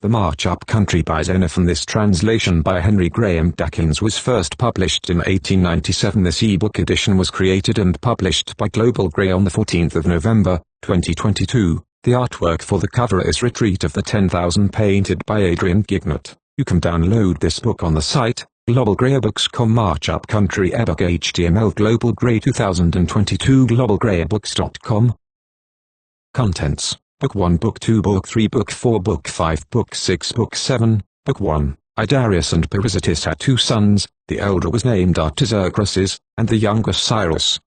The March Upcountry by Xenophon. This translation by Henry Graham Dawkins was first published in 1897. This ebook edition was created and published by Global Grey on the 14th of November, 2022. The artwork for the cover is Retreat of the 10,000 painted by Adrian Gignot. You can download this book on the site, globalgreyebooks.com. March Upcountry ebook HTML Global Grey 2022 globalgreyebooks.com. Contents: Book 1, Book 2, Book 3, Book 4, Book 5, Book 6, Book 7. Book 1. Darius and Pisistratus had two sons, the elder was named Artaxerxes, and the younger Cyrus.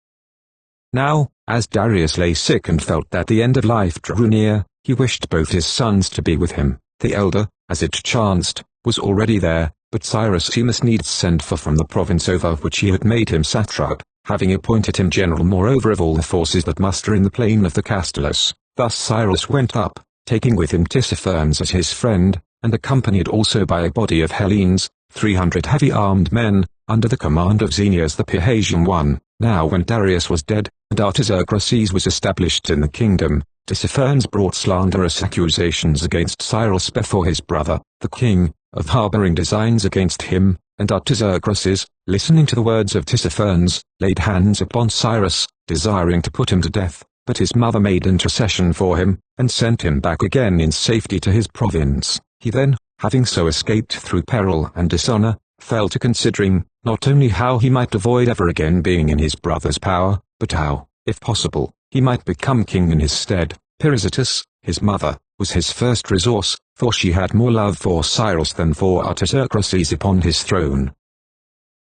Now, as Darius lay sick and felt that the end of life drew near, he wished both his sons to be with him. The elder, as it chanced, was already there, but Cyrus he must needs send for from the province over which he had made him satrap, having appointed him general moreover of all the forces that muster in the plain of the Castellus. Thus Cyrus went up, taking with him Tissaphernes as his friend, and accompanied also by a body of Hellenes, 300 heavy-armed men, under the command of Xenias the Pehaesian one. Now when Darius was dead, and Artaxerxes was established in the kingdom, Tissaphernes brought slanderous accusations against Cyrus before his brother, the king, of harboring designs against him, and Artaxerxes, listening to the words of Tissaphernes, laid hands upon Cyrus, desiring to put him to death. But his mother made intercession for him, and sent him back again in safety to his province. He then, having so escaped through peril and dishonor, fell to considering, not only how he might avoid ever again being in his brother's power, but how, if possible, he might become king in his stead. Pisistratus, his mother, was his first resource, for she had more love for Cyrus than for Artaxerxes upon his throne.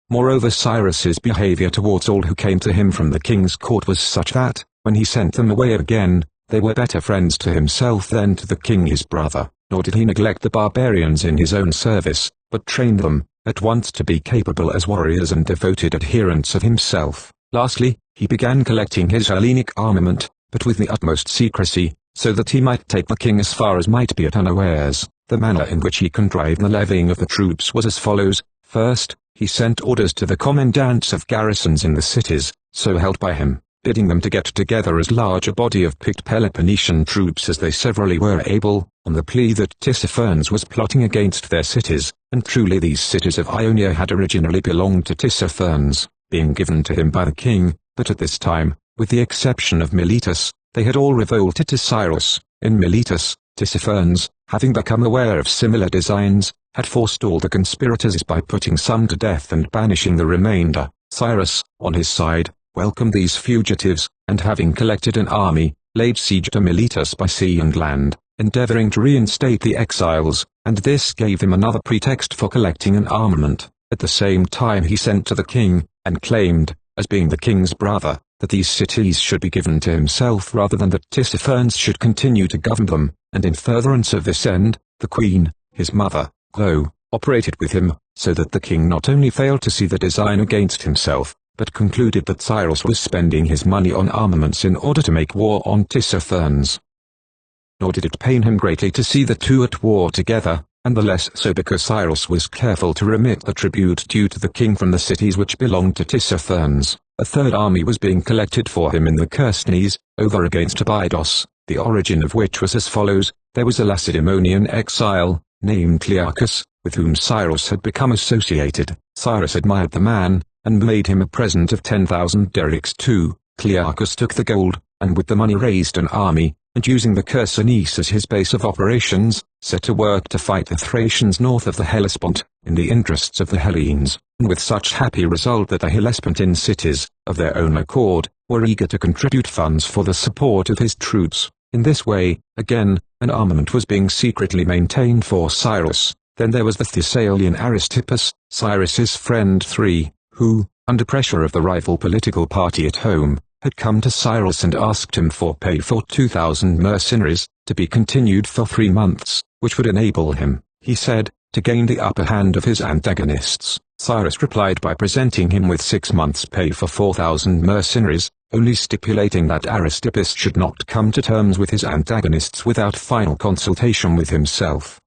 Moreover, Cyrus's behavior towards all who came to him from the king's court was such that, when he sent them away again, they were better friends to himself than to the king his brother, nor did he neglect the barbarians in his own service, but trained them, at once to be capable as warriors and devoted adherents of himself. Lastly, he began collecting his Hellenic armament, but with the utmost secrecy, so that he might take the king as far as might be at unawares. The manner in which he contrived the levying of the troops was as follows. First, he sent orders to the commandants of garrisons in the cities, so held by him, bidding them to get together as large a body of picked Peloponnesian troops as they severally were able, on the plea that Tissaphernes was plotting against their cities, and truly these cities of Ionia had originally belonged to Tissaphernes, being given to him by the king, but at this time, with the exception of Miletus, they had all revolted to Cyrus. In Miletus, Tissaphernes, having become aware of similar designs, had forestalled the conspirators by putting some to death and banishing the remainder. Cyrus, on his side, welcomed these fugitives, and having collected an army, laid siege to Miletus by sea and land, endeavoring to reinstate the exiles, and this gave him another pretext for collecting an armament. At the same time he sent to the king, and claimed, as being the king's brother, that these cities should be given to himself rather than that Tissaphernes should continue to govern them, and in furtherance of this end, the queen, his mother, operated with him, so that the king not only failed to see the design against himself, but concluded that Cyrus was spending his money on armaments in order to make war on Tissaphernes. Nor did it pain him greatly to see the two at war together, and the less so because Cyrus was careful to remit the tribute due to the king from the cities which belonged to Tissaphernes. A third army was being collected for him in the Chersonese, over against Abydos, the origin of which was as follows. There was a Lacedaemonian exile, named Clearchus, with whom Cyrus had become associated. Cyrus admired the man, and made him a present of 10,000 derics too. Clearchus took the gold, and with the money raised an army, and using the Chersonese as his base of operations, set to work to fight the Thracians north of the Hellespont, in the interests of the Hellenes, and with such happy result that the Hellespontine cities, of their own accord, were eager to contribute funds for the support of his troops. In this way, again, an armament was being secretly maintained for Cyrus. Then there was the Thessalian Aristippus, Cyrus's friend 3, who, under pressure of the rival political party at home, had come to Cyrus and asked him for pay for 2,000 mercenaries, to be continued for 3 months, which would enable him, he said, to gain the upper hand of his antagonists. Cyrus replied by presenting him with 6 months' pay for 4,000 mercenaries, only stipulating that Aristippus should not come to terms with his antagonists without final consultation with himself.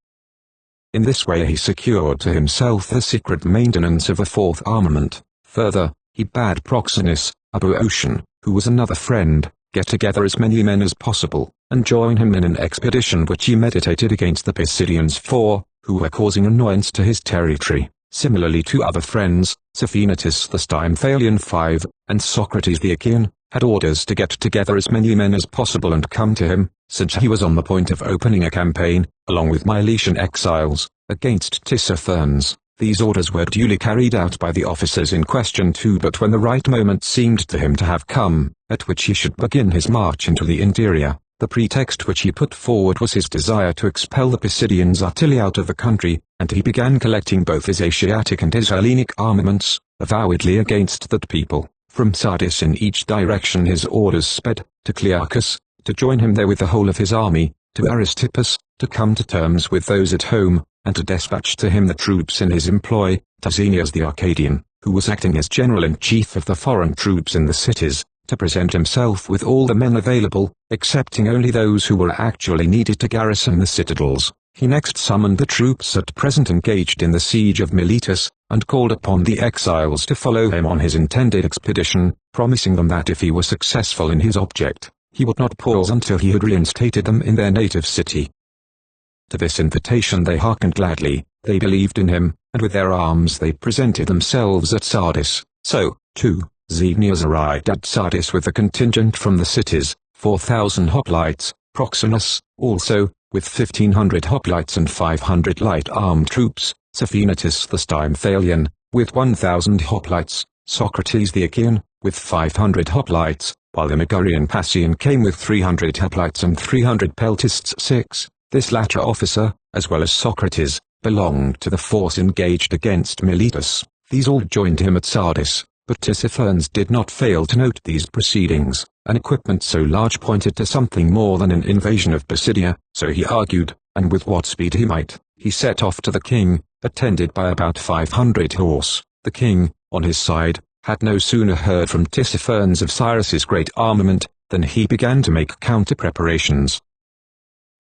In this way he secured to himself the secret maintenance of a fourth armament. Further, he bade Proxenus, a Boeotian, who was another friend, get together as many men as possible, and join him in an expedition which he meditated against the Pisidians 4, who were causing annoyance to his territory. Similarly, two other friends, Sophonatus the Stymphalian 5, and Socrates the Achaean, had orders to get together as many men as possible and come to him, since he was on the point of opening a campaign, along with Milesian exiles, against Tissaphernes. These orders were duly carried out by the officers in question too, but when the right moment seemed to him to have come, at which he should begin his march into the interior, the pretext which he put forward was his desire to expel the Pisidians utterly out of the country, and he began collecting both his Asiatic and his Hellenic armaments, avowedly against that people. From Sardis in each direction his orders sped, to Clearchus, to join him there with the whole of his army, to Aristippus, to come to terms with those at home, and to dispatch to him the troops in his employ, to Xenias the Arcadian, who was acting as general-in-chief of the foreign troops in the cities, to present himself with all the men available, excepting only those who were actually needed to garrison the citadels. He next summoned the troops at present engaged in the siege of Miletus, and called upon the exiles to follow him on his intended expedition, promising them that if he were successful in his object, he would not pause until he had reinstated them in their native city. To this invitation they hearkened gladly. They believed in him, and with their arms they presented themselves at Sardis. So, too, Xenias arrived at Sardis with a contingent from the cities, 4,000 hoplites, Proxenus, also, with 1,500 hoplites and 500 light-armed troops, Sophonatus the Stymphalian, with 1,000 hoplites, Socrates the Achaean, with 500 hoplites, while the Megarian Passian came with 300 hoplites and 300 peltists 6. This latter officer, as well as Socrates, belonged to the force engaged against Miletus. These all joined him at Sardis, but Tissaphernes did not fail to note these proceedings. An equipment so large pointed to something more than an invasion of Pisidia, so he argued, and with what speed he might, he set off to the king, attended by about 500 horse. The king, on his side, had no sooner heard from Tissaphernes of Cyrus's great armament, than he began to make counter-preparations.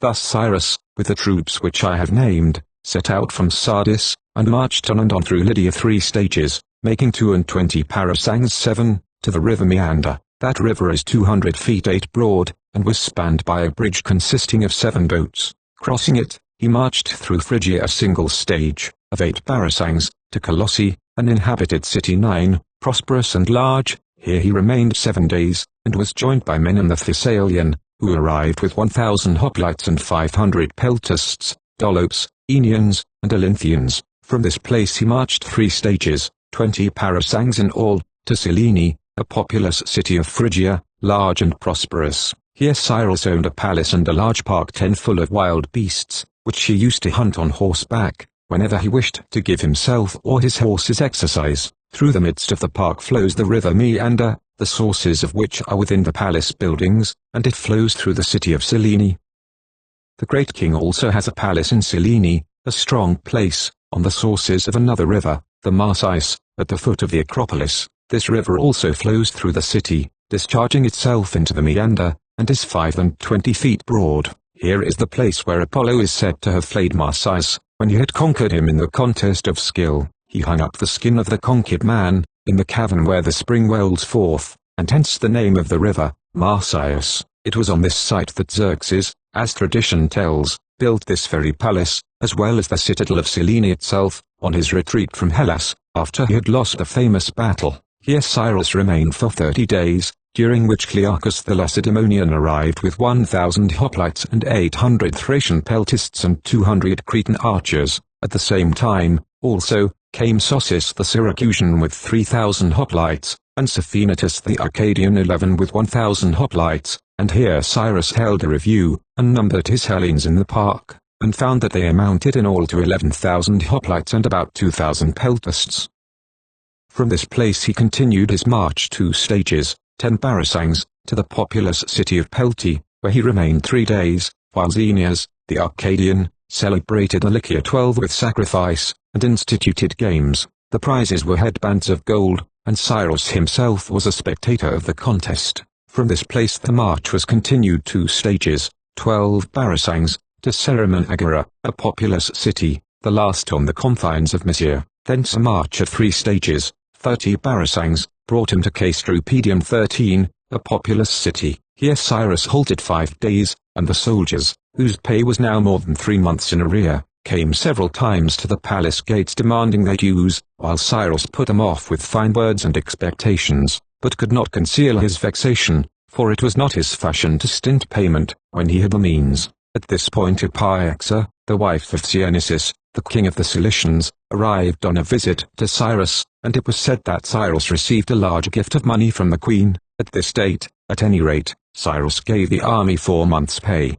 Thus Cyrus, with the troops which I have named, set out from Sardis, and marched on and on through Lydia 3 stages, making 22 parasangs 7, to the river Meander. That river is 200 feet 8 broad, and was spanned by a bridge consisting of 7 boats. Crossing it, he marched through Phrygia a single stage, of 8 parasangs, to Colossae, an inhabited city 9, prosperous and large. Here he remained 7 days, and was joined by Menon the Thessalian, who arrived with 1,000 hoplites and 500 peltasts, Dolopes, Aenians, and Olynthians. From this place he marched 3 stages, 20 parasangs in all, to Cyllene, a populous city of Phrygia, large and prosperous. Here Cyrus owned a palace and a large park 10 full of wild beasts, which he used to hunt on horseback, whenever he wished to give himself or his horses exercise. Through the midst of the park flows the river Meander, the sources of which are within the palace buildings, and it flows through the city of Cyllene. The great king also has a palace in Cyllene, a strong place, on the sources of another river, the Marsyas, at the foot of the Acropolis. This river also flows through the city, discharging itself into the Meander, and is 25 feet broad. Here is the place where Apollo is said to have flayed Marsyas, when he had conquered him in the contest of skill. He hung up the skin of the conquered man, in the cavern where the spring wells forth, and hence the name of the river, Marsyas. It was on this site that Xerxes, as tradition tells, built this very palace, as well as the citadel of Cyllene itself, on his retreat from Hellas, after he had lost the famous battle. Here Cyrus remained for 30 days, during which Clearchus the Lacedaemonian arrived with 1,000 hoplites and 800 Thracian peltists and 200 Cretan archers. At the same time, also, came Sossus the Syracusan with 3,000 hoplites, and Sophonatus the Arcadian 11 with 1,000 hoplites, and here Cyrus held a review, and numbered his Hellenes in the park, and found that they amounted in all to 11,000 hoplites and about 2,000 peltasts. From this place he continued his march 2 stages, 10 parasangs, to the populous city of Pelti, where he remained 3 days, while Xenias, the Arcadian, celebrated the Lycia 12 with sacrifice, and instituted games. The prizes were headbands of gold, and Cyrus himself was a spectator of the contest. From this place the march was continued 2 stages, 12 parasangs, to Ceremonagora, a populous city, the last on the confines of Mysia. Thence a march of 3 stages, 30 parasangs, brought him to Castrupedium 13, a populous city. Here Cyrus halted 5 days, and the soldiers, whose pay was now more than 3 months in arrear, came several times to the palace gates demanding their dues, while Cyrus put them off with fine words and expectations, but could not conceal his vexation, for it was not his fashion to stint payment when he had the means. At this point Hippaexa, the wife of Dionysus, the king of the Cilicians, arrived on a visit to Cyrus, and it was said that Cyrus received a large gift of money from the queen. At this date, at any rate, Cyrus gave the army 4 months' pay.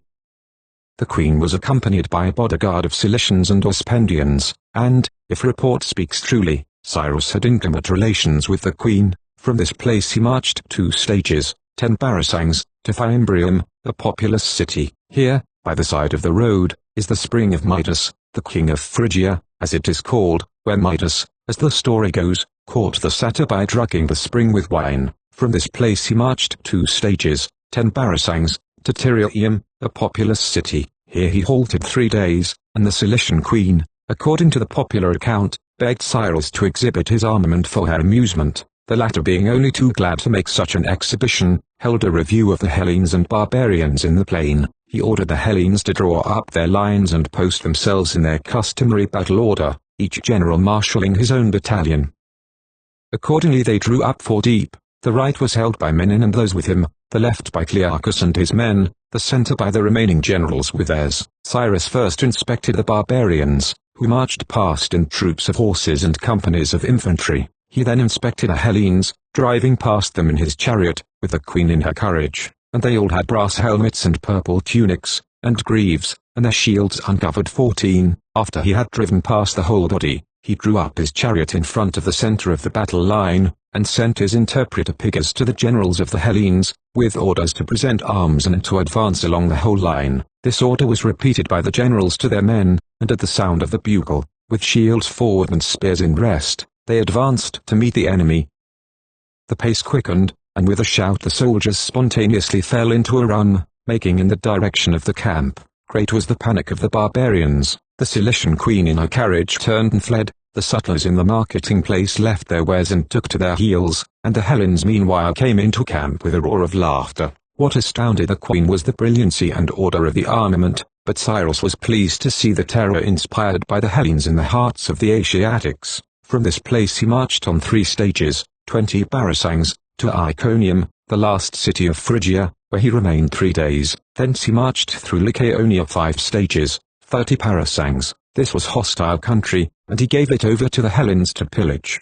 The queen was accompanied by a bodyguard of Cilicians and Ospendians, and, if report speaks truly, Cyrus had intimate relations with the queen. From this place he marched 2 stages, 10 parasangs, to Thymbrium, a populous city. Here, by the side of the road, is the spring of Midas, the king of Phrygia, as it is called, where Midas, as the story goes, caught the satyr by drugging the spring with wine. From this place he marched 2 stages, 10 parasangs, to Tyrium, a populous city. Here he halted 3 days, and the Cilician queen, according to the popular account, begged Cyrus to exhibit his armament for her amusement. The latter, being only too glad to make such an exhibition, held a review of the Hellenes and barbarians in the plain. He ordered the Hellenes to draw up their lines and post themselves in their customary battle order, each general marshalling his own battalion. Accordingly they drew up 4 deep. The right was held by Menon and those with him, the left by Clearchus and his men, the center by the remaining generals with theirs. Cyrus first inspected the barbarians, who marched past in troops of horses and companies of infantry. He then inspected the Hellenes, driving past them in his chariot, with the queen in her carriage, and they all had brass helmets and purple tunics, and greaves, and their shields uncovered. 14. After he had driven past the whole body, he drew up his chariot in front of the center of the battle line, and sent his interpreter Pigas to the generals of the Hellenes, with orders to present arms and to advance along the whole line. This order was repeated by the generals to their men, and at the sound of the bugle, with shields forward and spears in rest, they advanced to meet the enemy. The pace quickened, and with a shout the soldiers spontaneously fell into a run, making in the direction of the camp. Great was the panic of the barbarians. The Cilician queen in her carriage turned and fled. The sutlers in the marketing place left their wares and took to their heels, and the Hellenes meanwhile came into camp with a roar of laughter. What astounded the queen was the brilliancy and order of the armament, but Cyrus was pleased to see the terror inspired by the Hellenes in the hearts of the Asiatics. From this place he marched on 3 stages, 20 parasangs, to Iconium, the last city of Phrygia, where he remained 3 days. Thence he marched through Lycaonia 5 stages, 30 parasangs. This was hostile country, and he gave it over to the Hellenes to pillage.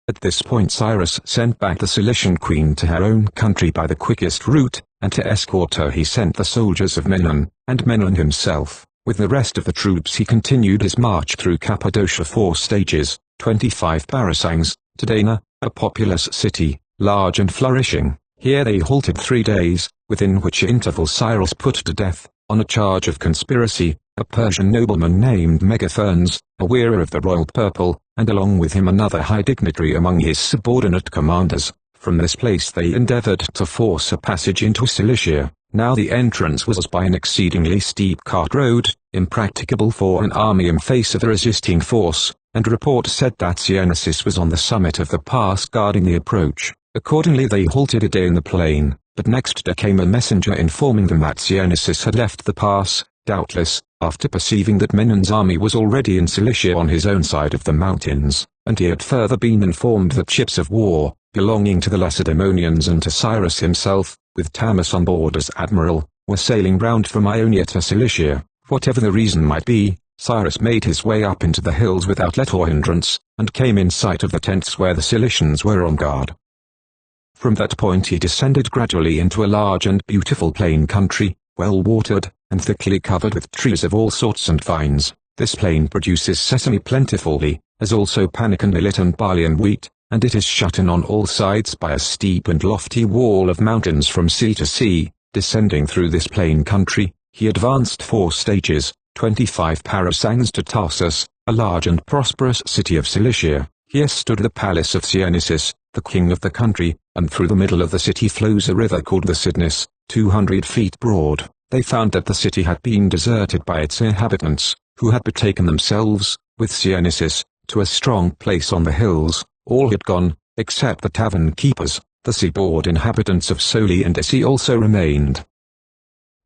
At this point Cyrus sent back the Cilician queen to her own country by the quickest route, and to escort her he sent the soldiers of Menon, and Menon himself. With the rest of the troops he continued his march through Cappadocia 4 stages, 25 parasangs, to Dana, a populous city, large and flourishing. Here they halted 3 days, within which interval Cyrus put to death, on a charge of conspiracy, a Persian nobleman named Megafernes, a wearer of the royal purple, and along with him another high dignitary among his subordinate commanders. From this place they endeavored to force a passage into Cilicia. Now the entrance was by an exceedingly steep cart road, impracticable for an army in face of a resisting force, and report said that Dionysus was on the summit of the pass guarding the approach. Accordingly they halted a day in the plain, but next day came a messenger informing them that Dionysus had left the pass, doubtless, after perceiving that Menon's army was already in Cilicia on his own side of the mountains, and he had further been informed that ships of war, belonging to the Lacedaemonians and to Cyrus himself, with Tamus on board as admiral, were sailing round from Ionia to Cilicia. Whatever the reason might be, Cyrus made his way up into the hills without let or hindrance, and came in sight of the tents where the Cilicians were on guard. From that point he descended gradually into a large and beautiful plain country, well watered, and thickly covered with trees of all sorts and vines. This plain produces sesame plentifully, as also panic and millet and barley and wheat, and it is shut in on all sides by a steep and lofty wall of mountains from sea to sea. Descending through this plain country, he advanced 4 stages, 25 parasangs to Tarsus, a large and prosperous city of Cilicia. Here stood the palace of Dionysus, the king of the country, and through the middle of the city flows a river called the Cydnus, 200 feet broad. They found that the city had been deserted by its inhabitants, who had betaken themselves, with Dionysus, to a strong place on the hills. All had gone, except the tavern keepers. The seaboard inhabitants of Soli and Issy also remained.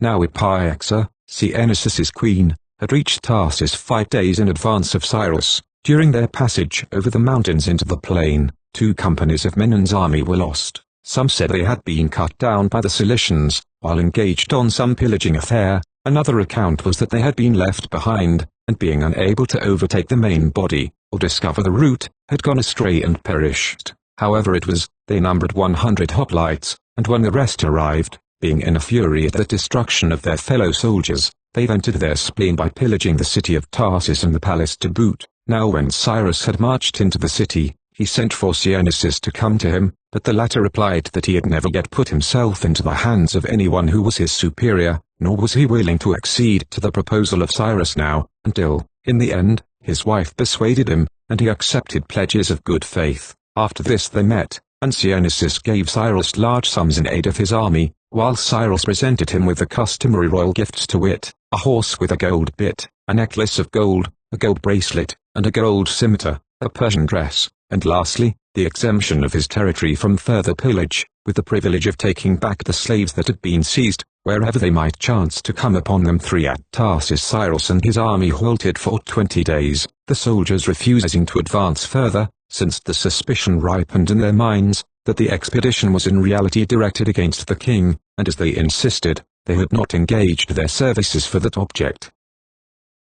Now Epiexa, Cyanesis' queen, had reached Tarsus 5 days in advance of Cyrus. During their passage over the mountains into the plain, 2 companies of Menon's army were lost. Some said they had been cut down by the Cilicians, while engaged on some pillaging affair. Another account was that they had been left behind, and being unable to overtake the main body, or discover the route, had gone astray and perished. However they numbered 100 hoplites, and when the rest arrived, being in a fury at the destruction of their fellow soldiers, they vented their spleen by pillaging the city of Tarsus and the palace to boot. Now when Cyrus had marched into the city, he sent for Cyanesis to come to him, but the latter replied that he had never yet put himself into the hands of anyone who was his superior, nor was he willing to accede to the proposal of Cyrus now, until, in the end, his wife persuaded him, and he accepted pledges of good faith. After this they met, and Cyanesis gave Cyrus large sums in aid of his army, while Cyrus presented him with the customary royal gifts, to wit, a horse with a gold bit, a necklace of gold, a gold bracelet, and a gold scimitar, a Persian dress, and lastly, the exemption of his territory from further pillage, with the privilege of taking back the slaves that had been seized, wherever they might chance to come upon them. 3 At Tarsus Cyrus and his army halted for 20 days, the soldiers refusing to advance further, since the suspicion ripened in their minds, that the expedition was in reality directed against the king, and as they insisted, they had not engaged their services for that object.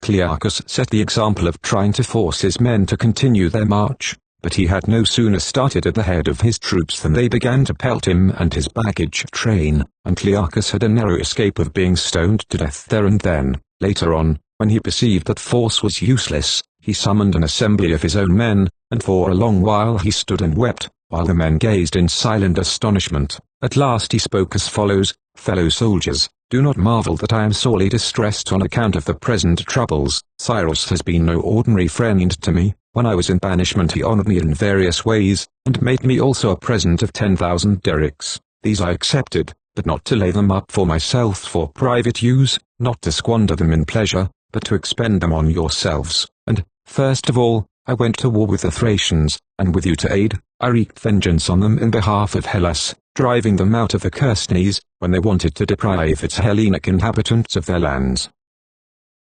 Clearchus set the example of trying to force his men to continue their march, but he had no sooner started at the head of his troops than they began to pelt him and his baggage train, and Clearchus had a narrow escape of being stoned to death there and then. Later on, when he perceived that force was useless, he summoned an assembly of his own men, and for a long while he stood and wept, while the men gazed in silent astonishment. At last he spoke as follows: "Fellow soldiers, do not marvel that I am sorely distressed on account of the present troubles. Cyrus has been no ordinary friend to me. When I was in banishment he honored me in various ways, and made me also a present of 10,000 derricks. These I accepted, but not to lay them up for myself for private use, not to squander them in pleasure, but to expend them on yourselves. And, first of all, I went to war with the Thracians, and with you to aid, I wreaked vengeance on them in behalf of Hellas, driving them out of the Chersonese, when they wanted to deprive its Hellenic inhabitants of their lands.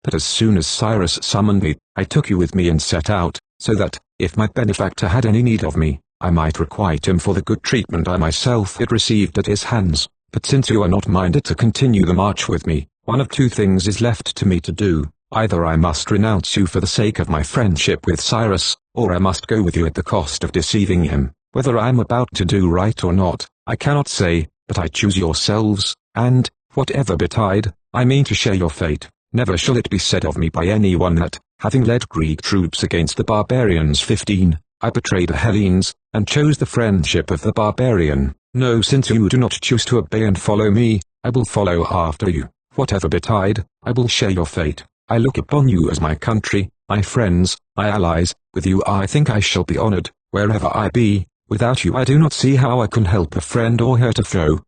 But as soon as Cyrus summoned me, I took you with me and set out, so that, if my benefactor had any need of me, I might requite him for the good treatment I myself had received at his hands. But since you are not minded to continue the march with me, one of 2 things is left to me to do. Either I must renounce you for the sake of my friendship with Cyrus, or I must go with you at the cost of deceiving him. Whether I am about to do right or not, I cannot say, but I choose yourselves, and, whatever betide, I mean to share your fate. Never shall it be said of me by anyone that, having led Greek troops against the barbarians 15, I betrayed the Hellenes, and chose the friendship of the barbarian. No, since you do not choose to obey and follow me, I will follow after you. Whatever betide, I will share your fate. I look upon you as my country, my friends, my allies. With you I think I shall be honored, wherever I be. Without you I do not see how I can help a friend or hurt a foe.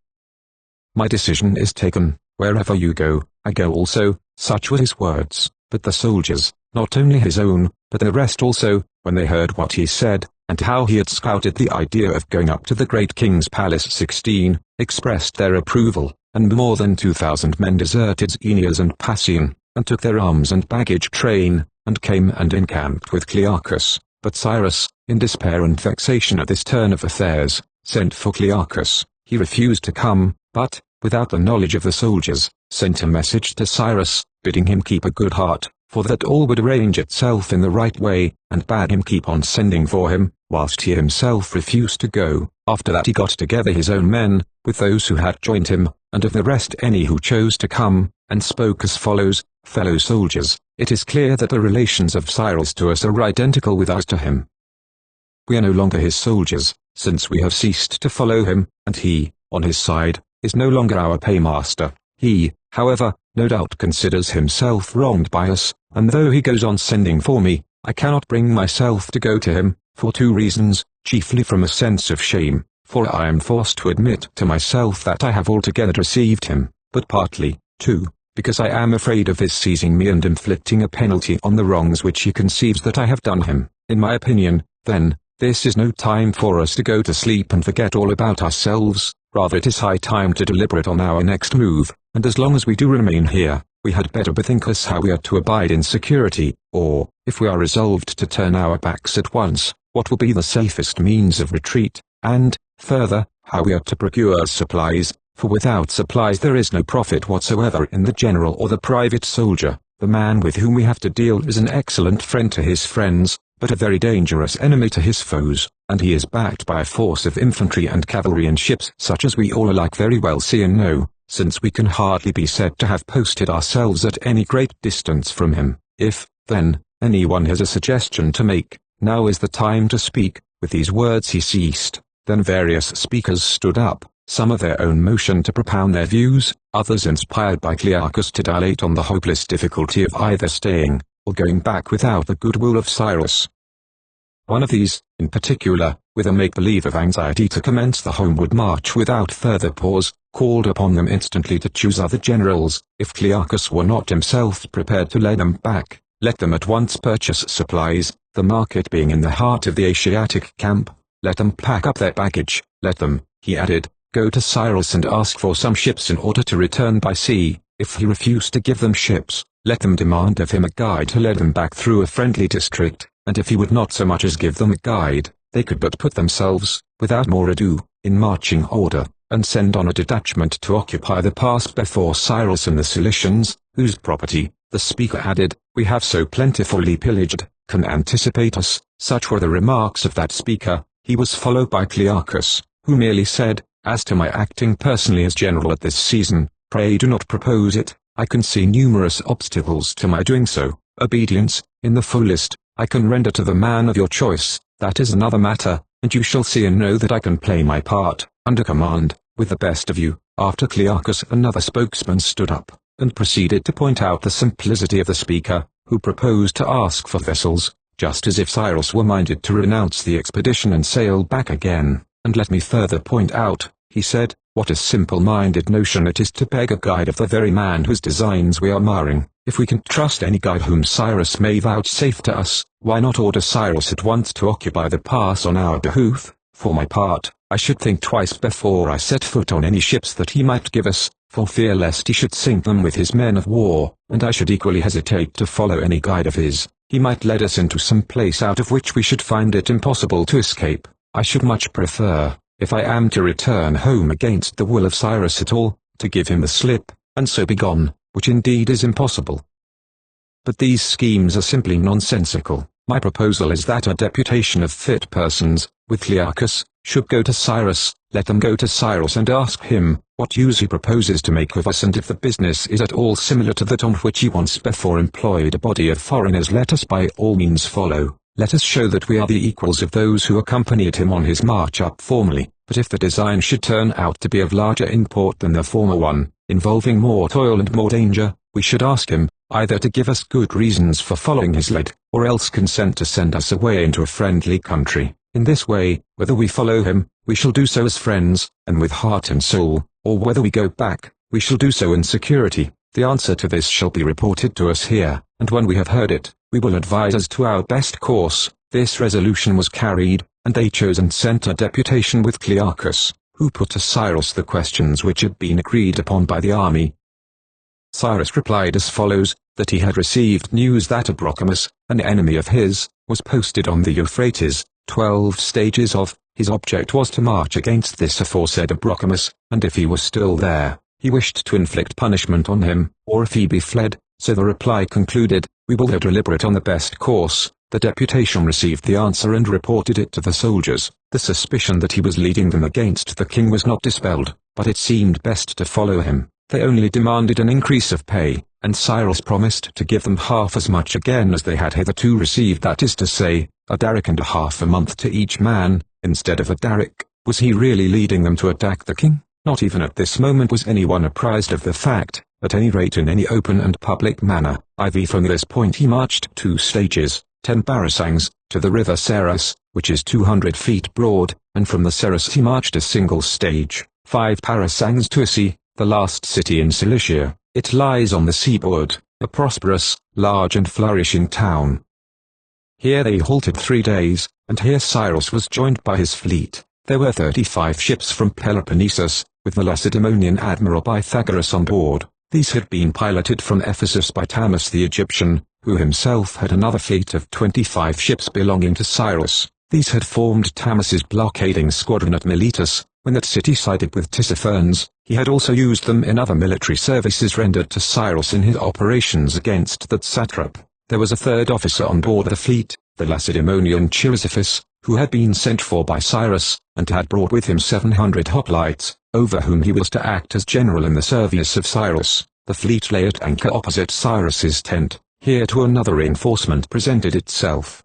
My decision is taken. Wherever you go, I go also." Such were his words. But the soldiers, not only his own, but the rest also, when they heard what he said, and how he had scouted the idea of going up to the great king's palace 16, expressed their approval, and more than 2,000 men deserted Aeneas and Passium, and took their arms and baggage train, and came and encamped with Clearchus. But Cyrus, in despair and vexation at this turn of affairs, sent for Clearchus. He refused to come, but, without the knowledge of the soldiers, sent a message to Cyrus, bidding him keep a good heart, for that all would arrange itself in the right way, and bade him keep on sending for him, whilst he himself refused to go. After that he got together his own men, with those who had joined him, and of the rest any who chose to come, and spoke as follows: "Fellow soldiers, it is clear that the relations of Cyrus to us are identical with ours to him. We are no longer his soldiers, since we have ceased to follow him, and he, on his side, is no longer our paymaster. He, however, no doubt considers himself wronged by us, and though he goes on sending for me, I cannot bring myself to go to him, for 2 reasons, chiefly from a sense of shame, for I am forced to admit to myself that I have altogether deceived him, but partly, too, because I am afraid of his seizing me and inflicting a penalty on the wrongs which he conceives that I have done him. In my opinion, then, this is no time for us to go to sleep and forget all about ourselves, rather it is high time to deliberate on our next move, and as long as we do remain here, we had better bethink us how we are to abide in security, or, if we are resolved to turn our backs at once, what will be the safest means of retreat, and, further, how we are to procure supplies, for without supplies there is no profit whatsoever in the general or the private soldier. The man with whom we have to deal is an excellent friend to his friends, but a very dangerous enemy to his foes, and he is backed by a force of infantry and cavalry and ships such as we all alike very well see and know, since we can hardly be said to have posted ourselves at any great distance from him. If, then, anyone has a suggestion to make, now is the time to speak. With these words he ceased. Then various speakers stood up, some of their own motion to propound their views, others inspired by Clearchus to dilate on the hopeless difficulty of either staying, or going back without the goodwill of Cyrus. One of these, in particular, with a make-believe of anxiety to commence the homeward march without further pause, called upon them instantly to choose other generals. If Clearchus were not himself prepared to lead them back, let them at once purchase supplies, the market being in the heart of the Asiatic camp. Let them pack up their baggage, let them, he added, go to Cyrus and ask for some ships in order to return by sea. If he refused to give them ships, let them demand of him a guide to lead them back through a friendly district, and if he would not so much as give them a guide, they could but put themselves, without more ado, in marching order, and send on a detachment to occupy the pass before Cyrus and the Cilicians, whose property, the speaker added, we have so plentifully pillaged, can anticipate us. Such were the remarks of that speaker. He was followed by Clearchus, who merely said, as to my acting personally as general at this season, pray do not propose it. I can see numerous obstacles to my doing so. Obedience, in the fullest, I can render to the man of your choice. That is another matter, and you shall see and know that I can play my part, under command, with the best of you. After Clearchus another spokesman stood up, and proceeded to point out the simplicity of the speaker, who proposed to ask for vessels, just as if Cyrus were minded to renounce the expedition and sail back again. And let me further point out, he said, what a simple-minded notion it is to beg a guide of the very man whose designs we are marring. If we can trust any guide whom Cyrus may vouchsafe to us, why not order Cyrus at once to occupy the pass on our behoof? For my part, I should think twice before I set foot on any ships that he might give us, for fear lest he should sink them with his men of war, and I should equally hesitate to follow any guide of his. He might lead us into some place out of which we should find it impossible to escape. I should much prefer, if I am to return home against the will of Cyrus at all, to give him the slip, and so be gone, which indeed is impossible. But these schemes are simply nonsensical. My proposal is that a deputation of fit persons, with Clearchus, should go to Cyrus. Let them go to Cyrus and ask him what use he proposes to make of us, and if the business is at all similar to that on which he once before employed a body of foreigners, let us by all means follow. Let us show that we are the equals of those who accompanied him on his march up formerly. But if the design should turn out to be of larger import than the former one, involving more toil and more danger, we should ask him, either to give us good reasons for following his lead, or else consent to send us away into a friendly country. In this way, whether we follow him, we shall do so as friends, and with heart and soul, or whether we go back, we shall do so in security. The answer to this shall be reported to us here, and when we have heard it, we will advise as to our best course. This resolution was carried, and they chose and sent a deputation with Clearchus, who put to Cyrus the questions which had been agreed upon by the army. Cyrus replied as follows, that he had received news that Abrocamus, an enemy of his, was posted on the Euphrates, 12 stages off. His object was to march against this aforesaid Abrocamus, and if he was still there, he wished to inflict punishment on him, or if he be fled. So the reply concluded, we will deliberate on the best course. The deputation received the answer and reported it to the soldiers. The suspicion that he was leading them against the king was not dispelled, but it seemed best to follow him. They only demanded an increase of pay, and Cyrus promised to give them half as much again as they had hitherto received, that is to say, a daric and a half a month to each man, instead of a daric. Was he really leading them to attack the king? Not even at this moment was anyone apprised of the fact, at any rate in any open and public manner. From this point he marched 2 stages, 10 parasangs, to the river Ceres, which is 200 feet broad, and from the Ceres he marched a single stage, 5 parasangs to Issy, the last city in Cilicia. It lies on the seaboard, a prosperous, large and flourishing town. Here they halted 3 days, and here Cyrus was joined by his fleet. There were 35 ships from Peloponnesus, with the Lacedaemonian admiral Pythagoras on board. These had been piloted from Ephesus by Tamus the Egyptian, who himself had another fleet of 25 ships belonging to Cyrus. These had formed Tamus's blockading squadron at Miletus, when that city sided with Tissaphernes. He had also used them in other military services rendered to Cyrus in his operations against that satrap. There was a third officer on board the fleet, the Lacedaemonian Chrysippus, who had been sent for by Cyrus, and had brought with him 700 hoplites, over whom he was to act as general in the service of Cyrus. The fleet lay at anchor opposite Cyrus's tent. Here too another reinforcement presented itself.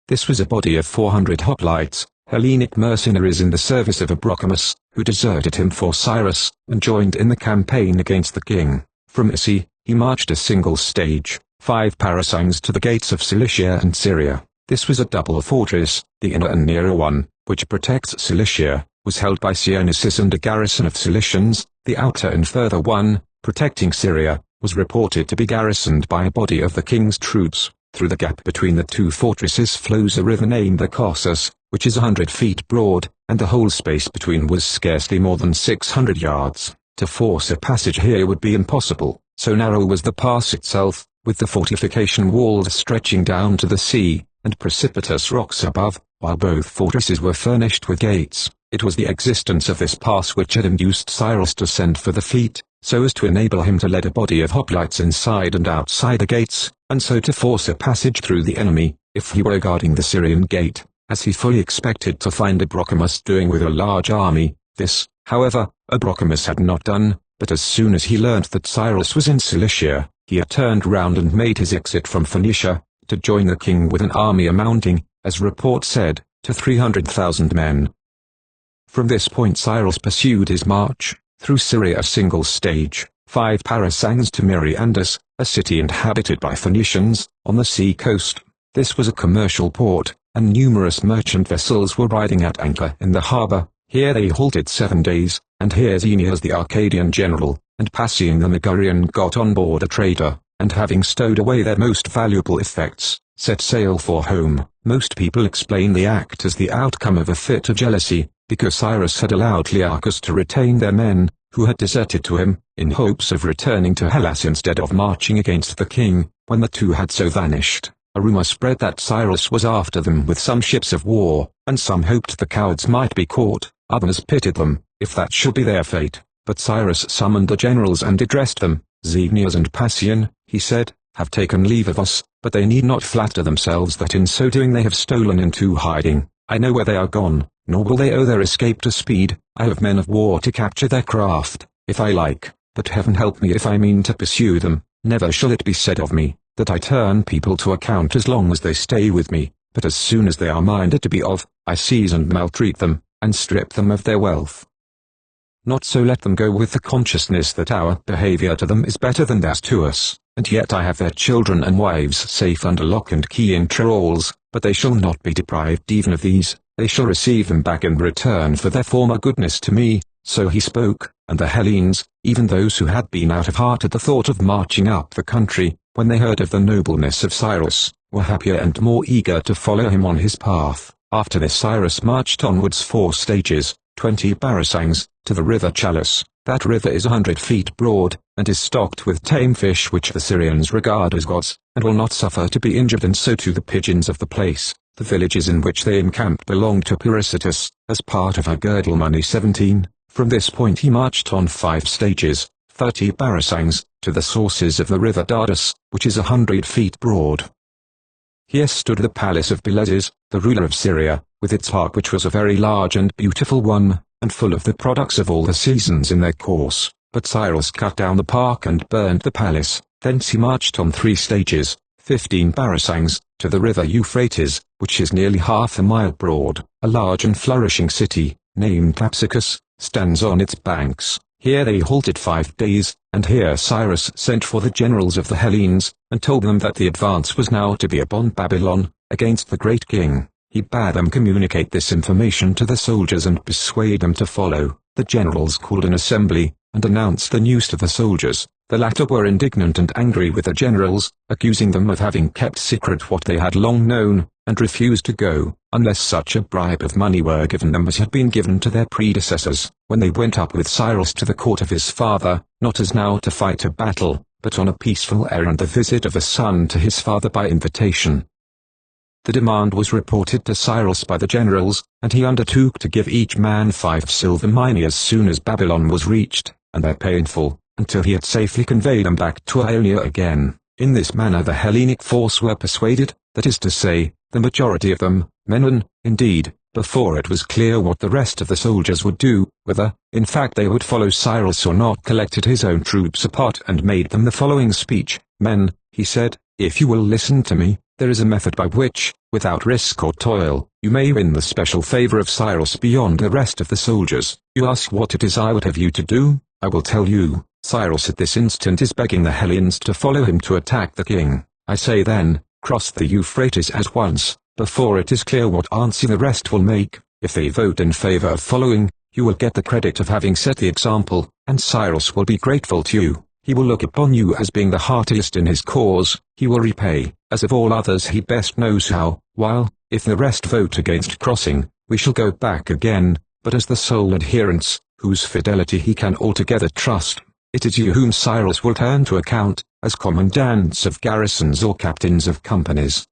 This was a body of 400 hoplites, Hellenic mercenaries in the service of Abrocomus, who deserted him for Cyrus, and joined in the campaign against the king. From Issy, he marched a single stage, 5 parasangs to the gates of Cilicia and Syria. This was a double fortress. The inner and nearer one, which protects Cilicia, was held by Cyanisus and a garrison of Cilicians. The outer and further one, protecting Syria, was reported to be garrisoned by a body of the king's troops. Through the gap between the two fortresses flows a river named the Cossus, which is 100 feet broad, and the whole space between was scarcely more than 600 yards. To force a passage here would be impossible, so narrow was the pass itself, with the fortification walls stretching down to the sea, and precipitous rocks above, while both fortresses were furnished with gates. It was the existence of this pass which had induced Cyrus to send for the fleet, so as to enable him to lead a body of hoplites inside and outside the gates, and so to force a passage through the enemy, if he were guarding the Syrian gate, as he fully expected to find Abrocomus doing with a large army. This, however, Abrocomus had not done, but as soon as he learnt that Cyrus was in Cilicia, he had turned round and made his exit from Phoenicia, to join the king with an army amounting, as report said, to 300,000 men. From this point Cyrus pursued his march, through Syria a single stage, 5 parasangs to Myriandus, a city inhabited by Phoenicians, on the sea coast. This was a commercial port, and numerous merchant vessels were riding at anchor in the harbour. Here they halted 7 days, and here Xenias the Arcadian general, and Passian the Megarian got on board a trader, and having stowed away their most valuable effects, set sail for home. Most people explain the act as the outcome of a fit of jealousy, because Cyrus had allowed Learchus to retain their men, who had deserted to him, in hopes of returning to Hellas instead of marching against the king. When the two had so vanished, a rumor spread that Cyrus was after them with some ships of war, and some hoped the cowards might be caught, others pitied them, if that should be their fate. But Cyrus summoned the generals and addressed them. Xenias and Passian, he said, have taken leave of us, but they need not flatter themselves that in so doing they have stolen into hiding. I know where they are gone, nor will they owe their escape to speed. I have men of war to capture their craft, if I like, but heaven help me if I mean to pursue them. Never shall it be said of me, that I turn people to account as long as they stay with me, but as soon as they are minded to be off, I seize and maltreat them, and strip them of their wealth. Not so let them go with the consciousness that our behavior to them is better than theirs to us, and yet I have their children and wives safe under lock and key in Troas, but they shall not be deprived even of these. They shall receive them back in return for their former goodness to me. So he spoke, and the Hellenes, even those who had been out of heart at the thought of marching up the country, when they heard of the nobleness of Cyrus, were happier and more eager to follow him on his path. After this Cyrus marched onwards 4 stages, 20 parasangs, to the river Chalus. That river is 100 feet broad, and is stocked with tame fish which the Syrians regard as gods, and will not suffer to be injured, and so to the pigeons of the place. The villages in which they encamped belonged to Pyrrhositus, as part of her girdle money 17. From this point he marched on 5 stages, 30 parasangs, to the sources of the river Dardus, which is 100 feet broad. Here stood the palace of Bylezes, the ruler of Syria, with its park, which was a very large and beautiful one, and full of the products of all the seasons in their course. But Cyrus cut down the park and burned the palace. Thence he marched on 3 stages, 15 parasangs, to the river Euphrates, which is nearly half a mile broad. A large and flourishing city, named Thapsacus, stands on its banks. Here they halted 5 days, and here Cyrus sent for the generals of the Hellenes, and told them that the advance was now to be upon Babylon, against the great king. He bade them communicate this information to the soldiers and persuade them to follow. The generals called an assembly, and announced the news to the soldiers. The latter were indignant and angry with the generals, accusing them of having kept secret what they had long known, and refused to go, unless such a bribe of money were given them as had been given to their predecessors, when they went up with Cyrus to the court of his father, not as now to fight a battle, but on a peaceful errand, the visit of a son to his father by invitation. The demand was reported to Cyrus by the generals, and he undertook to give each man 5 silver minae as soon as Babylon was reached, and their pay in full, until he had safely conveyed them back to Ionia again. In this manner the Hellenic force were persuaded, that is to say, the majority of them, men, indeed, before it was clear what the rest of the soldiers would do, whether, in fact, they would follow Cyrus or not, collected his own troops apart and made them the following speech. Men, he said, if you will listen to me, there is a method by which, without risk or toil, you may win the special favor of Cyrus beyond the rest of the soldiers. You ask what it is I would have you to do. I will tell you. Cyrus at this instant is begging the Hellenes to follow him to attack the king. I say then, cross the Euphrates at once, before it is clear what answer the rest will make. If they vote in favor of following, you will get the credit of having set the example, and Cyrus will be grateful to you. He will look upon you as being the heartiest in his cause. He will repay, as of all others he best knows how, while, if the rest vote against crossing, we shall go back again, but as the sole adherents, whose fidelity he can altogether trust. It is you whom Cyrus will turn to account, as commandants of garrisons or captains of companies.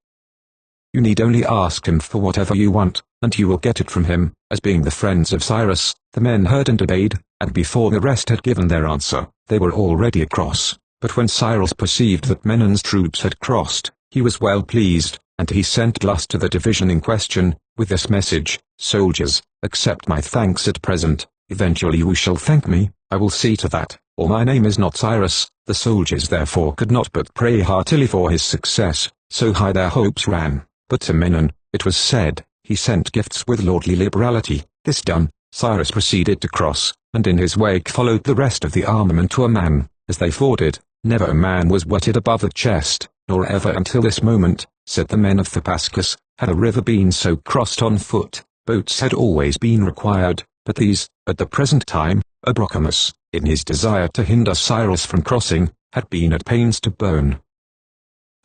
You need only ask him for whatever you want, and you will get it from him. As being the friends of Cyrus, the men heard and obeyed, and before the rest had given their answer, they were already across. But when Cyrus perceived that Menon's troops had crossed, he was well pleased, and he sent Lus to the division in question, with this message: soldiers, accept my thanks at present, eventually you shall thank me. I will see to that, or my name is not Cyrus. The soldiers therefore could not but pray heartily for his success, so high their hopes ran. But to Menon, it was said, he sent gifts with lordly liberality. This done, Cyrus proceeded to cross, and in his wake followed the rest of the armament to a man. As they forded, never a man was wetted above the chest, nor ever until this moment, said the men of Thapascus, had a river been so crossed on foot. Boats had always been required, but these, at the present time, Abrocamus, in his desire to hinder Cyrus from crossing, had been at pains to burn.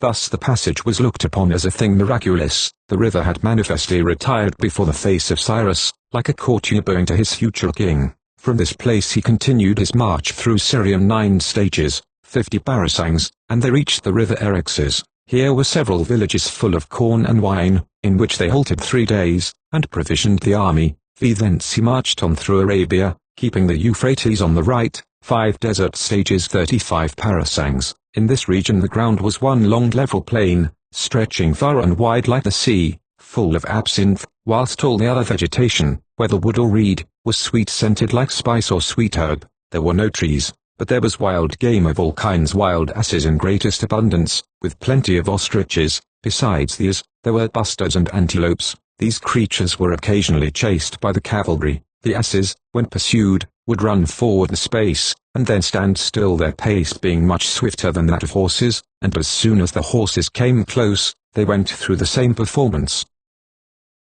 Thus the passage was looked upon as a thing miraculous. The river had manifestly retired before the face of Cyrus, like a courtier bowing to his future king. From this place he continued his march through Syria 9 stages, 50 parasangs, and they reached the river Eryxis. Here were several villages full of corn and wine, in which they halted 3 days, and provisioned the army. Thence he marched on through Arabia, keeping the Euphrates on the right, 5 desert stages, 35 parasangs. In this region the ground was one long level plain, stretching far and wide like the sea, full of absinthe, whilst all the other vegetation, whether wood or reed, was sweet-scented like spice or sweet herb. There were no trees, but there was wild game of all kinds, wild asses in greatest abundance, with plenty of ostriches. Besides these, there were bustards and antelopes. These creatures were occasionally chased by the cavalry. The asses, when pursued, would run forward a space, and then stand still, their pace being much swifter than that of horses, and as soon as the horses came close, they went through the same performance.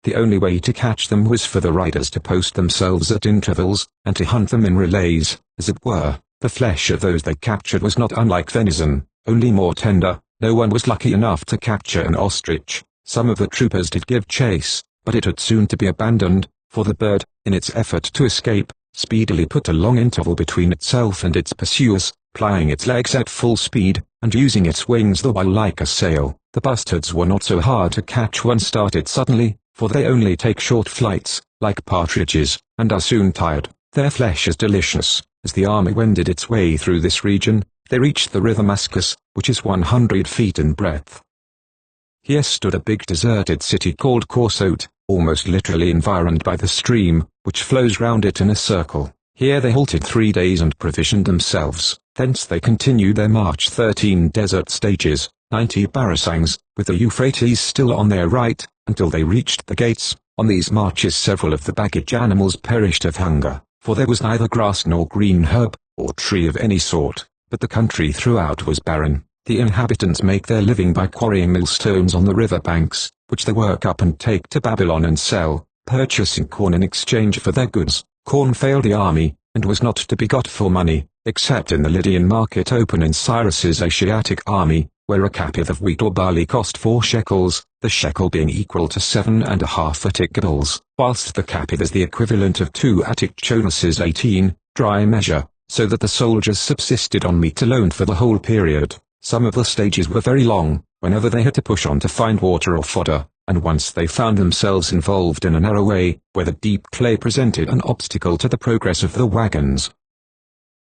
The only way to catch them was for the riders to post themselves at intervals, and to hunt them in relays, as it were. The flesh of those they captured was not unlike venison, only more tender. No one was lucky enough to capture an ostrich. Some of the troopers did give chase, but it had soon to be abandoned, for the bird, in its effort to escape, speedily put a long interval between itself and its pursuers, plying its legs at full speed, and using its wings the while like a sail. The bustards were not so hard to catch when started suddenly, for they only take short flights, like partridges, and are soon tired. Their flesh is delicious. As the army wended its way through this region, they reached the river Mascus, which is 100 feet in breadth. Here stood a big deserted city called Corsote, almost literally environed by the stream, which flows round it in a circle. Here they halted 3 days and provisioned themselves. Thence they continued their march 13 desert stages, 90 parasangs, with the Euphrates still on their right, until they reached the gates. On these marches several of the baggage animals perished of hunger, for there was neither grass nor green herb, or tree of any sort, but the country throughout was barren. The inhabitants make their living by quarrying millstones on the river banks, which they work up and take to Babylon and sell, purchasing corn in exchange for their goods. Corn failed the army, and was not to be got for money, except in the Lydian market open in Cyrus's Asiatic army. where a capath of wheat or barley cost 4 shekels, the shekel being equal to 7.5 Attic gabals, whilst the capath is the equivalent of 2 Attic chonuses 18, dry measure, so that the soldiers subsisted on meat alone for the whole period. Some of the stages were very long, whenever they had to push on to find water or fodder, and once they found themselves involved in a narrow way, where the deep clay presented an obstacle to the progress of the wagons.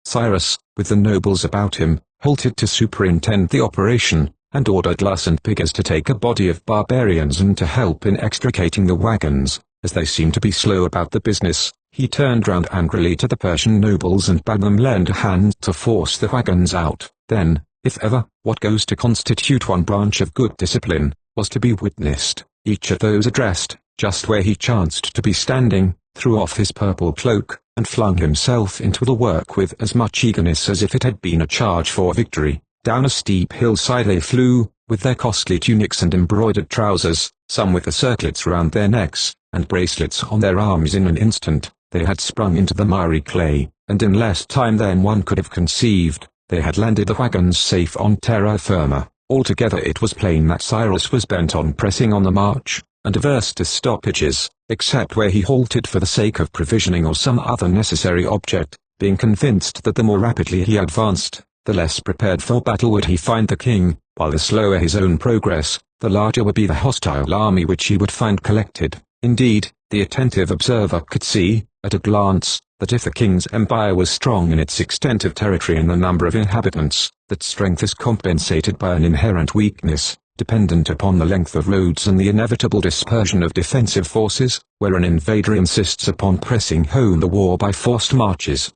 Cyrus, with the nobles about him, halted to superintend the operation, and ordered Lus and Pigas to take a body of barbarians and to help in extricating the wagons. As they seemed to be slow about the business, he turned round angrily to the Persian nobles and bade them lend a hand to force the wagons out. Then, if ever, what goes to constitute one branch of good discipline, was to be witnessed. Each of those addressed, just where he chanced to be standing, threw off his purple cloak, and flung himself into the work with as much eagerness as if it had been a charge for victory. Down a steep hillside they flew, with their costly tunics and embroidered trousers, some with the circlets round their necks, and bracelets on their arms. In an instant, they had sprung into the miry clay, and in less time than one could have conceived, they had landed the wagons safe on terra firma. Altogether it was plain that Cyrus was bent on pressing on the march, and averse to stoppages, except where he halted for the sake of provisioning or some other necessary object, being convinced that the more rapidly he advanced, the less prepared for battle would he find the king, while the slower his own progress, the larger would be the hostile army which he would find collected. Indeed, the attentive observer could see, at a glance, that if the king's empire was strong in its extent of territory and the number of inhabitants, that strength is compensated by an inherent weakness, dependent upon the length of roads and the inevitable dispersion of defensive forces, where an invader insists upon pressing home the war by forced marches.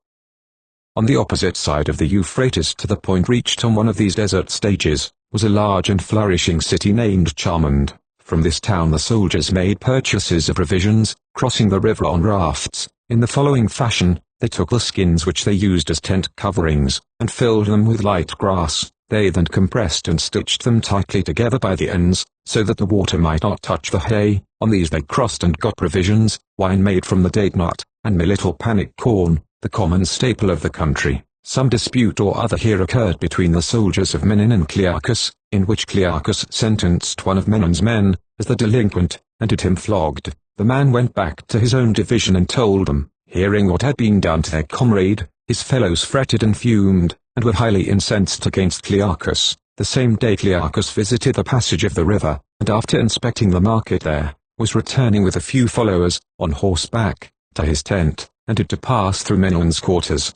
On the opposite side of the Euphrates to the point reached on one of these desert stages, was a large and flourishing city named Charmond. From this town the soldiers made purchases of provisions, crossing the river on rafts, in the following fashion. They took the skins which they used as tent coverings, and filled them with light grass. They then compressed and stitched them tightly together by the ends, so that the water might not touch the hay. On these they crossed and got provisions, wine made from the date nut, and millet or panic corn, the common staple of the country. Some dispute or other here occurred between the soldiers of Menon and Clearchus, in which Clearchus sentenced one of Menon's men as the delinquent, and had him flogged. The man went back to his own division and told them. Hearing what had been done to their comrade, his fellows fretted and fumed, and were highly incensed against Clearchus. The same day Clearchus visited the passage of the river, and after inspecting the market there, was returning with a few followers, on horseback, to his tent, and had to pass through Menon's quarters.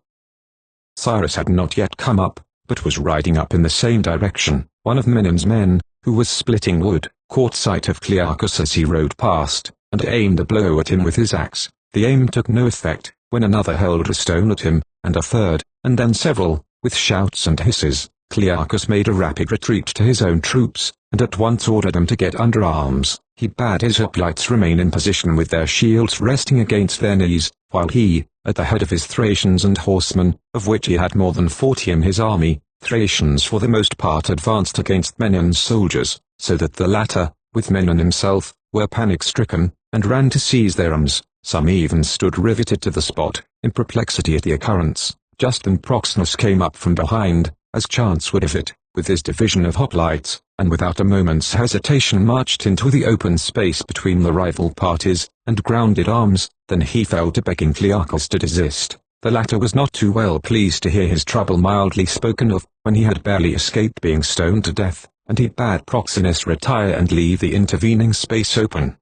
Cyrus had not yet come up, but was riding up in the same direction. One of Menon's men, who was splitting wood, caught sight of Clearchus as he rode past, and aimed a blow at him with his axe. The aim took no effect, when another hurled a stone at him, and a third, and then several. With shouts and hisses, Clearchus made a rapid retreat to his own troops, and at once ordered them to get under arms. He bade his hoplites remain in position with their shields resting against their knees, while he, at the head of his Thracians and horsemen, of which he had more than 40 in his army, Thracians for the most part advanced against Menon's soldiers, so that the latter, with Menon himself, were panic-stricken, and ran to seize their arms. Some even stood riveted to the spot, in perplexity at the occurrence. Just then Proxenus came up from behind, as chance would have it, with his division of hoplites, and without a moment's hesitation marched into the open space between the rival parties, and grounded arms. Then he fell to begging Clearchus to desist. The latter was not too well pleased to hear his trouble mildly spoken of, when he had barely escaped being stoned to death, and he bade Proxenus retire and leave the intervening space open.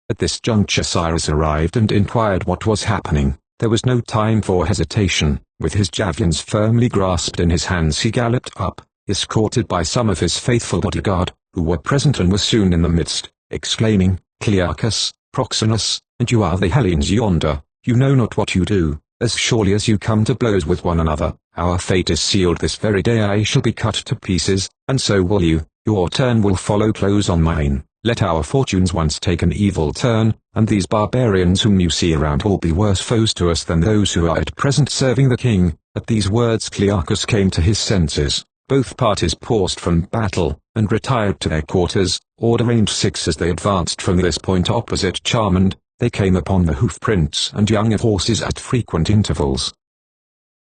At this juncture Cyrus arrived and inquired what was happening. There was no time for hesitation. With his javelins firmly grasped in his hands he galloped up, escorted by some of his faithful bodyguard, who were present and were soon in the midst, exclaiming, "Clearchus, Proxenus, and you are the Hellenes yonder, you know not what you do. As surely as you come to blows with one another, our fate is sealed. This very day I shall be cut to pieces, and so will you. Your turn will follow close on mine. Let our fortunes once take an evil turn, and these barbarians whom you see around will be worse foes to us than those who are at present serving the king." At these words Clearchus came to his senses. Both parties paused from battle, and retired to their quarters. Order reigned 6 as they advanced from this point opposite Charmond. They came upon the hoof prints and young of horses at frequent intervals.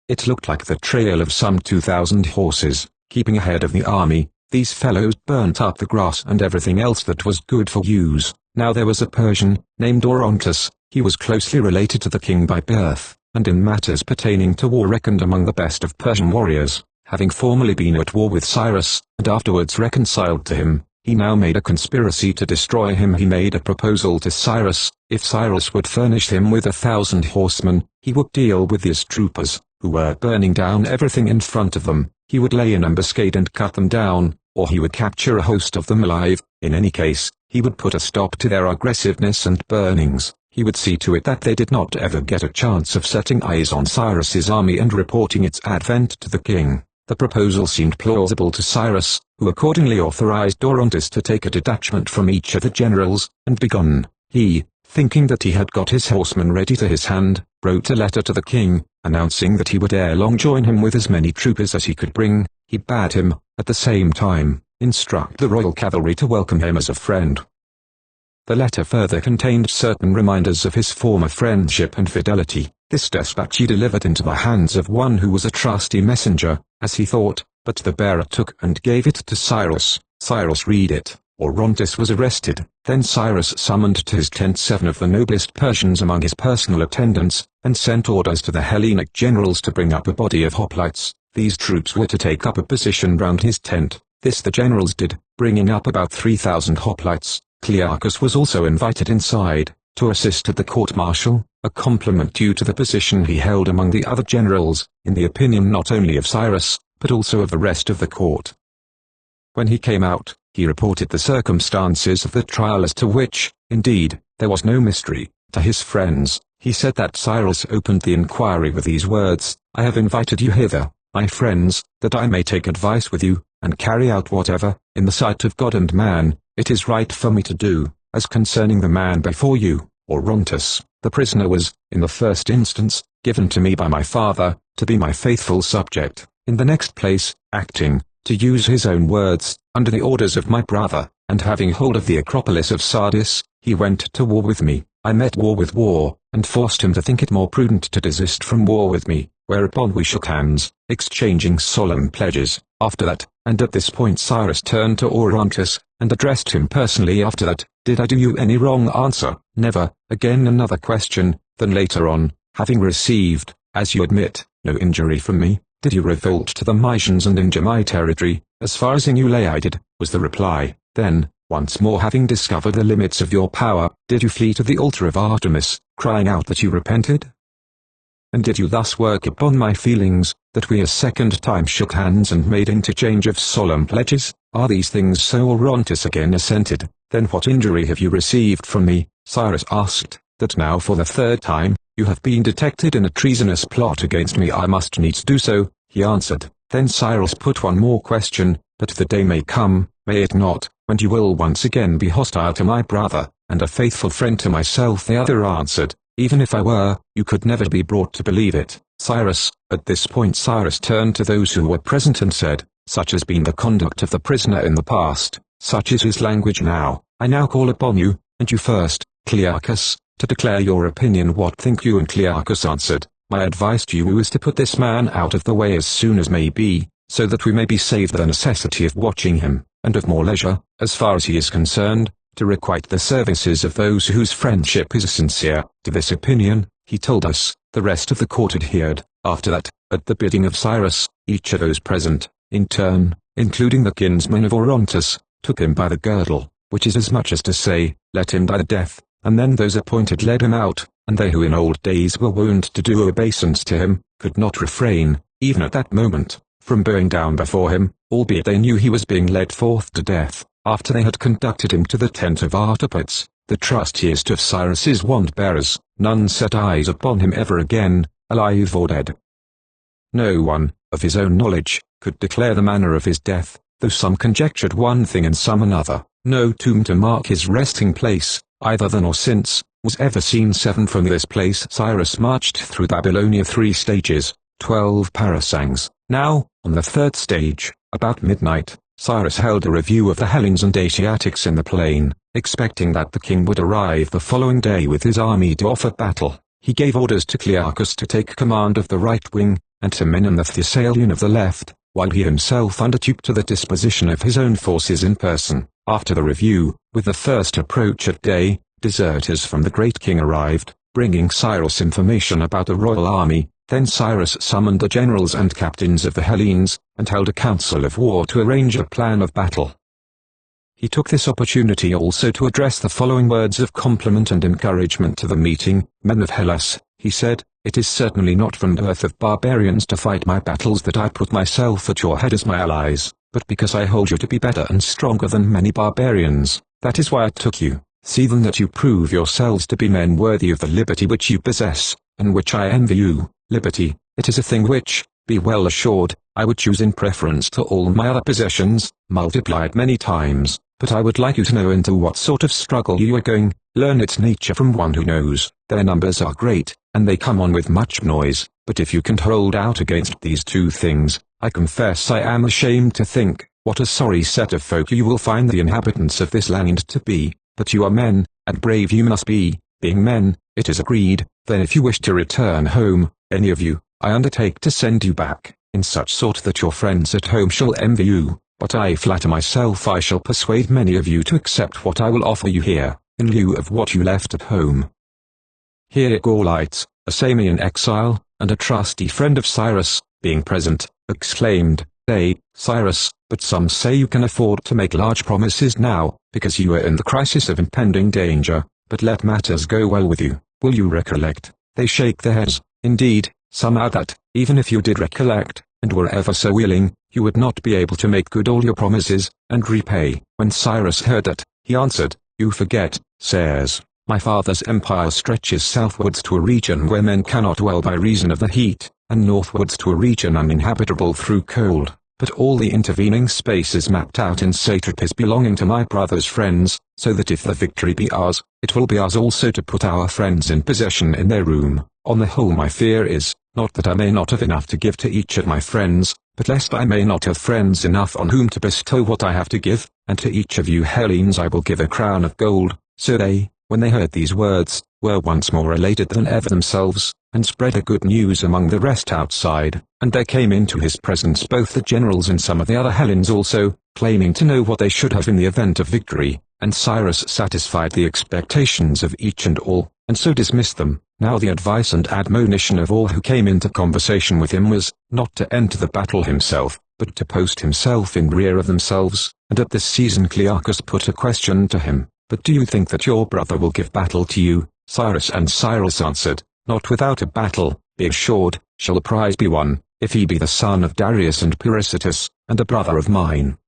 It looked like the trail of some 2,000 horses, keeping ahead of the army, These fellows burnt up the grass and everything else that was good for use. Now there was a Persian, named Orontes. He was closely related to the king by birth, and in matters pertaining to war reckoned among the best of Persian warriors. Having formerly been at war with Cyrus, and afterwards reconciled to him, he now made a conspiracy to destroy him. He made a proposal to Cyrus. If Cyrus would furnish him with 1,000 horsemen, he would deal with his troopers, who were burning down everything in front of them. He would lay an ambuscade and cut them down, or he would capture a host of them alive. In any case, he would put a stop to their aggressiveness and burnings. He would see to it that they did not ever get a chance of setting eyes on Cyrus's army and reporting its advent to the king. The proposal seemed plausible to Cyrus, who accordingly authorized Orontes to take a detachment from each of the generals, and begun. He, thinking that he had got his horsemen ready to his hand, wrote a letter to the king, announcing that he would ere long join him with as many troopers as he could bring. He bade him, at the same time, instruct the royal cavalry to welcome him as a friend. The letter further contained certain reminders of his former friendship and fidelity. This despatch he delivered into the hands of one who was a trusty messenger, as he thought, but the bearer took and gave it to Cyrus. Cyrus read it. Orontes was arrested. Then Cyrus summoned to his tent 7 of the noblest Persians among his personal attendants, and sent orders to the Hellenic generals to bring up a body of hoplites. These troops were to take up a position round his tent. This the generals did, bringing up about 3,000 hoplites. Clearchus was also invited inside, to assist at the court-martial, a compliment due to the position he held among the other generals, in the opinion not only of Cyrus, but also of the rest of the court. When he came out, he reported the circumstances of the trial, as to which, indeed, there was no mystery, to his friends. He said that Cyrus opened the inquiry with these words: "I have invited you hither, my friends, that I may take advice with you, and carry out whatever, in the sight of God and man, it is right for me to do. As concerning the man before you, Orontes, the prisoner was, in the first instance, given to me by my father, to be my faithful subject. In the next place, acting, to use his own words, under the orders of my brother, and having hold of the Acropolis of Sardis, he went to war with me. I met war with war, and forced him to think it more prudent to desist from war with me, whereupon we shook hands, exchanging solemn pledges. After that, and at this point Cyrus turned to Orontes, and addressed him personally. After that, did I do you any wrong? Answer: never. Again another question. Then later on, having received, as you admit, no injury from me, did you revolt to the Mysians and injure my territory? As far as in you lay I did, was the reply. Then, once more having discovered the limits of your power, did you flee to the altar of Artemis, crying out that you repented? And did you thus work upon my feelings, that we a second time shook hands and made interchange of solemn pledges? Are these things so? Orontes again assented. Then what injury have you received from me? Cyrus asked. That now for the 3rd time, you have been detected in a treasonous plot against me. I must needs do so, he answered. Then Cyrus put one more question: but the day may come, may it not, when you will once again be hostile to my brother, and a faithful friend to myself? The other answered: even if I were, you could never be brought to believe it. Cyrus, at this point Cyrus turned to those who were present and said, such has been the conduct of the prisoner in the past, such is his language now. I now call upon you, and you first, Clearchus, to declare your opinion. What think you? And Clearchus answered, my advice to you is to put this man out of the way as soon as may be, so that we may be saved the necessity of watching him, and of more leisure, as far as he is concerned, to requite the services of those whose friendship is sincere. To this opinion, he told us, the rest of the court adhered. After that, at the bidding of Cyrus, each of those present, in turn, including the kinsman of Orontes, took him by the girdle, which is as much as to say, let him die the death, and then those appointed led him out, and they who in old days were wont to do obeisance to him, could not refrain, even at that moment, from bowing down before him, albeit they knew he was being led forth to death. After they had conducted him to the tent of Artapites, the trustiest of Cyrus's wand-bearers, none set eyes upon him ever again, alive or dead. No one, of his own knowledge, could declare the manner of his death, though some conjectured one thing and some another. No tomb to mark his resting place, either then or since, was ever seen. 7 From this place Cyrus marched through Babylonia 3 stages, 12 parasangs. Now, on the 3rd stage, about midnight, Cyrus held a review of the Hellenes and Asiatics in the plain, expecting that the king would arrive the following day with his army to offer battle. He gave orders to Clearchus to take command of the right wing, and to Menon the Thessalian of the left, while he himself undertook to the disposition of his own forces in person. After the review, with the first approach at day, deserters from the great king arrived, bringing Cyrus information about a royal army. Then Cyrus summoned the generals and captains of the Hellenes, and held a council of war to arrange a plan of battle. He took this opportunity also to address the following words of compliment and encouragement to the meeting. "Men of Hellas," he said, "it is certainly not from birth of barbarians to fight my battles that I put myself at your head as my allies, but because I hold you to be better and stronger than many barbarians. That is why I took you. See then that you prove yourselves to be men worthy of the liberty which you possess, and which I envy you. Liberty, it is a thing which, be well assured, I would choose in preference to all my other possessions, multiplied many times. But I would like you to know into what sort of struggle you are going, learn its nature from one who knows. Their numbers are great, and they come on with much noise, but if you can't hold out against these two things, I confess I am ashamed to think, what a sorry set of folk you will find the inhabitants of this land to be. But you are men, and brave you must be. Being men, it is agreed, then if you wish to return home, any of you, I undertake to send you back, in such sort that your friends at home shall envy you. But I flatter myself I shall persuade many of you to accept what I will offer you here, in lieu of what you left at home." Here Gorlites, a Samian exile, and a trusty friend of Cyrus, being present, exclaimed, "Nay, Cyrus, but some say you can afford to make large promises now, because you are in the crisis of impending danger, but let matters go well with you, will you recollect?" They shake their heads. Indeed, some add that, even if you did recollect, and were ever so willing, you would not be able to make good all your promises, and repay. When Cyrus heard that, he answered, "You forget, sirs, my father's empire stretches southwards to a region where men cannot dwell by reason of the heat, and northwards to a region uninhabitable through cold. But all the intervening space is mapped out in satrapies belonging to my brother's friends, so that if the victory be ours, it will be ours also to put our friends in possession in their room. On the whole my fear is, not that I may not have enough to give to each of my friends, but lest I may not have friends enough on whom to bestow what I have to give, and to each of you Hellenes I will give a crown of gold." So they, when they heard these words, were once more elated than ever themselves, and spread the good news among the rest outside. And there came into his presence both the generals and some of the other Hellenes also, claiming to know what they should have in the event of victory, and Cyrus satisfied the expectations of each and all, and so dismissed them. Now the advice and admonition of all who came into conversation with him was, not to enter the battle himself, but to post himself in rear of themselves. And at this season Clearchus put a question to him, "But do you think that your brother will give battle to you?" Cyrus answered, "Not without a battle, be assured, shall the prize be won, if he be the son of Darius and Pyrrhositus, and a brother of mine."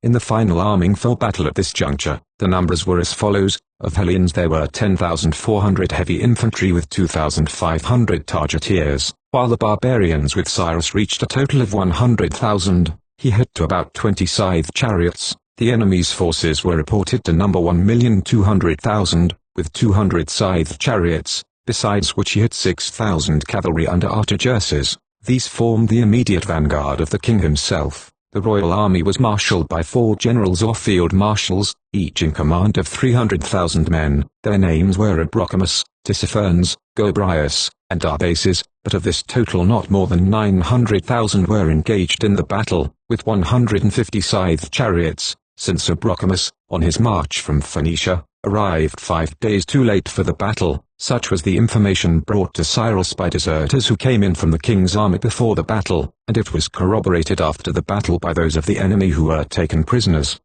In the final arming for battle at this juncture, the numbers were as follows. Of Hellenes there were 10,400 heavy infantry with 2,500 targeteers, while the barbarians with Cyrus reached a total of 100,000. He had to about 20 scythe chariots. The enemy's forces were reported to number 1,200,000, with 200 scythe chariots, besides which he had 6,000 cavalry under Artaxerxes. These formed the immediate vanguard of the king himself. The royal army was marshaled by 4 generals or field marshals, each in command of 300,000 men. Their names were Abrochimus, Tissaphernes, Gobryas, and Arbaces, but of this total not more than 900,000 were engaged in the battle, with 150 scythe chariots, since Abrochimus, on his march from Phoenicia, arrived 5 days too late for the battle. Such was the information brought to Cyrus by deserters who came in from the king's army before the battle, and it was corroborated after the battle by those of the enemy who were taken prisoners.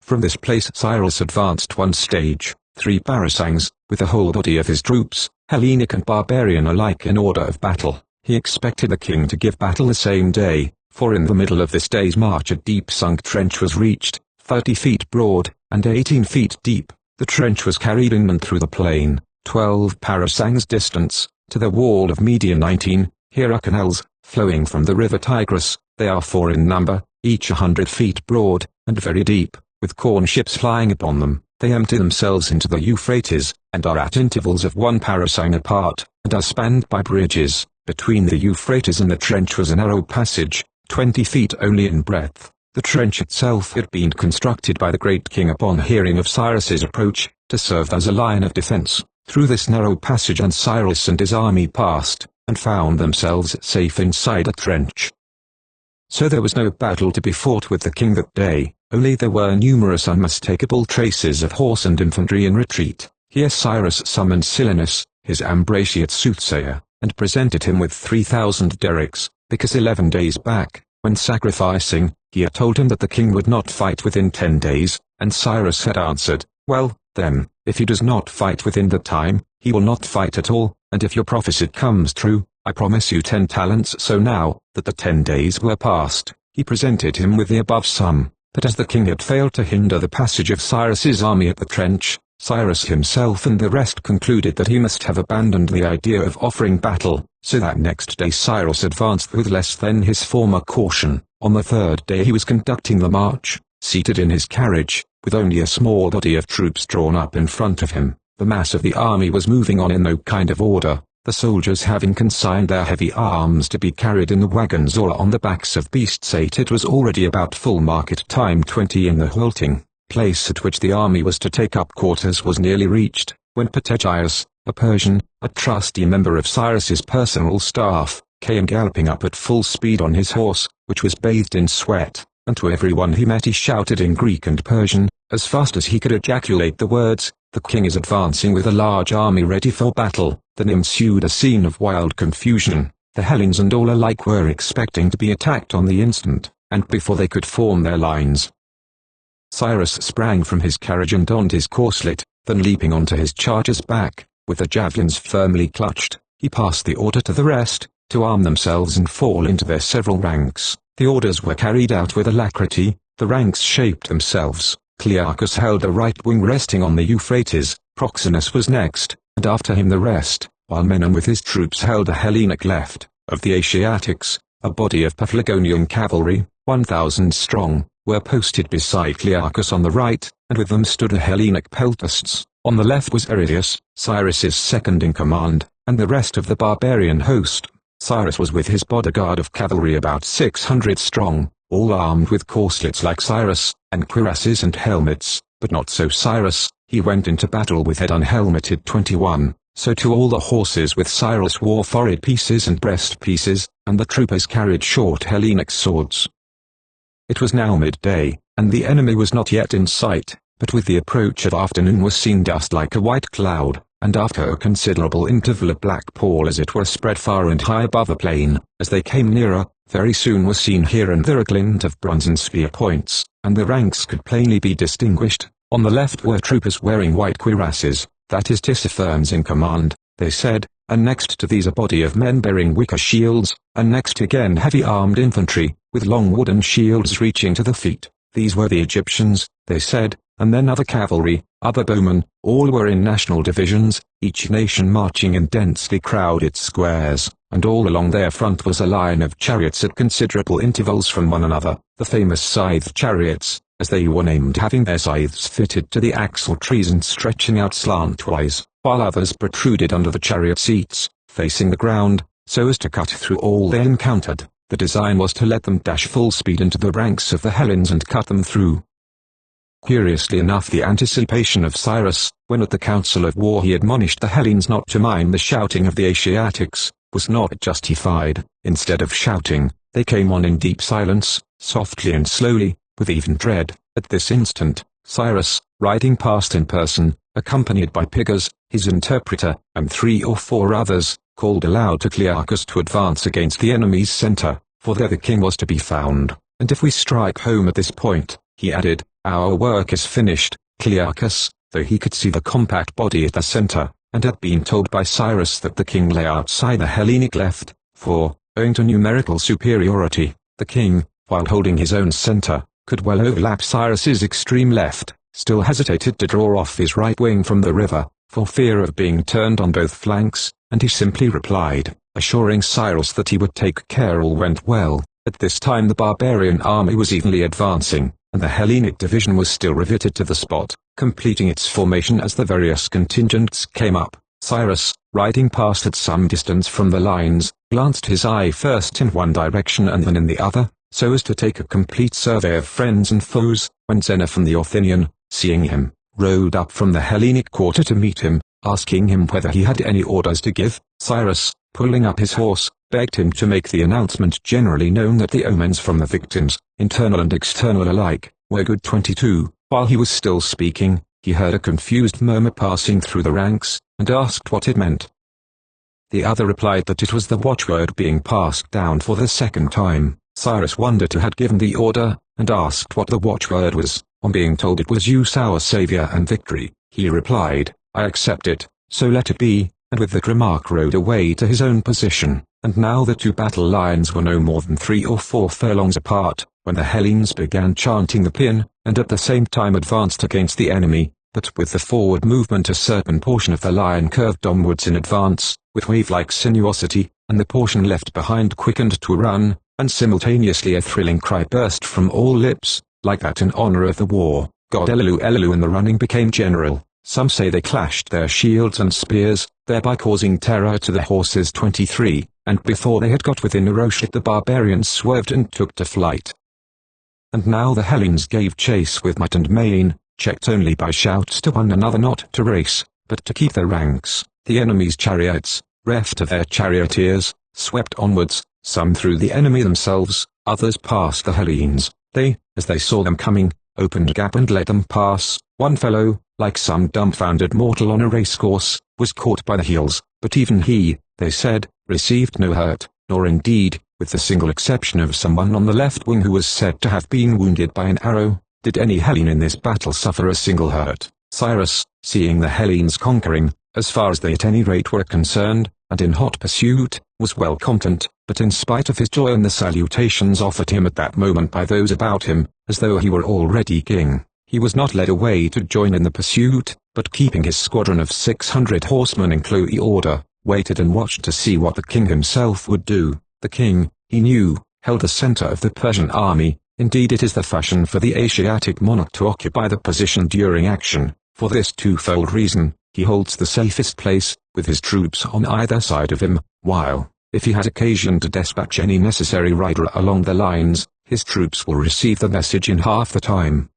From this place Cyrus advanced one stage, 3 parasangs, with the whole body of his troops, Hellenic and barbarian alike in order of battle. He expected the king to give battle the same day, for in the middle of this day's march a deep-sunk trench was reached, 30 feet broad, and 18 feet deep. The trench was carried in and through the plain, 12 parasangs distance, to the wall of Media. 19, here are canals, flowing from the river Tigris. They are 4 in number, each 100 feet broad, and very deep, with corn ships flying upon them. They empty themselves into the Euphrates, and are at intervals of 1 parasang apart, and are spanned by bridges. Between the Euphrates and the trench was a narrow passage, 20 feet only in breadth. The trench itself had been constructed by the great king upon hearing of Cyrus's approach, to serve as a line of defense. Through this narrow passage and Cyrus and his army passed, and found themselves safe inside a trench. So there was no battle to be fought with the king that day, only there were numerous unmistakable traces of horse and infantry in retreat. Here Cyrus summoned Silenus, his Ambratiate soothsayer, and presented him with 3,000 derricks, because 11 days back, when sacrificing, he had told him that the king would not fight within 10 days, and Cyrus had answered, "Well, then, if he does not fight within the time, he will not fight at all, and if your prophecy comes true, I promise you 10 talents." So now, that the 10 days were past, he presented him with the above sum, but as the king had failed to hinder the passage of Cyrus's army at the trench, Cyrus himself and the rest concluded that he must have abandoned the idea of offering battle, so that next day Cyrus advanced with less than his former caution. On the third day he was conducting the march, seated in his carriage, with only a small body of troops drawn up in front of him. The mass of the army was moving on in no kind of order, the soldiers having consigned their heavy arms to be carried in the wagons or on the backs of beasts. It was already about full market time. 20 in the halting place at which the army was to take up quarters was nearly reached, when Pategius, a Persian, a trusty member of Cyrus's personal staff, came galloping up at full speed on his horse, which was bathed in sweat, and to everyone he met he shouted in Greek and Persian, as fast as he could ejaculate the words, "The king is advancing with a large army ready for battle." Then ensued a scene of wild confusion. The Hellenes and all alike were expecting to be attacked on the instant, and before they could form their lines, Cyrus sprang from his carriage and donned his corslet, then leaping onto his charger's back, with the javelins firmly clutched, he passed the order to the rest, to arm themselves and fall into their several ranks. The orders were carried out with alacrity, the ranks shaped themselves. Clearchus held the right wing resting on the Euphrates, Proxenus was next, and after him the rest, while Menon with his troops held the Hellenic left. Of the Asiatics, a body of Paphlagonian cavalry, 1,000 strong, were posted beside Clearchus on the right, and with them stood the Hellenic peltasts. On the left was Aridius, Cyrus's second in command, and the rest of the barbarian host. Cyrus was with his bodyguard of cavalry about 600 strong, all armed with corslets like Cyrus, and cuirasses and helmets, but not so Cyrus. He went into battle with head unhelmeted. 21. So too all the horses with Cyrus wore forehead pieces and breast pieces, and the troopers carried short Hellenic swords. It was now midday, and the enemy was not yet in sight, but with the approach of afternoon was seen dust like a white cloud, and after a considerable interval a black pall as it were spread far and high above the plain. As they came nearer, very soon was seen here and there a glint of bronze and spear points, and the ranks could plainly be distinguished. On the left were troopers wearing white cuirasses, that is Tissaphernes in command, they said, and next to these a body of men bearing wicker shields, and next again heavy armed infantry, with long wooden shields reaching to the feet. These were the Egyptians, they said, and then other cavalry, other bowmen, all were in national divisions, each nation marching in densely crowded squares, and all along their front was a line of chariots at considerable intervals from one another, the famous scythed chariots, as they were named, having their scythes fitted to the axle trees and stretching out slantwise, while others protruded under the chariot seats, facing the ground, so as to cut through all they encountered. The design was to let them dash full speed into the ranks of the Hellenes and cut them through. Curiously enough, the anticipation of Cyrus, when at the council of war he admonished the Hellenes not to mind the shouting of the Asiatics, was not justified. Instead of shouting, they came on in deep silence, softly and slowly, with even dread. At this instant, Cyrus, riding past in person, accompanied by Pigas, his interpreter, and 3 or 4 others, called aloud to Clearchus to advance against the enemy's center, for there the king was to be found. "And if we strike home at this point," he added, "our work is finished." Clearchus, though he could see the compact body at the center, and had been told by Cyrus that the king lay outside the Hellenic left, for, owing to numerical superiority, the king, while holding his own center, could well overlap Cyrus's extreme left, still hesitated to draw off his right wing from the river, for fear of being turned on both flanks, and he simply replied, assuring Cyrus that he would take care all went well. At this time the barbarian army was evenly advancing, and the Hellenic division was still riveted to the spot, completing its formation as the various contingents came up. Cyrus, riding past at some distance from the lines, glanced his eye first in one direction and then in the other, so as to take a complete survey of friends and foes, when Xenophon the Athenian, seeing him, rode up from the Hellenic quarter to meet him, asking him whether he had any orders to give. Cyrus, pulling up his horse, begged him to make the announcement generally known that the omens from the victims, internal and external alike, were good. 22. While he was still speaking, he heard a confused murmur passing through the ranks, and asked what it meant. The other replied that it was the watchword being passed down for the second time. Cyrus wondered who had given the order, and asked what the watchword was. On being told it was "Use our Savior and victory," he replied, "I accept it, so let it be," and with that remark rode away to his own position. And now the two battle lines were no more than 3 or 4 furlongs apart, when the Hellenes began chanting the paean, and at the same time advanced against the enemy, but with the forward movement a certain portion of the line curved onwards in advance, with wave-like sinuosity, and the portion left behind quickened to a run, and simultaneously a thrilling cry burst from all lips, like that in honor of the war, God Elelu Elelu, and the running became general. Some say they clashed their shields and spears, thereby causing terror to the horses. 23, and before they had got within a rochelet the barbarians swerved and took to flight. And now the Hellenes gave chase with might and main, checked only by shouts to one another not to race, but to keep their ranks. The enemy's chariots, reft of their charioteers, swept onwards, some through the enemy themselves, others past the Hellenes. They, as they saw them coming, opened a gap and let them pass. One fellow, like some dumbfounded mortal on a racecourse, was caught by the heels, but even he, they said, received no hurt, nor indeed, with the single exception of someone on the left wing who was said to have been wounded by an arrow, did any Hellene in this battle suffer a single hurt. Cyrus, seeing the Hellenes conquering, as far as they at any rate were concerned, and in hot pursuit, was well content, but in spite of his joy and the salutations offered him at that moment by those about him, as though he were already king, he was not led away to join in the pursuit, but keeping his squadron of 600 horsemen in close order, waited and watched to see what the king himself would do. The king, he knew, held the center of the Persian army. Indeed, it is the fashion for the Asiatic monarch to occupy the position during action. For this twofold reason, he holds the safest place, with his troops on either side of him, while, if he has occasion to dispatch any necessary rider along the lines, his troops will receive the message in half the time.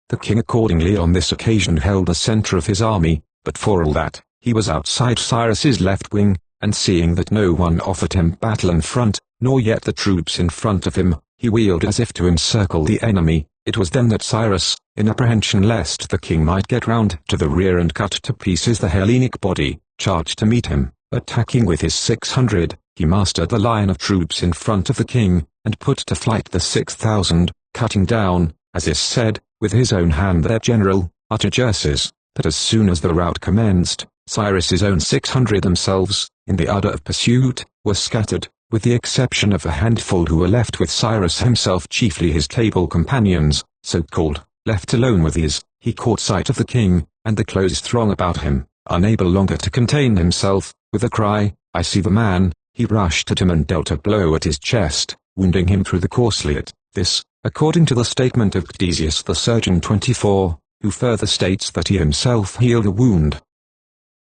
The king accordingly on this occasion held the center of his army, but for all that, he was outside Cyrus's left wing, and seeing that no one offered him battle in front, nor yet the troops in front of him, he wheeled as if to encircle the enemy. It was then that Cyrus, in apprehension lest the king might get round to the rear and cut to pieces the Hellenic body, charged to meet him. Attacking with his 600, he mastered the line of troops in front of the king, and put to flight the 6,000, cutting down, as is said, with his own hand their general, Artagers's. But as soon as the rout commenced, Cyrus's own 600 themselves, in the ardor of pursuit, were scattered, with the exception of a handful who were left with Cyrus himself, chiefly his table companions, so-called. Left alone with his, he caught sight of the king, and the close throng about him. Unable longer to contain himself, with a cry, "I see the man," he rushed at him and dealt a blow at his chest, wounding him through the corselet. This, according to the statement of Ctesias the surgeon 24, who further states that he himself healed the wound.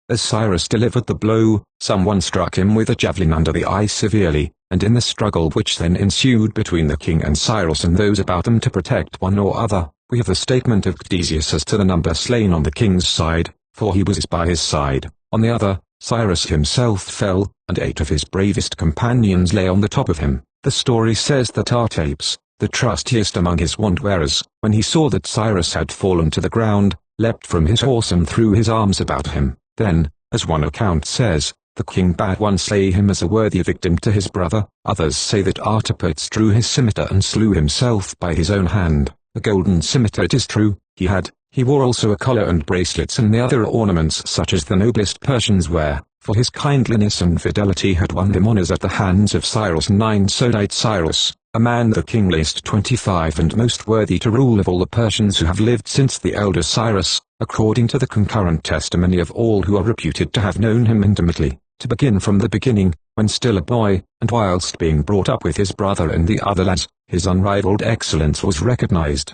As Cyrus delivered the blow, someone struck him with a javelin under the eye severely, and in the struggle which then ensued between the king and Cyrus and those about them to protect one or other, we have the statement of Ctesias as to the number slain on the king's side, for he was by his side. On the other, Cyrus himself fell, and 8 of his bravest companions lay on the top of him. The story says that Artapes, the trustiest among his wand-wearers, when he saw that Cyrus had fallen to the ground, leapt from his horse and threw his arms about him. Then, as one account says, the king bade one slay him as a worthy victim to his brother. Others say that Artapates drew his scimitar and slew himself by his own hand. A golden scimitar it is true, he had. He wore also a collar and bracelets and the other ornaments such as the noblest Persians wear, for his kindliness and fidelity had won him honors at the hands of Cyrus. 9. So died Cyrus, a man the king least 25 and most worthy to rule of all the Persians who have lived since the elder Cyrus, according to the concurrent testimony of all who are reputed to have known him intimately. To begin from the beginning, when still a boy, and whilst being brought up with his brother and the other lads, his unrivaled excellence was recognized.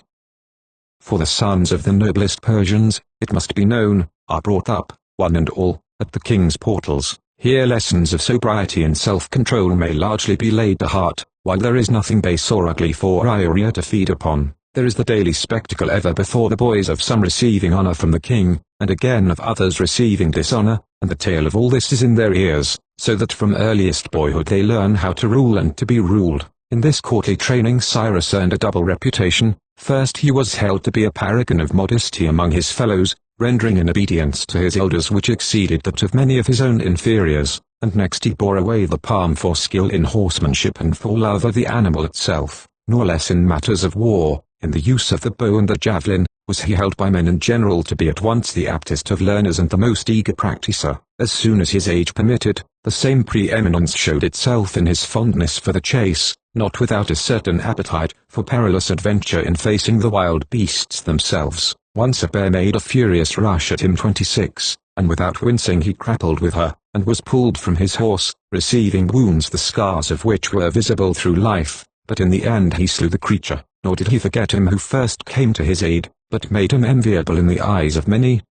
For the sons of the noblest Persians, it must be known, are brought up, one and all, at the king's portals. Here lessons of sobriety and self-control may largely be laid to heart, while there is nothing base or ugly for Iria to feed upon. There is the daily spectacle ever before the boys of some receiving honor from the king, and again of others receiving dishonor, and the tale of all this is in their ears. so that from earliest boyhood they learn how to rule and to be ruled. In this courtly training Cyrus earned a double reputation. First, he was held to be a paragon of modesty among his fellows, rendering an obedience to his elders which exceeded that of many of his own inferiors, and next he bore away the palm for skill in horsemanship and for love of the animal itself. Nor less in matters of war, in the use of the bow and the javelin, was he held by men in general to be at once the aptest of learners and the most eager practicer. As soon as his age permitted, the same preeminence showed itself in his fondness for the chase, not without a certain appetite for perilous adventure in facing the wild beasts themselves. Once a bear made a furious rush at him 26, and without wincing he grappled with her, and was pulled from his horse, receiving wounds the scars of which were visible through life, but in the end he slew the creature, nor did he forget him who first came to his aid, but made him enviable in the eyes of many.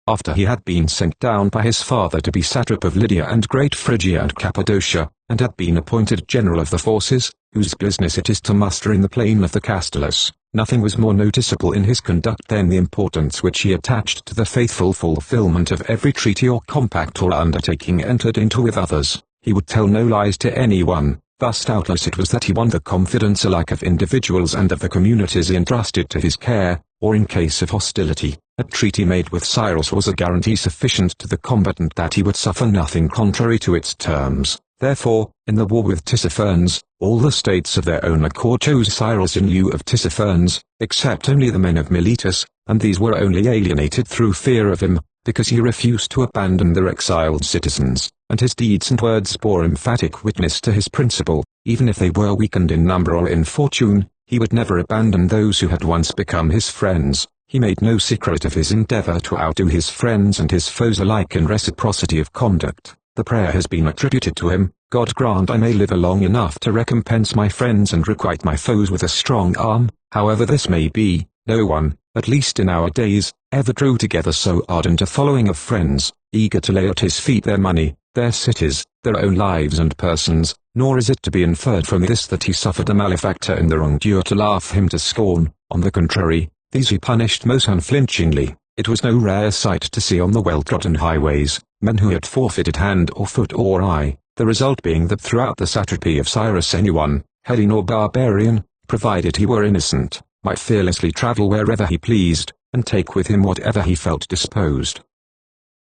After he had been sent down by his father to be satrap of Lydia and Great Phrygia and Cappadocia, and had been appointed general of the forces, whose business it is to muster in the plain of the Castilus, nothing was more noticeable in his conduct than the importance which he attached to the faithful fulfillment of every treaty or compact or undertaking entered into with others. He would tell no lies to anyone. Thus doubtless it was that he won the confidence alike of individuals and of the communities entrusted to his care, or in case of hostility, a treaty made with Cyrus was a guarantee sufficient to the combatant that he would suffer nothing contrary to its terms. Therefore, in the war with Tissaphernes, all the states of their own accord chose Cyrus in lieu of Tissaphernes, except only the men of Miletus, and these were only alienated through fear of him, because he refused to abandon their exiled citizens, and his deeds and words bore emphatic witness to his principle. Even if they were weakened in number or in fortune, he would never abandon those who had once become his friends. He made no secret of his endeavor to outdo his friends and his foes alike in reciprocity of conduct. The prayer has been attributed to him, "God grant I may live long enough to recompense my friends and requite my foes with a strong arm." However this may be, no one, at least in our days, ever drew together so ardent a following of friends, eager to lay at his feet their money, their cities, their own lives and persons, nor is it to be inferred from this that he suffered a malefactor in the wrongdoer to laugh him to scorn. On the contrary, these he punished most unflinchingly. It was no rare sight to see on the well-trodden highways, men who had forfeited hand or foot or eye, the result being that throughout the satrapy of Cyrus anyone, Hellene or barbarian, provided he were innocent, might fearlessly travel wherever he pleased, and take with him whatever he felt disposed.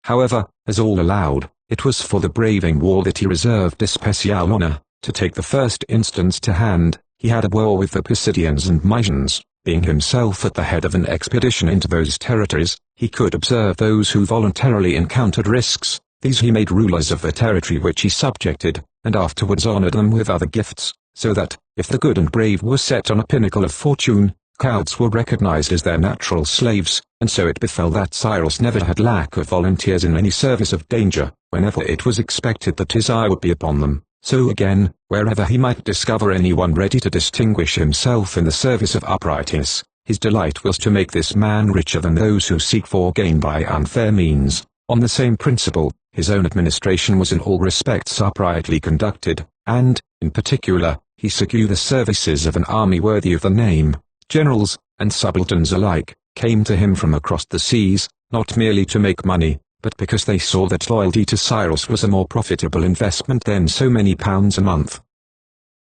However, as all allowed, it was for the braving war that he reserved especial honor. To take the first instance to hand, he had a war with the Pisidians and Mysians. Being himself at the head of an expedition into those territories, he could observe those who voluntarily encountered risks. These he made rulers of the territory which he subjected, and afterwards honored them with other gifts, so that, if the good and brave were set on a pinnacle of fortune, cowards were recognized as their natural slaves, and so it befell that Cyrus never had lack of volunteers in any service of danger, whenever it was expected that his eye would be upon them. So again, wherever he might discover anyone ready to distinguish himself in the service of uprightness, his delight was to make this man richer than those who seek for gain by unfair means. On the same principle, his own administration was in all respects uprightly conducted, and, in particular, he secured the services of an army worthy of the name. Generals, and subalterns alike, came to him from across the seas, not merely to make money, but because they saw that loyalty to Cyrus was a more profitable investment than so many pounds a month.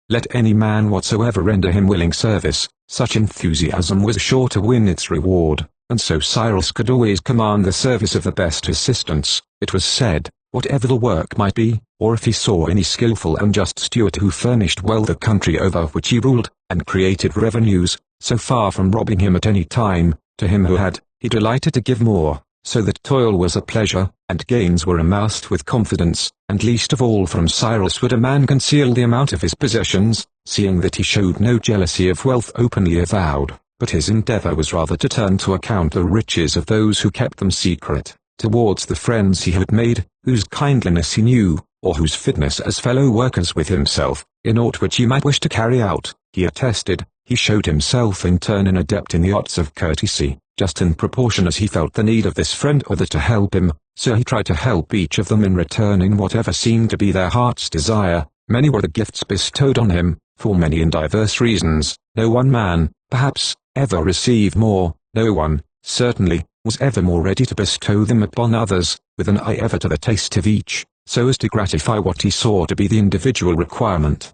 Let any man whatsoever render him willing service, such enthusiasm was sure to win its reward, and so Cyrus could always command the service of the best assistants. It was said, whatever the work might be, or if he saw any skillful and just steward who furnished well the country over which he ruled, and created revenues, so far from robbing him at any time, to him who had, he delighted to give more, so that toil was a pleasure, and gains were amassed with confidence, and least of all from Cyrus would a man conceal the amount of his possessions, seeing that he showed no jealousy of wealth openly avowed, but his endeavor was rather to turn to account the riches of those who kept them secret, towards the friends he had made, whose kindliness he knew, or whose fitness as fellow workers with himself, in aught which he might wish to carry out, he attested. He showed himself in turn an adept in the arts of courtesy, just in proportion as he felt the need of this friend or that to help him, so he tried to help each of them in returning whatever seemed to be their heart's desire. Many were the gifts bestowed on him, for many and diverse reasons. No one man, perhaps, ever received more, no one, certainly, was ever more ready to bestow them upon others, with an eye ever to the taste of each. so as to gratify what he saw to be the individual requirement.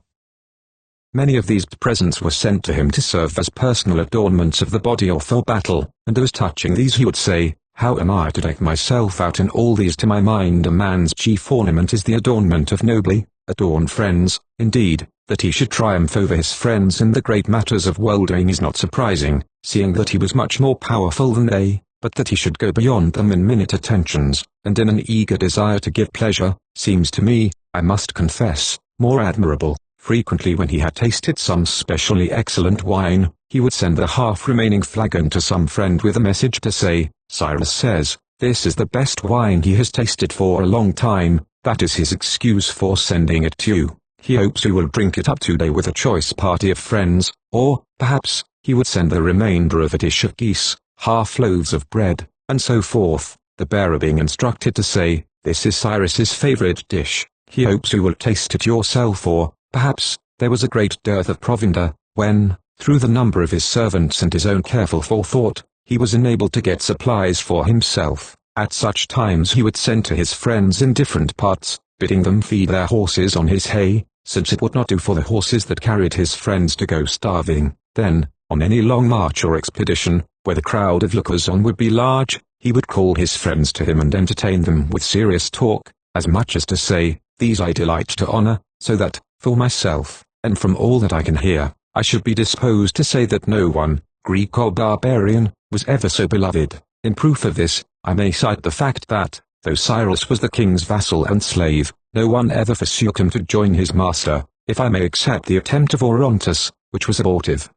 Many of these presents were sent to him to serve as personal adornments of the body or for battle, and as touching these he would say, "How am I to deck myself out in all these? To my mind a man's chief ornament is the adornment of nobly adorned friends." Indeed, that he should triumph over his friends in the great matters of well-doing is not surprising, seeing that he was much more powerful than they, but that he should go beyond them in minute attentions, and in an eager desire to give pleasure, seems to me, I must confess, more admirable. Frequently when he had tasted some specially excellent wine, he would send the half-remaining flagon to some friend with a message to say, "Cyrus says, this is the best wine he has tasted for a long time." That is his excuse for sending it to you. He hopes you will drink it up today with a choice party of friends, or, perhaps, he would send the remainder of a dish of geese, half loaves of bread, and so forth, the bearer being instructed to say, "This is Cyrus's favorite dish. He hopes you will taste it yourself," or, perhaps, there was a great dearth of provender, when, through the number of his servants and his own careful forethought, he was enabled to get supplies for himself. At such times he would send to his friends in different parts, bidding them feed their horses on his hay, since it would not do for the horses that carried his friends to go starving. Then, on any long march or expedition, where the crowd of lookers on would be large, he would call his friends to him and entertain them with serious talk, as much as to say, "These I delight to honor, so that, for myself, and from all that I can hear, I should be disposed to say that no one, Greek or barbarian, was ever so beloved." In proof of this, I may cite the fact that, though Cyrus was the king's vassal and slave, no one ever forsook him to join his master, if I may except the attempt of Orontes, which was abortive.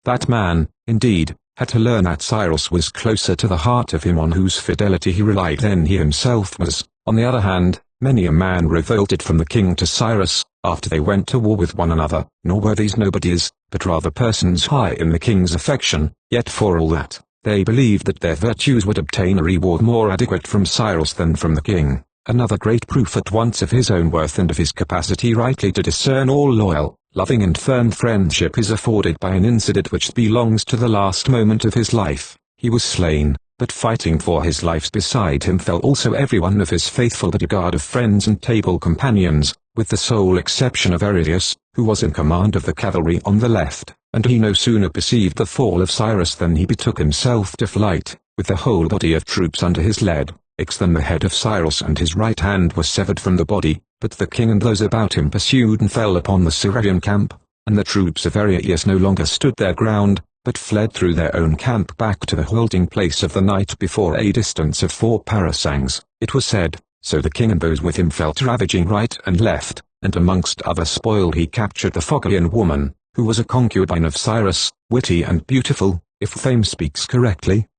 That man, indeed, had to learn that Cyrus was closer to the heart of him on whose fidelity he relied than he himself was. On the other hand, many a man revolted from the king to Cyrus, after they went to war with one another, nor were these nobodies, but rather persons high in the king's affection, yet for all that, they believed that their virtues would obtain a reward more adequate from Cyrus than from the king. Another great proof at once of his own worth and of his capacity rightly to discern all loyal, loving and firm friendship is afforded by an incident which belongs to the last moment of his life. He was slain, but fighting for his life beside him fell also every one of his faithful bodyguard of friends and table companions, with the sole exception of Aridius, who was in command of the cavalry on the left, and he no sooner perceived the fall of Cyrus than he betook himself to flight, with the whole body of troops under his lead. Then the head of Cyrus and his right hand were severed from the body, but the king and those about him pursued and fell upon the Syrian camp, and the troops of Aridius no longer stood their ground, but fled through their own camp back to the holding place of the night before, a distance of 4 parasangs, it was said. So the king and those with him fell to ravaging right and left, and amongst other spoil he captured the Phocian woman, who was a concubine of Cyrus, witty and beautiful, if fame speaks correctly.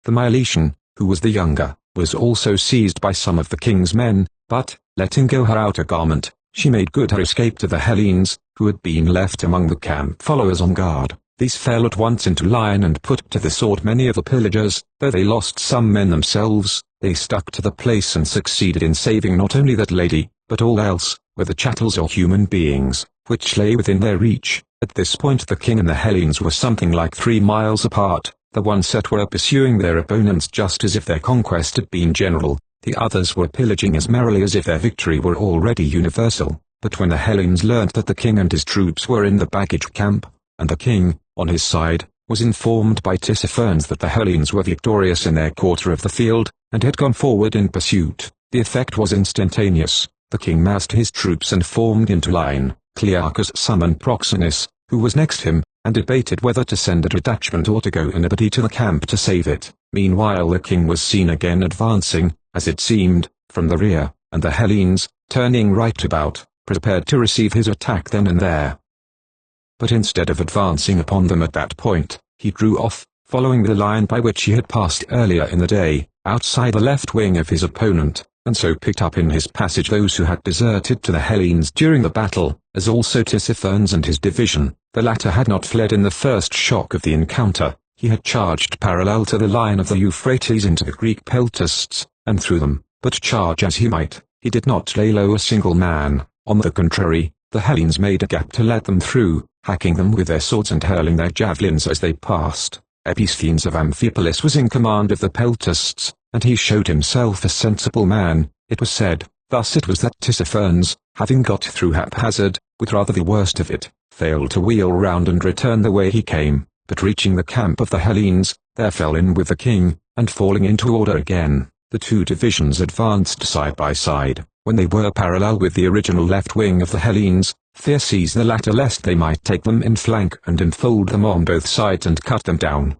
The Milesian, who was the younger, was also seized by some of the king's men, but, letting go her outer garment, she made good her escape to the Hellenes, who had been left among the camp followers on guard. These fell at once into line and put to the sword many of the pillagers. Though they lost some men themselves, they stuck to the place and succeeded in saving not only that lady, but all else, whether chattels or human beings, which lay within their reach. At this point the king and the Hellenes were something like 3 miles apart. The one set were pursuing their opponents just as if their conquest had been general, the others were pillaging as merrily as if their victory were already universal. But when the Hellenes learnt that the king and his troops were in the baggage camp, and the king, on his side, was informed by Tissaphernes that the Hellenes were victorious in their quarter of the field, and had gone forward in pursuit, the effect was instantaneous. The king massed his troops and formed into line. Clearchus summoned Proxenus, who was next him, and debated whether to send a detachment or to go in a body to the camp to save it. Meanwhile the king was seen again advancing, as it seemed, from the rear, and the Hellenes, turning right about, prepared to receive his attack then and there. But instead of advancing upon them at that point, he drew off, following the line by which he had passed earlier in the day, outside the left wing of his opponent, and so picked up in his passage those who had deserted to the Hellenes during the battle, as also Tissaphernes and his division. The latter had not fled in the first shock of the encounter. He had charged parallel to the line of the Euphrates into the Greek peltasts, and through them, but charge as he might, he did not lay low a single man. On the contrary, the Hellenes made a gap to let them through, hacking them with their swords and hurling their javelins as they passed. Episthanes of Amphipolis was in command of the peltasts, and he showed himself a sensible man, It was said, thus it was that Tissaphernes, having got through haphazard, with rather the worst of it, failed to wheel round and return the way he came, but reaching the camp of the Hellenes, there fell in with the king, and falling into order again, the two divisions advanced side by side. When they were parallel with the original left wing of the Hellenes, fear seized the latter lest they might take them in flank and enfold them on both sides and cut them down.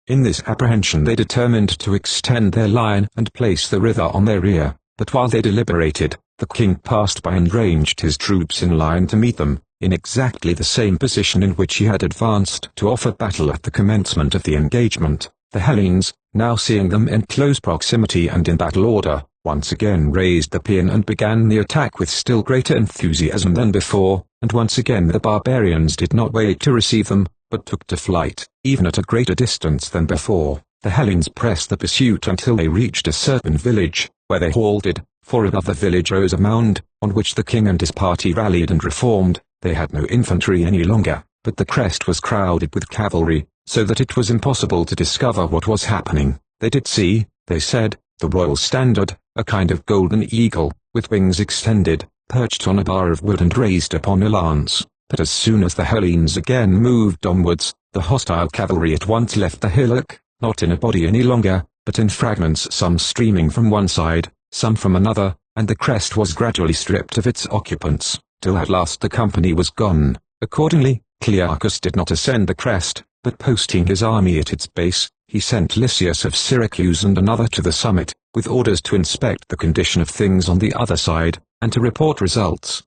In this apprehension they determined to extend their line and place the river on their rear, but while they deliberated, the king passed by and ranged his troops in line to meet them, in exactly the same position in which he had advanced to offer battle at the commencement of the engagement. The Hellenes, now seeing them in close proximity and in battle order, once again raised the paean and began the attack with still greater enthusiasm than before, and once again the barbarians did not wait to receive them, but took to flight, even at a greater distance than before. The Hellenes pressed the pursuit until they reached a certain village, where they halted, for above the village rose a mound, on which the king and his party rallied and reformed. They had no infantry any longer, but the crest was crowded with cavalry, so that it was impossible to discover what was happening. They did see, they said, the royal standard, a kind of golden eagle, with wings extended, perched on a bar of wood and raised upon a lance. But as soon as the Hellenes again moved onwards, the hostile cavalry at once left the hillock, not in a body any longer, but in fragments, some streaming from one side, some from another, and the crest was gradually stripped of its occupants, till at last the company was gone. Accordingly, Clearchus did not ascend the crest, but posting his army at its base, he sent Lysias of Syracuse and another to the summit, with orders to inspect the condition of things on the other side, and to report results.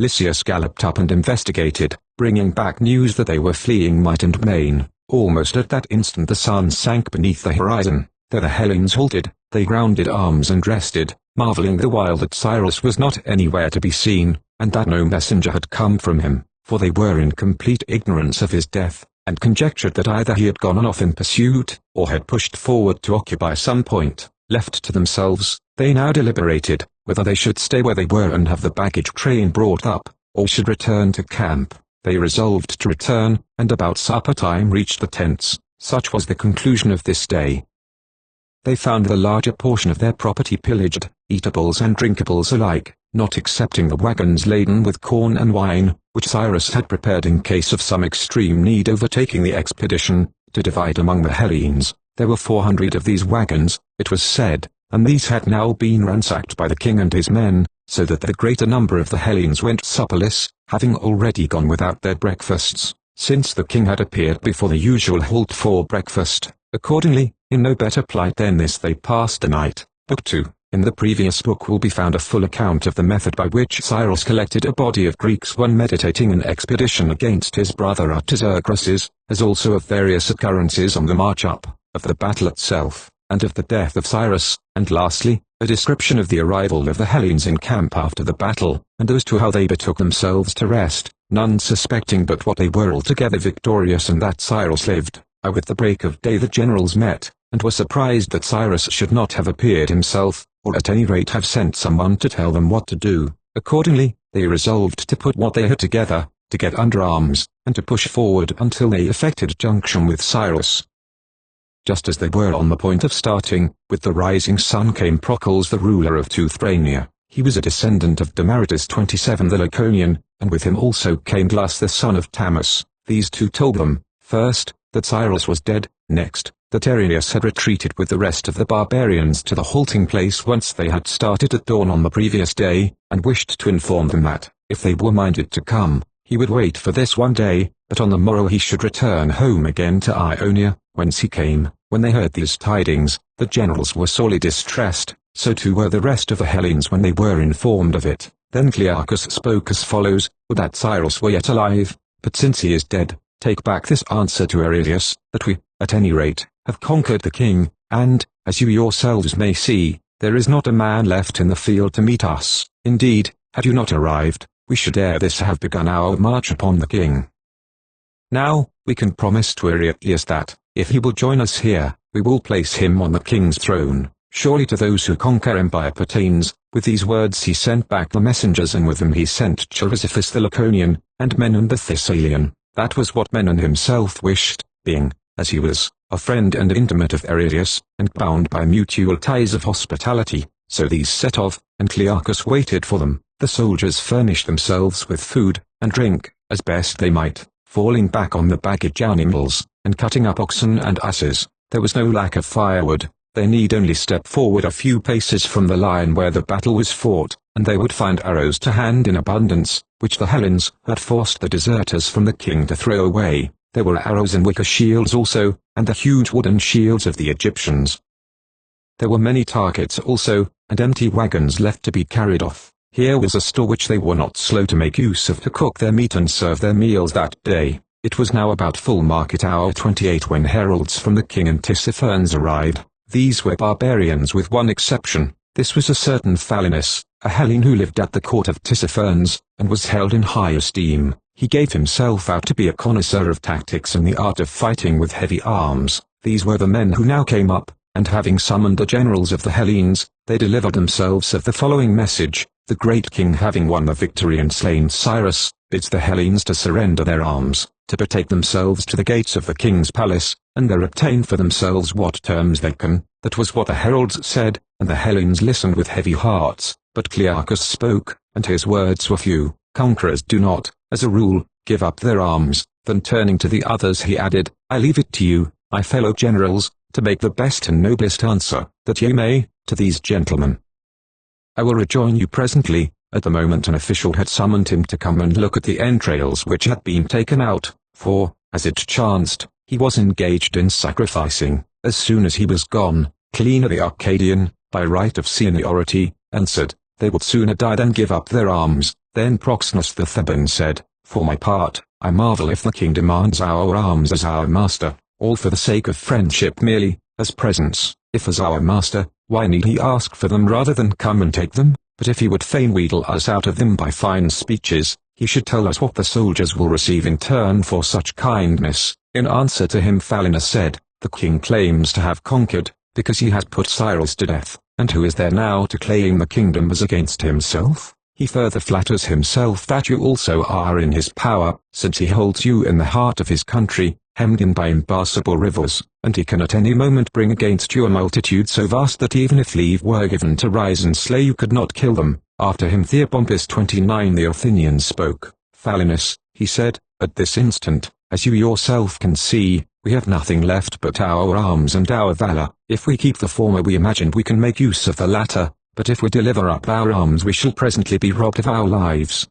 Lysias galloped up and investigated, bringing back news that they were fleeing might and main. Almost at that instant the sun sank beneath the horizon. Though the Hellenes halted, they grounded arms and rested, marveling the while that Cyrus was not anywhere to be seen, and that no messenger had come from him, for they were in complete ignorance of his death, and conjectured that either he had gone off in pursuit, or had pushed forward to occupy some point. Left to themselves, they now deliberated, whether they should stay where they were and have the baggage train brought up, or should return to camp. They resolved to return, and about supper time reached the tents. Such was the conclusion of this day. They found the larger portion of their property pillaged, eatables and drinkables alike, not excepting the wagons laden with corn and wine, which Cyrus had prepared in case of some extreme need overtaking the expedition, to divide among the Hellenes. There were 400 of these wagons, it was said, and these had now been ransacked by the king and his men, so that the greater number of the Hellenes went supperless, having already gone without their breakfasts, since the king had appeared before the usual halt for breakfast. Accordingly, in no better plight than this they passed the night. Book 2. In the previous book will be found a full account of the method by which Cyrus collected a body of Greeks when meditating an expedition against his brother Artaxerxes, as also of various occurrences on the march up, of the battle itself, and of the death of Cyrus, and lastly, a description of the arrival of the Hellenes in camp after the battle, and as to how they betook themselves to rest, none suspecting but what they were altogether victorious and that Cyrus lived. With the break of day the generals met, and were surprised that Cyrus should not have appeared himself, or at any rate have sent someone to tell them what to do. Accordingly, they resolved to put what they had together, to get under arms, and to push forward until they effected junction with Cyrus. Just as they were on the point of starting, with the rising sun came Procles the ruler of Teuthrania. He was a descendant of Demaratus 27 the Laconian, and with him also came Glus the son of Tamus. These two told them, first, that Cyrus was dead, next, that Areneus had retreated with the rest of the barbarians to the halting place whence they had started at dawn on the previous day, and wished to inform them that, if they were minded to come, he would wait for this one day, but on the morrow he should return home again to Ionia, whence he came. When they heard these tidings, the generals were sorely distressed, so too were the rest of the Hellenes when they were informed of it. Then Clearchus spoke as follows: would that Cyrus were yet alive, but since he is dead, take back this answer to Aurelius, that we, at any rate, have conquered the king, and, as you yourselves may see, there is not a man left in the field to meet us. Indeed, had you not arrived, we should ere this have begun our march upon the king. Now, we can promise to Aurelius that, if he will join us here, we will place him on the king's throne. Surely to those who conquer empire pertains. With these words he sent back the messengers, and with them he sent Chrysippus the Laconian, and Menon the Thessalian. That was what Menon himself wished, being, as he was, a friend and intimate of Aurelius, and bound by mutual ties of hospitality. So these set off, and Clearchus waited for them. The soldiers furnished themselves with food and drink, as best they might, falling back on the baggage animals, and cutting up oxen and asses. There was no lack of firewood. They need only step forward a few paces from the line where the battle was fought, and they would find arrows to hand in abundance, which the Hellenes had forced the deserters from the king to throw away. There were arrows and wicker shields also, and the huge wooden shields of the Egyptians. There were many targets also, and empty wagons left to be carried off. Here was a store which they were not slow to make use of to cook their meat and serve their meals that day. It was now about full market hour 28 when heralds from the king and Tissaphernes arrived. These were barbarians with one exception. This was a certain Phalenus, a Hellene who lived at the court of Tissaphernes, and was held in high esteem. He gave himself out to be a connoisseur of tactics and the art of fighting with heavy arms. These were the men who now came up, and having summoned the generals of the Hellenes, they delivered themselves of the following message: the great king, having won the victory and slain Cyrus, bids the Hellenes to surrender their arms, to betake themselves to the gates of the king's palace, and there obtain for themselves what terms they can. That was what the heralds said, and the Hellenes listened with heavy hearts. But Clearchus spoke, and his words were few. Conquerors do not, as a rule, give up their arms. Then turning to the others he added, I leave it to you, my fellow generals, to make the best and noblest answer, that ye may, to these gentlemen. I will rejoin you presently. At the moment an official had summoned him to come and look at the entrails which had been taken out, for, as it chanced, he was engaged in sacrificing. As soon as he was gone, Cleena the Arcadian, by right of seniority, answered, they would sooner die than give up their arms. Then Proxenus the Theban said, for my part, I marvel if the king demands our arms as our master, all for the sake of friendship merely, as presents. If as our master, why need he ask for them rather than come and take them? But if he would fain wheedle us out of them by fine speeches, he should tell us what the soldiers will receive in turn for such kindness. In answer to him Phalenus said, the king claims to have conquered, because he has put Cyrus to death, and who is there now to claim the kingdom as against himself? He further flatters himself that you also are in his power, since he holds you in the heart of his country, hemmed in by impassable rivers, and he can at any moment bring against you a multitude so vast that even if leave were given to rise and slay you could not kill them. After him Theopompus 29 the Athenian spoke. Phalenus, he said, at this instant, as you yourself can see, we have nothing left but our arms and our valor. If we keep the former we imagined we can make use of the latter, but if we deliver up our arms we shall presently be robbed of our lives.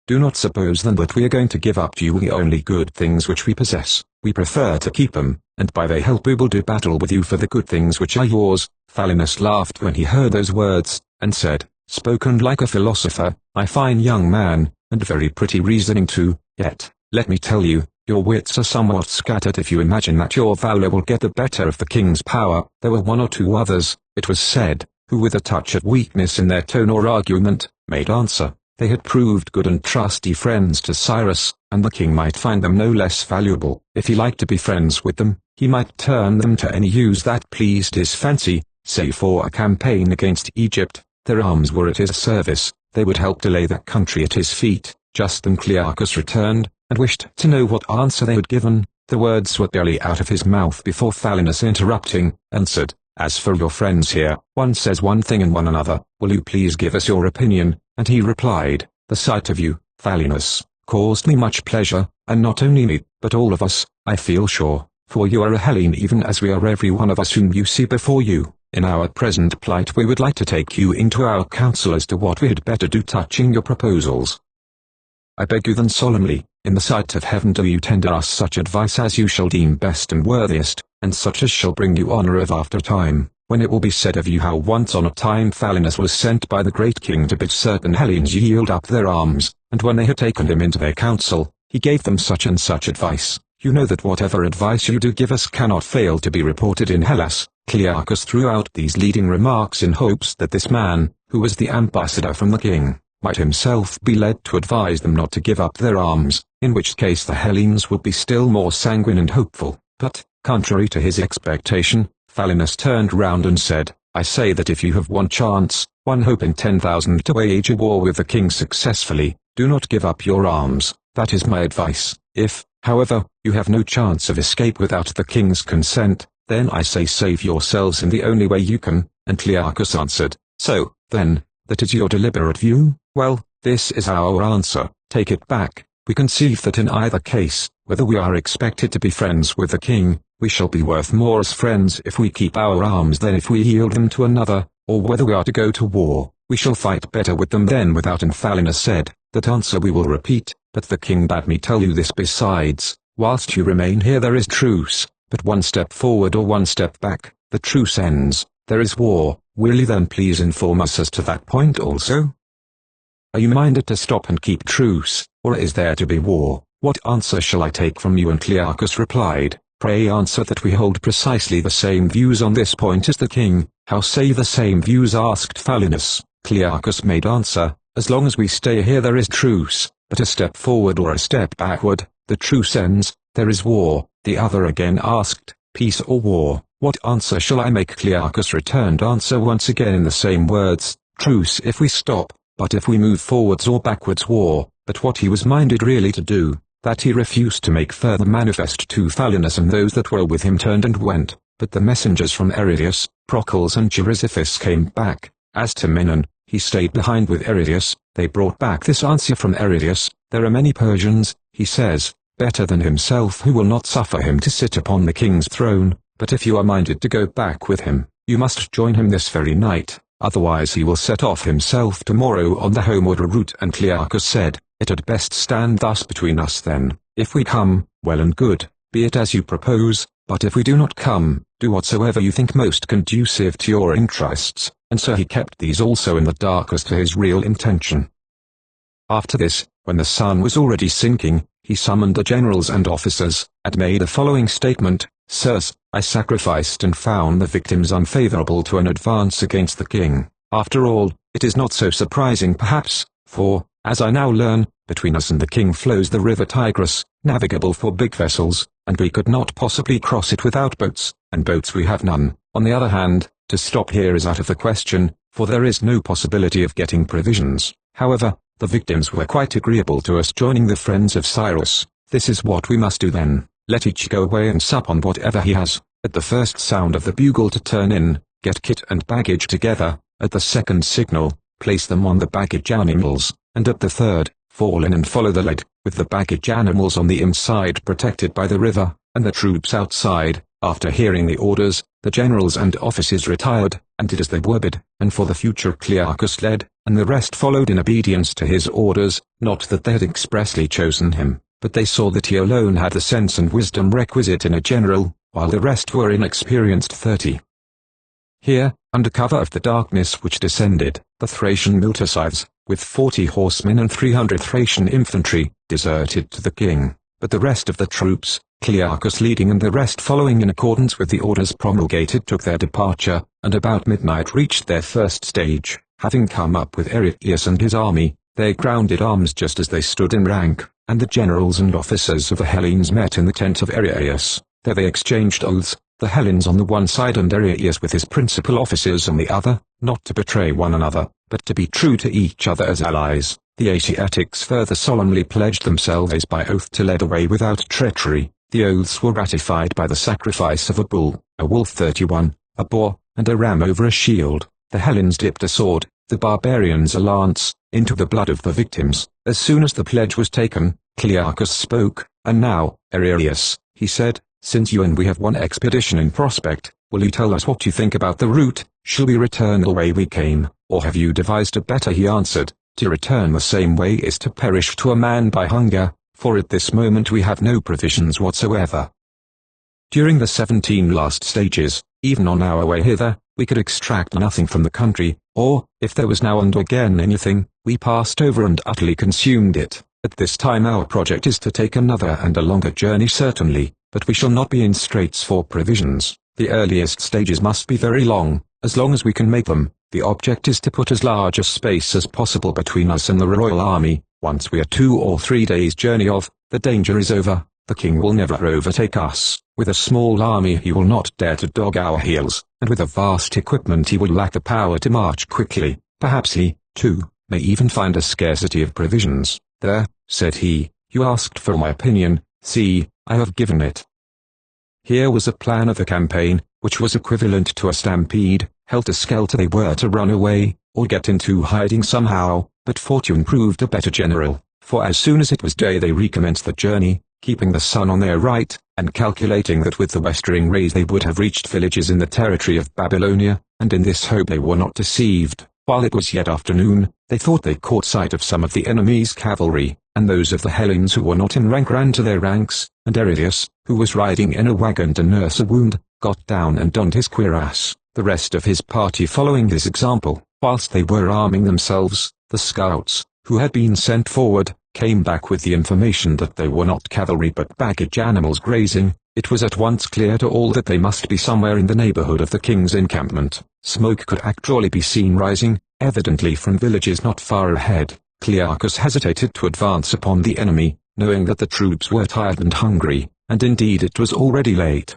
Do not suppose then that we are going to give up to you the only good things which we possess. We prefer to keep them, and by their help we will do battle with you for the good things which are yours. Phalenus laughed when he heard those words, and said, spoken like a philosopher, I fine young man, and very pretty reasoning too, yet, let me tell you, your wits are somewhat scattered if you imagine that your valor will get the better of the king's power. There were one or two others, it was said, who with a touch of weakness in their tone or argument, made answer. They had proved good and trusty friends to Cyrus, and the king might find them no less valuable. If he liked to be friends with them, he might turn them to any use that pleased his fancy, say for a campaign against Egypt. Their arms were at his service, they would help to lay that country at his feet. Just then Clearchus returned, and wished to know what answer they had given. The words were barely out of his mouth before Phalenus interrupting, answered, as for your friends here, one says one thing and one another, will you please give us your opinion? And he replied, the sight of you, Phalenus, caused me much pleasure, and not only me, but all of us, I feel sure, for you are a Hellene even as we are every one of us whom you see before you. In our present plight we would like to take you into our counsel as to what we had better do touching your proposals. I beg you then solemnly, in the sight of heaven do you tender us such advice as you shall deem best and worthiest, and such as shall bring you honor of after time, when it will be said of you how once on a time Phalenus was sent by the great king to bid certain Hellenes yield up their arms, and when they had taken him into their council, he gave them such and such advice. You know that whatever advice you do give us cannot fail to be reported in Hellas. Clearchus threw out these leading remarks in hopes that this man, who was the ambassador from the king, might himself be led to advise them not to give up their arms, in which case the Hellenes would be still more sanguine and hopeful. But, contrary to his expectation, Phalenus turned round and said, I say that if you have one chance, one hope in 10,000 to wage a war with the king successfully, do not give up your arms. That is my advice. If, however, you have no chance of escape without the king's consent, then I say save yourselves in the only way you can, and Clearchus answered, "So, then, that is your deliberate view? Well, this is our answer, take it back. We conceive that in either case, whether we are expected to be friends with the king, we shall be worth more as friends if we keep our arms than if we yield them to another, or whether we are to go to war, we shall fight better with them than without. And Philonous said, that answer we will repeat, but the king bade me tell you this besides, whilst you remain here there is truce, but one step forward or one step back, the truce ends, there is war. Will you then please inform us as to that point also? Are you minded to stop and keep truce, or is there to be war? What answer shall I take from you? And Clearchus replied, Pray answer that we hold precisely the same views on this point as the king. How say the same views? Asked Philonous. Clearchus made answer, As long as we stay here there is truce, but a step forward or a step backward, the truce ends, there is war. The other again asked, Peace or war? What answer shall I make? Clearchus returned answer once again in the same words, Truce if we stop, but if we move forwards or backwards war. But what he was minded really to do, that he refused to make further manifest to Philonous, and those that were with him turned and went. But the messengers from Eridaeus, Procles and Chrysippus came back. As to Menon, he stayed behind with Eridaeus. They brought back this answer from Eridaeus, There are many Persians, he says, better than himself, who will not suffer him to sit upon the king's throne, but if you are minded to go back with him, you must join him this very night, otherwise he will set off himself tomorrow on the homeward route. And Clearchus said, It had best stand thus between us then. If we come, well and good, be it as you propose, but if we do not come, do whatsoever you think most conducive to your interests. And so he kept these also in the dark as to his real intention. After this, when the sun was already sinking, he summoned the generals and officers, and made the following statement, Sirs, I sacrificed and found the victims unfavorable to an advance against the king. After all, it is not so surprising perhaps, for, as I now learn, between us and the king flows the river Tigris, navigable for big vessels, and we could not possibly cross it without boats, and boats we have none. On the other hand, to stop here is out of the question, for there is no possibility of getting provisions. However, the victims were quite agreeable to us joining the friends of Cyrus. This is what we must do then. Let each go away and sup on whatever he has. At the first sound of the bugle to turn in, get kit and baggage together. At the second signal, place them on the baggage animals, and at the third, fall in and follow the lead, with the baggage animals on the inside protected by the river, and the troops outside. After hearing the orders, the generals and officers retired, and did as they were bid, and for the future Clearchus led, and the rest followed in obedience to his orders, not that they had expressly chosen him, but they saw that he alone had the sense and wisdom requisite in a general, while the rest were inexperienced. 30. Here, under cover of the darkness which descended, the Thracian Milticides, with 40 horsemen and 300 Thracian infantry, deserted to the king, but the rest of the troops, Clearchus leading and the rest following in accordance with the orders promulgated, took their departure, and about midnight reached their first stage. Having come up with Eridaeus and his army, they grounded arms just as they stood in rank, and the generals and officers of the Hellenes met in the tent of Eridaeus. There they exchanged oaths, the Hellenes on the one side and Eridaeus with his principal officers on the other, not to betray one another, but to be true to each other as allies. The Asiatics further solemnly pledged themselves by oath to lead away without treachery. The oaths were ratified by the sacrifice of a bull, a wolf 31, a boar, and a ram over a shield. The Hellenes dipped a sword, the barbarians a lance, into the blood of the victims. As soon as the pledge was taken, Clearchus spoke, And now, Eridaeus, he said, since you and we have one expedition in prospect, will you tell us what you think about the route? Shall we return the way we came, or have you devised a better? He answered, To return the same way is to perish to a man by hunger, for at this moment we have no provisions whatsoever. During the 17 last stages, even on our way hither, we could extract nothing from the country, or, if there was now and again anything, we passed over and utterly consumed it. At this time our project is to take another and a longer journey certainly, but we shall not be in straits for provisions. The earliest stages must be very long, as long as we can make them. The object is to put as large a space as possible between us and the royal army. Once we are 2 or 3 days' journey off, the danger is over. The king will never overtake us. With a small army he will not dare to dog our heels, and with a vast equipment he will lack the power to march quickly. Perhaps he, too, may even find a scarcity of provisions. There, said he, you asked for my opinion, see, I have given it. Here was a plan of the campaign, which was equivalent to a stampede, Helter-skelter they were to run away, or get into hiding somehow, but fortune proved a better general, for as soon as it was day they recommenced the journey, keeping the sun on their right, and calculating that with the westering rays they would have reached villages in the territory of Babylonia, and in this hope they were not deceived. While it was yet afternoon, they thought they caught sight of some of the enemy's cavalry, and those of the Hellenes who were not in rank ran to their ranks, and Aridius, who was riding in a wagon to nurse a wound, got down and donned his cuirass, the rest of his party following his example. Whilst they were arming themselves, the scouts, who had been sent forward, came back with the information that they were not cavalry but baggage animals grazing. It was at once clear to all that they must be somewhere in the neighborhood of the king's encampment. Smoke could actually be seen rising, evidently from villages not far ahead. Clearchus hesitated to advance upon the enemy, knowing that the troops were tired and hungry, and indeed it was already late.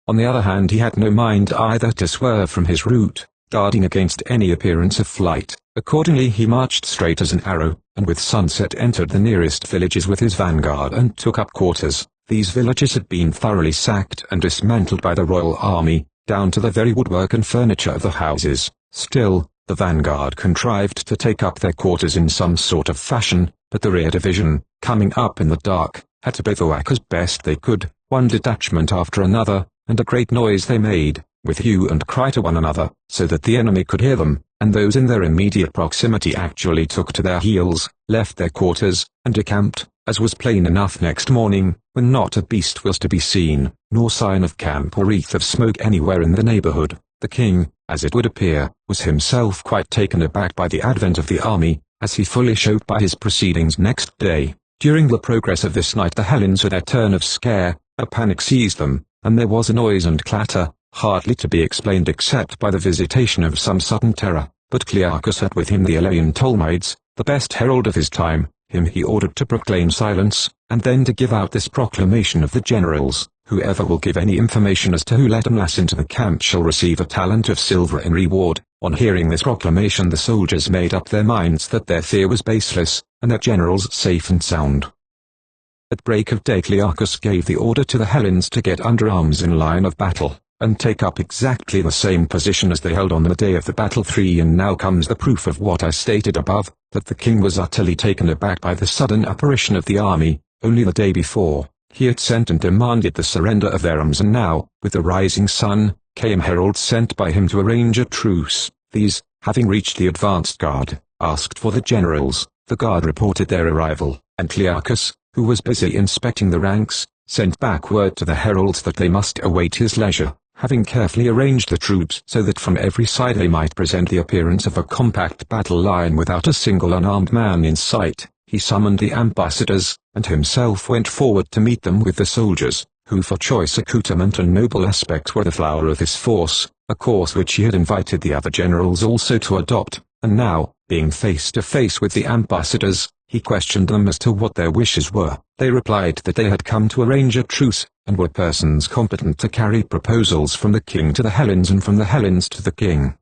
On the other hand, he had no mind either to swerve from his route, guarding against any appearance of flight. Accordingly he marched straight as an arrow, and with sunset entered the nearest villages with his vanguard and took up quarters. These villages had been thoroughly sacked and dismantled by the royal army, down to the very woodwork and furniture of the houses. Still, the vanguard contrived to take up their quarters in some sort of fashion, but the rear division, coming up in the dark, had to bivouac as best they could, one detachment after another, and a great noise they made, with hue and cry to one another, so that the enemy could hear them, and those in their immediate proximity actually took to their heels, left their quarters, and decamped, as was plain enough next morning, when not a beast was to be seen, nor sign of camp or wreath of smoke anywhere in the neighborhood. The king, as it would appear, was himself quite taken aback by the advent of the army, as he fully showed by his proceedings next day. During the progress of this night the Hellenes had their turn of scare, a panic seized them, and there was a noise and clatter, hardly to be explained except by the visitation of some sudden terror. But Clearchus had with him the Elean Tolmides, the best herald of his time. Him he ordered to proclaim silence, and then to give out this proclamation of the generals: whoever will give any information as to who let Amlas into the camp shall receive a talent of silver in reward. On hearing this proclamation the soldiers made up their minds that their fear was baseless, and their generals safe and sound. At break of day Clearchus gave the order to the Hellenes to get under arms in line of battle, and take up exactly the same position as they held on the day of the battle. 3 And now comes the proof of what I stated above, that the king was utterly taken aback by the sudden apparition of the army. Only the day before, he had sent and demanded the surrender of their arms, and now, with the rising sun, came heralds sent by him to arrange a truce. These, having reached the advanced guard, asked for the generals. The guard reported their arrival, and Clearchus, who was busy inspecting the ranks, sent back word to the heralds that they must await his leisure. Having carefully arranged the troops so that from every side they might present the appearance of a compact battle line without a single unarmed man in sight, he summoned the ambassadors, and himself went forward to meet them with the soldiers, who for choice accoutrement and noble aspect were the flower of his force, a course which he had invited the other generals also to adopt. And now, being face to face with the ambassadors, he questioned them as to what their wishes were. They replied that they had come to arrange a truce, and were persons competent to carry proposals from the king to the Hellenes and from the Hellenes to the king.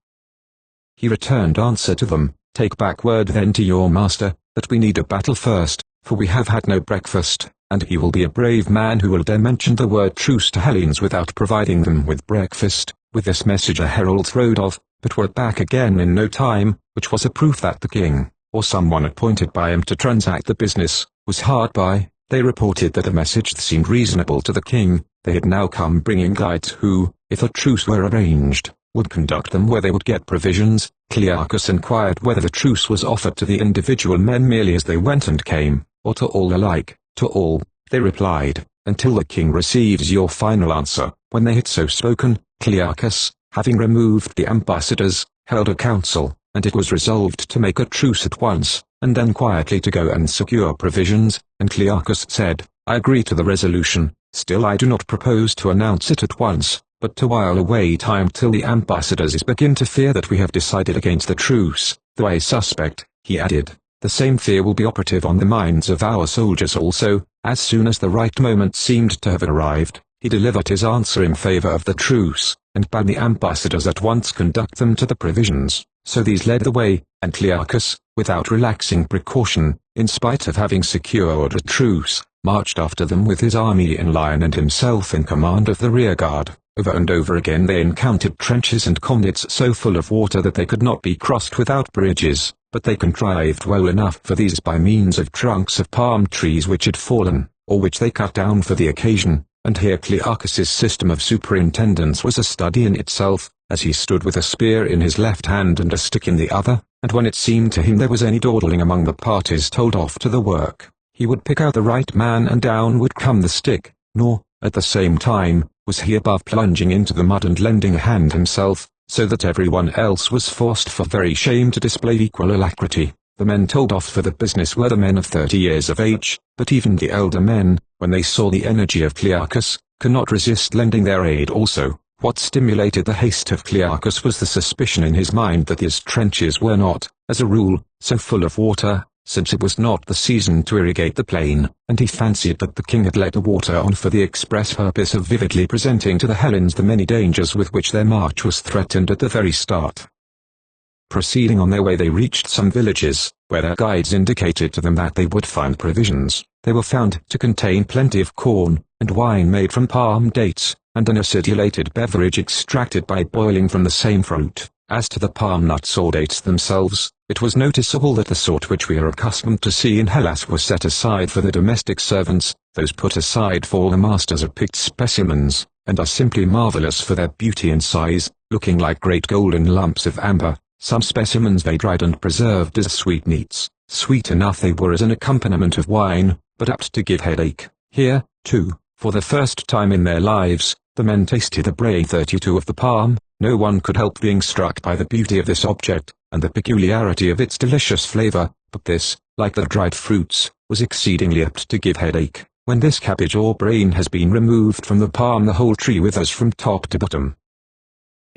He returned answer to them: "Take back word then to your master, that we need a battle first, for we have had no breakfast, and he will be a brave man who will dare mention the word truce to Hellenes without providing them with breakfast." With this message the heralds rode off, but were back again in no time, which was a proof that the king, or someone appointed by him to transact the business, was hard by. They reported that the message seemed reasonable to the king. They had now come bringing guides who, if a truce were arranged, would conduct them where they would get provisions. Clearchus inquired whether the truce was offered to the individual men merely as they went and came, or to all alike. "To all," they replied, "until the king receives your final answer." When they had so spoken, Clearchus, having removed the ambassadors, held a council, and it was resolved to make a truce at once, and then quietly to go and secure provisions. And Clearchus said, "I agree to the resolution, still I do not propose to announce it at once, but to while away time till the ambassadors begin to fear that we have decided against the truce, though I suspect," he added, "the same fear will be operative on the minds of our soldiers also." As soon as the right moment seemed to have arrived, he delivered his answer in favor of the truce, and bade the ambassadors at once conduct them to the provisions. So these led the way, and Clearchus, without relaxing precaution, in spite of having secured a truce, marched after them with his army in line and himself in command of the rearguard. Over and over again they encountered trenches and conduits so full of water that they could not be crossed without bridges, but they contrived well enough for these by means of trunks of palm trees which had fallen, or which they cut down for the occasion. And here Clearchus's system of superintendence was a study in itself, as he stood with a spear in his left hand and a stick in the other, and when it seemed to him there was any dawdling among the parties told off to the work, he would pick out the right man and down would come the stick, nor, at the same time, was he above plunging into the mud and lending a hand himself, so that everyone else was forced for very shame to display equal alacrity. The men told off for the business were the men of 30 years of age, but even the elder men, when they saw the energy of Clearchus, could not resist lending their aid also. What stimulated the haste of Clearchus was the suspicion in his mind that his trenches were not, as a rule, so full of water, since it was not the season to irrigate the plain, and he fancied that the king had let the water on for the express purpose of vividly presenting to the Hellenes the many dangers with which their march was threatened at the very start. Proceeding on their way they reached some villages, where their guides indicated to them that they would find provisions. They were found to contain plenty of corn, and wine made from palm dates, and an acidulated beverage extracted by boiling from the same fruit. As to the palm nuts or dates themselves, it was noticeable that the sort which we are accustomed to see in Hellas were set aside for the domestic servants, those put aside for the masters are picked specimens, and are simply marvelous for their beauty and size, looking like great golden lumps of amber. Some specimens they dried and preserved as sweetmeats. Sweet enough they were as an accompaniment of wine, but apt to give headache. Here, too, for the first time in their lives, the men tasted the bray 32 of the palm. No one could help being struck by the beauty of this object, and the peculiarity of its delicious flavor, but this, like the dried fruits, was exceedingly apt to give headache. When this cabbage or brain has been removed from the palm the whole tree withers from top to bottom.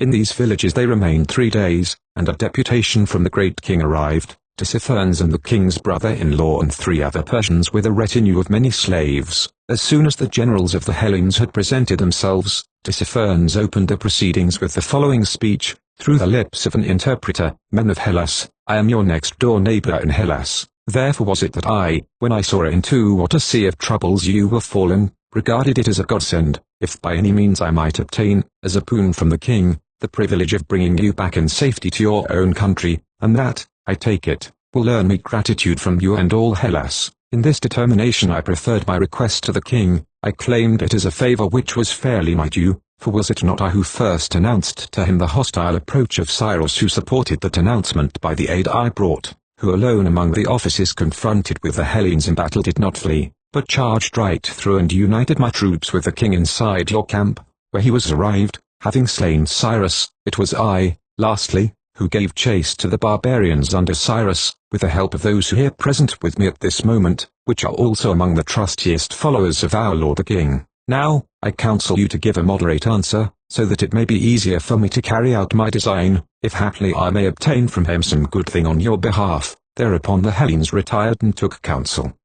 In these villages they remained 3 days, and a deputation from the great king arrived, Tissaphernes and the king's brother-in-law and 3 other Persians with a retinue of many slaves. As soon as the generals of the Hellenes had presented themselves, Tissaphernes opened the proceedings with the following speech, through the lips of an interpreter: Men of Hellas, I am your next-door neighbor in Hellas. Therefore was it that I, when I saw into what a sea of troubles you were fallen, regarded it as a godsend, if by any means I might obtain, as a boon from the king, the privilege of bringing you back in safety to your own country, and that, I take it, will earn me gratitude from you and all Hellas. In this determination I preferred my request to the king. I claimed it as a favor which was fairly my due, for was it not I who first announced to him the hostile approach of Cyrus, who supported that announcement by the aid I brought, who alone among the officers confronted with the Hellenes in battle did not flee, but charged right through and united my troops with the king inside your camp, where he was arrived, having slain Cyrus. It was I, lastly, who gave chase to the barbarians under Cyrus, with the help of those who here present with me at this moment, which are also among the trustiest followers of our lord the king. Now, I counsel you to give a moderate answer, so that it may be easier for me to carry out my design, if haply I may obtain from him some good thing on your behalf. Thereupon the Hellenes retired and took counsel.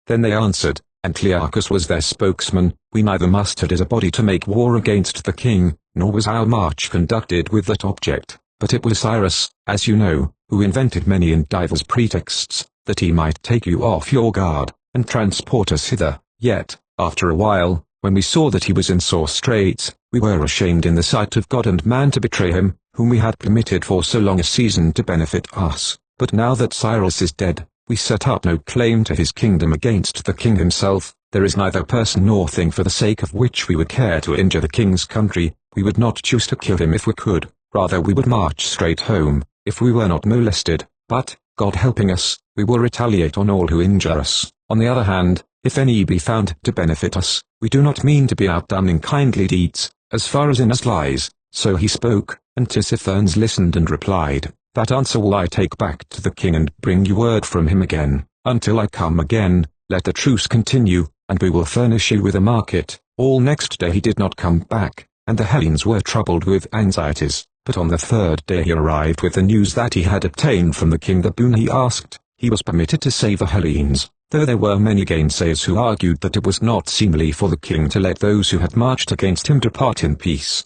Then they answered, and Clearchus was their spokesman: We neither mustered as a body to make war against the king, nor was our march conducted with that object, but it was Cyrus, as you know, who invented many and divers pretexts, that he might take you off your guard, and transport us hither. Yet, after a while, when we saw that he was in sore straits, we were ashamed in the sight of God and man to betray him, whom we had permitted for so long a season to benefit us. But now that Cyrus is dead, we set up no claim to his kingdom against the king himself. There is neither person nor thing for the sake of which we would care to injure the king's country. We would not choose to kill him if we could, rather we would march straight home, if we were not molested, but, God helping us, we will retaliate on all who injure us. On the other hand, if any be found to benefit us, we do not mean to be outdone in kindly deeds, as far as in us lies. So he spoke, and Tissaphernes listened and replied, That answer will I take back to the king and bring you word from him again. Until I come again, let the truce continue, and we will furnish you with a market. All next day he did not come back, and the Hellenes were troubled with anxieties. But on the 3rd day he arrived with the news that he had obtained from the king the boon he asked. He was permitted to save the Hellenes, though there were many gainsayers who argued that it was not seemly for the king to let those who had marched against him depart in peace.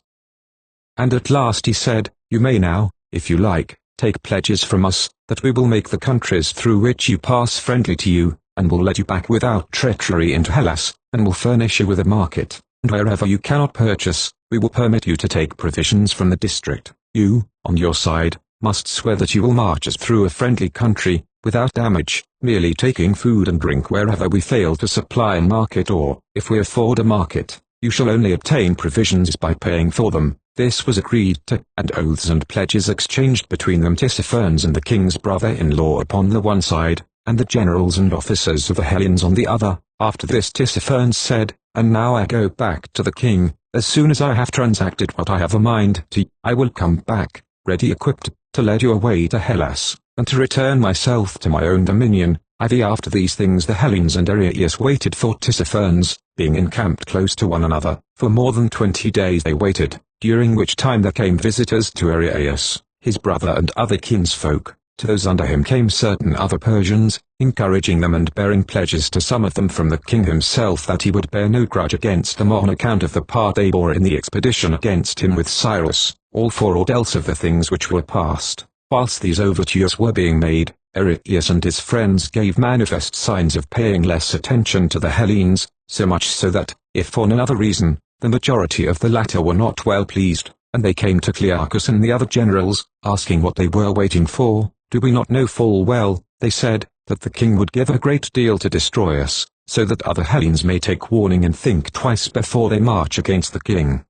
And at last he said, You may now, if you like, take pledges from us, that we will make the countries through which you pass friendly to you, and will let you back without treachery into Hellas, and will furnish you with a market. and wherever you cannot purchase, we will permit you to take provisions from the district. You, on your side, must swear that you will march us through a friendly country, without damage, merely taking food and drink wherever we fail to supply a market, or, if we afford a market, you shall only obtain provisions by paying for them. This was agreed to, and oaths and pledges exchanged between them, Tissaphernes and the king's brother-in-law upon the one side, and the generals and officers of the Hellenes on the other. After this Tissaphernes said, "And now I go back to the king. As soon as I have transacted what I have a mind to, I will come back, ready equipped, to lead you away to Hellas, and to return myself to my own dominion." After these things the Hellenes and Areus waited for Tissaphernes, being encamped close to one another. For more than 20 days they waited, during which time there came visitors to Areus, his brother and other kinsfolk. To those under him came certain other Persians, encouraging them and bearing pledges to some of them from the king himself that he would bear no grudge against them on account of the part they bore in the expedition against him with Cyrus, all for aught else of the things which were past. Whilst these overtures were being made, Areus and his friends gave manifest signs of paying less attention to the Hellenes, so much so that, if for no other reason, the majority of the latter were not well pleased, and they came to Clearchus and the other generals, asking what they were waiting for. "Do we not know full well," they said, "that the king would give a great deal to destroy us, so that other Hellenes may take warning and think twice before they march against the king?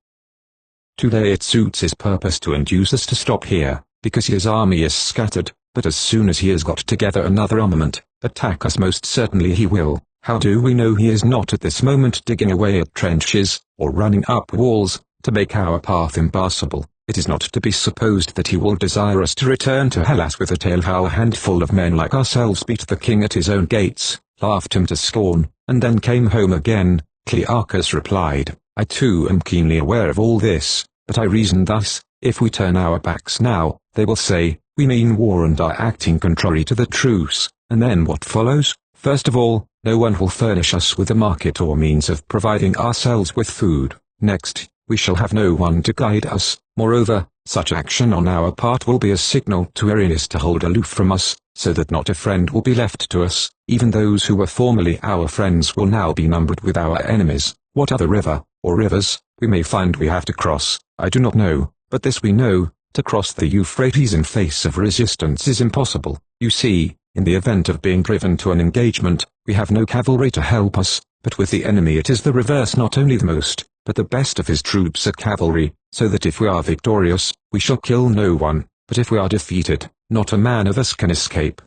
Today it suits his purpose to induce us to stop here, because his army is scattered, but as soon as he has got together another armament, attack us most certainly he will. How do we know he is not at this moment digging away at trenches, or running up walls, to make our path impassable? It is not to be supposed that he will desire us to return to Hellas with a tale how a handful of men like ourselves beat the king at his own gates, laughed him to scorn, and then came home again." Clearchus replied, "I too am keenly aware of all this, but I reason thus: if we turn our backs now, they will say, we mean war and are acting contrary to the truce, and then what follows? First of all, no one will furnish us with a market or means of providing ourselves with food. Next, we shall have no one to guide us. Moreover, such action on our part will be a signal to Areus to hold aloof from us, so that not a friend will be left to us. Even those who were formerly our friends will now be numbered with our enemies. What other river, or rivers, we may find we have to cross, I do not know, but this we know: to cross the Euphrates in face of resistance is impossible. You see, in the event of being driven to an engagement, we have no cavalry to help us, but with the enemy it is the reverse. Not only the most, but the best of his troops are cavalry, so that if we are victorious, we shall kill no one, but if we are defeated, not a man of us can escape.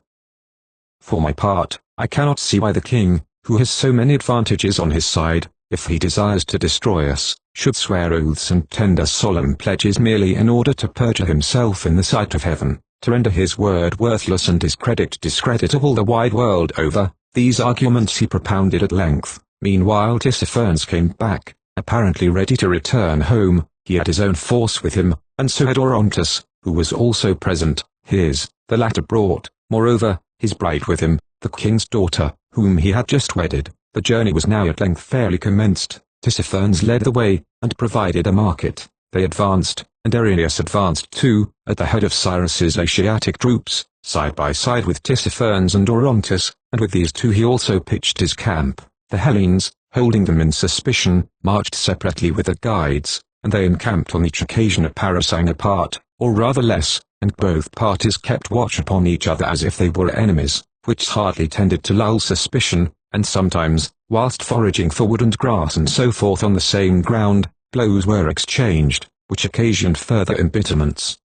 For my part, I cannot see why the king, who has so many advantages on his side, if he desires to destroy us, should swear oaths and tender solemn pledges merely in order to perjure himself in the sight of heaven, to render his word worthless and his credit discreditable the wide world over. These arguments he propounded at length. Meanwhile Tissaphernes came back, apparently ready to return home. He had his own force with him, and so had Orontes, who was also present. The latter brought, moreover, his bride with him, the king's daughter, whom he had just wedded. The journey was now at length fairly commenced. Tissaphernes led the way, and provided a market. They advanced, and Areus advanced too, at the head of Cyrus's Asiatic troops, side by side with Tissaphernes and Orontes, and with these two he also pitched his camp. The Hellenes, holding them in suspicion, marched separately with the guides, and they encamped on each occasion a parasang apart, or rather less, and both parties kept watch upon each other as if they were enemies, which hardly tended to lull suspicion, and sometimes, whilst foraging for wood and grass and so forth on the same ground, blows were exchanged, which occasioned further embitterments.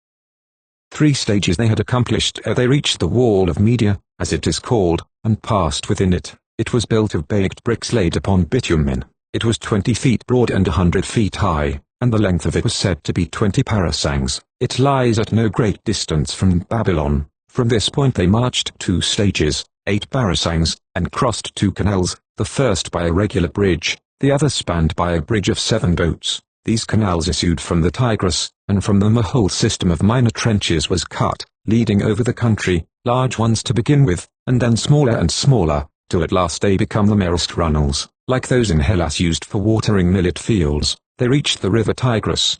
3 stages they had accomplished ere they reached the wall of Media, as it is called, and passed within it. It was built of baked bricks laid upon bitumen. It was 20 feet broad and 100 feet high, and the length of it was said to be 20 parasangs. It lies at no great distance from Babylon. From this point they marched 2 stages, 8 parasangs, and crossed 2 canals, the first by a regular bridge, the other spanned by a bridge of 7 boats. These canals issued from the Tigris, and from them a whole system of minor trenches was cut, leading over the country, large ones to begin with, and then smaller and smaller, till at last they become the merest runnels, like those in Hellas used for watering millet fields. They reached the river Tigris.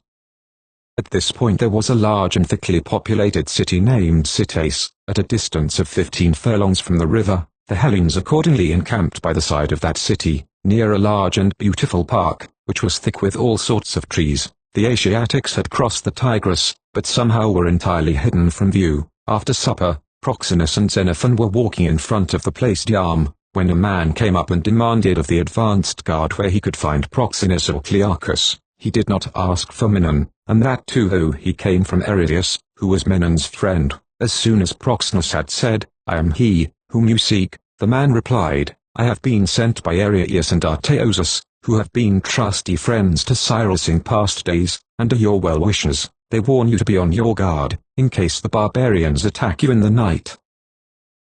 At this point there was a large and thickly populated city named Cytace, at a distance of 15 furlongs from the river. The Hellenes accordingly encamped by the side of that city, near a large and beautiful park, which was thick with all sorts of trees. The Asiatics had crossed the Tigris, but somehow were entirely hidden from view. After supper, Proxenus and Xenophon were walking in front of the place d'armes, when a man came up and demanded of the advanced guard where he could find Proxenus or Clearchus. He did not ask for Menon, and that too though he came from Eridius, who was Menon's friend. As soon as Proxenus had said, "I am he, whom you seek," the man replied, "I have been sent by Arius and Artaeosus, who have been trusty friends to Cyrus in past days, and are your well-wishers. They warn you to be on your guard, in case the barbarians attack you in the night.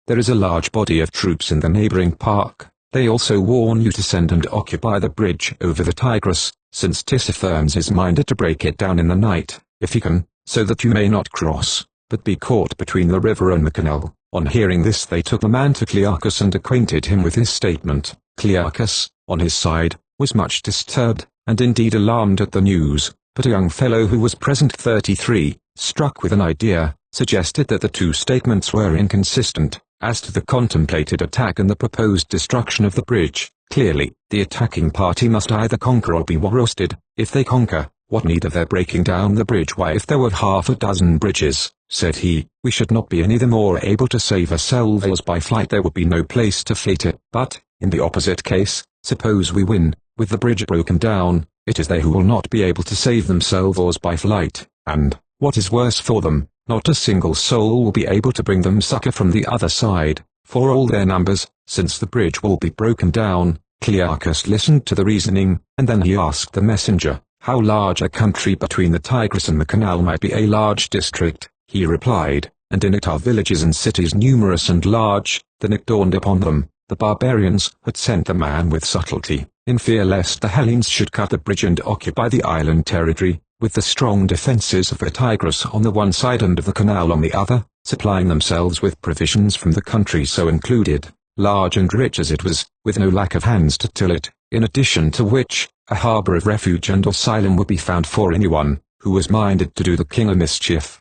There is a large body of troops in the neighboring park. They also warn you to send and occupy the bridge over the Tigris, since Tissaphernes is minded to break it down in the night, if he can, so that you may not cross, but be caught between the river and the canal." On hearing this they took the man to Clearchus and acquainted him with his statement. Clearchus, on his side, was much disturbed, and indeed alarmed at the news, but a young fellow who was present 33, struck with an idea, suggested that the two statements were inconsistent, as to the contemplated attack and the proposed destruction of the bridge. Clearly, the attacking party must either conquer or be roasted. If they conquer, what need of their breaking down the bridge? Why, if there were half a dozen bridges, said he, we should not be any the more able to save ourselves, as by flight there would be no place to flee to. But, in the opposite case, suppose we win, with the bridge broken down, it is they who will not be able to save themselves by flight, and, what is worse for them, not a single soul will be able to bring them succor from the other side, for all their numbers, since the bridge will be broken down. Clearchus listened to the reasoning, and then he asked the messenger, how large a country between the Tigris and the canal might be. A large district, he replied, and in it are villages and cities numerous and large. Then it dawned upon them, the barbarians had sent the man with subtlety, in fear lest the Hellenes should cut the bridge and occupy the island territory, with the strong defences of the Tigris on the one side and of the canal on the other, supplying themselves with provisions from the country so included, large and rich as it was, with no lack of hands to till it, in addition to which, a harbour of refuge and asylum would be found for anyone who was minded to do the king a mischief.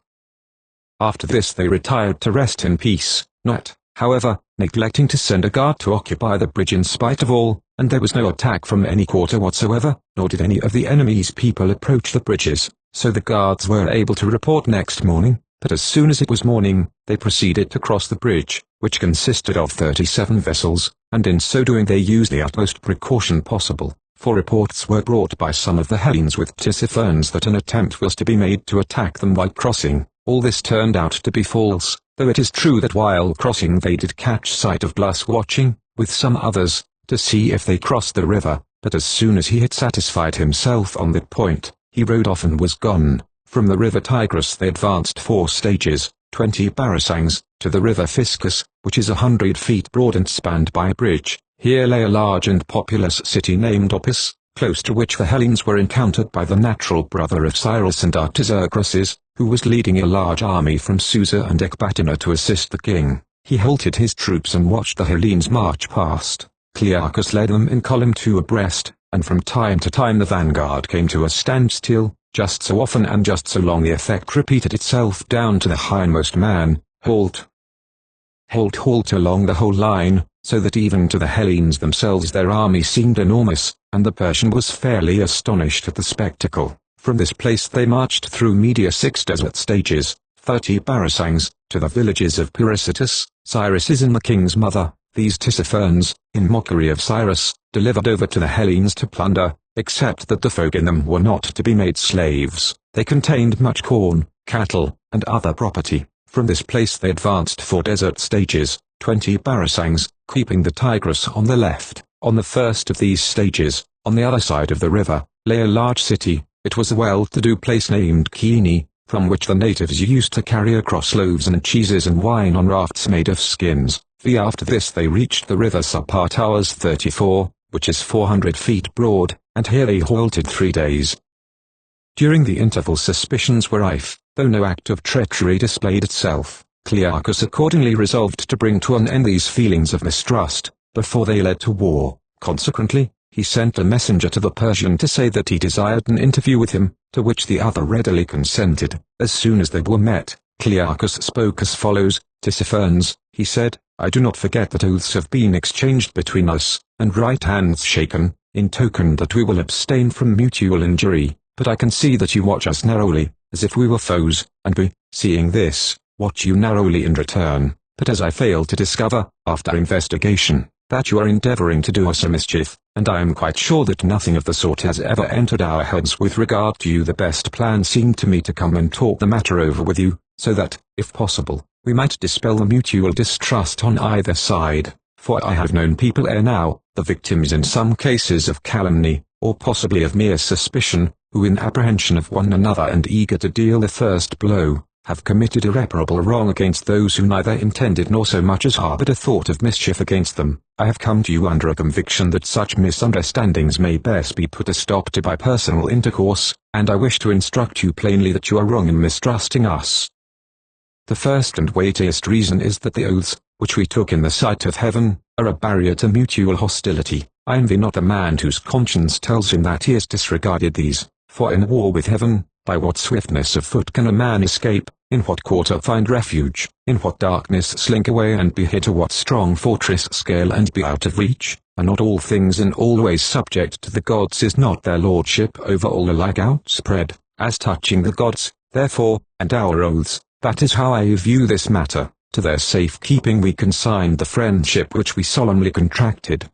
After this they retired to rest in peace, not, however, neglecting to send a guard to occupy the bridge in spite of all, and there was no attack from any quarter whatsoever, nor did any of the enemy's people approach the bridges, so the guards were able to report next morning. But as soon as it was morning, they proceeded to cross the bridge, which consisted of 37 vessels, and in so doing they used the utmost precaution possible, for reports were brought by some of the Hellenes with Tissaphernes that an attempt was to be made to attack them while crossing. All this turned out to be false, though it is true that while crossing they did catch sight of Blus watching, with some others, to see if they crossed the river, but as soon as he had satisfied himself on that point, he rode off and was gone. From the river Tigris they advanced 4 stages, 20 parasangs, to the river Phiscus, which is 100 feet broad and spanned by a bridge. Here lay a large and populous city named Opis, close to which the Hellenes were encountered by the natural brother of Cyrus and Artaxerxes, who was leading a large army from Susa and Ecbatana to assist the king. He halted his troops and watched the Hellenes march past. Clearchus led them in column 2 abreast, and from time to time the vanguard came to a standstill. Just so often and just so long the effect repeated itself down to the hindmost man, halt. Halt, halt along the whole line, so that even to the Hellenes themselves their army seemed enormous, and the Persian was fairly astonished at the spectacle. From this place they marched through Media 6 desert stages, 30 parasangs, to the villages of Pyrrhositis. Cyrus is in the king's mother. These Tissaphernes, in mockery of Cyrus, delivered over to the Hellenes to plunder, except that the folk in them were not to be made slaves. They contained much corn, cattle, and other property. From this place they advanced 4 desert stages, 20 parasangs, keeping the Tigris on the left. On the first of these stages, on the other side of the river, lay a large city. It was a well-to-do place named Chiene, from which the natives used to carry across loaves and cheeses and wine on rafts made of skins. After this they reached the river Sarpatowers 34, which is 400 feet broad, and here they halted 3 days. During the interval suspicions were rife, though no act of treachery displayed itself. Clearchus accordingly resolved to bring to an end these feelings of mistrust, before they led to war. Consequently, he sent a messenger to the Persian to say that he desired an interview with him, to which the other readily consented. As soon as they were met, Clearchus spoke as follows: Tissaphernes, he said, I do not forget that oaths have been exchanged between us, and right hands shaken, in token that we will abstain from mutual injury, but I can see that you watch us narrowly, as if we were foes, and we, seeing this, watch you narrowly in return, but as I fail to discover, after investigation, that you are endeavoring to do us a mischief, and I am quite sure that nothing of the sort has ever entered our heads with regard to you, the best plan seemed to me to come and talk the matter over with you, so that, if possible, we might dispel the mutual distrust on either side, for I have known people ere now, the victims in some cases of calumny, or possibly of mere suspicion, who in apprehension of one another and eager to deal the first blow, have committed irreparable wrong against those who neither intended nor so much as harbored a thought of mischief against them. I have come to you under a conviction that such misunderstandings may best be put a stop to by personal intercourse, and I wish to instruct you plainly that you are wrong in mistrusting us. The first and weightiest reason is that the oaths, which we took in the sight of heaven, are a barrier to mutual hostility. I envy not the man whose conscience tells him that he has disregarded these, for in war with heaven, by what swiftness of foot can a man escape, in what quarter find refuge, in what darkness slink away and be hid, to what strong fortress scale and be out of reach? Are not all things and always subject to the gods? Is not their lordship over all alike outspread, as touching the gods, therefore, and our oaths? That is how I view this matter. To their safe-keeping we consigned the friendship which we solemnly contracted.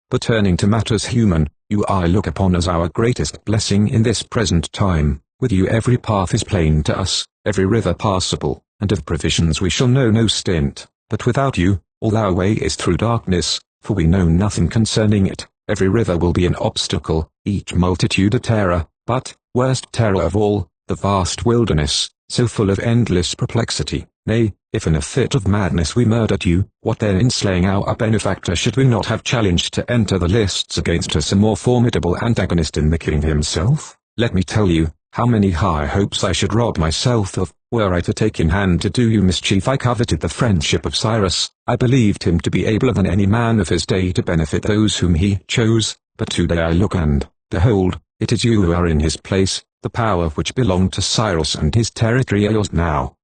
But turning to matters human, you I look upon as our greatest blessing in this present time. With you every path is plain to us, every river passable, and of provisions we shall know no stint. But without you, all our way is through darkness, for we know nothing concerning it. Every river will be an obstacle, each multitude a terror, but, worst terror of all, the vast wilderness, so full of endless perplexity. Nay, if in a fit of madness we murdered you, what then in slaying our benefactor should we not have challenged to enter the lists against us a more formidable antagonist in the king himself? Let me tell you, how many high hopes I should rob myself of, were I to take in hand to do you mischief. I coveted the friendship of Cyrus, I believed him to be abler than any man of his day to benefit those whom he chose, but today I look and, behold, it is you who are in his place. The power which belonged to Cyrus and his territory are yours now.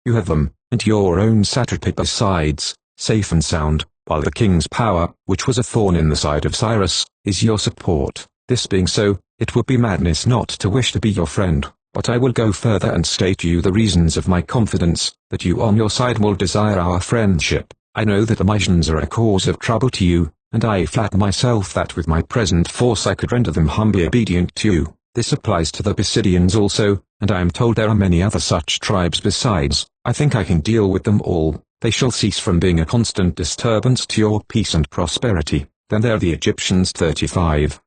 You have them, and your own satrapy besides, safe and sound, while the king's power, which was a thorn in the side of Cyrus, is your support. This being so, it would be madness not to wish to be your friend, but I will go further and state to you the reasons of my confidence, that you on your side will desire our friendship. I know that the Mysians are a cause of trouble to you, and I flatter myself that with my present force I could render them humbly obedient to you. This applies to the Pisidians also, and I am told there are many other such tribes besides. I think I can deal with them all. They shall cease from being a constant disturbance to your peace and prosperity. Then there are the Egyptians 35.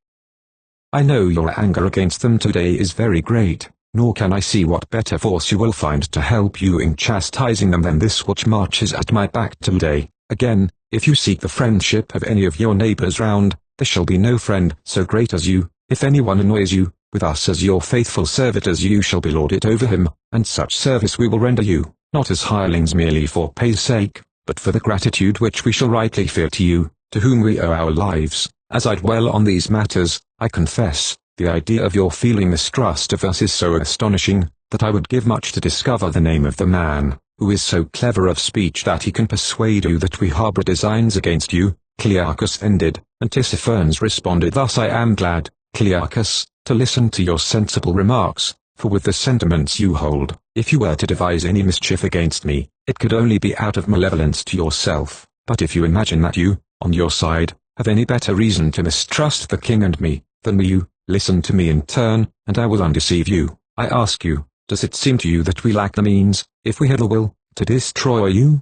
I know your anger against them today is very great, nor can I see what better force you will find to help you in chastising them than this which marches at my back today. Again, if you seek the friendship of any of your neighbors round, there shall be no friend so great as you. If anyone annoys you, with us as your faithful servitors you shall be lorded over him, and such service we will render you, not as hirelings merely for pay's sake, but for the gratitude which we shall rightly feel to you, to whom we owe our lives. As I dwell on these matters, I confess, the idea of your feeling mistrust of us is so astonishing, that I would give much to discover the name of the man, who is so clever of speech that he can persuade you that we harbor designs against you. Clearchus ended, and Tissaphernes responded thus: I am glad, Clearchus, to listen to your sensible remarks, for with the sentiments you hold, if you were to devise any mischief against me, it could only be out of malevolence to yourself. But if you imagine that you, on your side, have any better reason to mistrust the king and me, than you, listen to me in turn, and I will undeceive you. I ask you, does it seem to you that we lack the means, if we had the will, to destroy you?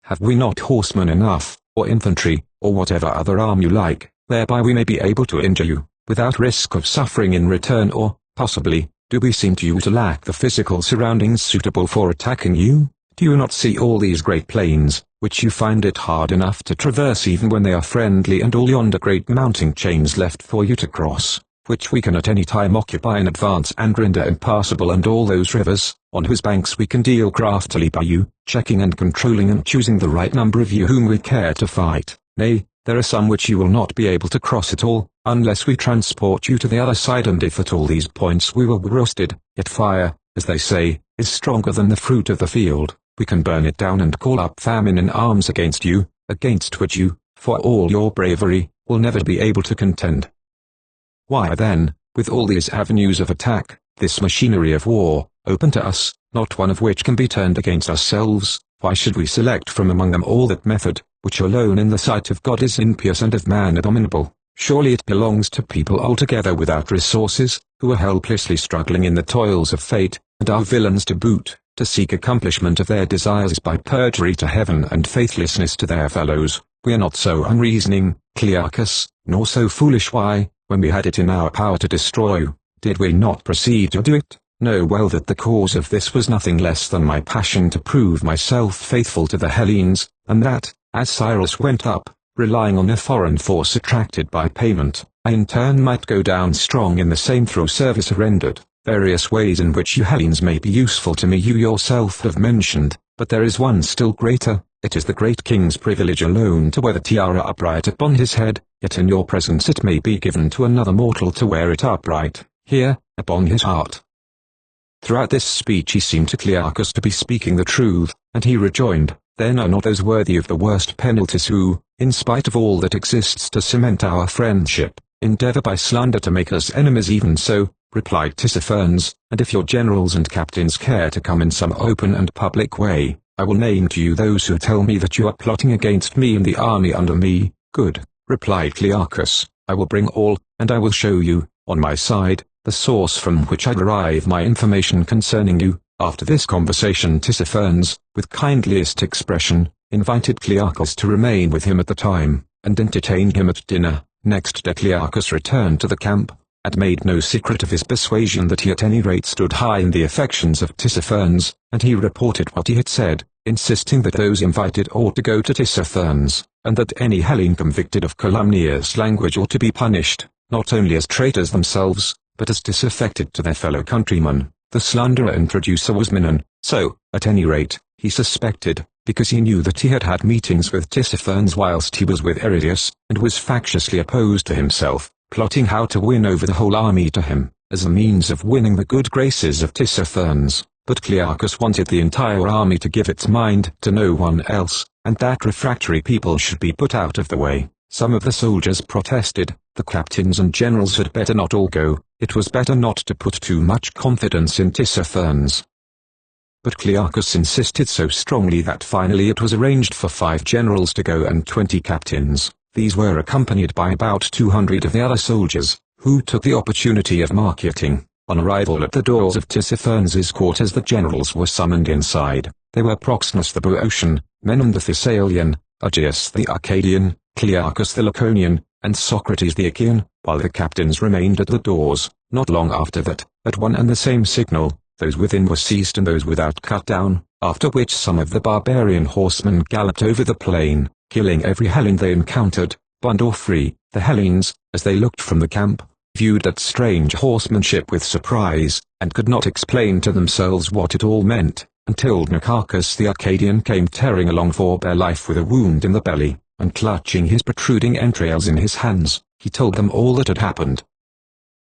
Have we not horsemen enough, or infantry, or whatever other arm you like, whereby we may be able to injure you, without risk of suffering in return? Or, possibly, do we seem to you to lack the physical surroundings suitable for attacking you? Do you not see all these great plains, which you find it hard enough to traverse even when they are friendly, and all yonder great mountain chains left for you to cross, which we can at any time occupy in advance and render impassable, and all those rivers, on whose banks we can deal craftily by you, checking and controlling and choosing the right number of you whom we care to fight? Nay, there are some which you will not be able to cross at all, unless we transport you to the other side, and if at all these points we will be roasted, yet fire, as they say, is stronger than the fruit of the field. we can burn it down and call up famine in arms against you, against which you, for all your bravery, will never be able to contend. Why then, with all these avenues of attack, this machinery of war, open to us, not one of which can be turned against ourselves, why should we select from among them all that method, which alone in the sight of God is impious and of man abominable? Surely it belongs to people altogether without resources, who are helplessly struggling in the toils of fate, and are villains to boot, to seek accomplishment of their desires by perjury to heaven and faithlessness to their fellows. We are not so unreasoning, Clearchus, nor so foolish. Why, when we had it in our power to destroy, did we not proceed to do it? Know well that the cause of this was nothing less than my passion to prove myself faithful to the Hellenes, and that, as Cyrus went up, relying on a foreign force attracted by payment, I in turn might go down strong in the same through service rendered. Various ways in which you Hellenes may be useful to me you yourself have mentioned, but there is one still greater. It is the great king's privilege alone to wear the tiara upright upon his head, yet in your presence it may be given to another mortal to wear it upright, here, upon his heart. Throughout this speech he seemed to Clearchus to be speaking the truth, and he rejoined, then are not those worthy of the worst penalties who, in spite of all that exists to cement our friendship, endeavor by slander to make us enemies. Even so, replied Tissaphernes, and if your generals and captains care to come in some open and public way, I will name to you those who tell me that you are plotting against me and the army under me. Good, replied Clearchus, I will bring all, and I will show you, on my side, the source from which I derive my information concerning you. After this conversation Tissaphernes, with kindliest expression, invited Clearchus to remain with him at the time, and entertained him at dinner. Next day Clearchus returned to the camp, and made no secret of his persuasion that he at any rate stood high in the affections of Tissaphernes, and he reported what he had said, insisting that those invited ought to go to Tissaphernes, and that any Hellene convicted of calumnious language ought to be punished, not only as traitors themselves, but as disaffected to their fellow countrymen. The slanderer and traducer was Minon, so, at any rate, he suspected, because he knew that he had had meetings with Tissaphernes whilst he was with Aridius, and was factiously opposed to himself, plotting how to win over the whole army to him, as a means of winning the good graces of Tissaphernes. But Clearchus wanted the entire army to give its mind to no one else, and that refractory people should be put out of the way. Some of the soldiers protested, the captains and generals had better not all go, it was better not to put too much confidence in Tissaphernes. But Clearchus insisted so strongly that finally it was arranged for 5 generals to go and 20 captains. These were accompanied by about 200 of the other soldiers, who took the opportunity of marketing. On arrival at the doors of Tissaphernes' quarters the generals were summoned inside. They were Proxenus the Boeotian, Menon the Thessalian, Augeas the Arcadian, Clearchus the Laconian, and Socrates the Achaean, while the captains remained at the doors. Not long after that, at one and the same signal, those within were seized and those without cut down, after which some of the barbarian horsemen galloped over the plain, killing every Hellene they encountered, bond or free. The Hellenes, as they looked from the camp, viewed that strange horsemanship with surprise, and could not explain to themselves what it all meant, until Nicarchus the Arcadian came tearing along for bare life with a wound in the belly, and clutching his protruding entrails in his hands, he told them all that had happened.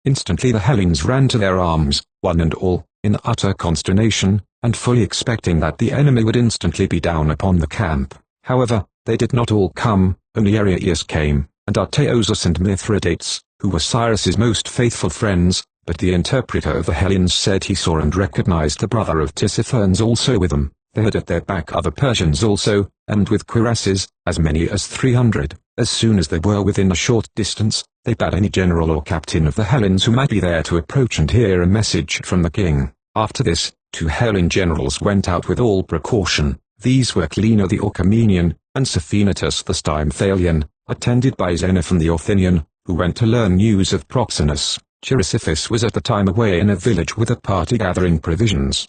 Instantly the Hellenes ran to their arms, one and all, in utter consternation, and fully expecting that the enemy would instantly be down upon the camp. However, they did not all come, only Aridius came, and Artaeozus and Mithridates, who were Cyrus's most faithful friends, but the interpreter of the Hellenes said he saw and recognized the brother of Tissaphernes also with them. They had at their back other Persians also, and with cuirasses, as many as 300. As soon as they were within a short distance, they bade any general or captain of the Hellenes who might be there to approach and hear a message from the king. After this, 2 Hellene generals went out with all precaution. These were Cleino the Orchomenian, and Sophenatus the Stymphalian, attended by Xenophon the Othinian, who went to learn news of Proxenus. Chrysippus was at the time away in a village with a party gathering provisions.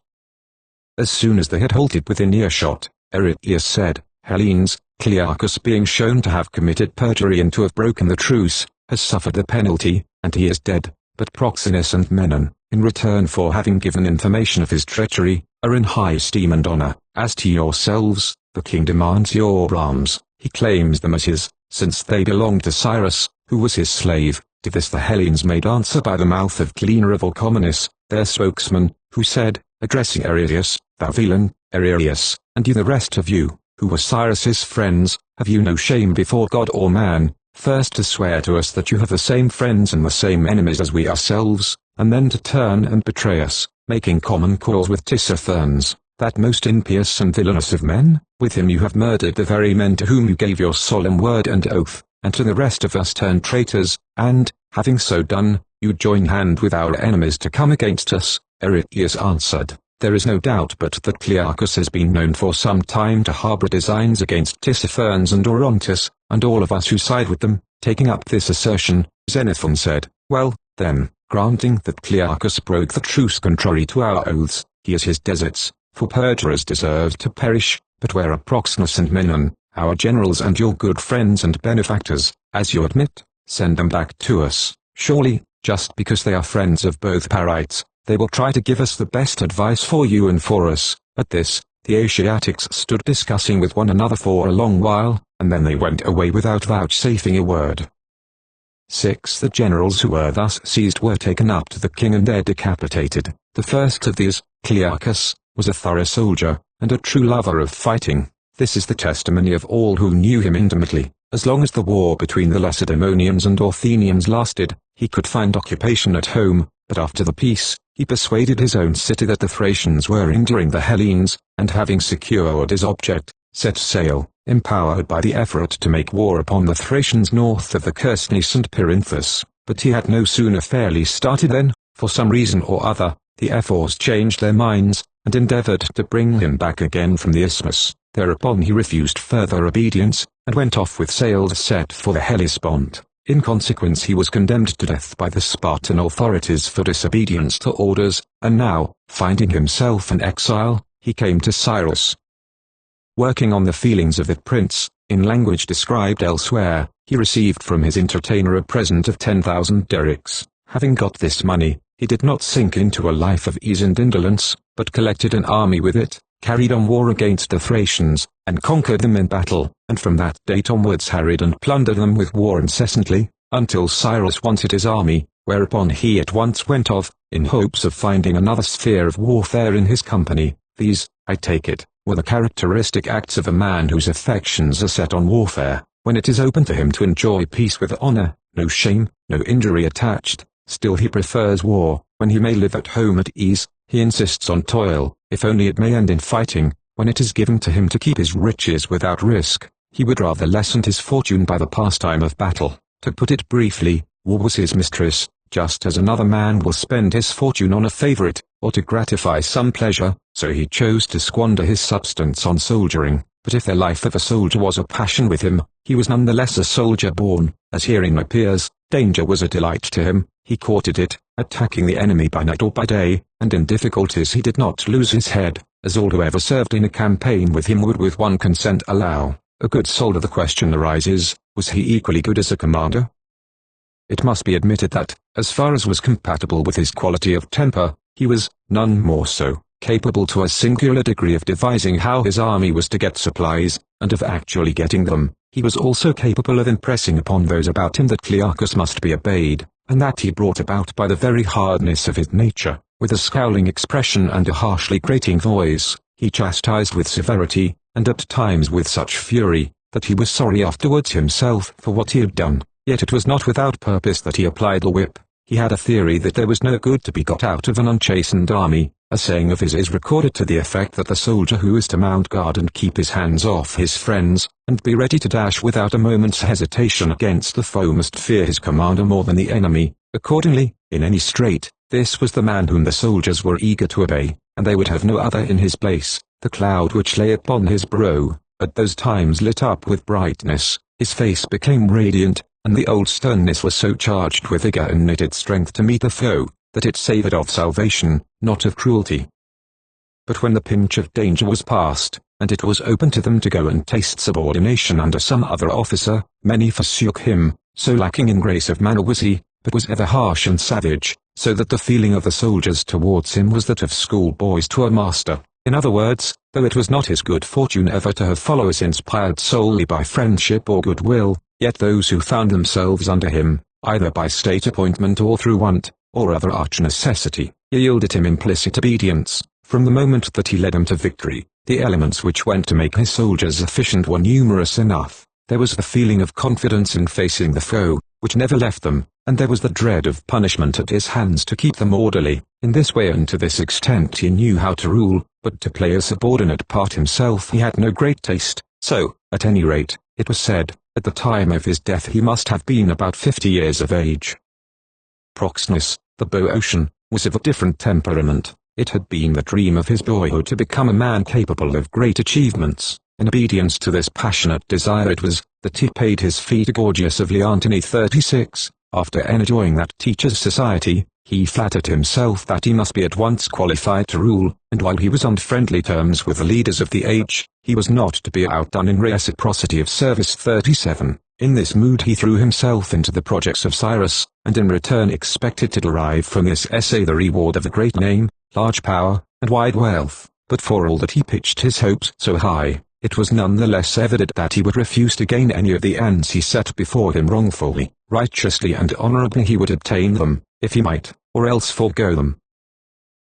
As soon as they had halted within earshot, Aridius said, Hellenes, Clearchus being shown to have committed perjury and to have broken the truce, has suffered the penalty, and he is dead, but Proxenus and Menon, in return for having given information of his treachery, are in high esteem and honor. As to yourselves, the king demands your arms, he claims them as his, since they belong to Cyrus, who was his slave. To this the Hellenes made answer by the mouth of Cleino of Orchomenus, their spokesman, who said, addressing Arius, "Thou villain, Arius, and you the rest of you, who were Cyrus's friends, have you no shame before God or man, first to swear to us that you have the same friends and the same enemies as we ourselves, and then to turn and betray us, making common cause with Tissaphernes, that most impious and villainous of men? With him you have murdered the very men to whom you gave your solemn word and oath, and to the rest of us turned traitors, and, having so done, you join hand with our enemies to come against us." Arius answered, "There is no doubt but that Clearchus has been known for some time to harbour designs against Tissaphernes and Orontes, and all of us who side with them." Taking up this assertion, Xenophon said, "Well, then, granting that Clearchus broke the truce contrary to our oaths, he is his deserts, for perjurers deserve to perish, but where are Proxenus and Menon, our generals and your good friends and benefactors, as you admit? Send them back to us. Surely, just because they are friends of both parties, they will try to give us the best advice for you and for us." At this, the Asiatics stood discussing with one another for a long while, and then they went away without vouchsafing a word. 6. The generals who were thus seized were taken up to the king and there decapitated. The first of these, Clearchus, was a thorough soldier, and a true lover of fighting. This is the testimony of all who knew him intimately. As long as the war between the Lacedaemonians and Athenians lasted, he could find occupation at home, but after the peace, he persuaded his own city that the Thracians were injuring the Hellenes, and having secured his object, set sail, empowered by the effort to make war upon the Thracians north of the Chersonese and Perinthus. But he had no sooner fairly started than, for some reason or other, the Ephors changed their minds, and endeavored to bring him back again from the Isthmus. Thereupon he refused further obedience, and went off with sails set for the Hellespont. In consequence he was condemned to death by the Spartan authorities for disobedience to orders, and now, finding himself an exile, he came to Cyrus. Working on the feelings of the prince, in language described elsewhere, he received from his entertainer a present of 10,000 derics. Having got this money, he did not sink into a life of ease and indolence, but collected an army with it, carried on war against the Thracians, and conquered them in battle, and from that date onwards harried and plundered them with war incessantly, until Cyrus wanted his army, whereupon he at once went off, in hopes of finding another sphere of warfare in his company. These, I take it, were the characteristic acts of a man whose affections are set on warfare. When it is open to him to enjoy peace with honor, no shame, no injury attached, still he prefers war. When he may live at home at ease, he insists on toil, if only it may end in fighting. When it is given to him to keep his riches without risk, he would rather lessen his fortune by the pastime of battle. To put it briefly, war was his mistress, just as another man will spend his fortune on a favorite, or to gratify some pleasure, so he chose to squander his substance on soldiering. But if the life of a soldier was a passion with him, he was none the less a soldier born, as herein appears. Danger was a delight to him, he courted it, attacking the enemy by night or by day, and in difficulties he did not lose his head, as all who ever served in a campaign with him would with one consent allow. A good soldier, the question arises, was he equally good as a commander? It must be admitted that, as far as was compatible with his quality of temper, he was, none more so, capable to a singular degree of devising how his army was to get supplies, and of actually getting them. He was also capable of impressing upon those about him that Clearchus must be obeyed, and that he brought about by the very hardness of his nature. With a scowling expression and a harshly grating voice, he chastised with severity, and at times with such fury, that he was sorry afterwards himself for what he had done. Yet it was not without purpose that he applied the whip. He had a theory that there was no good to be got out of an unchastened army. A saying of his is recorded to the effect that the soldier who is to mount guard and keep his hands off his friends, and be ready to dash without a moment's hesitation against the foe must fear his commander more than the enemy. Accordingly, in any strait, this was the man whom the soldiers were eager to obey, and they would have no other in his place. The cloud which lay upon his brow, at those times lit up with brightness, his face became radiant, and the old sternness was so charged with vigor and knitted strength to meet the foe, that it savoured of salvation, not of cruelty. But when the pinch of danger was past, and it was open to them to go and taste subordination under some other officer, many forsook him. So lacking in grace of manner was he, but was ever harsh and savage, so that the feeling of the soldiers towards him was that of schoolboys to a master. In other words, though it was not his good fortune ever to have followers inspired solely by friendship or goodwill, yet those who found themselves under him, either by state appointment or through want, or other arch necessity, yielded him implicit obedience, From the moment that he led them to victory, the elements which went to make his soldiers efficient were numerous enough. There was the feeling of confidence in facing the foe, which never left them, and there was the dread of punishment at his hands to keep them orderly. In this way and to this extent he knew how to rule, but to play a subordinate part himself he had no great taste. So, at any rate, it was said, at the time of his death he must have been about 50 years of age. Proxenus, the Boeotian, was of a different temperament. It had been the dream of his boyhood to become a man capable of great achievements. In obedience to this passionate desire it was that he paid his fee to Gorgias of Leontini 36. After enjoying that teacher's society, he flattered himself that he must be at once qualified to rule, and while he was on friendly terms with the leaders of the age, he was not to be outdone in reciprocity of service. 37. In this mood he threw himself into the projects of Cyrus, and in return expected to derive from this essay the reward of a great name, large power, and wide wealth. But for all that he pitched his hopes so high, it was none the less evident that he would refuse to gain any of the ends he set before him. Wrongfully, righteously and honorably he would obtain them, if he might, or else forego them.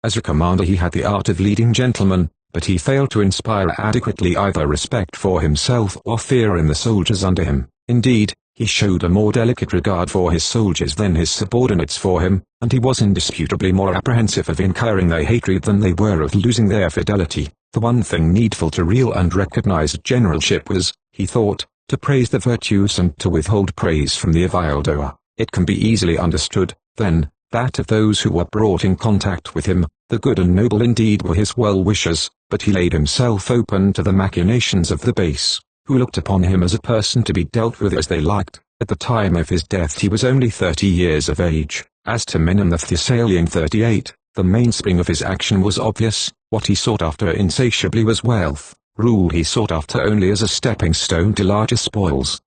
As a commander he had the art of leading gentlemen, but he failed to inspire adequately either respect for himself or fear in the soldiers under him. Indeed, he showed a more delicate regard for his soldiers than his subordinates for him, and he was indisputably more apprehensive of incurring their hatred than they were of losing their fidelity. The one thing needful to real and recognized generalship was, he thought, to praise the virtues and to withhold praise from the evildoer. It can be easily understood, then, that of those who were brought in contact with him, the good and noble indeed were his well-wishers, but he laid himself open to the machinations of the base, who looked upon him as a person to be dealt with as they liked. At the time of his death he was only 30 years of age. As to Menon the Thessalian 38, the mainspring of his action was obvious. What he sought after insatiably was wealth. Rule he sought after only as a stepping stone to larger spoils.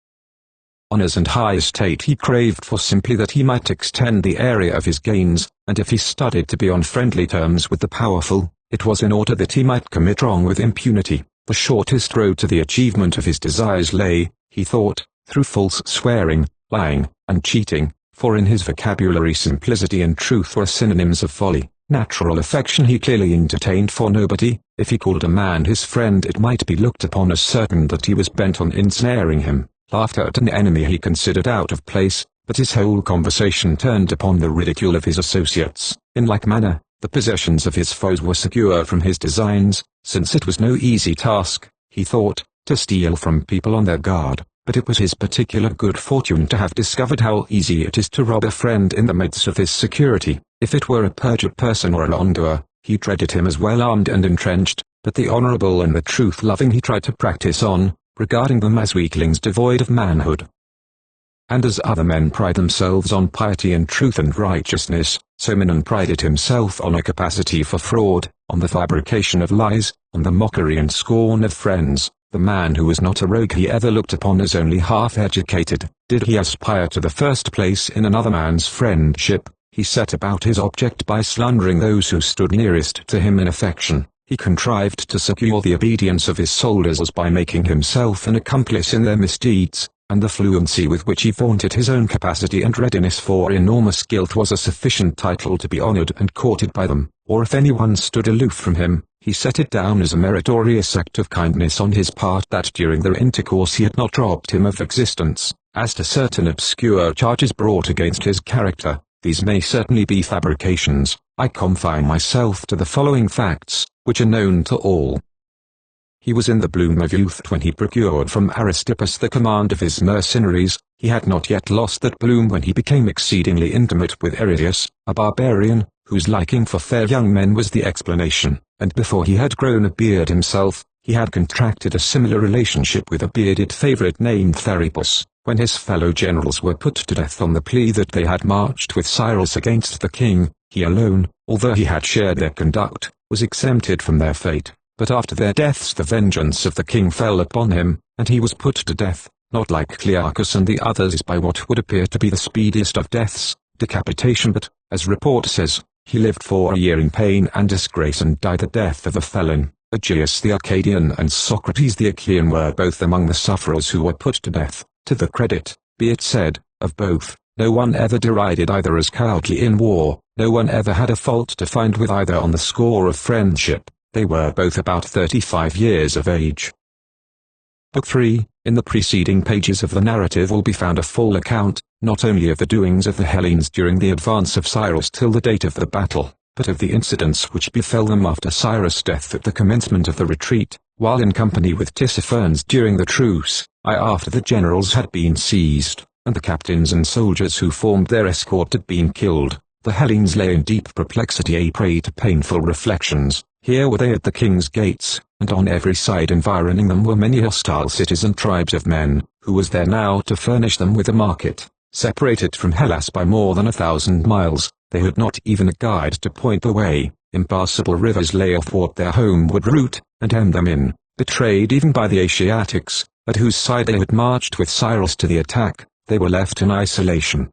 Honors and high estate he craved for simply that he might extend the area of his gains, and if he studied to be on friendly terms with the powerful, it was in order that he might commit wrong with impunity. The shortest road to the achievement of his desires lay, he thought, through false swearing, lying, and cheating, for in his vocabulary simplicity and truth were synonyms of folly. Natural affection he clearly entertained for nobody. If he called a man his friend it might be looked upon as certain that he was bent on ensnaring him. Laughter at an enemy he considered out of place, but his whole conversation turned upon the ridicule of his associates. In like manner, the possessions of his foes were secure from his designs, since it was no easy task, he thought, to steal from people on their guard. But it was his particular good fortune to have discovered how easy it is to rob a friend in the midst of his security. If it were a perjured person or a wrongdoer, he dreaded him as well armed and entrenched, but the honorable and the truth-loving he tried to practice on, regarding them as weaklings devoid of manhood. And as other men pride themselves on piety and truth and righteousness, so Menon prided himself on a capacity for fraud, on the fabrication of lies, on the mockery and scorn of friends. The man who was not a rogue he ever looked upon as only half-educated. Did he aspire to the first place in another man's friendship, he set about his object by slandering those who stood nearest to him in affection. He contrived to secure the obedience of his soldiers by making himself an accomplice in their misdeeds, and the fluency with which he vaunted his own capacity and readiness for enormous guilt was a sufficient title to be honored and courted by them. Or if anyone stood aloof from him, he set it down as a meritorious act of kindness on his part that during their intercourse he had not robbed him of existence. As to certain obscure charges brought against his character, these may certainly be fabrications. I confine myself to the following facts, which are known to all. He was in the bloom of youth when he procured from Aristippus the command of his mercenaries. He had not yet lost that bloom when he became exceedingly intimate with Aridius, a barbarian, whose liking for fair young men was the explanation, and before he had grown a beard himself, he had contracted a similar relationship with a bearded favorite named Theribus. When his fellow generals were put to death on the plea that they had marched with Cyrus against the king, he alone, although he had shared their conduct, was exempted from their fate. But after their deaths the vengeance of the king fell upon him, and he was put to death, not like Clearchus and the others by what would appear to be the speediest of deaths, decapitation, but, as report says, he lived for a year in pain and disgrace and died the death of a felon. Aegeus the Arcadian and Socrates the Achaean were both among the sufferers who were put to death. To the credit, be it said, of both, no one ever derided either as cowardly in war, no one ever had a fault to find with either on the score of friendship. They were both about 35 years of age. Book 3. In the preceding pages of the narrative will be found a full account, not only of the doings of the Hellenes during the advance of Cyrus till the date of the battle, but of the incidents which befell them after Cyrus' death at the commencement of the retreat, while in company with Tissaphernes during the truce, after the generals had been seized, and the captains and soldiers who formed their escort had been killed. The Hellenes lay in deep perplexity, a prey to painful reflections. Here were they at the king's gates, and on every side environing them were many hostile cities and tribes of men. Who was there now to furnish them with a market? Separated from Hellas by more than 1,000 miles, they had not even a guide to point the way. Impassable rivers lay athwart their homeward route, and hemmed them in. Betrayed even by the Asiatics, at whose side they had marched with Cyrus to the attack, they were left in isolation.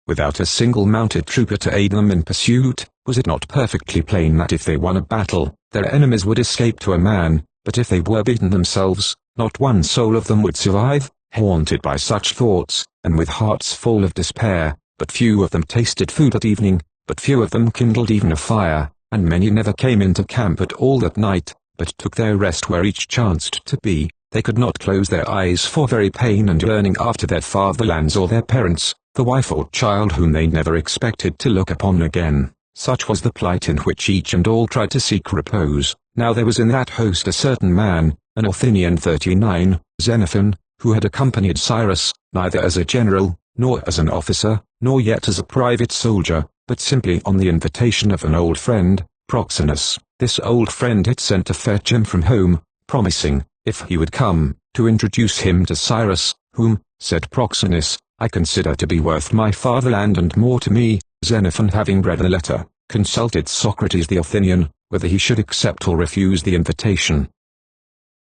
Without a single mounted trooper to aid them in pursuit, was it not perfectly plain that if they won a battle, their enemies would escape to a man, but if they were beaten themselves, not one soul of them would survive? Haunted by such thoughts, and with hearts full of despair, but few of them tasted food at evening, but few of them kindled even a fire, and many never came into camp at all that night, but took their rest where each chanced to be. They could not close their eyes for very pain and yearning after their fatherlands or their parents, the wife or child whom they never expected to look upon again. Such was the plight in which each and all tried to seek repose. Now there was in that host a certain man, an Athenian 39, Xenophon, who had accompanied Cyrus, neither as a general, nor as an officer, nor yet as a private soldier, but simply on the invitation of an old friend, Proxenus. This old friend had sent to fetch him from home, promising, if he would come, to introduce him to Cyrus, whom, said Proxenus, I consider to be worth my fatherland and more to me. Xenophon, having read the letter, consulted Socrates the Athenian, whether he should accept or refuse the invitation.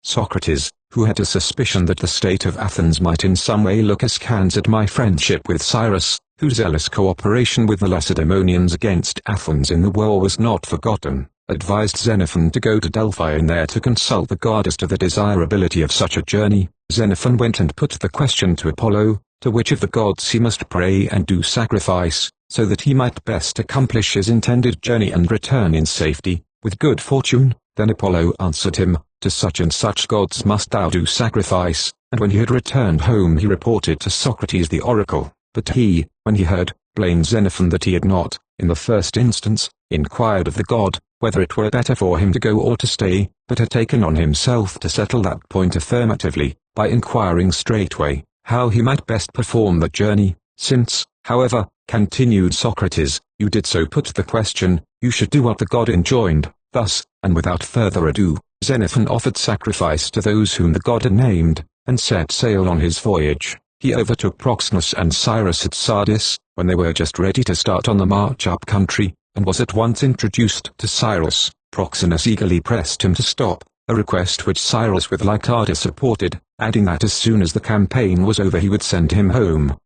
Socrates, who had a suspicion that the state of Athens might in some way look askance at my friendship with Cyrus, whose zealous cooperation with the Lacedaemonians against Athens in the war was not forgotten, advised Xenophon to go to Delphi and there to consult the god as to the desirability of such a journey. Xenophon went and put the question to Apollo, to which of the gods he must pray and do sacrifice, so that he might best accomplish his intended journey and return in safety, with good fortune. Then Apollo answered him, to such and such gods must thou do sacrifice, and when he had returned home he reported to Socrates the oracle. But he, when he heard, blamed Xenophon that he had not, in the first instance, inquired of the god, whether it were better for him to go or to stay, but had taken on himself to settle that point affirmatively, by inquiring straightway, how he might best perform the journey. Since, however, continued Socrates, you did so put the question, you should do what the god enjoined. Thus, and without further ado, Xenophon offered sacrifice to those whom the god had named, and set sail on his voyage. He overtook Proxenus and Cyrus at Sardis, when they were just ready to start on the march up country, and was at once introduced to Cyrus. Proxenus eagerly pressed him to stop, a request which Cyrus with like ardor supported, adding that as soon as the campaign was over he would send him home.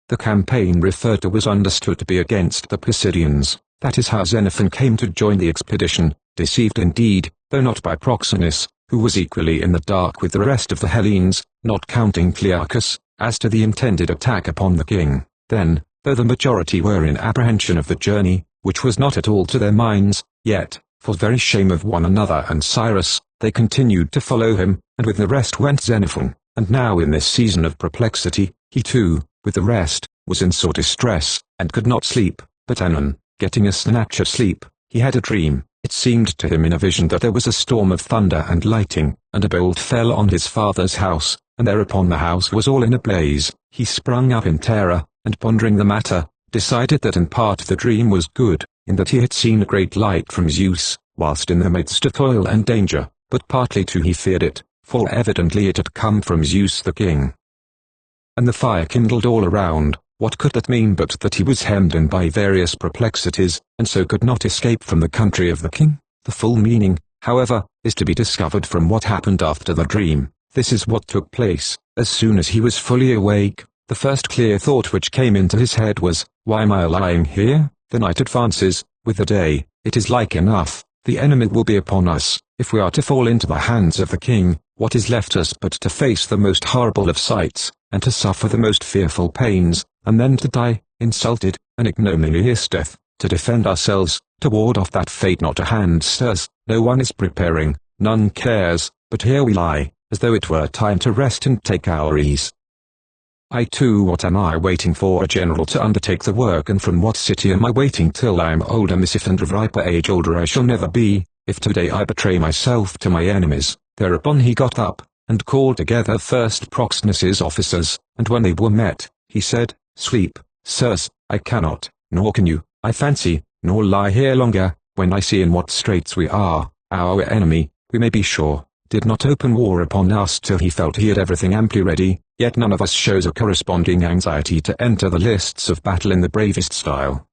The campaign referred to was understood to be against the Pisidians. That is how Xenophon came to join the expedition, deceived indeed, though not by Proxenus, who was equally in the dark with the rest of the Hellenes, not counting Clearchus, as to the intended attack upon the king. Then, though the majority were in apprehension of the journey, which was not at all to their minds, yet, for very shame of one another and Cyrus, they continued to follow him, and with the rest went Xenophon. And now in this season of perplexity, he too, with the rest, was in sore distress, and could not sleep. But anon, getting a snatch of sleep, he had a dream. It seemed to him in a vision that there was a storm of thunder and lightning, and a bolt fell on his father's house, and thereupon the house was all in a blaze. He sprung up in terror, and pondering the matter, decided that in part the dream was good, in that he had seen a great light from Zeus, whilst in the midst of toil and danger, but partly too he feared it, for evidently it had come from Zeus the king. And the fire kindled all around. What could that mean but that he was hemmed in by various perplexities, and so could not escape from the country of the king? The full meaning, however, is to be discovered from what happened after the dream. This is what took place. As soon as he was fully awake, the first clear thought which came into his head was, why am I lying here? The night advances, with the day, it is like enough, the enemy will be upon us. If we are to fall into the hands of the king, what is left us but to face the most horrible of sights, and to suffer the most fearful pains, and then to die, insulted, an ignominious death, to defend ourselves, to ward off that fate not a hand stirs, no one is preparing, none cares, but here we lie, as though it were time to rest and take our ease. I too, what am I waiting for a general to undertake the work, and from what city am I waiting till I am older, missive and of riper age? Older I shall never be, if today I betray myself to my enemies. Thereupon he got up, and called together first Proxenus's officers, and when they were met, he said, Sleep, sirs, I cannot, nor can you, I fancy, nor lie here longer, when I see in what straits we are. Our enemy, we may be sure, did not open war upon us till he felt he had everything amply ready, yet none of us shows a corresponding anxiety to enter the lists of battle in the bravest style.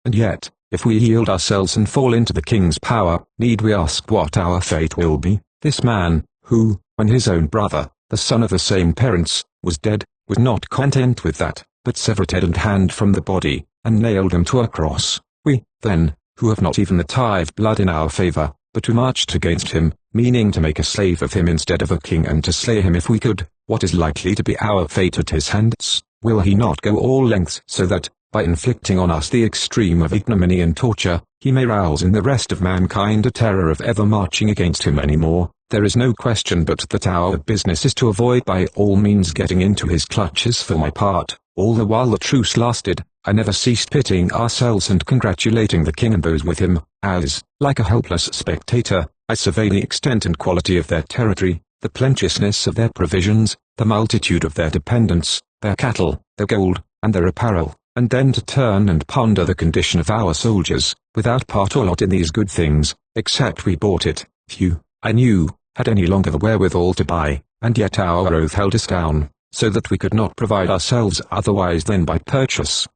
And yet, if we yield ourselves and fall into the king's power, need we ask what our fate will be? This man, who, when his own brother, the son of the same parents, was dead, was not content with that, but severed head and hand from the body, and nailed him to a cross. We, then, who have not even the tie of blood in our favor, but who marched against him, meaning to make a slave of him instead of a king, and to slay him if we could, what is likely to be our fate at his hands? Will he not go all lengths so that, by inflicting on us the extreme of ignominy and torture, he may rouse in the rest of mankind a terror of ever marching against him any more? There is no question but that our business is to avoid by all means getting into his clutches. For my part, all the while the truce lasted, I never ceased pitying ourselves and congratulating the king and those with him, as, like a helpless spectator, I survey the extent and quality of their territory, the plenteousness of their provisions, the multitude of their dependents, their cattle, their gold, and their apparel, and then to turn and ponder the condition of our soldiers, without part or lot in these good things, except we bought it. Few, I knew, had any longer the wherewithal to buy, and yet our oath held us down, so that we could not provide ourselves otherwise than by purchase.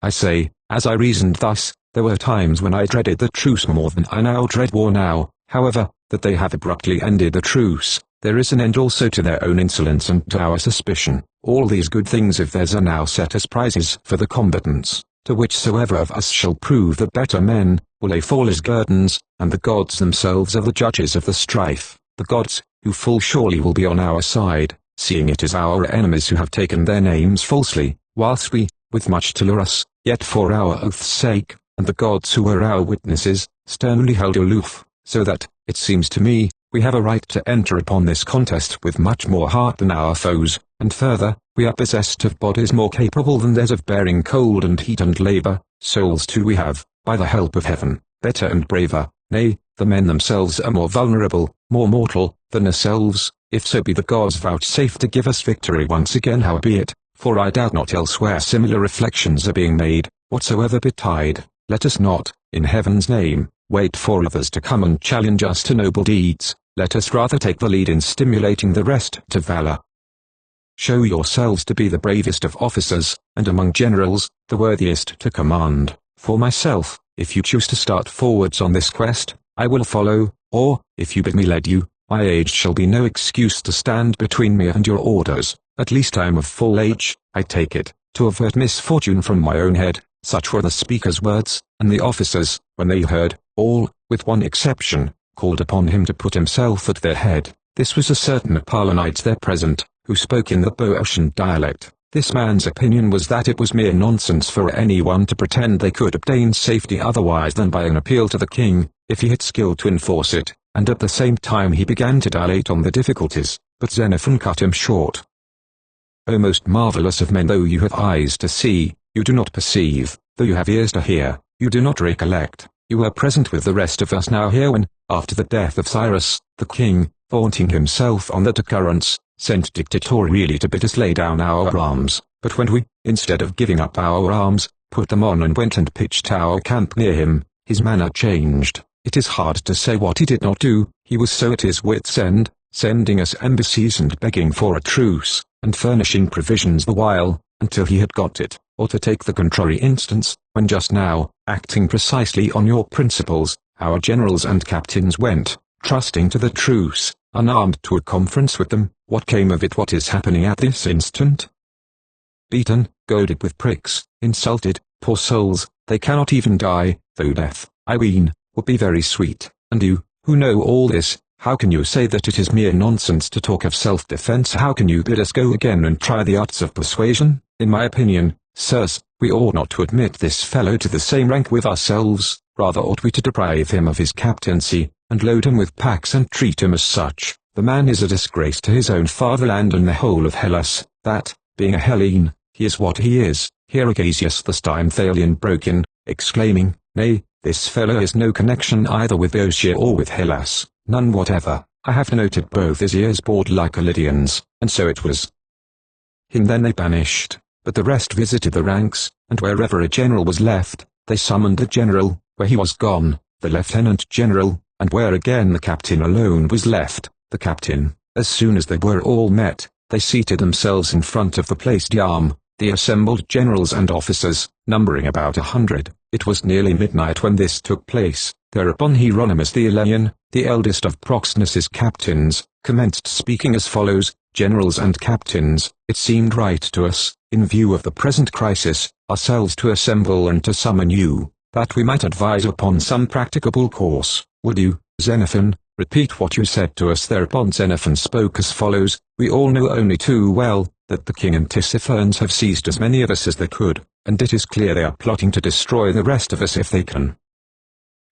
I say, as I reasoned thus, there were times when I dreaded the truce more than I now dread war. Now, however, that they have abruptly ended the truce, there is an end also to their own insolence and to our suspicion. All these good things of theirs are now set as prizes for the combatants, to whichsoever of us shall prove the better men, will they fall as guerdons, and the gods themselves are the judges of the strife, the gods, who full surely will be on our side, seeing it is our enemies who have taken their names falsely, whilst we, with much to lure us, yet for our oath's sake, and the gods who were our witnesses, sternly held aloof, so that, it seems to me, we have a right to enter upon this contest with much more heart than our foes, and further, we are possessed of bodies more capable than theirs of bearing cold and heat and labor, souls too we have, by the help of heaven, better and braver, nay, the men themselves are more vulnerable, more mortal, than ourselves, if so be the gods vouchsafe to give us victory once again. Howbeit, for I doubt not elsewhere similar reflections are being made, whatsoever betide, let us not, in heaven's name, wait for others to come and challenge us to noble deeds, let us rather take the lead in stimulating the rest to valor. Show yourselves to be the bravest of officers, and among generals, the worthiest to command. For myself, if you choose to start forwards on this quest, I will follow, or, if you bid me lead you, my age shall be no excuse to stand between me and your orders. At least I am of full age, I take it, to avert misfortune from my own head. Such were the speaker's words, and the officers, when they heard, all, with one exception, called upon him to put himself at their head. This was a certain Apollonite there present, who spoke in the Boeotian dialect. This man's opinion was that it was mere nonsense for anyone to pretend they could obtain safety otherwise than by an appeal to the king, if he had skill to enforce it, and at the same time he began to dilate on the difficulties, but Xenophon cut him short. O most marvelous of men, though you have eyes to see, you do not perceive, though you have ears to hear, you do not recollect. You were present with the rest of us now here when, after the death of Cyrus, the king, vaunting himself on that occurrence, sent dictatorially to bid us lay down our arms, but when we, instead of giving up our arms, put them on and went and pitched our camp near him, his manner changed. It is hard to say what he did not do. He was so at his wit's end, sending us embassies and begging for a truce, and furnishing provisions the while, until he had got it. Or to take the contrary instance, when just now, acting precisely on your principles, our generals and captains went, trusting to the truce, unarmed to a conference with them, what came of it? What is happening at this instant? Beaten, goaded with pricks, insulted, poor souls, they cannot even die, though death, I ween, would be very sweet, and you, who know all this, How can you say that it is mere nonsense to talk of self-defense? How can you bid us go again and try the arts of persuasion? In my opinion, sirs, we ought not to admit this fellow to the same rank with ourselves, rather ought we to deprive him of his captaincy, and load him with packs and treat him as such. The man is a disgrace to his own fatherland and the whole of Hellas, that, being a Hellene, he is what he is. Here Agasius the Stymphalian broke in, exclaiming, Nay, this fellow has no connection either with Boeotia or with Hellas, none whatever. I have noted both his ears bored like a Lydian's, and so it was. Him then they banished, but the rest visited the ranks, and wherever a general was left, they summoned the general, where he was gone, the lieutenant general, and where again the captain alone was left, the captain. As soon as they were all met, they seated themselves in front of the place d'armes, the assembled generals and officers, numbering about 100. It was nearly midnight when this took place. Thereupon Hieronymus the Elean, the eldest of Proxenus's captains, commenced speaking as follows: Generals and captains, it seemed right to us, in view of the present crisis, ourselves to assemble and to summon you, that we might advise upon some practicable course. Would you, Xenophon, repeat what you said to us? Thereupon Xenophon spoke as follows: We all know only too well, that the king and Tissaphernes have seized as many of us as they could, and it is clear they are plotting to destroy the rest of us if they can.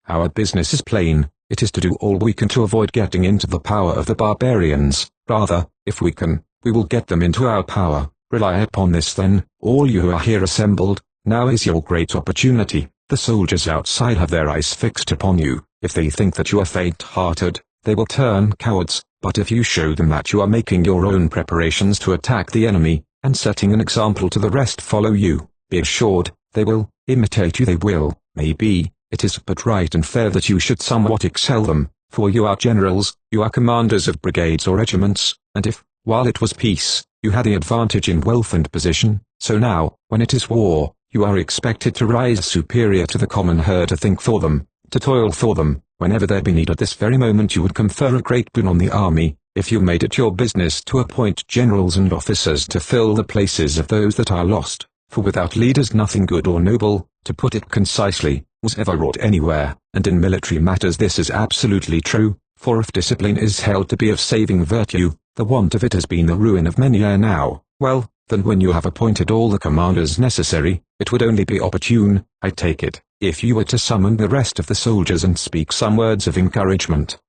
Our business is plain, it is to do all we can to avoid getting into the power of the barbarians. Rather, if we can, we will get them into our power. Rely upon this then, all you who are here assembled. Now is your great opportunity. The soldiers outside have their eyes fixed upon you. If they think that you are faint-hearted, they will turn cowards, but if you show them that you are making your own preparations to attack the enemy, and setting an example to the rest follow you, be assured, they will imitate you. They will, maybe. It is but right and fair that you should somewhat excel them, for you are generals, you are commanders of brigades or regiments, and if, while it was peace, you had the advantage in wealth and position, so now, when it is war, you are expected to rise superior to the common herd, to think for them, to toil for them, whenever there be need. At this very moment you would confer a great boon on the army, if you made it your business to appoint generals and officers to fill the places of those that are lost, for without leaders nothing good or noble, to put it concisely, was ever wrought anywhere, and in military matters this is absolutely true, for if discipline is held to be of saving virtue, the want of it has been the ruin of many ere now. Well, then when you have appointed all the commanders necessary, it would only be opportune, I take it, if you were to summon the rest of the soldiers and speak some words of encouragement.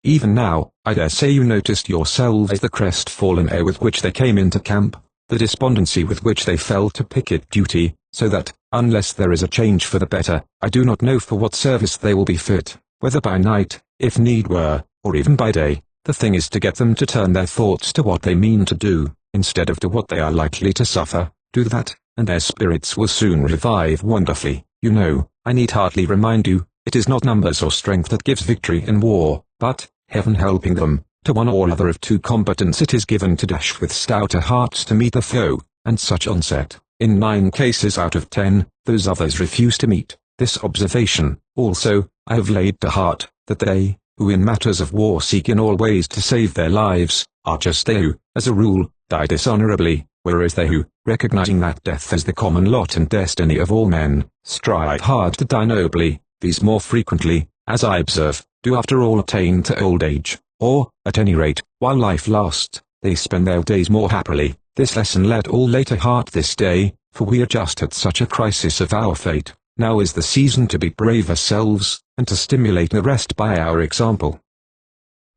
Even now, I dare say you noticed yourselves the crestfallen air with which they came into camp, the despondency with which they fell to picket duty, so that, unless there is a change for the better, I do not know for what service they will be fit, whether by night, if need were, or even by day. The thing is to get them to turn their thoughts to what they mean to do, instead of to what they are likely to suffer. Do that, and their spirits will soon revive wonderfully. You know, I need hardly remind you, it is not numbers or strength that gives victory in war, but, heaven helping them, to one or other of two combatants it is given to dash with stouter hearts to meet the foe, and such onset, in 9 cases out of 10, those others refuse to meet. This observation, also, I have laid to heart, that they, who in matters of war seek in all ways to save their lives, are just they who, as a rule, die dishonorably, whereas they who, recognizing that death is the common lot and destiny of all men, strive hard to die nobly. These more frequently, as I observe, do after all attain to old age, or, at any rate, while life lasts, they spend their days more happily. This lesson let all lay to heart this day, for we are just at such a crisis of our fate. Now is the season to be brave ourselves, and to stimulate the rest by our example.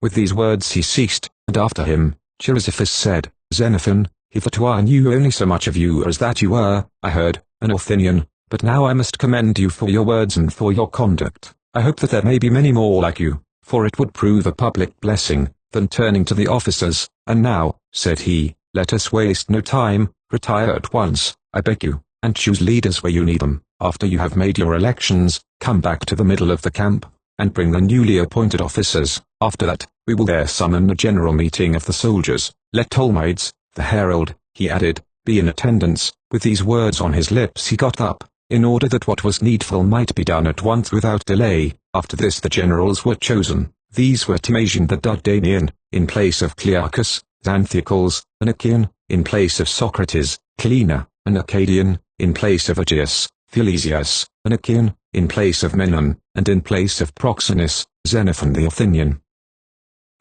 With these words he ceased, and after him, Chrysippus said, Xenophon, hitherto I knew only so much of you as that you were, I heard, an Athenian, but now I must commend you for your words and for your conduct. I hope that there may be many more like you, for it would prove a public blessing. Then turning to the officers, and now, said he, let us waste no time, retire at once, I beg you, and choose leaders where you need them. After you have made your elections, come back to the middle of the camp, and bring the newly appointed officers. After that, we will there summon a general meeting of the soldiers. Let Tolmides, the herald, he added, be in attendance. With these words on his lips he got up, in order that what was needful might be done at once without delay. After this the generals were chosen. These were Timasian the Dardanian, in place of Clearchus, Xanthicles, an Achaean, in place of Socrates, Cleina, an Arcadian, in place of Aegeus, Philesias, an Achaean, in place of Menon, and in place of Proxenus, Xenophon the Athenian.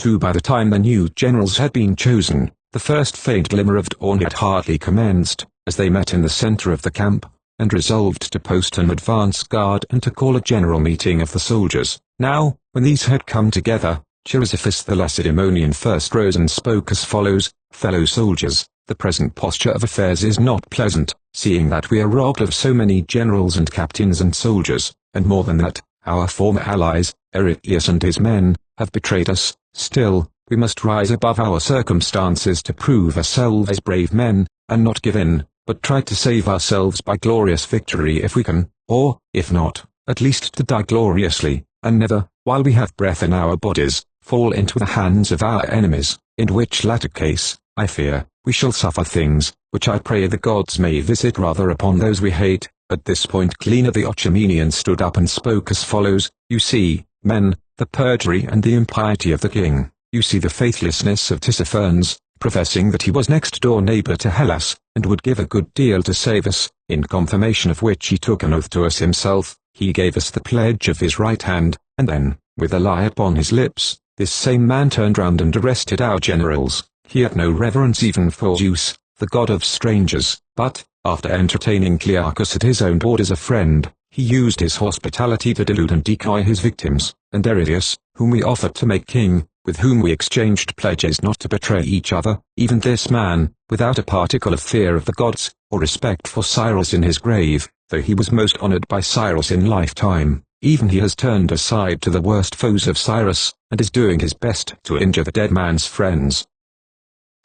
2. By the time the new generals had been chosen, the first faint glimmer of dawn had hardly commenced, as they met in the center of the camp, and resolved to post an advance guard and to call a general meeting of the soldiers. Now, when these had come together, Chrysippus the Lacedaemonian first rose and spoke as follows: "Fellow soldiers, the present posture of affairs is not pleasant, seeing that we are robbed of so many generals and captains and soldiers, and more than that, our former allies, Erycleus and his men, have betrayed us. Still, we must rise above our circumstances to prove ourselves as brave men, and not give in, but try to save ourselves by glorious victory if we can, or, if not, at least to die gloriously, and never, while we have breath in our bodies, fall into the hands of our enemies, in which latter case, I fear, we shall suffer things, which I pray the gods may visit rather upon those we hate." At this point Cleaner the Ochaemenian stood up and spoke as follows: "You see, men, the perjury and the impiety of the king. You see the faithlessness of Tissaphernes, professing that he was next-door neighbor to Hellas, and would give a good deal to save us, in confirmation of which he took an oath to us himself. He gave us the pledge of his right hand, and then, with a lie upon his lips, this same man turned round and arrested our generals. He had no reverence even for Zeus, the god of strangers, but, after entertaining Clearchus at his own board as a friend, he used his hospitality to delude and decoy his victims, and Aridaeus, whom we offered to make king, with whom we exchanged pledges not to betray each other, even this man, without a particle of fear of the gods, or respect for Cyrus in his grave, though he was most honored by Cyrus in lifetime, even he has turned aside to the worst foes of Cyrus, and is doing his best to injure the dead man's friends.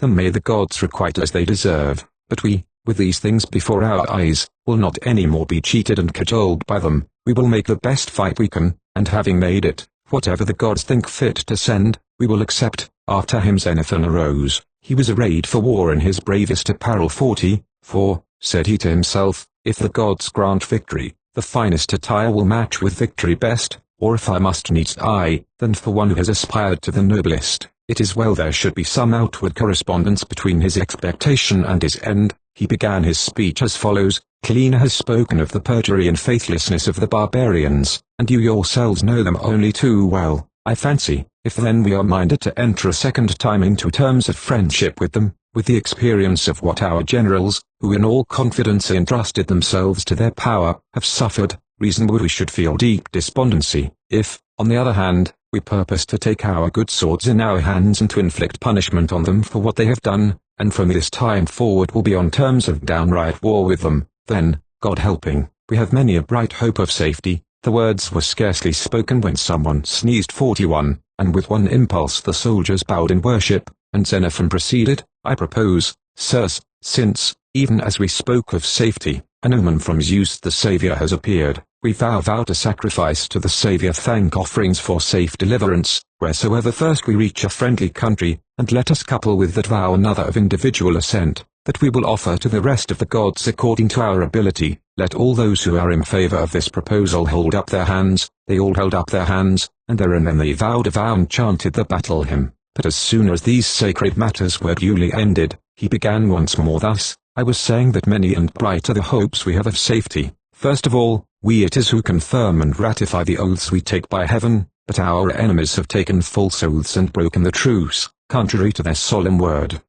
Then may the gods requite as they deserve, but we, with these things before our eyes, will not any more be cheated and cajoled by them. We will make the best fight we can, and having made it, whatever the gods think fit to send, we will accept." After him Xenophon arose. He was arrayed for war in his bravest apparel. 40, "For," said he to himself, "if the gods grant victory, the finest attire will match with victory best, or if I must needs die, then for one who has aspired to the noblest, it is well there should be some outward correspondence between his expectation and his end." He began his speech as follows: "Cleaner has spoken of the perjury and faithlessness of the barbarians, and you yourselves know them only too well, I fancy. If then we are minded to enter a second time into terms of friendship with them, with the experience of what our generals, who in all confidence entrusted themselves to their power, have suffered, reasonable we should feel deep despondency. If, on the other hand, we purpose to take our good swords in our hands and to inflict punishment on them for what they have done, and from this time forward will be on terms of downright war with them, then, God helping, we have many a bright hope of safety." The words were scarcely spoken when someone sneezed. 41, and with one impulse the soldiers bowed in worship, and Xenophon proceeded: "I propose, sirs, since, even as we spoke of safety, an omen from Zeus the Saviour has appeared, we vow to sacrifice to the Saviour thank offerings for safe deliverance, wheresoever first we reach a friendly country, and let us couple with that vow another of individual assent, that we will offer to the rest of the gods according to our ability. Let all those who are in favor of this proposal hold up their hands." They all held up their hands, and there and then they vowed a vow and chanted the battle hymn. But as soon as these sacred matters were duly ended, he began once more thus: "I was saying that many and bright are the hopes we have of safety. First of all, we it is who confirm and ratify the oaths we take by heaven, but our enemies have taken false oaths and broken the truce, contrary to their solemn word.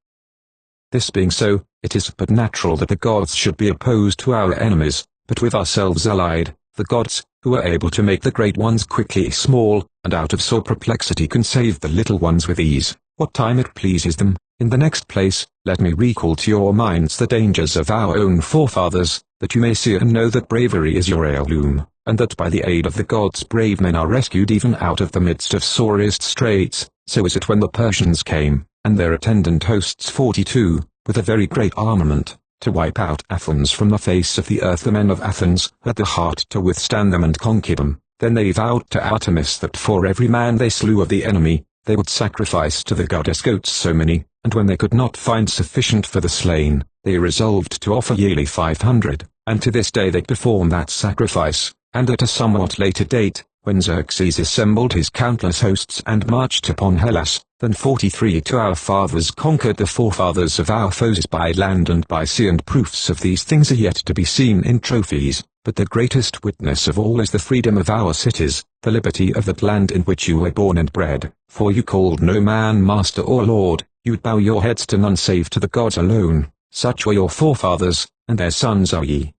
This being so, it is but natural that the gods should be opposed to our enemies, but with ourselves allied, the gods, who are able to make the great ones quickly small, and out of sore perplexity can save the little ones with ease, what time it pleases them. In the next place, let me recall to your minds the dangers of our own forefathers, that you may see and know that bravery is your heirloom, and that by the aid of the gods brave men are rescued even out of the midst of sorest straits. So is it when the Persians came, and their attendant hosts 42, with a very great armament, to wipe out Athens from the face of the earth. The men of Athens had the heart to withstand them and conquer them. Then they vowed to Artemis that for every man they slew of the enemy, they would sacrifice to the goddess goats so many, and when they could not find sufficient for the slain, they resolved to offer yearly 500, and to this day they perform that sacrifice, and at a somewhat later date, when Xerxes assembled his countless hosts and marched upon Hellas, then 43 to our fathers conquered the forefathers of our foes by land and by sea, and proofs of these things are yet to be seen in trophies, but the greatest witness of all is the freedom of our cities, the liberty of that land in which you were born and bred, for you called no man master or lord, you bow your heads to none save to the gods alone, such were your forefathers, and their sons are ye.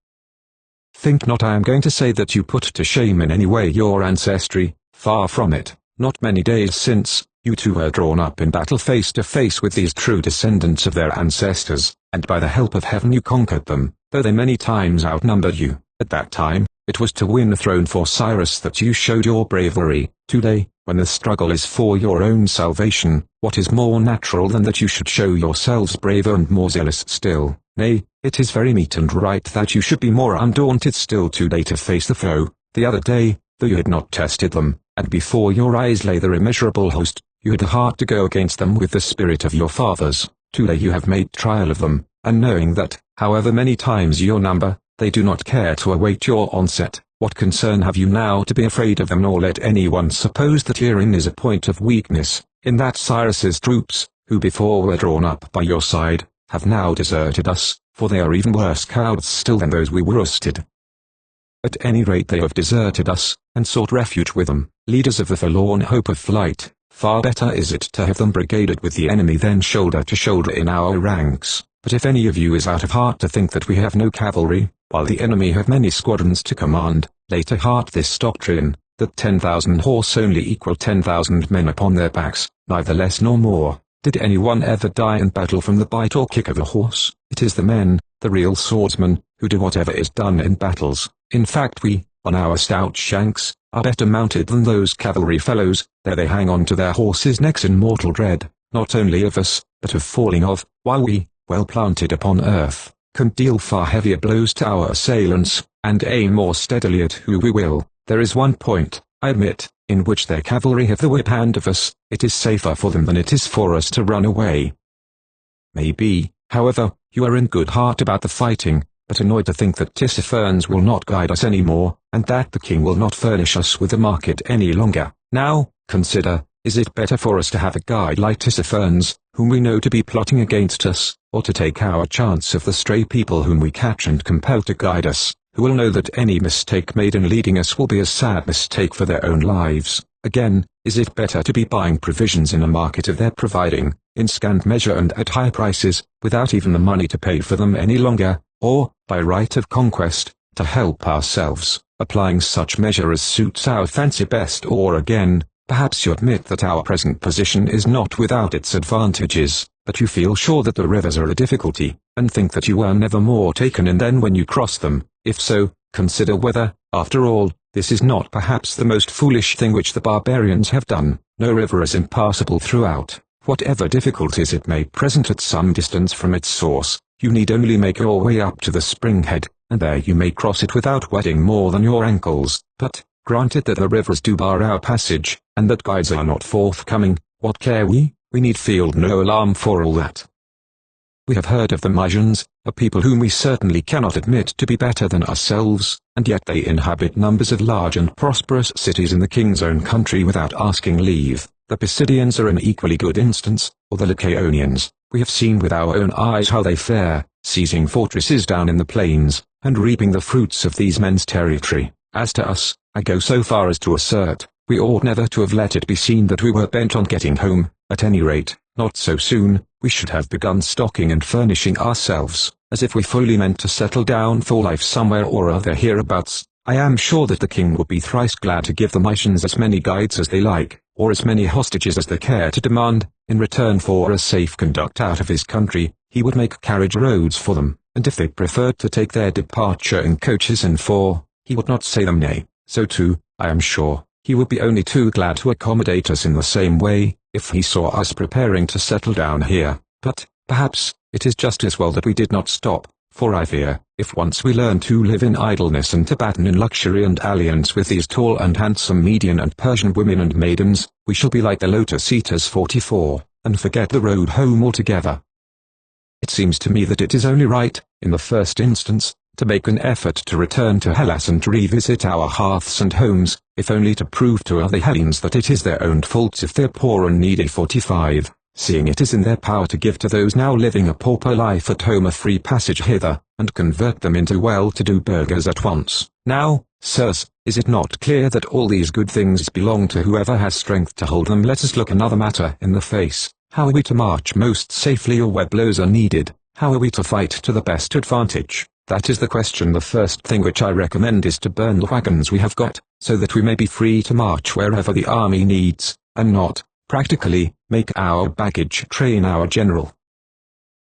Think not I am going to say that you put to shame in any way your ancestry, far from it. Not many days since, you two were drawn up in battle face to face with these true descendants of their ancestors, and by the help of heaven you conquered them, though they many times outnumbered you. At that time, it was to win a throne for Cyrus that you showed your bravery. Today, when the struggle is for your own salvation, what is more natural than that you should show yourselves braver and more zealous still? Nay, it is very meet and right that you should be more undaunted still today to face the foe. The other day, though you had not tested them, and before your eyes lay their immeasurable host, you had the heart to go against them with the spirit of your fathers. Today you have made trial of them, and knowing that, however many times your number, they do not care to await your onset, what concern have you now to be afraid of them, nor let anyone suppose that herein is a point of weakness, in that Cyrus's troops, who before were drawn up by your side, have now deserted us, for they are even worse cowards still than those we worsted. At any rate they have deserted us, and sought refuge with them, leaders of the forlorn hope of flight. Far better is it to have them brigaded with the enemy than shoulder to shoulder in our ranks. But if any of you is out of heart to think that we have no cavalry, while the enemy have many squadrons to command, lay to heart this doctrine, that 10,000 horse only equal 10,000 men upon their backs, neither less nor more. Did anyone ever die in battle from the bite or kick of a horse? It is the men, the real swordsmen, who do whatever is done in battles. In fact we, on our stout shanks, are better mounted than those cavalry fellows. There they hang on to their horses' necks in mortal dread, not only of us, but of falling off, while we, well planted upon earth, can deal far heavier blows to our assailants, and aim more steadily at who we will. There is one point, I admit, in which their cavalry have the whip hand of us. It is safer for them than it is for us to run away. Maybe, however, you are in good heart about the fighting, but annoyed to think that Tissaphernes will not guide us any more, and that the king will not furnish us with a market any longer. Now, consider, is it better for us to have a guide like Tissaphernes, whom we know to be plotting against us, or to take our chance of the stray people whom we catch and compel to guide us, who will know that any mistake made in leading us will be a sad mistake for their own lives? Again, is it better to be buying provisions in a market of their providing, in scant measure and at high prices, without even the money to pay for them any longer, or, by right of conquest, to help ourselves, applying such measure as suits our fancy best? Or again, perhaps you admit that our present position is not without its advantages, but you feel sure that the rivers are a difficulty, and think that you were never more taken in than when you crossed them. If so, consider whether, after all, this is not perhaps the most foolish thing which the barbarians have done. No river is impassable throughout, whatever difficulties it may present at some distance from its source. You need only make your way up to the spring head, and there you may cross it without wetting more than your ankles. But, granted that the rivers do bar our passage, and that guides are not forthcoming, what care we? We need feel no alarm for all that. We have heard of the Mysians, a people whom we certainly cannot admit to be better than ourselves, and yet they inhabit numbers of large and prosperous cities in the king's own country without asking leave. The Pisidians are an equally good instance, or the Lycaonians. We have seen with our own eyes how they fare, seizing fortresses down in the plains, and reaping the fruits of these men's territory. As to us, I go so far as to assert, we ought never to have let it be seen that we were bent on getting home. At any rate, not so soon. We should have begun stocking and furnishing ourselves, as if we fully meant to settle down for life somewhere or other hereabouts. I am sure that the king would be thrice glad to give the Mysians as many guides as they like, or as many hostages as they care to demand. In return for a safe conduct out of his country, he would make carriage roads for them, and if they preferred to take their departure in coaches and four, he would not say them nay. So too, I am sure, he would be only too glad to accommodate us in the same way, if he saw us preparing to settle down here. But, perhaps, it is just as well that we did not stop, for I fear, if once we learn to live in idleness and to batten in luxury and alliance with these tall and handsome Median and Persian women and maidens, we shall be like the Lotus Eaters 44, and forget the road home altogether. It seems to me that it is only right, in the first instance, to make an effort to return to Hellas and to revisit our hearths and homes, if only to prove to other Hellenes that it is their own fault if they're poor and needy. 45. Seeing it is in their power to give to those now living a pauper life at home a free passage hither, and convert them into well-to-do burghers at once. Now, sirs, is it not clear that all these good things belong to whoever has strength to hold them? Let us look another matter in the face. How are we to march most safely, or where blows are needed? How are we to fight to the best advantage? That is the question. The first thing which I recommend is to burn the wagons we have got, so that we may be free to march wherever the army needs, and not, practically, make our baggage train our general.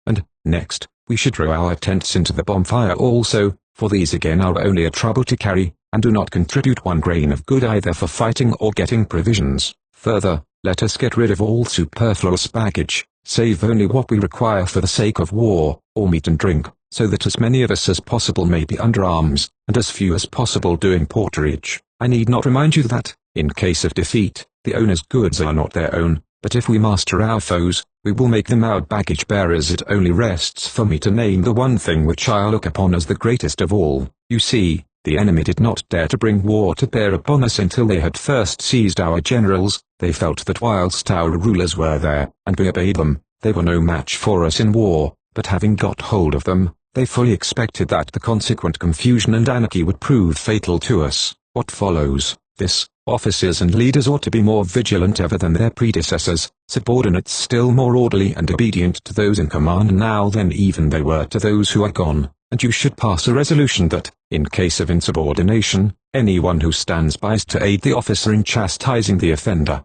And, next, we should throw our tents into the bonfire also, for these again are only a trouble to carry, and do not contribute one grain of good either for fighting or getting provisions. Further, let us get rid of all superfluous baggage, save only what we require for the sake of war, or meat and drink, so that as many of us as possible may be under arms, and as few as possible doing porterage. I need not remind you that, in case of defeat, the owner's goods are not their own, but if we master our foes, we will make them our baggage bearers. It only rests for me to name the one thing which I look upon as the greatest of all. You see, the enemy did not dare to bring war to bear upon us until they had first seized our generals. They felt that whilst our rulers were there, and we obeyed them, they were no match for us in war, but having got hold of them, they fully expected that the consequent confusion and anarchy would prove fatal to us. What follows? This, officers and leaders ought to be more vigilant ever than their predecessors, subordinates still more orderly and obedient to those in command now than even they were to those who are gone, and you should pass a resolution that, in case of insubordination, anyone who stands by is to aid the officer in chastising the offender.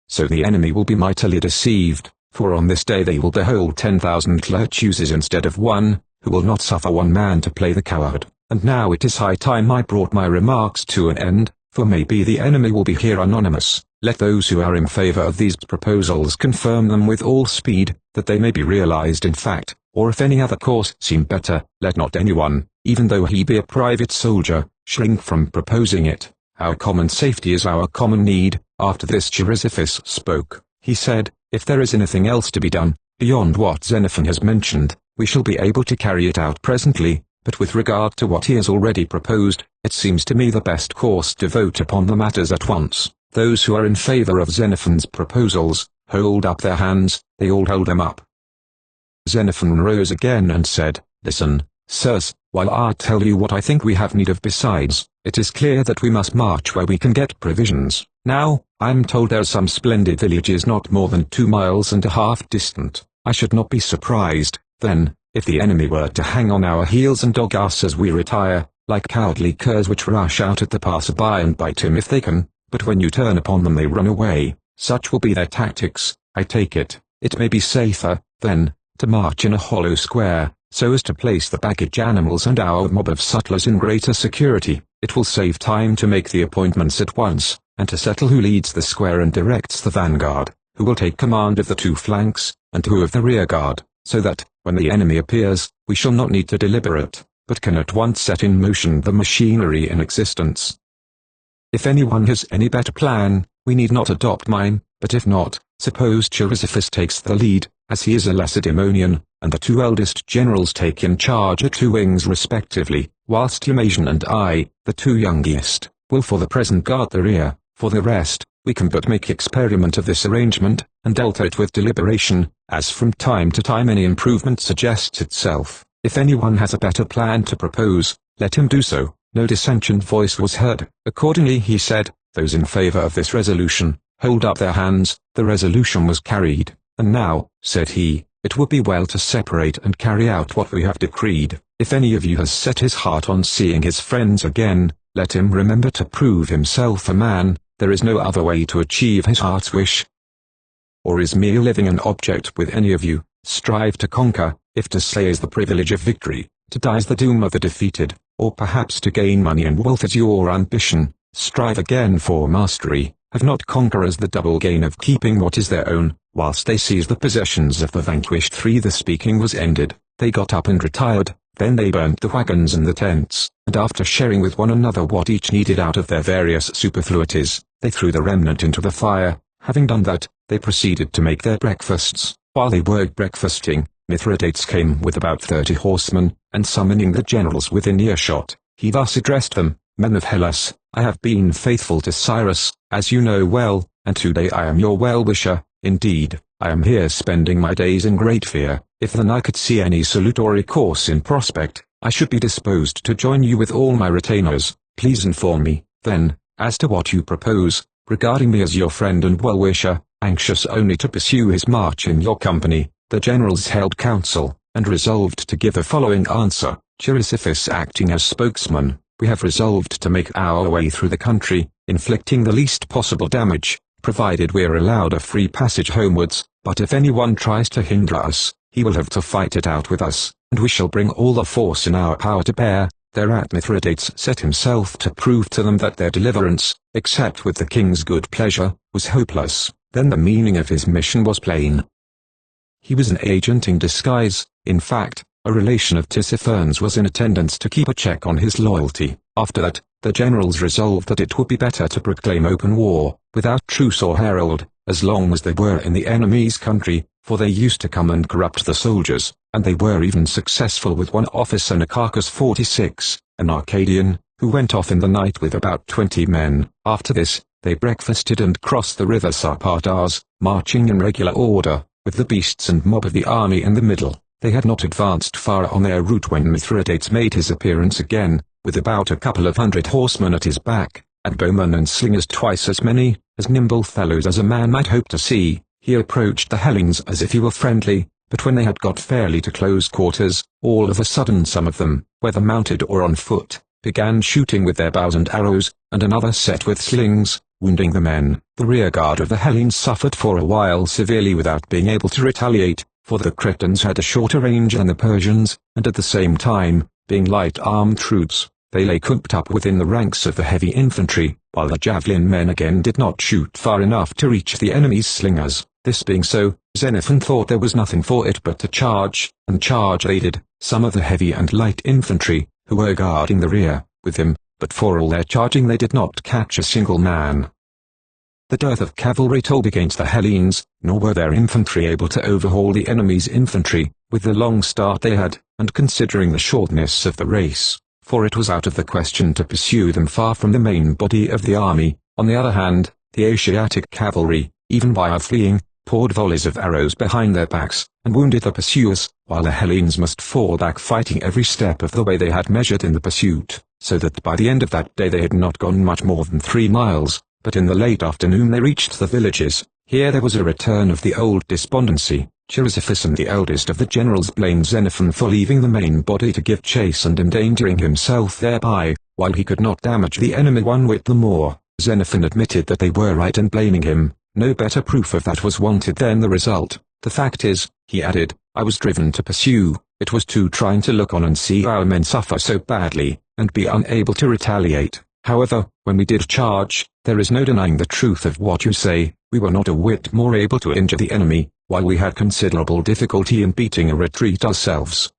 So the enemy will be mightily deceived, for on this day they will behold 10,000 virtues instead of one, who will not suffer one man to play the coward. And now it is high time I brought my remarks to an end, for maybe the enemy will be here anonymous. Let those who are in favor of these proposals confirm them with all speed, that they may be realized in fact, or if any other course seem better, let not anyone, even though he be a private soldier, shrink from proposing it. Our common safety is our common need. After this Chrysippus spoke. He said, if there is anything else to be done, beyond what Xenophon has mentioned, we shall be able to carry it out presently. But with regard to what he has already proposed, it seems to me the best course to vote upon the matters at once. Those who are in favor of Xenophon's proposals, hold up their hands. They all hold them up. Xenophon rose again and said, listen, sirs, while I tell you what I think we have need of besides, it is clear that we must march where we can get provisions. Now, I am told there are some splendid villages not more than 2.5 miles distant. I should not be surprised, then, if the enemy were to hang on our heels and dog us as we retire, like cowardly curs which rush out at the passer-by and bite him if they can, but when you turn upon them they run away. Such will be their tactics. I take it, it may be safer, then, to march in a hollow square, so as to place the baggage animals and our mob of sutlers in greater security. It will save time to make the appointments at once, and to settle who leads the square and directs the vanguard, who will take command of the 2 flanks, and who of the rear guard, so that, when the enemy appears, we shall not need to deliberate, but can at once set in motion the machinery in existence. If anyone has any better plan, we need not adopt mine, but if not, suppose Chrysippus takes the lead, as he is a Lacedaemonian, and the 2 eldest generals take in charge at 2 wings respectively, whilst Eumasian and I, the 2 youngest, will for the present guard the rear. For the rest, we can but make experiment of this arrangement, and alter it with deliberation, as from time to time any improvement suggests itself. If anyone has a better plan to propose, let him do so. No dissentient voice was heard. Accordingly he said, those in favor of this resolution, hold up their hands. The resolution was carried. And now, said he, it would be well to separate and carry out what we have decreed. If any of you has set his heart on seeing his friends again, let him remember to prove himself a man. There is no other way to achieve his heart's wish. Or is mere living an object with any of you? Strive to conquer, if to slay is the privilege of victory, to die is the doom of the defeated, or perhaps to gain money and wealth is your ambition. Strive again for mastery. Have not conquerors the double gain of keeping what is their own, whilst they seize the possessions of the vanquished? 3. The speaking was ended. They got up and retired. Then they burnt the wagons and the tents, and after sharing with one another what each needed out of their various superfluities, they threw the remnant into the fire. Having done that, they proceeded to make their breakfasts. While they were breakfasting, Mithridates came with about 30 horsemen, and summoning the generals within earshot, he thus addressed them: "Men of Hellas, I have been faithful to Cyrus, as you know well, and today I am your well-wisher. Indeed, I am here spending my days in great fear. If then I could see any salutary course in prospect, I should be disposed to join you with all my retainers. Please inform me, then, as to what you propose, regarding me as your friend and well-wisher." Anxious only to pursue his march in your company, the generals held council, and resolved to give the following answer: Chrysippus acting as spokesman: "We have resolved to make our way through the country, inflicting the least possible damage, provided we are allowed a free passage homewards, but if anyone tries to hinder us, he will have to fight it out with us, and we shall bring all the force in our power to bear." Thereat Mithridates set himself to prove to them that their deliverance, except with the king's good pleasure, was hopeless. Then the meaning of his mission was plain. He was an agent in disguise. In fact, a relation of Tissaphernes was in attendance to keep a check on his loyalty. After that, the generals resolved that it would be better to proclaim open war, without truce or herald, as long as they were in the enemy's country, for they used to come and corrupt the soldiers, and they were even successful with one officer, Nicarchus 46, an Arcadian, who went off in the night with about 20 men. After this, they breakfasted and crossed the river Sarpatas, marching in regular order, with the beasts and mob of the army in the middle. They had not advanced far on their route when Mithridates made his appearance again, with about a couple of hundred horsemen at his back, and bowmen and slingers twice as many, as nimble fellows as a man might hope to see. He approached the Hellenes as if he were friendly, but when they had got fairly to close quarters, all of a sudden some of them, whether mounted or on foot, began shooting with their bows and arrows, and another set with slings, wounding the men. The rearguard of the Hellenes suffered for a while severely without being able to retaliate, for the Cretans had a shorter range than the Persians, and at the same time, being light-armed troops, they lay cooped up within the ranks of the heavy infantry, while the javelin men again did not shoot far enough to reach the enemy's slingers. This being so, Xenophon thought there was nothing for it but to charge, and charge they did, some of the heavy and light infantry, who were guarding the rear, with him, but for all their charging they did not catch a single man. The dearth of cavalry told against the Hellenes, nor were their infantry able to overhaul the enemy's infantry, with the long start they had, and considering the shortness of the race, for it was out of the question to pursue them far from the main body of the army. On the other hand, the Asiatic cavalry, even while fleeing, poured volleys of arrows behind their backs, and wounded the pursuers, while the Hellenes must fall back fighting every step of the way they had measured in the pursuit, so that by the end of that day they had not gone much more than 3 miles, but in the late afternoon they reached the villages. Here there was a return of the old despondency. Chrysippus and the eldest of the generals blamed Xenophon for leaving the main body to give chase and endangering himself thereby, while he could not damage the enemy one whit the more. Xenophon admitted that they were right in blaming him. No better proof of that was wanted than the result. "The fact is," he added, "I was driven to pursue. It was too trying to look on and see our men suffer so badly, and be unable to retaliate. However, when we did charge, there is no denying the truth of what you say, we were not a whit more able to injure the enemy, while we had considerable difficulty in beating a retreat ourselves.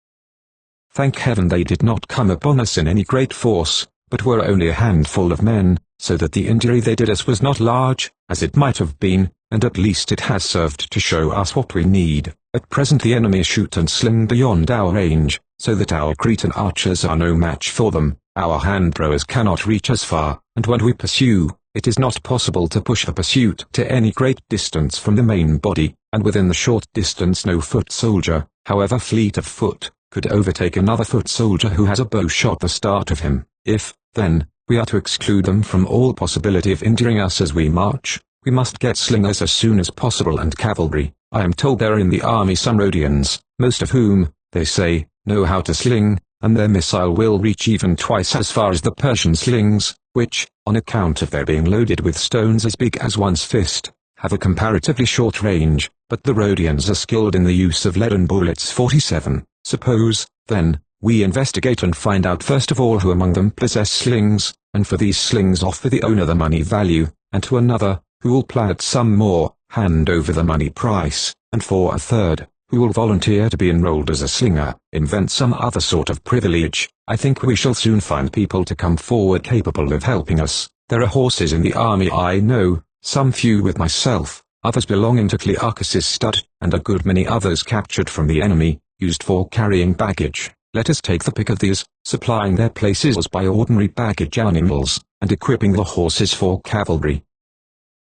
Thank heaven they did not come upon us in any great force, but were only a handful of men, so that the injury they did us was not large, as it might have been, and at least it has served to show us what we need. At present the enemy shoot and sling beyond our range, so that our Cretan archers are no match for them. Our hand throwers cannot reach as far, and when we pursue, it is not possible to push a pursuit to any great distance from the main body, and within the short distance no foot soldier, however fleet of foot, could overtake another foot soldier who has a bow shot the start of him. If, then, we are to exclude them from all possibility of injuring us as we march, we must get slingers as soon as possible and cavalry. I am told there are in the army some Rhodians, most of whom, they say, know how to sling, and their missile will reach even twice as far as the Persian slings, which, on account of their being loaded with stones as big as one's fist, have a comparatively short range, but the Rhodians are skilled in the use of leaden bullets. 47. Suppose, then, we investigate and find out first of all who among them possess slings, and for these slings offer the owner the money value, and to another, who will plat some more, hand over the money price, and for a third, who will volunteer to be enrolled as a slinger, invent some other sort of privilege. I think we shall soon find people to come forward capable of helping us. There are horses in the army I know, some few with myself, others belonging to Clearchus's stud, and a good many others captured from the enemy, used for carrying baggage. let us take the pick of these, supplying their places by ordinary baggage animals, and equipping the horses for cavalry.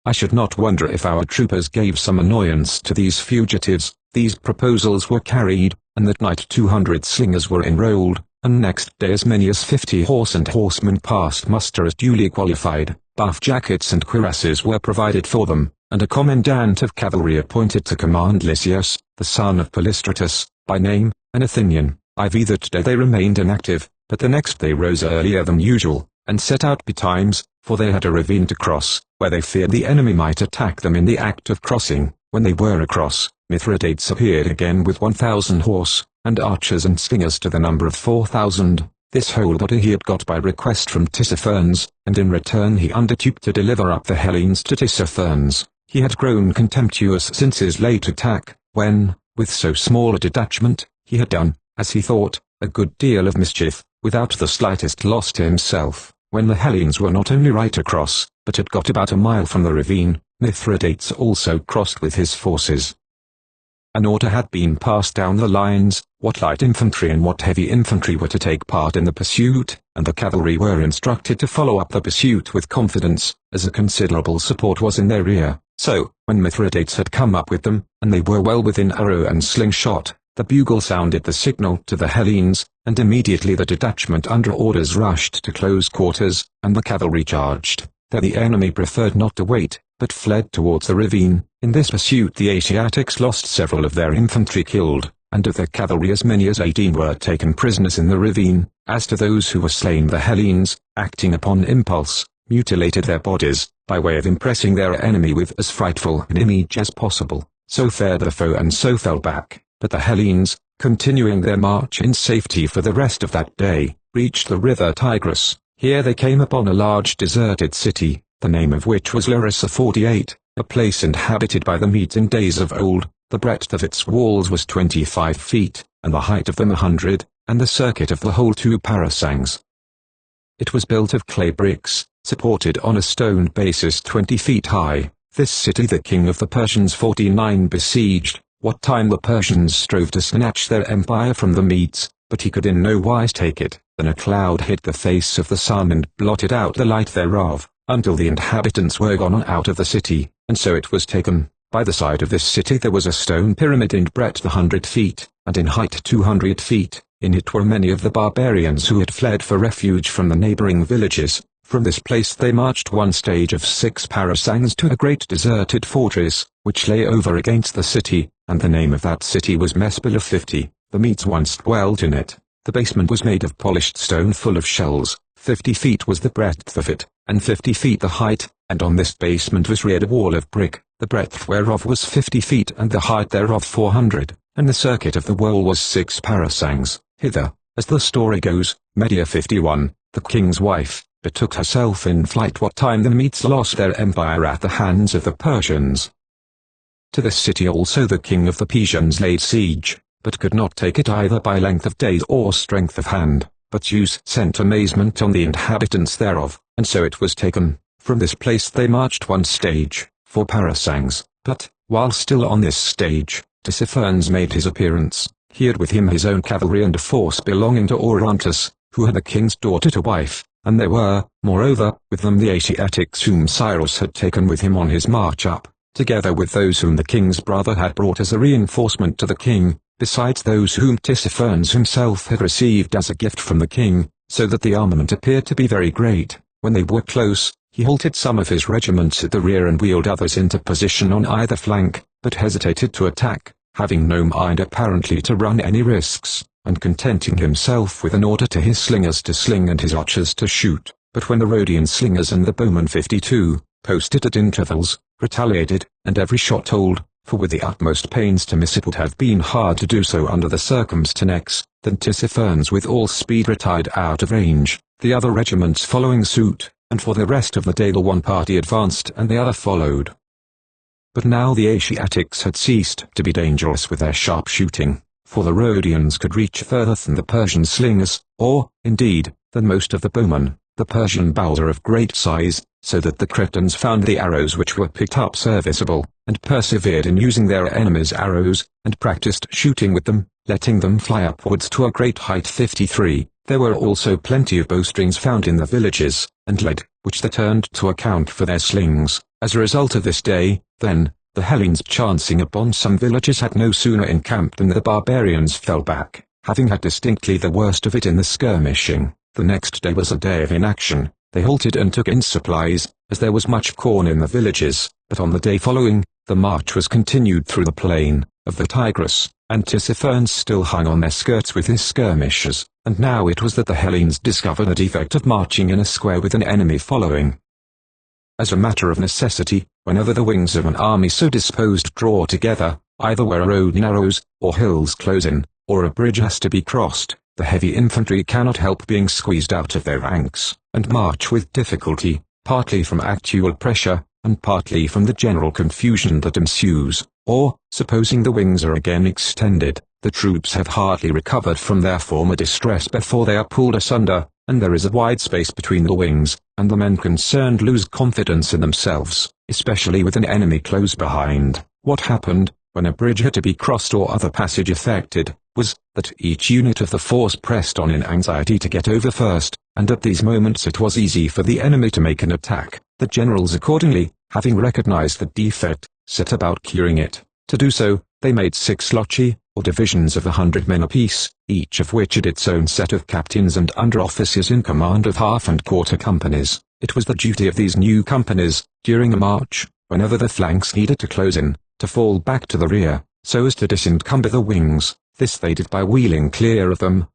I should not wonder if our troopers gave some annoyance to these fugitives. These proposals were carried, and that night 200 slingers were enrolled, and next day as many as 50 horse and horsemen passed muster as duly qualified. Buff jackets and cuirasses were provided for them, and a commandant of cavalry appointed to command Lysias, the son of Polystratus, by name, an Athenian. That day they remained inactive, but the next they rose earlier than usual, and set out betimes, for they had a ravine to cross, where they feared the enemy might attack them in the act of crossing. When they were across, Mithridates appeared again with 1,000 horse, and archers and slingers to the number of 4,000. This whole body he had got by request from Tissaphernes, and in return he undertook to deliver up the Hellenes to Tissaphernes. He had grown contemptuous since his late attack, when, with so small a detachment, he had done, as he thought, a good deal of mischief, without the slightest loss to himself. When the Hellenes were not only right across, but had got about a mile from the ravine, Mithridates also crossed with his forces. An order had been passed down the lines, what light infantry and what heavy infantry were to take part in the pursuit, and the cavalry were instructed to follow up the pursuit with confidence, as a considerable support was in their rear. So, when Mithridates had come up with them, and they were well within arrow and slingshot, the bugle sounded the signal to the Hellenes, and immediately the detachment under orders rushed to close quarters, and the cavalry charged. There the enemy preferred not to wait, but fled towards the ravine. In this pursuit the Asiatics lost several of their infantry killed, and of their cavalry as many as 18 were taken prisoners in the ravine. As to those who were slain, the Hellenes, acting upon impulse, mutilated their bodies, by way of impressing their enemy with as frightful an image as possible. So fared the foe and so fell back, but the Hellenes, continuing their march in safety for the rest of that day, reached the river Tigris. Here they came upon a large deserted city, the name of which was Larissa 48, a place inhabited by the Medes in days of old. The breadth of its walls was 25 feet, and the height of them 100, and the circuit of the whole 2 parasangs. It was built of clay bricks, supported on a stone basis 20 feet high. This city the king of the Persians 49 besieged, what time the Persians strove to snatch their empire from the Medes, but he could in no wise take it. Then a cloud hid the face of the sun and blotted out the light thereof, until the inhabitants were gone out of the city, and so it was taken. By the side of this city there was a stone pyramid in breadth 100 feet, and in height 200 feet. In it were many of the barbarians who had fled for refuge from the neighboring villages. From this place they marched one stage of 6 parasangs to a great deserted fortress, which lay over against the city, and the name of that city was Mespila 50. The Medes once dwelt in it. The basement was made of polished stone full of shells. 50 feet was the breadth of it, and 50 feet the height, and on this basement was reared a wall of brick, the breadth whereof was 50 feet and the height thereof 400, and the circuit of the wall was 6 parasangs. Hither, as the story goes, Medea 51, the king's wife, betook herself in flight what time the Medes lost their empire at the hands of the Persians. To this city also the king of the Persians laid siege, but could not take it either by length of days or strength of hand, but Zeus sent amazement on the inhabitants thereof, and so it was taken. From this place they marched one stage, 4 parasangs, but, while still on this stage, Tissaphernes made his appearance. He had with him his own cavalry and a force belonging to Orontes, who had the king's daughter to wife, and there were, moreover, with them the Asiatics whom Cyrus had taken with him on his march up, together with those whom the king's brother had brought as a reinforcement to the king, besides those whom Tissaphernes himself had received as a gift from the king, so that the armament appeared to be very great. When they were close, he halted some of his regiments at the rear and wheeled others into position on either flank, but hesitated to attack, having no mind apparently to run any risks, and contenting himself with an order to his slingers to sling and his archers to shoot. But when the Rhodian slingers and the bowmen 52, posted at intervals, retaliated, and every shot told, for with the utmost pains to miss it would have been hard to do so under the circumstances, then Tissaphernes with all speed retired out of range, the other regiments following suit, and for the rest of the day the one party advanced and the other followed. But now the Asiatics had ceased to be dangerous with their sharp shooting, for the Rhodians could reach further than the Persian slingers, or, indeed, than most of the bowmen. the Persian bows are of great size, so that the Cretans found the arrows which were picked up serviceable, and persevered in using their enemies' arrows, and practiced shooting with them, letting them fly upwards to a great height. 53. There were also plenty of bowstrings found in the villages, and lead, which they turned to account for their slings. As a result of this day, then, the Hellenes chancing upon some villages had no sooner encamped than the barbarians fell back, having had distinctly the worst of it in the skirmishing. The next day was a day of inaction. They halted and took in supplies, as there was much corn in the villages, but on the day following, the march was continued through the plain of the Tigris, and Tissaphernes still hung on their skirts with his skirmishers, and now it was that the Hellenes discovered a defect of marching in a square with an enemy following. As a matter of necessity, whenever the wings of an army so disposed draw together, either where a road narrows, or hills close in, or a bridge has to be crossed, the heavy infantry cannot help being squeezed out of their ranks, and march with difficulty, partly from actual pressure, and partly from the general confusion that ensues, or, supposing the wings are again extended, the troops have hardly recovered from their former distress before they are pulled asunder, and there is a wide space between the wings, and the men concerned lose confidence in themselves, especially with an enemy close behind. What happened, when a bridge had to be crossed or other passage effected, was, that each unit of the force pressed on in anxiety to get over first, and at these moments it was easy for the enemy to make an attack. The generals accordingly, having recognized the defect, set about curing it. To do so, they made 6 lochi, or divisions of 100 men apiece, each of which had its own set of captains and under-officers in command of half and quarter companies. It was the duty of these new companies, during a march, whenever the flanks needed to close in, to fall back to the rear, so as to disencumber the wings. This they did by wheeling clear of them.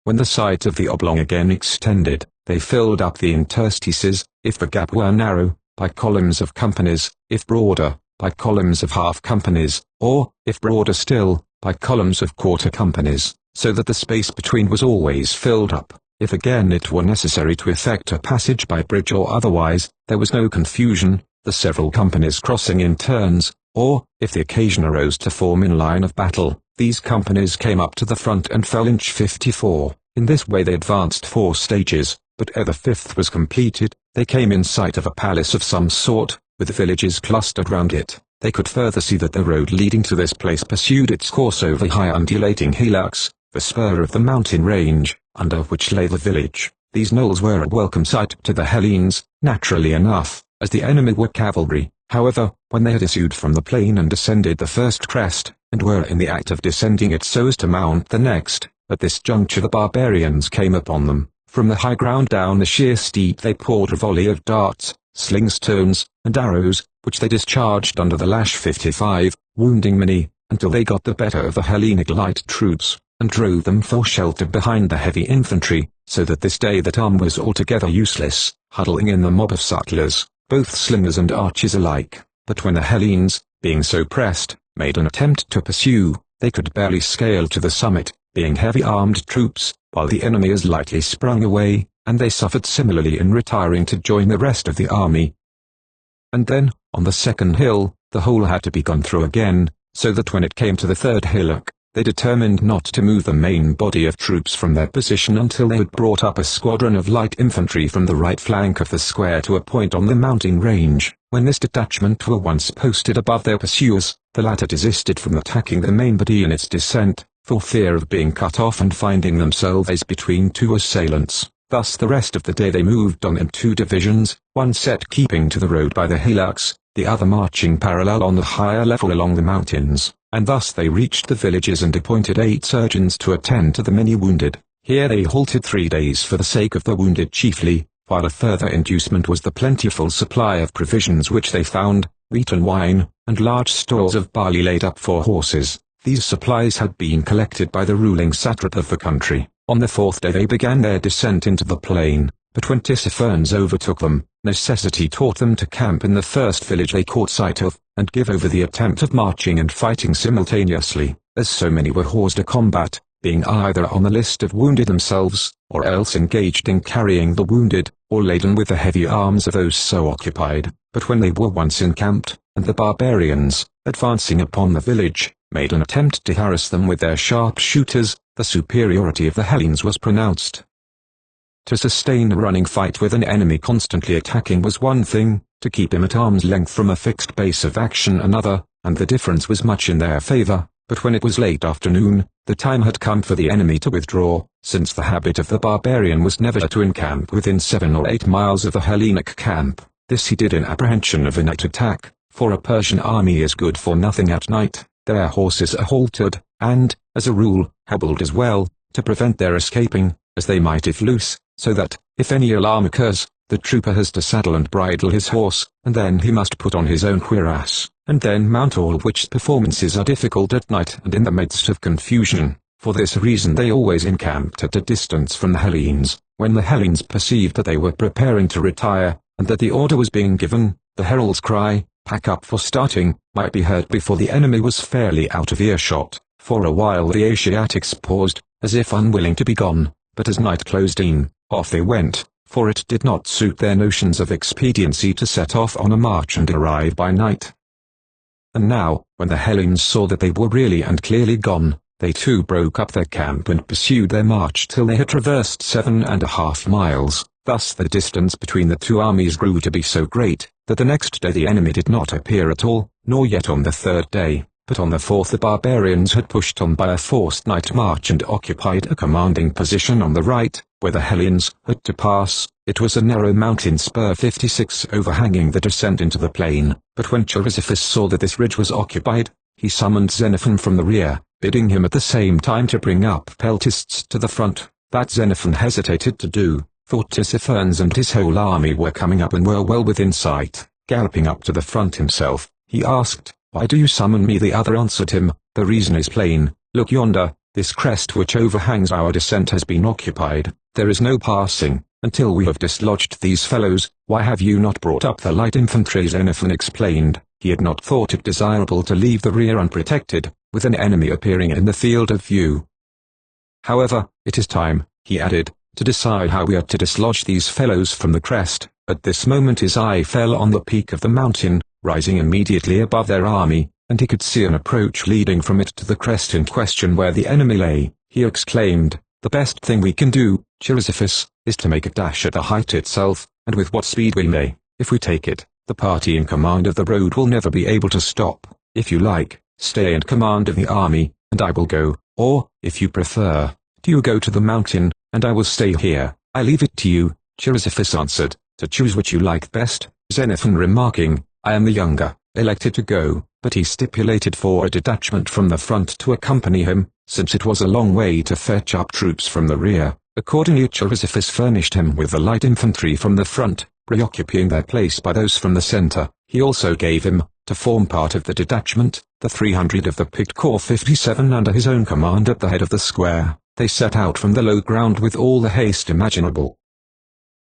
When the sides of the oblong again extended, they filled up the interstices, if the gap were narrow, by columns of companies, if broader, by columns of half companies, or, if broader still, by columns of quarter companies, so that the space between was always filled up. If again it were necessary to effect a passage by bridge or otherwise, there was no confusion, the several companies crossing in turns, or, if the occasion arose to form in line of battle, these companies came up to the front and fell in. 54. In this way they advanced 4 stages, but ere the 5th was completed, they came in sight of a palace of some sort, with villages clustered round it. They could further see that the road leading to this place pursued its course over high undulating hillocks, the spur of the mountain range, under which lay the village. These knolls were a welcome sight to the Hellenes, naturally enough, as the enemy were cavalry. However, when they had issued from the plain and ascended the first crest, and were in the act of descending it so as to mount the next, at this juncture the barbarians came upon them. From the high ground down the sheer steep they poured a volley of darts, slings, stones, and arrows, which they discharged under the lash. 55, wounding many, until they got the better of the Hellenic light troops, and drove them for shelter behind the heavy infantry, so that this day that arm was altogether useless, huddling in the mob of sutlers, both slingers and archers alike. But when the Hellenes, being so pressed, made an attempt to pursue, they could barely scale to the summit, being heavy-armed troops, while the enemy as lightly sprung away, and they suffered similarly in retiring to join the rest of the army. And then, on the second hill, the whole had to be gone through again, so that when it came to the third hillock, they determined not to move the main body of troops from their position until they had brought up a squadron of light infantry from the right flank of the square to a point on the mountain range. When this detachment were once posted above their pursuers, the latter desisted from attacking the main body in its descent, for fear of being cut off and finding themselves between 2 assailants. Thus the rest of the day they moved on in 2 divisions, one set keeping to the road by the hillocks, the other marching parallel on the higher level along the mountains, and thus they reached the villages and appointed 8 surgeons to attend to the many wounded. Here they halted 3 days for the sake of the wounded chiefly, while a further inducement was the plentiful supply of provisions which they found, wheat and wine, and large stores of barley laid up for horses. These supplies had been collected by the ruling satrap of the country. On the 4th day they began their descent into the plain, but when Tissaphernes overtook them, necessity taught them to camp in the first village they caught sight of, and give over the attempt of marching and fighting simultaneously, as so many were hors de combat, being either on the list of wounded themselves, or else engaged in carrying the wounded, or laden with the heavy arms of those so occupied. But when they were once encamped, and the barbarians, advancing upon the village, made an attempt to harass them with their sharp shooters, the superiority of the Hellenes was pronounced. To sustain a running fight with an enemy constantly attacking was one thing, to keep him at arm's length from a fixed base of action another, and the difference was much in their favor. But when it was late afternoon, the time had come for the enemy to withdraw, since the habit of the barbarian was never to encamp within 7 or 8 miles of the Hellenic camp. This he did in apprehension of a night attack, for a Persian army is good for nothing at night. Their horses are haltered, and, as a rule, hobbled as well, to prevent their escaping, as they might if loose, so that, if any alarm occurs, the trooper has to saddle and bridle his horse, and then he must put on his own cuirass, and then mount, all which performances are difficult at night and in the midst of confusion. For this reason they always encamped at a distance from the Hellenes. When the Hellenes perceived that they were preparing to retire, and that the order was being given, the herald's cry, "Pack up for starting," might be heard before the enemy was fairly out of earshot. For a while the Asiatics paused, as if unwilling to be gone, but as night closed in, off they went, for it did not suit their notions of expediency to set off on a march and arrive by night. And now, when the Hellenes saw that they were really and clearly gone, they too broke up their camp and pursued their march till they had traversed 7.5 miles. Thus the distance between the two armies grew to be so great, that the next day the enemy did not appear at all, nor yet on the third day, but on the fourth the barbarians had pushed on by a forced night march and occupied a commanding position on the right, where the Hellenes had to pass. It was a narrow mountain spur 56 overhanging the descent into the plain, but when Chrysippus saw that this ridge was occupied, he summoned Xenophon from the rear, bidding him at the same time to bring up peltists to the front. That Xenophon hesitated to do, for Tissaphernes and his whole army were coming up and were well within sight. Galloping up to the front himself, he asked, "Why do you summon me?" The other answered him, "The reason is plain. Look yonder, this crest which overhangs our descent has been occupied. There is no passing, until we have dislodged these fellows. Why have you not brought up the light infantry?" Xenophon explained. He had not thought it desirable to leave the rear unprotected, with an enemy appearing in the field of view. "However, it is time," he added, "to decide how we are to dislodge these fellows from the crest." At this moment his eye fell on the peak of the mountain, rising immediately above their army, and he could see an approach leading from it to the crest in question where the enemy lay. He exclaimed, "The best thing we can do, Chrysippus, is to make a dash at the height itself, and with what speed we may. If we take it, the party in command of the road will never be able to stop. If you like, stay in command of the army, and I will go, or, if you prefer, do you go to the mountain, and I will stay here." "I leave it to you," Chrysippus answered, "to choose which you like best." Xenophon remarking, "I am the younger," elected to go, but he stipulated for a detachment from the front to accompany him, since it was a long way to fetch up troops from the rear. Accordingly Chrysippus furnished him with the light infantry from the front, preoccupying their place by those from the center. He also gave him, to form part of the detachment, the 300 of the picked corps 57 under his own command at the head of the square. They set out from the low ground with all the haste imaginable.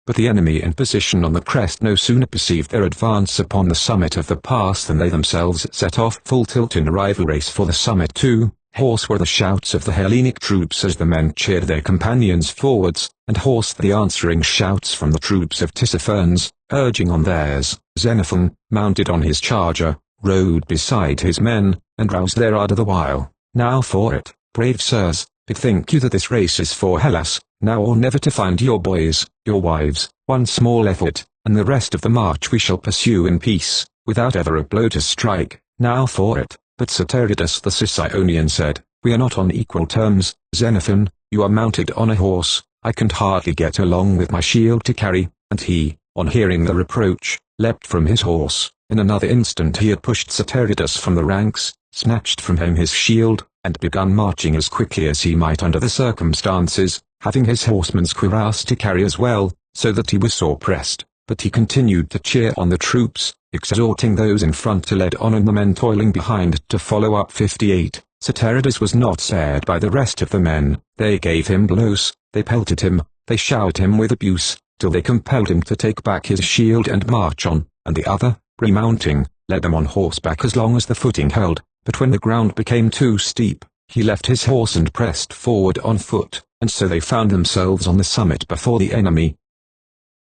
But the enemy in position on the crest no sooner perceived their advance upon the summit of the pass than they themselves set off full tilt in a rival race for the summit too. Hoarse were the shouts of the Hellenic troops as the men cheered their companions forwards, and hoarse the answering shouts from the troops of Tissaphernes, urging on theirs. Xenophon, mounted on his charger, rode beside his men, and roused their ardor the while. "Now for it, brave sirs, bethink you that this race is for Hellas, now or never, to find your boys, your wives. One small effort, and the rest of the march we shall pursue in peace, without ever a blow to strike. Now for it." But Soteridas the Sicyonian said, "We are not on equal terms, Xenophon. You are mounted on a horse, I can't hardly get along with my shield to carry." And he, on hearing the reproach, leapt from his horse. In another instant he had pushed Soteridas from the ranks, snatched from him his shield, and begun marching as quickly as he might under the circumstances, having his horseman's cuirass to carry as well, so that he was sore pressed. But he continued to cheer on the troops, exhorting those in front to lead on and the men toiling behind to follow up. 58. Soteridas was not spared by the rest of the men. They gave him blows, they pelted him, they showered him with abuse, till they compelled him to take back his shield and march on, and the other, remounting, led them on horseback as long as the footing held, but when the ground became too steep, he left his horse and pressed forward on foot, and so they found themselves on the summit before the enemy.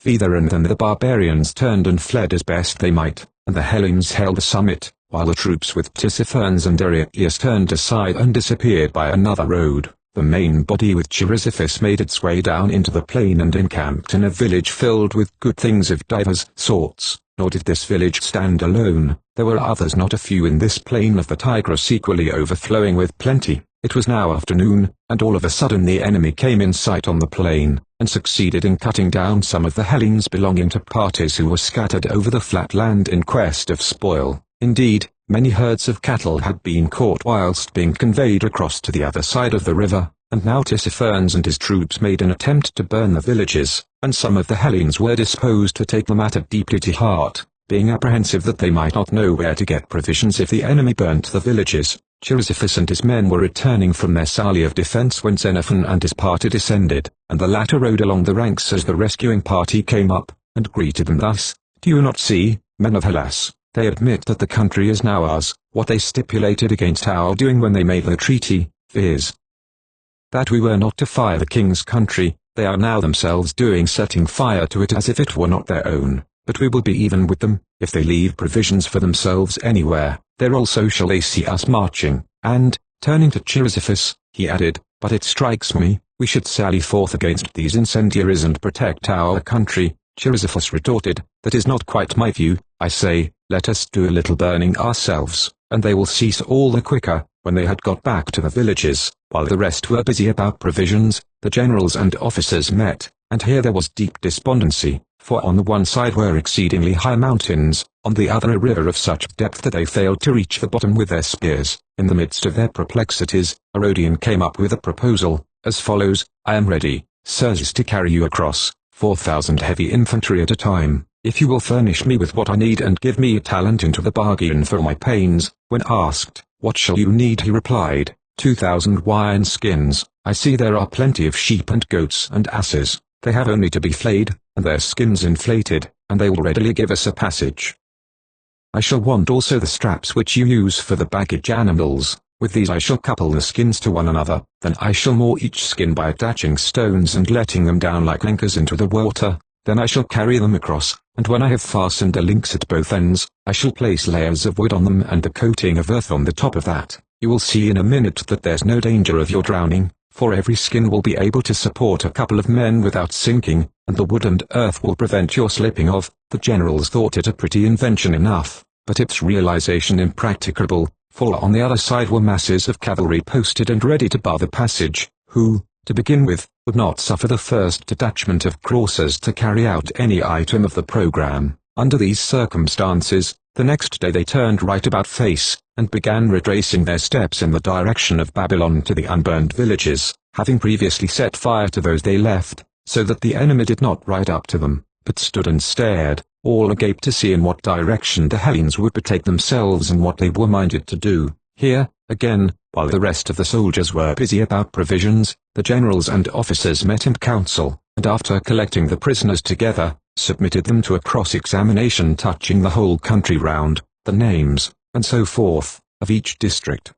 Thither and then the barbarians turned and fled as best they might, and the Hellenes held the summit, while the troops with Tissaphernes and Erechtheus turned aside and disappeared by another road. the main body with Chrysippus made its way down into the plain and encamped in a village filled with good things of divers sorts. Nor did this village stand alone, there were others not a few in this plain of the Tigris equally overflowing with plenty. It was now afternoon, and all of a sudden the enemy came in sight on the plain, and succeeded in cutting down some of the Hellenes belonging to parties who were scattered over the flat land in quest of spoil. Indeed, many herds of cattle had been caught whilst being conveyed across to the other side of the river, and now Tissaphernes and his troops made an attempt to burn the villages, and some of the Hellenes were disposed to take the matter deeply to heart, being apprehensive that they might not know where to get provisions if the enemy burnt the villages. Chrysippus and his men were returning from their sally of defense when Xenophon and his party descended, and the latter rode along the ranks as the rescuing party came up, and greeted them thus: "Do you not see, men of Hellas, they admit that the country is now ours, what they stipulated against our doing when they made the treaty, viz. that we were not to fire the king's country, they are now themselves doing, setting fire to it as if it were not their own. But we will be even with them, if they leave provisions for themselves anywhere, there also shall they see us marching." And, turning to Chrysippus, he added, "But it strikes me, we should sally forth against these incendiaries and protect our country." Chrysippus retorted, "That is not quite my view, I say, let us do a little burning ourselves, and they will cease all the quicker." When they had got back to the villages, while the rest were busy about provisions, the generals and officers met, and here there was deep despondency, for on the one side were exceedingly high mountains, on the other a river of such depth that they failed to reach the bottom with their spears. In the midst of their perplexities, a Rhodian came up with a proposal, as follows: "I am ready, sirs, to carry you across, 4,000 heavy infantry at a time, if you will furnish me with what I need and give me a talent into the bargain for my pains." When asked, "What shall you need?" he replied, 2,000 wine skins. "I see there are plenty of sheep and goats and asses, they have only to be flayed, and their skins inflated, and they will readily give us a passage. I shall want also the straps which you use for the baggage animals, with these I shall couple the skins to one another, then I shall moor each skin by attaching stones and letting them down like anchors into the water, then I shall carry them across, and when I have fastened the links at both ends, I shall place layers of wood on them and a coating of earth on the top of that. You will see in a minute that there's no danger of your drowning, for every skin will be able to support a couple of men without sinking, and the wood and earth will prevent your slipping off." The generals thought it a pretty invention enough, but its realization impracticable, for on the other side were masses of cavalry posted and ready to bar the passage, who, to begin with, would not suffer the first detachment of coursers to carry out any item of the program. Under these circumstances, the next day they turned right about face, and began retracing their steps in the direction of Babylon to the unburned villages, having previously set fire to those they left, so that the enemy did not ride up to them, but stood and stared, all agape to see in what direction the Hellenes would betake themselves and what they were minded to do. Here, again, while the rest of the soldiers were busy about provisions, the generals and officers met in council, and after collecting the prisoners together, submitted them to a cross-examination touching the whole country round, the names, and so forth, of each district.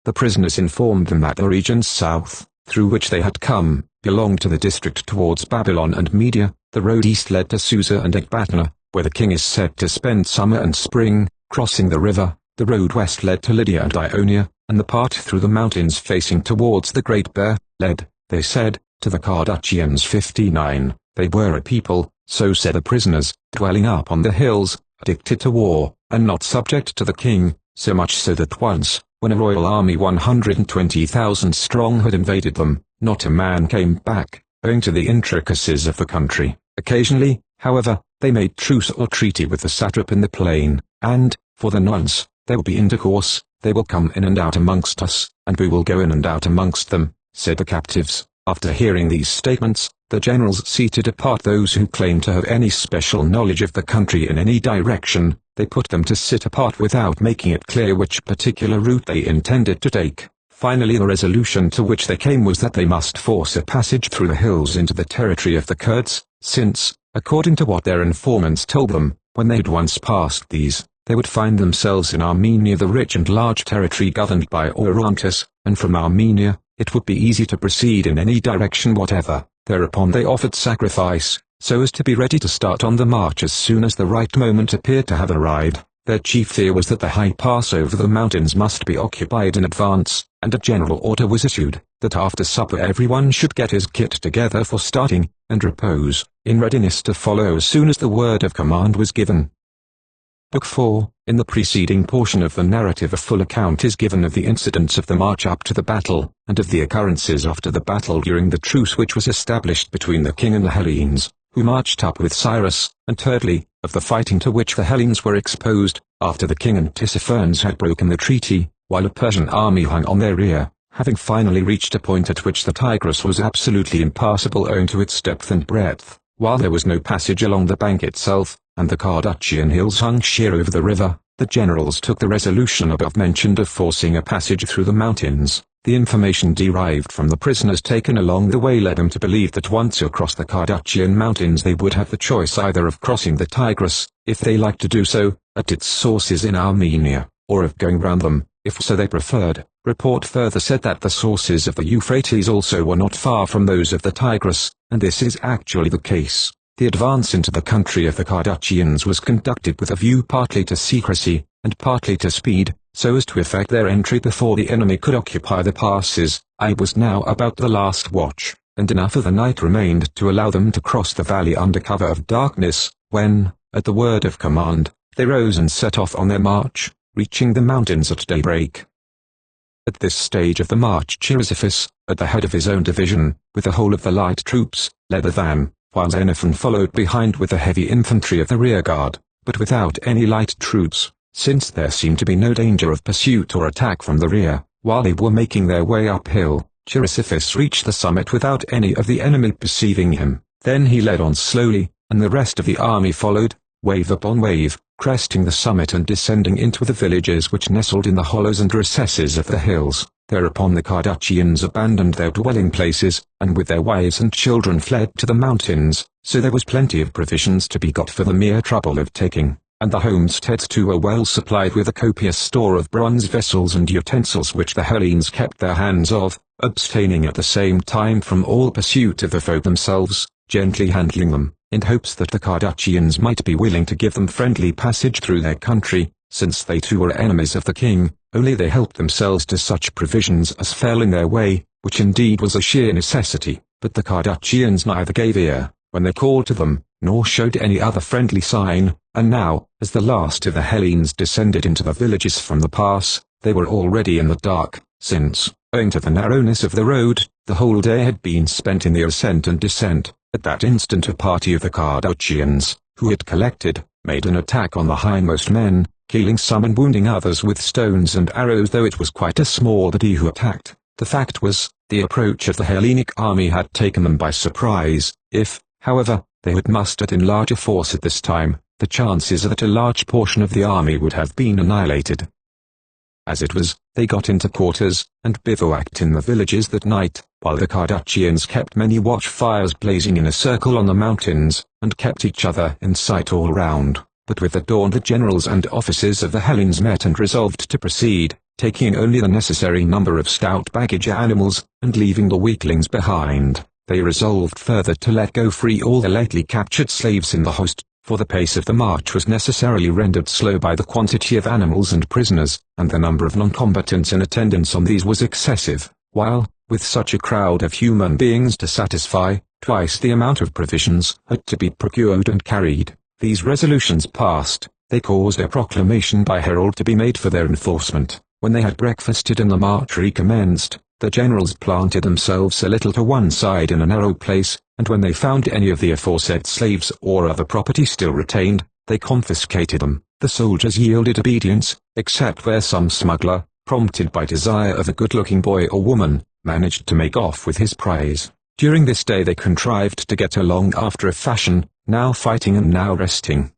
The prisoners informed them that the regions south, through which they had come, belonged to the district towards Babylon and Media. The road east led to Susa and Ecbatana, where the king is said to spend summer and spring, crossing the river. The road west led to Lydia and Ionia, and the part through the mountains facing towards the Great Bear, led, they said, to the Cardachians. 59. They were a people, so said the prisoners, dwelling up on the hills, addicted to war, and not subject to the king, so much so that once, when a royal army 120,000 strong had invaded them, not a man came back, owing to the intricacies of the country. Occasionally, however, they made truce or treaty with the satrap in the plain, and, for the nonce, there will be intercourse, they will come in and out amongst us, and we will go in and out amongst them, said the captives. After hearing these statements, the generals seated apart those who claimed to have any special knowledge of the country in any direction. They put them to sit apart without making it clear which particular route they intended to take. Finally the resolution to which they came was that they must force a passage through the hills into the territory of the Kurds, since, according to what their informants told them, when they had once passed these, they would find themselves in Armenia, the rich and large territory governed by Orontes, and from Armenia, it would be easy to proceed in any direction whatever. Thereupon they offered sacrifice, so as to be ready to start on the march as soon as the right moment appeared to have arrived. Their chief fear was that the high pass over the mountains must be occupied in advance, and a general order was issued, that after supper everyone should get his kit together for starting, and repose, in readiness to follow as soon as the word of command was given. Book 4. In the preceding portion of the narrative a full account is given of the incidents of the march up to the battle, and of the occurrences after the battle during the truce which was established between the king and the Hellenes, who marched up with Cyrus, and thirdly, of the fighting to which the Hellenes were exposed, after the king and Tissaphernes had broken the treaty, while a Persian army hung on their rear, having finally reached a point at which the Tigris was absolutely impassable owing to its depth and breadth, while there was no passage along the bank itself, and the Cardachian hills hung sheer over the river. The generals took the resolution above mentioned of forcing a passage through the mountains. The information derived from the prisoners taken along the way led them to believe that once across the Cardachian mountains they would have the choice either of crossing the Tigris, if they liked to do so, at its sources in Armenia, or of going round them, if so they preferred. Report further said that the sources of the Euphrates also were not far from those of the Tigris, and this is actually the case. The advance into the country of the Cardachians was conducted with a view partly to secrecy, and partly to speed, so as to effect their entry before the enemy could occupy the passes. It was now about the last watch, and enough of the night remained to allow them to cross the valley under cover of darkness, when, at the word of command, they rose and set off on their march, reaching the mountains at daybreak. At this stage of the march Chrysippus, at the head of his own division, with the whole of the light troops, led the van, while Xenophon followed behind with the heavy infantry of the rearguard, but without any light troops, since there seemed to be no danger of pursuit or attack from the rear. While they were making their way uphill, Chrysippus reached the summit without any of the enemy perceiving him. Then he led on slowly, and the rest of the army followed, wave upon wave, cresting the summit and descending into the villages which nestled in the hollows and recesses of the hills. Thereupon the Cardachians abandoned their dwelling places, and with their wives and children fled to the mountains, so there was plenty of provisions to be got for the mere trouble of taking, and the homesteads too were well supplied with a copious store of bronze vessels and utensils which the Hellenes kept their hands of, abstaining at the same time from all pursuit of the foe themselves, gently handling them, in hopes that the Cardachians might be willing to give them friendly passage through their country, since they too were enemies of the king. Only they helped themselves to such provisions as fell in their way, which indeed was a sheer necessity, but the Cardachians neither gave ear, when they called to them, nor showed any other friendly sign, and now, as the last of the Hellenes descended into the villages from the pass, they were already in the dark, since, owing to the narrowness of the road, the whole day had been spent in the ascent and descent. At that instant a party of the Cardachians, who had collected, made an attack on the hindmost men, killing some and wounding others with stones and arrows, though it was quite a small body who attacked. The fact was, the approach of the Hellenic army had taken them by surprise. If, however, they had mustered in larger force at this time, the chances are that a large portion of the army would have been annihilated. As it was, they got into quarters, and bivouacked in the villages that night, while the Cardachians kept many watch-fires blazing in a circle on the mountains, and kept each other in sight all round. But with the dawn the generals and officers of the Hellenes met and resolved to proceed, taking only the necessary number of stout baggage animals, and leaving the weaklings behind. They resolved further to let go free all the lately captured slaves in the host, for the pace of the march was necessarily rendered slow by the quantity of animals and prisoners, and the number of non-combatants in attendance on these was excessive, while, with such a crowd of human beings to satisfy, twice the amount of provisions had to be procured and carried. These resolutions passed, they caused a proclamation by herald to be made for their enforcement. When they had breakfasted and the march recommenced, the generals planted themselves a little to one side in a narrow place, and when they found any of the aforesaid slaves or other property still retained, they confiscated them. The soldiers yielded obedience, except where some smuggler, prompted by desire of a good-looking boy or woman, managed to make off with his prize. During this day they contrived to get along after a fashion, now fighting and now resting.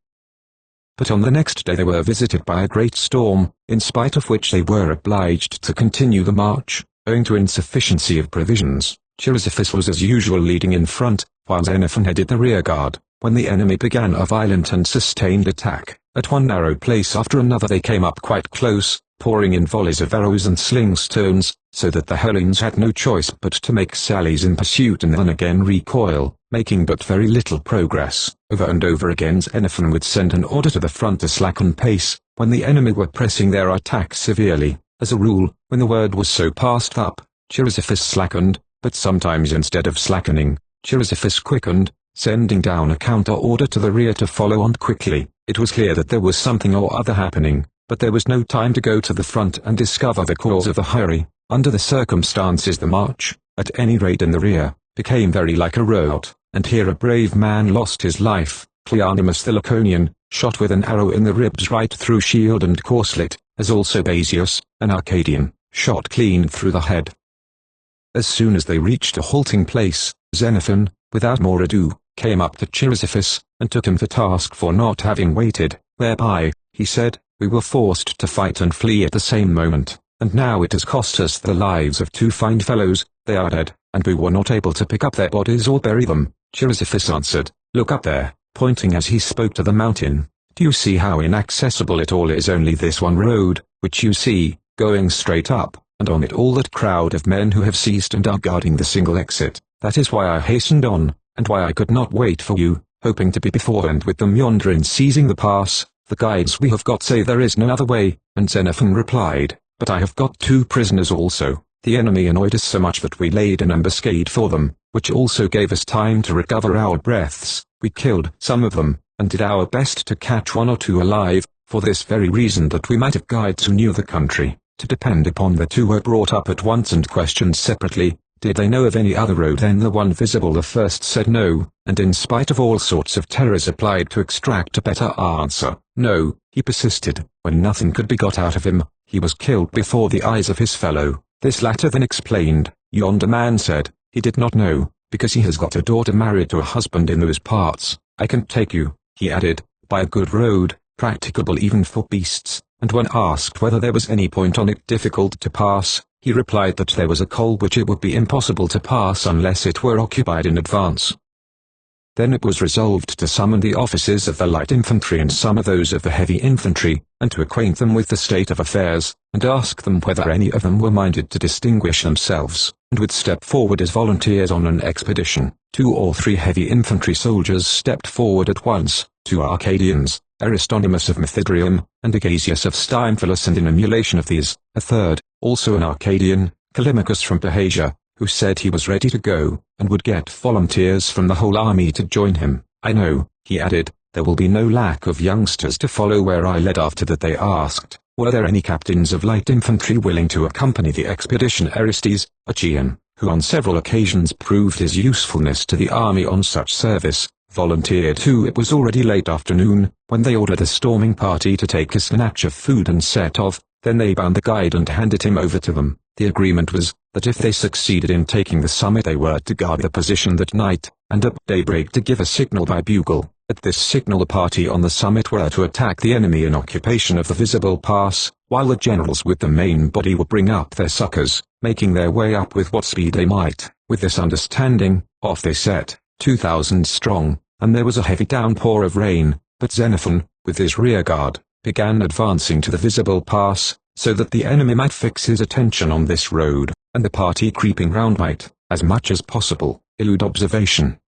But on the next day they were visited by a great storm, in spite of which they were obliged to continue the march, owing to insufficiency of provisions. Chrysippus was as usual leading in front, while Xenophon headed the rearguard. When the enemy began a violent and sustained attack, at one narrow place after another they came up quite close, pouring in volleys of arrows and sling stones, so that the Hellenes had no choice but to make sallies in pursuit and then again recoil, making but very little progress. Over and over again Xenophon would send an order to the front to slacken pace, when the enemy were pressing their attack severely. As a rule, when the word was so passed up, Chrysippus slackened, but sometimes instead of slackening, Chrysippus quickened, sending down a counter-order to the rear to follow on quickly. It was clear that there was something or other happening, but there was no time to go to the front and discover the cause of the hurry. Under the circumstances the march, at any rate in the rear, became very like a rout, and here a brave man lost his life. Cleonymus the Laconian, shot with an arrow in the ribs right through shield and corselet, as also Basius, an Arcadian, shot clean through the head. As soon as they reached a halting place, Xenophon, without more ado, came up to Chrysippus, and took him to task for not having waited, whereby, he said, we were forced to fight and flee at the same moment, and now it has cost us the lives of two fine fellows. They are dead, and we were not able to pick up their bodies or bury them. Chrysippus answered, look up there, pointing as he spoke to the mountain. Do you see how inaccessible it all is? Only this one road, which you see, going straight up, and on it all that crowd of men who have seized and are guarding the single exit. That is why I hastened on, and why I could not wait for you, hoping to be beforehand with them yonder in seizing the pass. The guides we have got say there is no other way, and Xenophon replied, but I have got two prisoners also. The enemy annoyed us so much that we laid an ambuscade for them, which also gave us time to recover our breaths. We killed some of them, and did our best to catch one or two alive, for this very reason that we might have guides who knew the country. To depend upon the two were brought up at once and questioned separately. Did they know of any other road than the one visible? The first said no, and in spite of all sorts of terrors applied to extract a better answer. No, he persisted. When nothing could be got out of him, he was killed before the eyes of his fellow. This latter then explained. Yonder man said, he did not know, because he has got a daughter married to a husband in those parts. I can take you, he added, by a good road, practicable even for beasts, and when asked whether there was any point on it difficult to pass, he replied that there was a col which it would be impossible to pass unless it were occupied in advance. Then it was resolved to summon the officers of the light infantry and some of those of the heavy infantry, and to acquaint them with the state of affairs, and ask them whether any of them were minded to distinguish themselves, and would step forward as volunteers on an expedition. 2 or 3 heavy infantry soldiers stepped forward at once, 2 Arcadians, Aristonymus of Methydrium, and Agasius of Stymphalus, and in emulation of these, a third, also an Arcadian, Callimachus from Persia, who said he was ready to go, and would get volunteers from the whole army to join him. I know, he added, there will be no lack of youngsters to follow where I led. After that they asked, were there any captains of light infantry willing to accompany the expedition? Aristes, a Chian, who on several occasions proved his usefulness to the army on such service, volunteered too. It was already late afternoon, when they ordered the storming party to take a snatch of food and set off. Then they bound the guide and handed him over to them. The agreement was, that if they succeeded in taking the summit they were to guard the position that night, and at daybreak to give a signal by bugle. At this signal the party on the summit were to attack the enemy in occupation of the visible pass, while the generals with the main body would bring up their succors, making their way up with what speed they might. With this understanding, off they set, 2,000 strong, and there was a heavy downpour of rain, but Xenophon, with his rear guard, began advancing to the visible pass, so that the enemy might fix his attention on this road, and the party creeping round might, as much as possible, elude observation.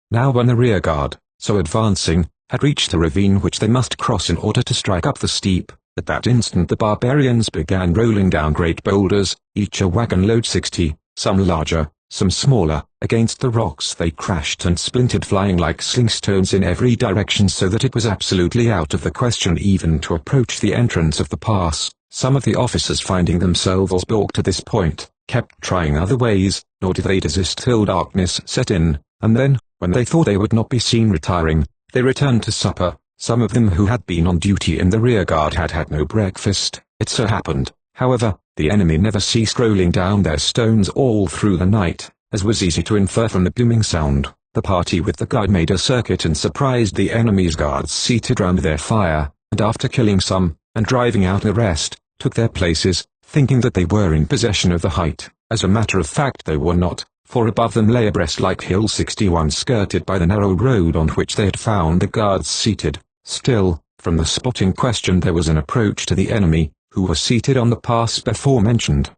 Now when the rear guard, so advancing, had reached the ravine which they must cross in order to strike up the steep, at that instant the barbarians began rolling down great boulders, each a wagon load 60, some larger, some smaller. Against the rocks they crashed and splintered, flying like slingstones in every direction, so that it was absolutely out of the question even to approach the entrance of the pass. Some of the officers, finding themselves balked at this point, kept trying other ways, nor did they desist till darkness set in, and then, when they thought they would not be seen retiring, they returned to supper. Some of them who had been on duty in the rear guard had had no breakfast. It so happened, however, the enemy never ceased rolling down their stones all through the night, as was easy to infer from the booming sound. The party with the guard made a circuit and surprised the enemy's guards seated round their fire, and after killing some, and driving out the rest, took their places, thinking that they were in possession of the height. As a matter of fact they were not, for above them lay a breast-like hill 61 skirted by the narrow road on which they had found the guards seated. Still, from the spot in question there was an approach to the enemy, who were seated on the pass before mentioned.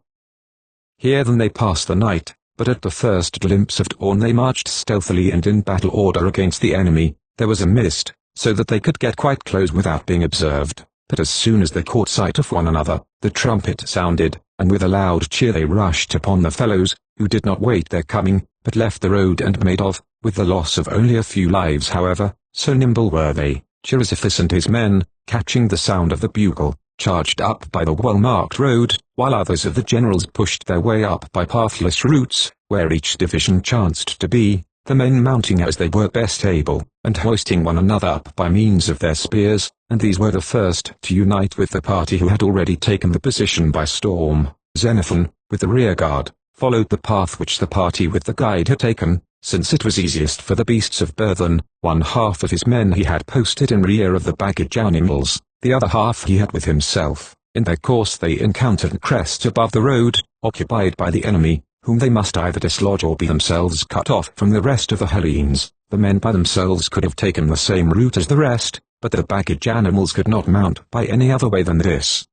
Here then they passed the night, but at the first glimpse of dawn they marched stealthily and in battle order against the enemy. There was a mist, so that they could get quite close without being observed, but as soon as they caught sight of one another, the trumpet sounded, and with a loud cheer they rushed upon the fellows, who did not wait their coming, but left the road and made off, with the loss of only a few lives however, so nimble were they. Chrysippus and his men, catching the sound of the bugle, charged up by the well-marked road, while others of the generals pushed their way up by pathless routes, where each division chanced to be, the men mounting as they were best able, and hoisting one another up by means of their spears, and these were the first to unite with the party who had already taken the position by storm. Xenophon, with the rearguard, followed the path which the party with the guide had taken, since it was easiest for the beasts of burthen. One half of his men he had posted in rear of the baggage animals, the other half he had with himself. In their course they encountered a crest above the road, occupied by the enemy, whom they must either dislodge or be themselves cut off from the rest of the Hellenes. The men by themselves could have taken the same route as the rest, but the baggage animals could not mount by any other way than this.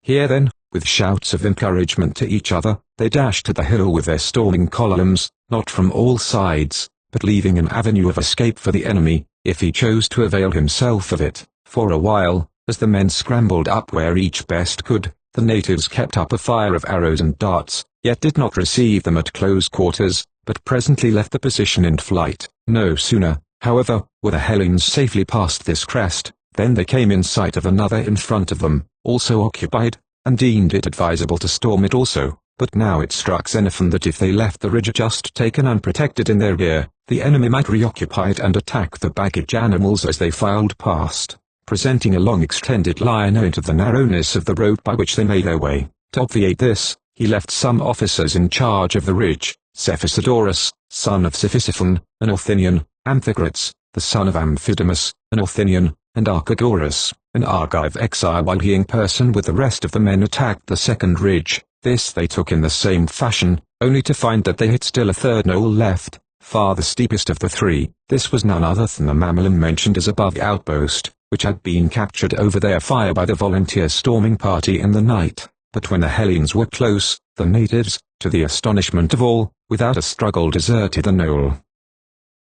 Here then, with shouts of encouragement to each other, they dashed to the hill with their storming columns, not from all sides, but leaving an avenue of escape for the enemy, if he chose to avail himself of it. For a while, as the men scrambled up where each best could, the natives kept up a fire of arrows and darts, yet did not receive them at close quarters, but presently left the position in flight. No sooner, however, were the Hellenes safely past this crest, than they came in sight of another in front of them, also occupied, and deemed it advisable to storm it also. But now it struck Xenophon that if they left the ridge just taken unprotected in their rear, the enemy might reoccupy it and attack the baggage animals as they filed past, presenting a long extended line into the narrowness of the road by which they made their way. To obviate this, he left some officers in charge of the ridge, Cephisidorus, son of Cephisophon, an Athenian, Amphicrates, the son of Amphidamas, an Athenian, and Archaeology, an Argive exile, while he in person with the rest of the men attacked the second ridge. This they took in the same fashion, only to find that they had still a third knoll left, far the steepest of the three. This was none other than the Mamelon mentioned as above outpost, which had been captured over their fire by the volunteer storming party in the night. But when the Hellenes were close, the natives, to the astonishment of all, without a struggle deserted the knoll.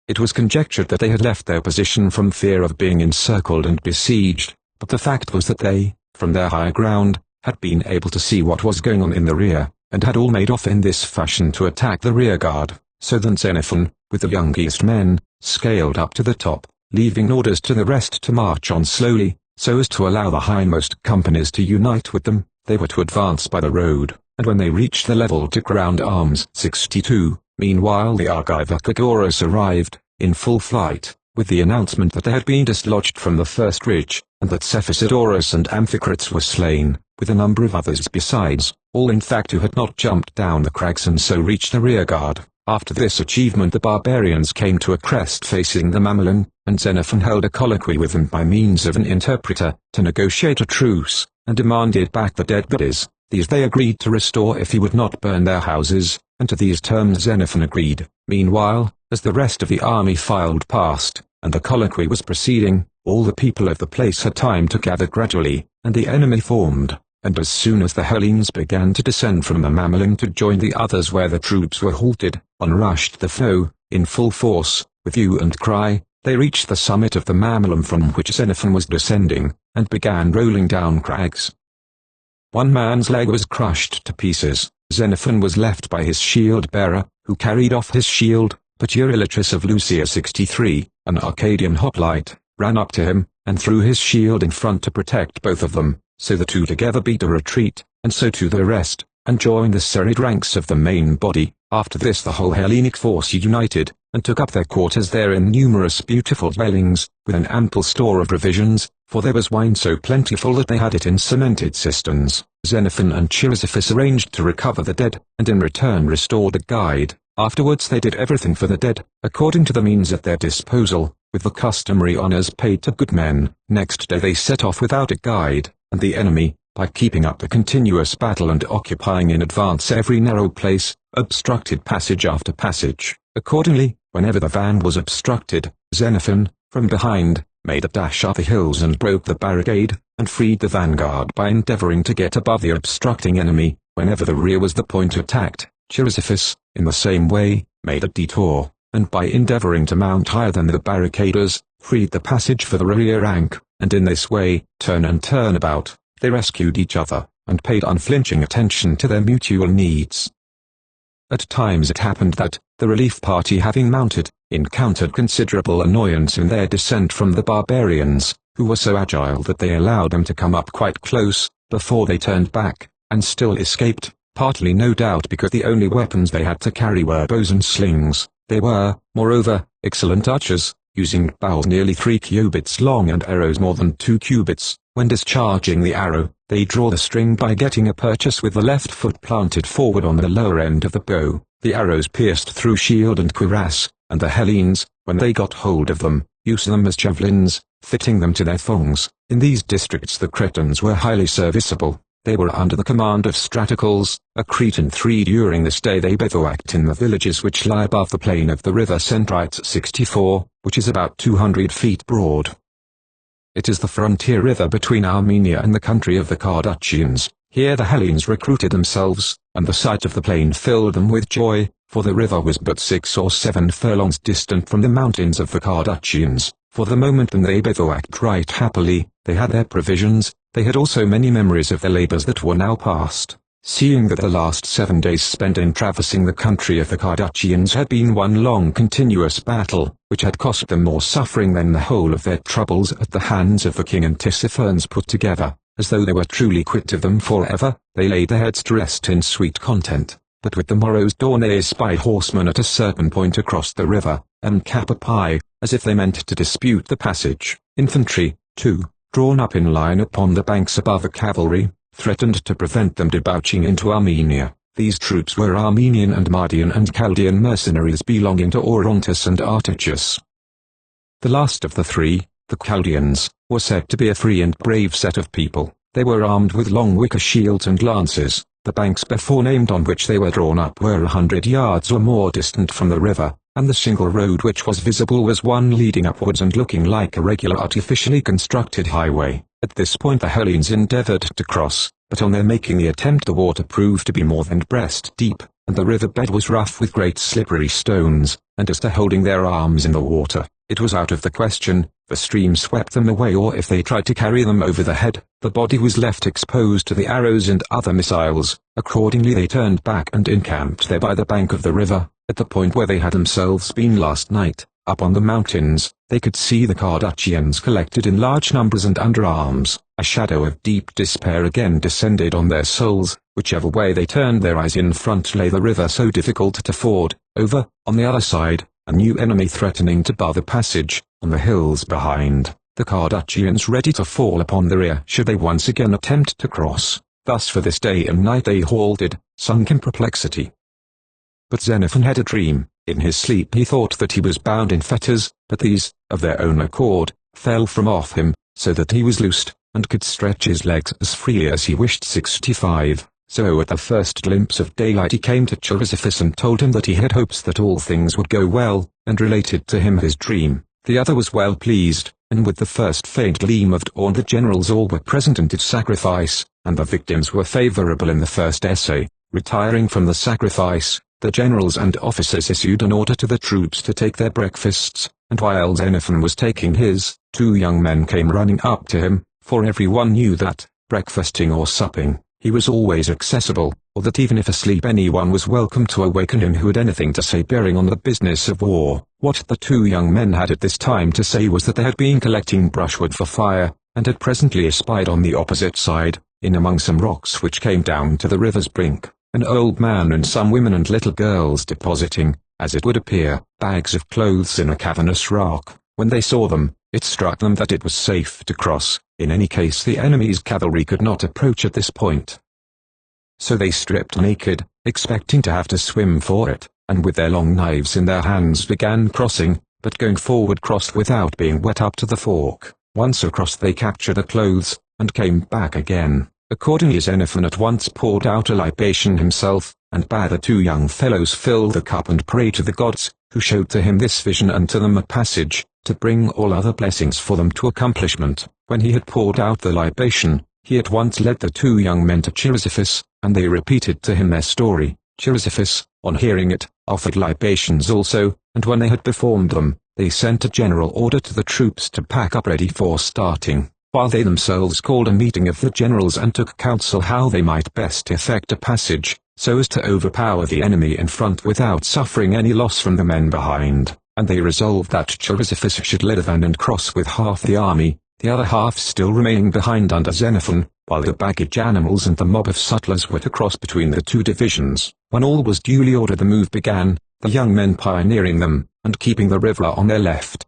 It was conjectured that they had left their position from fear of being encircled and besieged, but the fact was that they, from their high ground, had been able to see what was going on in the rear, and had all made off in this fashion to attack the rearguard, so that Xenophon, with the youngest men, scaled up to the top, leaving orders to the rest to march on slowly, so as to allow the hindmost companies to unite with them. They were to advance by the road, and when they reached the level to ground arms 62, meanwhile the Argive Archaeology arrived, in full flight, with the announcement that they had been dislodged from the first ridge, and that Cephisidorus and Amphicrates were slain, with a number of others besides, all in fact who had not jumped down the crags and so reached the rearguard. After this achievement the barbarians came to a crest facing the Mamelon, and Xenophon held a colloquy with them by means of an interpreter, to negotiate a truce, and demanded back the dead bodies. These they agreed to restore if he would not burn their houses, and to these terms Xenophon agreed. Meanwhile, as the rest of the army filed past, and the colloquy was proceeding, all the people of the place had time to gather gradually, and the enemy formed, and as soon as the Hellenes began to descend from the Mamelon to join the others where the troops were halted, on rushed the foe, in full force, with hue and cry. They reached the summit of the Mamelon from which Xenophon was descending, and began rolling down crags. One man's leg was crushed to pieces. Xenophon was left by his shield-bearer, who carried off his shield, but Eurylochus of Lucia 63, an Arcadian hoplite, ran up to him, and threw his shield in front to protect both of them, so the two together beat a retreat, and so to the rest, and joined the serried ranks of the main body. After this the whole Hellenic force united, and took up their quarters there in numerous beautiful dwellings, with an ample store of provisions, for there was wine so plentiful that they had it in cemented cisterns. Xenophon and Chrysippus arranged to recover the dead, and in return restore the guide. Afterwards they did everything for the dead, according to the means at their disposal, with the customary honors paid to good men. Next day they set off without a guide, and the enemy, by keeping up the continuous battle and occupying in advance every narrow place, obstructed passage after passage. Accordingly, whenever the van was obstructed, Xenophon, from behind, made a dash up the hills and broke the barricade, and freed the vanguard by endeavoring to get above the obstructing enemy. Whenever the rear was the point attacked, Chrysippus, in the same way, made a detour, and by endeavoring to mount higher than the barricaders, freed the passage for the rear rank, and in this way, turn and turn about, they rescued each other. and paid unflinching attention to their mutual needs. At times it happened that, the relief party having mounted, encountered considerable annoyance in their descent from the barbarians, who were so agile that they allowed them to come up quite close, before they turned back, and still escaped, partly no doubt because the only weapons they had to carry were bows and slings. They were, moreover, excellent archers, using bows nearly 3 cubits long and arrows more than 2 cubits. When discharging the arrow, they draw the string by getting a purchase with the left foot planted forward on the lower end of the bow. The arrows pierced through shield and cuirass, and the Hellenes, when they got hold of them, used them as javelins, fitting them to their thongs. In these districts the Cretans were highly serviceable. They were under the command of Stratocles, a Cretan. During this day they bivouacked in the villages which lie above the plain of the river Centrites 64, which is about 200 feet broad. It is the frontier river between Armenia and the country of the Carduchians. Here the Hellenes recruited themselves, and the sight of the plain filled them with joy, for the river was but 6 or 7 furlongs distant from the mountains of the Carduchians. For the moment when they bivouacked right happily, they had their provisions, they had also many memories of their labors that were now past. Seeing that the last 7 days spent in traversing the country of the Carduchians had been one long continuous battle, which had cost them more suffering than the whole of their troubles at the hands of the king and Tissaphernes put together, as though they were truly quit of them forever, they laid their heads to rest in sweet content. But with the morrow's dawn they espied horsemen at a certain point across the river, and Capapi, as if they meant to dispute the passage. Infantry, too, drawn up in line upon the banks above the cavalry, threatened to prevent them debouching into Armenia. These troops were Armenian and Mardian and Chaldean mercenaries belonging to Orontes and Artaxerxes. The last of the three, the Chaldeans, were said to be a free and brave set of people. They were armed with long wicker shields and lances. The banks before named on which they were drawn up were 100 yards or more distant from the river, and the single road which was visible was one leading upwards and looking like a regular artificially constructed highway. At this point the Hellenes endeavored to cross, but on their making the attempt the water proved to be more than breast deep, and the river bed was rough with great slippery stones, and as to holding their arms in the water, it was out of the question. The stream swept them away, or if they tried to carry them over the head, the body was left exposed to the arrows and other missiles. Accordingly they turned back and encamped there by the bank of the river, at the point where they had themselves been last night. Up on the mountains, they could see the Carduchians collected in large numbers and under arms. A shadow of deep despair again descended on their souls. Whichever way they turned their eyes, in front lay the river so difficult to ford. Over, on the other side, a new enemy threatening to bar the passage. On the hills behind, the Carduchians ready to fall upon the rear should they once again attempt to cross. Thus for this day and night they halted, sunk in perplexity. But Xenophon had a dream. In his sleep he thought that he was bound in fetters, but these, of their own accord, fell from off him, so that he was loosed, and could stretch his legs as freely as he wished. 65. So at the first glimpse of daylight he came to Chrysippus and told him that he had hopes that all things would go well, and related to him his dream. The other was well pleased, and with the first faint gleam of dawn the generals all were present and did sacrifice, and the victims were favorable in the first essay. Retiring from the sacrifice, the generals and officers issued an order to the troops to take their breakfasts, and while Xenophon was taking his, 2 young men came running up to him, for everyone knew that, breakfasting or supping, he was always accessible, or that even if asleep anyone was welcome to awaken him who had anything to say bearing on the business of war. What the 2 young men had at this time to say was that they had been collecting brushwood for fire, and had presently espied on the opposite side, in among some rocks which came down to the river's brink, an old man and some women and little girls depositing, as it would appear, bags of clothes in a cavernous rock. When they saw them, it struck them that it was safe to cross. In any case the enemy's cavalry could not approach at this point. So they stripped naked, expecting to have to swim for it, and with their long knives in their hands began crossing, but going forward crossed without being wet up to the fork. Once across they captured the clothes, and came back again. Accordingly Xenophon at once poured out a libation himself, and bade the 2 young fellows fill the cup and pray to the gods, who showed to him this vision and to them a passage, to bring all other blessings for them to accomplishment. When he had poured out the libation, he at once led the 2 young men to Chrysippus, and they repeated to him their story. Chrysippus, on hearing it, offered libations also, and when they had performed them, they sent a general order to the troops to pack up ready for starting. while they themselves called a meeting of the generals and took counsel how they might best effect a passage, so as to overpower the enemy in front without suffering any loss from the men behind, and they resolved that Chrysippus should lead the van and cross with half the army, the other half still remaining behind under Xenophon, while the baggage animals and the mob of sutlers were to cross between the two divisions. When all was duly ordered, the move began, the young men pioneering them, and keeping the river on their left.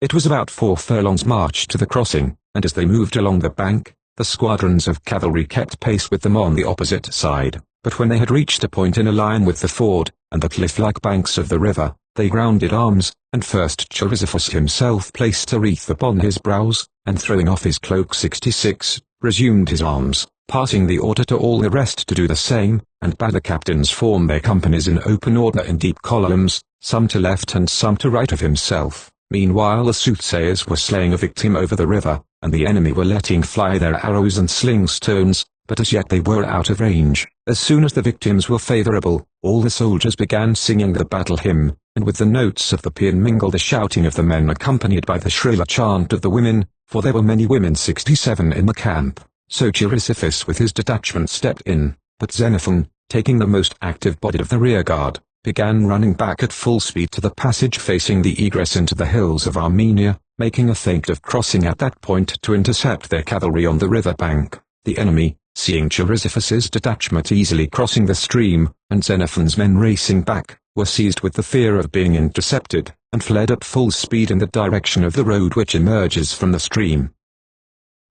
It was about 4 furlongs march to the crossing, and as they moved along the bank, the squadrons of cavalry kept pace with them on the opposite side, but when they had reached a point in a line with the ford, and the cliff-like banks of the river, they grounded arms, and first Chrysippus himself placed a wreath upon his brows, and throwing off his cloak 66, resumed his arms, passing the order to all the rest to do the same, and bade the captains form their companies in open order in deep columns, some to left and some to right of himself. Meanwhile the soothsayers were slaying a victim over the river, and the enemy were letting fly their arrows and sling stones, but as yet they were out of range. As soon as the victims were favorable, all the soldiers began singing the battle hymn, and with the notes of the paean mingled the shouting of the men accompanied by the shriller chant of the women, for there were many women 67 in the camp. So Chrysippus with his detachment stepped in, but Xenophon, taking the most active body of the rearguard, began running back at full speed to the passage facing the egress into the hills of Armenia, making a feint of crossing at that point to intercept their cavalry on the river bank. The enemy, seeing Chrysippus's detachment easily crossing the stream, and Xenophon's men racing back, were seized with the fear of being intercepted, and fled at full speed in the direction of the road which emerges from the stream.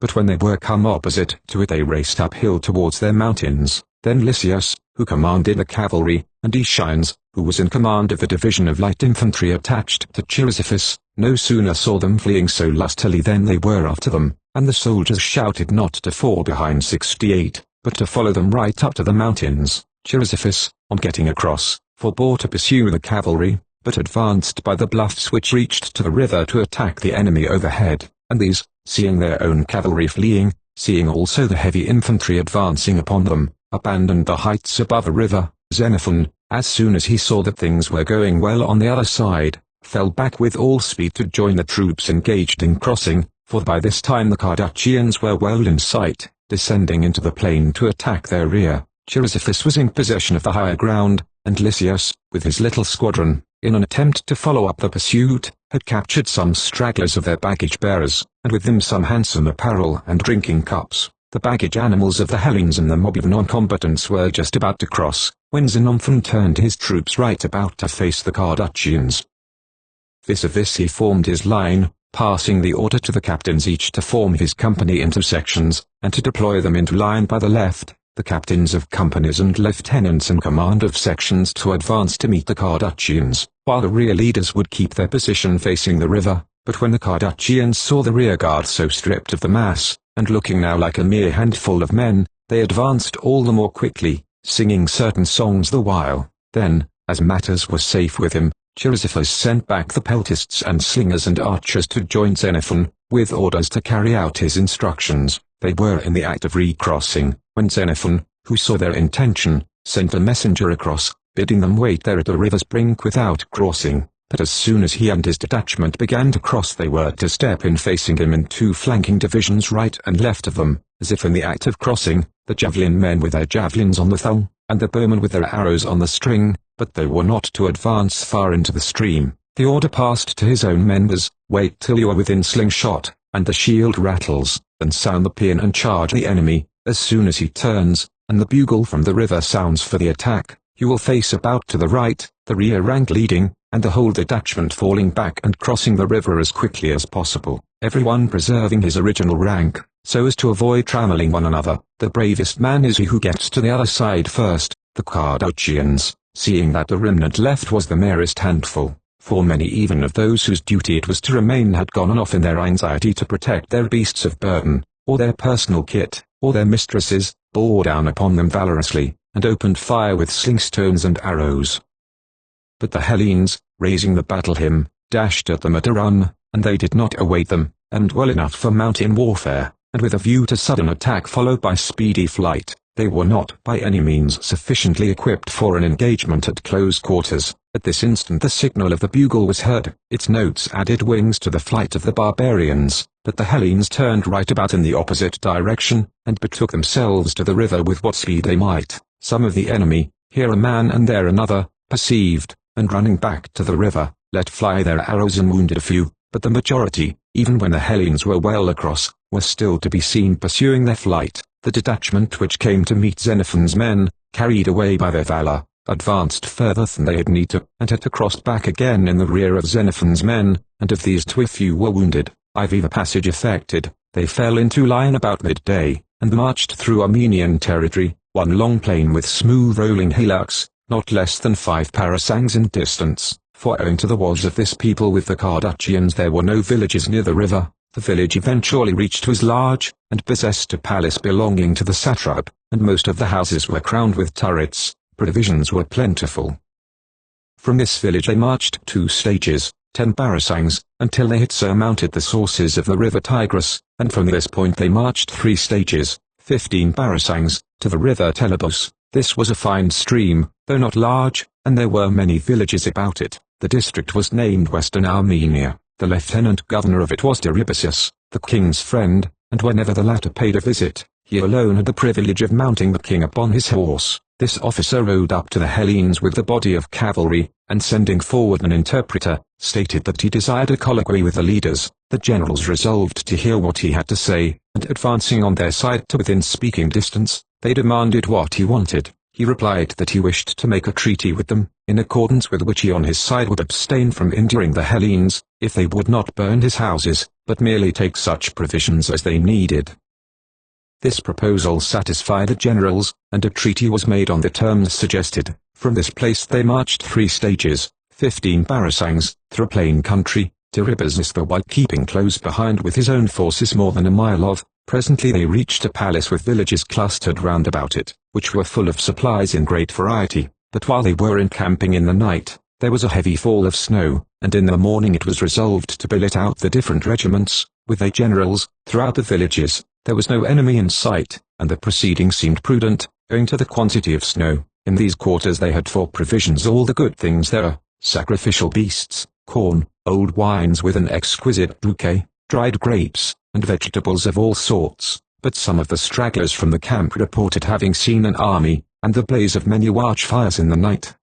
But when they were come opposite to it they raced uphill towards their mountains. Then Lysias, who commanded the cavalry, and Aeschines, who was in command of the division of light infantry attached to Chrysippus, no sooner saw them fleeing so lustily than they were after them, and the soldiers shouted not to fall behind 68, but to follow them right up to the mountains. Chrysippus, on getting across, forbore to pursue the cavalry, but advanced by the bluffs which reached to the river to attack the enemy overhead, and these, seeing their own cavalry fleeing, seeing also the heavy infantry advancing upon them, abandoned the heights above the river. Xenophon, as soon as he saw that things were going well on the other side, fell back with all speed to join the troops engaged in crossing, for by this time the Cardachians were well in sight, descending into the plain to attack their rear. Chrysippus was in possession of the higher ground, and Lysias, with his little squadron, in an attempt to follow up the pursuit, had captured some stragglers of their baggage-bearers, and with them some handsome apparel and drinking cups. The baggage animals of the Hellenes and the mob of non-combatants were just about to cross, when Xenophon turned his troops right about to face the Cardachians. Vis-a-vis he formed his line, passing the order to the captains each to form his company into sections, and to deploy them into line by the left, the captains of companies and lieutenants in command of sections to advance to meet the Cardachians, while the rear leaders would keep their position facing the river. But when the Cardachians saw the rearguard so stripped of the mass, and looking now like a mere handful of men, they advanced all the more quickly, singing certain songs the while. Then, as matters were safe with him, Chrysippus sent back the peltists and slingers and archers to join Xenophon, with orders to carry out his instructions. They were in the act of recrossing, when Xenophon, who saw their intention, sent a messenger across, bidding them wait there at the river's brink without crossing. But as soon as he and his detachment began to cross they were to step in facing him in two flanking divisions right and left of them, as if in the act of crossing, the javelin men with their javelins on the thong, and the bowmen with their arrows on the string, but they were not to advance far into the stream. The order passed to his own men was, wait till you are within slingshot, and the shield rattles, and sound the paean and charge the enemy. As soon as he turns, and the bugle from the river sounds for the attack, you will face about to the right, the rear rank leading, and the whole detachment falling back and crossing the river as quickly as possible, everyone preserving his original rank, so as to avoid trammeling one another. The bravest man is he who gets to the other side first. The Cardachians, seeing that the remnant left was the merest handful, for many even of those whose duty it was to remain had gone off in their anxiety to protect their beasts of burden, or their personal kit, or their mistresses, bore down upon them valorously, and opened fire with slingstones and arrows. But the Hellenes, raising the battle hymn, dashed at them at a run, and they did not await them, and well enough for mountain warfare, and with a view to sudden attack followed by speedy flight, they were not by any means sufficiently equipped for an engagement at close quarters. At this instant the signal of the bugle was heard. Its notes added wings to the flight of the barbarians, but the Hellenes turned right about in the opposite direction, and betook themselves to the river with what speed they might. Some of the enemy, here a man and there another, perceived, and running back to the river, let fly their arrows and wounded a few, but the majority, even when the Hellenes were well across, were still to be seen pursuing their flight. The detachment which came to meet Xenophon's men, carried away by their valor, advanced further than they had need to, and had to cross back again in the rear of Xenophon's men, and of these too a few were wounded. IV the passage effected, they fell into line about midday, and marched through Armenian territory, one long plain with smooth rolling hillocks, not less than 5 parasangs in distance, for owing to the wars of this people with the Carduchians there were no villages near the river. The village eventually reached was large, and possessed a palace belonging to the satrap, and most of the houses were crowned with turrets. Provisions were plentiful. From this village they marched 2 stages, 10 parasangs, until they had surmounted the sources of the river Tigris, and from this point they marched 3 stages, 15 parasangs, to the river Telebos. This was a fine stream, though not large, and there were many villages about it. The district was named Western Armenia. The lieutenant governor of it was Deribasis, the king's friend, and whenever the latter paid a visit, he alone had the privilege of mounting the king upon his horse. This officer rode up to the Hellenes with the body of cavalry, and sending forward an interpreter, stated that he desired a colloquy with the leaders. The generals resolved to hear what he had to say, and advancing on their side to within speaking distance, they demanded what he wanted. He replied that he wished to make a treaty with them, in accordance with which he on his side would abstain from injuring the Hellenes, if they would not burn his houses, but merely take such provisions as they needed. This proposal satisfied the generals, and a treaty was made on the terms suggested. From this place they marched 3 stages, 15 parasangs, through plain country, to Ribasis while keeping close behind with his own forces more than a mile off. Presently they reached a palace with villages clustered round about it, which were full of supplies in great variety. But while they were encamping in the night, there was a heavy fall of snow, and in the morning it was resolved to billet out the different regiments, with their generals, throughout the villages. There was no enemy in sight, and the proceeding seemed prudent, owing to the quantity of snow. In these quarters they had for provisions all the good things there are, sacrificial beasts, corn, old wines with an exquisite bouquet, dried grapes, and vegetables of all sorts. But some of the stragglers from the camp reported having seen an army, and the blaze of many watchfires in the night.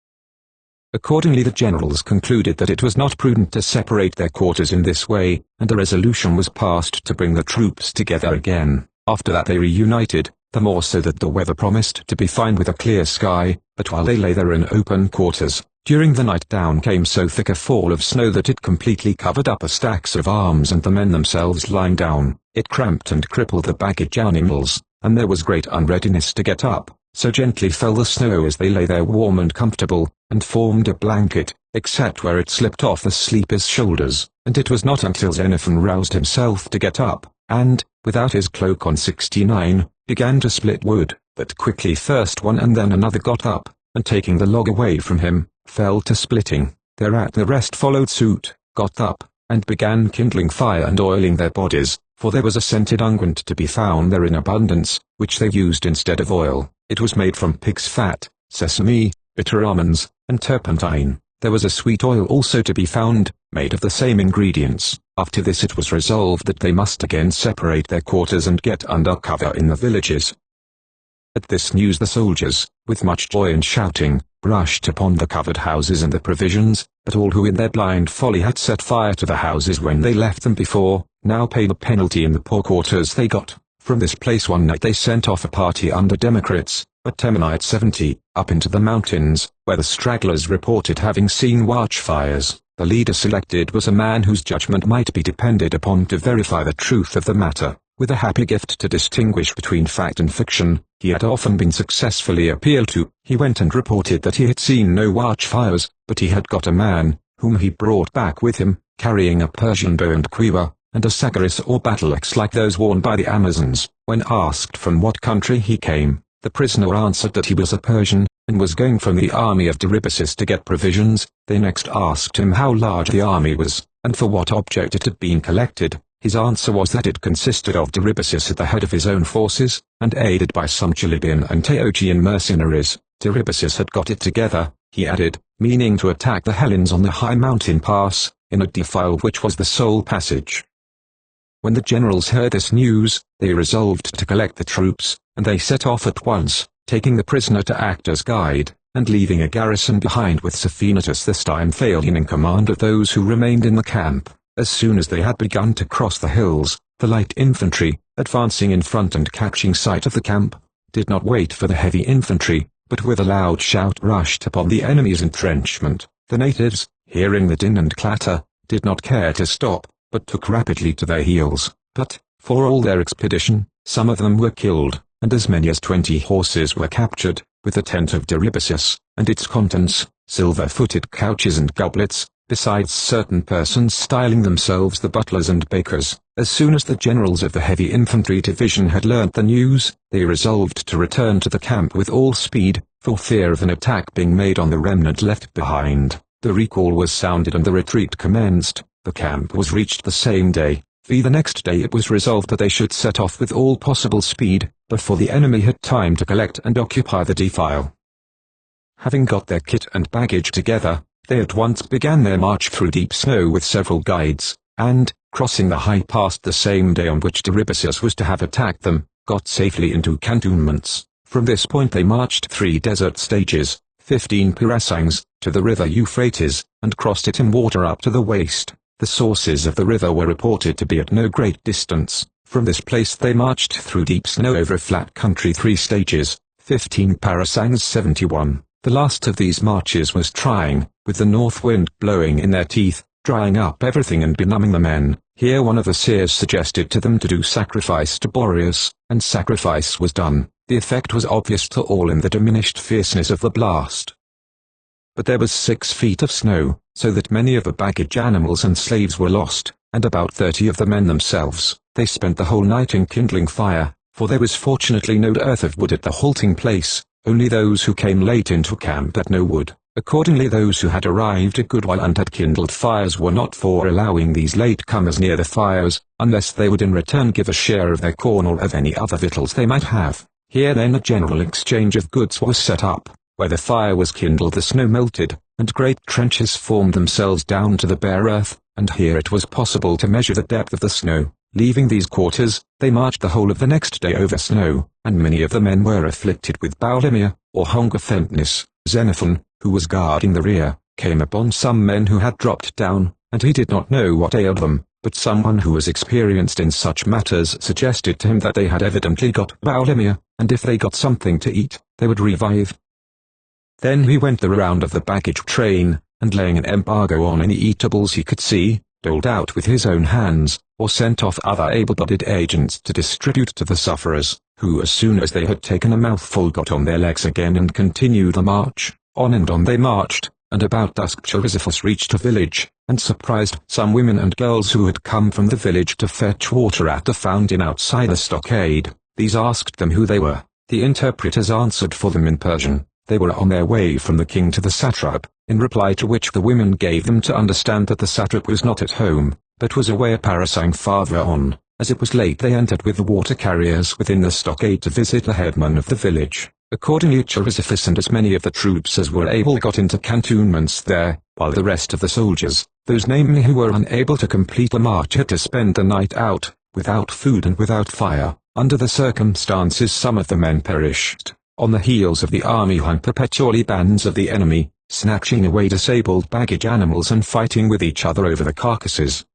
Accordingly the generals concluded that it was not prudent to separate their quarters in this way, and a resolution was passed to bring the troops together again. After that they reunited, the more so that the weather promised to be fine with a clear sky, but while they lay there in open quarters, during the night down came so thick a fall of snow that it completely covered up the stacks of arms and the men themselves lying down. It cramped and crippled the baggage animals, and there was great unreadiness to get up. So gently fell the snow as they lay there warm and comfortable, and formed a blanket, except where it slipped off the sleepers' shoulders, and it was not until Xenophon roused himself to get up, and, without his cloak on 69, began to split wood, that quickly first one and then another got up, and taking the log away from him, fell to splitting. Thereat the rest followed suit, got up, and began kindling fire and oiling their bodies, for there was a scented unguent to be found there in abundance, which they used instead of oil. It was made from pig's fat, sesame, bitter almonds, and turpentine. There was a sweet oil also to be found, made of the same ingredients. After this it was resolved that they must again separate their quarters and get under cover in the villages. At this news the soldiers, with much joy and shouting, rushed upon the covered houses and the provisions, but all who in their blind folly had set fire to the houses when they left them before, now paid the penalty in the poor quarters they got. From this place one night they sent off a party under Democritus, a Temenite 70, up into the mountains, where the stragglers reported having seen watchfires. The leader selected was a man whose judgment might be depended upon to verify the truth of the matter. With a happy gift to distinguish between fact and fiction, he had often been successfully appealed to. He went and reported that he had seen no watchfires, but he had got a man, whom he brought back with him, carrying a Persian bow and quiver, and a sagaris or battle-axe like those worn by the Amazons. When asked from what country he came, the prisoner answered that he was a Persian, and was going from the army of Deribasis to get provisions. They next asked him how large the army was, and for what object it had been collected. His answer was that it consisted of Deribasis at the head of his own forces, and aided by some Chalybian and Teotian mercenaries. Deribasis had got it together, he added, meaning to attack the Hellenes on the high mountain pass, in a defile which was the sole passage. When the generals heard this news, they resolved to collect the troops, and they set off at once, taking the prisoner to act as guide, and leaving a garrison behind with Sophonatus this time failing in command of those who remained in the camp. As soon as they had begun to cross the hills, the light infantry, advancing in front and catching sight of the camp, did not wait for the heavy infantry, but with a loud shout rushed upon the enemy's entrenchment. The natives, hearing the din and clatter, did not care to stop, but took rapidly to their heels. But, for all their expedition, some of them were killed, and as many as 20 horses were captured, with the tent of Deribasus, and its contents, silver-footed couches and goblets, besides certain persons styling themselves the butlers and bakers. As soon as the generals of the heavy infantry division had learnt the news, they resolved to return to the camp with all speed, for fear of an attack being made on the remnant left behind. The recall was sounded and the retreat commenced. The camp was reached the same day. The next day it was resolved that they should set off with all possible speed, before the enemy had time to collect and occupy the defile. Having got their kit and baggage together, they at once began their march through deep snow with several guides, and, crossing the high pass the same day on which Deribasus was to have attacked them, got safely into cantonments. From this point they marched 3 desert stages, 15 parasangs, to the river Euphrates, and crossed it in water up to the waist. The sources of the river were reported to be at no great distance. From this place they marched through deep snow over flat country 3 stages, 15 parasangs 71. The last of these marches was trying, with the north wind blowing in their teeth, drying up everything and benumbing the men. Here one of the seers suggested to them to do sacrifice to Boreas, and sacrifice was done. The effect was obvious to all in the diminished fierceness of the blast. But there was 6 feet of snow, so that many of the baggage animals and slaves were lost, and about 30 of the men themselves. They spent the whole night in kindling fire, for there was fortunately no dearth of wood at the halting place. Only those who came late into camp had no wood. Accordingly those who had arrived a good while and had kindled fires were not for allowing these late-comers near the fires, unless they would in return give a share of their corn or of any other victuals they might have. Here then a general exchange of goods was set up. Where the fire was kindled the snow melted, and great trenches formed themselves down to the bare earth, and here it was possible to measure the depth of the snow. Leaving these quarters, they marched the whole of the next day over snow, and many of the men were afflicted with boulimia, or hunger faintness. Xenophon, who was guarding the rear, came upon some men who had dropped down, and he did not know what ailed them, but someone who was experienced in such matters suggested to him that they had evidently got boulimia, and if they got something to eat, they would revive. Then he went the round of the baggage train, and laying an embargo on any eatables he could see, doled out with his own hands, or sent off other able-bodied agents to distribute to the sufferers, who as soon as they had taken a mouthful got on their legs again and continued the march. On and on they marched, and about dusk Chrysippus reached a village, and surprised some women and girls who had come from the village to fetch water at a fountain outside the stockade. These asked them who they were. The interpreters answered for them in Persian. They were on their way from the king to the satrap, in reply to which the women gave them to understand that the satrap was not at home, but was away a parasang farther on. As it was late they entered with the water carriers within the stockade to visit the headman of the village. Accordingly Chrysippus and as many of the troops as were able got into cantonments there, while the rest of the soldiers, those namely who were unable to complete the march had to spend the night out, without food and without fire. Under the circumstances some of the men perished. On the heels of the army hung perpetually bands of the enemy, snatching away disabled baggage animals and fighting with each other over the carcasses.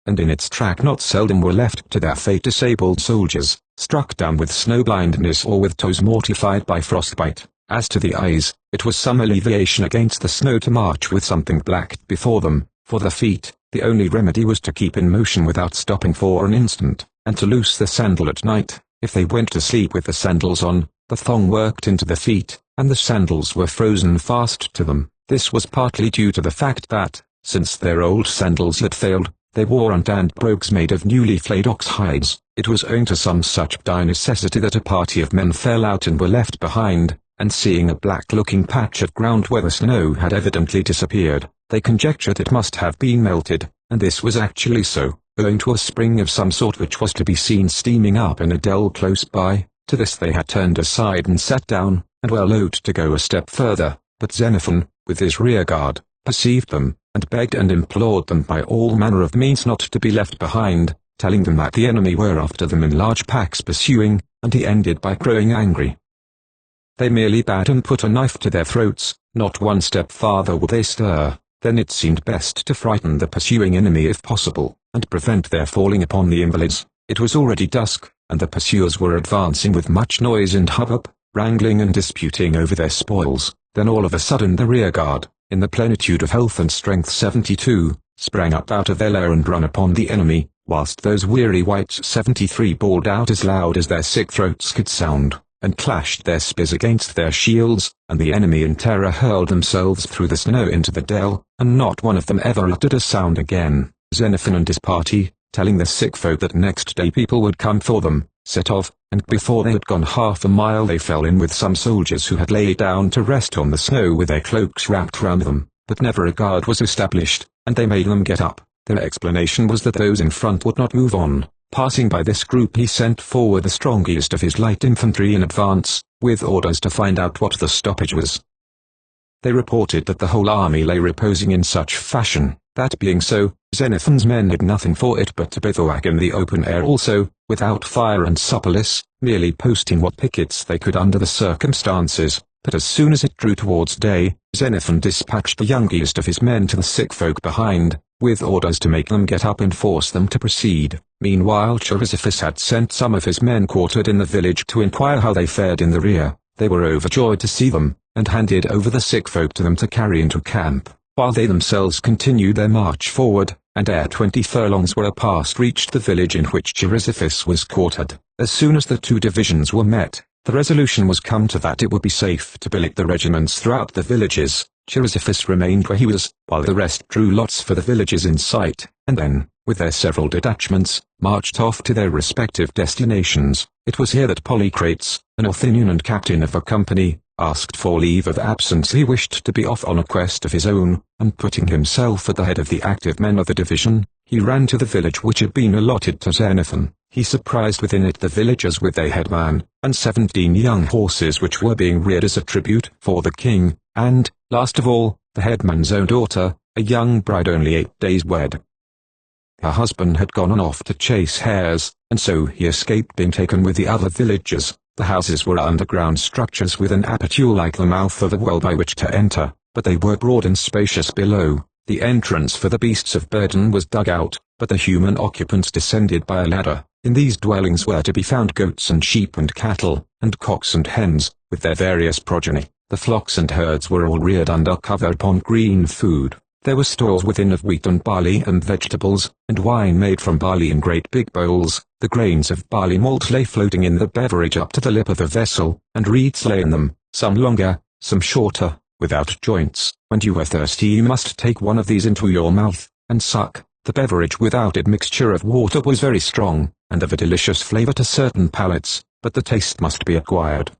And in its track not seldom were left to their fate disabled soldiers, struck down with snow blindness or with toes mortified by frostbite. As to the eyes, it was some alleviation against the snow to march with something black before them. For the feet, the only remedy was to keep in motion without stopping for an instant, and to loose the sandal at night. If they went to sleep with the sandals on, the thong worked into the feet, and the sandals were frozen fast to them. This was partly due to the fact that, since their old sandals had failed, they wore untanned brogues made of newly flayed ox hides. It was owing to some such dire necessity that a party of men fell out and were left behind, and seeing a black-looking patch of ground where the snow had evidently disappeared, they conjectured it must have been melted, and this was actually so, owing to a spring of some sort which was to be seen steaming up in a dell close by. To this they had turned aside and sat down, and were loath to go a step further, but Xenophon, with his rearguard, perceived them, and begged and implored them by all manner of means not to be left behind, telling them that the enemy were after them in large packs pursuing, and he ended by growing angry. They merely bade and put a knife to their throats, not one step farther would they stir. Then it seemed best to frighten the pursuing enemy if possible, and prevent their falling upon the invalids. It was already dusk, and the pursuers were advancing with much noise and hubbub, wrangling and disputing over their spoils. Then all of a sudden the rearguard, in the plenitude of health and strength 72, sprang up out of their lair and run upon the enemy, whilst those weary wights 73 bawled out as loud as their sick throats could sound, and clashed their spears against their shields, and the enemy in terror hurled themselves through the snow into the dell, and not one of them ever uttered a sound again. Xenophon and his party, telling the sick folk that next day people would come for them, set off, and before they had gone half a mile they fell in with some soldiers who had laid down to rest on the snow with their cloaks wrapped round them, but never a guard was established, and they made them get up. Their explanation was that those in front would not move on. Passing by this group he sent forward the strongest of his light infantry in advance, with orders to find out what the stoppage was. They reported that the whole army lay reposing in such fashion. That being so, Xenophon's men had nothing for it but to bivouac in the open air also, without fire and supperless, merely posting what pickets they could under the circumstances. But as soon as it drew towards day, Xenophon dispatched the youngest of his men to the sick folk behind, with orders to make them get up and force them to proceed. Meanwhile Chrysippus had sent some of his men quartered in the village to inquire how they fared in the rear. They were overjoyed to see them, and handed over the sick folk to them to carry into camp, while they themselves continued their march forward, and ere 20 furlongs were past reached the village in which Chrysippus was quartered. As soon as the two divisions were met, the resolution was come to that it would be safe to billet the regiments throughout the villages. Chrysippus remained where he was, while the rest drew lots for the villages in sight, and then, with their several detachments, marched off to their respective destinations. It was here that Polycrates, an Athenian and captain of a company, asked for leave of absence. He wished to be off on a quest of his own, and putting himself at the head of the active men of the division, he ran to the village which had been allotted to Xenophon. He surprised within it the villagers with their headman, and 17 young horses which were being reared as a tribute for the king, and, last of all, the headman's own daughter, a young bride only 8 days wed. Her husband had gone on off to chase hares, and so he escaped being taken with the other villagers. The houses were underground structures with an aperture like the mouth of a well by which to enter, but they were broad and spacious below. The entrance for the beasts of burden was dug out, but the human occupants descended by a ladder. In these dwellings were to be found goats and sheep and cattle, and cocks and hens, with their various progeny. The flocks and herds were all reared under cover upon green food. There were stores within of wheat and barley and vegetables, and wine made from barley in great big bowls. The grains of barley malt lay floating in the beverage up to the lip of the vessel, and reeds lay in them, some longer, some shorter, without joints. When you were thirsty you must take one of these into your mouth, and suck. The beverage without admixture of water was very strong, and of a delicious flavour to certain palates, but the taste must be acquired.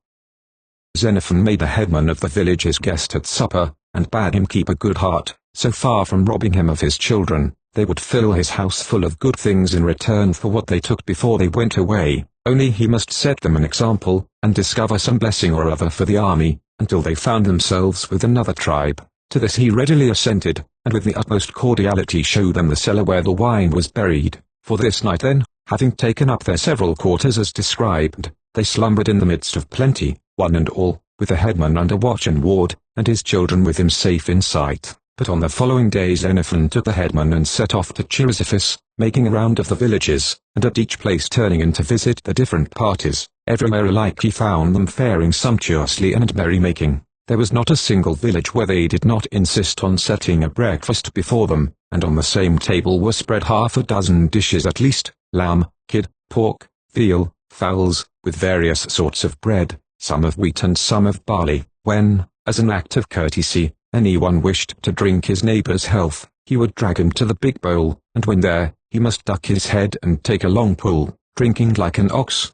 Xenophon made the headman of the village his guest at supper, and bade him keep a good heart. So far from robbing him of his children, they would fill his house full of good things in return for what they took before they went away. Only he must set them an example, and discover some blessing or other for the army, until they found themselves with another tribe. To this he readily assented, and with the utmost cordiality showed them the cellar where the wine was buried. For this night then, having taken up their several quarters as described, they slumbered in the midst of plenty, one and all, with the headman under watch and ward, and his children with him safe in sight. But on the following day Xenophon took the headman and set off to Chrysippus, making a round of the villages, and at each place turning in to visit the different parties. Everywhere alike he found them faring sumptuously and merry-making. There was not a single village where they did not insist on setting a breakfast before them, and on the same table were spread half a dozen dishes at least, lamb, kid, pork, veal, fowls, with various sorts of bread, some of wheat and some of barley. When, as an act of courtesy, anyone wished to drink his neighbor's health, he would drag him to the big bowl, and when there, he must duck his head and take a long pull, drinking like an ox.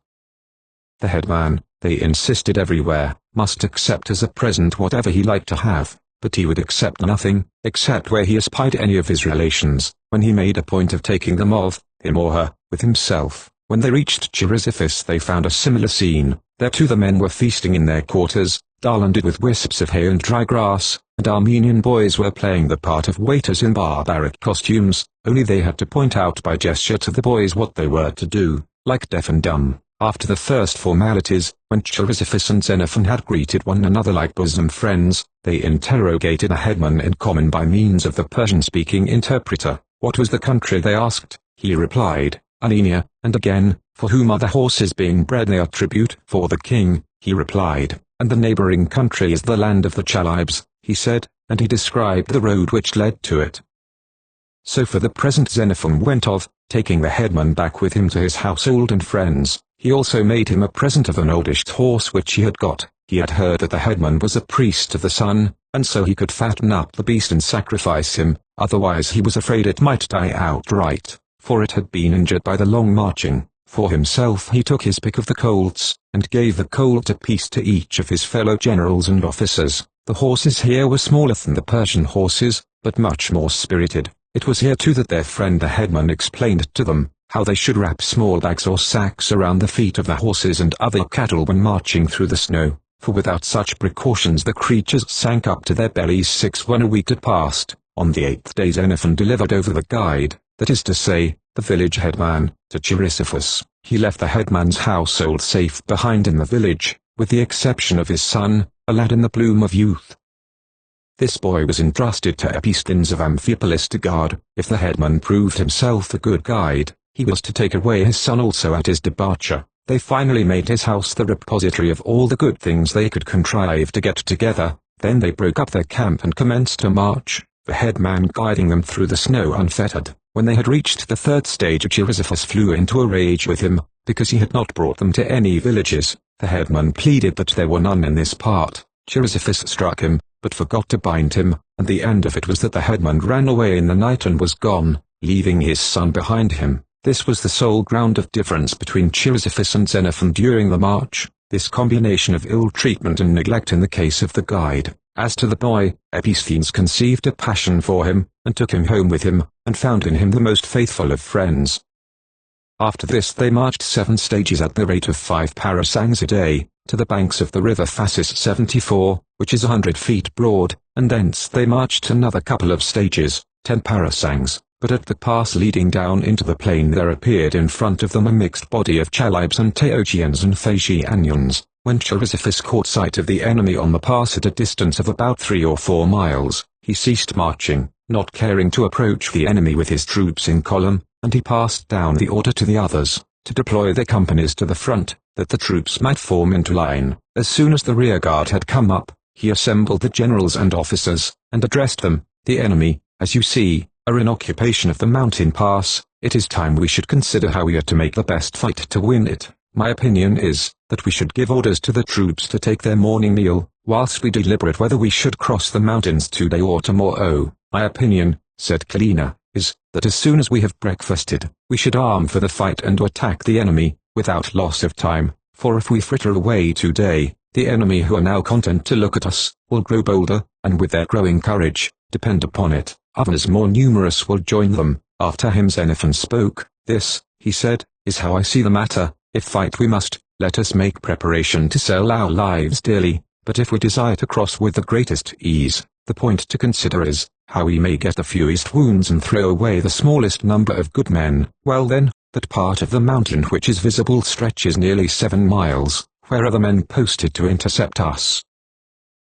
The headman, they insisted everywhere, must accept as a present whatever he liked to have, but he would accept nothing, except where he espied any of his relations, when he made a point of taking them of, him or her, with himself. When they reached Chrysippus they found a similar scene. There too the men were feasting in their quarters, garlanded with wisps of hay and dry grass, and Armenian boys were playing the part of waiters in barbaric costumes, only they had to point out by gesture to the boys what they were to do, like deaf and dumb. After the first formalities, when Chrysippus and Xenophon had greeted one another like bosom friends, they interrogated a headman in common by means of the Persian-speaking interpreter. What was the country they asked? He replied, Armenia, and again, for whom are the horses being bred? They are tribute for the king, he replied, and the neighboring country is the land of the Chalybes, he said, and he described the road which led to it. So for the present Xenophon went off, taking the headman back with him to his household and friends. He also made him a present of an oldish horse which he had got. He had heard that the headman was a priest of the sun, and so he could fatten up the beast and sacrifice him, otherwise he was afraid it might die outright, for it had been injured by the long marching. For himself he took his pick of the colts, and gave the colt a piece to each of his fellow generals and officers. The horses here were smaller than the Persian horses, but much more spirited. It was here too that their friend the headman explained to them how they should wrap small bags or sacks around the feet of the horses and other cattle when marching through the snow, for without such precautions the creatures sank up to their bellies 6 when a week had passed. On the 8th day Xenophon delivered over the guide, that is to say, the village headman, to Chrysippus. He left the headman's household safe behind in the village, with the exception of his son, a lad in the bloom of youth. This boy was entrusted to Episthenes of Amphipolis to guard. If the headman proved himself a good guide, he was to take away his son also at his departure. They finally made his house the repository of all the good things they could contrive to get together. Then they broke up their camp and commenced to march, the headman guiding them through the snow unfettered. When they had reached the 3rd stage Chrysippus flew into a rage with him, because he had not brought them to any villages. The headman pleaded that there were none in this part. Chrysippus struck him, but forgot to bind him, and the end of it was that the headman ran away in the night and was gone, leaving his son behind him. This was the sole ground of difference between Chrysippus and Xenophon during the march, this combination of ill treatment and neglect in the case of the guide. As to the boy, Episthenes conceived a passion for him, and took him home with him, and found in him the most faithful of friends. After this they marched 7 stages at the rate of 5 parasangs a day, to the banks of the river Phasis 74, which is 100 feet broad, and thence they marched another couple of stages, 10 parasangs. But at the pass leading down into the plain there appeared in front of them a mixed body of Chalybes and Taotians and Phasianians. When Chrysippus caught sight of the enemy on the pass at a distance of about 3 or 4 miles, he ceased marching, not caring to approach the enemy with his troops in column, and he passed down the order to the others, to deploy their companies to the front, that the troops might form into line. As soon as the rear guard had come up, he assembled the generals and officers, and addressed them, "The enemy, as you see, are in occupation of the mountain pass. It is time we should consider how we are to make the best fight to win it. My opinion is, that we should give orders to the troops to take their morning meal, whilst we deliberate whether we should cross the mountains today or tomorrow." "My opinion," said Kalina, "is, that as soon as we have breakfasted, we should arm for the fight and attack the enemy, without loss of time, for if we fritter away today, the enemy who are now content to look at us, will grow bolder, and with their growing courage, depend upon it, others more numerous will join them." After him Xenophon spoke. "This," he said, "is how I see the matter. If fight we must, let us make preparation to sell our lives dearly, but if we desire to cross with the greatest ease, the point to consider is, how we may get the fewest wounds and throw away the smallest number of good men." "Well then, that part of the mountain which is visible stretches nearly 7 miles, where are the men posted to intercept us?"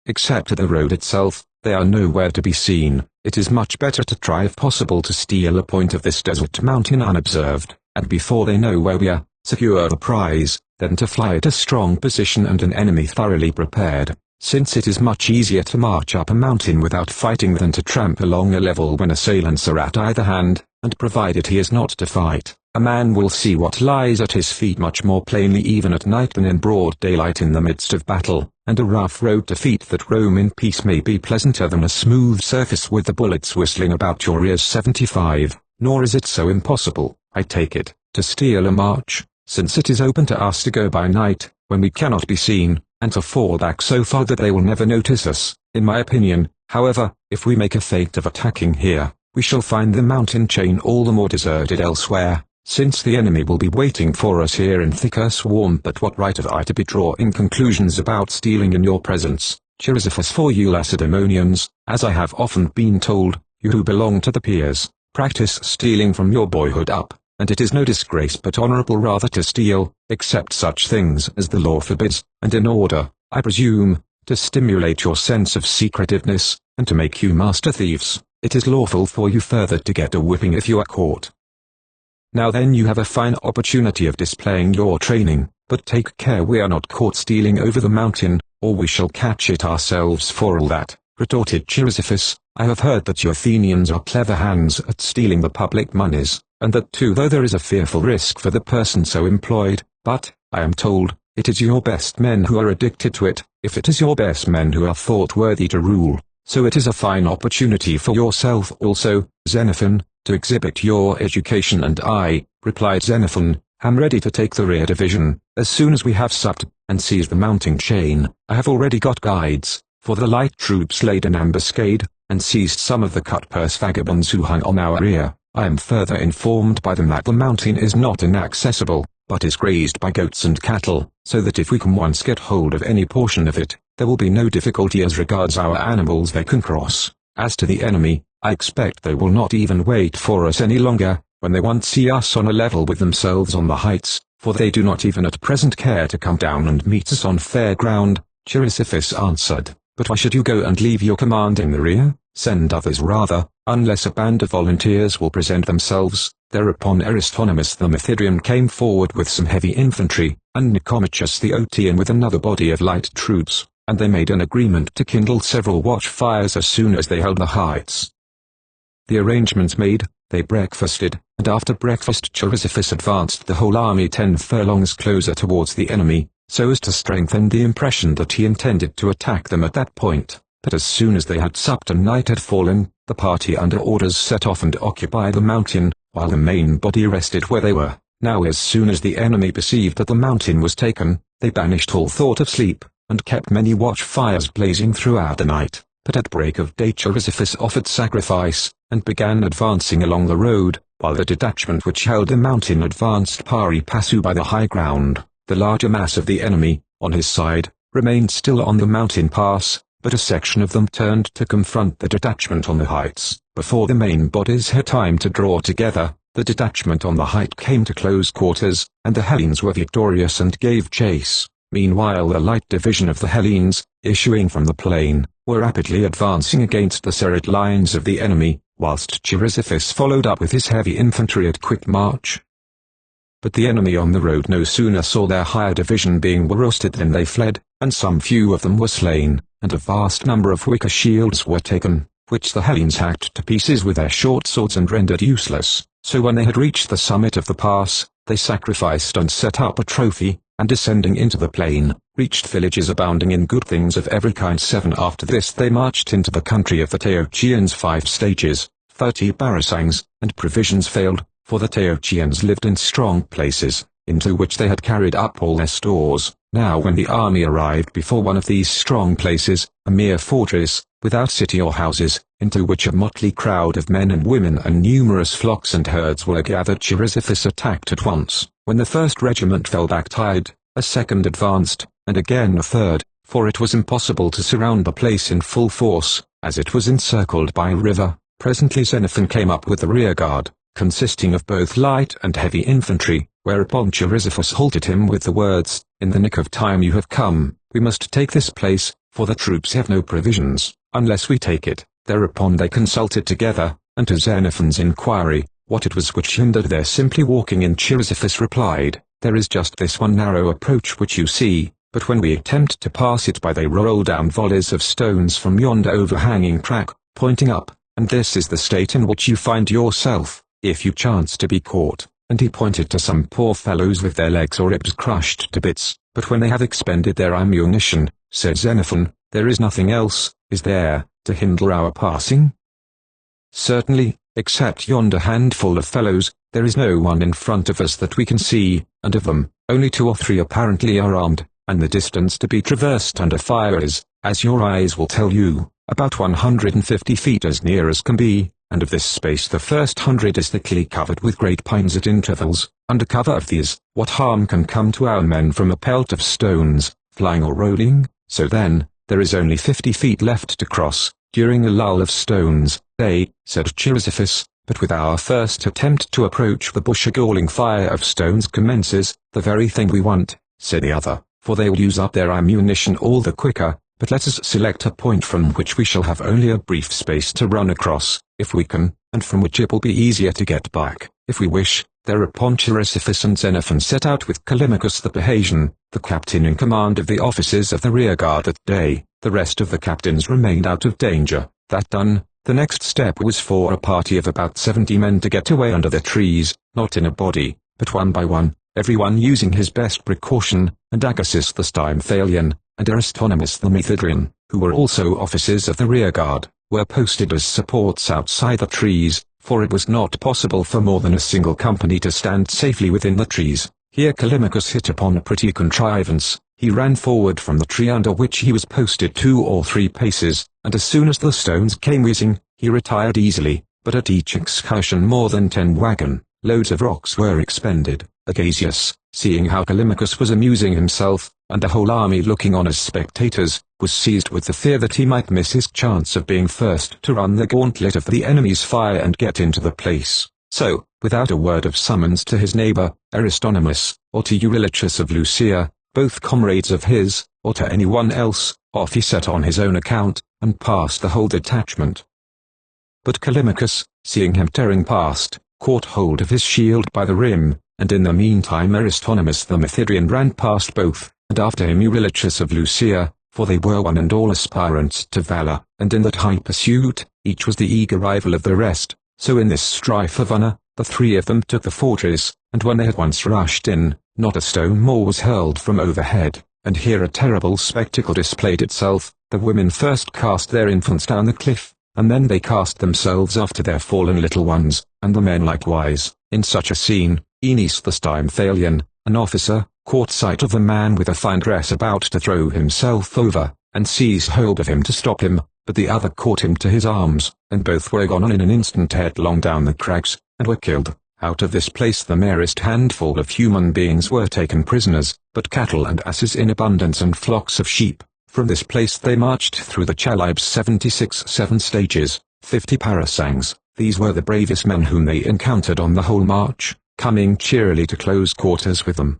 "Except at the road itself, they are nowhere to be seen. It is much better to try if possible to steal a point of this desert mountain unobserved, and before they know where we are, secure the prize, than to fly at a strong position and an enemy thoroughly prepared, since it is much easier to march up a mountain without fighting than to tramp along a level when assailants are at either hand, and provided he is not to fight, a man will see what lies at his feet much more plainly even at night than in broad daylight in the midst of battle, and a rough road to feet that roam in peace may be pleasanter than a smooth surface with the bullets whistling about your ears. 75. Nor is it so impossible, I take it, to steal a march, since it is open to us to go by night, when we cannot be seen, and to fall back so far that they will never notice us. In my opinion, however, if we make a feint of attacking here, we shall find the mountain chain all the more deserted elsewhere, since the enemy will be waiting for us here in thick swarm. But what right have I to be drawing conclusions about stealing in your presence, Chrysippus? For you Lacedaemonians, as I have often been told, you who belong to the peers, practice stealing from your boyhood up, and it is no disgrace but honorable rather to steal, except such things as the law forbids, and in order, I presume, to stimulate your sense of secretiveness, and to make you master thieves. It is lawful for you further to get a whipping if you are caught. Now then you have a fine opportunity of displaying your training, but take care we are not caught stealing over the mountain, or we shall catch it ourselves for all that, retorted Chrysippus. I have heard that you Athenians are clever hands at stealing the public monies, and that too though there is a fearful risk for the person so employed, but, I am told, it is your best men who are addicted to it. If it is your best men who are thought worthy to rule, so it is a fine opportunity for yourself also, Xenophon, to exhibit your education. And I, replied Xenophon, am ready to take the rear division, as soon as we have supped, and seized the mounting chain. I have already got guides, for the light troops laid an ambuscade, and seized some of the cut-purse vagabonds who hung on our rear. I am further informed by them that the mountain is not inaccessible, but is grazed by goats and cattle, so that if we can once get hold of any portion of it, there will be no difficulty as regards our animals they can cross. As to the enemy, I expect they will not even wait for us any longer, when they once see us on a level with themselves on the heights, for they do not even at present care to come down and meet us on fair ground. Chrysippus answered, but why should you go and leave your command in the rear? Send others rather, unless a band of volunteers will present themselves. Thereupon Aristonymus the Methodian came forward with some heavy infantry, and Nicomachus the Oetean with another body of light troops, and they made an agreement to kindle several watch-fires as soon as they held the heights. The arrangements made, they breakfasted, and after breakfast Chrysippus advanced the whole army 10 furlongs closer towards the enemy, so as to strengthen the impression that he intended to attack them at that point. But as soon as they had supped and night had fallen, the party under orders set off and occupied the mountain, while the main body rested where they were. Now as soon as the enemy perceived that the mountain was taken, they banished all thought of sleep, and kept many watch-fires blazing throughout the night. But at break of day Chrysippus offered sacrifice, and began advancing along the road, while the detachment which held the mountain advanced pari passu by the high ground. The larger mass of the enemy, on his side, remained still on the mountain pass, but a section of them turned to confront the detachment on the heights. Before the main bodies had time to draw together, the detachment on the height came to close quarters, and the Hellenes were victorious and gave chase. Meanwhile the light division of the Hellenes, issuing from the plain, were rapidly advancing against the serried lines of the enemy, whilst Chrysippus followed up with his heavy infantry at quick march. But the enemy on the road no sooner saw their higher division being worsted than they fled, and some few of them were slain, and a vast number of wicker shields were taken, which the Hellenes hacked to pieces with their short swords and rendered useless. So when they had reached the summit of the pass, they sacrificed and set up a trophy, and descending into the plain, reached villages abounding in good things of every kind. 7 After this they marched into the country of the Teocheans 5 stages, 30 barasangs, and provisions failed, for the Teocheans lived in strong places, into which they had carried up all their stores. Now when the army arrived before one of these strong places, a mere fortress, without city or houses, into which a motley crowd of men and women and numerous flocks and herds were gathered, Chrysippus attacked at once. When the first regiment fell back tired, a second advanced, and again a third, for it was impossible to surround the place in full force, as it was encircled by a river. Presently Xenophon came up with the rear guard, consisting of both light and heavy infantry, whereupon Chrysippus halted him with the words, "In the nick of time you have come, we must take this place, for the troops have no provisions, unless we take it." Thereupon they consulted together, and to Xenophon's inquiry, what it was which hindered their simply walking in, Chrysippus replied, "There is just this one narrow approach which you see, but when we attempt to pass it by they roll down volleys of stones from yonder overhanging crack, pointing up, and this is the state in which you find yourself, if you chance to be caught." And he pointed to some poor fellows with their legs or ribs crushed to bits. "But when they have expended their ammunition," said Xenophon, "there is nothing else, is there, to hinder our passing?" "Certainly, except yonder handful of fellows, there is no one in front of us that we can see, and of them, only 2 or 3 apparently are armed, and the distance to be traversed under fire is, as your eyes will tell you, about 150 feet as near as can be. and of this space the first 100 is thickly covered with great pines at intervals. Under cover of these, what harm can come to our men from a pelt of stones, flying or rolling? So then, there is only 50 feet left to cross. During a lull of stones, they, said Chrysippus, but with our first attempt to approach the bush a galling fire of stones commences. The very thing we want, said the other, for they will use up their ammunition all the quicker. But let us select a point from which we shall have only a brief space to run across, if we can, and from which it will be easier to get back, if we wish. Thereupon Chrysippus and Xenophon set out with Callimachus the Bahasian, the captain in command of the officers of the rearguard that day. The rest of the captains remained out of danger. That done, the next step was for a party of about 70 men to get away under the trees, not in a body, but one by one, everyone using his best precaution, and Agassiz the Stymphalian, and Aristonymus the Methodian, who were also officers of the rearguard, were posted as supports outside the trees, for it was not possible for more than a single company to stand safely within the trees. Here Callimachus hit upon a pretty contrivance. He ran forward from the tree under which he was posted 2 or 3 paces, and as soon as the stones came whizzing, he retired easily, but at each excursion more than 10 wagon loads of rocks were expended. Agasius, seeing how Callimachus was amusing himself, and the whole army looking on as spectators, was seized with the fear that he might miss his chance of being first to run the gauntlet of the enemy's fire and get into the place. So, without a word of summons to his neighbor, Aristonymus, or to Eurylochus of Lucia, both comrades of his, or to anyone else, off he set on his own account, and passed the whole detachment. But Callimachus, seeing him tearing past, caught hold of his shield by the rim, and in the meantime Aristonymus the Methodian ran past both, and after him Eurylochus of Lucia, for they were one and all aspirants to valor, and in that high pursuit, each was the eager rival of the rest. So in this strife of honor, the 3 of them took the fortress, and when they had once rushed in, not a stone more was hurled from overhead. And here a terrible spectacle displayed itself. The women first cast their infants down the cliff, and then they cast themselves after their fallen little ones, and the men likewise. In such a scene, Aeneas the Stymphalian, an officer, caught sight of the man with a fine dress about to throw himself over, and seized hold of him to stop him, but the other caught him to his arms, and both were gone in an instant headlong down the crags, and were killed. Out of this place the merest handful of human beings were taken prisoners, but cattle and asses in abundance and flocks of sheep. From this place they marched through the Chalybes 7 stages, 50 parasangs. These were the bravest men whom they encountered on the whole march, coming cheerily to close quarters with them.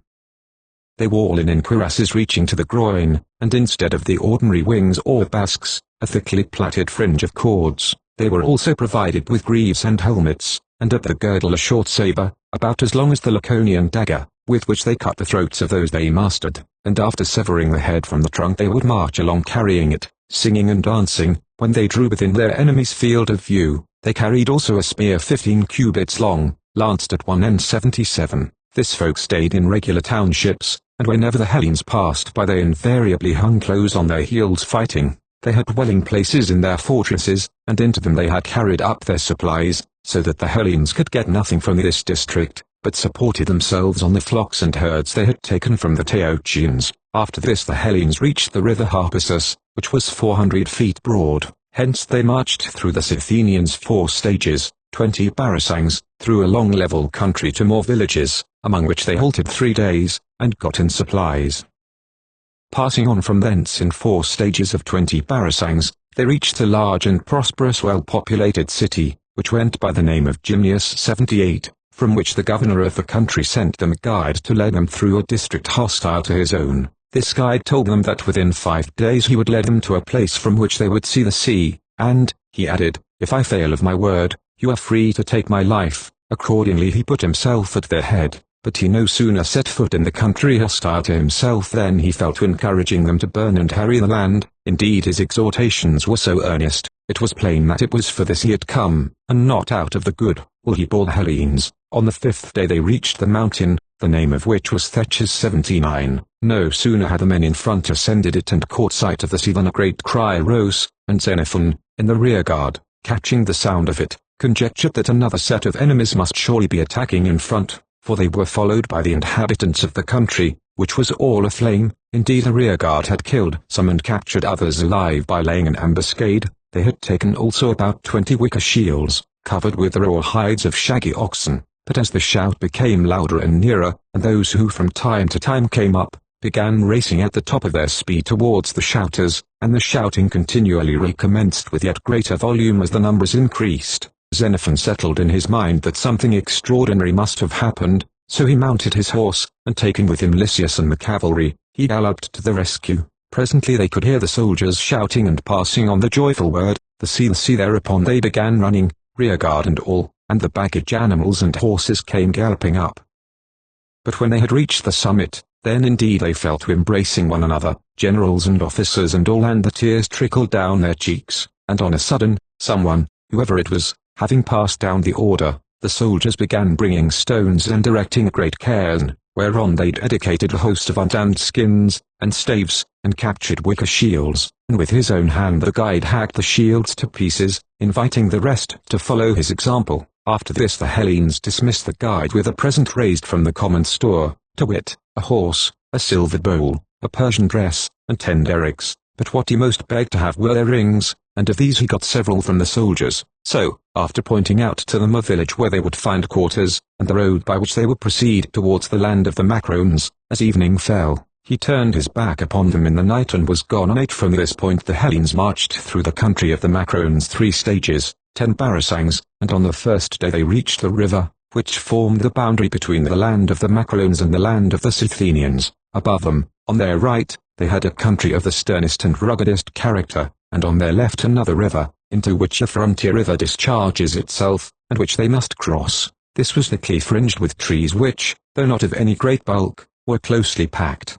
They wore all in cuirasses reaching to the groin, and instead of the ordinary wings or basques, a thickly plaited fringe of cords. They were also provided with greaves and helmets, and at the girdle a short sabre, about as long as the Laconian dagger, with which they cut the throats of those they mastered, and after severing the head from the trunk they would march along carrying it, singing and dancing. When they drew within their enemy's field of view, they carried also a spear 15 cubits long, lanced at one end 77. This folk stayed in regular townships, and whenever the Hellenes passed by they invariably hung close on their heels fighting. They had dwelling places in their fortresses, and into them they had carried up their supplies, so that the Hellenes could get nothing from this district, but supported themselves on the flocks and herds they had taken from the Teotians. After this the Hellenes reached the river Harpasus, which was 400 feet broad. Hence they marched through the Scythians 4 stages, 20 parasangs, through a long level country to more villages, among which they halted 3 days, and got in supplies. Passing on from thence in 4 stages of 20 parasangs, they reached a large and prosperous well-populated city, which went by the name of Gymnias 78, from which the governor of the country sent them a guide to lead them through a district hostile to his own. This guide told them that within 5 days he would lead them to a place from which they would see the sea, and, he added, if I fail of my word, you are free to take my life. Accordingly he put himself at their head, but he no sooner set foot in the country hostile to himself than he fell to encouraging them to burn and harry the land. Indeed his exhortations were so earnest, it was plain that it was for this he had come, and not out of the good will he bore the Hellenes. On the 5th day they reached the mountain, the name of which was Thetches 79. No sooner had the men in front ascended it and caught sight of the sea than a great cry rose, and Xenophon, in the rearguard, catching the sound of it, conjectured that another set of enemies must surely be attacking in front, for they were followed by the inhabitants of the country, which was all aflame. Indeed the rearguard had killed some and captured others alive by laying an ambuscade. They had taken also about 20 wicker shields, covered with the raw hides of shaggy oxen. But as the shout became louder and nearer, and those who from time to time came up, began racing at the top of their speed towards the shouters, and the shouting continually recommenced with yet greater volume as the numbers increased, Xenophon settled in his mind that something extraordinary must have happened, so he mounted his horse, and taking with him Lysias and the cavalry, he galloped to the rescue. Presently they could hear the soldiers shouting and passing on the joyful word, the sea. Thereupon they began running, rearguard and all, and the baggage animals and horses came galloping up. But when they had reached the summit, then indeed they fell to embracing one another, generals and officers and all, and the tears trickled down their cheeks, and on a sudden, someone, whoever it was, having passed down the order, the soldiers began bringing stones and erecting a great cairn, whereon they dedicated a host of untanned skins, and staves, and captured wicker shields, and with his own hand the guide hacked the shields to pieces, inviting the rest to follow his example. After this the Hellenes dismissed the guide with a present raised from the common store, to wit, a horse, a silver bowl, a Persian dress, and 10 derricks, but what he most begged to have were their rings, and of these he got several from the soldiers. So, after pointing out to them a village where they would find quarters, and the road by which they would proceed towards the land of the Macrones, as evening fell, he turned his back upon them in the night and was gone on it. From this point the Hellenes marched through the country of the Macrones 3 stages, 10 parasangs, and on the first day they reached the river, which formed the boundary between the land of the Macrones and the land of the Scythians. Above them, on their right, they had a country of the sternest and ruggedest character, and on their left another river, into which the frontier river discharges itself, and which they must cross. This was thickly fringed with trees which, though not of any great bulk, were closely packed.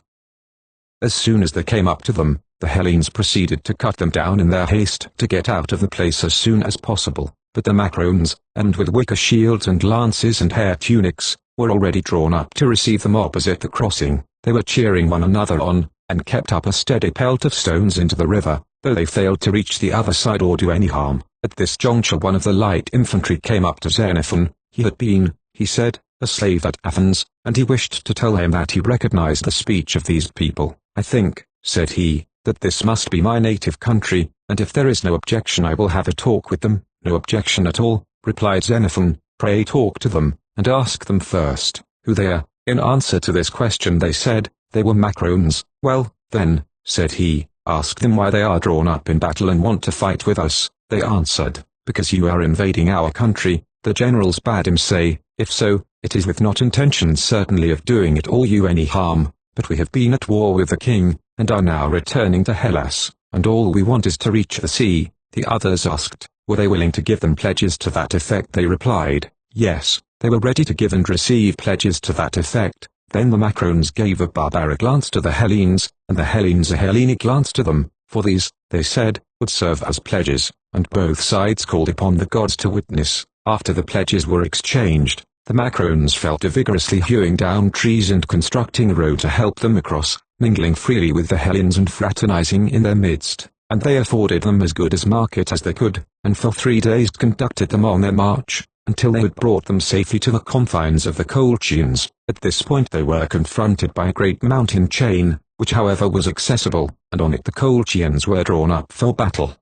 As soon as they came up to them, the Hellenes proceeded to cut them down in their haste to get out of the place as soon as possible, but the Macrones, armed with wicker shields and lances and hair tunics, were already drawn up to receive them opposite the crossing. They were cheering one another on, and kept up a steady pelt of stones into the river, though they failed to reach the other side or do any harm. At this juncture one of the light infantry came up to Xenophon. He had been, he said, a slave at Athens, and he wished to tell him that he recognized the speech of these people. I think, said he, that this must be my native country, and if there is no objection I will have a talk with them. No objection at all, replied Xenophon. Pray talk to them, and ask them first, who they are. In answer to this question they said, they were Macrones. Well, then, said he, ask them why they are drawn up in battle and want to fight with us. They answered, because you are invading our country. The generals bade him say, if so, it is with not intention certainly of doing it or you any harm, but we have been at war with the king, and are now returning to Hellas, and all we want is to reach the sea. The others asked, were they willing to give them pledges to that effect? They replied, yes, they were ready to give and receive pledges to that effect. Then the Macrones gave a barbaric glance to the Hellenes, and the Hellenes a Hellenic glance to them, for these, they said, would serve as pledges, and both sides called upon the gods to witness. After the pledges were exchanged, the Macrones fell to vigorously hewing down trees and constructing a road to help them across, mingling freely with the Hellenes and fraternizing in their midst, and they afforded them as good as market as they could, and for 3 days conducted them on their march, until they had brought them safely to the confines of the Colchians. At this point they were confronted by a great mountain chain, which however was accessible, and on it the Colchians were drawn up for battle.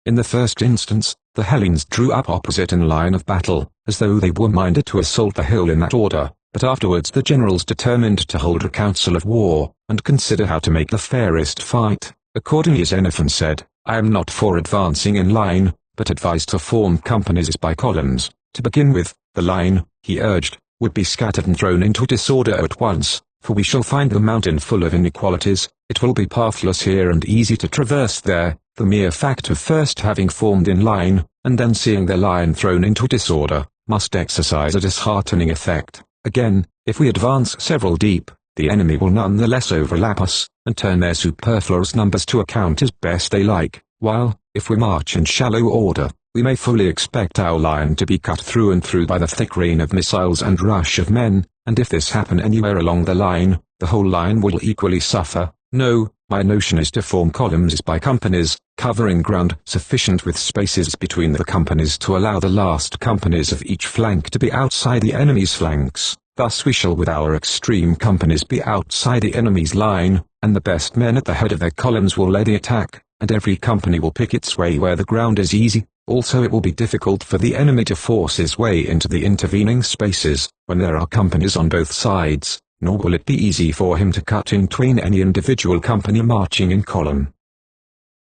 In the first instance, the Hellenes drew up opposite in line of battle, as though they were minded to assault the hill in that order, but afterwards the generals determined to hold a council of war, and consider how to make the fairest fight. Accordingly Xenophon said, I am not for advancing in line, but advised to form companies by columns. To begin with, the line, he urged, would be scattered and thrown into disorder at once, for we shall find the mountain full of inequalities. It will be pathless here and easy to traverse there. The mere fact of first having formed in line, and then seeing their line thrown into disorder, must exercise a disheartening effect. Again, if we advance several deep, the enemy will none the less overlap us, and turn their superfluous numbers to account as best they like, while, if we march in shallow order, we may fully expect our line to be cut through and through by the thick rain of missiles and rush of men, and if this happen anywhere along the line, the whole line will equally suffer. No, my notion is to form columns by companies, covering ground sufficient with spaces between the companies to allow the last companies of each flank to be outside the enemy's flanks. Thus we shall with our extreme companies be outside the enemy's line, and the best men at the head of their columns will lead the attack, and every company will pick its way where the ground is easy. Also it will be difficult for the enemy to force his way into the intervening spaces, when there are companies on both sides, nor will it be easy for him to cut in twain any individual company marching in column.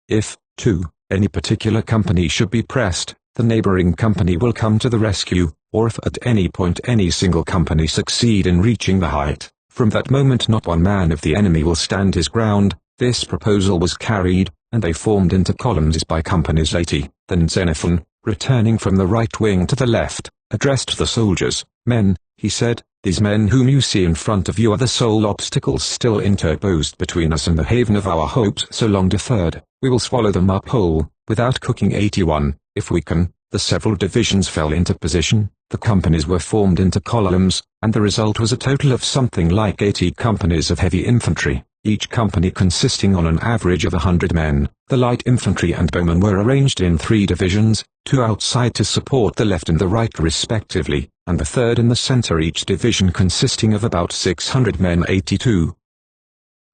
If, too, any particular company should be pressed, the neighboring company will come to the rescue, or if at any point any single company succeed in reaching the height, from that moment not one man of the enemy will stand his ground. This proposal was carried, and they formed into columns by companies 80. Then Xenophon, returning from the right wing to the left, addressed the soldiers. "Men," he said, "these men whom you see in front of you are the sole obstacles still interposed between us and the haven of our hopes so long deferred. We will swallow them up whole, without cooking." 81. If we can. The several divisions fell into position, the companies were formed into columns, and the result was a total of something like 80 companies of heavy infantry, each company consisting on an average of 100 men. The light infantry and bowmen were arranged in 3 divisions, 2 outside to support the left and the right respectively, and the third in the center, each division consisting of about 600 men. 82.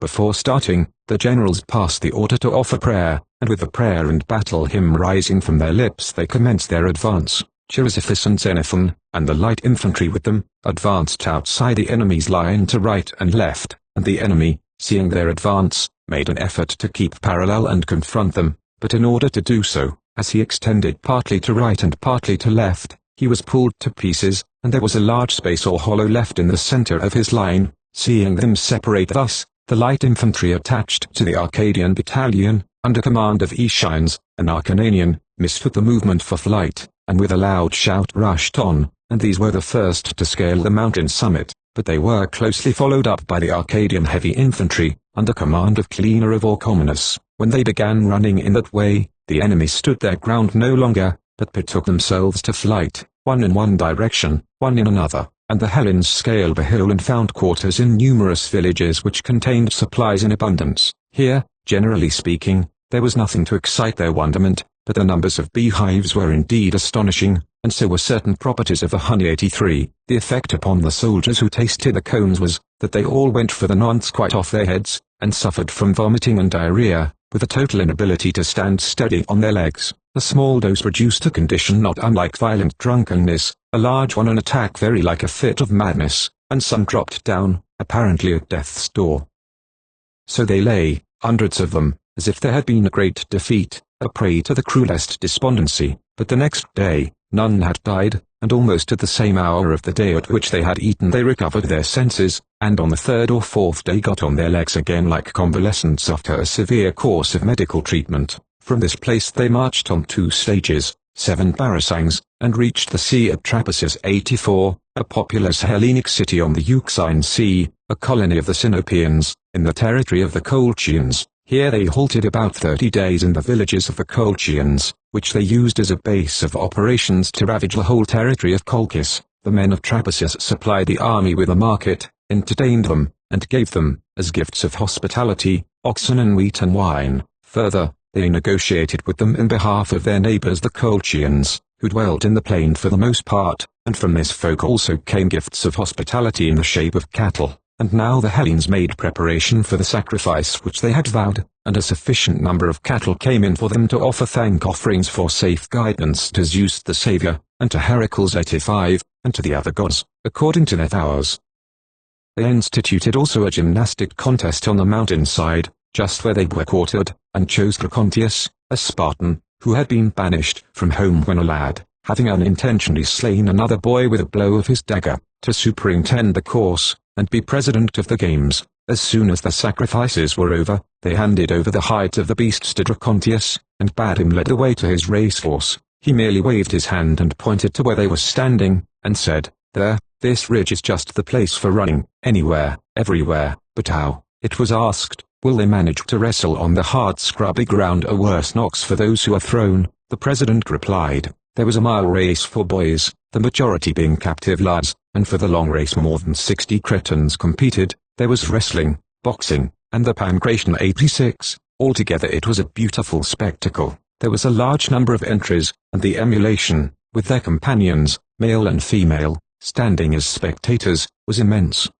Before starting, the generals passed the order to offer prayer, and with the prayer and battle hymn rising from their lips they commenced their advance. Chrysippus and Xenophon, and the light infantry with them, advanced outside the enemy's line to right and left, and the enemy, seeing their advance, made an effort to keep parallel and confront them, but in order to do so, as he extended partly to right and partly to left, he was pulled to pieces, and there was a large space or hollow left in the center of his line. Seeing them separate thus, the light infantry attached to the Arcadian battalion, under command of Aeschines, an Acarnanian, mistook the movement for flight, and with a loud shout rushed on, and these were the first to scale the mountain summit, but they were closely followed up by the Arcadian heavy infantry, under command of Cleaner of Orchomenus. When they began running in that way, the enemy stood their ground no longer, but betook themselves to flight, one in one direction, one in another, and the Hellenes scaled the hill and found quarters in numerous villages which contained supplies in abundance. Here, generally speaking, there was nothing to excite their wonderment, but the numbers of beehives were indeed astonishing, and so were certain properties of the honey. 83. The effect upon the soldiers who tasted the cones was, that they all went for the nonce quite off their heads, and suffered from vomiting and diarrhea, with a total inability to stand steady on their legs. A small dose produced a condition not unlike violent drunkenness, a large one an attack very like a fit of madness, and some dropped down, apparently at death's door. So they lay, hundreds of them, as if there had been a great defeat, a prey to the cruelest despondency. But the next day, none had died, and almost at the same hour of the day at which they had eaten they recovered their senses, and on the 3rd or 4th day got on their legs again like convalescents after a severe course of medical treatment. From this place they marched on 2 stages, 7 parasangs, and reached the sea at Trapezus. 84, a populous Hellenic city on the Euxine Sea, a colony of the Sinopeans, in the territory of the Colchians. Here they halted about 30 days in the villages of the Colchians, which they used as a base of operations to ravage the whole territory of Colchis. The men of Trapezus supplied the army with a market, entertained them, and gave them, as gifts of hospitality, oxen and wheat and wine. Further, they negotiated with them in behalf of their neighbors the Colchians, who dwelt in the plain for the most part, and from this folk also came gifts of hospitality in the shape of cattle. And now the Hellenes made preparation for the sacrifice which they had vowed, and a sufficient number of cattle came in for them to offer thank offerings for safe guidance to Zeus the Saviour, and to Heracles. 85, and to the other gods, according to their vows. They instituted also a gymnastic contest on the mountainside, just where they were quartered, and chose Dracontius, a Spartan, who had been banished from home when a lad, having unintentionally slain another boy with a blow of his dagger, to superintend the course, and be president of the games. As soon as the sacrifices were over, they handed over the hides of the beasts to Dracontius, and bade him lead the way to his racehorse. He merely waved his hand and pointed to where they were standing, and said, "There, this ridge is just the place for running, anywhere, everywhere." But how, it was asked, will they manage to wrestle on the hard scrubby ground? A worse knocks for those who are thrown. The president replied, there was a mile race for boys, the majority being captive lads, and for the long race more than 60 Cretans competed. There was wrestling, boxing, and the pancration. 86. Altogether it was a beautiful spectacle. There was a large number of entries, and the emulation, with their companions, male and female, standing as spectators, was immense.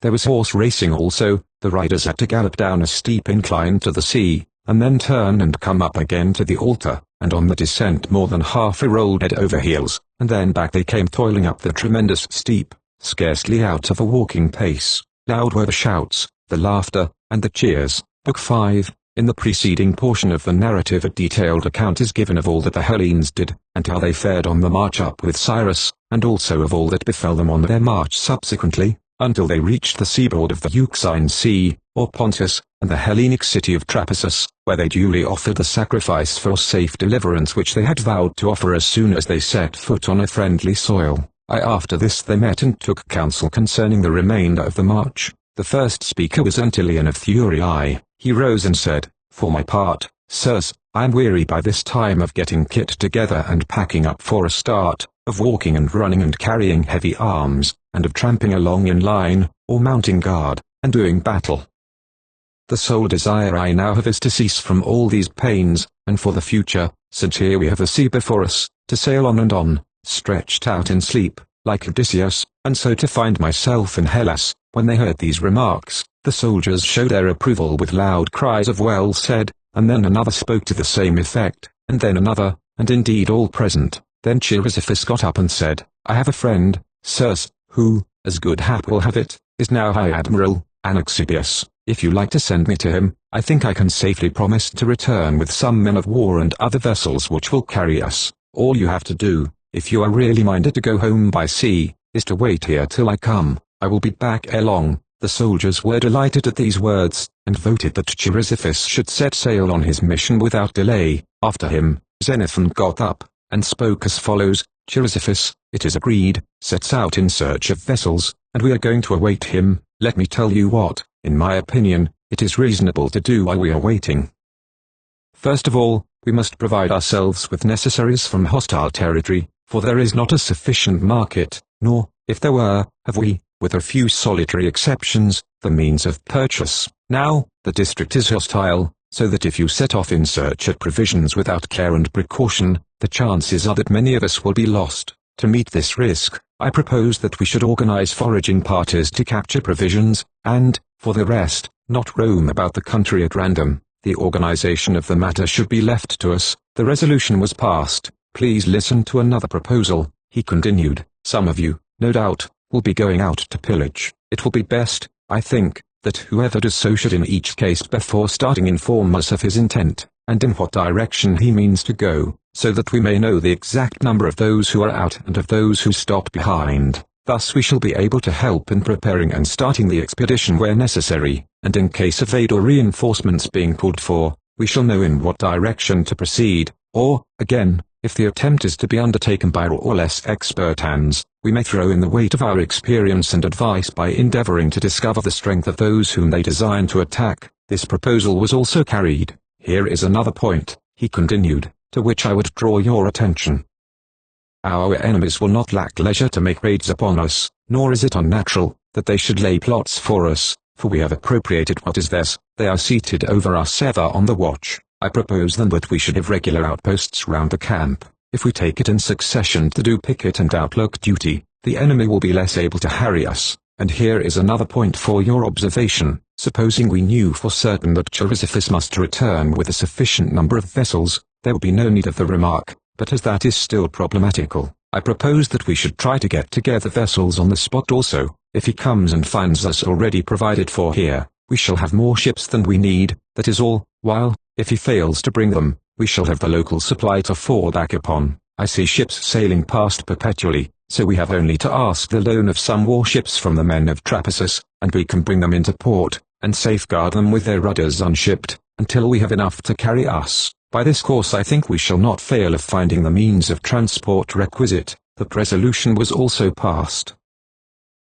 There was horse racing also. The riders had to gallop down a steep incline to the sea, and then turn and come up again to the altar, and on the descent more than half rolled head over heels, and then back they came toiling up the tremendous steep, scarcely out of a walking pace. Loud were the shouts, the laughter, and the cheers. Book 5. In the preceding portion of the narrative a detailed account is given of all that the Hellenes did, and how they fared on the march up with Cyrus, and also of all that befell them on their march subsequently, until they reached the seaboard of the Euxine Sea, or Pontus, and the Hellenic city of Trapezus, where they duly offered the sacrifice for safe deliverance which they had vowed to offer as soon as they set foot on a friendly soil. After this they met and took counsel concerning the remainder of the march. The first speaker was Antilion of Thurii. He rose and said, "For my part, sirs, I am weary by this time of getting kit together and packing up for a start, of walking and running and carrying heavy arms, and of tramping along in line, or mounting guard, and doing battle. The sole desire I now have is to cease from all these pains, and for the future, since here we have the sea before us, to sail on and on, stretched out in sleep, like Odysseus, and so to find myself in Hellas." When they heard these remarks, the soldiers showed their approval with loud cries of "Well said," and then another spoke to the same effect, and then another, and indeed all present. Then Chrysippus got up and said, "I have a friend, sirs, who, as good hap will have it, is now High Admiral, Anaxibius. If you like to send me to him, I think I can safely promise to return with some men of war and other vessels which will carry us. All you have to do, if you are really minded to go home by sea, is to wait here till I come. I will be back ere long." The soldiers were delighted at these words, and voted that Chrysippus should set sail on his mission without delay. After him, Xenophon got up, and spoke as follows: "Chrysippus, it is agreed, sets out in search of vessels, and we are going to await him. Let me tell you what, in my opinion, it is reasonable to do while we are waiting. First of all, we must provide ourselves with necessaries from hostile territory, for there is not a sufficient market, nor, if there were, have we, with a few solitary exceptions, the means of purchase. Now, the district is hostile, so that if you set off in search of provisions without care and precaution, the chances are that many of us will be lost. To meet this risk, I propose that we should organize foraging parties to capture provisions, and, for the rest, not roam about the country at random. The organization of the matter should be left to us." The resolution was passed. "Please listen to another proposal," he continued. "Some of you, no doubt, will be going out to pillage. It will be best, I think, that whoever does so should in each case before starting inform us of his intent, and in what direction he means to go, so that we may know the exact number of those who are out and of those who stop behind. Thus we shall be able to help in preparing and starting the expedition where necessary, and in case of aid or reinforcements being called for, we shall know in what direction to proceed, or, again, if the attempt is to be undertaken by more or less expert hands, we may throw in the weight of our experience and advice by endeavoring to discover the strength of those whom they design to attack." This proposal was also carried. "Here is another point," he continued, "to which I would draw your attention. Our enemies will not lack leisure to make raids upon us, nor is it unnatural that they should lay plots for us, for we have appropriated what is theirs. They are seated over us ever on the watch. I propose then that we should have regular outposts round the camp. If we take it in succession to do picket and outlook duty, the enemy will be less able to harry us. And here is another point for your observation. Supposing we knew for certain that Chrysippus must return with a sufficient number of vessels, there would be no need of the remark, but as that is still problematical, I propose that we should try to get together vessels on the spot also. If he comes and finds us already provided for here, we shall have more ships than we need, that is all, while, if he fails to bring them, we shall have the local supply to fall back upon. I see ships sailing past perpetually, so we have only to ask the loan of some warships from the men of Trapezus, and we can bring them into port, and safeguard them with their rudders unshipped, until we have enough to carry us. By this course I think we shall not fail of finding the means of transport requisite." The resolution was also passed.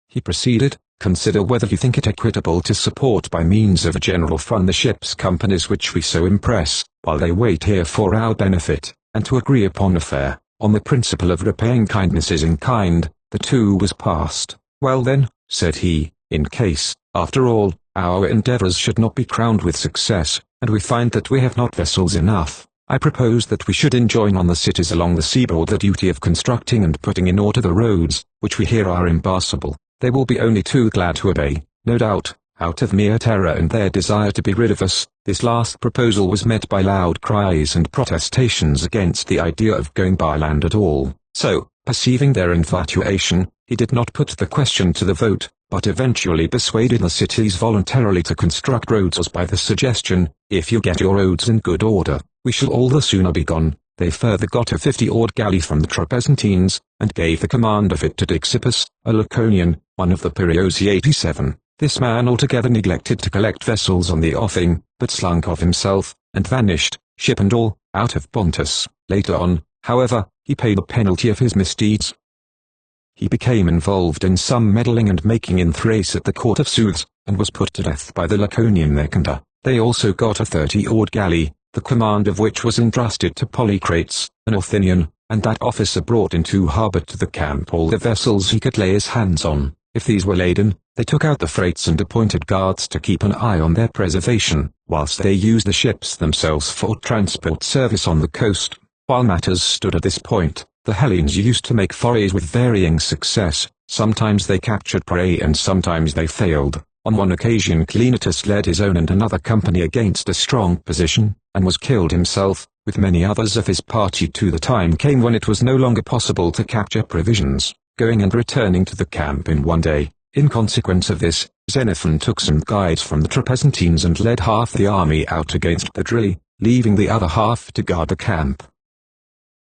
He proceeded, "Consider whether you think it equitable to support by means of a general fund the ships' companies which we so impress, while they wait here for our benefit, and to agree upon a fare, on the principle of repaying kindnesses in kind." The two was passed. "Well then," said he, "in case, after all, our endeavors should not be crowned with success, and we find that we have not vessels enough, I propose that we should enjoin on the cities along the seaboard the duty of constructing and putting in order the roads, which we hear are impassable. They will be only too glad to obey, no doubt, Out of mere terror and their desire to be rid of us, this last proposal was met by loud cries and protestations against the idea of going by land at all. So, perceiving their infatuation, he did not put the question to the vote, but eventually persuaded the cities voluntarily to construct roads by the suggestion, "If you get your roads in good order, we shall all the sooner be gone." They further got a 50-oared galley from the Trapezuntines, and gave the command of it to Dixippus, a Laconian, one of the Periosi 87. This man altogether neglected to collect vessels on the offing, but slunk off himself, and vanished, ship and all, out of Pontus. Later on, however, he paid the penalty of his misdeeds. He became involved in some meddling and making in Thrace at the court of Suez, and was put to death by the Laconian Nicander. They also got a 30-oared galley, the command of which was entrusted to Polycrates, an Athenian, and that officer brought into harbour to the camp all the vessels he could lay his hands on. If these were laden, they took out the freights and appointed guards to keep an eye on their preservation, whilst they used the ships themselves for transport service on the coast. While matters stood at this point, the Hellenes used to make forays with varying success. Sometimes they captured prey and sometimes they failed. On one occasion Cleinias led his own and another company against a strong position, and was killed himself, with many others of his party. The time came when it was no longer possible to capture provisions, going and returning to the camp in one day. In consequence of this, Xenophon took some guides from the Trapezuntines and led half the army out against the Drilli, leaving the other half to guard the camp.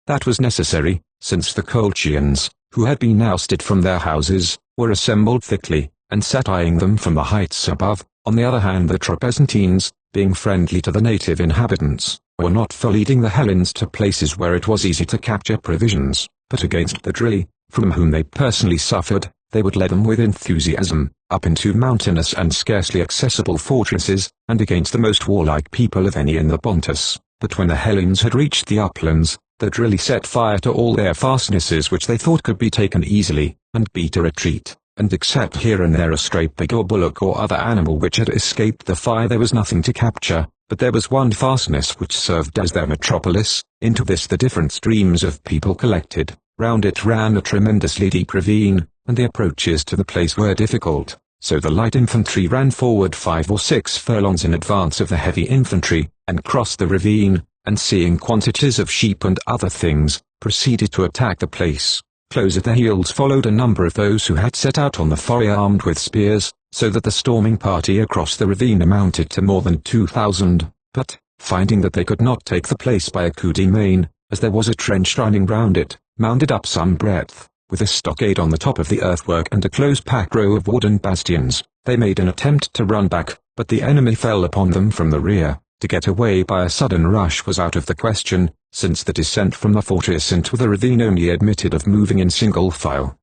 That was necessary, since the Colchians, who had been ousted from their houses, were assembled thickly, and sat eyeing them from the heights above. On the other hand, the Trapezuntines, being friendly to the native inhabitants, were not for leading the Hellenes to places where it was easy to capture provisions, but against the Drilli, from whom they personally suffered. They would lead them with enthusiasm, up into mountainous and scarcely accessible fortresses, and against the most warlike people of any in the Pontus. But when the Hellenes had reached the uplands, the Drilli set fire to all their fastnesses which they thought could be taken easily, and beat a retreat, and except here and there a stray pig or bullock or other animal which had escaped the fire, there was nothing to capture. But there was one fastness which served as their metropolis. Into this the different streams of people collected. Round it ran a tremendously deep ravine, and the approaches to the place were difficult, so the light infantry ran forward 5 or 6 furlongs in advance of the heavy infantry, and crossed the ravine, and seeing quantities of sheep and other things, proceeded to attack the place. Close at their heels followed a number of those who had set out on the foray armed with spears, so that the storming party across the ravine amounted to more than 2,000, but, finding that they could not take the place by a coup de main, as there was a trench running round it, mounded up some breadth, with a stockade on the top of the earthwork and a close-packed row of wooden bastions. They made an attempt to run back, but the enemy fell upon them from the rear. To get away by a sudden rush was out of the question, since the descent from the fortress into the ravine only admitted of moving in single file.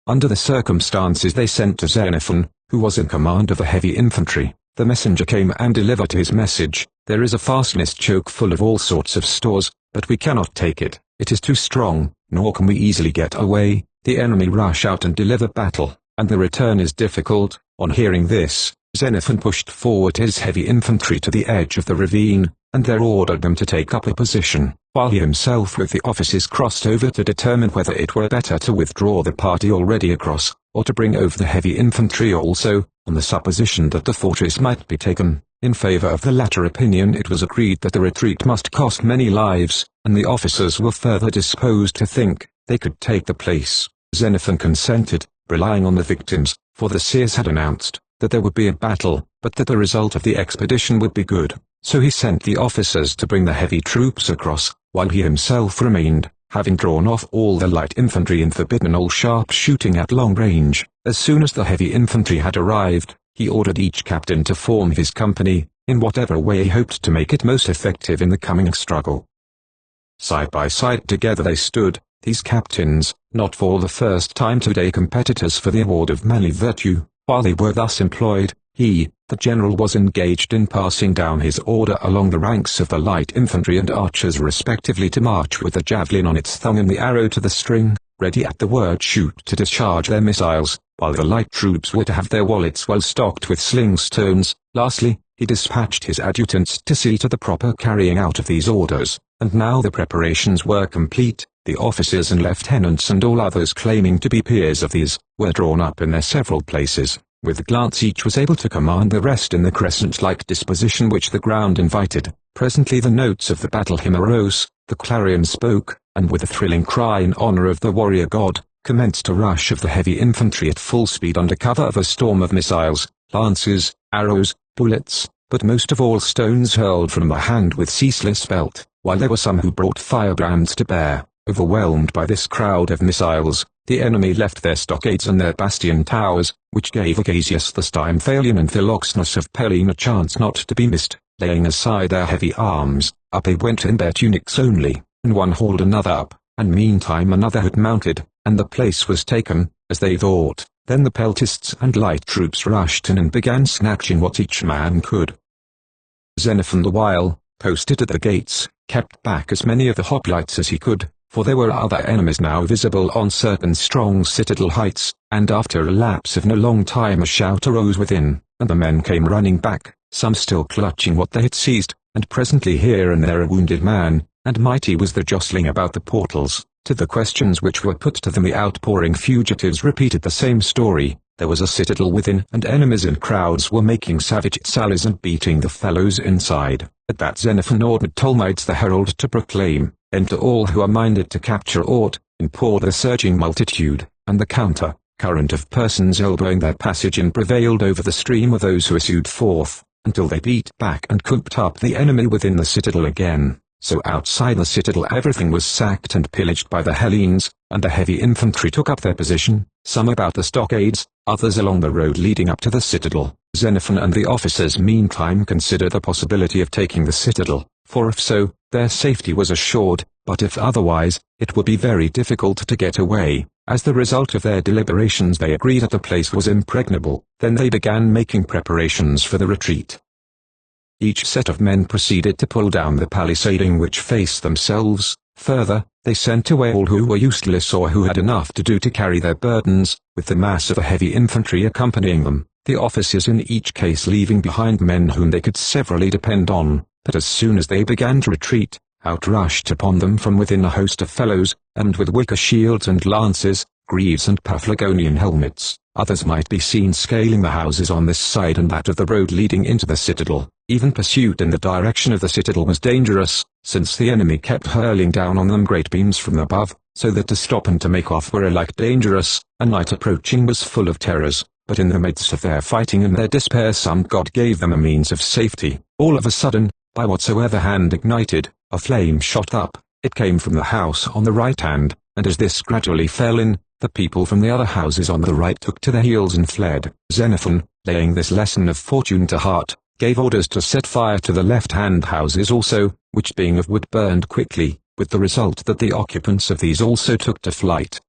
Under the circumstances they sent to Xenophon, who was in command of the heavy infantry. The messenger came and delivered his message. "There is a fastness choke full of all sorts of stores, but we cannot take it. It is too strong, nor can we easily get away. The enemy rush out and deliver battle, and the return is difficult." On hearing this, Xenophon pushed forward his heavy infantry to the edge of the ravine, and there ordered them to take up a position, while he himself with the officers crossed over to determine whether it were better to withdraw the party already across, or to bring over the heavy infantry also, on the supposition that the fortress might be taken. In favor of the latter opinion it was agreed that the retreat must cost many lives, and the officers were further disposed to think they could take the place. Xenophon consented, relying on the victims, for the seers had announced that there would be a battle, but that the result of the expedition would be good. So he sent the officers to bring the heavy troops across, while he himself remained, having drawn off all the light infantry and forbidden all sharp shooting at long range. As soon as the heavy infantry had arrived, he ordered each captain to form his company, in whatever way he hoped to make it most effective in the coming struggle. Side by side together they stood, these captains, not for the first time today competitors for the award of manly virtue. While they were thus employed, he, the general, was engaged in passing down his order along the ranks of the light infantry and archers respectively to march with the javelin on its thong and the arrow to the string, ready at the word shoot to discharge their missiles, while the light troops were to have their wallets well stocked with sling stones. Lastly, he dispatched his adjutants to see to the proper carrying out of these orders, and now the preparations were complete. The officers and lieutenants and all others claiming to be peers of these, were drawn up in their several places. With a glance each was able to command the rest in the crescent-like disposition which the ground invited. Presently the notes of the battle hymn arose, the clarion spoke, and with a thrilling cry in honor of the warrior god, commenced a rush of the heavy infantry at full speed under cover of a storm of missiles, lances, arrows, bullets, but most of all stones hurled from the hand with ceaseless belt, while there were some who brought firebrands to bear. Overwhelmed by this crowd of missiles, the enemy left their stockades and their bastion towers, which gave Agasius the Stymphalian and Philoxenus of Pellene a chance not to be missed. Laying aside their heavy arms, up they went in their tunics only, and one hauled another up, and meantime another had mounted, and the place was taken, as they thought. Then the peltists and light troops rushed in and began snatching what each man could. Xenophon the while, posted at the gates, kept back as many of the hoplites as he could, for there were other enemies now visible on certain strong citadel heights, and after a lapse of no long time a shout arose within, and the men came running back, some still clutching what they had seized, and presently here and there a wounded man, and mighty was the jostling about the portals. To the questions which were put to them the outpouring fugitives repeated the same story. There was a citadel within, and enemies in crowds were making savage sallies and beating the fellows inside. At that Xenophon ordered Tolmides the herald to proclaim, "Enter all who are minded to capture aught," and poured the surging multitude, and the current of persons elbowing their passage in prevailed over the stream of those who issued forth, until they beat back and cooped up the enemy within the citadel again. So outside the citadel everything was sacked and pillaged by the Hellenes, and the heavy infantry took up their position, some about the stockades, others along the road leading up to the citadel. Xenophon and the officers meantime considered the possibility of taking the citadel, for if so, their safety was assured, but if otherwise, it would be very difficult to get away. As the result of their deliberations they agreed that the place was impregnable. Then they began making preparations for the retreat. Each set of men proceeded to pull down the palisading which faced themselves. Further, they sent away all who were useless or who had enough to do to carry their burdens, with the mass of the heavy infantry accompanying them, the officers in each case leaving behind men whom they could severally depend on. But as soon as they began to retreat, out rushed upon them from within a host of fellows, armed with wicker shields and lances, greaves and Paphlagonian helmets. Others might be seen scaling the houses on this side and that of the road leading into the citadel. Even pursuit in the direction of the citadel was dangerous, since the enemy kept hurling down on them great beams from above, so that to stop and to make off were alike dangerous. A night approaching was full of terrors, but in the midst of their fighting and their despair some god gave them a means of safety. All of a sudden, by whatsoever hand ignited, a flame shot up. It came from the house on the right hand, and as this gradually fell in, the people from the other houses on the right took to their heels and fled. Xenophon, laying this lesson of fortune to heart, gave orders to set fire to the left-hand houses also, which being of wood burned quickly, with the result that the occupants of these also took to flight.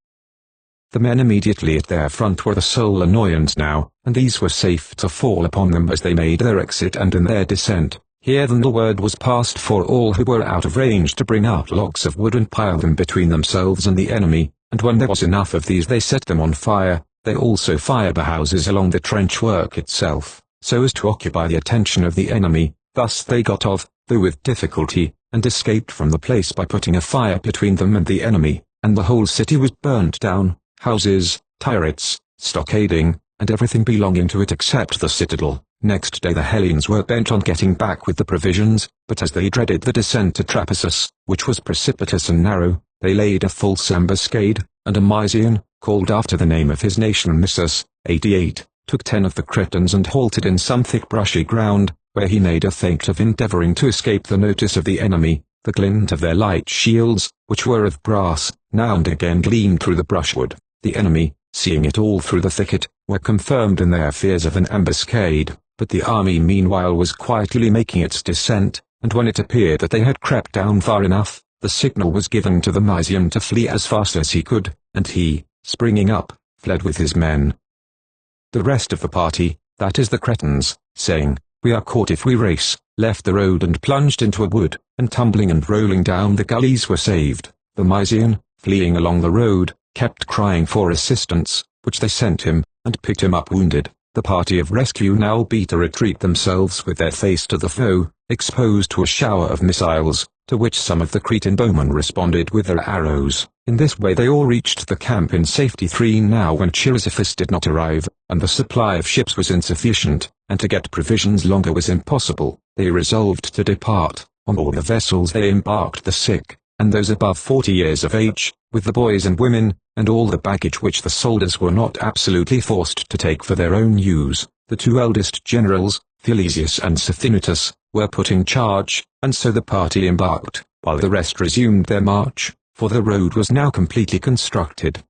The men immediately at their front were the sole annoyance now, and these were safe to fall upon them as they made their exit and in their descent. Here then the word was passed for all who were out of range to bring out logs of wood and pile them between themselves and the enemy, and when there was enough of these they set them on fire. They also fired the houses along the trench work itself, so as to occupy the attention of the enemy. Thus they got off, though with difficulty, and escaped from the place by putting a fire between them and the enemy, and the whole city was burnt down, houses, turrets, stockading, and everything belonging to it except the citadel. Next day the Hellenes were bent on getting back with the provisions, but as they dreaded the descent to Trapezus, which was precipitous and narrow, they laid a false ambuscade, and a Mysian, called after the name of his nation Missus, 88, took 10 of the Cretans and halted in some thick brushy ground, where he made a feint of endeavoring to escape the notice of the enemy. The glint of their light shields, which were of brass, now and again gleamed through the brushwood. The enemy, seeing it all through the thicket, were confirmed in their fears of an ambuscade, but the army meanwhile was quietly making its descent, and when it appeared that they had crept down far enough, the signal was given to the Mysian to flee as fast as he could, and he, springing up, fled with his men. The rest of the party, that is the Cretans, saying, "We are caught if we race," left the road and plunged into a wood, and tumbling and rolling down the gullies were saved. The Mysian, fleeing along the road, kept crying for assistance, which they sent him, and picked him up wounded. The party of rescue now beat a retreat themselves with their face to the foe, exposed to a shower of missiles, to which some of the Cretan bowmen responded with their arrows. In this way they all reached the camp in safety. 3 Now when Chrysippus did not arrive, and the supply of ships was insufficient, and to get provisions longer was impossible, they resolved to depart. On board the vessels they embarked the sick, and those above 40 years of age, with the boys and women, and all the baggage which the soldiers were not absolutely forced to take for their own use. The 2 eldest generals, Philesius and Sithinitus, were put in charge, and so the party embarked, while the rest resumed their march, for the road was now completely constructed.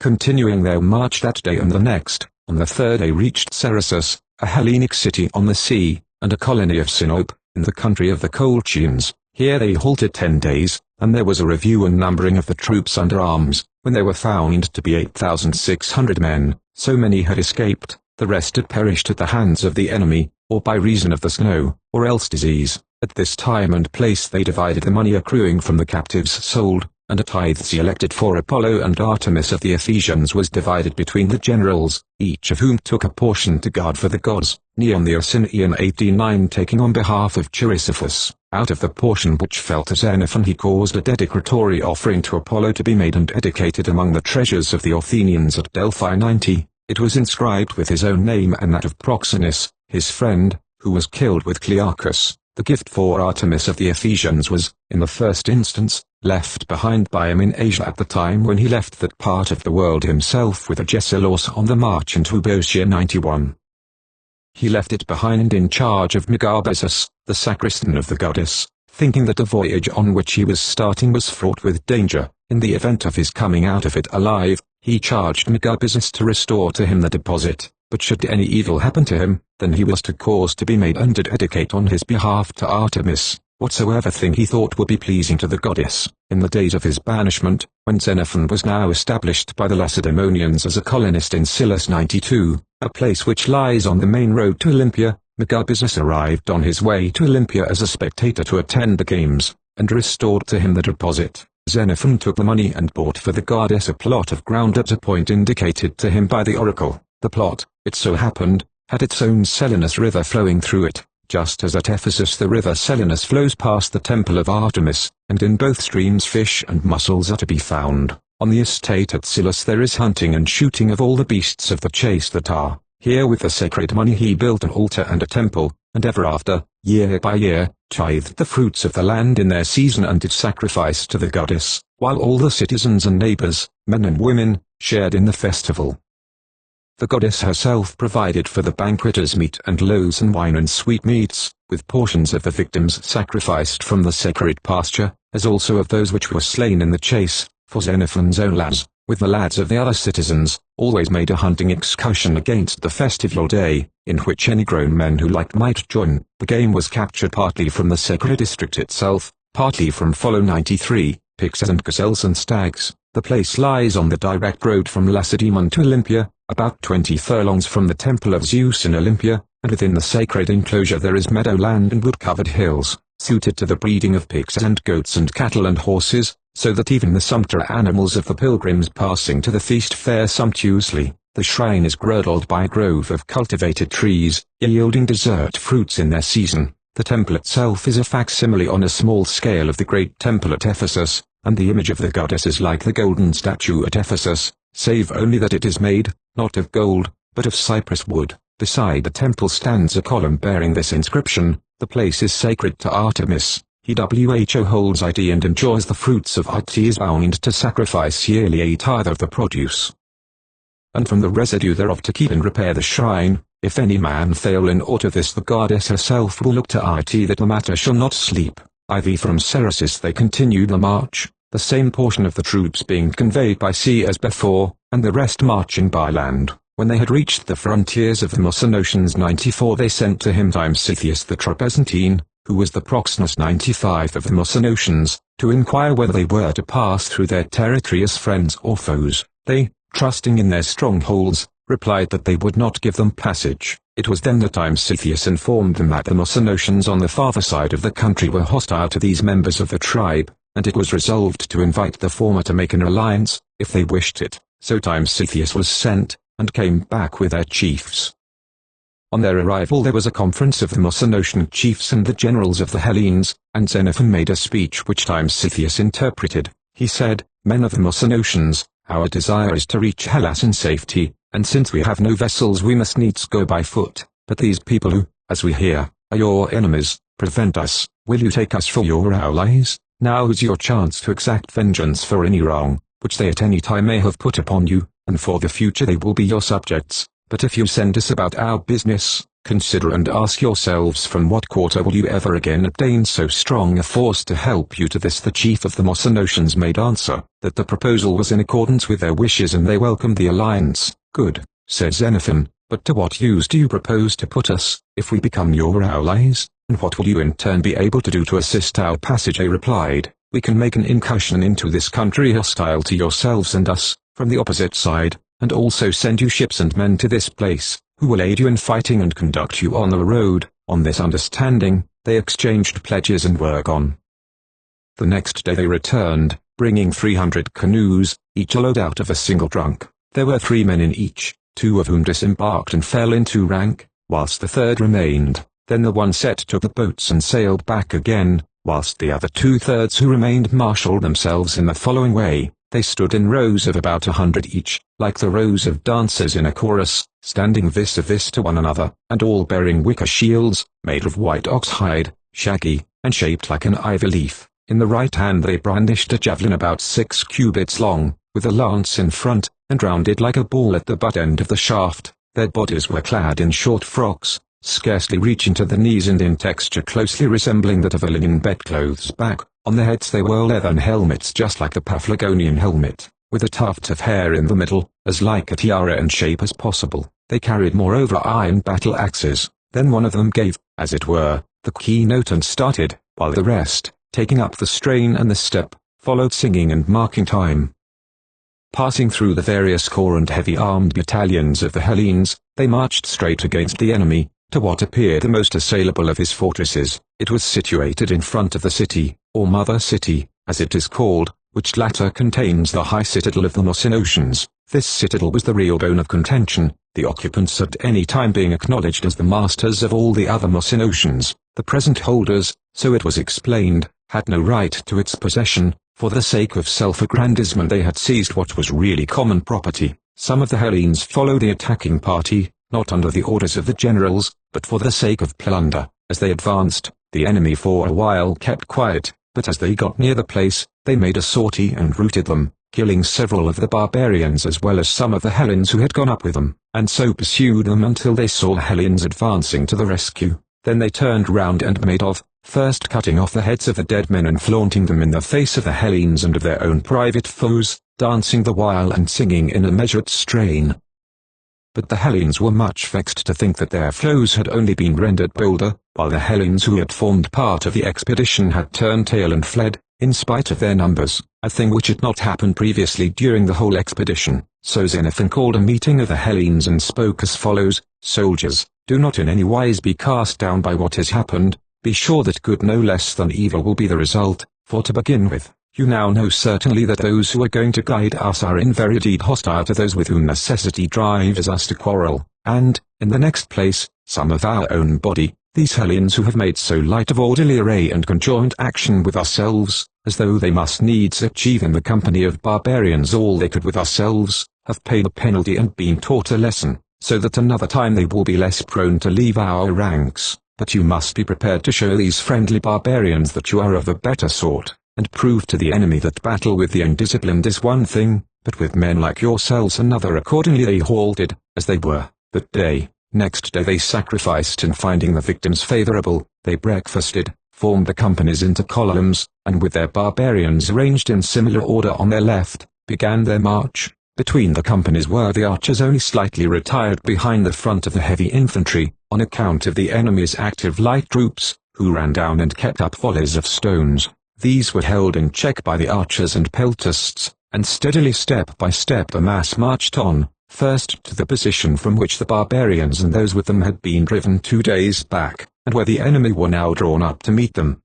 Continuing their march that day and the next, on the 3rd they reached Cerasus, a Hellenic city on the sea, and a colony of Sinope, in the country of the Colchians. Here they halted 10 days, and there was a review and numbering of the troops under arms, when they were found to be 8,600 men. So many had escaped, the rest had perished at the hands of the enemy, or by reason of the snow, or else disease. At this time and place they divided the money accruing from the captives sold, and a tithe selected for Apollo and Artemis of the Ephesians was divided between the generals, each of whom took a portion to guard for the gods. Neon the Arsinian 89 taking on behalf of Chrysippus, out of the portion which fell to Xenophon he caused a dedicatory offering to Apollo to be made and dedicated among the treasures of the Athenians at Delphi. 90. It was inscribed with his own name and that of Proxenus, his friend, who was killed with Clearchus. The gift for Artemis of the Ephesians was, in the first instance, left behind by him in Asia at the time when he left that part of the world himself with Agesilaus on the march into Boeotia. 91. He left it behind in charge of Megabazus, the sacristan of the goddess, thinking that the voyage on which he was starting was fraught with danger. In the event of his coming out of it alive, he charged Megabazus to restore to him the deposit, but should any evil happen to him, then he was to cause to be made and to dedicate on his behalf to Artemis, whatsoever thing he thought would be pleasing to the goddess. In the days of his banishment, when Xenophon was now established by the Lacedaemonians as a colonist in Scyllus. 92, a place which lies on the main road to Olympia, Megabazus arrived on his way to Olympia as a spectator to attend the games, and restored to him the deposit. Xenophon took the money and bought for the goddess a plot of ground at a point indicated to him by the oracle. The plot, it so happened, had its own Selinus river flowing through it, just as at Ephesus the river Selinus flows past the temple of Artemis, and in both streams fish and mussels are to be found. On the estate at Scyllus there is hunting and shooting of all the beasts of the chase that are. Here with the sacred money he built an altar and a temple, and ever after, year by year, tithed the fruits of the land in their season and did sacrifice to the goddess, while all the citizens and neighbors, men and women, shared in the festival. The goddess herself provided for the banqueters meat and loaves and wine and sweetmeats, with portions of the victims sacrificed from the sacred pasture, as also of those which were slain in the chase, for Xenophon's own lads, with the lads of the other citizens, always made a hunting excursion against the festival day, in which any grown men who liked might join. The game was captured partly from the sacred district itself, partly from Follow 93, pigs and gazelles and stags. The place lies on the direct road from Lacedaemon to Olympia, about 20 furlongs from the temple of Zeus in Olympia, and within the sacred enclosure there is meadowland and wood-covered hills, suited to the breeding of pigs and goats and cattle and horses, so that even the sumpter animals of the pilgrims passing to the feast fare sumptuously. The shrine is girdled by a grove of cultivated trees, yielding dessert fruits in their season. The temple itself is a facsimile on a small scale of the great temple at Ephesus, and the image of the goddess is like the golden statue at Ephesus, save only that it is made, not of gold, but of cypress wood. Beside the temple stands a column bearing this inscription: "The place is sacred to Artemis. Who holds it and enjoys the fruits of it is bound to sacrifice yearly a tithe of the produce, and from the residue thereof to keep and repair the shrine. If any man fail in aught of this, the goddess herself will look to it that the matter shall not sleep." IV. From Cerasus they continued the march, the same portion of the troops being conveyed by sea as before, and the rest marching by land. When they had reached the frontiers of the Mossynoetians 94 they sent to him Timesitheus the Trebizondine, who was the Proxenus 95 of the Mossynoetians, to inquire whether they were to pass through their territory as friends or foes. They, trusting in their strongholds, replied that they would not give them passage. It was then that Timesitheus informed them that the Mossynoetians on the farther side of the country were hostile to these members of the tribe, and it was resolved to invite the former to make an alliance, if they wished it. So Timesitheus was sent, and came back with their chiefs. On their arrival there was a conference of the Messenian chiefs and the generals of the Hellenes, and Xenophon made a speech which Timesitheus interpreted. He said, "Men of the Messenians, our desire is to reach Hellas in safety, and since we have no vessels we must needs go by foot. But these people who, as we hear, are your enemies, prevent us. Will you take us for your allies? Now is your chance to exact vengeance for any wrong, which they at any time may have put upon you, and for the future they will be your subjects. But if you send us about our business, consider and ask yourselves from what quarter will you ever again obtain so strong a force to help you?" To this the chief of the Messenians made answer, that the proposal was in accordance with their wishes and they welcomed the alliance. "Good," said Xenophon, "but to what use do you propose to put us, if we become your allies, and what will you in turn be able to do to assist our passage?" They replied, "We can make an incursion into this country hostile to yourselves and us, from the opposite side, and also send you ships and men to this place, who will aid you in fighting and conduct you on the road." On this understanding, they exchanged pledges and were gone. The next day they returned, bringing 300 canoes, each a load out of a single trunk. There were 3 men in each, 2 of whom disembarked and fell into rank, whilst the third remained. Then the one set took the boats and sailed back again, whilst the other 2/3 who remained marshalled themselves in the following way. They stood in rows of about 100 each, like the rows of dancers in a chorus, standing vis-a-vis to one another, and all bearing wicker shields, made of white ox hide, shaggy, and shaped like an ivy leaf. In the right hand they brandished a javelin about 6 cubits long, with a lance in front, and rounded like a ball at the butt end of the shaft. Their bodies were clad in short frocks, scarcely reaching to the knees and in texture closely resembling that of a linen bedclothes back. On their heads they wore leathern helmets just like the Paphlagonian helmet, with a tuft of hair in the middle, as like a tiara in shape as possible. They carried moreover iron battle axes. Then one of them gave, as it were, the keynote and started, while the rest, taking up the strain and the step, followed singing and marking time. Passing through the various corps and heavy armed battalions of the Hellenes, they marched straight against the enemy, to what appeared the most assailable of his fortresses. It was situated in front of the city, or mother city, as it is called, which latter contains the high citadel of the Messenians. This citadel was the real bone of contention, the occupants at any time being acknowledged as the masters of all the other Messenians. The present holders, so it was explained, had no right to its possession. For the sake of self-aggrandizement they had seized what was really common property. Some of the Hellenes followed the attacking party, not under the orders of the generals, but for the sake of plunder. As they advanced, the enemy for a while kept quiet, but as they got near the place, they made a sortie and routed them, killing several of the barbarians as well as some of the Hellenes who had gone up with them, and so pursued them until they saw the Hellenes advancing to the rescue. Then they turned round and made off, first cutting off the heads of the dead men and flaunting them in the face of the Hellenes and of their own private foes, dancing the while and singing in a measured strain. But the Hellenes were much vexed to think that their foes had only been rendered bolder, while the Hellenes who had formed part of the expedition had turned tail and fled, in spite of their numbers, a thing which had not happened previously during the whole expedition. So Xenophon called a meeting of the Hellenes and spoke as follows: "Soldiers, do not in any wise be cast down by what has happened. Be sure that good no less than evil will be the result, for to begin with, you now know certainly that those who are going to guide us are in very deed hostile to those with whom necessity drives us to quarrel, and, in the next place, some of our own body, these Hellenes who have made so light of orderly array and conjoined action with ourselves, as though they must needs achieve in the company of barbarians all they could with ourselves, have paid a penalty and been taught a lesson, so that another time they will be less prone to leave our ranks. But you must be prepared to show these friendly barbarians that you are of a better sort, and prove to the enemy that battle with the undisciplined is one thing, but with men like yourselves another." Accordingly they halted, as they were, that next day they sacrificed, and finding the victims favorable, they breakfasted, formed the companies into columns, and with their barbarians arranged in similar order on their left, began their march. Between the companies were the archers only slightly retired behind the front of the heavy infantry, on account of the enemy's active light troops, who ran down and kept up volleys of stones. These were held in check by the archers and peltasts, and steadily step by step the mass marched on, first to the position from which the barbarians and those with them had been driven 2 days back, and where the enemy were now drawn up to meet them.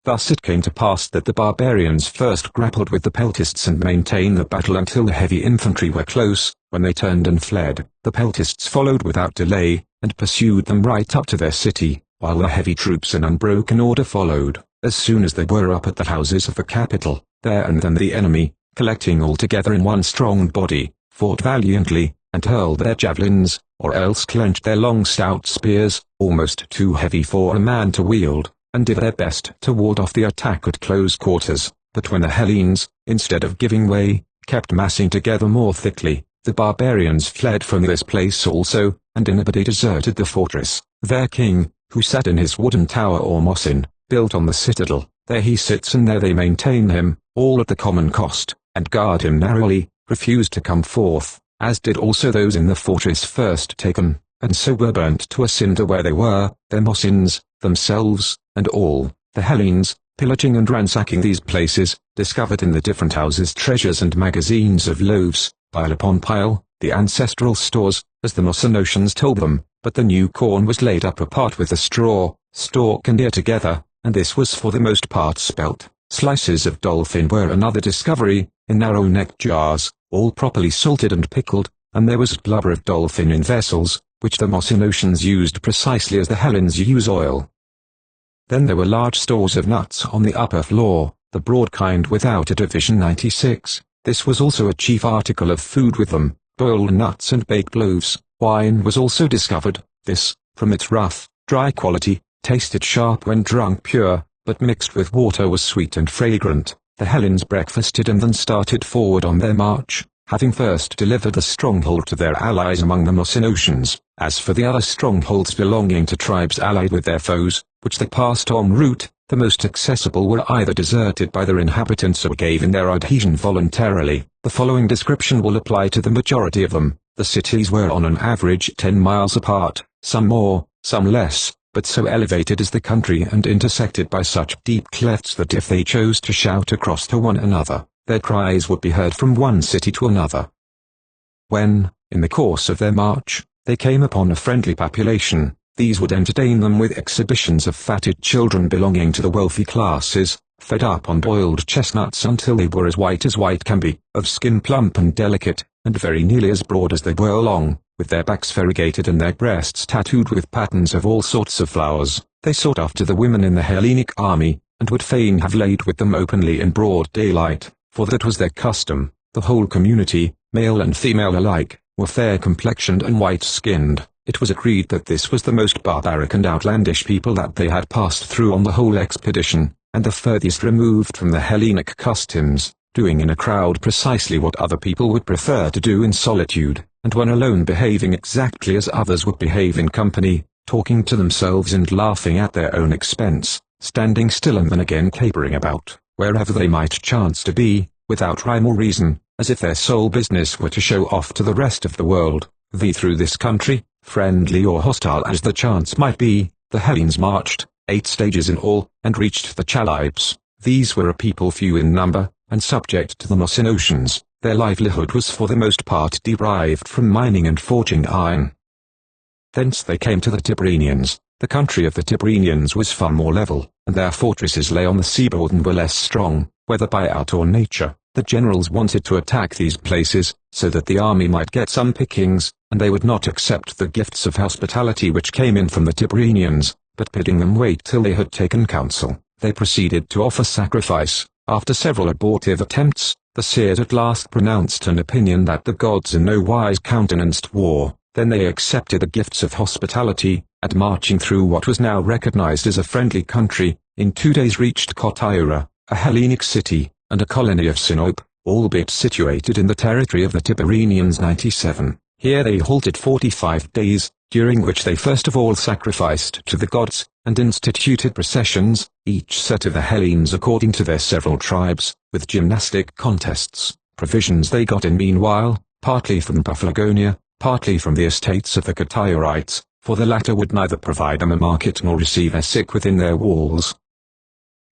Thus it came to pass that the barbarians first grappled with the Peltists and maintained the battle until the heavy infantry were close, when they turned and fled. The Peltists followed without delay, and pursued them right up to their city, while the heavy troops in unbroken order followed. As soon as they were up at the houses of the capital, there and then the enemy, collecting all together in one strong body, fought valiantly, and hurled their javelins, or else clenched their long stout spears, almost too heavy for a man to wield, and did their best to ward off the attack at close quarters. But when the Hellenes, instead of giving way, kept massing together more thickly, the barbarians fled from this place also, and in a body deserted the fortress. Their king, who sat in his wooden tower or mossin, built on the citadel, there he sits and there they maintain him, all at the common cost, and guard him narrowly, refused to come forth, as did also those in the fortress first taken, and so were burnt to a cinder where they were, their mossins, themselves, and all. The Hellenes, pillaging and ransacking these places, discovered in the different houses treasures and magazines of loaves, pile upon pile, the ancestral stores, as the Mossynotians told them, but the new corn was laid up apart with the straw, stalk and ear together, and this was for the most part spelt. Slices of dolphin were another discovery, in narrow-necked jars, all properly salted and pickled, and there was blubber of dolphin in vessels, which the Mossynotians used precisely as the Hellenes use oil. Then there were large stores of nuts on the upper floor, the broad kind without a division 96. This was also a chief article of food with them, boiled nuts and baked loaves. Wine was also discovered. This, from its rough, dry quality, tasted sharp when drunk pure, but mixed with water was sweet and fragrant. The Hellenes breakfasted and then started forward on their march, having first delivered the stronghold to their allies among the Mossynotians. As for the other strongholds belonging to tribes allied with their foes, which they passed en route, the most accessible were either deserted by their inhabitants or gave in their adhesion voluntarily. The following description will apply to the majority of them. The cities were on an average 10 miles apart, some more, some less, but so elevated is the country and intersected by such deep clefts that if they chose to shout across to one another, their cries would be heard from one city to another. When, in the course of their march, they came upon a friendly population, these would entertain them with exhibitions of fatted children belonging to the wealthy classes, fed up on boiled chestnuts until they were as white can be, of skin plump and delicate, and very nearly as broad as they were long, with their backs variegated and their breasts tattooed with patterns of all sorts of flowers. They sought after the women in the Hellenic army, and would fain have laid with them openly in broad daylight, for that was their custom. The whole community, male and female alike, were fair-complexioned and white-skinned. It was agreed that this was the most barbaric and outlandish people that they had passed through on the whole expedition, and the furthest removed from the Hellenic customs, doing in a crowd precisely what other people would prefer to do in solitude, and when alone behaving exactly as others would behave in company, talking to themselves and laughing at their own expense, standing still and then again capering about, wherever they might chance to be, without rhyme or reason, as if their sole business were to show off to the rest of the world. Through this country, friendly or hostile as the chance might be, the Hellenes marched, 8 stages in all, and reached the Chalybes. These were a people few in number, and subject to the Mossynotians. Their livelihood was for the most part derived from mining and forging iron. Thence they came to the Tibarenians. The country of the Tibarenians was far more level, and their fortresses lay on the seaboard and were less strong, whether by art or nature. The generals wanted to attack these places, so that the army might get some pickings, and they would not accept the gifts of hospitality which came in from the Tibarenians, but bidding them wait till they had taken counsel, they proceeded to offer sacrifice. After several abortive attempts, the seers at last pronounced an opinion that the gods in no wise countenanced war. Then they accepted the gifts of hospitality, and marching through what was now recognized as a friendly country, in 2 days reached Kotyra, a Hellenic city, and a colony of Sinope, albeit situated in the territory of the Tibarenians 97. Here they halted 45 days, during which they first of all sacrificed to the gods, and instituted processions, each set of the Hellenes according to their several tribes, with gymnastic contests. Provisions they got in meanwhile, partly from Paphlagonia, partly from the estates of the Kotyrites, for the latter would neither provide them a market nor receive a sick within their walls.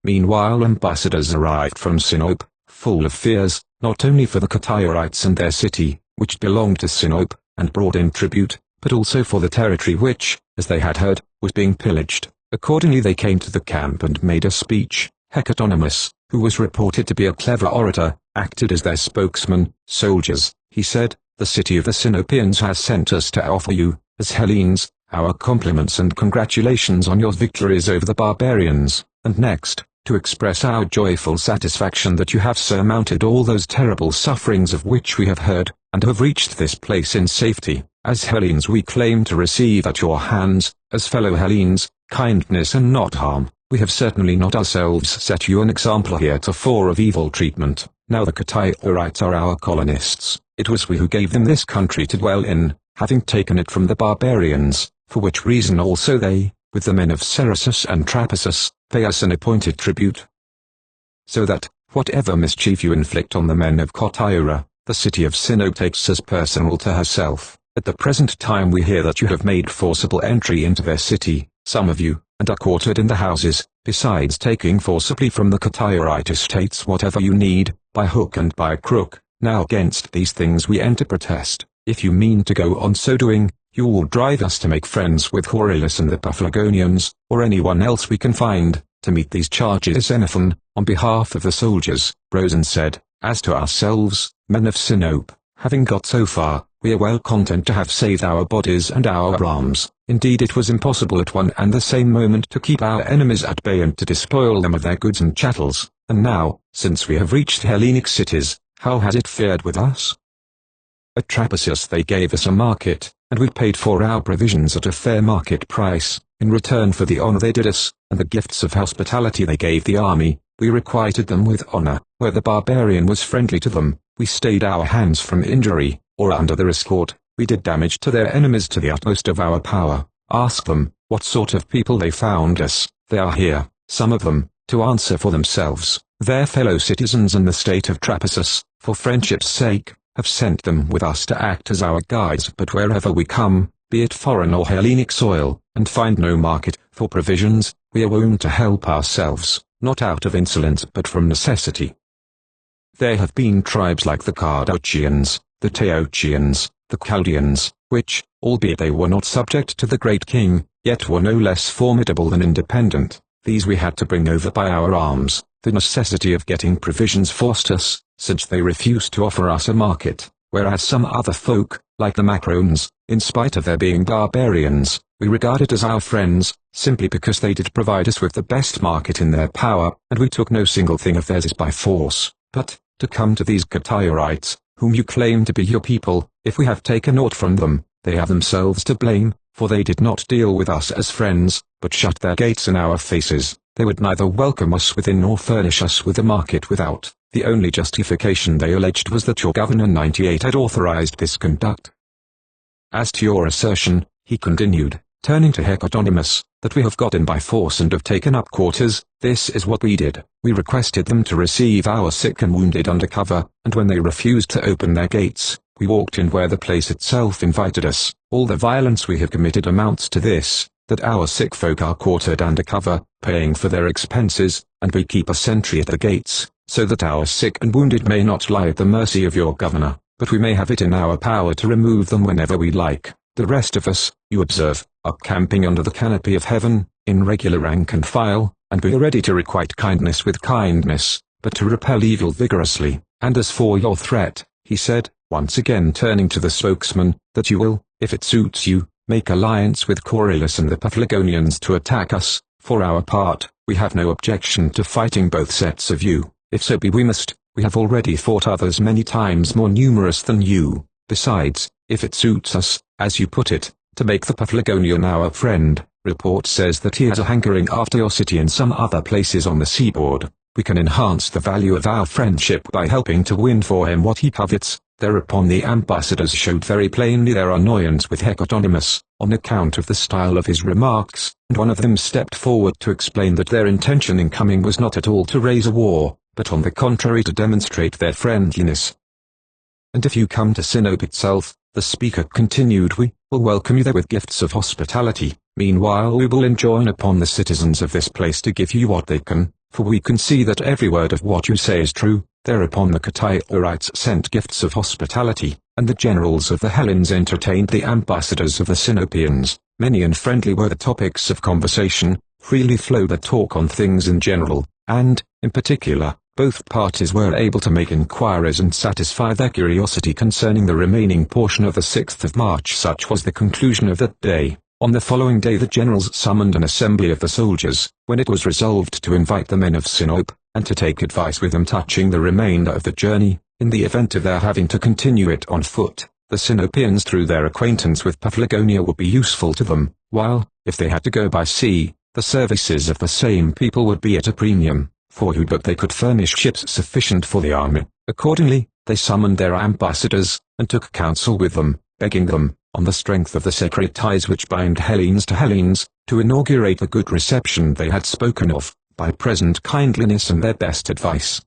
Meanwhile ambassadors arrived from Sinope, full of fears, not only for the Kotyrites and their city, which belonged to Sinope, and brought in tribute, but also for the territory which, as they had heard, was being pillaged. Accordingly they came to the camp and made a speech, Hecatonomus, who was reported to be a clever orator, acted as their spokesman. Soldiers, he said, the city of the Sinopians has sent us to offer you, as Hellenes, our compliments and congratulations on your victories over the barbarians, and next, to express our joyful satisfaction that you have surmounted all those terrible sufferings of which we have heard, and have reached this place in safety. As Hellenes we claim to receive at your hands, as fellow Hellenes, kindness and not harm. We have certainly not ourselves set you an example heretofore of evil treatment. Now the Cataiorites are our colonists. It was we who gave them this country to dwell in, having taken it from the barbarians, for which reason also they, with the men of Cerasus and Trapezus, pay us an appointed tribute. So that, whatever mischief you inflict on the men of Cataiora, the city of Sinope takes as personal to herself. At the present time we hear that you have made forcible entry into their city, some of you, and are quartered in the houses, besides taking forcibly from the Cataiorite estates whatever you need, by hook and by crook. Now against these things we enter protest. If you mean to go on so doing, you will drive us to make friends with Corylus and the Paphlagonians, or anyone else we can find, to meet these charges. Xenophon, on behalf of the soldiers, rose and said, as to ourselves, men of Sinope, having got so far, we are well content to have saved our bodies and our arms. Indeed it was impossible at one and the same moment to keep our enemies at bay and to despoil them of their goods and chattels, and now, since we have reached Hellenic cities, how has it fared with us? At Trapezus they gave us a market, and we paid for our provisions at a fair market price. In return for the honor they did us, and the gifts of hospitality they gave the army, we requited them with honor. Where the barbarian was friendly to them, we stayed our hands from injury, or under their escort, we did damage to their enemies to the utmost of our power. Ask them, what sort of people they found us. They are here, some of them, to answer for themselves. Their fellow citizens in the state of Trapezus, for friendship's sake, have sent them with us to act as our guides. But wherever we come, be it foreign or Hellenic soil, and find no market for provisions, we are wont to help ourselves, not out of insolence but from necessity. There have been tribes like the Cardochians, the Teochians, the Chaldeans, which, albeit they were not subject to the great king, yet were no less formidable than independent. These we had to bring over by our arms. The necessity of getting provisions forced us, since they refused to offer us a market, whereas some other folk, like the Macrones, in spite of their being barbarians, we regarded as our friends, simply because they did provide us with the best market in their power, and we took no single thing of theirs by force. But, to come to these Cataiorites, whom you claim to be your people, if we have taken aught from them, they are themselves to blame, for they did not deal with us as friends, but shut their gates in our faces. They would neither welcome us within nor furnish us with a market without. The only justification they alleged was that your governor 98 had authorized this conduct. As to your assertion, he continued, turning to Hecatonomus, that we have got in by force and have taken up quarters, this is what we did. We requested them to receive our sick and wounded under cover, and when they refused to open their gates, we walked in where the place itself invited us. All the violence we have committed amounts to this, that our sick folk are quartered under cover, paying for their expenses, and we keep a sentry at the gates, so that our sick and wounded may not lie at the mercy of your governor, but we may have it in our power to remove them whenever we like. The rest of us, you observe, are camping under the canopy of heaven, in regular rank and file, and we are ready to requite kindness with kindness, but to repel evil vigorously. And as for your threat, he said, once again turning to the spokesman, that you will, if it suits you, make alliance with Corylus and the Paphlagonians to attack us. For our part, we have no objection to fighting both sets of you, if so be we must. We have already fought others many times more numerous than you. Besides, if it suits us, as you put it, to make the Paphlagonian our friend, report says that he has a hankering after your city and some other places on the seaboard. We can enhance the value of our friendship by helping to win for him what he covets. Thereupon the ambassadors showed very plainly their annoyance with Hecatonomus, on account of the style of his remarks, and one of them stepped forward to explain that their intention in coming was not at all to raise a war, but on the contrary to demonstrate their friendliness. And if you come to Sinope itself, the speaker continued, we will welcome you there with gifts of hospitality. Meanwhile we will enjoin upon the citizens of this place to give you what they can, for we can see that every word of what you say is true. Thereupon the Cataiorites sent gifts of hospitality, and the generals of the Hellenes entertained the ambassadors of the Sinopians. Many and friendly were the topics of conversation, freely flowed the talk on things in general, and, in particular, both parties were able to make inquiries and satisfy their curiosity concerning the remaining portion of the 6th of March. Such was the conclusion of that day. On the following day the generals summoned an assembly of the soldiers, when it was resolved to invite the men of Sinope, and to take advice with them touching the remainder of the journey, in the event of their having to continue it on foot. The Sinopians through their acquaintance with Paphlagonia would be useful to them, while, if they had to go by sea, the services of the same people would be at a premium, for who but they could furnish ships sufficient for the army. Accordingly, they summoned their ambassadors, and took counsel with them, begging them, on the strength of the sacred ties which bind Hellenes to Hellenes, to inaugurate the good reception they had spoken of, by present kindliness and their best advice.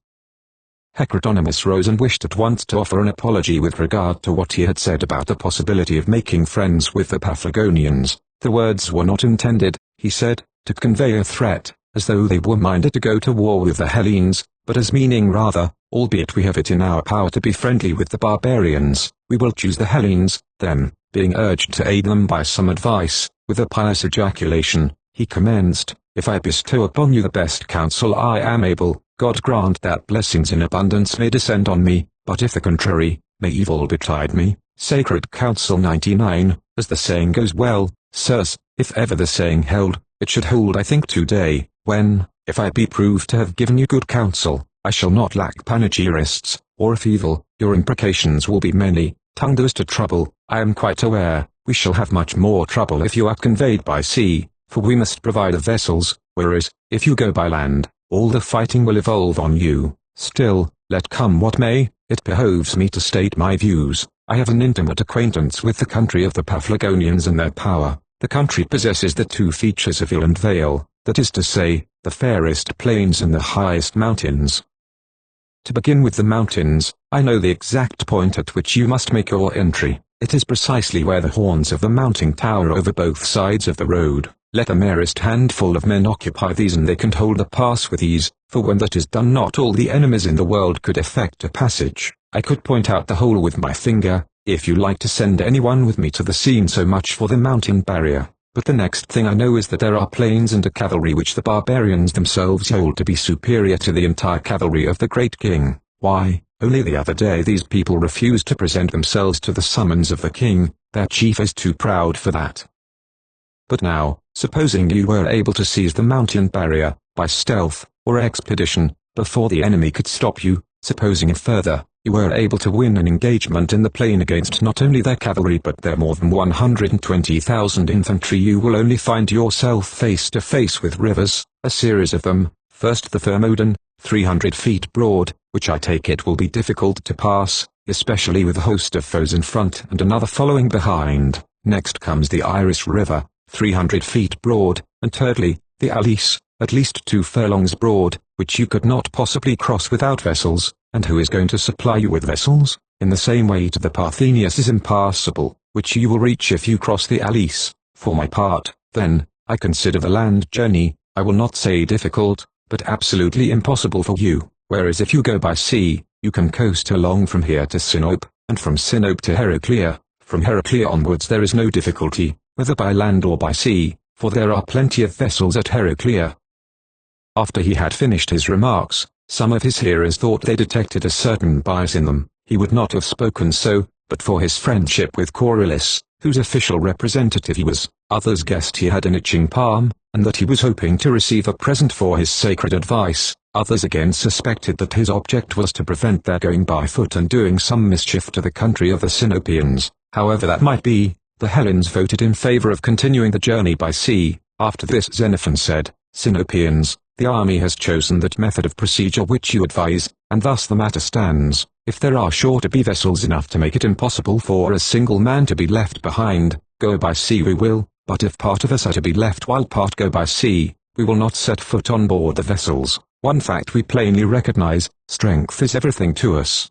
Hecrodonymus rose and wished at once to offer an apology with regard to what he had said about the possibility of making friends with the Paphlagonians. The words were not intended, he said, to convey a threat, as though they were minded to go to war with the Hellenes, but as meaning rather, albeit we have it in our power to be friendly with the barbarians, we will choose the Hellenes. Then, being urged to aid them by some advice, with a pious ejaculation, he commenced, "If I bestow upon you the best counsel I am able, God grant that blessings in abundance may descend on me, but if the contrary, may evil betide me." Sacred Counsel 99, as the saying goes well, sirs, if ever the saying held, it should hold I think today, when, if I be proved to have given you good counsel, I shall not lack panegyrists, or if evil, your imprecations will be many, tongued as to trouble. I am quite aware, we shall have much more trouble if you are conveyed by sea, for we must provide the vessels, whereas, if you go by land, all the fighting will evolve on you. Still, let come what may, it behoves me to state my views. I have an intimate acquaintance with the country of the Paphlagonians and their power. The country possesses the two features of hill and vale, that is to say, the fairest plains and the highest mountains. To begin with the mountains, I know the exact point at which you must make your entry. It is precisely where the horns of the mountain tower over both sides of the road. Let the merest handful of men occupy these and they can hold the pass with ease, for when that is done not all the enemies in the world could effect a passage. I could point out the whole with my finger, if you like to send anyone with me to the scene. So much for the mountain barrier. But the next thing I know is that there are plains and a cavalry which the barbarians themselves hold to be superior to the entire cavalry of the great king. Why, only the other day these people refused to present themselves to the summons of the king. Their chief is too proud for that. But now, supposing you were able to seize the mountain barrier, by stealth, or expedition, before the enemy could stop you, supposing further, you were able to win an engagement in the plain against not only their cavalry but their more than 120,000 infantry, you will only find yourself face to face with rivers, a series of them, first the Thermodon, 300 feet broad, which I take it will be difficult to pass, especially with a host of foes in front and another following behind. Next comes the Iris River, 300 feet broad, and thirdly, the Alice, at least 2 furlongs broad, which you could not possibly cross without vessels. And who is going to supply you with vessels? In the same way to the Parthenius is impassable, which you will reach if you cross the Alice. For my part, then, I consider the land journey, I will not say difficult, but absolutely impossible for you, whereas if you go by sea, you can coast along from here to Sinope, and from Sinope to Heraclea. From Heraclea onwards there is no difficulty, whether by land or by sea, for there are plenty of vessels at Heraclea. After he had finished his remarks, some of his hearers thought they detected a certain bias in them. He would not have spoken so, but for his friendship with Corylus, whose official representative he was. Others guessed he had an itching palm, and that he was hoping to receive a present for his sacred advice. Others again suspected that his object was to prevent their going by foot and doing some mischief to the country of the Sinopians. However that might be, the Hellenes voted in favor of continuing the journey by sea. After this Xenophon said, "Sinopians, the army has chosen that method of procedure which you advise, and thus the matter stands. If there are sure to be vessels enough to make it impossible for a single man to be left behind, go by sea we will, but if part of us are to be left while part go by sea, we will not set foot on board the vessels. One fact we plainly recognize, strength is everything to us.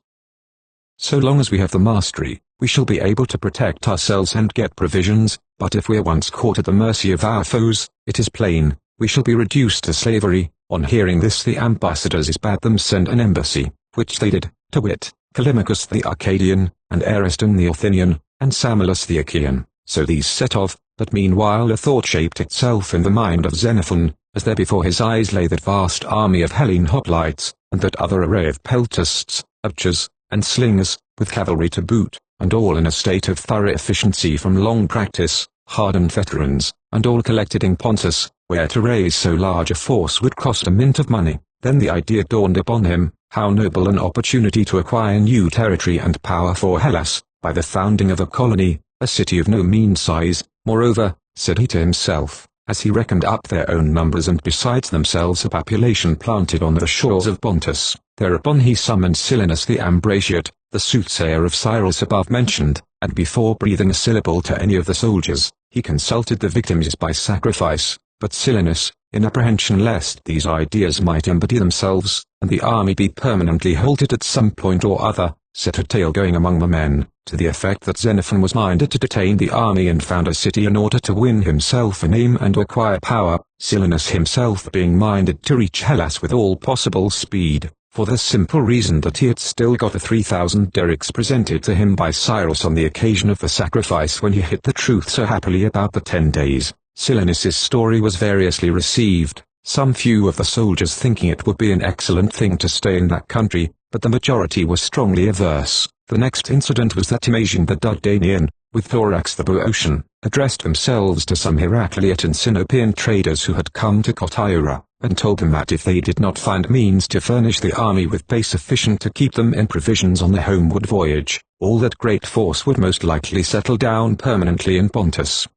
So long as we have the mastery, we shall be able to protect ourselves and get provisions, but if we are once caught at the mercy of our foes, it is plain, we shall be reduced to slavery." On hearing this the ambassadors bade them send an embassy, which they did, to wit, Callimachus the Arcadian, and Ariston the Athenian, and Samolus the Achaean. So these set off, but meanwhile a thought shaped itself in the mind of Xenophon, as there before his eyes lay that vast army of Hellene hoplites, and that other array of peltasts, archers, and slingers, with cavalry to boot, and all in a state of thorough efficiency from long practice, hardened veterans, and all collected in Pontus, where to raise so large a force would cost a mint of money. Then the idea dawned upon him, how noble an opportunity to acquire new territory and power for Hellas, by the founding of a colony, a city of no mean size. Moreover, said he to himself, as he reckoned up their own numbers and besides themselves a population planted on the shores of Pontus, thereupon he summoned Silenus the Ambraciote, the soothsayer of Cyrus above mentioned, and before breathing a syllable to any of the soldiers, he consulted the victims by sacrifice. But Silenus, in apprehension lest these ideas might embody themselves, and the army be permanently halted at some point or other, set a tale going among the men, to the effect that Xenophon was minded to detain the army and found a city in order to win himself a name and acquire power, Silenus himself being minded to reach Hellas with all possible speed, for the simple reason that he had still got the 3,000 derricks presented to him by Cyrus on the occasion of the sacrifice when he hit the truth so happily about the 10 days. Silenus's story was variously received, some few of the soldiers thinking it would be an excellent thing to stay in that country, but the majority were strongly averse. The next incident was that Timasian the Dardanian, with Thorax the Boeotian, addressed themselves to some Heracleid and Sinopian traders who had come to Kotyra, and told them that if they did not find means to furnish the army with pay sufficient to keep them in provisions on the homeward voyage, all that great force would most likely settle down permanently in Pontus.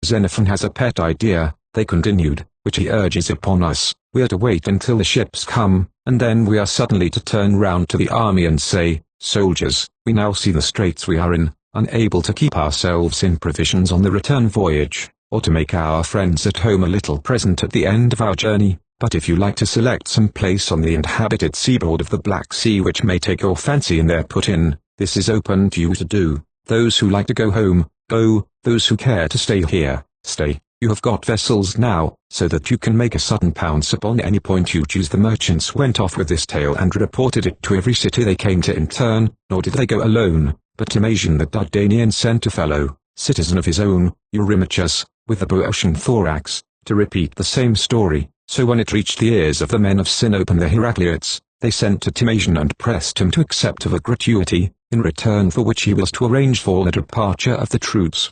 Xenophon has a pet idea, they continued, which he urges upon us. We are to wait until the ships come, and then we are suddenly to turn round to the army and say, soldiers, we now see the straits we are in, unable to keep ourselves in provisions on the return voyage, or to make our friends at home a little present at the end of our journey, but if you like to select some place on the inhabited seaboard of the Black Sea which may take your fancy and there put in, this is open to you to do. Those who like to go home, go, those who care to stay here, stay. You have got vessels now, so that you can make a sudden pounce upon any point you choose. The merchants went off with this tale and reported it to every city they came to in turn, nor did they go alone, but Timasian the Dardanian sent a fellow, citizen of his own, Eurymachus, with the Boeotian Thorax, to repeat the same story. So when it reached the ears of the men of Sinope and the Heracleids, they sent to Timasian and pressed him to accept of a gratuity, in return for which he was to arrange for the departure of the troops.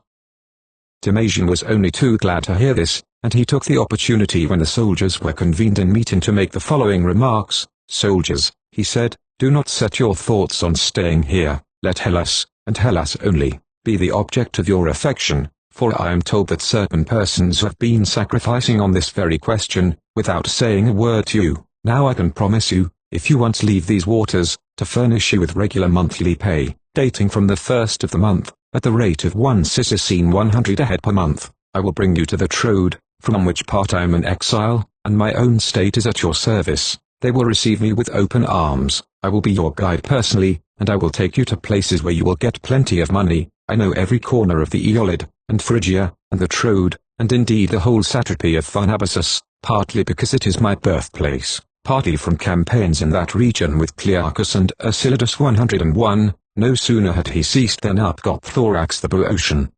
Timasian was only too glad to hear this, and he took the opportunity when the soldiers were convened in meeting to make the following remarks. Soldiers, he said, do not set your thoughts on staying here, let Hellas, and Hellas only, be the object of your affection, for I am told that certain persons have been sacrificing on this very question, without saying a word to you. Now I can promise you, if you once leave these waters, to furnish you with regular monthly pay, dating from the first of the month, at the rate of 1 sestercine 100 a head per month. I will bring you to the Troad, from which part I am an exile, and my own state is at your service. They will receive me with open arms. I will be your guide personally, and I will take you to places where you will get plenty of money. I know every corner of the Aeolid, and Phrygia, and the Troad, and indeed the whole satrapy of Pharnabazus, partly because it is my birthplace, partly from campaigns in that region with Clearchus and Ercilidus 101. No sooner had he ceased than up got Thorax the Boeotian.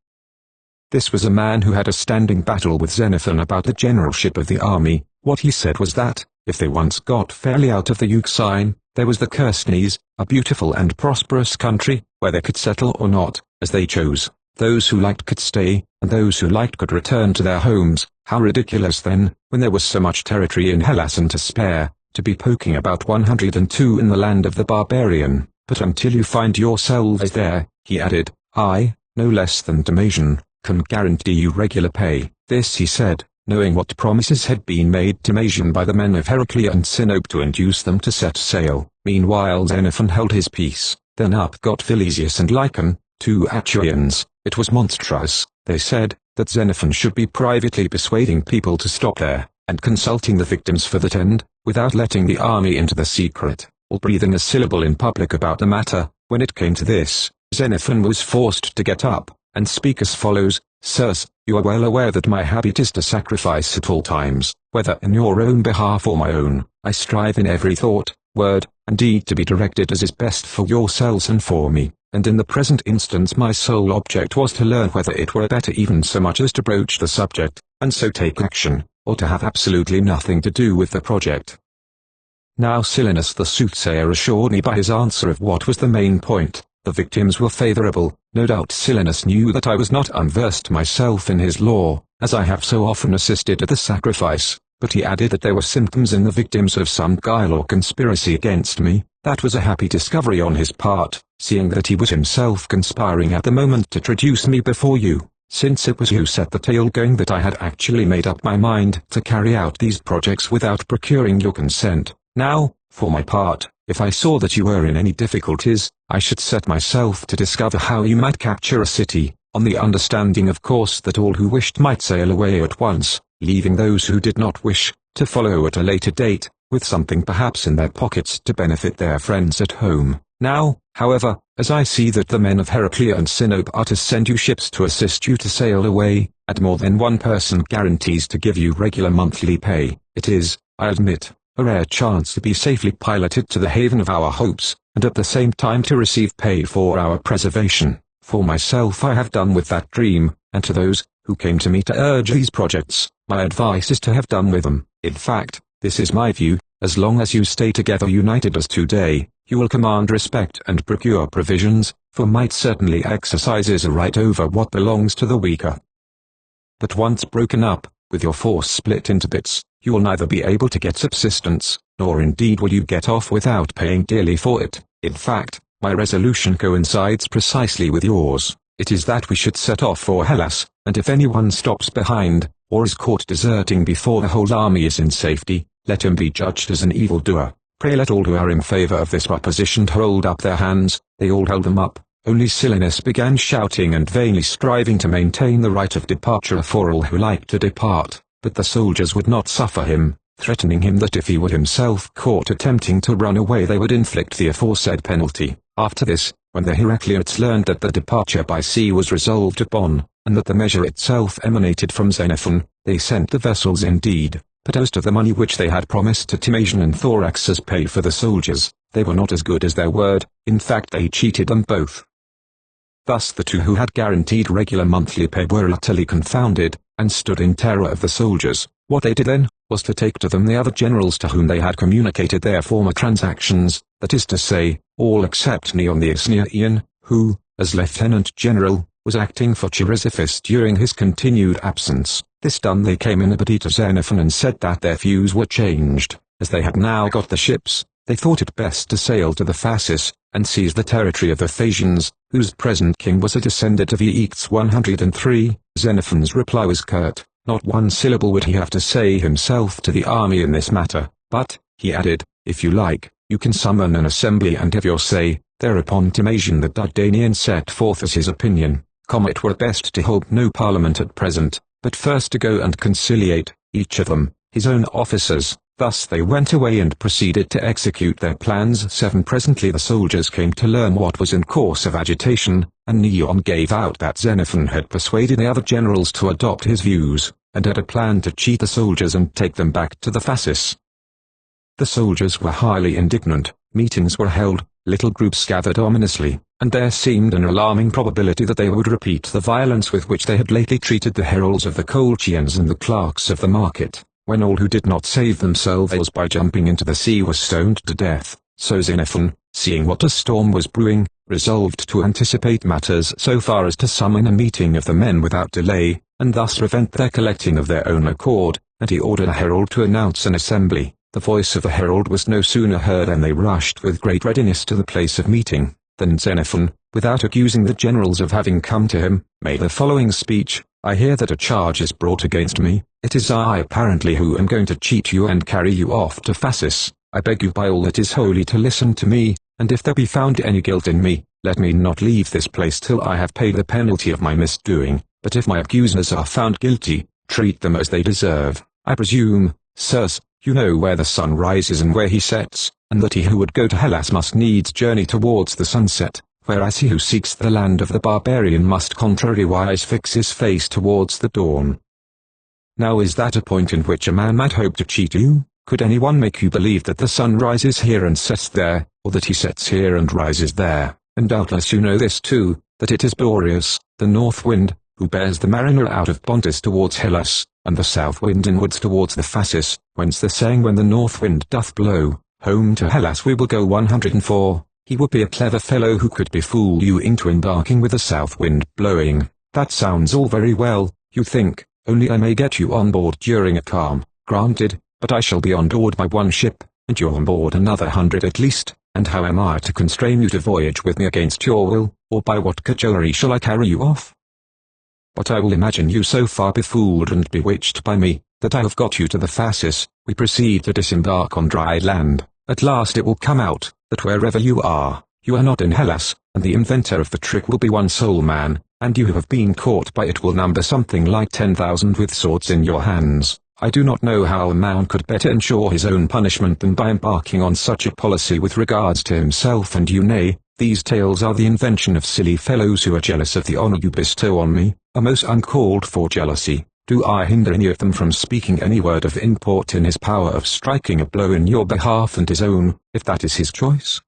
This was a man who had a standing battle with Xenophon about the generalship of the army. What he said was that, if they once got fairly out of the Euxine, there was the Chersonese, a beautiful and prosperous country, where they could settle or not, as they chose. Those who liked could stay, and those who liked could return to their homes. How ridiculous then, when there was so much territory in Hellas and to spare, to be poking about 102 in the land of the barbarian. But until you find yourselves there, he added, I, no less than Timasian, can guarantee you regular pay. This he said, knowing what promises had been made Timasian by the men of Heraclea and Sinope to induce them to set sail. Meanwhile Xenophon held his peace. Then up got Philesius and Lycon, 2 Achaeans. It was monstrous, they said, that Xenophon should be privately persuading people to stop there, and consulting the victims for that end, without letting the army into the secret, or breathing a syllable in public about the matter. When it came to this, Xenophon was forced to get up, and speak as follows. Sirs, you are well aware that my habit is to sacrifice at all times, whether in your own behalf or my own. I strive in every thought, word, and deed to be directed as is best for yourselves and for me, and in the present instance my sole object was to learn whether it were better even so much as to broach the subject, and so take action. or to have absolutely nothing to do with the project. Now Silenus the soothsayer assured me by his answer of what was the main point. The victims were favorable. No doubt Silenus knew that I was not unversed myself in his law, as I have so often assisted at the sacrifice, but he added that there were symptoms in the victims of some guile or conspiracy against me. That was a happy discovery on his part, seeing that he was himself conspiring at the moment to traduce me before you, since it was you set the tale going that I had actually made up my mind to carry out these projects without procuring your consent. Now, for my part, if I saw that you were in any difficulties, I should set myself to discover how you might capture a city, on the understanding of course that all who wished might sail away at once, leaving those who did not wish, to follow at a later date, with something perhaps in their pockets to benefit their friends at home. Now, however, as I see that the men of Heraclea and Sinope are to send you ships to assist you to sail away, and more than one person guarantees to give you regular monthly pay, it is, I admit, a rare chance to be safely piloted to the haven of our hopes, and at the same time to receive pay for our preservation. For myself I have done with that dream, and to those who came to me to urge these projects, my advice is to have done with them. In fact, this is my view: as long as you stay together united as today, you will command respect and procure provisions, for might certainly exercises a right over what belongs to the weaker. But once broken up, with your force split into bits, you will neither be able to get subsistence, nor indeed will you get off without paying dearly for it. In fact, my resolution coincides precisely with yours. It is that we should set off for Hellas, and if anyone stops behind, or is caught deserting before the whole army is in safety, let him be judged as an evildoer. Pray let all who are in favor of this proposition hold up their hands. They all held them up. Only Silenus began shouting and vainly striving to maintain the right of departure for all who liked to depart, but the soldiers would not suffer him, threatening him that if he were himself caught attempting to run away they would inflict the aforesaid penalty. After this, when the Heracleids learned that the departure by sea was resolved upon, and that the measure itself emanated from Xenophon, they sent the vessels indeed, but as to the money which they had promised to Timasian and Thorax as pay for the soldiers, they were not as good as their word. In fact they cheated them both. Thus the two who had guaranteed regular monthly pay were utterly confounded, and stood in terror of the soldiers. What they did then, was to take to them the other generals to whom they had communicated their former transactions, that is to say, all except Neon the Isthmian, who, as lieutenant general, was acting for Chrysippus during his continued absence. This done they came in a body to Xenophon and said that their views were changed. As they had now got the ships, they thought it best to sail to the Phasis, and seize the territory of the Thasians, whose present king was a descendant of Aeacus 103. Xenophon's reply was curt. Not one syllable would he have to say himself to the army in this matter, but, he added, if you like, you can summon an assembly and have your say. Thereupon Timasian the Dardanian set forth as his opinion, it were best to hold no parliament at present, but first to go and conciliate, each of them, his own officers. Thus they went away and proceeded to execute their plans. 7. Presently the soldiers came to learn what was in course of agitation, and Neon gave out that Xenophon had persuaded the other generals to adopt his views, and had a plan to cheat the soldiers and take them back to the Phasis. The soldiers were highly indignant. Meetings were held, little groups gathered ominously, and there seemed an alarming probability that they would repeat the violence with which they had lately treated the heralds of the Colchians and the clerks of the market, when all who did not save themselves by jumping into the sea were stoned to death. So Xenophon, seeing what a storm was brewing, resolved to anticipate matters so far as to summon a meeting of the men without delay, and thus prevent their collecting of their own accord, and he ordered a herald to announce an assembly. The voice of the herald was no sooner heard than they rushed with great readiness to the place of meeting. Then Xenophon, without accusing the generals of having come to him, made the following speech: I hear that a charge is brought against me. It is I apparently who am going to cheat you and carry you off to Phasis. I beg you by all that is holy to listen to me, and if there be found any guilt in me, let me not leave this place till I have paid the penalty of my misdoing. But if my accusers are found guilty, treat them as they deserve. I presume, sirs, you know where the sun rises and where he sets, and that he who would go to Hellas must needs journey towards the sunset, whereas he who seeks the land of the barbarian must contrariwise fix his face towards the dawn. Now is that a point in which a man might hope to cheat you? Could anyone make you believe that the sun rises here and sets there, or that he sets here and rises there? And doubtless you know this too, that it is Boreas, the north wind, who bears the mariner out of Pontus towards Hellas, and the south wind inwards towards the Phasis, whence the saying when the north wind doth blow, home to Hellas we will go. 104. He would be a clever fellow who could befool you into embarking with the south wind blowing. That sounds all very well, you think, only I may get you on board during a calm. Granted, but I shall be on board by one ship, and you're on board another 100 at least, and how am I to constrain you to voyage with me against your will, or by what cajolery shall I carry you off? But I will imagine you so far befooled and bewitched by me, that I have got you to the Phasis. We proceed to disembark on dry land. At last it will come out, that wherever you are not in Hellas, and the inventor of the trick will be one sole man, and you who have been caught by it will number something like 10,000 with swords in your hands. I do not know how a man could better ensure his own punishment than by embarking on such a policy with regards to himself and you. Nay, these tales are the invention of silly fellows who are jealous of the honor you bestow on me, a most uncalled for jealousy. Do I hinder any of them from speaking any word of import in his power of striking a blow in your behalf and his own, if that is his choice?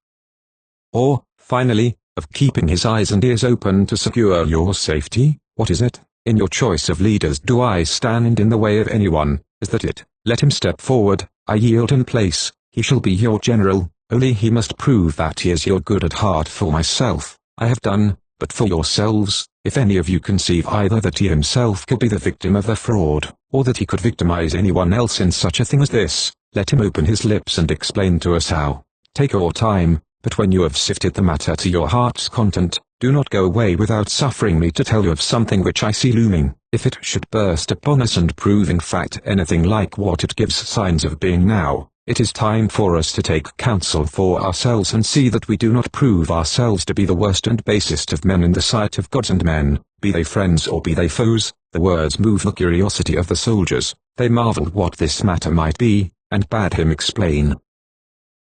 Or, finally, of keeping his eyes and ears open to secure your safety? What is it? In your choice of leaders do I stand in the way of anyone? Is that it? Let him step forward, I yield in place, he shall be your general, only he must prove that he is your good at heart. For myself, I have done, but for yourselves, if any of you conceive either that he himself could be the victim of a fraud, or that he could victimize anyone else in such a thing as this, let him open his lips and explain to us how. Take your time, but when you have sifted the matter to your heart's content, do not go away without suffering me to tell you of something which I see looming. If it should burst upon us and prove in fact anything like what it gives signs of being now, it is time for us to take counsel for ourselves and see that we do not prove ourselves to be the worst and basest of men in the sight of gods and men, be they friends or be they foes. The words moved the curiosity of the soldiers. They marveled what this matter might be, and bade him explain.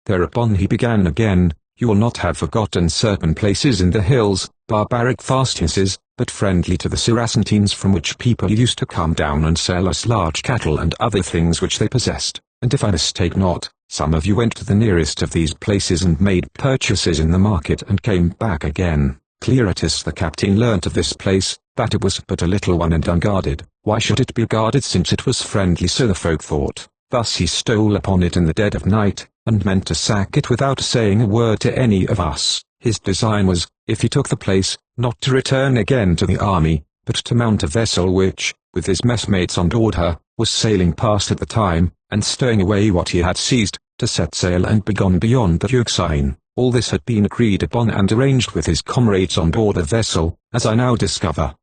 Thereupon he began again. You will not have forgotten certain places in the hills, barbaric fastnesses, but friendly to the Syracantines, from which people used to come down and sell us large cattle and other things which they possessed, and if I mistake not, some of you went to the nearest of these places and made purchases in the market and came back again. Cleartus the captain learnt of this place, that it was but a little one and unguarded. Why should it be guarded since it was friendly? So the folk thought. Thus he stole upon it in the dead of night, and meant to sack it without saying a word to any of us. His design was, if he took the place, not to return again to the army, but to mount a vessel which, with his messmates on board her, was sailing past at the time, and stowing away what he had seized, to set sail and be gone beyond the Euxine. All this had been agreed upon and arranged with his comrades on board the vessel, as I now discover.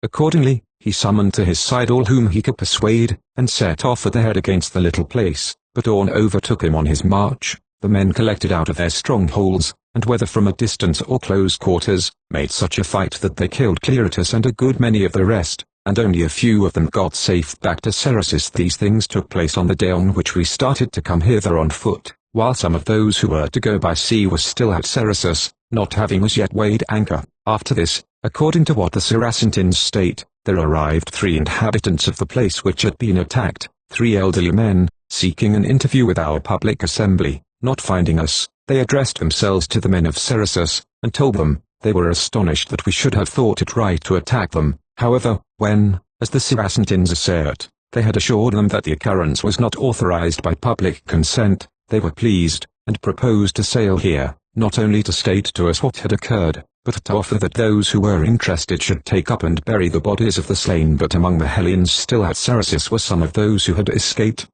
Accordingly, he summoned to his side all whom he could persuade, and set off at the head against the little place, but dawn overtook him on his march. The men collected out of their strongholds, and whether from a distance or close quarters, made such a fight that they killed Cleartus and a good many of the rest, and only a few of them got safe back to Syracuse. These things took place on the day on which we started to come hither on foot, while some of those who were to go by sea were still at Syracuse, not having as yet weighed anchor. After this, according to what the Syracantines state, there arrived 3 inhabitants of the place which had been attacked, 3 elderly men, seeking an interview with our public assembly. Not finding us, they addressed themselves to the men of Syracuse, and told them, they were astonished that we should have thought it right to attack them. However, when, as the Syracantines assert, they had assured them that the occurrence was not authorized by public consent, they were pleased, and proposed to sail here, not only to state to us what had occurred, but to offer that those who were interested should take up and bury the bodies of the slain. But among the Hellenes still at Syracuse were some of those who had escaped.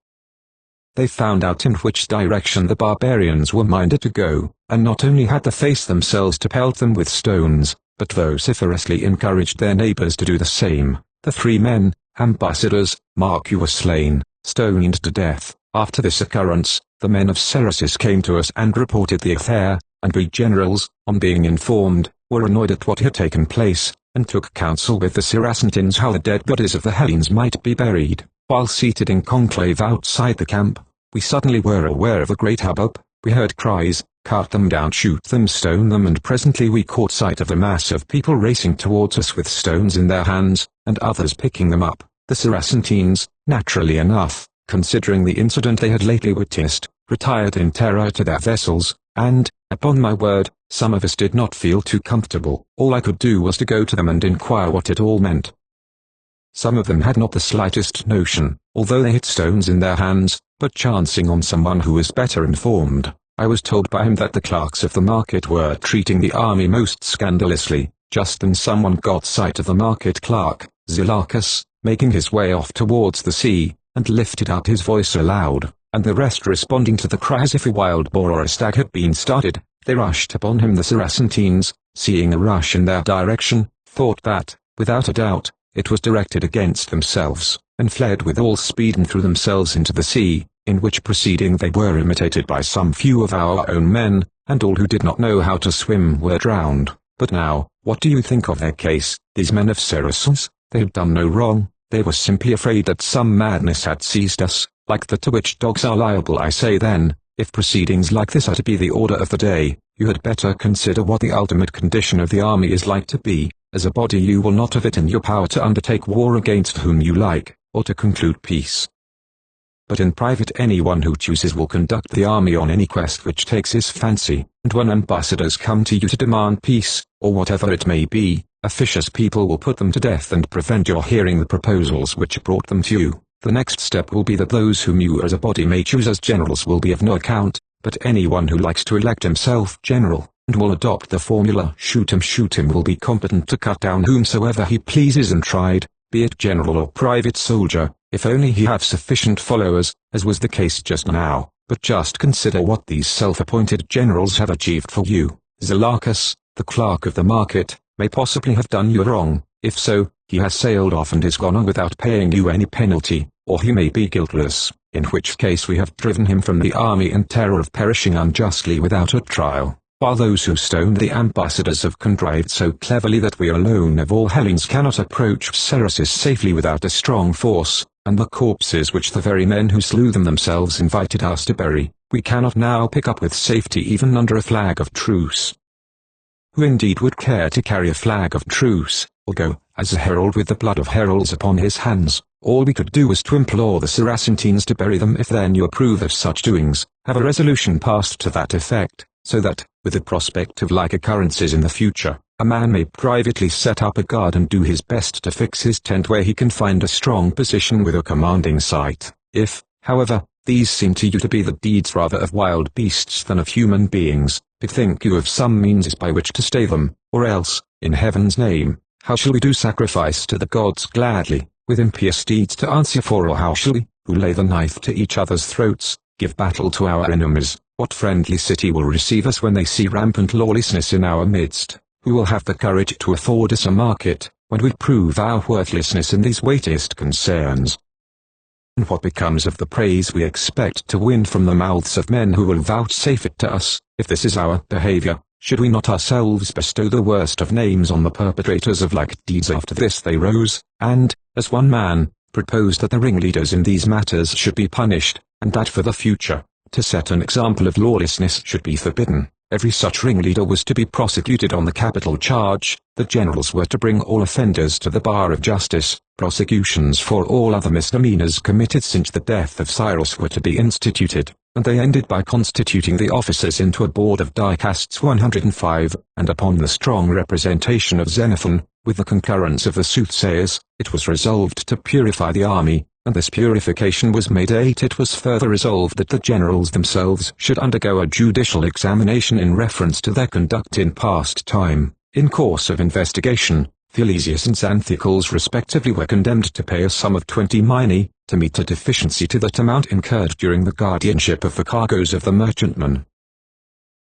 They found out in which direction the barbarians were minded to go, and not only had the face themselves to pelt them with stones, but vociferously encouraged their neighbors to do the same. The 3 men, ambassadors, mark you, were slain, stoned to death. After this occurrence, the men of Syracuse came to us and reported the affair, and we generals, on being informed, were annoyed at what had taken place, and took counsel with the Syracantines how the dead bodies of the Hellenes might be buried. While seated in conclave outside the camp, we suddenly were aware of a great hubbub. We heard cries, cut them down, shoot them, stone them, and presently we caught sight of a mass of people racing towards us with stones in their hands, and others picking them up. The Syracantines, naturally enough, considering the incident they had lately witnessed, retired in terror to their vessels, and, upon my word, some of us did not feel too comfortable. All I could do was to go to them and inquire what it all meant. Some of them had not the slightest notion, although they had stones in their hands, but chancing on someone who was better informed, I was told by him that the clerks of the market were treating the army most scandalously. Just then someone got sight of the market clerk, Zalakis, making his way off towards the sea, and lifted up his voice aloud, and the rest responding to the cry as if a wild boar or a stag had been started, they rushed upon him. The Saracens, seeing a rush in their direction, thought that, without a doubt, it was directed against themselves, and fled with all speed and threw themselves into the sea, in which proceeding they were imitated by some few of our own men, and all who did not know how to swim were drowned. But now, what do you think of their case, these men of Saracens? They had done no wrong, they were simply afraid that some madness had seized us, like that to which dogs are liable. I say then, if proceedings like this are to be the order of the day, you had better consider what the ultimate condition of the army is like to be. As a body you will not have it in your power to undertake war against whom you like, or to conclude peace. But in private anyone who chooses will conduct the army on any quest which takes his fancy, and when ambassadors come to you to demand peace, or whatever it may be, officious people will put them to death and prevent your hearing the proposals which brought them to you. The next step will be that those whom you as a body may choose as generals will be of no account, but anyone who likes to elect himself general, and will adopt the formula shoot him will be competent to cut down whomsoever he pleases and tried, be it general or private soldier, if only he have sufficient followers, as was the case just now. But just consider what these self-appointed generals have achieved for you. Zalakis, the clerk of the market, may possibly have done you wrong. If so, he has sailed off and is gone on without paying you any penalty, or he may be guiltless, in which case we have driven him from the army in terror of perishing unjustly without a trial, while those who stoned the ambassadors have contrived so cleverly that we alone of all Hellenes cannot approach Saracis safely without a strong force, and the corpses which the very men who slew them themselves invited us to bury, we cannot now pick up with safety even under a flag of truce. Who indeed would care to carry a flag of truce, or go, as a herald with the blood of heralds upon his hands? All we could do was to implore the Saracens to bury them. If then you approve of such doings, have a resolution passed to that effect, so that, with the prospect of like occurrences in the future, a man may privately set up a guard and do his best to fix his tent where he can find a strong position with a commanding sight. If, however, these seem to you to be the deeds rather of wild beasts than of human beings, bethink you of some means by which to stay them, or else, in heaven's name, how shall we do sacrifice to the gods gladly, with impious deeds to answer for? Or how shall we, who lay the knife to each other's throats, give battle to our enemies? What friendly city will receive us when they see rampant lawlessness in our midst? Who will have the courage to afford us a market, when we prove our worthlessness in these weightiest concerns? And what becomes of the praise we expect to win from the mouths of men who will vouchsafe it to us? If this is our behavior, should we not ourselves bestow the worst of names on the perpetrators of like deeds? After this they rose, and, as one man, proposed that the ringleaders in these matters should be punished, and that for the future, to set an example of lawlessness should be forbidden. Every such ringleader was to be prosecuted on the capital charge. The generals were to bring all offenders to the bar of justice. Prosecutions for all other misdemeanors committed since the death of Cyrus were to be instituted, and they ended by constituting the officers into a board of dicasts 105, and upon the strong representation of Xenophon, with the concurrence of the soothsayers, it was resolved to purify the army, and this purification was made 8. It was further resolved that the generals themselves should undergo a judicial examination in reference to their conduct in past time. In course of investigation, Philesius and Xanthicles respectively were condemned to pay a sum of 20 minae, to meet a deficiency to that amount incurred during the guardianship of the cargoes of the merchantman.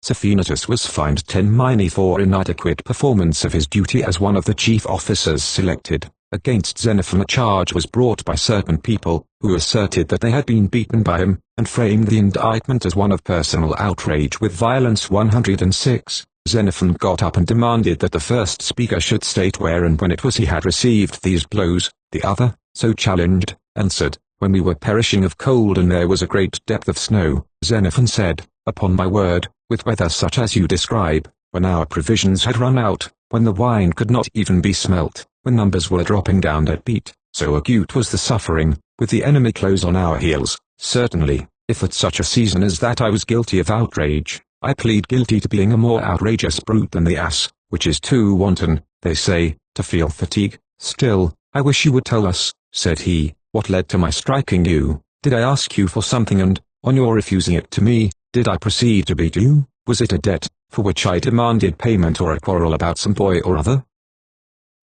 Sophonatus was fined 10 minae for inadequate performance of his duty as one of the chief officers selected. Against Xenophon a charge was brought by certain people, who asserted that they had been beaten by him, and framed the indictment as one of personal outrage with violence. 106. Xenophon got up and demanded that the first speaker should state where and when it was he had received these blows. The other, so challenged, answered, "When we were perishing of cold and there was a great depth of snow." Xenophon said, "Upon my word, with weather such as you describe, when our provisions had run out, when the wine could not even be smelt, when numbers were dropping down at beat, so acute was the suffering, with the enemy close on our heels, certainly, if at such a season as that I was guilty of outrage, I plead guilty to being a more outrageous brute than the ass, which is too wanton, they say, to feel fatigue. Still, I wish you would tell us," said he, "what led to my striking you. Did I ask you for something and, on your refusing it to me, did I proceed to beat you? Was it a debt, for which I demanded payment, or a quarrel about some boy or other?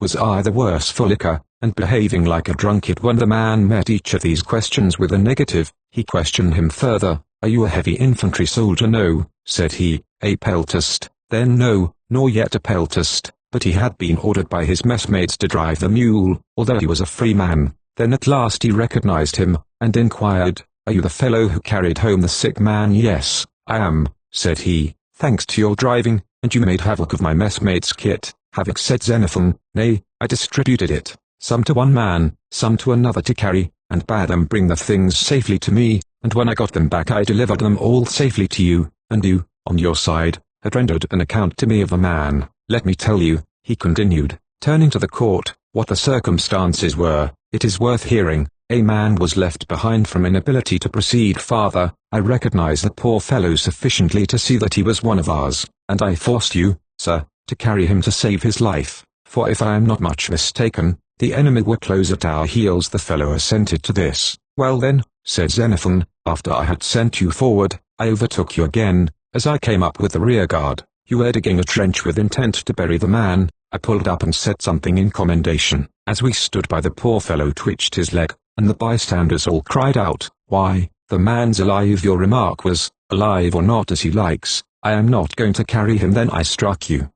Was I the worse for liquor, and behaving like a drunkard?" When the man met each of these questions with a negative, he questioned him further. "Are you a heavy infantry soldier?" "No," said he. "A peltist?" "Then no, nor yet a peltist." But he had been ordered by his messmates to drive the mule, although he was a free man. Then at last he recognized him, and inquired, "Are you the fellow who carried home the sick man?" "Yes, I am," said he. "Thanks to your driving, and you made havoc of my messmates' kit." "Havoc," said Xenophon. "Nay, I distributed it, some to one man, some to another to carry, and bade them bring the things safely to me, and when I got them back I delivered them all safely to you, and you, on your side, had rendered an account to me of the man. Let me tell you," he continued, turning to the court, "what the circumstances were. It is worth hearing. A man was left behind from inability to proceed farther. I recognized the poor fellow sufficiently to see that he was one of ours, and I forced you, sir, to carry him to save his life, for if I am not much mistaken, the enemy were close at our heels." The fellow assented to this. "Well then," said Xenophon, "after I had sent you forward, I overtook you again. As I came up with the rear guard, you were digging a trench with intent to bury the man. I pulled up and said something in commendation. As we stood by, the poor fellow twitched his leg, and the bystanders all cried out, 'Why, the man's alive!' Your remark was, 'Alive or not, as he likes, I am not going to carry him.' Then I struck you."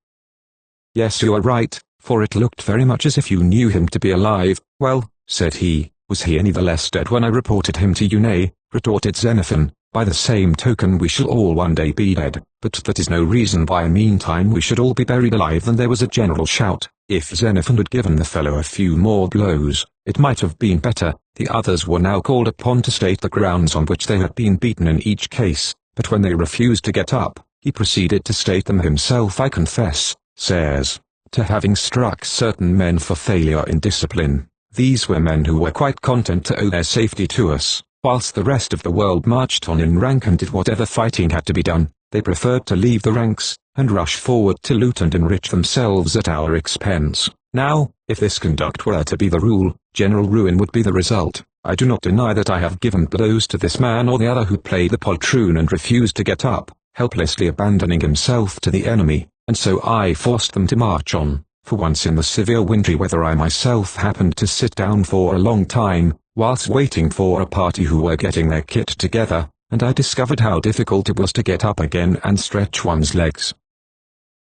"Yes, you are right, for it looked very much as if you knew him to be alive." "Well," said he, "was he any the less dead when I reported him to you?" "Nay," retorted Xenophon, "by the same token we shall all one day be dead, but that is no reason why meantime we should all be buried alive." Then there was a general shout. If Xenophon had given the fellow a few more blows, it might have been better. The others were now called upon to state the grounds on which they had been beaten in each case, but when they refused to get up, he proceeded to state them himself. "I confess," says, "to having struck certain men for failure in discipline. These were men who were quite content to owe their safety to us. Whilst the rest of the world marched on in rank and did whatever fighting had to be done, they preferred to leave the ranks, and rush forward to loot and enrich themselves at our expense. Now, if this conduct were to be the rule, general ruin would be the result. I do not deny that I have given blows to this man or the other who played the poltroon and refused to get up, helplessly abandoning himself to the enemy, and so I forced them to march on. For once in the severe wintry weather I myself happened to sit down for a long time, whilst waiting for a party who were getting their kit together, and I discovered how difficult it was to get up again and stretch one's legs.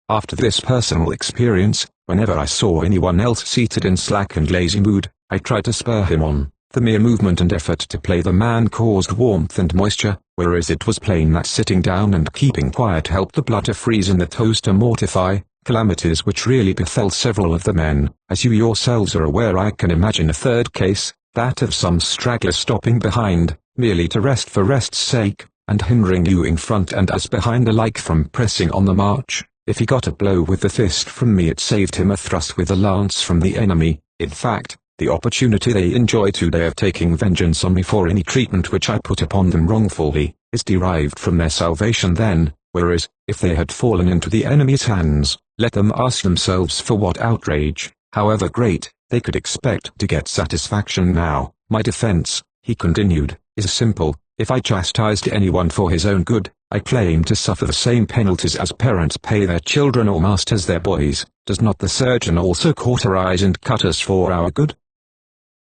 After this personal experience, whenever I saw anyone else seated in slack and lazy mood, I tried to spur him on. The mere movement and effort to play the man caused warmth and moisture, whereas it was plain that sitting down and keeping quiet helped the blood to freeze and the toes to mortify, calamities which really befell several of the men. As you yourselves are aware, I can imagine a third case, that of some straggler stopping behind, merely to rest for rest's sake, and hindering you in front and us behind alike from pressing on the march. If he got a blow with the fist from me, it saved him a thrust with a lance from the enemy. In fact, the opportunity they enjoy today of taking vengeance on me for any treatment which I put upon them wrongfully, is derived from their salvation then, whereas, if they had fallen into the enemy's hands, let them ask themselves for what outrage, however great, they could expect to get satisfaction now. My defense, he continued, is simple. If I chastised anyone for his own good, I claim to suffer the same penalties as parents pay their children or masters their boys. Does not the surgeon also cauterize and cut us for our good?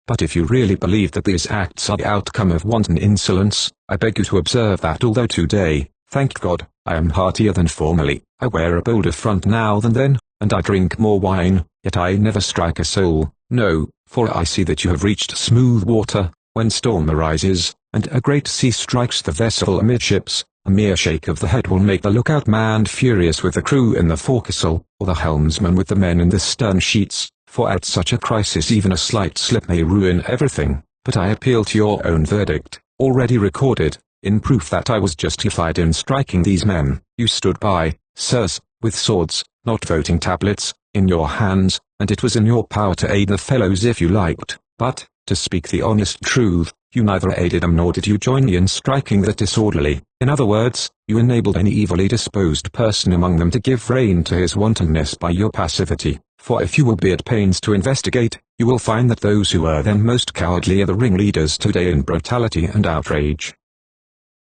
But if you really believe that these acts are the outcome of wanton insolence, I beg you to observe that although today, thank God, I am heartier than formerly, I wear a bolder front now than then, and I drink more wine, yet I never strike a soul. No, for I see that you have reached smooth water. When storm arises, and a great sea strikes the vessel amidships, a mere shake of the head will make the lookout man furious with the crew in the forecastle, or the helmsman with the men in the stern sheets, for at such a crisis even a slight slip may ruin everything. But I appeal to your own verdict, already recorded, in proof that I was justified in striking these men. You stood by, sirs, with swords, not voting tablets, in your hands, and it was in your power to aid the fellows if you liked, but, to speak the honest truth, you neither aided them nor did you join me in striking the disorderly. In other words, you enabled any evilly disposed person among them to give rein to his wantonness by your passivity, for if you will be at pains to investigate, you will find that those who were then most cowardly are the ringleaders today in brutality and outrage.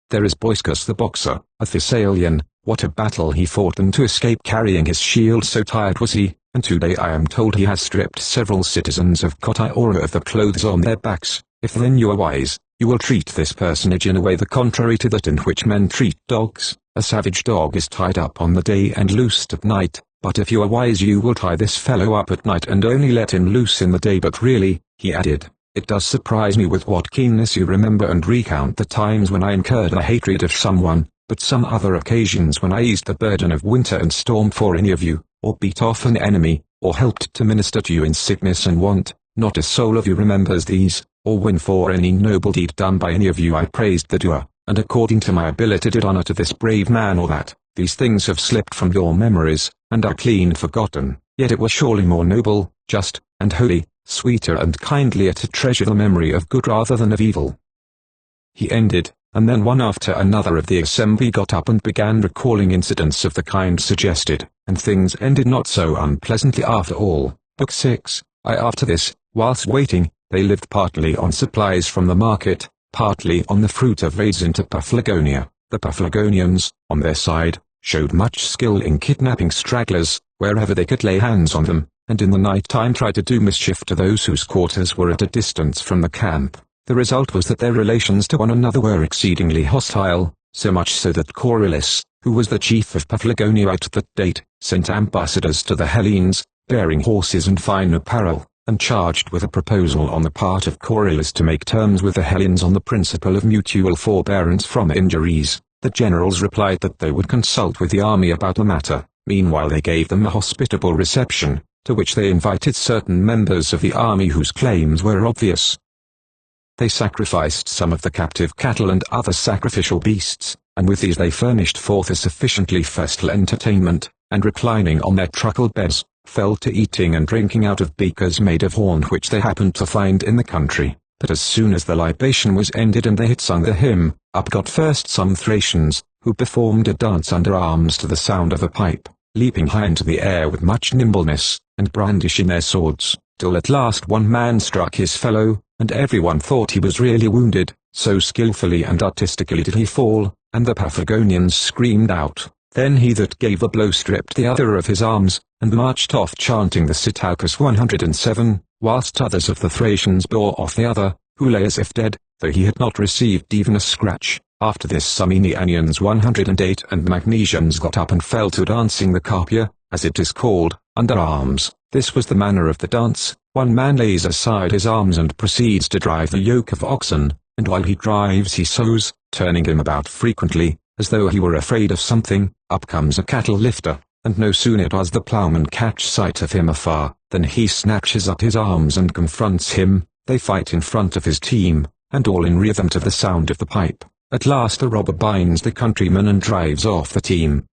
There is Boiscus the boxer, a Thessalian. What a battle he fought and to escape carrying his shield, so tired was he, and today I am told he has stripped several citizens of Kotiora of the clothes on their backs. If then you are wise, you will treat this personage in a way the contrary to that in which men treat dogs. A savage dog is tied up on the day and loosed at night, but if you are wise you will tie this fellow up at night and only let him loose in the day. But really, he added, it does surprise me with what keenness you remember and recount the times when I incurred the hatred of someone, but some other occasions when I eased the burden of winter and storm for any of you, or beat off an enemy, or helped to minister to you in sickness and want. Not a soul of you remembers these, or when for any noble deed done by any of you I praised the doer, and according to my ability did honor to this brave man or that. These things have slipped from your memories, and are clean forgotten. Yet it were surely more noble, just, and holy, sweeter and kindlier to treasure the memory of good rather than of evil. He ended, and then one after another of the assembly got up and began recalling incidents of the kind suggested, and things ended not so unpleasantly after all. Book 6. After this, whilst waiting, they lived partly on supplies from the market, partly on the fruit of raids into Paphlagonia. The Paphlagonians, on their side, showed much skill in kidnapping stragglers, wherever they could lay hands on them, and in the night time tried to do mischief to those whose quarters were at a distance from the camp. The result was that their relations to one another were exceedingly hostile, so much so that Corylus, who was the chief of Paphlagonia at that date, sent ambassadors to the Hellenes, bearing horses and fine apparel, and charged with a proposal on the part of Corylus to make terms with the Hellenes on the principle of mutual forbearance from injuries. The generals replied that they would consult with the army about the matter. Meanwhile they gave them a hospitable reception, to which they invited certain members of the army whose claims were obvious. They sacrificed some of the captive cattle and other sacrificial beasts, and with these they furnished forth a sufficiently festal entertainment, and reclining on their truckle beds, fell to eating and drinking out of beakers made of horn which they happened to find in the country. But as soon as the libation was ended and they had sung the hymn, up got first some Thracians, who performed a dance under arms to the sound of a pipe, leaping high into the air with much nimbleness, and brandishing their swords, till at last one man struck his fellow, and everyone thought he was really wounded, so skillfully and artistically did he fall, and the Paphlagonians screamed out. Then he that gave the blow stripped the other of his arms, and marched off chanting the Sitaucus 107, whilst others of the Thracians bore off the other, who lay as if dead, though he had not received even a scratch. After this some Aenianians 108 and Magnesians got up and fell to dancing the Carpia, as it is called, under arms. This was the manner of the dance. One man lays aside his arms and proceeds to drive the yoke of oxen, and while he drives he sows, turning him about frequently, as though he were afraid of something. Up comes a cattle lifter, and no sooner does the ploughman catch sight of him afar, than he snatches up his arms and confronts him. They fight in front of his team, and all in rhythm to the sound of the pipe. At last the robber binds the countryman and drives off the team.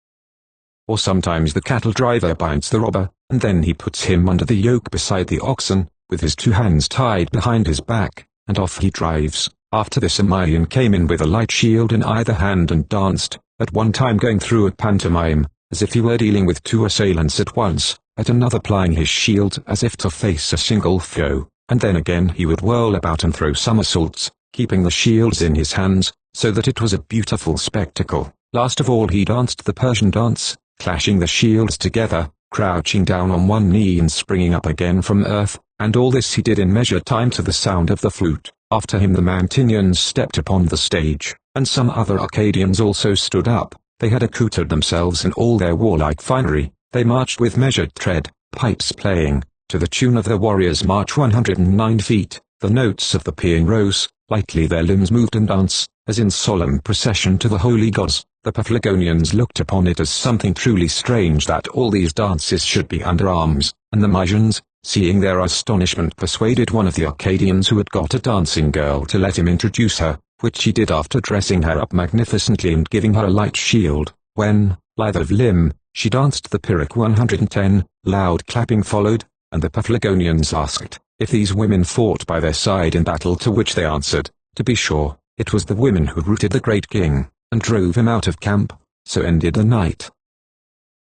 Or sometimes the cattle driver binds the robber, and then he puts him under the yoke beside the oxen, with his two hands tied behind his back, and off he drives. After this a Malian came in with a light shield in either hand and danced, at one time going through a pantomime, as if he were dealing with two assailants at once, at another plying his shield as if to face a single foe, and then again he would whirl about and throw somersaults, keeping the shields in his hands, so that it was a beautiful spectacle. Last of all he danced the Persian dance, clashing the shields together, crouching down on one knee and springing up again from earth, and all this he did in measured time to the sound of the flute. After him the Mantineans stepped upon the stage, and some other Arcadians also stood up. They had accoutred themselves in all their warlike finery. They marched with measured tread, pipes playing, to the tune of the warriors' march 109 feet. The notes of the paean rose, lightly their limbs moved and danced, as in solemn procession to the holy gods. The Paphlagonians looked upon it as something truly strange that all these dances should be under arms, and the Mysians, seeing their astonishment, persuaded one of the Arcadians who had got a dancing girl to let him introduce her, which he did after dressing her up magnificently and giving her a light shield. When, lithe of limb, she danced the Pyrrhic 110, loud clapping followed, and the Paphlagonians asked if these women fought by their side in battle, to which they answered, to be sure, it was the women who routed the great king, and drove him out of camp. So ended the night.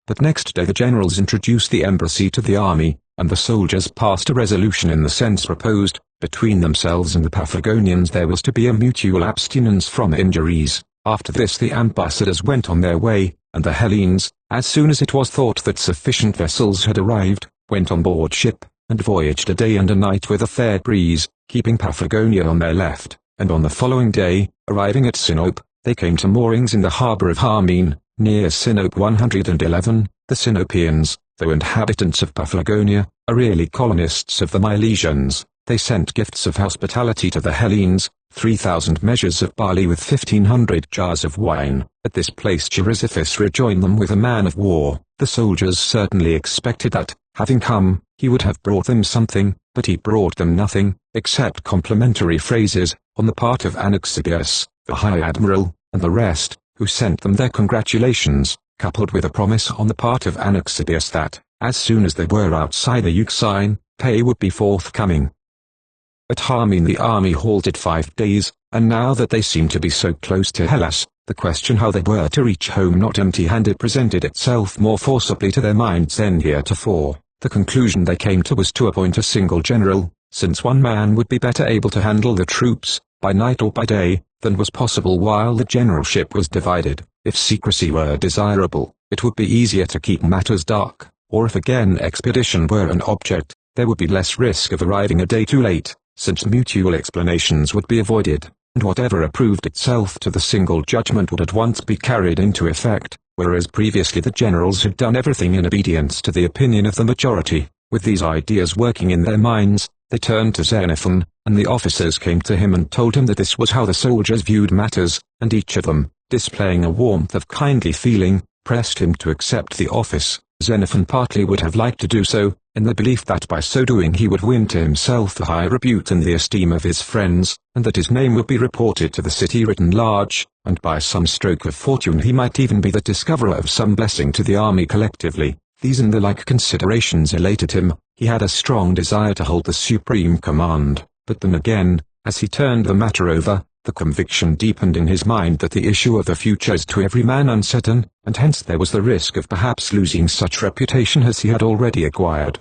But next day the generals introduced the embassy to the army, and the soldiers passed a resolution in the sense proposed. Between themselves and the Paphlagonians there was to be a mutual abstinence from injuries. After this the ambassadors went on their way, and the Hellenes, as soon as it was thought that sufficient vessels had arrived, went on board ship, and voyaged a day and a night with a fair breeze, keeping Paphlagonia on their left, and on the following day, arriving at Sinope, they came to moorings in the harbour of Harmene, near Sinope 111. The Sinopians, though inhabitants of Paphlagonia, are really colonists of the Milesians. They sent gifts of hospitality to the Hellenes, 3,000 measures of barley with 1,500 jars of wine. At this place Chrysippus rejoined them with a man of war. The soldiers certainly expected that, having come, he would have brought them something, but he brought them nothing, except complimentary phrases, on the part of Anaxibius, the High Admiral, and the rest, who sent them their congratulations, coupled with a promise on the part of Anaxibius that, as soon as they were outside the Euxine, pay would be forthcoming. At Harmene the army halted 5 days, and now that they seemed to be so close to Hellas, the question how they were to reach home not empty-handed presented itself more forcibly to their minds than heretofore. The conclusion they came to was to appoint a single general, since one man would be better able to handle the troops, by night or by day, than was possible while the generalship was divided. If secrecy were desirable, it would be easier to keep matters dark, or if again expedition were an object, there would be less risk of arriving a day too late, since mutual explanations would be avoided, and whatever approved itself to the single judgment would at once be carried into effect, whereas previously the generals had done everything in obedience to the opinion of the majority. With these ideas working in their minds, they turned to Xenophon, and the officers came to him and told him that this was how the soldiers viewed matters, and each of them, displaying a warmth of kindly feeling, pressed him to accept the office. Xenophon partly would have liked to do so, in the belief that by so doing he would win to himself the high repute and the esteem of his friends, and that his name would be reported to the city written large, and by some stroke of fortune he might even be the discoverer of some blessing to the army collectively. These and the like considerations elated him. He had a strong desire to hold the supreme command, but then again, as he turned the matter over, the conviction deepened in his mind that the issue of the future is to every man uncertain, and hence there was the risk of perhaps losing such reputation as he had already acquired.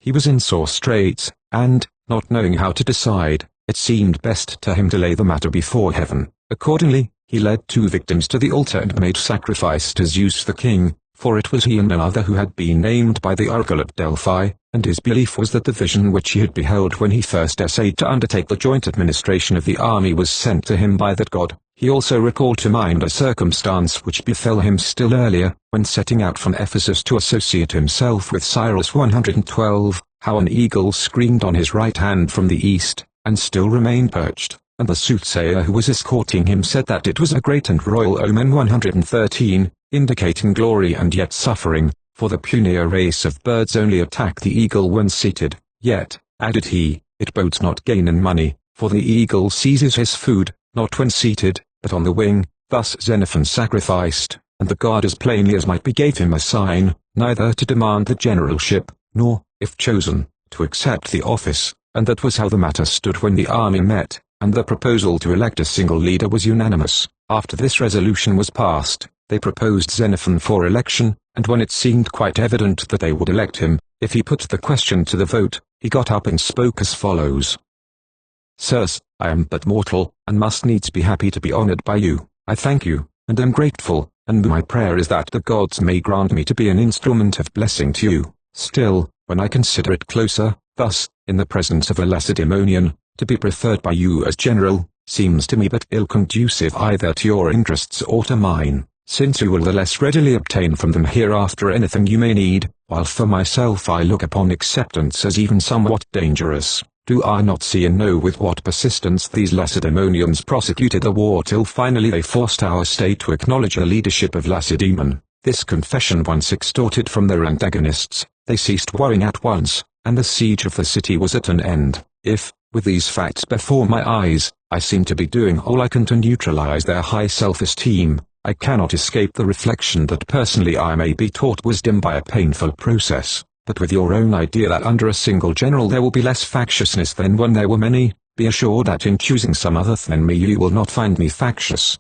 He was in sore straits, and, not knowing how to decide, it seemed best to him to lay the matter before heaven. Accordingly, he led 2 victims to the altar and made sacrifice to Zeus the king, for it was he and another who had been named by the oracle at Delphi, and his belief was that the vision which he had beheld when he first essayed to undertake the joint administration of the army was sent to him by that god. He also recalled to mind a circumstance which befell him still earlier, when setting out from Ephesus to associate himself with Cyrus 112, how an eagle screamed on his right hand from the east, and still remained perched, and the soothsayer who was escorting him said that it was a great and royal omen 113, indicating glory and yet suffering, for the punyr race of birds only attack the eagle when seated. Yet, added he, it bodes not gain in money, for the eagle seizes his food, not when seated, but on the wing. Thus Xenophon sacrificed, and the god as plainly as might be gave him a sign, neither to demand the generalship, nor, if chosen, to accept the office, and that was how the matter stood when the army met, and the proposal to elect a single leader was unanimous. After this resolution was passed, they proposed Xenophon for election, and when it seemed quite evident that they would elect him, if he put the question to the vote, he got up and spoke as follows. Sirs, I am but mortal, and must needs be happy to be honored by you. I thank you, and am grateful, and my prayer is that the gods may grant me to be an instrument of blessing to you. Still, when I consider it closer, thus, in the presence of a Lacedaemonian, to be preferred by you as general, seems to me but ill-conducive either to your interests or to mine, since you will the less readily obtain from them hereafter anything you may need, while for myself I look upon acceptance as even somewhat dangerous. Do I not see and know with what persistence these Lacedaemonians prosecuted the war till finally they forced our state to acknowledge the leadership of Lacedaemon? This confession once extorted from their antagonists, they ceased warring at once, and the siege of the city was at an end. If, with these facts before my eyes, I seem to be doing all I can to neutralize their high self-esteem, I cannot escape the reflection that personally I may be taught wisdom by a painful process. But with your own idea that under a single general there will be less factiousness than when there were many, be assured that in choosing some other than me you will not find me factious.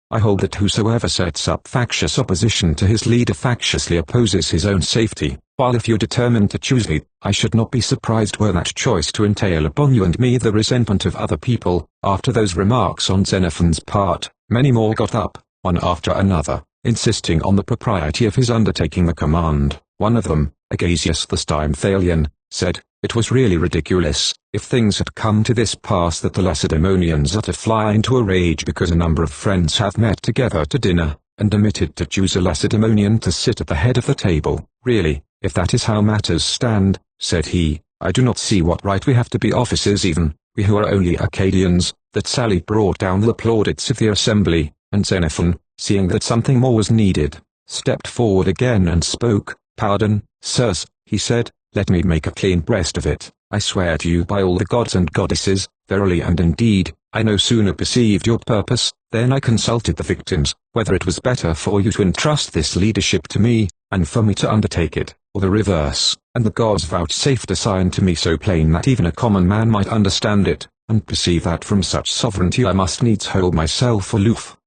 I hold that whosoever sets up factious opposition to his leader factiously opposes his own safety, while if you're determined to choose me, I should not be surprised were that choice to entail upon you and me the resentment of other people." After those remarks on Xenophon's part, many more got up, one after another, insisting on the propriety of his undertaking the command. One of them, Agasius the Stymphalian, said, "It was really ridiculous, if things had come to this pass, that the Lacedaemonians are to fly into a rage because a number of friends have met together to dinner, and omitted to choose a Lacedaemonian to sit at the head of the table. Really, if that is how matters stand," said he, "I do not see what right we have to be officers even, we who are only Arcadians." That sally brought down the plaudits of the assembly, and Xenophon, seeing that something more was needed, stepped forward again and spoke. "Pardon, sirs," he said, "let me make a clean breast of it. I swear to you by all the gods and goddesses, verily and indeed, I no sooner perceived your purpose, than I consulted the victims, whether it was better for you to entrust this leadership to me, and for me to undertake it, or the reverse, and the gods vouchsafed a sign to me so plain that even a common man might understand it, and perceive that from such sovereignty I must needs hold myself aloof."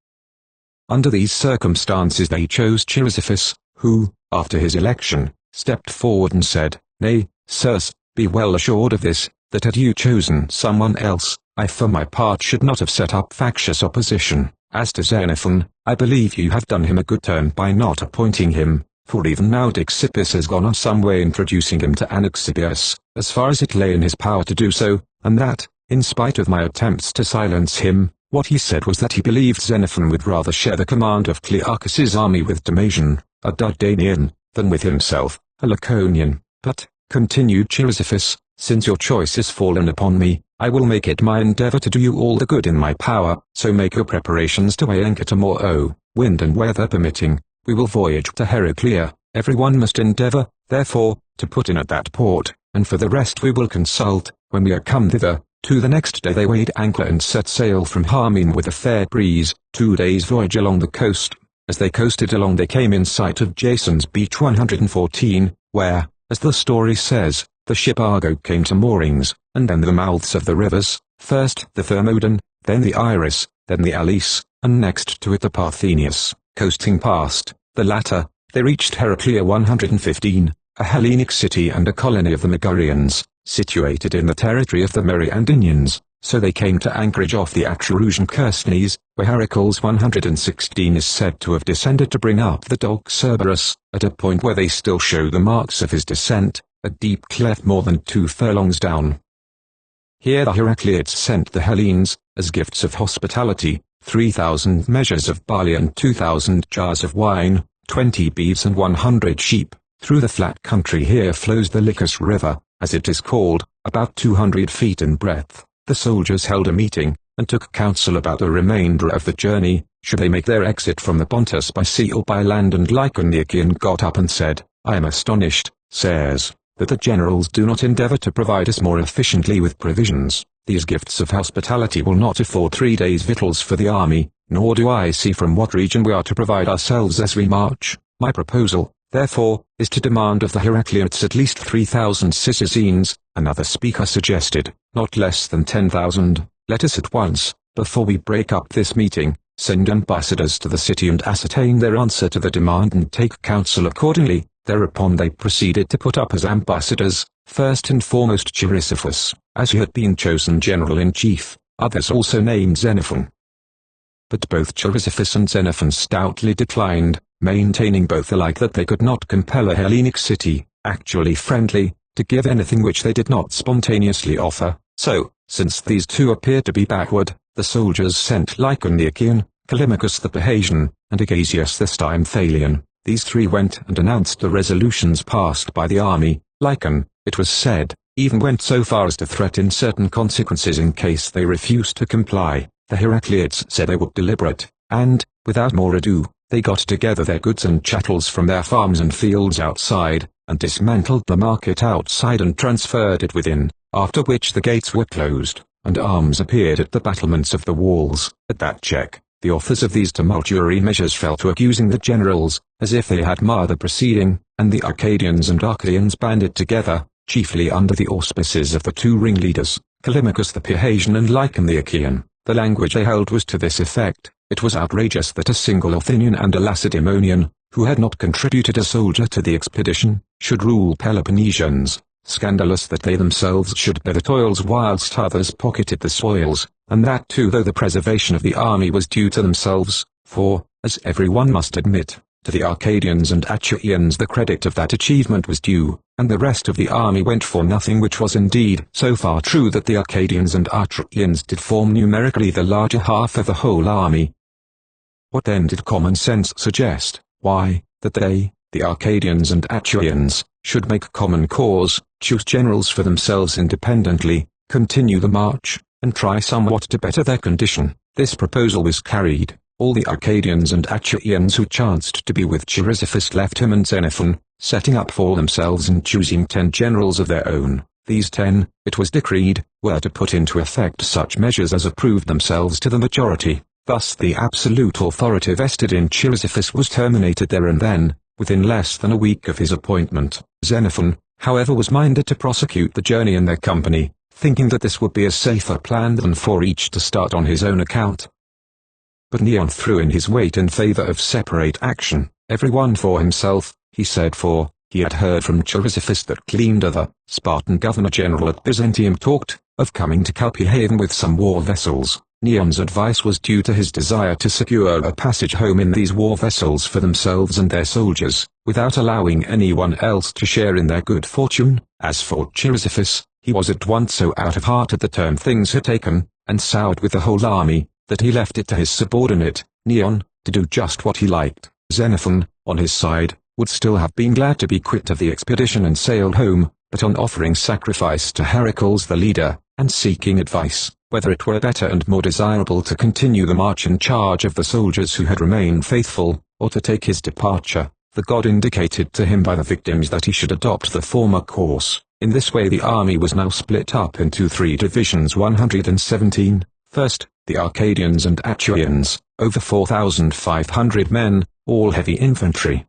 Under these circumstances they chose Chrysippus, who, after his election, stepped forward and said, "Nay, sirs, be well assured of this, that had you chosen someone else, I for my part should not have set up factious opposition. As to Xenophon, I believe you have done him a good turn by not appointing him, for even now Dixippus has gone on some way introducing him to Anaxibius, as far as it lay in his power to do so, and that, in spite of my attempts to silence him, what he said was that he believed Xenophon would rather share the command of Clearchus's army with Damasian, a Dardanian, than with himself, a Laconian. But, continued Chrysippus, since your choice is fallen upon me, I will make it my endeavor to do you all the good in my power, so make your preparations to weigh anchor tomorrow, wind and weather permitting. We will voyage to Heraclea. Everyone must endeavor, therefore, to put in at that port, and for the rest we will consult, when we are come thither." To the next day they weighed anchor and set sail from Harmene with a fair breeze, 2 days' voyage along the coast. As they coasted along they came in sight of Jason's beach 114, where, as the story says, the ship Argo came to moorings, and then the mouths of the rivers, first the Thermodon, then the Iris, then the Alice, and next to it the Parthenius. Coasting past the latter, they reached Heraclea 115, a Hellenic city and a colony of the Megarians, situated in the territory of the Meriandinians. So they came to anchorage off the Acherusian Kersnes, where Heracles 116 is said to have descended to bring up the dog Cerberus, at a point where they still show the marks of his descent, a deep cleft more than 2 furlongs down. Here the Heracleids sent the Hellenes, as gifts of hospitality, 3,000 measures of barley and 2,000 jars of wine, 20 beeves and 100 sheep. Through the flat country here flows the Lycus River, as it is called, about 200 feet in breadth. The soldiers held a meeting, and took counsel about the remainder of the journey, should they make their exit from the Pontus by sea or by land. And Lycon the Achaean got up and said, "I am astonished, sirs, that the generals do not endeavor to provide us more efficiently with provisions. These gifts of hospitality will not afford 3 days' victuals for the army, nor do I see from what region we are to provide ourselves as we march. My proposal, therefore, is to demand of the Heracleids at least 3,000 Cyzicenes." Another speaker suggested, "Not less than 10,000. Let us at once, before we break up this meeting, send ambassadors to the city and ascertain their answer to the demand and take counsel accordingly." Thereupon they proceeded to put up as ambassadors, first and foremost Chrysippus, as he had been chosen general-in-chief, others also named Xenophon. But both Chrysippus and Xenophon stoutly declined, maintaining both alike that they could not compel a Hellenic city, actually friendly, to give anything which they did not spontaneously offer. So, since these two appeared to be backward, the soldiers sent Lycon the Achaean, Callimachus the Pahasian, and Agasius the Stymphalian. These 3 went and announced the resolutions passed by the army. Lycon, it was said, even went so far as to threaten certain consequences in case they refused to comply. The Heracleids said they would deliberate, and, without more ado, they got together their goods and chattels from their farms and fields outside, and dismantled the market outside and transferred it within, after which the gates were closed, and arms appeared at the battlements of the walls. At that check, the authors of these tumultuary measures fell to accusing the generals, as if they had marred the proceeding, and the Arcadians and Archaeans banded together, chiefly under the auspices of the 2 ringleaders, Callimachus the Pahasian and Lycon the Achaean. The language they held was to this effect: It was outrageous that a single Athenian and a Lacedaemonian, who had not contributed a soldier to the expedition, should rule Peloponnesians. Scandalous that they themselves should bear the toils whilst others pocketed the spoils, and that too though the preservation of the army was due to themselves, for, as everyone must admit, to the Arcadians and Achaeans the credit of that achievement was due, and the rest of the army went for nothing, which was indeed so far true that the Arcadians and Achaeans did form numerically the larger half of the whole army. What then did common sense suggest? Why, that they, the Arcadians and Achaeans, should make common cause, choose generals for themselves independently, continue the march, and try somewhat to better their condition. This proposal was carried. All the Arcadians and Achaeans who chanced to be with Chrysippus left him and Xenophon, setting up for themselves and choosing 10 generals of their own. These 10, it was decreed, were to put into effect such measures as approved themselves to the majority. Thus the absolute authority vested in Chrysippus was terminated there and then, within less than a week of his appointment. Xenophon, however, was minded to prosecute the journey in their company, thinking that this would be a safer plan than for each to start on his own account. But Neon threw in his weight in favor of separate action. Everyone for himself, he said, for he had heard from Chrysippus that Cleander, the Spartan governor-general at Byzantium, talked of coming to Calpuhaven with some war vessels. Neon's advice was due to his desire to secure a passage home in these war vessels for themselves and their soldiers, without allowing anyone else to share in their good fortune. As for Chrysippus, he was at once so out of heart at the turn things had taken, and soured with the whole army, that he left it to his subordinate, Neon, to do just what he liked. Xenophon, on his side, would still have been glad to be quit of the expedition and sailed home, but on offering sacrifice to Heracles the leader, and seeking advice, whether it were better and more desirable to continue the march in charge of the soldiers who had remained faithful, or to take his departure, the god indicated to him by the victims that he should adopt the former course. In this way the army was now split up into 3 divisions: 117, first, the Arcadians and Achaeans, over 4,500 men, all heavy infantry.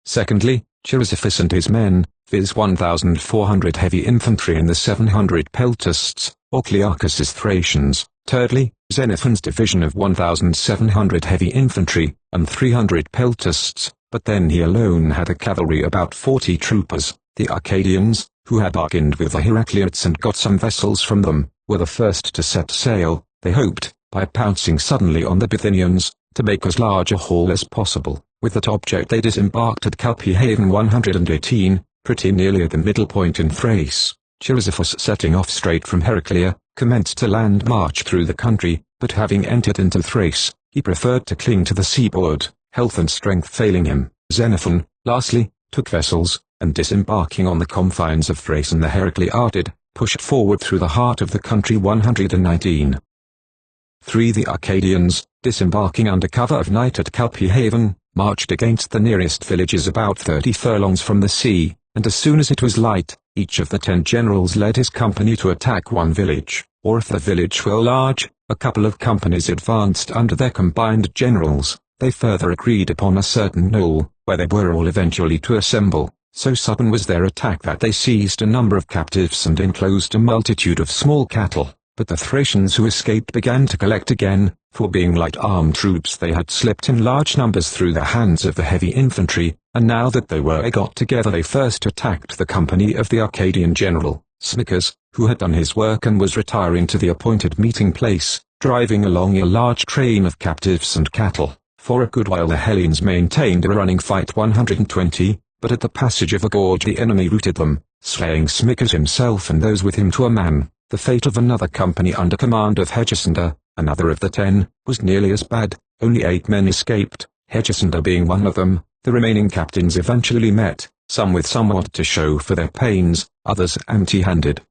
Secondly, Chrysippus and his men, viz. 1,400 heavy infantry and the 700 peltasts, or Clearchus's Thracians. Thirdly, Xenophon's division of 1,700 heavy infantry, and 300 peltasts, but then he alone had a cavalry about 40 troopers. The Arcadians, who had bargained with the Heracleids and got some vessels from them, were the first to set sail. They hoped, by pouncing suddenly on the Bithynians, to make as large a haul as possible. With that object they disembarked at Calpuhaven 118, pretty nearly at the middle point in Thrace. Chrysippus, setting off straight from Heraclea, commenced to land march through the country, but having entered into Thrace, he preferred to cling to the seaboard, health and strength failing him. Xenophon, lastly, took vessels, and disembarking on the confines of Thrace and the Heracleid, pushed forward through the heart of the country 119. 3. The Arcadians, disembarking under cover of night at Calpuhaven, marched against the nearest villages about 30 furlongs from the sea, and as soon as it was light, each of the 10 generals led his company to attack one village, or if the village were large, a couple of companies advanced under their combined generals. They further agreed upon a certain knoll, where they were all eventually to assemble. So sudden was their attack that they seized a number of captives and enclosed a multitude of small cattle. But the Thracians who escaped began to collect again, for being light armed troops they had slipped in large numbers through the hands of the heavy infantry, and now that they were got together they first attacked the company of the Arcadian general, Smiccus, who had done his work and was retiring to the appointed meeting place, driving along a large train of captives and cattle. For a good while the Hellenes maintained a running fight 120, but at the passage of a gorge the enemy routed them, slaying Smiccus himself and those with him to a man. The fate of another company under command of Hegesander, another of the 10, was nearly as bad. Only 8 men escaped, Hegesander being one of them. The remaining captains eventually met, some with somewhat to show for their pains, others empty-handed.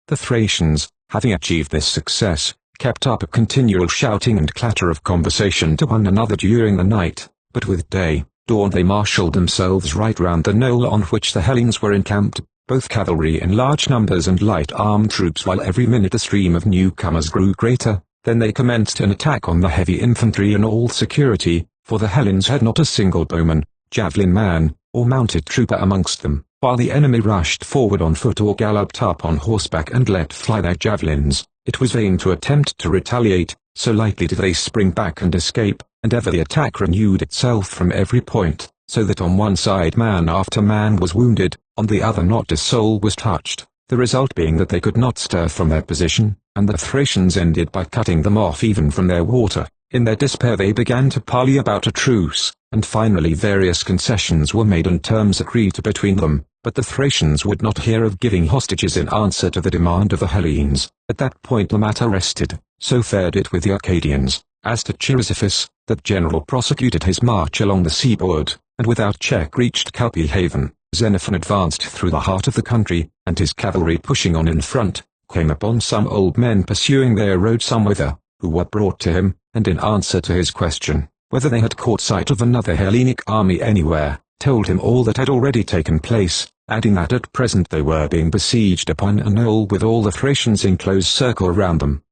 The Thracians, having achieved this success, kept up a continual shouting and clatter of conversation to one another during the night, but with dawn they marshalled themselves right round the knoll on which the Hellenes were encamped, both cavalry in large numbers and light-armed troops, while every minute the stream of newcomers grew greater. Then they commenced an attack on the heavy infantry in all security, for the Hellenes had not a single bowman, javelin man, or mounted trooper amongst them, while the enemy rushed forward on foot or galloped up on horseback and let fly their javelins. It was vain to attempt to retaliate, so lightly did they spring back and escape, and ever the attack renewed itself from every point, so that on one side man after man was wounded, on the other not a soul was touched, the result being that they could not stir from their position, and the Thracians ended by cutting them off even from their water. In their despair they began to parley about a truce, and finally various concessions were made and terms agreed to between them, but the Thracians would not hear of giving hostages in answer to the demand of the Hellenes. At that point the matter rested. So fared it with the Arcadians. As to Chrysippus, that general prosecuted his march along the seaboard, and without check reached Calpe haven. Xenophon advanced through the heart of the country, and his cavalry pushing on in front, came upon some old men pursuing their road somewhither, who were brought to him, and in answer to his question, whether they had caught sight of another Hellenic army anywhere, told him all that had already taken place, adding that at present they were being besieged upon a knoll with all the Thracians in close circle round them.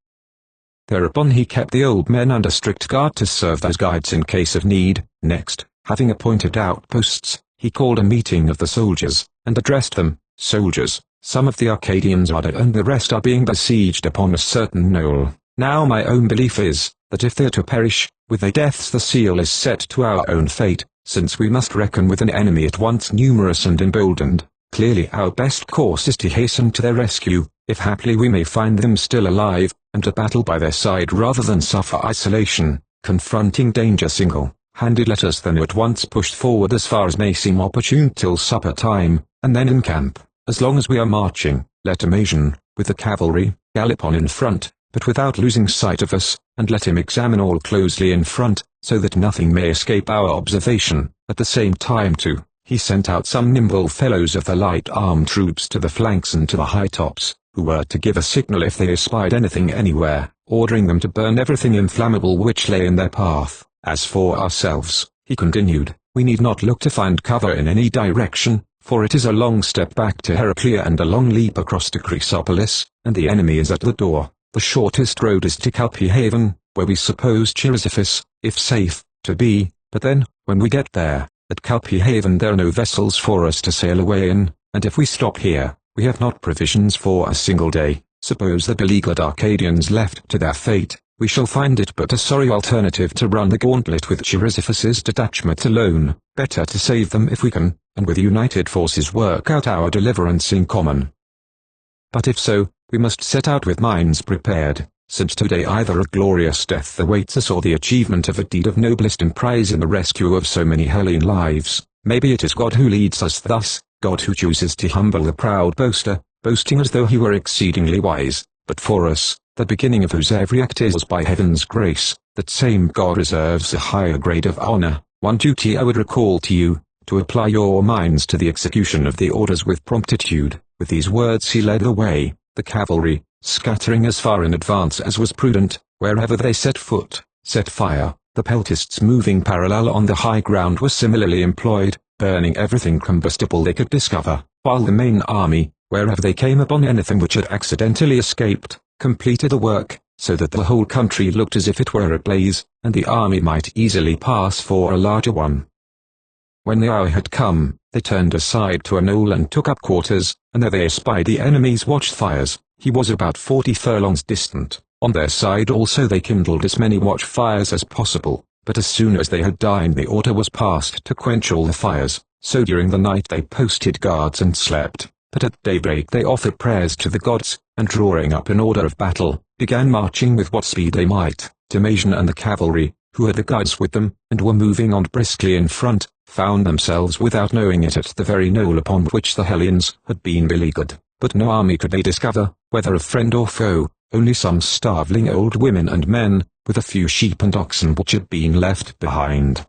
Thereupon he kept the old men under strict guard to serve as guides in case of need. Next, having appointed outposts, he called a meeting of the soldiers, and addressed them, "Soldiers, some of the Arcadians are dead and the rest are being besieged upon a certain knoll. Now my own belief is, that if they are to perish, with their deaths the seal is set to our own fate, since we must reckon with an enemy at once numerous and emboldened. Clearly our best course is to hasten to their rescue, if haply we may find them still alive, and to battle by their side rather than suffer isolation, confronting danger single-handed. Let us then at once push forward as far as may seem opportune till supper time, and then encamp. As long as we are marching, let Amasian, with the cavalry, gallop on in front, but without losing sight of us, and let him examine all closely in front, so that nothing may escape our observation. At the same time too, he sent out some nimble fellows of the light-armed troops to the flanks and to the high-tops, who were to give a signal if they espied anything anywhere, ordering them to burn everything inflammable which lay in their path. As for ourselves, he continued, we need not look to find cover in any direction, for it is a long step back to Heraclea and a long leap across to Chrysopolis, and the enemy is at the door. The shortest road is to Calpe haven, where we suppose Chrysippus, if safe, to be, but then, when we get there, at Calpe haven there are no vessels for us to sail away in, and if we stop here, we have not provisions for a single day. Suppose the beleaguered Arcadians left to their fate, we shall find it but a sorry alternative to run the gauntlet with Chrysippus's detachment alone. Better to save them if we can, and with united forces work out our deliverance in common. But if so, we must set out with minds prepared, since today either a glorious death awaits us or the achievement of a deed of noblest emprise in the rescue of so many Hellene lives. Maybe it is God who leads us thus, God who chooses to humble the proud boaster, boasting as though he were exceedingly wise, but for us, the beginning of whose every act is by heaven's grace, that same God reserves a higher grade of honor. One duty I would recall to you, to apply your minds to the execution of the orders with promptitude. With these words he led the way, the cavalry, scattering as far in advance as was prudent, wherever they set foot, set fire. The peltists moving parallel on the high ground were similarly employed, burning everything combustible they could discover, while the main army, wherever they came upon anything which had accidentally escaped, completed the work, so that the whole country looked as if it were ablaze, and the army might easily pass for a larger one. When the hour had come, they turned aside to a knoll and took up quarters, and there they espied the enemy's watchfires. He was about 40 furlongs distant. On their side also they kindled as many watchfires as possible, but as soon as they had dined the order was passed to quench all the fires, so during the night they posted guards and slept, but at daybreak they offered prayers to the gods, and drawing up in order of battle, began marching with what speed they might. Amasian and the cavalry, who had the guides with them, and were moving on briskly in front, found themselves without knowing it at the very knoll upon which the Hellenes had been beleaguered, but no army could they discover, whether of friend or foe, only some starveling old women and men, with a few sheep and oxen which had been left behind.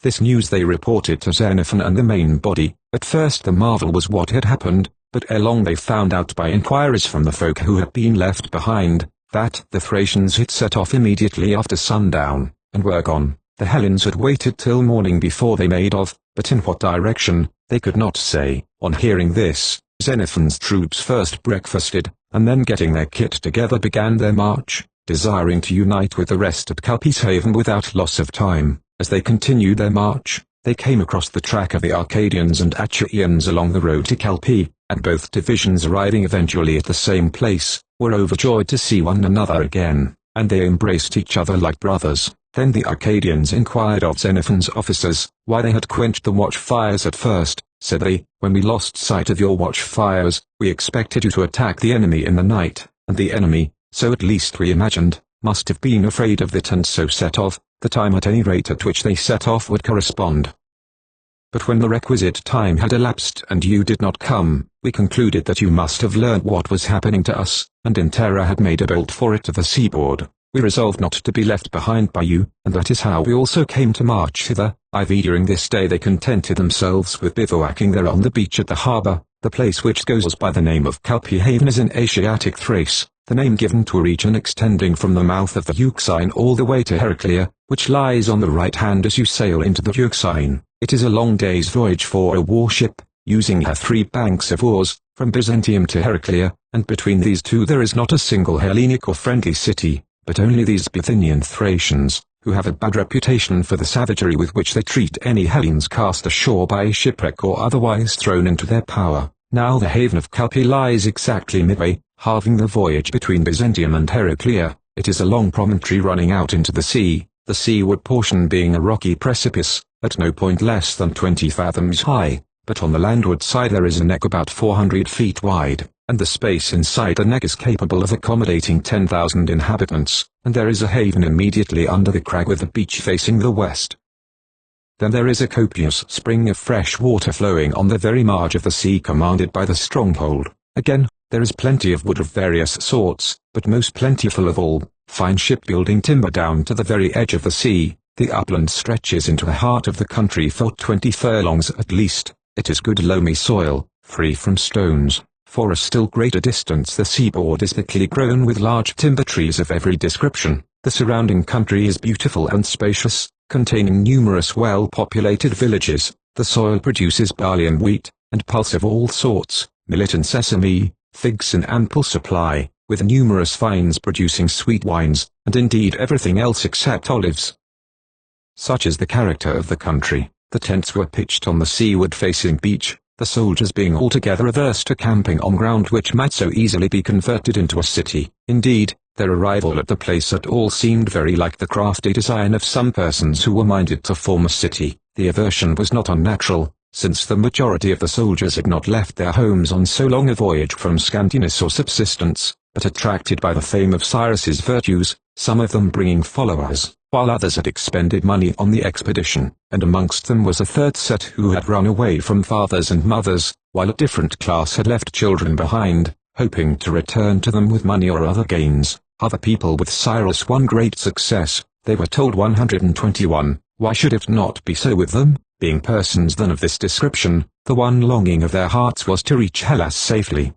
This news they reported to Xenophon and the main body. At first the marvel was what had happened, but ere long they found out by inquiries from the folk who had been left behind, that the Thracians had set off immediately after sundown, and were gone. The Hellenes had waited till morning before they made off, but in what direction, they could not say. On hearing this, Xenophon's troops first breakfasted, and then getting their kit together began their march, desiring to unite with the rest at Calpe haven without loss of time. As they continued their march, they came across the track of the Arcadians and Achaeans along the road to Calpe, and both divisions arriving eventually at the same place, were overjoyed to see one another again. and they embraced each other like brothers. Then the Arcadians inquired of Xenophon's officers, why they had quenched the watchfires at first. Said they, when we lost sight of your watchfires, we expected you to attack the enemy in the night, and the enemy, so at least we imagined, must have been afraid of it and so set off. The time at any rate at which they set off would correspond. But when the requisite time had elapsed and you did not come, we concluded that you must have learned what was happening to us, and in terror had made a bolt for it to the seaboard. We resolved not to be left behind by you, and that is how we also came to march hither. During this day they contented themselves with bivouacking there on the beach at the harbour. The place which goes by the name of Calpe Haven is in Asiatic Thrace, the name given to a region extending from the mouth of the Euxine all the way to Heraclea, which lies on the right hand as you sail into the Euxine. It is a long day's voyage for a warship, using her 3 banks of oars, from Byzantium to Heraclea, and between these two there is not a single Hellenic or friendly city, but only these Bithynian Thracians, who have a bad reputation for the savagery with which they treat any Hellenes cast ashore by shipwreck or otherwise thrown into their power. Now the haven of Calpe lies exactly midway, halving the voyage between Byzantium and Heraclea. It is a long promontory running out into the sea, the seaward portion being a rocky precipice, at no point less than 20 fathoms high, but on the landward side there is a neck about 400 feet wide, and the space inside the neck is capable of accommodating 10,000 inhabitants, and there is a haven immediately under the crag with the beach facing the west. Then there is a copious spring of fresh water flowing on the very marge of the sea commanded by the stronghold. Again, there is plenty of wood of various sorts, but most plentiful of all, fine shipbuilding timber down to the very edge of the sea. The upland stretches into the heart of the country for 20 furlongs at least. It is good loamy soil, free from stones. For a still greater distance the seaboard is thickly grown with large timber trees of every description. The surrounding country is beautiful and spacious, containing numerous well-populated villages. The soil produces barley and wheat, and pulse of all sorts, millet and sesame, figs in ample supply, with numerous vines producing sweet wines, and indeed everything else except olives. Such is the character of the country. The tents were pitched on the seaward-facing beach, the soldiers being altogether averse to camping on ground which might so easily be converted into a city. Indeed, their arrival at the place at all seemed very like the crafty design of some persons who were minded to form a city. The aversion was not unnatural, since the majority of the soldiers had not left their homes on so long a voyage from scantiness or subsistence, but attracted by the fame of Cyrus's virtues, some of them bringing followers, while others had expended money on the expedition, and amongst them was a third set who had run away from fathers and mothers, while a different class had left children behind, hoping to return to them with money or other gains. Other people with Cyrus won great success, they were told 121, why should it not be so with them? Being persons then of this description, the one longing of their hearts was to reach Hellas safely.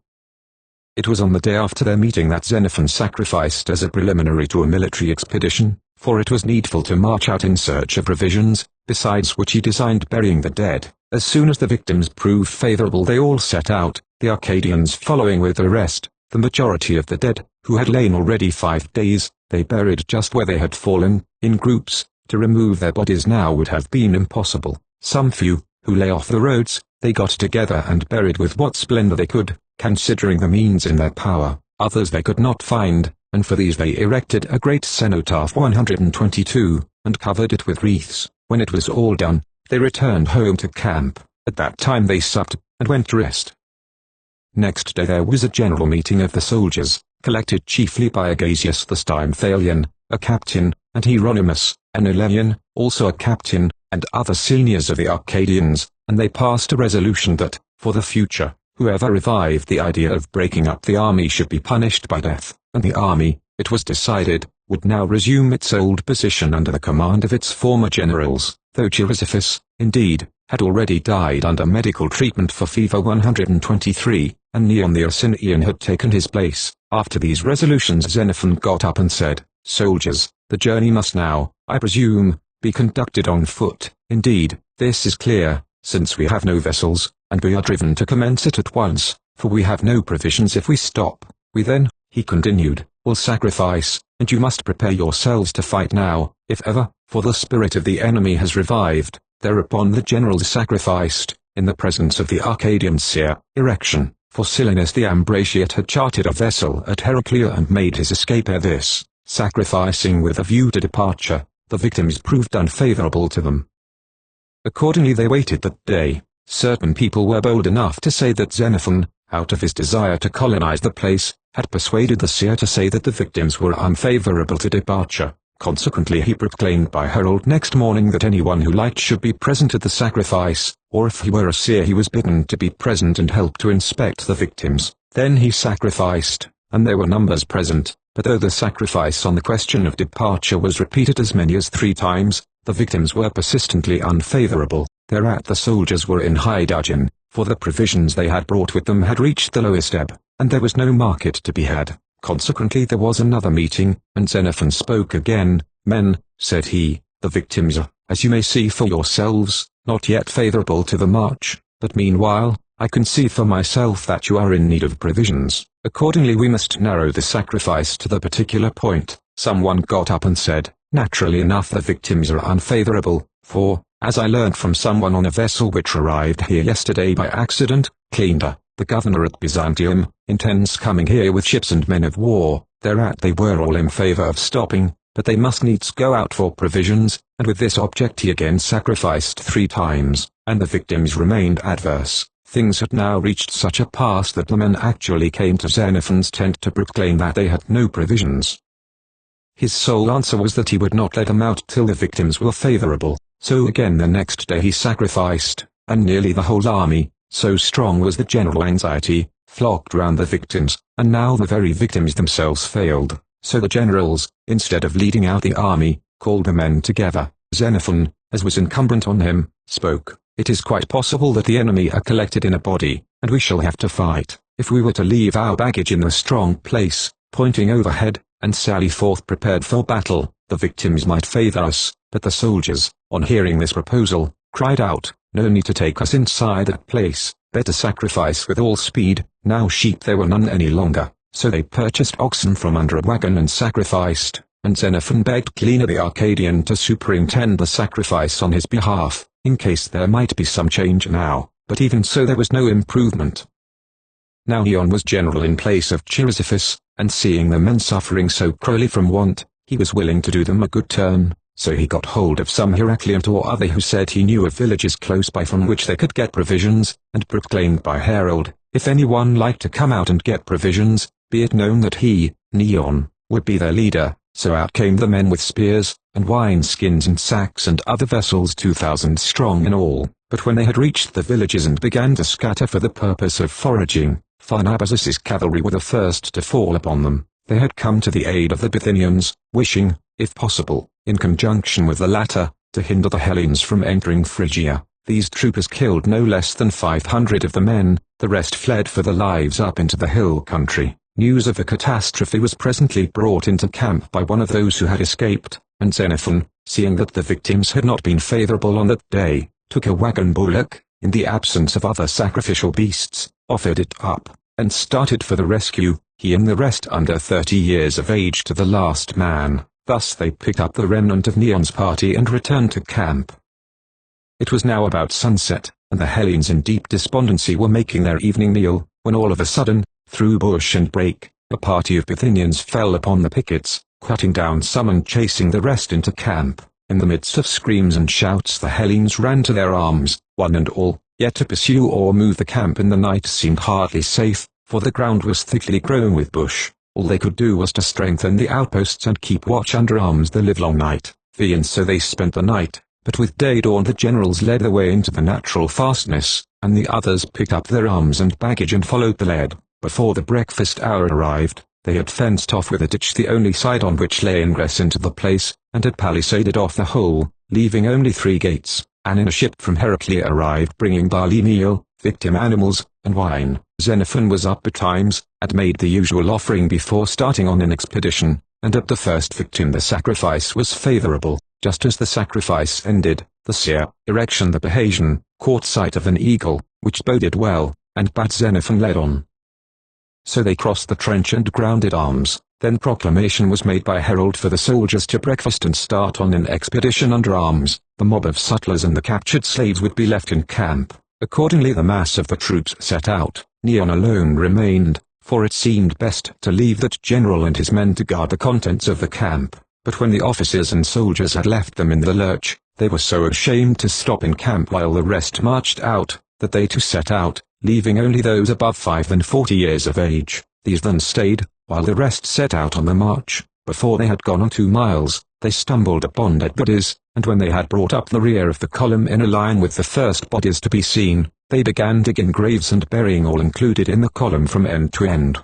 It was on the day after their meeting that Xenophon sacrificed as a preliminary to a military expedition, for it was needful to march out in search of provisions, besides which he designed burying the dead. As soon as the victims proved favorable they all set out, the Arcadians following with the rest. The majority of the dead, who had lain already 5 days, they buried just where they had fallen, in groups. To remove their bodies now would have been impossible. Some few, who lay off the roads, they got together and buried with what splendor they could, considering the means in their power. Others they could not find, and for these they erected a great cenotaph 122, and covered it with wreaths. When it was all done, they returned home to camp. At that time they supped, and went to rest. Next day there was a general meeting of the soldiers, collected chiefly by Agasius the Stymphalian, a captain, and Hieronymus, an Elean, also a captain, and other seniors of the Arcadians, and they passed a resolution that, for the future, whoever revived the idea of breaking up the army should be punished by death, and the army, it was decided, would now resume its old position under the command of its former generals, though Chrysippus, indeed, had already died under medical treatment for fever 123, and Neon the Arsinian had taken his place. After these resolutions Xenophon got up and said, "Soldiers, the journey must now, I presume, be conducted on foot. Indeed, this is clear, since we have no vessels, and we are driven to commence it at once, for we have no provisions if we stop. We then," he continued, "will sacrifice, and you must prepare yourselves to fight now, if ever, for the spirit of the enemy has revived." Thereupon the generals sacrificed, in the presence of the Arcadian seer, erection, for Silenus the Ambraciot had chartered a vessel at Heraclea and made his escape ere this. sacrificing with a view to departure, the victims proved unfavorable to them. Accordingly they waited that day. Certain people were bold enough to say that Xenophon, out of his desire to colonize the place, had persuaded the seer to say that the victims were unfavorable to departure. Consequently he proclaimed by herald next morning that anyone who liked should be present at the sacrifice, or if he were a seer he was bidden to be present and help to inspect the victims. Then he sacrificed, and there were numbers present, but though the sacrifice on the question of departure was repeated as many as 3 times, the victims were persistently unfavorable. Thereat the soldiers were in high dudgeon, for the provisions they had brought with them had reached the lowest ebb, and there was no market to be had. Consequently there was another meeting, and Xenophon spoke again. Men, said he, the victims are, as you may see for yourselves, not yet favorable to the march, but meanwhile, I can see for myself that you are in need of provisions. Accordingly we must narrow the sacrifice to the particular point. Someone got up and said, naturally enough the victims are unfavorable, for, as I learned from someone on a vessel which arrived here yesterday by accident, Cleander, the governor at Byzantium, intends coming here with ships and men of war. Thereat they were all in favor of stopping, but they must needs go out for provisions, and with this object he again sacrificed 3 times, and the victims remained adverse. Things had now reached such a pass that the men actually came to Xenophon's tent to proclaim that they had no provisions. His sole answer was that he would not let them out till the victims were favorable. So again the next day he sacrificed, and nearly the whole army, so strong was the general anxiety, flocked round the victims, and now the very victims themselves failed. So the generals, instead of leading out the army, called the men together. Xenophon, as was incumbent on him, spoke. It is quite possible that the enemy are collected in a body, and we shall have to fight. If we were to leave our baggage in the strong place, pointing overhead, and sally forth prepared for battle, the victims might favor us, but the soldiers, on hearing this proposal, cried out, no need to take us inside that place, better sacrifice with all speed. Now sheep there were none any longer, so they purchased oxen from under a wagon and sacrificed, and Xenophon begged Cleander the Arcadian to superintend the sacrifice on his behalf, in case there might be some change now, but even so there was no improvement. Now Neon was general in place of Chrysippus, and seeing the men suffering so cruelly from want, he was willing to do them a good turn. So he got hold of some Heracleant or other who said he knew of villages close by from which they could get provisions, and proclaimed by herald, if anyone liked to come out and get provisions, be it known that he, Neon, would be their leader. So out came the men with spears, and wine-skins and sacks and other vessels 2,000 strong in all. But when they had reached the villages and began to scatter for the purpose of foraging, Pharnabazus' cavalry were the first to fall upon them. They had come to the aid of the Bithynians, wishing, if possible, in conjunction with the latter, to hinder the Hellenes from entering Phrygia. These troopers killed no less than 500 of the men, the rest fled for their lives up into the hill country. News of the catastrophe was presently brought into camp by one of those who had escaped, and Xenophon, seeing that the victims had not been favorable on that day, took a wagon bullock, in the absence of other sacrificial beasts, offered it up, and started for the rescue, he and the rest under 30 years of age to the last man. Thus they picked up the remnant of Neon's party and returned to camp. It was now about sunset, and the Hellenes in deep despondency were making their evening meal, when all of a sudden, through bush and brake, a party of Bithynians fell upon the pickets, cutting down some and chasing the rest into camp. In the midst of screams and shouts the Hellenes ran to their arms, one and all, yet to pursue or move the camp in the night seemed hardly safe, for the ground was thickly grown with bush. All they could do was to strengthen the outposts and keep watch under arms the livelong night. And so they spent the night, but with day dawn the generals led the way into the natural fastness, and the others picked up their arms and baggage and followed the lead. Before the breakfast hour arrived, they had fenced off with a ditch the only side on which lay ingress into the place, and had palisaded off the whole, leaving only 3 gates. And in a ship from Heraclea arrived bringing barley meal, victim animals, and wine. Xenophon was up betimes, had made the usual offering before starting on an expedition, and at the first victim the sacrifice was favorable. Just as the sacrifice ended, the seer, Erection the Bahasian, caught sight of an eagle, which boded well, and bade Xenophon lead on. So they crossed the trench and grounded arms. Then proclamation was made by herald for the soldiers to breakfast and start on an expedition under arms. The mob of sutlers and the captured slaves would be left in camp. Accordingly the mass of the troops set out. Neon alone remained, for it seemed best to leave that general and his men to guard the contents of the camp. But when the officers and soldiers had left them in the lurch, they were so ashamed to stop in camp while the rest marched out, that they too set out, leaving only those above 5 and 40 years of age. These then stayed, while the rest set out on the march. Before they had gone on 2 miles, they stumbled upon dead bodies, and when they had brought up the rear of the column in a line with the first bodies to be seen, they began digging graves and burying all included in the column from end to end.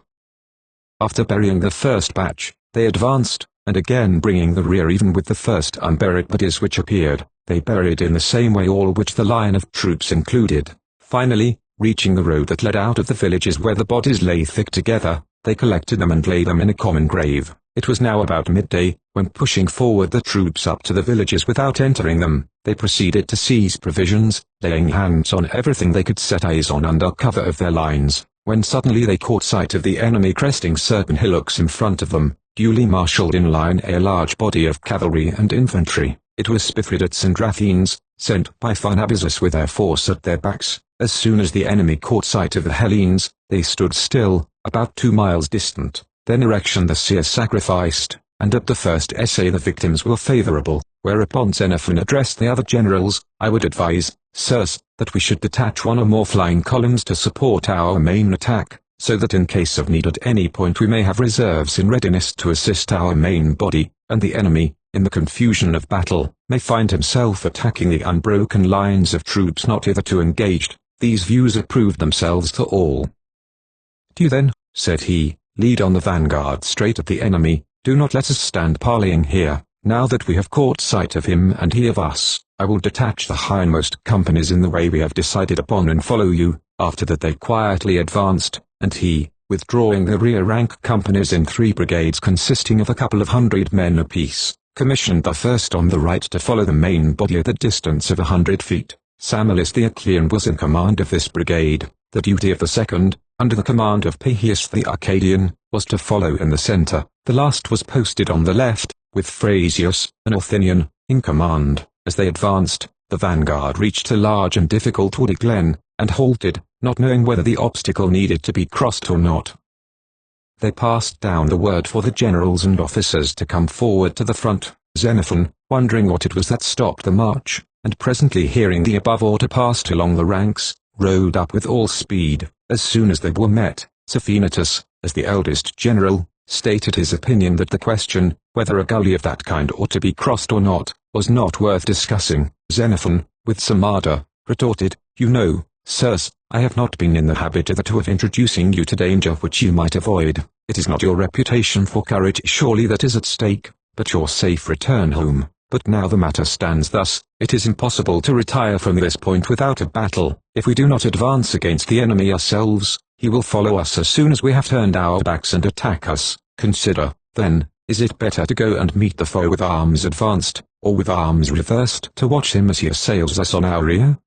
After burying the first batch, they advanced, and again bringing the rear even with the first unburied bodies which appeared, they buried in the same way all which the line of troops included. Finally, reaching the road that led out of the villages where the bodies lay thick together, they collected them and laid them in a common grave. It was now about midday, when pushing forward the troops up to the villages without entering them, they proceeded to seize provisions, laying hands on everything they could set eyes on under cover of their lines, when suddenly they caught sight of the enemy cresting certain hillocks in front of them, duly marshalled in line a large body of cavalry and infantry. It was Spithridates and Rathines, sent by Pharnabazus with their force at their backs. As soon as the enemy caught sight of the Hellenes, they stood still, about 2 miles distant. Then Erection the seer sacrificed, and at the first essay the victims were favourable, whereupon Xenophon addressed the other generals. I would advise, sirs, that we should detach 1 or more flying columns to support our main attack, so that in case of need at any point we may have reserves in readiness to assist our main body, and the enemy, in the confusion of battle, may find himself attacking the unbroken lines of troops not hitherto engaged. These views approved themselves to all. Do you then, said he, lead on the vanguard straight at the enemy. Do not let us stand parleying here. Now that we have caught sight of him and he of us, I will detach the hindmost companies in the way we have decided upon and follow you. After that they quietly advanced, and he, withdrawing the rear rank companies in 3 brigades consisting of a couple of 100 men apiece, commissioned the first on the right to follow the main body at the distance of 100 feet. Samolus the Achaean was in command of this brigade. The duty of the second, under the command of Paehius the Arcadian, was to follow in the centre. The last was posted on the left, with Phrasius, an Athenian, in command. As they advanced, the vanguard reached a large and difficult woody glen, and halted, not knowing whether the obstacle needed to be crossed or not. They passed down the word for the generals and officers to come forward to the front. Xenophon, wondering what it was that stopped the march, and presently hearing the above order passed along the ranks, rode up with all speed. As soon as they were met, Sophonatus, as the eldest general, stated his opinion that the question, whether a gully of that kind ought to be crossed or not, was not worth discussing. Xenophon, with some ardor, retorted, You know, sirs, I have not been in the habit hitherto of introducing you to danger which you might avoid. It is not your reputation for courage surely that is at stake, but your safe return home. But now the matter stands thus, it is impossible to retire from this point without a battle. If we do not advance against the enemy ourselves, he will follow us as soon as we have turned our backs and attack us. Consider, then, is it better to go and meet the foe with arms advanced, or with arms reversed to watch him as he assails us on our rear?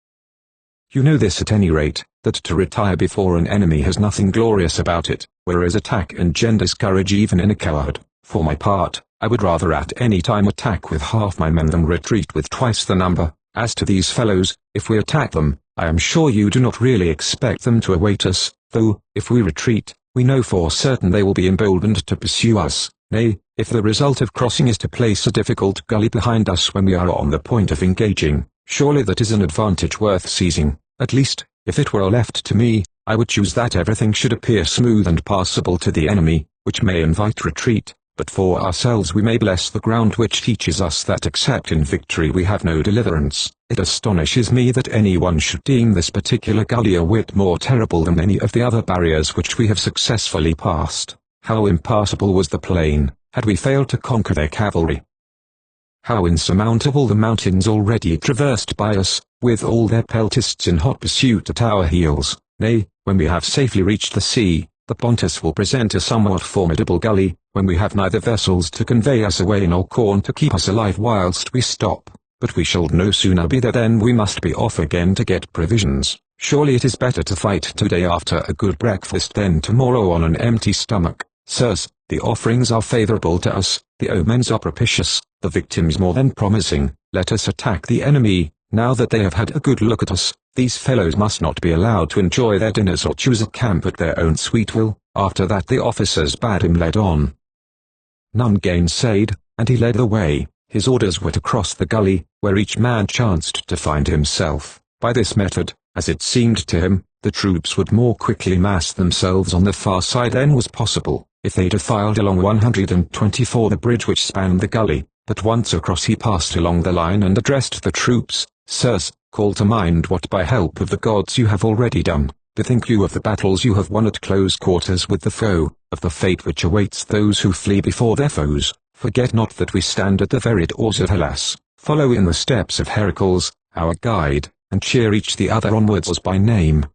You know this at any rate, that to retire before an enemy has nothing glorious about it, whereas attack engenders courage even in a coward. For my part, I would rather at any time attack with half my men than retreat with twice the number. As to these fellows, if we attack them, I am sure you do not really expect them to await us, though, if we retreat, we know for certain they will be emboldened to pursue us. Nay, if the result of crossing is to place a difficult gully behind us when we are on the point of engaging, surely that is an advantage worth seizing. At least, if it were left to me, I would choose that everything should appear smooth and passable to the enemy, which may invite retreat. But for ourselves we may bless the ground which teaches us that except in victory we have no deliverance. It astonishes me that anyone should deem this particular gully a whit more terrible than any of the other barriers which we have successfully passed. How impassable was the plain, had we failed to conquer their cavalry! How insurmountable the mountains already traversed by us, with all their peltasts in hot pursuit at our heels! Nay, when we have safely reached the sea, the Pontus will present a somewhat formidable gully, when we have neither vessels to convey us away nor corn to keep us alive whilst we stop. But we shall no sooner be there than we must be off again to get provisions. Surely it is better to fight today after a good breakfast than tomorrow on an empty stomach. Sirs, the offerings are favourable to us, the omens are propitious, the victims more than promising. Let us attack the enemy, now that they have had a good look at us. These fellows must not be allowed to enjoy their dinners or choose a camp at their own sweet will. After that the officers bade him lead on. None gainsayed, and he led the way. His orders were to cross the gully, where each man chanced to find himself. By this method, as it seemed to him, the troops would more quickly mass themselves on the far side than was possible, if they defiled along 124 the bridge which spanned the gully. But once across he passed along the line and addressed the troops. Sirs, call to mind what by help of the gods you have already done. Bethink you of the battles you have won at close quarters with the foe, of the fate which awaits those who flee before their foes. Forget not that we stand at the very doors of Hellas. Follow in the steps of Heracles, our guide, and cheer each the other onwards as by name.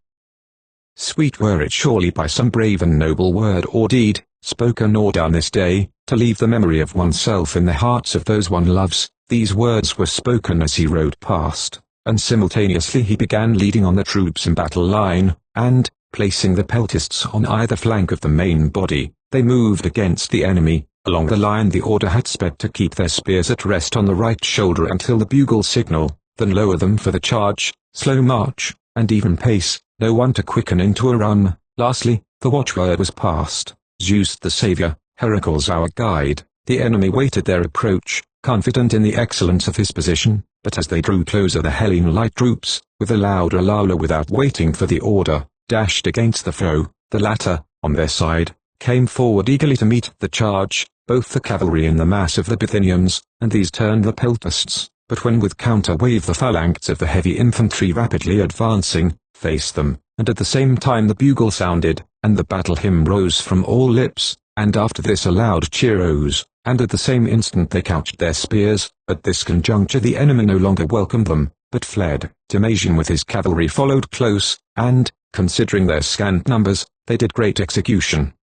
Sweet were it surely by some brave and noble word or deed, spoken or done this day, to leave the memory of oneself in the hearts of those one loves. These words were spoken as he rode past, and simultaneously he began leading on the troops in battle line, and, placing the peltasts on either flank of the main body, they moved against the enemy. Along the line the order had sped to keep their spears at rest on the right shoulder until the bugle signal, then lower them for the charge, slow march, and even pace, no one to quicken into a run. Lastly, the watchword was passed. Zeus the saviour, Heracles our guide. The enemy waited their approach, confident in the excellence of his position, but as they drew closer the Hellene light troops, with a loud alaula without waiting for the order, dashed against the foe. The latter, on their side, came forward eagerly to meet the charge, both the cavalry and the mass of the Bithynians, and these turned the peltasts, but when with counter wave the phalanx of the heavy infantry rapidly advancing, faced them, and at the same time the bugle sounded, and the battle hymn rose from all lips, and after this a loud cheer rose, and at the same instant they couched their spears. At this conjuncture the enemy no longer welcomed them, but fled. Timasian with his cavalry followed close, and, considering their scant numbers, they did great execution.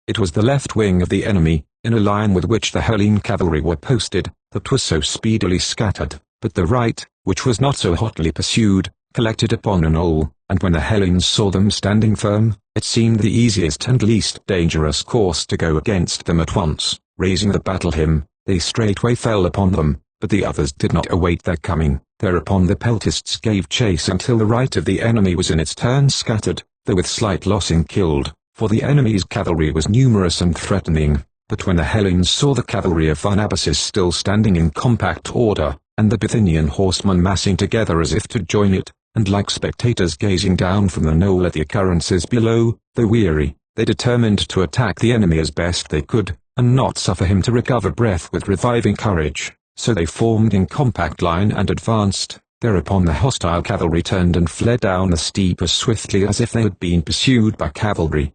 It was the left wing of the enemy, in a line with which the Hellene cavalry were posted, that was so speedily scattered, but the right, which was not so hotly pursued, collected upon a knoll, and when the Hellenes saw them standing firm, it seemed the easiest and least dangerous course to go against them at once. Raising the battle hymn, they straightway fell upon them, but the others did not await their coming. Thereupon the peltasts gave chase until the right of the enemy was in its turn scattered, though with slight loss in killed, for the enemy's cavalry was numerous and threatening. But when the Hellenes saw the cavalry of Pharnabazus still standing in compact order, and the Bithynian horsemen massing together as if to join it, and like spectators gazing down from the knoll at the occurrences below, though weary, they determined to attack the enemy as best they could, and not suffer him to recover breath with reviving courage. So they formed in compact line and advanced. Thereupon the hostile cavalry turned and fled down the steep as swiftly as if they had been pursued by cavalry.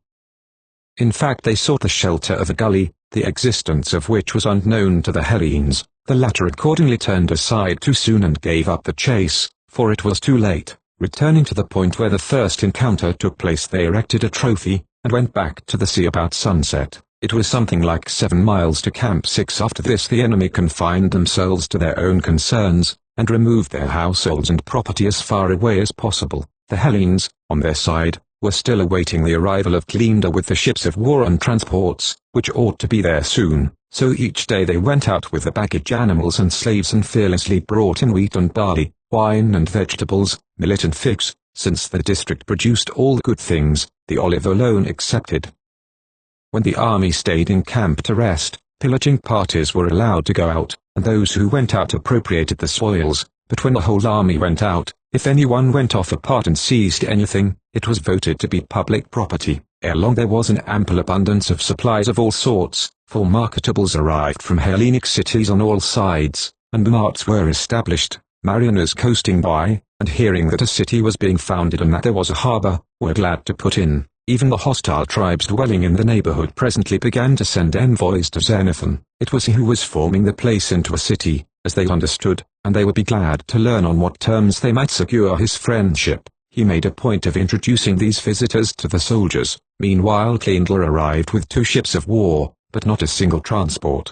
In fact they sought the shelter of a gully, the existence of which was unknown to the Hellenes. The latter accordingly turned aside too soon and gave up the chase, for it was too late. Returning to the point where the first encounter took place they erected a trophy, and went back to the sea about sunset. It was something like 7 miles to Camp 6. After this the enemy confined themselves to their own concerns, and removed their households and property as far away as possible. The Hellenes, on their side, were still awaiting the arrival of Cleander with the ships of war and transports, which ought to be there soon. So each day they went out with the baggage animals and slaves and fearlessly brought in wheat and barley, wine and vegetables, millet and figs, since the district produced all good things, the olive alone excepted. When the army stayed in camp to rest, pillaging parties were allowed to go out, and those who went out appropriated the spoils. But when the whole army went out, if anyone went off apart and seized anything, it was voted to be public property. Ere long there was an ample abundance of supplies of all sorts, for marketables arrived from Hellenic cities on all sides, and marts were established. Mariners coasting by, and hearing that a city was being founded and that there was a harbour, were glad to put in. Even the hostile tribes dwelling in the neighborhood presently began to send envoys to Xenophon. It was he who was forming the place into a city, as they understood, and they would be glad to learn on what terms they might secure his friendship. He made a point of introducing these visitors to the soldiers. Meanwhile Cleander arrived with 2 ships of war, but not a single transport.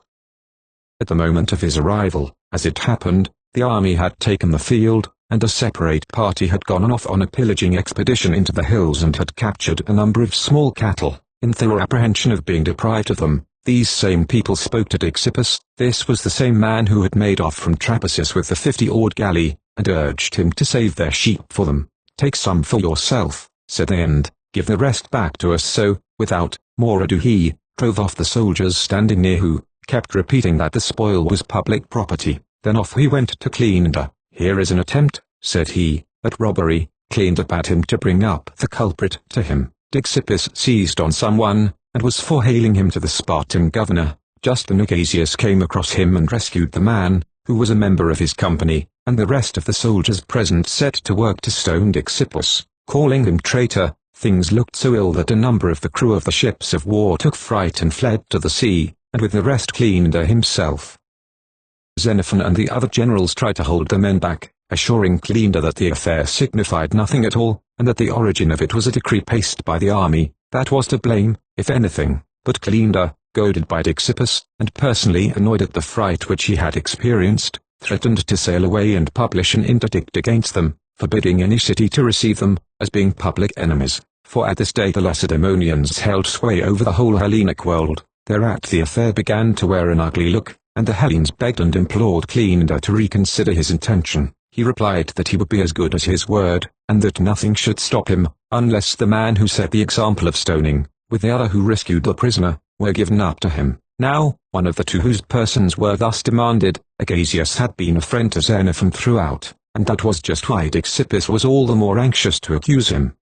At the moment of his arrival, as it happened, the army had taken the field, and a separate party had gone off on a pillaging expedition into the hills and had captured a number of small cattle. In their apprehension of being deprived of them, these same people spoke to Dixippus. This was the same man who had made off from Trapezus with the 50-oared galley, and urged him to save their sheep for them. "Take some for yourself," said they, "and, give the rest back to us. So, without more ado, he drove off the soldiers standing near, who kept repeating that the spoil was public property. Then off he went to Cleander. "Here is an attempt," said he, "at robbery." Cleander bade him to bring up the culprit to him. Dicsippus seized on someone, and was for hailing him to the Spartan governor. Just then Agasius came across him and rescued the man, who was a member of his company, and the rest of the soldiers present set to work to stone Dicsippus, calling him traitor. Things looked so ill that a number of the crew of the ships of war took fright and fled to the sea, and with the rest Cleander himself. Xenophon and the other generals tried to hold the men back, assuring Cleander that the affair signified nothing at all, and that the origin of it was a decree passed by the army, that was to blame, if anything. But Cleander, goaded by Dicsippus, and personally annoyed at the fright which he had experienced, threatened to sail away and publish an interdict against them, forbidding any city to receive them, as being public enemies, for at this day the Lacedaemonians held sway over the whole Hellenic world. Thereat the affair began to wear an ugly look, and the Hellenes begged and implored Cleander to reconsider his intention. He replied that he would be as good as his word, and that nothing should stop him, unless the man who set the example of stoning, with the other who rescued the prisoner, were given up to him. Now, one of the two whose persons were thus demanded, Agasius, had been a friend to Xenophon throughout, and that was just why Dicsippus was all the more anxious to accuse him.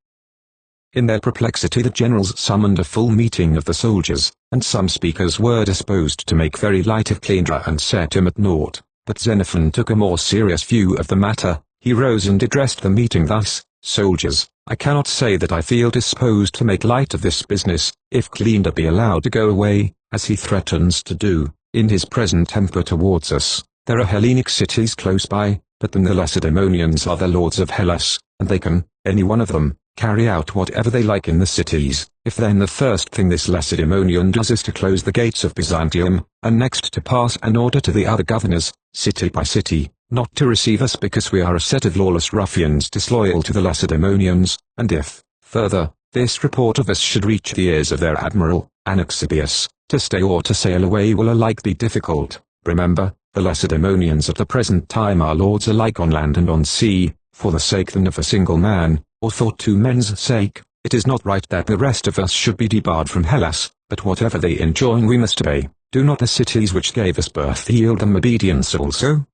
In their perplexity the generals summoned a full meeting of the soldiers, and some speakers were disposed to make very light of Cleander and set him at naught. But Xenophon took a more serious view of the matter. He rose and addressed the meeting thus: "Soldiers, I cannot say that I feel disposed to make light of this business, if Cleander be allowed to go away, as he threatens to do, in his present temper towards us. There are Hellenic cities close by, but then the Lacedaemonians are the lords of Hellas, and they can, any one of them, carry out whatever they like in the cities. If then the first thing this Lacedaemonian does is to close the gates of Byzantium, and next to pass an order to the other governors, city by city, not to receive us because we are a set of lawless ruffians disloyal to the Lacedaemonians, and if, further, this report of us should reach the ears of their admiral, Anaxibius, to stay or to sail away will alike be difficult. Remember, the Lacedaemonians at the present time are lords alike on land and on sea. For the sake then of a single man, or for two men's sake, it is not right that the rest of us should be debarred from Hellas, but whatever they enjoin we must obey. Do not the cities which gave us birth yield them obedience also?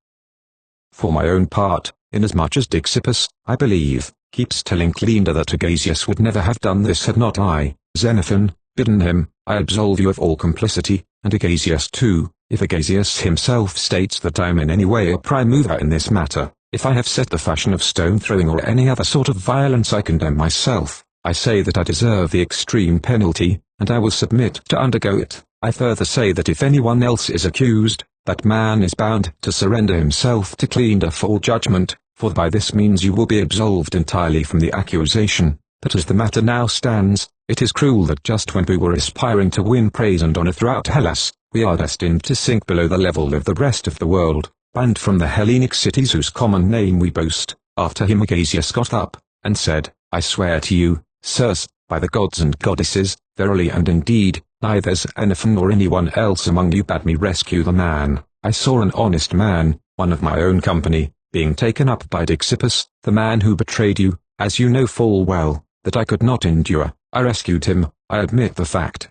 For my own part, inasmuch as Dicsippus, I believe, keeps telling Cleander that Agasius would never have done this had not I, Xenophon, bidden him, I absolve you of all complicity, and Agasius too, if Agasius himself states that I am in any way a prime mover in this matter. If I have set the fashion of stone throwing or any other sort of violence I condemn myself. I say that I deserve the extreme penalty, and I will submit to undergo it. I further say that if anyone else is accused, that man is bound to surrender himself to Cleander for judgment, for by this means you will be absolved entirely from the accusation. But as the matter now stands, it is cruel that just when we were aspiring to win praise and honor throughout Hellas, we are destined to sink below the level of the rest of the world, banned from the Hellenic cities whose common name we boast." After him Agasius got up, and said, "I swear to you, sirs, by the gods and goddesses, verily and indeed, neither Xenophon nor anyone else among you bade me rescue the man. I saw an honest man, one of my own company, being taken up by Dicsippus, the man who betrayed you, as you know full well, that I could not endure. I rescued him, I admit the fact.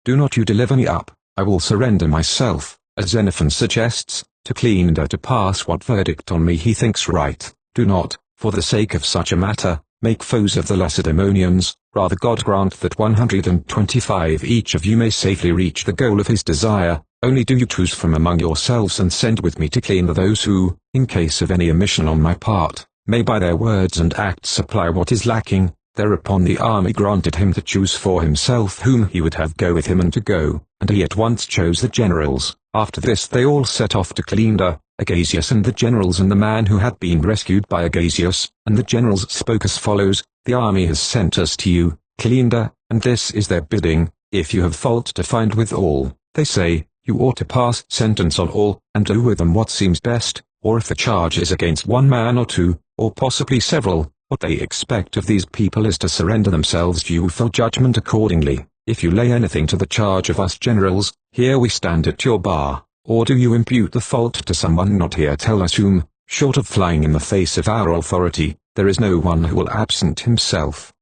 Do not you deliver me up, I will surrender myself, as Xenophon suggests, to Cleander to pass what verdict on me he thinks right. Do not, for the sake of such a matter, make foes of the Lacedaemonians, rather God grant that 125 each of you may safely reach the goal of his desire. Only do you choose from among yourselves and send with me to Cleander those who, in case of any omission on my part, may by their words and acts supply what is lacking." Thereupon the army granted him to choose for himself whom he would have go with him and to go, and he at once chose the generals. After this they all set off to Cleander, Agasius and the generals and the man who had been rescued by Agasius, and the generals spoke as follows: "The army has sent us to you, Cleander, and this is their bidding. If you have fault to find with all, they say, you ought to pass sentence on all, and do with them what seems best, or if the charge is against one man or two, or possibly several, what they expect of these people is to surrender themselves to you for judgment accordingly. If you lay anything to the charge of us generals, here we stand at your bar, or do you impute the fault to someone not here, tell us whom, short of flying in the face of our authority, there is no one who will absent himself."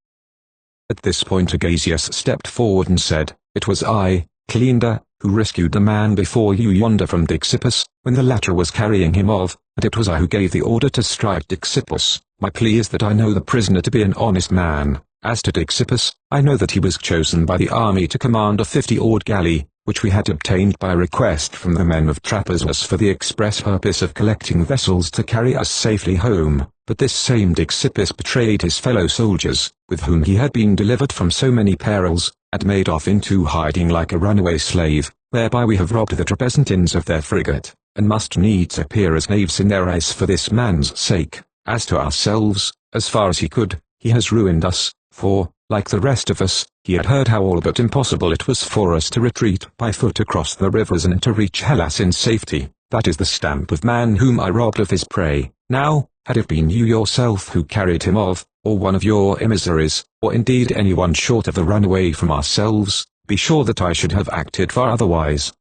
At this point Agasius stepped forward and said, "It was I, Cleander, who rescued the man before you yonder from Dixippus, when the latter was carrying him off, and it was I who gave the order to strike Dixippus. My plea is that I know the prisoner to be an honest man. As to Dixippus, I know that he was chosen by the army to command a 50-oared galley, which we had obtained by request from the men of Trapezus for the express purpose of collecting vessels to carry us safely home. But this same Dixippus betrayed his fellow soldiers, with whom he had been delivered from so many perils, and made off into hiding like a runaway slave, whereby we have robbed the Trapezentines of their frigate, and must needs appear as knaves in their eyes for this man's sake. As to ourselves, as far as he could, he has ruined us, for, like the rest of us, he had heard how all but impossible it was for us to retreat by foot across the rivers and to reach Hellas in safety. That is the stamp of man whom I robbed of his prey. Now, had it been you yourself who carried him off, or one of your emissaries, or indeed anyone short of the runaway from ourselves, be sure that I should have acted far otherwise.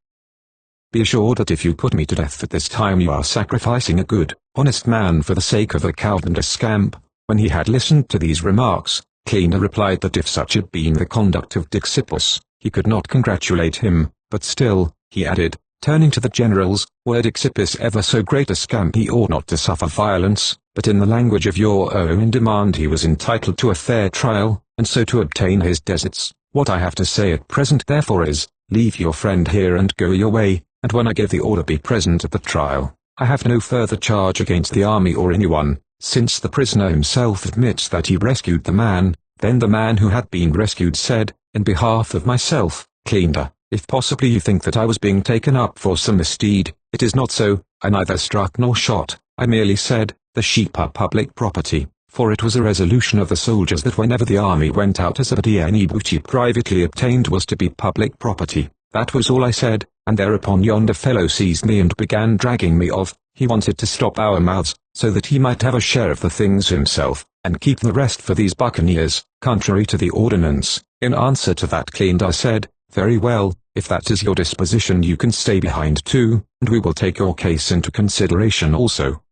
Be assured that if you put me to death at this time you are sacrificing a good, honest man for the sake of a coward and a scamp." When he had listened to these remarks, Cleander replied that if such had been the conduct of Dixippus, he could not congratulate him, but still, he added, turning to the generals, were Dixippus ever so great a scamp he ought not to suffer violence, but in the language of your own demand he was entitled to a fair trial, and so to obtain his deserts. What I have to say at present therefore is, leave your friend here and go your way, and when I give the order be present at the trial. I have no further charge against the army or anyone, since the prisoner himself admits that he rescued the man." Then the man who had been rescued said, "In behalf of myself, Cleander, if possibly you think that I was being taken up for some misdeed, it is not so. I neither struck nor shot. I merely said, the sheep are public property, for it was a resolution of the soldiers that whenever the army went out as any booty privately obtained was to be public property. That was all I said, and thereupon yonder fellow seized me and began dragging me off. He wanted to stop our mouths, so that he might have a share of the things himself, and keep the rest for these buccaneers, contrary to the ordinance." In answer to that Cleander said, "Very well, if that is your disposition you can stay behind too, and we will take your case into consideration also."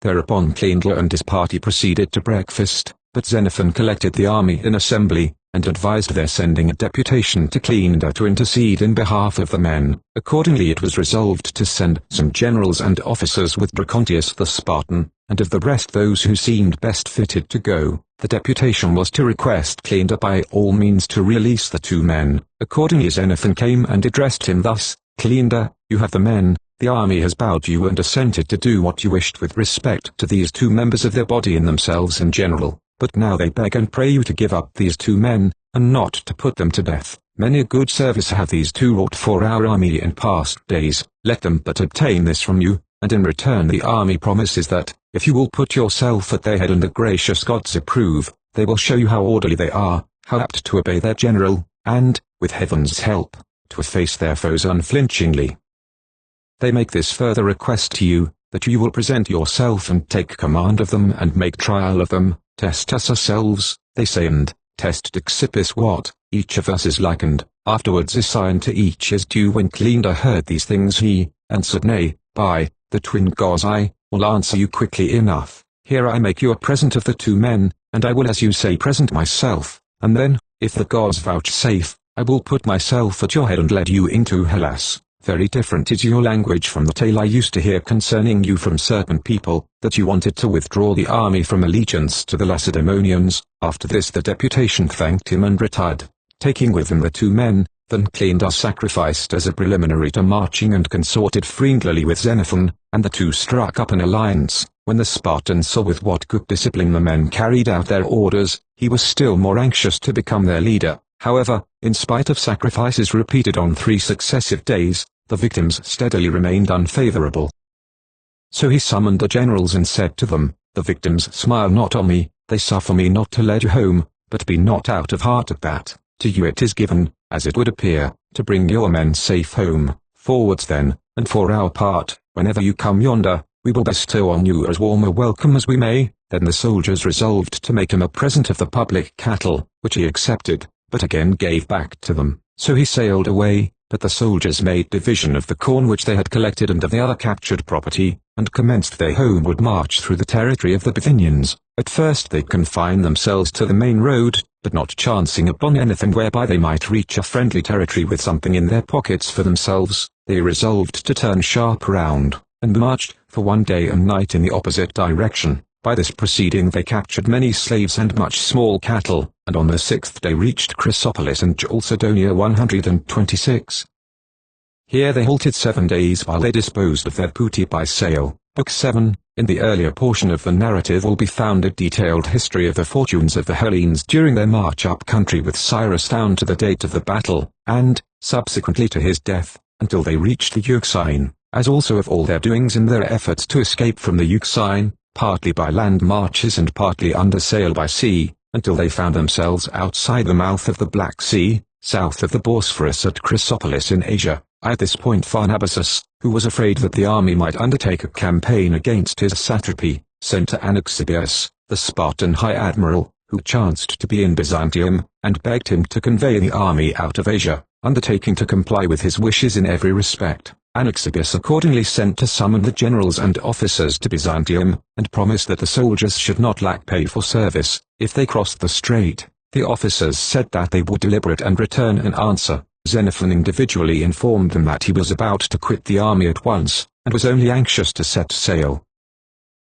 Thereupon Cleander and his party proceeded to breakfast, but Xenophon collected the army in assembly, and advised their sending a deputation to Cleander to intercede in behalf of the men. Accordingly it was resolved to send some generals and officers with Dracontius the Spartan, and of the rest those who seemed best fitted to go. The deputation was to request Cleander by all means to release the two men. Accordingly Xenophon came and addressed him thus, "Cleander, you have the men, the army has bowed you and assented to do what you wished with respect to these two members of their body and themselves in general. But now they beg and pray you to give up these two men, and not to put them to death. Many a good service have these two wrought for our army in past days. Let them but obtain this from you, and in return the army promises that, if you will put yourself at their head and the gracious gods approve, they will show you how orderly they are, how apt to obey their general, and, with heaven's help, to face their foes unflinchingly. They make this further request to you, that you will present yourself and take command of them and make trial of them. Test us ourselves, they say, and test Dixippus what each of us is like, and afterwards assign to each his due." When Cleander heard these things he answered, "Nay, by the twin gods I will answer you quickly enough. Here I make you a present of the two men, and I will as you say present myself, and then, if the gods vouchsafe, I will put myself at your head and lead you into Hellas. Very different is your language from the tale I used to hear concerning you from certain people, that you wanted to withdraw the army from allegiance to the Lacedaemonians." After this the deputation thanked him and retired, taking with him the two men. Then Cleander sacrificed as a preliminary to marching and consorted friendlily with Xenophon, and the two struck up an alliance. When the Spartan saw with what good discipline the men carried out their orders, he was still more anxious to become their leader. However, in spite of sacrifices repeated on 3 successive days, the victims steadily remained unfavorable. So he summoned the generals and said to them, "The victims smile not on me, they suffer me not to lead you home, but be not out of heart at that. To you it is given, as it would appear, to bring your men safe home. Forwards then, and for our part, whenever you come yonder, we will bestow on you as warm a welcome as we may." Then the soldiers resolved to make him a present of the public cattle, which he accepted, but again gave back to them. So he sailed away, but the soldiers made division of the corn which they had collected and of the other captured property, and commenced their homeward march through the territory of the Bithynians. At first they confined themselves to the main road, but not chancing upon anything whereby they might reach a friendly territory with something in their pockets for themselves, they resolved to turn sharp round, and marched for 1 day and night in the opposite direction. By this proceeding they captured many slaves and much small cattle, and on the 6th day reached Chrysopolis and Chalcedonia 126. Here they halted 7 days while they disposed of their booty by sail. Book 7. In the earlier portion of the narrative will be found a detailed history of the fortunes of the Hellenes during their march up country with Cyrus down to the date of the battle, and, subsequently to his death, until they reached the Euxine, as also of all their doings in their efforts to escape from the Euxine, partly by land marches and partly under sail by sea, until they found themselves outside the mouth of the Black Sea, south of the Bosphorus at Chrysopolis in Asia. At this point Pharnabazus, who was afraid that the army might undertake a campaign against his satrapy, sent to Anaxibius, the Spartan high admiral, who chanced to be in Byzantium, and begged him to convey the army out of Asia, undertaking to comply with his wishes in every respect. Anaxibius accordingly sent to summon the generals and officers to Byzantium, and promised that the soldiers should not lack pay for service, if they crossed the strait. The officers said that they would deliberate and return an answer. Xenophon individually informed them that he was about to quit the army at once, and was only anxious to set sail.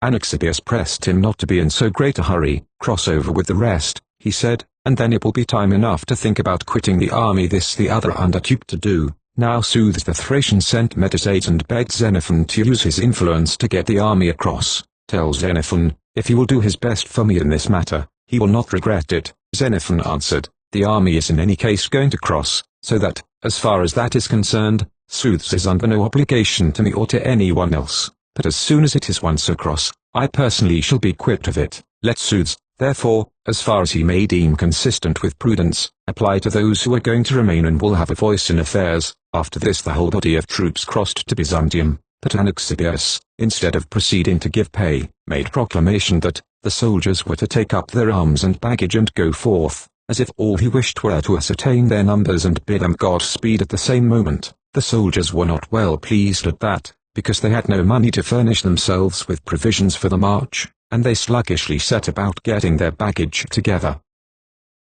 Anaxibius pressed him not to be in so great a hurry. "Cross over with the rest," he said, "and then it will be time enough to think about quitting the army." This the other undertook to do. Now Soothes the Thracian sent Medesides and begged Xenophon to use his influence to get the army across. "Tell Xenophon, if he will do his best for me in this matter, he will not regret it." Xenophon answered, "The army is in any case going to cross, so that, as far as that is concerned, Soothes is under no obligation to me or to anyone else. But as soon as it is once across, I personally shall be quit of it. Let Soothes, therefore, as far as he may deem consistent with prudence, apply to those who are going to remain and will have a voice in affairs." After this the whole body of troops crossed to Byzantium, but Anaxibius, instead of proceeding to give pay, made proclamation that the soldiers were to take up their arms and baggage and go forth, as if all he wished were to ascertain their numbers and bid them Godspeed at the same moment. The soldiers were not well pleased at that, because they had no money to furnish themselves with provisions for the march, and they sluggishly set about getting their baggage together.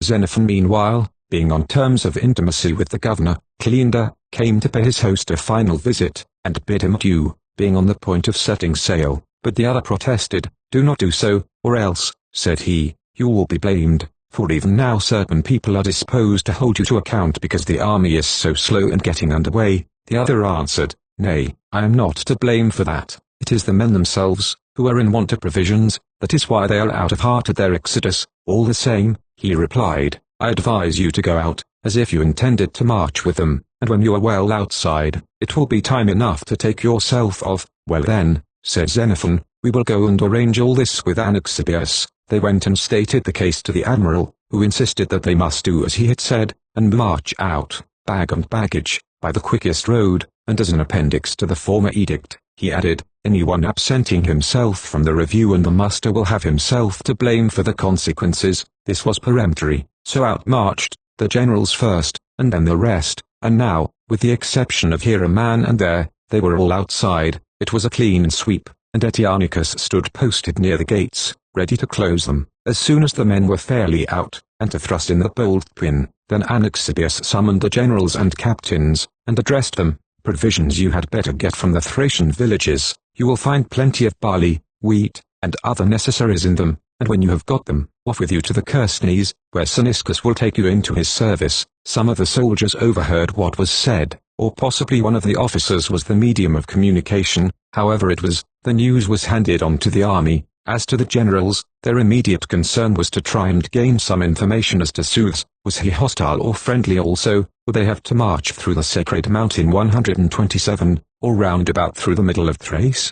Xenophon meanwhile, being on terms of intimacy with the governor, Cleander, came to pay his host a final visit, and bid him adieu, being on the point of setting sail, but the other protested. "Do not do so, or else," said he, "you will be blamed, for even now certain people are disposed to hold you to account because the army is so slow in getting under way." The other answered, "Nay, I am not to blame for that. It is the men themselves, who are in want of provisions, that is why they are out of heart at their exodus." "All the same," he replied, "I advise you to go out, as if you intended to march with them, and when you are well outside, it will be time enough to take yourself off." "Well then," said Xenophon, "we will go and arrange all this with Anaxibius." They went and stated the case to the admiral, who insisted that they must do as he had said, and march out, bag and baggage, by the quickest road, and as an appendix to the former edict, he added, "Anyone absenting himself from the review and the muster will have himself to blame for the consequences." This was peremptory, so out marched, the generals first, and then the rest, and now, with the exception of here a man and there, they were all outside. It was a clean sweep, and Etearchus stood posted near the gates, ready to close them, as soon as the men were fairly out, and to thrust in the bold pin. Then Anaxibius summoned the generals and captains, and addressed them, "Provisions you had better get from the Thracian villages. You will find plenty of barley, wheat, and other necessaries in them, and when you have got them, off with you to the Chersonese, where Cyniscus will take you into his service." Some of the soldiers overheard what was said, or possibly one of the officers was the medium of communication. However it was, the news was handed on to the army. As to the generals, their immediate concern was to try and gain some information as to Soothes. Was he hostile or friendly also? Would they have to march through the sacred mountain 127, or round about through the middle of Thrace?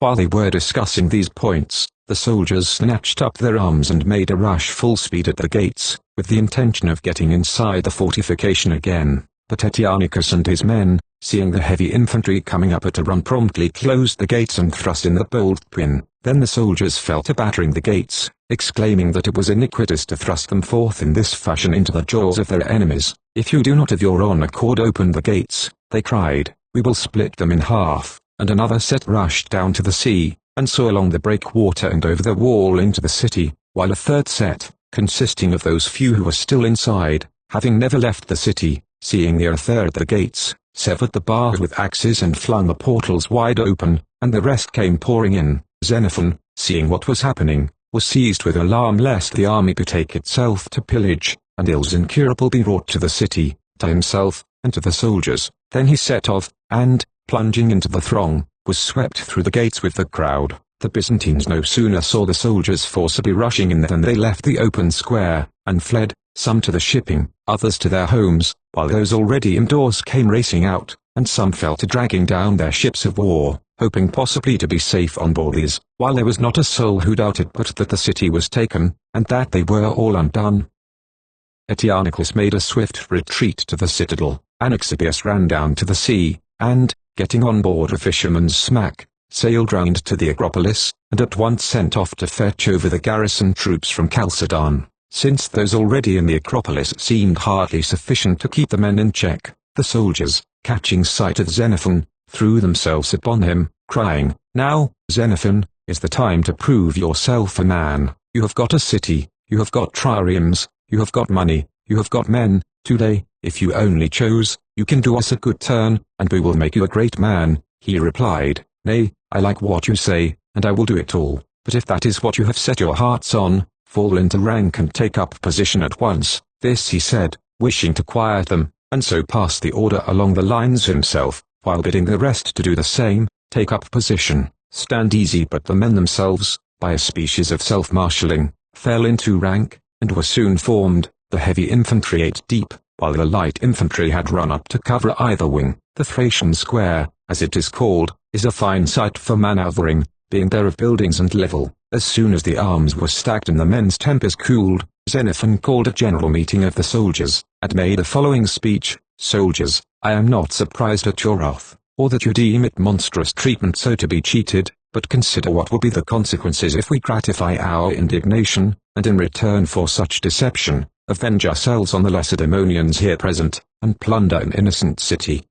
While they were discussing these points, the soldiers snatched up their arms and made a rush full speed at the gates, with the intention of getting inside the fortification again. But Etearchus and his men, seeing the heavy infantry coming up at a run, promptly closed the gates and thrust in the bold pin. Then the soldiers fell to battering the gates, exclaiming that it was iniquitous to thrust them forth in this fashion into the jaws of their enemies. "If you do not of your own accord open the gates," they cried, "we will split them in half." And another set rushed down to the sea, and saw along the breakwater and over the wall into the city, while a third set, consisting of those few who were still inside, having never left the city, seeing the earth at the gates, severed the bars with axes and flung the portals wide open, and the rest came pouring in. Xenophon, seeing what was happening, was seized with alarm lest the army betake itself to pillage, and ills incurable be brought to the city, to himself, and to the soldiers. Then he set off, and, plunging into the throng, was swept through the gates with the crowd. The Byzantines no sooner saw the soldiers forcibly rushing in than they left the open square, and fled, some to the shipping, others to their homes, while those already indoors came racing out, and some fell to dragging down their ships of war, hoping possibly to be safe on board these, while there was not a soul who doubted but that the city was taken, and that they were all undone. Eteocles made a swift retreat to the citadel. Anaxibius ran down to the sea, and, getting on board a fisherman's smack, sailed round to the Acropolis, and at once sent off to fetch over the garrison troops from Chalcedon. Since those already in the Acropolis seemed hardly sufficient to keep the men in check, the soldiers, catching sight of Xenophon, threw themselves upon him, crying, "Now, Xenophon, is the time to prove yourself a man. You have got a city, you have got triremes, you have got money, you have got men. Today, if you only chose, you can do us a good turn, and we will make you a great man." He replied, "Nay, I like what you say, and I will do it all, but if that is what you have set your hearts on, fall into rank and take up position at once." This he said, wishing to quiet them, and so passed the order along the lines himself, while bidding the rest to do the same. Take up position, stand easy. But the men themselves, by a species of self-marshalling, fell into rank, and were soon formed. The heavy infantry 8 deep, while the light infantry had run up to cover either wing. The Thracian square, as it is called, is a fine site for manoeuvring, being bare of buildings and level. As soon as the arms were stacked and the men's tempers cooled, Xenophon called a general meeting of the soldiers, and made the following speech: "Soldiers, I am not surprised at your wrath, or that you deem it monstrous treatment so to be cheated, but consider what will be the consequences if we gratify our indignation, and in return for such deception, avenge ourselves on the Lacedaemonians here present, and plunder an innocent city.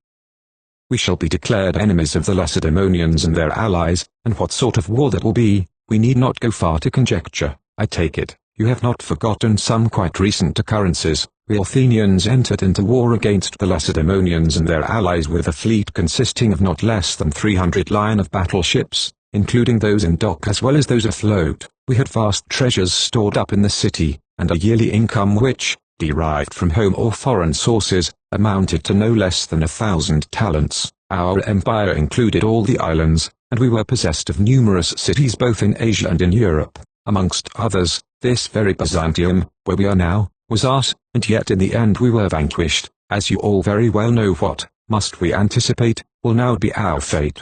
We shall be declared enemies of the Lacedaemonians and their allies, and what sort of war that will be, we need not go far to conjecture. I take it, you have not forgotten some quite recent occurrences. The Athenians entered into war against the Lacedaemonians and their allies with a fleet consisting of not less than 300 line of battle ships, including those in dock as well as those afloat. We had vast treasures stored up in the city, and a yearly income which, derived from home or foreign sources, amounted to no less than 1,000 talents. Our empire included all the islands, and we were possessed of numerous cities both in Asia and in Europe. Amongst others, this very Byzantium, where we are now, was ours, and yet in the end we were vanquished. As you all very well know, what, must we anticipate, will now be our fate.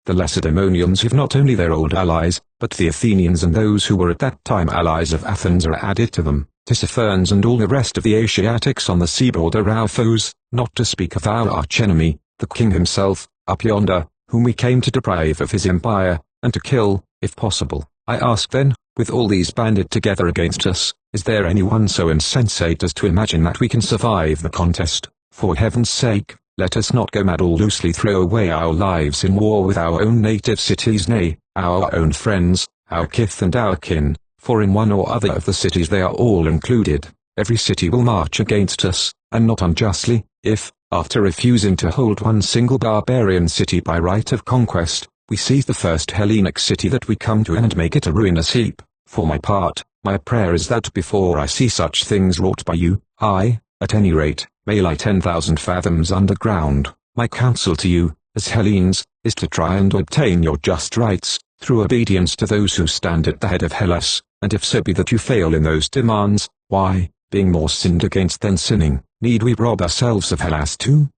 The Lacedaemonians have not only their old allies, but the Athenians and those who were at that time allies of Athens are added to them. Tissaphernes and all the rest of the Asiatics on the seaboard are our foes, not to speak of our archenemy, the king himself, up yonder, whom we came to deprive of his empire, and to kill, if possible. I ask then, with all these banded together against us, is there anyone so insensate as to imagine that we can survive the contest? For heaven's sake, let us not go mad or loosely throw away our lives in war with our own native cities, nay, our own friends, our kith and our kin, for in one or other of the cities they are all included. Every city will march against us, and not unjustly, if, after refusing to hold one single barbarian city by right of conquest, we seize the first Hellenic city that we come to and make it a ruinous heap. For my part, my prayer is that before I see such things wrought by you, I, at any rate, may lie 10,000 fathoms underground. My counsel to you, as Hellenes, is to try and obtain your just rights, through obedience to those who stand at the head of Hellas, and if so be that you fail in those demands, why, being more sinned against than sinning, need we rob ourselves of Hellas too?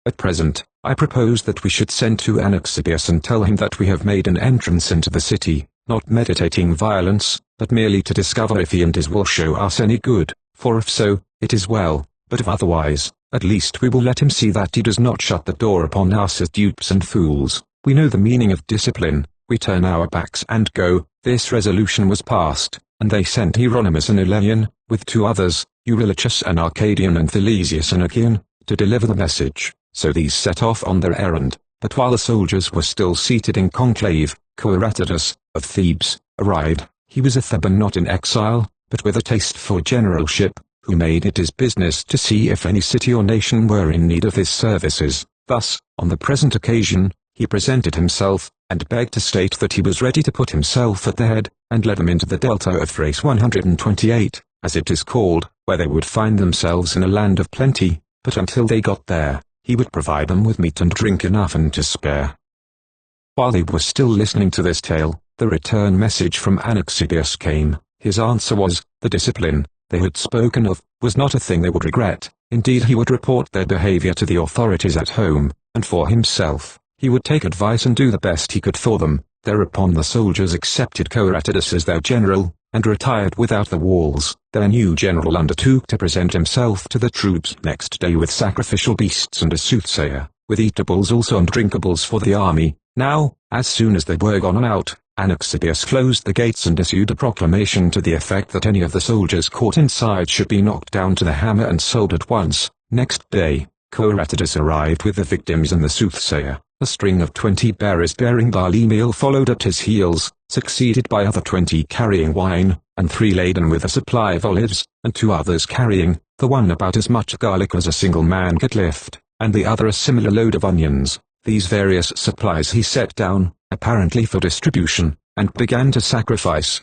At present, I propose that we should send to Anaxibius and tell him that we have made an entrance into the city, not meditating violence, but merely to discover if he and his will show us any good, for if so, it is well, but if otherwise, at least we will let him see that he does not shut the door upon us as dupes and fools. We know the meaning of discipline, we turn our backs and go. This resolution was passed, and they sent Hieronymus an Elean, with 2 others, Eurylochus an Arcadian and Thelesius an Achaean, to deliver the message. So these set off on their errand. But while the soldiers were still seated in conclave, Coeratidus, of Thebes, arrived. He was a Theban not in exile, but with a taste for generalship, who made it his business to see if any city or nation were in need of his services. Thus, on the present occasion, he presented himself, and begged to state that he was ready to put himself at their head, and led them into the delta of Thrace 128, as it is called, where they would find themselves in a land of plenty, but until they got there, he would provide them with meat and drink enough and to spare. While they were still listening to this tale, the return message from Anaxibius came. His answer was, the discipline they had spoken of was not a thing they would regret. Indeed, he would report their behavior to the authorities at home, and for himself, he would take advice and do the best he could for them. Thereupon the soldiers accepted Coeratidus as their general, and retired without the walls. Their new general undertook to present himself to the troops next day with sacrificial beasts and a soothsayer, with eatables also and drinkables for the army. Now, as soon as they were gone out, Anaxibius closed the gates and issued a proclamation to the effect that any of the soldiers caught inside should be knocked down to the hammer and sold at once. Next day, Coeratidus arrived with the victims and the soothsayer. A string of 20 bearers bearing barley meal followed at his heels, succeeded by other 20 carrying wine, and 3 laden with a supply of olives, and 2 others carrying, the one about as much garlic as a single man could lift, and the other a similar load of onions. These various supplies he set down, apparently for distribution, and began to sacrifice.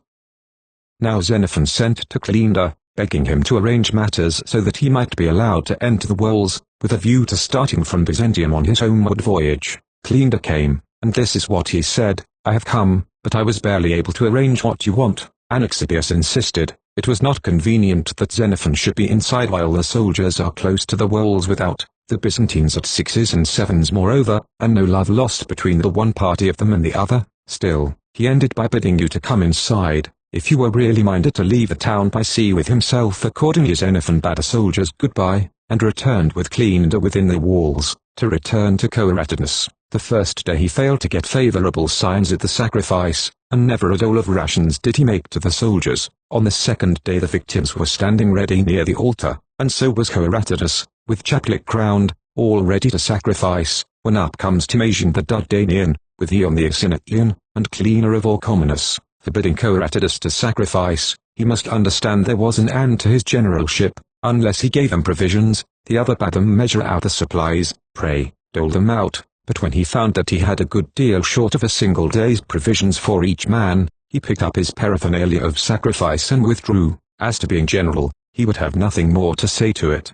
Now Xenophon sent to Cleander, begging him to arrange matters so that he might be allowed to enter the walls, with a view to starting from Byzantium on his homeward voyage. Cleander came, and this is what he said: I have come, but I was barely able to arrange what you want. Anaxibius insisted. It was not convenient that Xenophon should be inside while the soldiers are close to the walls without, the Byzantines at 6s and 7s moreover, and no love lost between the one party of them and the other. Still, he ended by bidding you to come inside, if you were really minded to leave the town by sea with himself. Accordingly Xenophon bade the soldiers goodbye, and returned with Cleander within the walls, to return to Coeratidus. The first day he failed to get favorable signs at the sacrifice, and never a dole of rations did he make to the soldiers. On the second day the victims were standing ready near the altar, and so was Coeratidus, with chaplet crowned, all ready to sacrifice, when up comes Timasian the Dardanian, with Ion the Asinatian, and Cleaner of Orchomenus, forbidding Coeratidus to sacrifice. He must understand there was an end to his generalship, unless he gave them provisions. The other bade them measure out the supplies, pray, dole them out. But when he found that he had a good deal short of a single day's provisions for each man, he picked up his paraphernalia of sacrifice and withdrew. As to being general, he would have nothing more to say to it.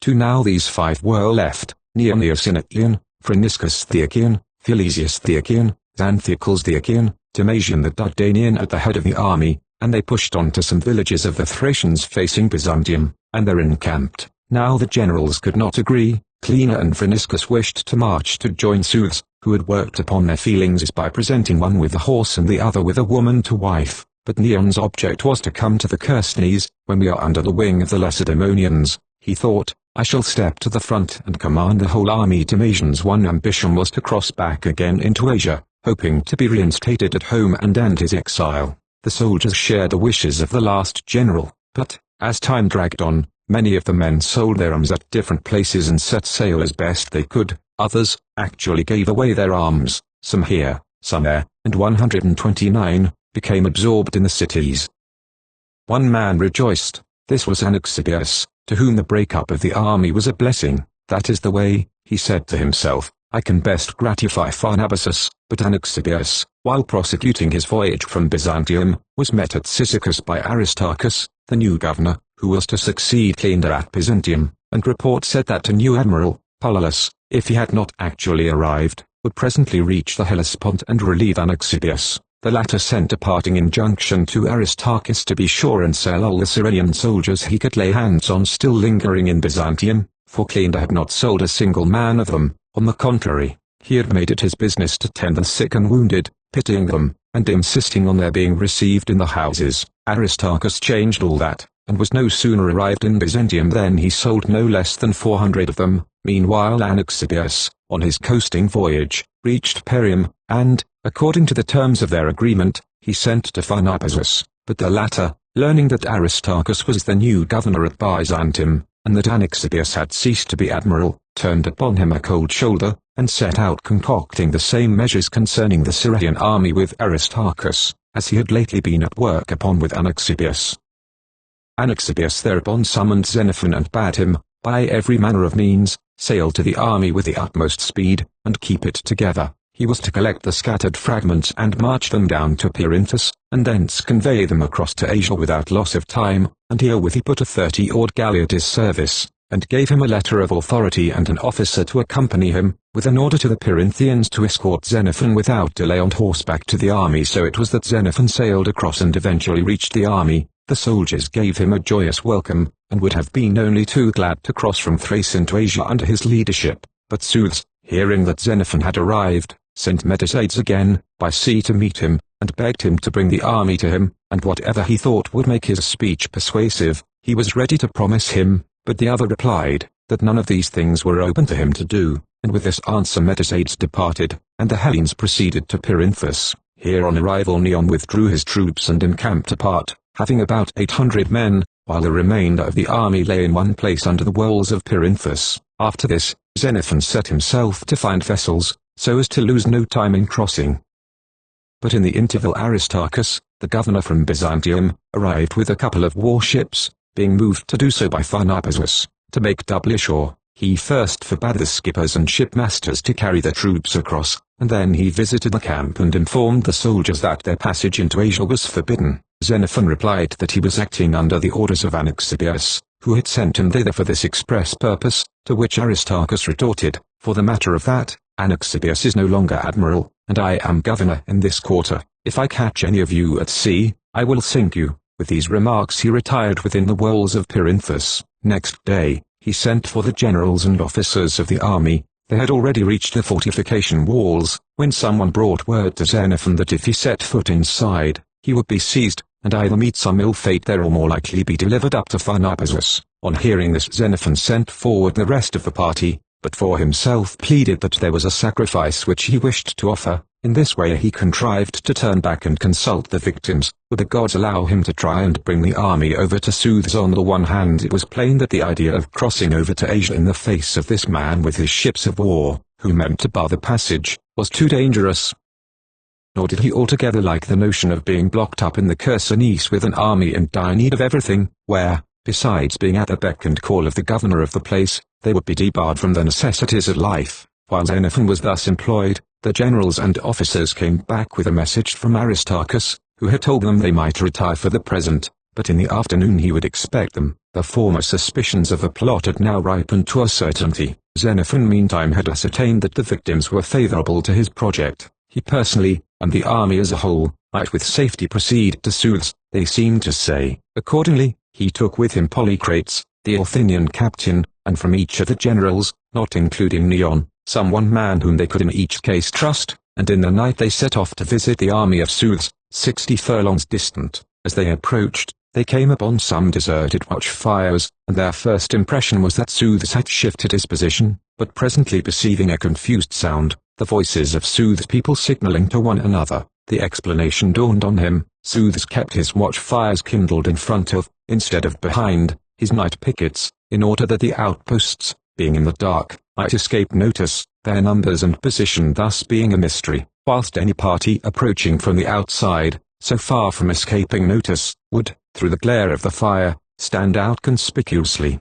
Now these 5 were left: Neon the Asinatian, Phryniscus the Achaean, Philesius the Achaean, Xanthiacles the Achaean, Timasian the Dardanian at the head of the army, and they pushed on to some villages of the Thracians facing Byzantium, and there encamped. Now the generals could not agree. Cleaner and Phryniscus wished to march to join Suths, who had worked upon their feelings by presenting one with a horse and the other with a woman to wife, but Neon's object was to come to the Chersonese. When we are under the wing of the Lacedaemonians, he thought, I shall step to the front and command the whole army. Timasian's one ambition was to cross back again into Asia, hoping to be reinstated at home and end his exile. The soldiers shared the wishes of the last general, but, as time dragged on, many of the men sold their arms at different places and set sail as best they could. Others actually gave away their arms, some here, some there, and 129 became absorbed in the cities. One man rejoiced. This was Anaxibius, to whom the breakup of the army was a blessing. That is the way, he said to himself, I can best gratify Pharnabazus. But Anaxibius, while prosecuting his voyage from Byzantium, was met at Cyzicus by Aristarchus, the new governor, who was to succeed Cleander at Byzantium, and report said that a new admiral, Polylus, if he had not actually arrived, would presently reach the Hellespont and relieve Anaxibius. The latter sent a parting injunction to Aristarchus to be sure and sell all the Syrian soldiers he could lay hands on still lingering in Byzantium, for Cleander had not sold a single man of them. On the contrary, he had made it his business to tend the sick and wounded, pitying them, and insisting on their being received in the houses. Aristarchus changed all that, and was no sooner arrived in Byzantium than he sold no less than 400 of them. Meanwhile Anaxibius, on his coasting voyage, reached Perium, and, according to the terms of their agreement, he sent to Pharnabazus, but the latter, learning that Aristarchus was the new governor at Byzantium, and that Anaxibius had ceased to be admiral, turned upon him a cold shoulder, and set out concocting the same measures concerning the Syrian army with Aristarchus, as he had lately been at work upon with Anaxibius. Anaxibius thereupon summoned Xenophon and bade him, by every manner of means, sail to the army with the utmost speed, and keep it together. He was to collect the scattered fragments and march them down to Perinthus, and thence convey them across to Asia without loss of time, and herewith he put a 30-oared galley at his service, and gave him a letter of authority and an officer to accompany him, with an order to the Perinthians to escort Xenophon without delay on horseback to the army. So it was that Xenophon sailed across and eventually reached the army. The soldiers gave him a joyous welcome, and would have been only too glad to cross from Thrace into Asia under his leadership, but Zeus, hearing that Xenophon had arrived, sent Medesides again, by sea to meet him, and begged him to bring the army to him, and whatever he thought would make his speech persuasive, he was ready to promise him, but the other replied, that none of these things were open to him to do, and with this answer Medesides departed, and the Hellenes proceeded to Perinthus. Here on arrival Neon withdrew his troops and encamped apart, having about 800 men, while the remainder of the army lay in one place under the walls of Perinthus. After this, Xenophon set himself to find vessels, so as to lose no time in crossing. But in the interval Aristarchus, the governor from Byzantium, arrived with a couple of warships, being moved to do so by Pharnabazus, to make doubly sure. He first forbade the skippers and shipmasters to carry their troops across, and then he visited the camp and informed the soldiers that their passage into Asia was forbidden. Xenophon replied that he was acting under the orders of Anaxibius, who had sent him thither for this express purpose, to which Aristarchus retorted, "For the matter of that, Anaxibius is no longer admiral, and I am governor in this quarter. If I catch any of you at sea, I will sink you." With these remarks he retired within the walls of Perinthus. Next day, he sent for the generals and officers of the army. They had already reached the fortification walls, when someone brought word to Xenophon that if he set foot inside, he would be seized, and either meet some ill fate there or more likely be delivered up to Pharnabazus. On hearing this Xenophon sent forward the rest of the party, but for himself pleaded that there was a sacrifice which he wished to offer. In this way he contrived to turn back and consult the victims. Would the gods allow him to try and bring the army over to Suthos? On the one hand, it was plain that the idea of crossing over to Asia in the face of this man with his ships of war, who meant to bar the passage, was too dangerous. Nor did he altogether like the notion of being blocked up in the Chersonese with an army in dire need of everything, where, besides being at the beck and call of the governor of the place, they would be debarred from the necessities of life. While Xenophon was thus employed, the generals and officers came back with a message from Aristarchus, who had told them they might retire for the present, but in the afternoon he would expect them. The former suspicions of a plot had now ripened to a certainty. Xenophon meantime had ascertained that the victims were favorable to his project. He personally, and the army as a whole, might with safety proceed to Suthos, they seemed to say. Accordingly, he took with him Polycrates, the Athenian captain, and from each of the generals, not including Neon, some one man whom they could in each case trust, and in the night they set off to visit the army of Suthos, 60 furlongs distant. As they approached, they came upon some deserted watchfires, and their first impression was that Suthos had shifted his position, but presently perceiving a confused sound, the voices of Suthos people signaling to one another, the explanation dawned on him. Suthos kept his watchfires kindled in front of, instead of behind, his night pickets, in order that the outposts, being in the dark, might escape notice, their numbers and position thus being a mystery, whilst any party approaching from the outside, so far from escaping notice, would, through the glare of the fire, stand out conspicuously.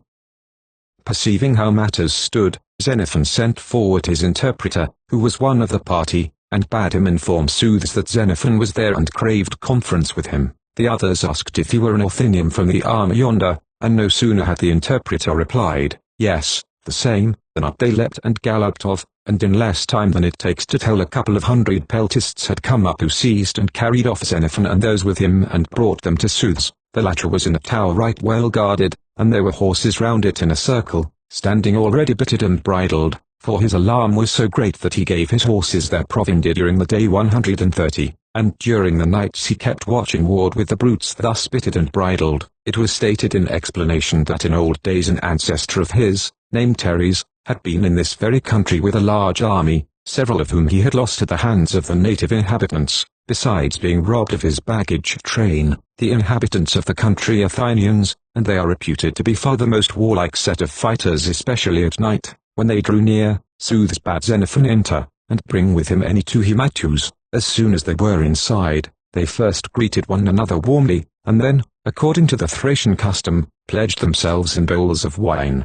Perceiving how matters stood, Xenophon sent forward his interpreter, who was one of the party, and bade him inform Suthos that Xenophon was there and craved conference with him. The others asked if he were an Athenian from the army yonder, and no sooner had the interpreter replied, "Yes, the same," than up they leapt and galloped off, and in less time than it takes to tell a couple of hundred peltists had come up who seized and carried off Xenophon and those with him and brought them to Suthos. The latter was in a tower right well guarded, and there were horses round it in a circle, standing already bitted and bridled, for his alarm was so great that he gave his horses their provender during the day 130, and during the nights he kept watching ward with the brutes thus bitted and bridled. It was stated in explanation that in old days an ancestor of his, named Teres, had been in this very country with a large army, several of whom he had lost at the hands of the native inhabitants. besides being robbed of his baggage train. The inhabitants of the country are Athenians, and they are reputed to be far the most warlike set of fighters, especially at night. When they drew near, Zeus bade Xenophon enter, and bring with him any two he might choose. As soon as they were inside, they first greeted one another warmly, and then, according to the Thracian custom, pledged themselves in bowls of wine.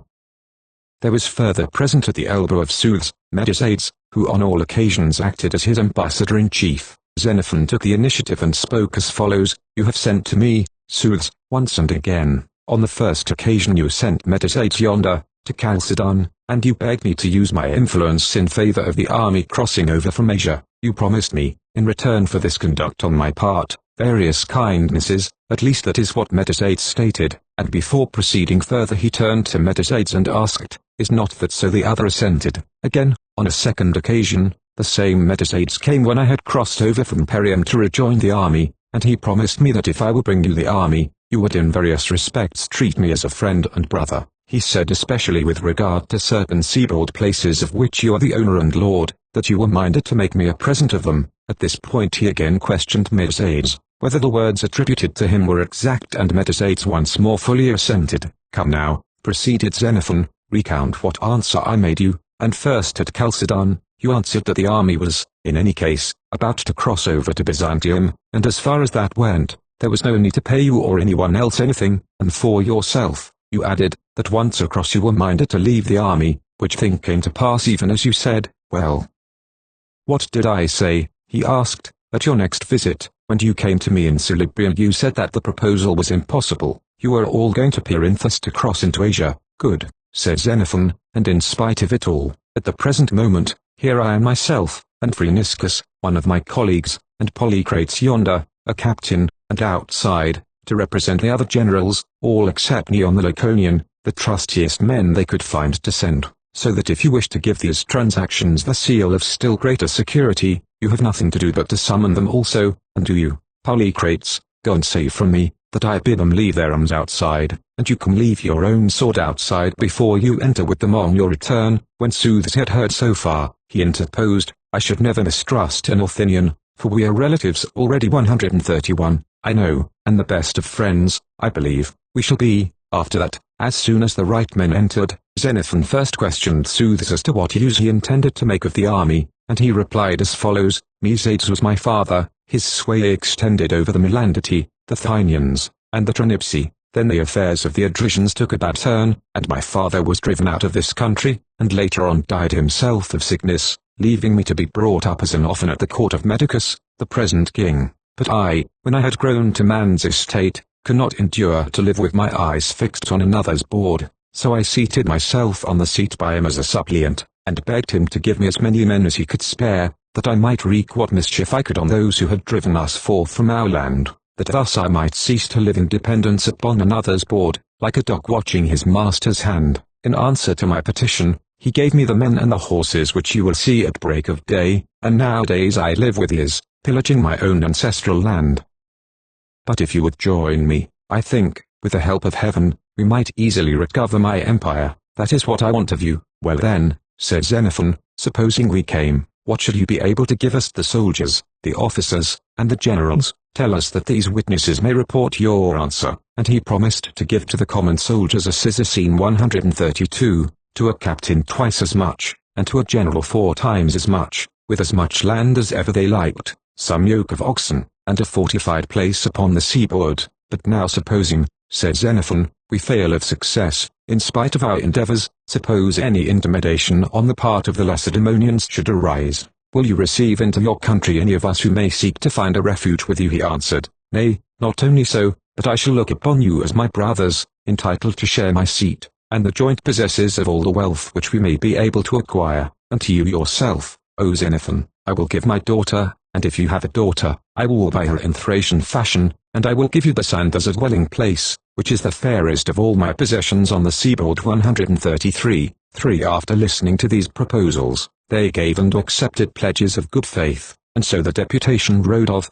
There was further present at the elbow of Zeus, Medesides, who on all occasions acted as his ambassador-in-chief. Xenophon took the initiative and spoke as follows: "You have sent to me, Zeus, once and again. On the first occasion you sent Medesides yonder, to Chalcedon, and you begged me to use my influence in favor of the army crossing over from Asia. You promised me, in return for this conduct on my part, various kindnesses, at least that is what Medesides stated, and before proceeding further he turned to Medesides and asked, 'Is not that so?' The other assented. Again, on a second occasion, the same Medesides came when I had crossed over from Perium to rejoin the army, and he promised me that if I will bring you the army, you would in various respects treat me as a friend and brother. He said especially with regard to certain seaboard places of which you are the owner and lord, that you were minded to make me a present of them." At this point he again questioned Medesides, whether the words attributed to him were exact, and Medesides once more fully assented. "Come now," proceeded Xenophon, "recount what answer I made you, and first at Chalcedon, you answered that the army was, in any case, about to cross over to Byzantium, and as far as that went, there was no need to pay you or anyone else anything, and for yourself, you added, that once across you were minded to leave the army, which thing came to pass even as you said. Well, what did I say?" he asked. "At your next visit, when you came to me in Celebrium, you said that the proposal was impossible. You were all going to Perinthus to cross into Asia." "Good," said Xenophon, "and in spite of it all, at the present moment, here I am myself, and Phryniscus, one of my colleagues, and Polycrates yonder, a captain, and outside, to represent the other generals, all except Neon the Laconian, the trustiest men they could find to send, so that if you wish to give these transactions the seal of still greater security, you have nothing to do but to summon them also, and do you, Polycrates, go and say from me, that I bid them leave their arms outside, and you can leave your own sword outside before you enter with them on your return." When Zeus had heard so far, he interposed, "I should never mistrust an Athenian, for we are relatives already 131, I know, and the best of friends, I believe, we shall be." After that, as soon as the right men entered, Xenophon first questioned Zeus as to what use he intended to make of the army, and he replied as follows: "Medesides was my father, his sway extended over the Melandati, the Thynians, and the Tranipsi. Then the affairs of the Adricians took a bad turn, and my father was driven out of this country, and later on died himself of sickness, leaving me to be brought up as an orphan at the court of Medicus, the present king. But I, when I had grown to man's estate, could not endure to live with my eyes fixed on another's board, so I seated myself on the seat by him as a suppliant, and begged him to give me as many men as he could spare, that I might wreak what mischief I could on those who had driven us forth from our land, that thus I might cease to live in dependence upon another's board, like a dog watching his master's hand. In answer to my petition, he gave me the men and the horses which you will see at break of day, and nowadays I live with his, pillaging my own ancestral land. But if you would join me, I think, with the help of heaven, we might easily recover my empire. That is what I want of you." "Well then," said Xenophon, "supposing we came, what should you be able to give us? The soldiers, the officers, and the generals? Tell us that these witnesses may report your answer." And he promised to give to the common soldiers a Cyzicene 132, to a captain twice as much, and to a general 4 times as much, with as much land as ever they liked, some yoke of oxen, and a fortified place upon the seaboard. "But now supposing," said Xenophon, "we fail of success, in spite of our endeavors, suppose any intimidation on the part of the Lacedaemonians should arise, will you receive into your country any of us who may seek to find a refuge with you?" He answered, "Nay, not only so, but I shall look upon you as my brothers, entitled to share my seat, and the joint possessors of all the wealth which we may be able to acquire, and to you yourself, O Xenophon, I will give my daughter, and if you have a daughter, I will buy her in Thracian fashion, and I will give you the sand as a dwelling place, which is the fairest of all my possessions on the seaboard." 133. After listening to these proposals, they gave and accepted pledges of good faith, and so the deputation rode off.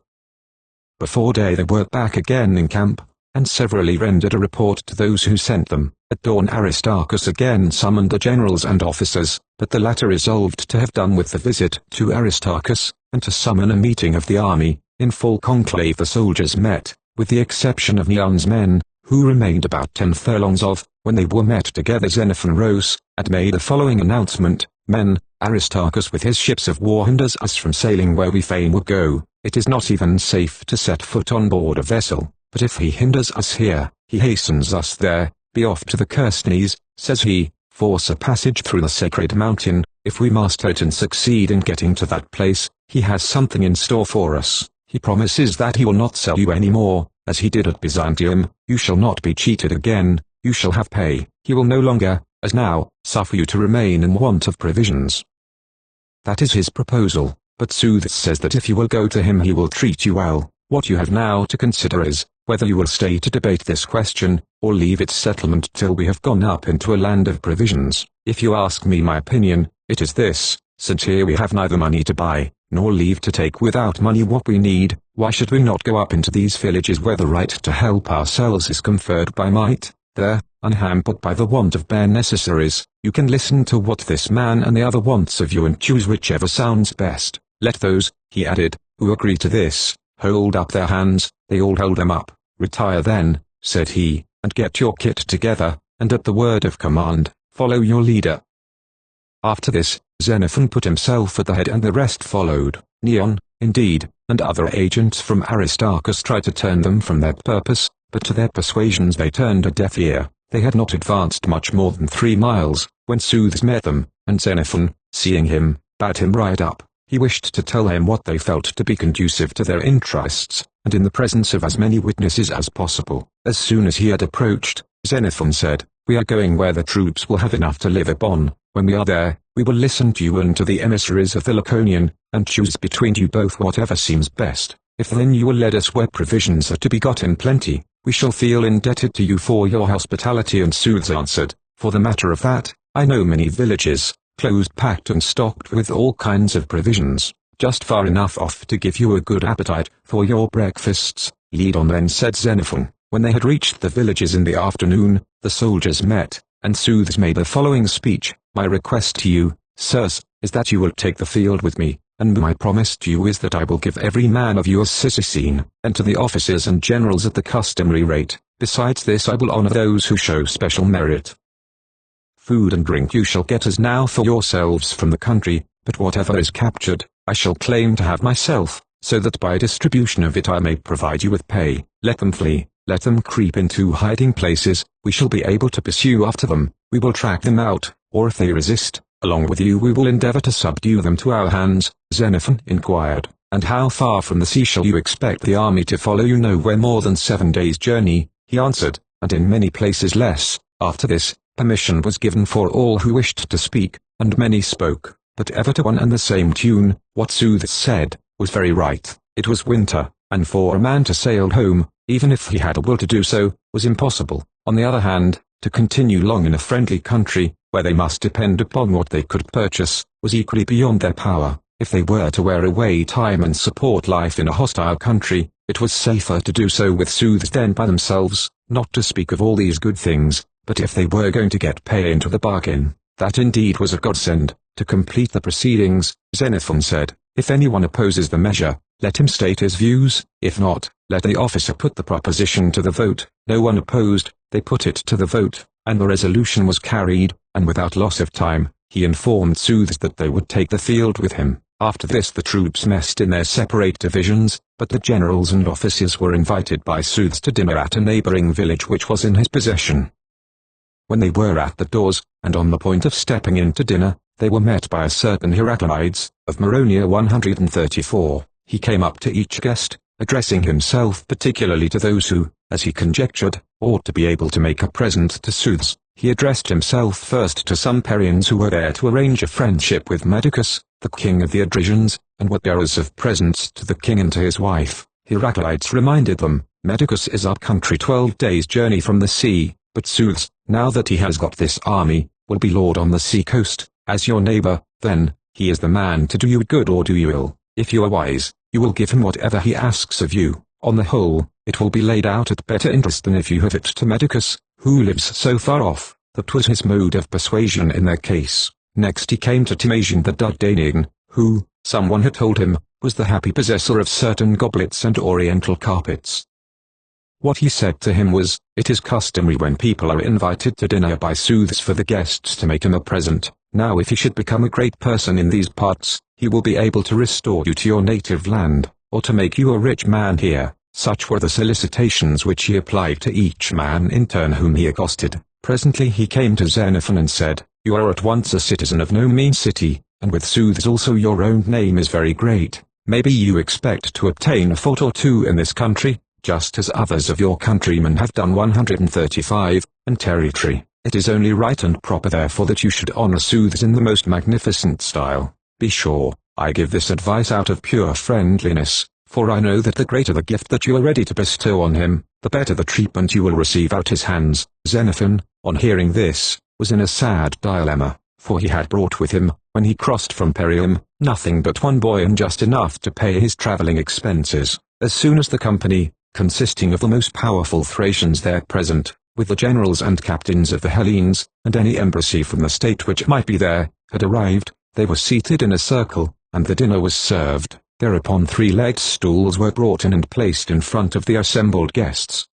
Before day they were back again in camp, and severally rendered a report to those who sent them. At dawn Aristarchus again summoned the generals and officers, but the latter resolved to have done with the visit to Aristarchus, and to summon a meeting of the army, In full conclave the soldiers met, with the exception of Neon's men, who remained about 10 furlongs off. When they were met together, Xenophon rose, and made the following announcement: Men, Aristarchus with his ships of war hinders us from sailing where we fain would go. It is not even safe to set foot on board a vessel, but if he hinders us here, he hastens us there. Be off to the Chersonese, says he, force a passage through the sacred mountain. If we master it and succeed in getting to that place, he has something in store for us. He promises that he will not sell you any more, as he did at Byzantium. You shall not be cheated again, you shall have pay. He will no longer, as now, suffer you to remain in want of provisions. That is his proposal, but Sooths says that if you will go to him he will treat you well. What you have now to consider is, whether you will stay to debate this question, or leave its settlement till we have gone up into a land of provisions. If you ask me my opinion, it is this: since here we have neither money to buy, nor leave to take without money what we need, why should we not go up into these villages where the right to help ourselves is conferred by might? There, unhampered by the want of bare necessaries, you can listen to what this man and the other wants of you and choose whichever sounds best. Let those, he added, who agree to this, hold up their hands. They all held them up. Retire then, said he, and get your kit together, and at the word of command, follow your leader. After this, Xenophon put himself at the head and the rest followed. Neon, indeed, and other agents from Aristarchus tried to turn them from their purpose, but to their persuasions they turned a deaf ear. They had not advanced much more than 3 miles, when Sooths met them, and Xenophon, seeing him, bade him ride up. He wished to tell him what they felt to be conducive to their interests, and in the presence of as many witnesses as possible. As soon as he had approached, Xenophon said, We are going where the troops will have enough to live upon. When we are there, we will listen to you and to the emissaries of the Laconian, and choose between you both whatever seems best. If then you will lead us where provisions are to be got in plenty, we shall feel indebted to you for your hospitality. And Sooths answered, For the matter of that, I know many villages, closed packed and stocked with all kinds of provisions, just far enough off to give you a good appetite for your breakfasts. Lead on then, said Xenophon. When they had reached the villages in the afternoon, the soldiers met, and Sooths made the following speech: My request to you, sirs, is that you will take the field with me, and my promise to you is that I will give every man of you a Sicene, and to the officers and generals at the customary rate. Besides this I will honor those who show special merit. Food and drink you shall get as now for yourselves from the country, but whatever is captured, I shall claim to have myself, so that by distribution of it I may provide you with pay. Let them flee, let them creep into hiding places, we shall be able to pursue after them, we will track them out, or if they resist, along with you we will endeavor to subdue them to our hands. Xenophon inquired, And how far from the sea shall you expect the army to follow you? Nowhere more than 7 days' journey, he answered, and in many places less. After this, permission was given for all who wished to speak, and many spoke, but ever to one and the same tune. What Sooths said was very right. It was winter, and for a man to sail home, even if he had a will to do so, was impossible. On the other hand, to continue long in a friendly country, where they must depend upon what they could purchase, was equally beyond their power. If they were to wear away time and support life in a hostile country, it was safer to do so with Sooths than by themselves, not to speak of all these good things. But if they were going to get pay into the bargain, that indeed was a godsend. To complete the proceedings, Xenophon said, If anyone opposes the measure, let him state his views. If not, let the officer put the proposition to the vote. No one opposed, they put it to the vote, and the resolution was carried, and without loss of time, he informed Sooths that they would take the field with him. After this the troops messed in their separate divisions, but the generals and officers were invited by Sooths to dinner at a neighboring village which was in his possession. When they were at the doors, and on the point of stepping in to dinner, they were met by a certain Heraclides, of Maronia 134. He came up to each guest, addressing himself particularly to those who, as he conjectured, ought to be able to make a present to Sooths. He addressed himself first to some Parians who were there to arrange a friendship with Medicus, the king of the Adrisians, and were bearers of presents to the king and to his wife. Heraclides reminded them, Medicus is Upcountry 12 days' journey from the sea, but Sooths, now that he has got this army, will be lord on the sea coast. As your neighbor, then, he is the man to do you good or do you ill. If you are wise, you will give him whatever he asks of you. On the whole, it will be laid out at better interest than if you have it to Medicus, who lives so far off. That was his mode of persuasion in their case. Next he came to Timasian the Dardanian, who, someone had told him, was the happy possessor of certain goblets and oriental carpets. What he said to him was, "It is customary when people are invited to dinner by sooths for the guests to make him a present. Now if he should become a great person in these parts, he will be able to restore you to your native land, or to make you a rich man here." Such were the solicitations which he applied to each man in turn whom he accosted. Presently he came to Xenophon and said, "You are at once a citizen of no mean city, and with sooths also your own name is very great. Maybe you expect to obtain a fort or two in this country, just as others of your countrymen have done 135, and territory. It is only right and proper therefore that you should honor sooths in the most magnificent style. Be sure, I give this advice out of pure friendliness, for I know that the greater the gift that you are ready to bestow on him, the better the treatment you will receive out his hands." Xenophon, on hearing this, was in a sad dilemma, for he had brought with him, when he crossed from Perium, nothing but one boy and just enough to pay his traveling expenses. As soon as the company, consisting of the most powerful Thracians there present, with the generals and captains of the Hellenes, and any embassy from the state which might be there, had arrived, they were seated in a circle, and the dinner was served. Thereupon 3-legged stools were brought in and placed in front of the assembled guests.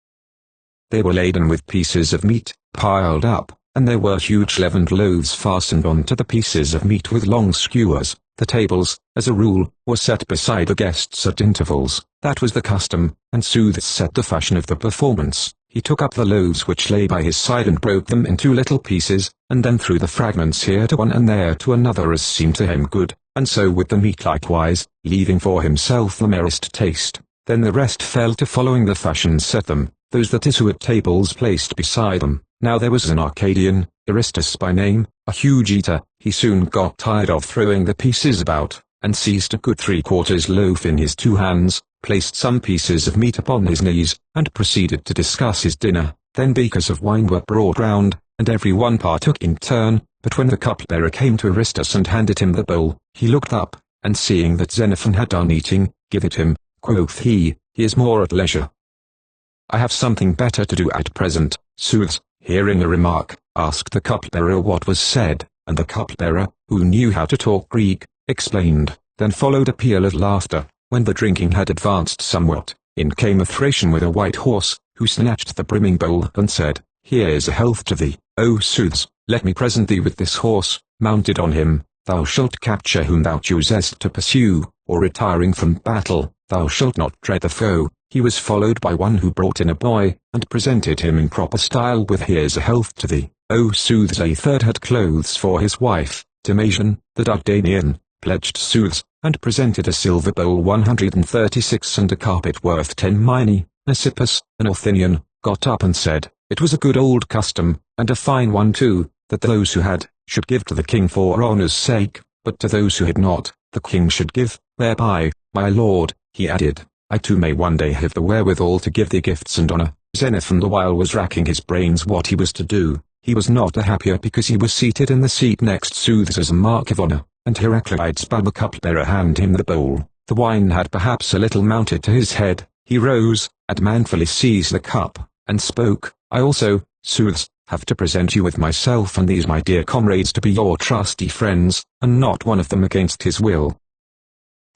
They were laden with pieces of meat, piled up, and there were huge leavened loaves fastened onto the pieces of meat with long skewers. The tables, as a rule, were set beside the guests at intervals. That was the custom, and sooths set the fashion of the performance. He took up the loaves which lay by his side and broke them into little pieces, and then threw the fragments here to one and there to another as seemed to him good, and so with the meat likewise, leaving for himself the merest taste. Then the rest fell to following the fashion set them, those that is who at tables placed beside them. Now there was an Arcadian, Aristus by name, a huge eater. He soon got tired of throwing the pieces about, and seized a good 3/4 loaf in his 2 hands, placed some pieces of meat upon his knees, and proceeded to discuss his dinner. Then beakers of wine were brought round, and every one partook in turn, but when the cupbearer came to Aristus and handed him the bowl, he looked up, and seeing that Xenophon had done eating, "Give it him," quoth he is more at leisure. "I have something better to do at present." Sooths, hearing the remark, asked the cupbearer what was said, and the cupbearer, who knew how to talk Greek, explained. Then followed a peal of laughter. When the drinking had advanced somewhat, in came a Thracian with a white horse, who snatched the brimming bowl and said, "Here's a health to thee, O Sooths, let me present thee with this horse. Mounted on him, thou shalt capture whom thou choosest to pursue, or retiring from battle, thou shalt not dread the foe." He was followed by one who brought in a boy, and presented him in proper style with "Here's a health to thee, O Sooths." A third had clothes for his wife, Timasian, the Dardanian, pledged Sooths, and presented a silver bowl 136 and a carpet worth 10 minae. Nasippus, an Athenian, got up and said, "It was a good old custom, and a fine one too, that those who had, should give to the king for honor's sake, but to those who had not, the king should give, thereby. My lord," he added, "I too may one day have the wherewithal to give thee gifts and honor." Xenophon the while was racking his brains what he was to do. He was not the happier because he was seated in the seat next Sooths as a mark of honor, and Heraclides bade the cupbearer hand him the bowl. The wine had perhaps a little mounted to his head. He rose, and manfully seized the cup, and spoke, "I also, Sooths, have to present you with myself and these my dear comrades to be your trusty friends, and not one of them against his will.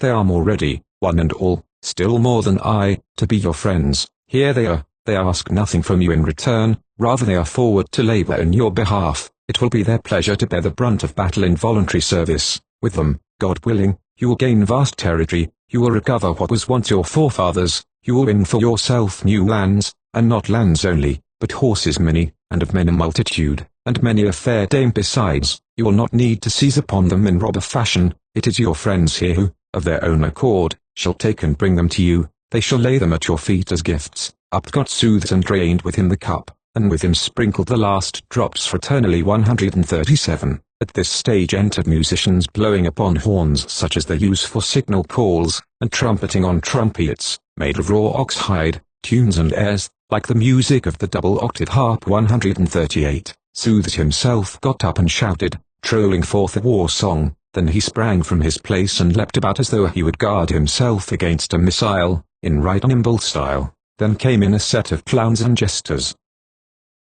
They are more ready, one and all, still more than I, to be your friends. Here they are, they ask nothing from you in return, rather they are forward to labor in your behalf. It will be their pleasure to bear the brunt of battle in voluntary service. With them, God willing, you will gain vast territory, you will recover what was once your forefathers, you will win for yourself new lands, and not lands only, but horses many, and of men a multitude, and many a fair dame besides. You will not need to seize upon them in robber fashion. It is your friends here who, of their own accord, shall take and bring them to you. They shall lay them at your feet as gifts." Up got Sooths and drained with him the cup, and with him sprinkled the last drops fraternally 137. At this stage entered musicians blowing upon horns such as they use for signal calls, and trumpeting on trumpets, made of raw ox-hide, tunes and airs, like the music of the double-octave harp 138. Sooths himself got up and shouted, trolling forth a war song. Then he sprang from his place and leapt about as though he would guard himself against a missile, in right nimble style. Then came in a set of clowns and jesters.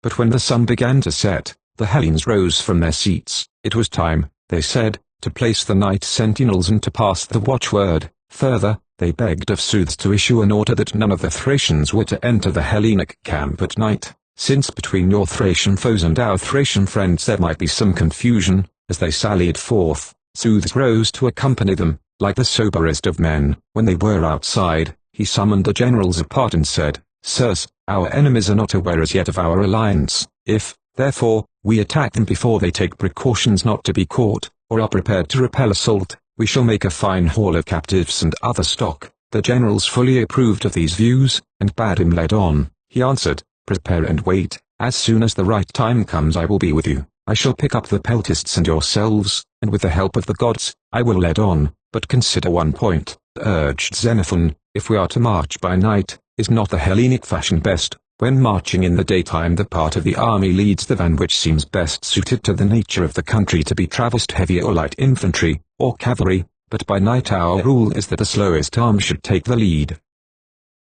But when the sun began to set, the Hellenes rose from their seats. It was time, they said, to place the night sentinels and to pass the watchword. Further, they begged of Zeus to issue an order that none of the Thracians were to enter the Hellenic camp at night, since between your Thracian foes and our Thracian friends there might be some confusion. As they sallied forth, Zeus rose to accompany them, like the soberest of men. When they were outside, he summoned the generals apart and said, Sirs, our enemies are not aware as yet of our alliance. If, therefore, we attack them before they take precautions not to be caught, or are prepared to repel assault, we shall make a fine haul of captives and other stock. The generals fully approved of these views, and bade him lead on. He answered, Prepare and wait, as soon as the right time comes I will be with you. I shall pick up the peltasts and yourselves, and with the help of the gods, I will lead on. But consider one point, urged Xenophon, if we are to march by night, is not the Hellenic fashion best? When marching in the daytime the part of the army leads the van which seems best suited to the nature of the country to be traversed, heavy or light infantry, or cavalry, but by night our rule is that the slowest arm should take the lead.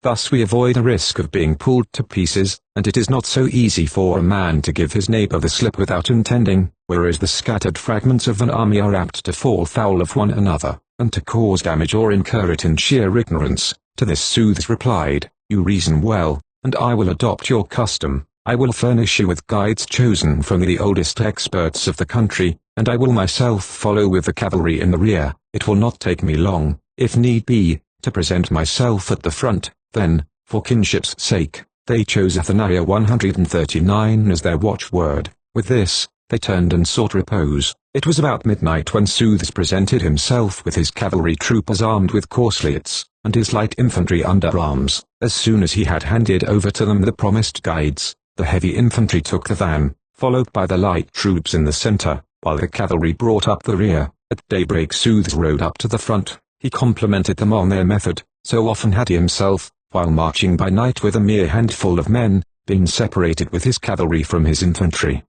Thus we avoid the risk of being pulled to pieces, and it is not so easy for a man to give his neighbor the slip without intending, whereas the scattered fragments of an army are apt to fall foul of one another, and to cause damage or incur it in sheer ignorance. To this Zeus replied, You reason well, and I will adopt your custom. I will furnish you with guides chosen from the oldest experts of the country, and I will myself follow with the cavalry in the rear. It will not take me long, if need be, to present myself at the front. Then, for kinship's sake, they chose Athenia 139 as their watchword. With this, they turned and sought repose. It was about midnight when Zeus presented himself with his cavalry troopers armed with corslets, and his light infantry under arms. As soon as he had handed over to them the promised guides, the heavy infantry took the van, followed by the light troops in the center, while the cavalry brought up the rear. At daybreak Zeus rode up to the front. He complimented them on their method. So often had he himself, while marching by night with a mere handful of men, been separated with his cavalry from his infantry.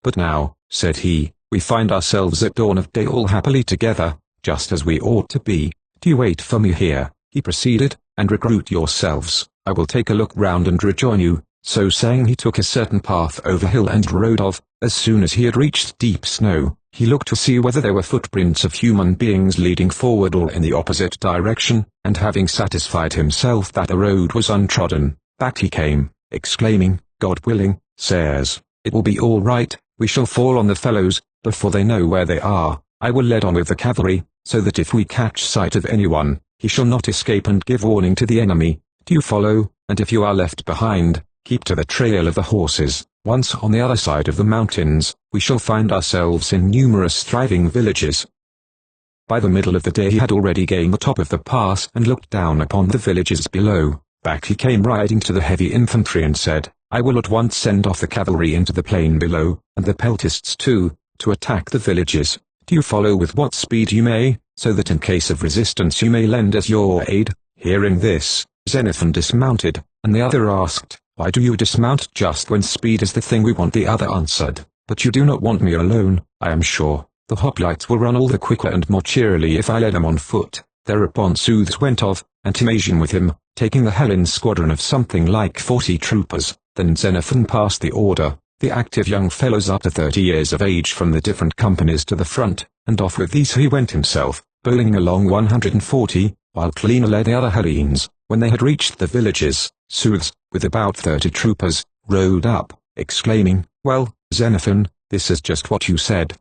But now, said he, we find ourselves at dawn of day all happily together, just as we ought to be. Do you wait for me here, he proceeded, and recruit yourselves. I will take a look round and rejoin you. So saying he took a certain path over hill and rode off. As soon as he had reached deep snow, he looked to see whether there were footprints of human beings leading forward or in the opposite direction, and having satisfied himself that the road was untrodden, back he came, exclaiming, God willing, sirs, it will be all right, we shall fall on the fellows, before they know where they are. I will lead on with the cavalry, so that if we catch sight of anyone, he shall not escape and give warning to the enemy. Do you follow? And if you are left behind, keep to the trail of the horses. Once on the other side of the mountains, we shall find ourselves in numerous thriving villages. By the middle of the day he had already gained the top of the pass and looked down upon the villages below. Back he came riding to the heavy infantry and said, I will at once send off the cavalry into the plain below, and the peltasts too, to attack the villages. Do you follow with what speed you may, so that in case of resistance you may lend us your aid? Hearing this, Xenophon dismounted, and the other asked, Why do you dismount just when speed is the thing we want? The other answered, But you do not want me alone, I am sure. The hoplites will run all the quicker and more cheerily if I led them on foot. Thereupon Zeus went off, and Timasian with him, taking the Hellene squadron of something like 40 troopers. Then Xenophon passed the order, the active young fellows up to 30 years of age from the different companies to the front, and off with these he went himself, bowling along 140, while Cleaner led the other Hellenes. When they had reached the villages, Zeus, with about 30 troopers, rode up, exclaiming, Well, Xenophon, this is just what you said.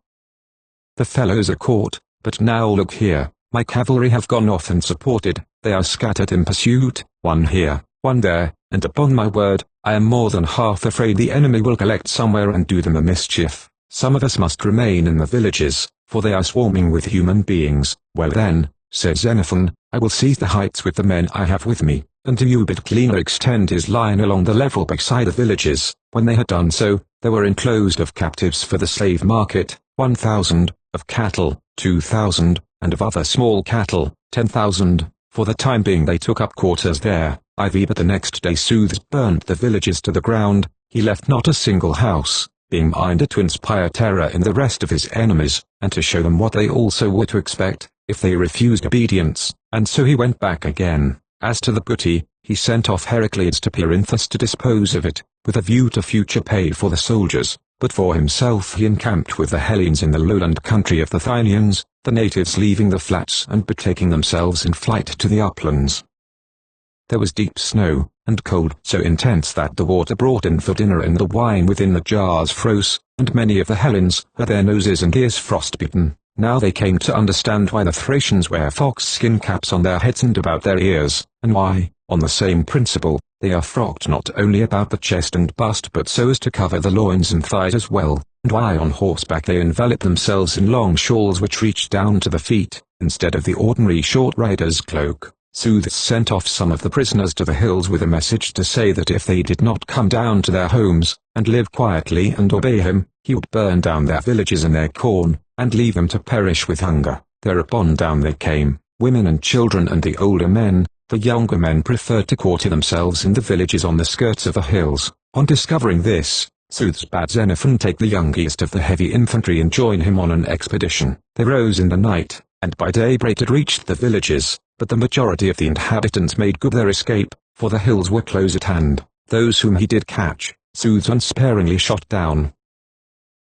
The fellows are caught, but now look here, my cavalry have gone off and supported, they are scattered in pursuit, one here, one there, and upon my word, I am more than half afraid the enemy will collect somewhere and do them a mischief. Some of us must remain in the villages, for they are swarming with human beings. Well then, said Xenophon, I will seize the heights with the men I have with me, and do you bid Cleaner extend his line along the level beside the villages. When they had done so, there were enclosed of captives for the slave market, 1,000, of cattle, 2,000, and of other small cattle, 10,000. For the time being they took up quarters there. But the next day Zeus burnt the villages to the ground. He left not a single house, being minded to inspire terror in the rest of his enemies, and to show them what they also were to expect, if they refused obedience. And so he went back again. As to the booty, he sent off Heracles to Perinthus to dispose of it, with a view to future pay for the soldiers. but for himself he encamped with the Hellenes in the lowland country of the Thynians, the natives leaving the flats and betaking themselves in flight to the uplands. There was deep snow, and cold so intense that the water brought in for dinner and the wine within the jars froze, and many of the Hellenes had their noses and ears frostbitten. Now they came to understand why the Thracians wear fox-skin caps on their heads and about their ears, and why, on the same principle, they are frocked not only about the chest and bust but so as to cover the loins and thighs as well, and why on horseback they envelop themselves in long shawls which reach down to the feet, instead of the ordinary short rider's cloak. Sooths sent off some of the prisoners to the hills with a message to say that if they did not come down to their homes, and live quietly and obey him, he would burn down their villages and their corn, and leave them to perish with hunger. Thereupon down they came, women and children and the older men. The younger men preferred to quarter themselves in the villages on the skirts of the hills. On discovering this, Sooths bade Xenophon take the youngest of the heavy infantry and join him on an expedition. They rose in the night, and by daybreak had reached the villages, but the majority of the inhabitants made good their escape, for the hills were close at hand. Those whom he did catch, Sooths unsparingly shot down.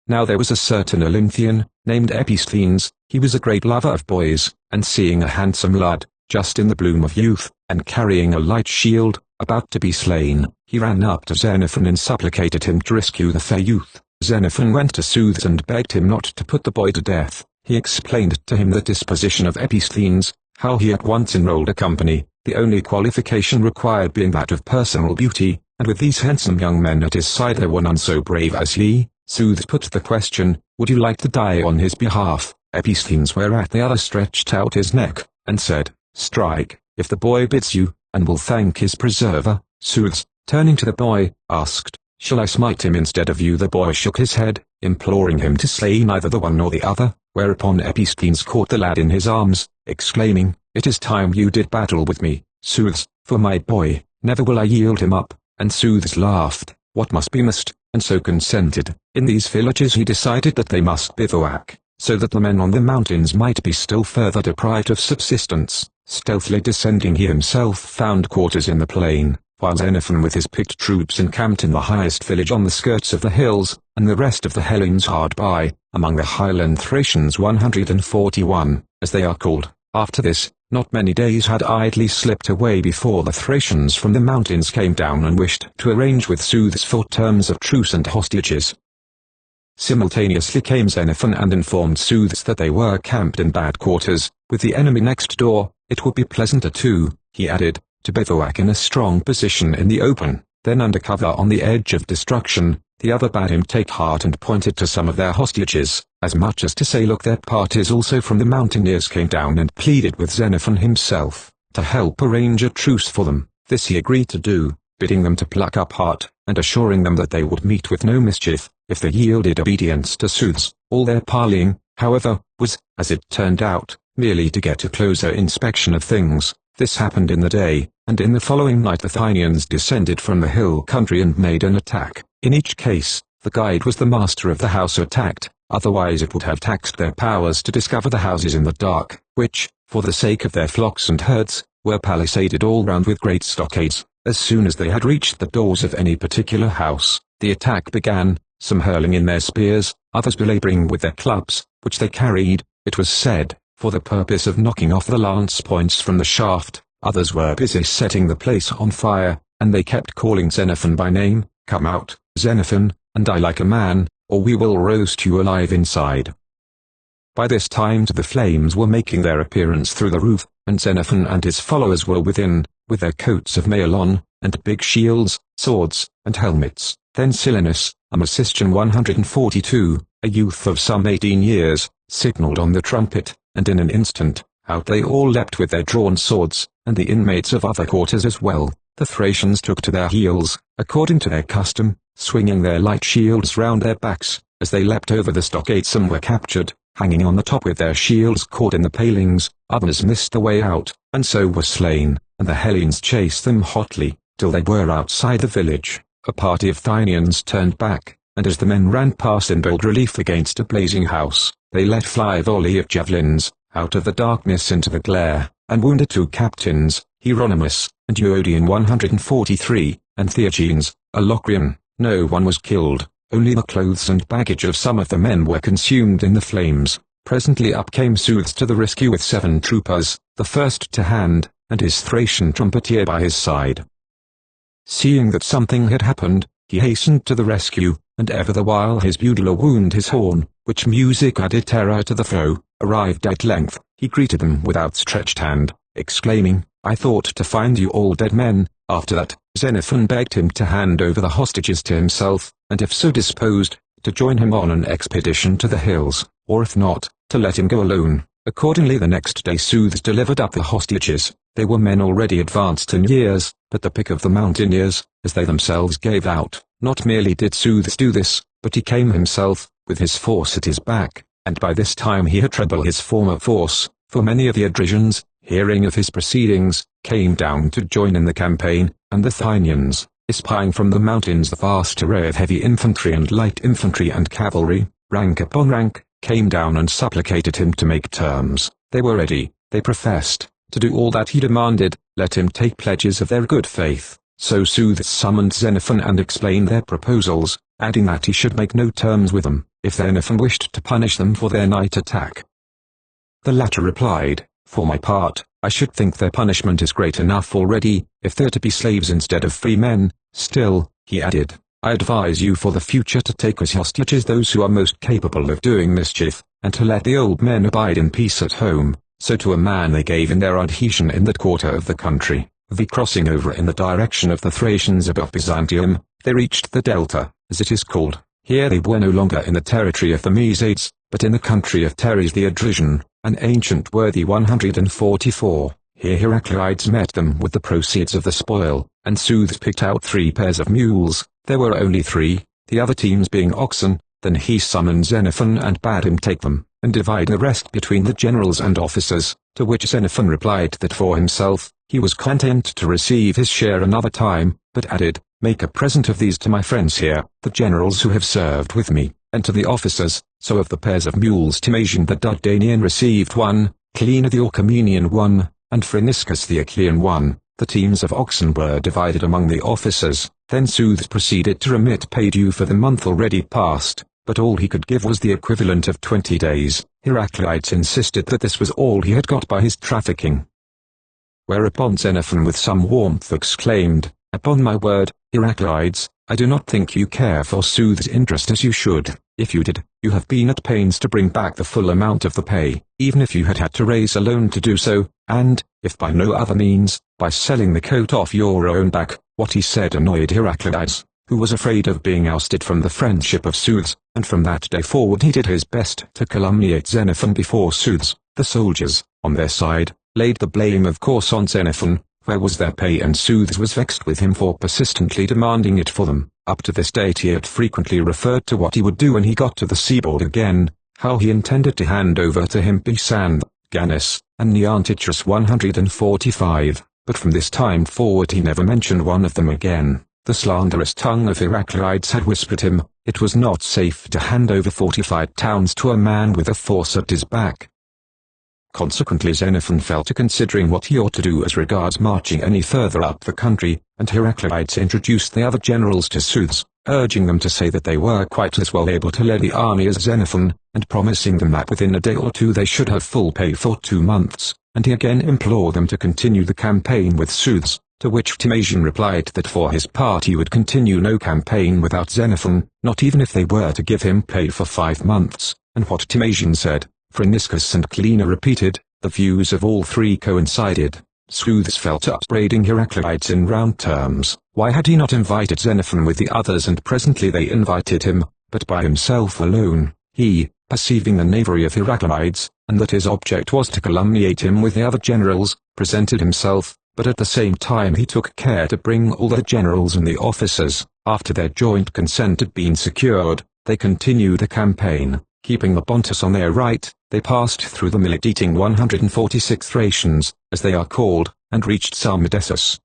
Now there was a certain Olynthian, named Episthenes. He was a great lover of boys, and seeing a handsome lad, just in the bloom of youth, and carrying a light shield, about to be slain, he ran up to Xenophon and supplicated him to rescue the fair youth. Xenophon went to Sooths and begged him not to put the boy to death. He explained to him the disposition of Episthenes, how he at once enrolled a company, the only qualification required being that of personal beauty, and with these handsome young men at his side there were none so brave as he. Sooths put the question, would you like to die on his behalf? Episthenes whereat the other stretched out his neck, and said, strike, if the boy bids you, and will thank his preserver. Sooths, turning to the boy, asked, shall I smite him instead of you? The boy shook his head, imploring him to slay neither the one nor the other, whereupon Episthenes caught the lad in his arms, exclaiming, it is time you did battle with me. Sooths, for my boy, never will I yield him up. And Sooths laughed, what must be must, and so consented. In these villages he decided that they must bivouac, so that the men on the mountains might be still further deprived of subsistence. Stealthily descending he himself found quarters in the plain, while Xenophon with his picked troops encamped in the highest village on the skirts of the hills, and the rest of the Hellenes hard by, among the highland Thracians 141, as they are called. After this, not many days had idly slipped away before the Thracians from the mountains came down and wished to arrange with Sooths for terms of truce and hostages. Simultaneously came Xenophon and informed Sooths that they were camped in bad quarters, with the enemy next door. It would be pleasanter too, he added, to bivouac in a strong position in the open, than under cover on the edge of destruction. The other bade him take heart and pointed to some of their hostages, as much as to say look, their parties also from the mountaineers came down and pleaded with Xenophon himself, to help arrange a truce for them. This he agreed to do, bidding them to pluck up heart, and assuring them that they would meet with no mischief, if they yielded obedience to Sooths. All their parleying, however, was, as it turned out, merely to get a closer inspection of things. This happened in the day, and in the following night the Thynians descended from the hill country and made an attack. In each case, the guide was the master of the house attacked, otherwise it would have taxed their powers to discover the houses in the dark, which, for the sake of their flocks and herds, were palisaded all round with great stockades. As soon as they had reached the doors of any particular house, the attack began, some hurling in their spears, others belabouring with their clubs, which they carried, it was said, for the purpose of knocking off the lance points from the shaft. Others were busy setting the place on fire, and they kept calling Xenophon by name, come out, Xenophon, and die like a man, or we will roast you alive inside. By this time the flames were making their appearance through the roof, and Xenophon and his followers were within, with their coats of mail on, and big shields, swords, and helmets. Then Silenus, a Musician 142, a youth of some 18 years, signalled on the trumpet, and in an instant, out they all leapt with their drawn swords, and the inmates of other quarters as well. The Thracians took to their heels, according to their custom, swinging their light shields round their backs. As they leapt over the stockade some were captured, hanging on the top with their shields caught in the palings, others missed the way out, and so were slain, and the Hellenes chased them hotly, till they were outside the village. A party of Thynians turned back, and as the men ran past in bold relief against a blazing house, they let fly a volley of javelins, out of the darkness into the glare, and wounded 2 captains, Hieronymus, and Euodion 143, and Theogenes, a Locrian. No one was killed, Only the clothes and baggage of some of the men were consumed in the flames. Presently up came Soothes to the rescue with 7 troopers, the first to hand, and his Thracian trumpeter by his side. Seeing that something had happened, he hastened to the rescue, and ever the while his bugler wound his horn, which music added terror to the foe. Arrived at length, he greeted them with outstretched hand, exclaiming, "I thought to find you all dead men." After that, Xenophon begged him to hand over the hostages to himself, and if so disposed, to join him on an expedition to the hills, or if not, to let him go alone. Accordingly the next day Soothes delivered up the hostages. They were men already advanced in years, but the pick of the mountaineers, as they themselves gave out. Not merely did Soothes do this, but he came himself, with his force at his back, and by this time he had treble his former force, for many of the Adricians, hearing of his proceedings, came down to join in the campaign, and the Thynians, espying from the mountains the vast array of heavy infantry and light infantry and cavalry, rank upon rank, came down and supplicated him to make terms. They were ready, they professed, to do all that he demanded, let him take pledges of their good faith. So Soothes summoned Xenophon and explained their proposals, adding that he should make no terms with them, if Xenophon wished to punish them for their night attack. The latter replied, "For my part, I should think their punishment is great enough already, if they're to be slaves instead of free men. Still," he added, "I advise you for the future to take as hostages those who are most capable of doing mischief, and to let the old men abide in peace at home." So to a man they gave in their adhesion in that quarter of the country. Crossing over in the direction of the Thracians above Byzantium, they reached the Delta, as it is called. Here they were no longer in the territory of the Mesades, but in the country of Teres the Adrician, an ancient worthy 144. Here Heracleides met them with the proceeds of the spoil, and Soothes picked out 3 pairs of mules. There were only 3, the other teams being oxen. Then he summoned Xenophon and bade him take them, and divide the rest between the generals and officers, to which Xenophon replied that for himself, he was content to receive his share another time, but added, "Make a present of these to my friends here, the generals who have served with me, and to the officers." So of the pairs of mules Timasian the Dardanian received 1, Cleina the Orchomenian 1, and Phryniscus the Achaean 1. The teams of oxen were divided among the officers. Then Soothes proceeded to remit pay due for the month already past, but all he could give was the equivalent of 20 days. Heracleides insisted that this was all he had got by his trafficking. Whereupon Xenophon with some warmth exclaimed, "Upon my word, Heracleides, I do not think you care for Soothes' interest as you should. If you did, you have been at pains to bring back the full amount of the pay, even if you had had to raise a loan to do so, and, if by no other means, by selling the coat off your own back." What he said annoyed Heracleides, who was afraid of being ousted from the friendship of Soothes, and from that day forward he did his best to calumniate Xenophon before Soothes. The soldiers, on their side, laid the blame of course on Xenophon. Where was their pay? And Soothes was vexed with him for persistently demanding it for them. Up to this date he had frequently referred to what he would do when he got to the seaboard again, how he intended to hand over to him Pisander, Gannus, and Neantichus 145, but from this time forward he never mentioned one of them again. The slanderous tongue of Heracleides had whispered him, it was not safe to hand over fortified towns to a man with a force at his back. Consequently Xenophon fell to considering what he ought to do as regards marching any further up the country, and Heracleides introduced the other generals to Soothes, urging them to say that they were quite as well able to lead the army as Xenophon, and promising them that within a day or 2 they should have full pay for 2 months, and he again implored them to continue the campaign with Soothes, to which Timasian replied that for his part he would continue no campaign without Xenophon, not even if they were to give him pay for 5 months, and what Timasian said, Phryniscus and Cleina repeated. The views of all 3 coincided. Soothes fell to upbraiding Heracleides in round terms. Why had he not invited Xenophon with the others? And presently they invited him, but by himself alone. He, perceiving the knavery of Heracleides, and that his object was to calumniate him with the other generals, presented himself, but at the same time he took care to bring all the generals and the officers. After their joint consent had been secured, they continued the campaign. Keeping the Pontus on their right, they passed through the millet-eating 146 Thracians, as they are called, and reached Salmydessus.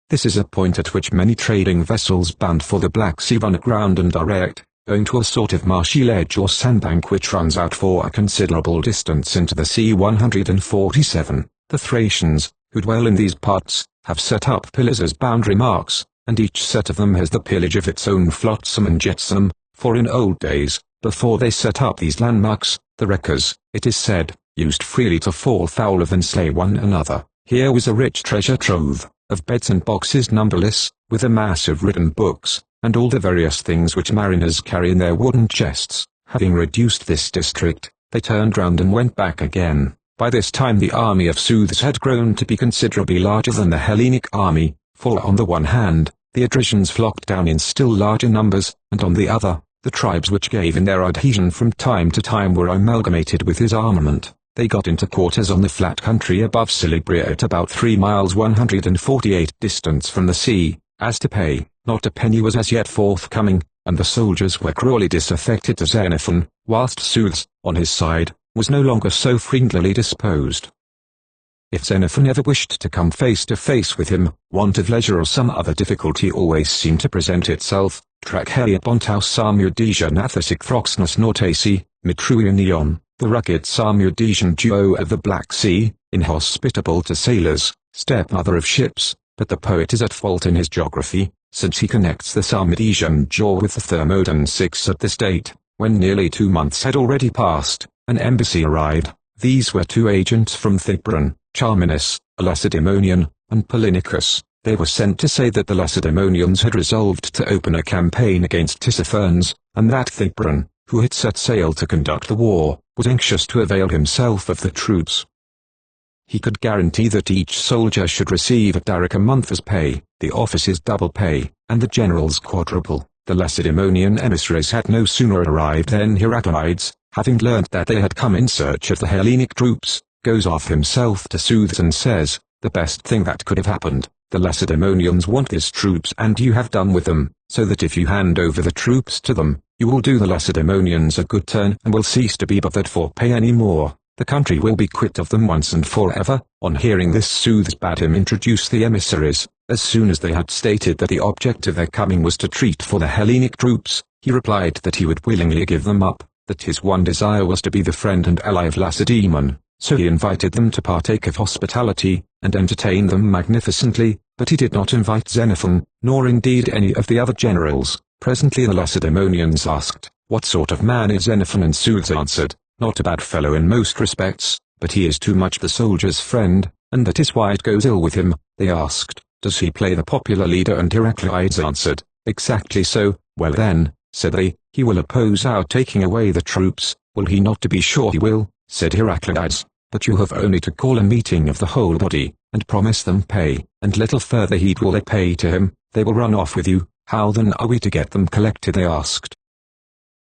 This is a point at which many trading vessels bound for the Black Sea run aground and direct, going to a sort of marshy ledge or sandbank which runs out for a considerable distance into the sea. 147. The Thracians, who dwell in these parts, have set up pillars as boundary marks, and each set of them has the pillage of its own flotsam and jetsam, for in old days, before they set up these landmarks, the wreckers, it is said, used freely to fall foul of and slay one another. Here was a rich treasure trove, of beds and boxes numberless, with a mass of written books, and all the various things which mariners carry in their wooden chests. Having reduced this district, they turned round and went back again. By this time the army of sooths had grown to be considerably larger than the Hellenic army, for on the one hand, the Odrysians flocked down in still larger numbers, and on the other, the tribes which gave in their adhesion from time to time were amalgamated with his armament. They got into quarters on the flat country above Silibria at about 3 miles 148 distance from the sea. As to pay, not a penny was as yet forthcoming, and the soldiers were cruelly disaffected to Xenophon, whilst Sooths, on his side, was no longer so friendlily disposed. If Xenophon ever wished to come face to face with him, want of leisure or some other difficulty always seemed to present itself. Trachea Bontaus Samudesian Athasic Throxnus Nortasi, Mitruianion, the rugged Samudesian duo of the Black Sea, inhospitable to sailors, stepmother of ships, but the poet is at fault in his geography, since he connects the Samudesian jaw with the Thermodon 6 at this date, when nearly 2 months had already passed, an embassy arrived. These were 2 agents from Thibron, Charminus, a Lacedaemonian, and Polynicus. They were sent to say that the Lacedaemonians had resolved to open a campaign against Tissaphernes, and that Thibron, who had set sail to conduct the war, was anxious to avail himself of the troops. He could guarantee that each soldier should receive a daric a month as pay, the officers double pay, and the generals quadruple. The Lacedaemonian emissaries had no sooner arrived than Heraclides, having learnt that they had come in search of the Hellenic troops, goes off himself to Sooths and says, "The best thing that could have happened. The Lacedaemonians want these troops and you have done with them, so that if you hand over the troops to them, you will do the Lacedaemonians a good turn and will cease to be bothered for pay any more. The country will be quit of them once and forever." On hearing this, Sooths bade him introduce the emissaries. As soon as they had stated that the object of their coming was to treat for the Hellenic troops, he replied that he would willingly give them up, that his one desire was to be the friend and ally of Lacedaemon. So he invited them to partake of hospitality, and entertain them magnificently, but he did not invite Xenophon, nor indeed any of the other generals. Presently the Lacedaemonians asked, "What sort of man is Xenophon?" And Sooths answered, "Not a bad fellow in most respects, but he is too much the soldier's friend, and that is why it goes ill with him." They asked, "Does he play the popular leader?" And Heraclides answered, "Exactly so." "Well then," said they, "he will oppose our taking away the troops." "Will he not?" "To be sure he will," said Heraclides, "but you have only to call a meeting of the whole body, and promise them pay, and little further heed will they pay to him. They will run off with you." "How then are we to get them collected?" they asked.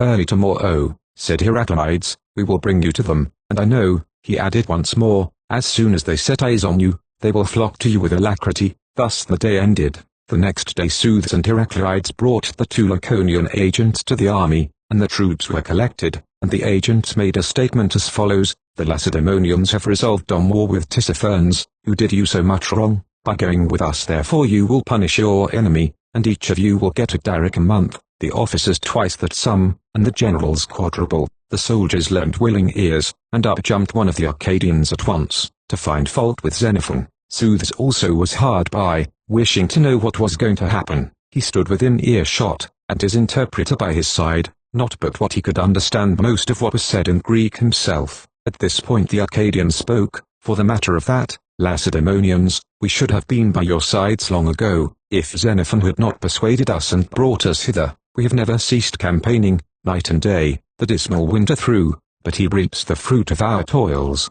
"Early tomorrow," said Heraclides, "we will bring you to them, and I know," he added once more, "as soon as they set eyes on you, they will flock to you with alacrity." Thus the day ended. The next day Sooths and Heraclides brought the 2 Laconian agents to the army, and the troops were collected, and the agents made a statement as follows: "The Lacedaemonians have resolved on war with Tissaphernes, who did you so much wrong. By going with us therefore you will punish your enemy, and each of you will get a daric a month, the officers twice that sum, and the generals quadruple." The soldiers lent willing ears, and up jumped one of the Arcadians at once, to find fault with Xenophon. Sooths also was hard by, wishing to know what was going to happen. He stood within earshot, and his interpreter by his side, not but what he could understand most of what was said in Greek himself. At this point the Arcadian spoke, "For the matter of that, Lacedaemonians, we should have been by your sides long ago, if Xenophon had not persuaded us and brought us hither. We have never ceased campaigning, night and day, the dismal winter through, but he reaps the fruit of our toils.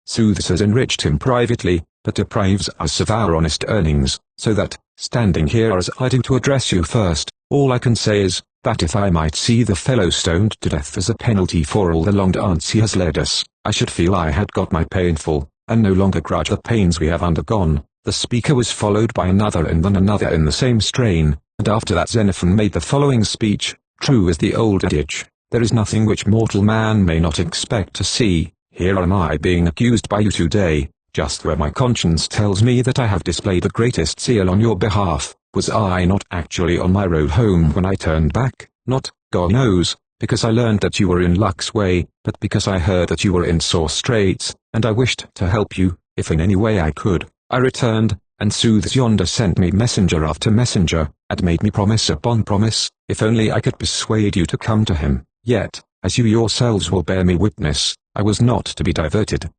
Sooths has enriched him privately, but deprives us of our honest earnings, so that, standing here as I do to address you first, all I can say is, that if I might see the fellow stoned to death as a penalty for all the long dance he has led us, I should feel I had got my pay in full, and no longer grudge the pains we have undergone." The speaker was followed by another and then another in the same strain, and after that Xenophon made the following speech: "True is the old adage, there is nothing which mortal man may not expect to see. Here am I being accused by you today, just where my conscience tells me that I have displayed the greatest zeal on your behalf. Was I not actually on my road home when I turned back? Not, God knows, because I learned that you were in luck's way, but because I heard that you were in sore straits, and I wished to help you, if in any way I could. I returned, and soothes yonder sent me messenger after messenger, and made me promise upon promise, if only I could persuade you to come to him, yet, as you yourselves will bear me witness, I was not to be diverted.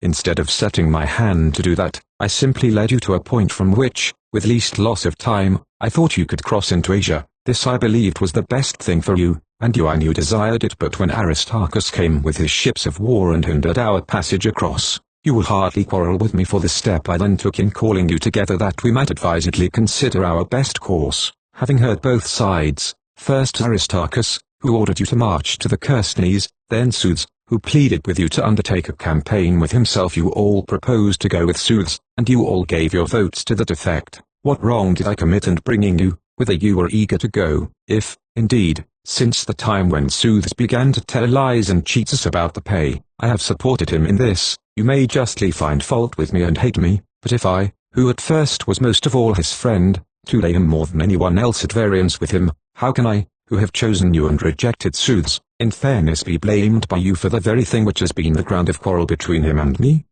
Instead of setting my hand to do that, I simply led you to a point from which, with least loss of time, I thought you could cross into Asia. This I believed was the best thing for you, and you I knew desired it, but when Aristarchus came with his ships of war and hindered our passage across, you will hardly quarrel with me for the step I then took in calling you together, that we might advisedly consider our best course, having heard both sides, first Aristarchus, who ordered you to march to the Chersonese, then Soothes, who pleaded with you to undertake a campaign with himself. You all proposed to go with Soothes, and you all gave your votes to that effect. What wrong did I commit in bringing you, whither you were eager to go, if, indeed, since the time when Soothes began to tell lies and cheat us about the pay, I have supported him in this? You may justly find fault with me and hate me, but if I, who at first was most of all his friend, to lay him more than anyone else at variance with him, how can I, who have chosen you and rejected Soothes, in fairness be blamed by you for the very thing which has been the ground of quarrel between him and me?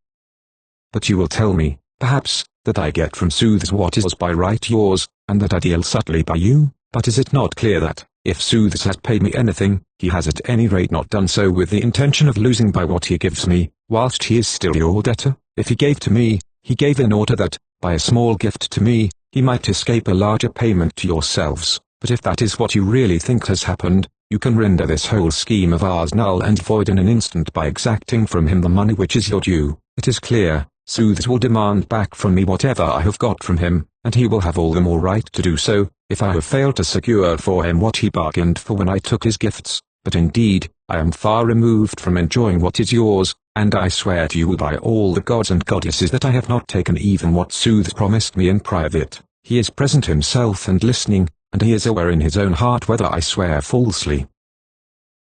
But you will tell me, perhaps, that I get from Soothes what is by right yours, and that I deal subtly by you, but is it not clear that, if Soothes has paid me anything, he has at any rate not done so with the intention of losing by what he gives me, whilst he is still your debtor? If he gave to me, he gave in order that, by a small gift to me, he might escape a larger payment to yourselves. But if that is what you really think has happened, you can render this whole scheme of ours null and void in an instant by exacting from him the money which is your due. It is clear, Soothes will demand back from me whatever I have got from him, and he will have all the more right to do so, if I have failed to secure for him what he bargained for when I took his gifts. But indeed, I am far removed from enjoying what is yours, and I swear to you by all the gods and goddesses that I have not taken even what Soothes promised me in private. He is present himself and listening, and he is aware in his own heart whether I swear falsely.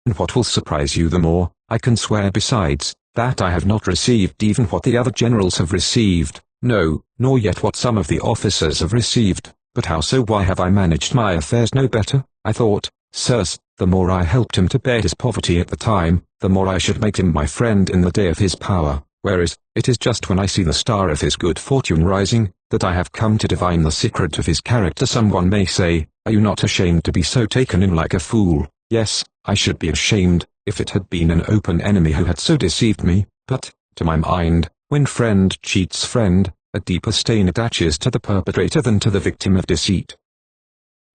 And what will surprise you the more, I can swear besides, that I have not received even what the other generals have received, no, nor yet what some of the officers have received. But how so? Why have I managed my affairs no better? I thought, sirs, the more I helped him to bear his poverty at the time, the more I should make him my friend in the day of his power, whereas, it is just when I see the star of his good fortune rising, that I have come to divine the secret of his character. Someone may say, are you not ashamed to be so taken in like a fool? Yes, I should be ashamed, if it had been an open enemy who had so deceived me, but, to my mind, when friend cheats friend, a deeper stain attaches to the perpetrator than to the victim of deceit.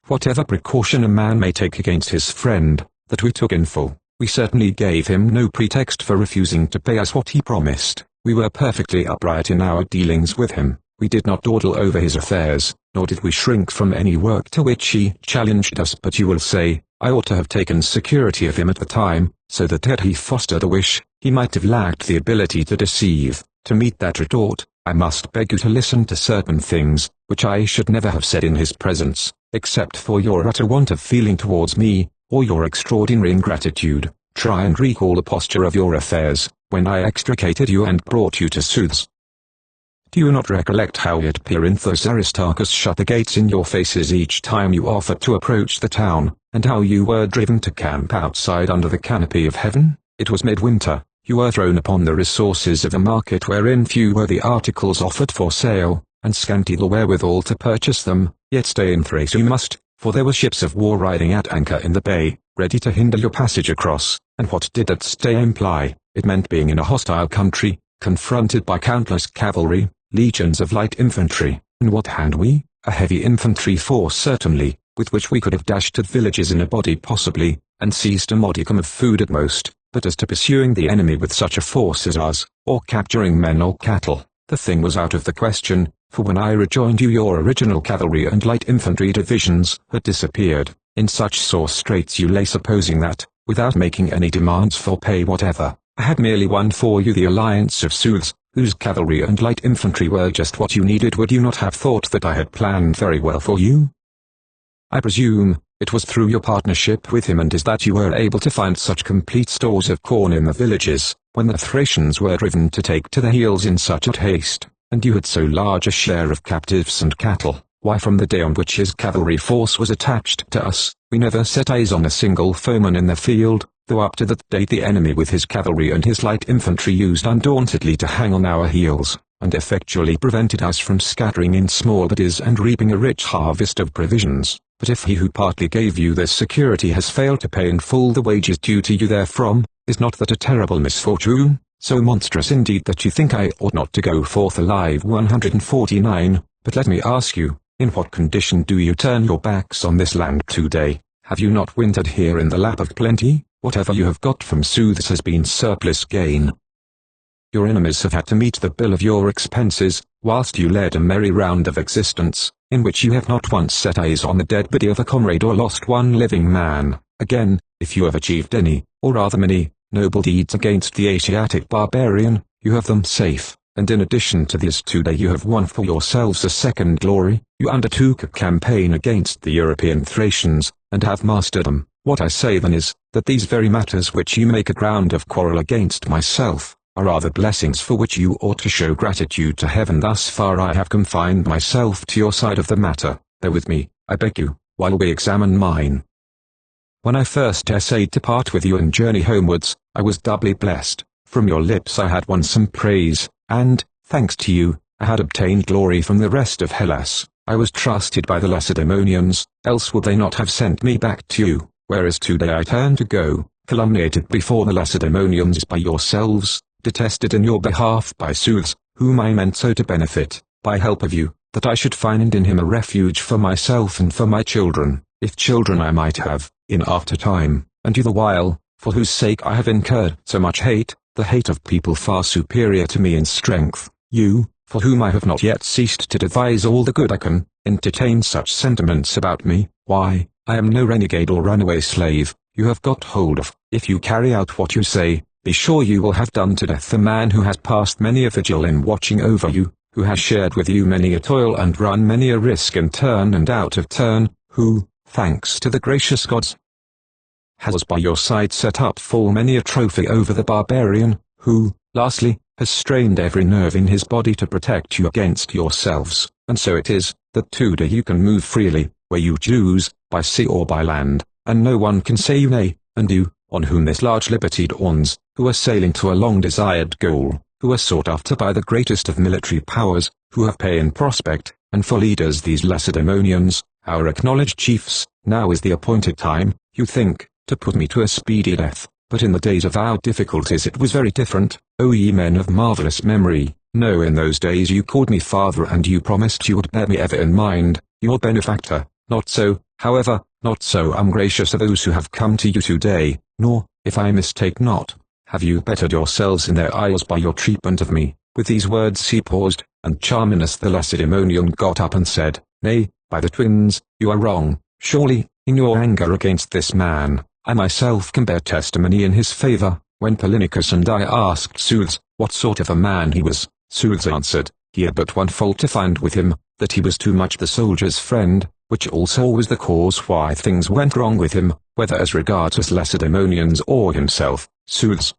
Whatever precaution a man may take against his friend, that we took in full. We certainly gave him no pretext for refusing to pay us what he promised. We were perfectly upright in our dealings with him. We did not dawdle over his affairs, nor did we shrink from any work to which he challenged us. But you will say, I ought to have taken security of him at the time, so that had he fostered a wish, he might have lacked the ability to deceive. To meet that retort, I must beg you to listen to certain things, which I should never have said in his presence, except for your utter want of feeling towards me, or your extraordinary ingratitude. Try and recall the posture of your affairs, when I extricated you and brought you to Soothes. Do you not recollect how at Perinthos Aristarchus shut the gates in your faces each time you offered to approach the town, and how you were driven to camp outside under the canopy of heaven? It was midwinter. You were thrown upon the resources of a market wherein few were the articles offered for sale, and scanty the wherewithal to purchase them, yet stay in Thrace you must, for there were ships of war riding at anchor in the bay, ready to hinder your passage across. And what did that stay imply? It meant being in a hostile country, confronted by countless cavalry, legions of light infantry, and what had we? A heavy infantry force certainly, with which we could have dashed at villages in a body possibly, and seized a modicum of food at most. But as to pursuing the enemy with such a force as ours, or capturing men or cattle, the thing was out of the question, for when I rejoined you your original cavalry and light infantry divisions had disappeared. In such sore straits you lay, supposing that, without making any demands for pay whatever, I had merely won for you the alliance of Soothes, whose cavalry and light infantry were just what you needed. Would you not have thought that I had planned very well for you? I presume it was through your partnership with him, and is that you were able to find such complete stores of corn in the villages, when the Thracians were driven to take to their heels in such a haste, and you had so large a share of captives and cattle. Why, from the day on which his cavalry force was attached to us, we never set eyes on a single foeman in the field, though up to that date the enemy with his cavalry and his light infantry used undauntedly to hang on our heels. and effectually prevented us from scattering in small bodies and reaping a rich harvest of provisions. But if he who partly gave you this security has failed to pay in full the wages due to you therefrom, is not that a terrible misfortune, so monstrous indeed that you think I ought not to go forth alive? 149. But let me ask you, in what condition do you turn your backs on this land today? Have you not wintered here in the lap of plenty? Whatever you have got from sooths has been surplus gain. Your enemies have had to meet the bill of your expenses, whilst you led a merry round of existence, in which you have not once set eyes on the dead body of a comrade or lost one living man. Again, if you have achieved any, or rather many, noble deeds against the Asiatic barbarian, you have them safe, and in addition to this today you have won for yourselves a second glory. You undertook a campaign against the European Thracians, and have mastered them. What I say then is, that these very matters which you make a ground of quarrel against myself, are rather blessings for which you ought to show gratitude to heaven. Thus far I have confined myself to your side of the matter. Bear with me, I beg you, while we examine mine. When I first essayed to part with you and journey homewards, I was doubly blessed. From your lips I had won some praise, and, thanks to you, I had obtained glory from the rest of Hellas. I was trusted by the Lacedaemonians, else would they not have sent me back to you, whereas today I turn to go, calumniated before the Lacedaemonians by yourselves, detested in your behalf by sooths, whom I meant so to benefit, by help of you, that I should find in him a refuge for myself and for my children, if children I might have, in after time, and you the while, for whose sake I have incurred so much hate, the hate of people far superior to me in strength. You, for whom I have not yet ceased to devise all the good I can, entertain such sentiments about me. Why, I am no renegade or runaway slave, you have got hold of. If you carry out what you say, be sure you will have done to death the man who has passed many a vigil in watching over you, who has shared with you many a toil and run many a risk in turn and out of turn, who, thanks to the gracious gods, has by your side set up full many a trophy over the barbarian, who, lastly, has strained every nerve in his body to protect you against yourselves. And so it is, that today you can move freely, where you choose, by sea or by land, and no one can say you nay, and you, on whom this large liberty dawns, who are sailing to a long-desired goal, who are sought after by the greatest of military powers, who have pay in prospect, and for leaders these Lacedaemonians, our acknowledged chiefs. Now is the appointed time, you think, to put me to a speedy death, but in the days of our difficulties it was very different, O ye men of marvellous memory. No, in those days you called me father and you promised you would bear me ever in mind, your benefactor. Not so, however, not so ungracious are those who have come to you today, nor, if I mistake not, have you bettered yourselves in their eyes by your treatment of me. With these words he paused, and Charminus the Lacedaemonian got up and said, Nay, by the twins, you are wrong. Surely, in your anger against this man, I myself can bear testimony in his favor. When Polynicus and I asked sooths, what sort of a man he was, sooths answered, he had but one fault to find with him, that he was too much the soldier's friend, which also was the cause why things went wrong with him, whether as regards us Lacedaemonians or himself. Sooths.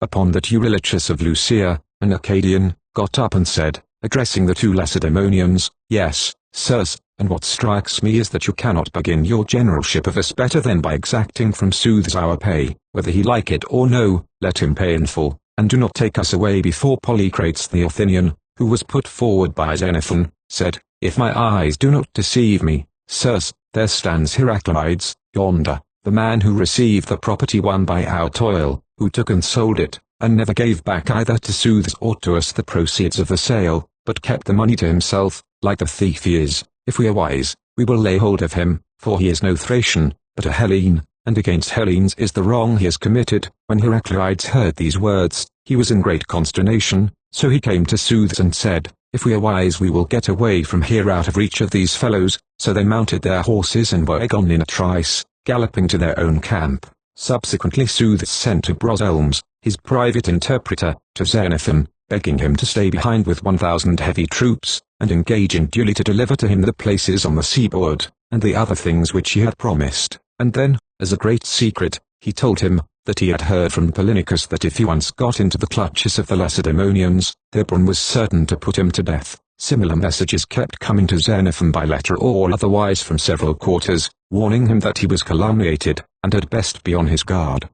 Upon that Eurylochus of Lucia, an Arcadian, got up and said, addressing the two Lacedaemonians, Yes, sirs, and what strikes me is that you cannot begin your generalship of us better than by exacting from sooths our pay, whether he like it or no. Let him pay in full, and do not take us away. Before Polycrates the Athenian, who was put forward by Xenophon, said, If my eyes do not deceive me, sirs, there stands Heraclides, yonder, the man who received the property won by our toil, who took and sold it, and never gave back either to sooths or to us the proceeds of the sale, but kept the money to himself, like the thief he is. If we are wise, we will lay hold of him, for he is no Thracian, but a Hellene, and against Hellenes is the wrong he has committed. When Heraclides heard these words, he was in great consternation, so he came to sooths and said, If we are wise we will get away from here out of reach of these fellows. So they mounted their horses and were gone in a trice, galloping to their own camp. Subsequently sooths sent to Brosselms, his private interpreter, to Xenophon, begging him to stay behind with 1,000 heavy troops, and engaging duly to deliver to him the places on the seaboard, and the other things which he had promised. And then, as a great secret, he told him, that he had heard from Polynicus that if he once got into the clutches of the Lacedaemonians, Theron was certain to put him to death. Similar messages kept coming to Xenophon by letter or otherwise from several quarters, warning him that he was calumniated, and had best be on his guard.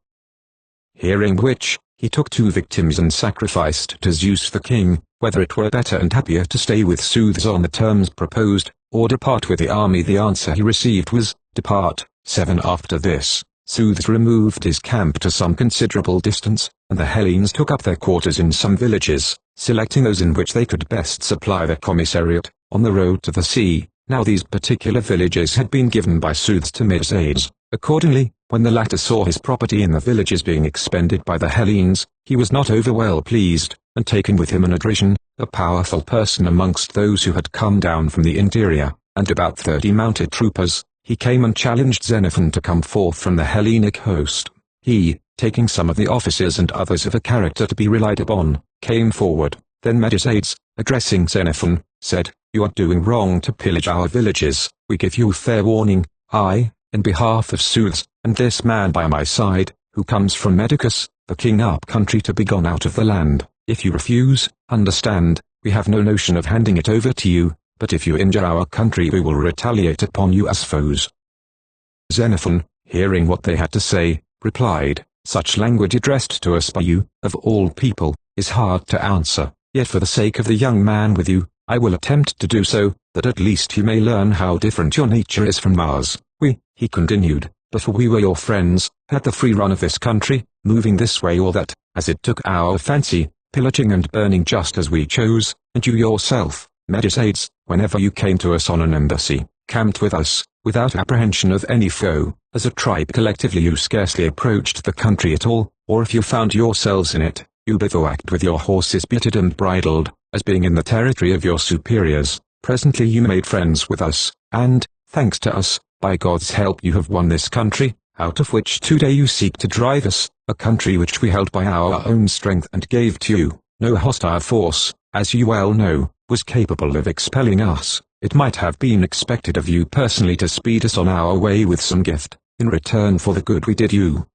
Hearing which, he took 2 victims and sacrificed to Zeus the king, whether it were better and happier to stay with Zeus on the terms proposed, or depart with the army. The answer he received was, depart. 7 After this, Zeus removed his camp to some considerable distance, and the Hellenes took up their quarters in some villages, selecting those in which they could best supply their commissariat, on the road to the sea. Now these particular villages had been given by Zeus to Medesides. Accordingly, when the latter saw his property in the villages being expended by the Hellenes, he was not over well pleased, and taking with him an Odrysian, a powerful person amongst those who had come down from the interior, and about 30 mounted troopers, he came and challenged Xenophon to come forth from the Hellenic host. He, taking some of the officers and others of a character to be relied upon, came forward. Then Medesides, addressing Xenophon, said, "You are doing wrong to pillage our villages. We give you fair warning, I, in behalf of Zeus, and this man by my side, who comes from Medicus, the king Upcountry, to be gone out of the land. If you refuse, understand, we have no notion of handing it over to you, but if you injure our country we will retaliate upon you as foes." Xenophon, hearing what they had to say, replied, "Such language addressed to us by you, of all people, is hard to answer, yet for the sake of the young man with you, I will attempt to do so, that at least you may learn how different your nature is from ours. We," he continued, "before we were your friends, had the free run of this country, moving this way or that, as it took our fancy, pillaging and burning just as we chose, and you yourself, Medesides, whenever you came to us on an embassy, camped with us, without apprehension of any foe. As a tribe collectively you scarcely approached the country at all, or if you found yourselves in it, you bivouacked with your horses bitted and bridled, as being in the territory of your superiors. Presently you made friends with us, and, thanks to us, by God's help you have won this country, out of which today you seek to drive us, a country which we held by our own strength and gave to you. No hostile force, as you well know, was capable of expelling us. It might have been expected of you personally to speed us on our way with some gift, in return for the good we did you.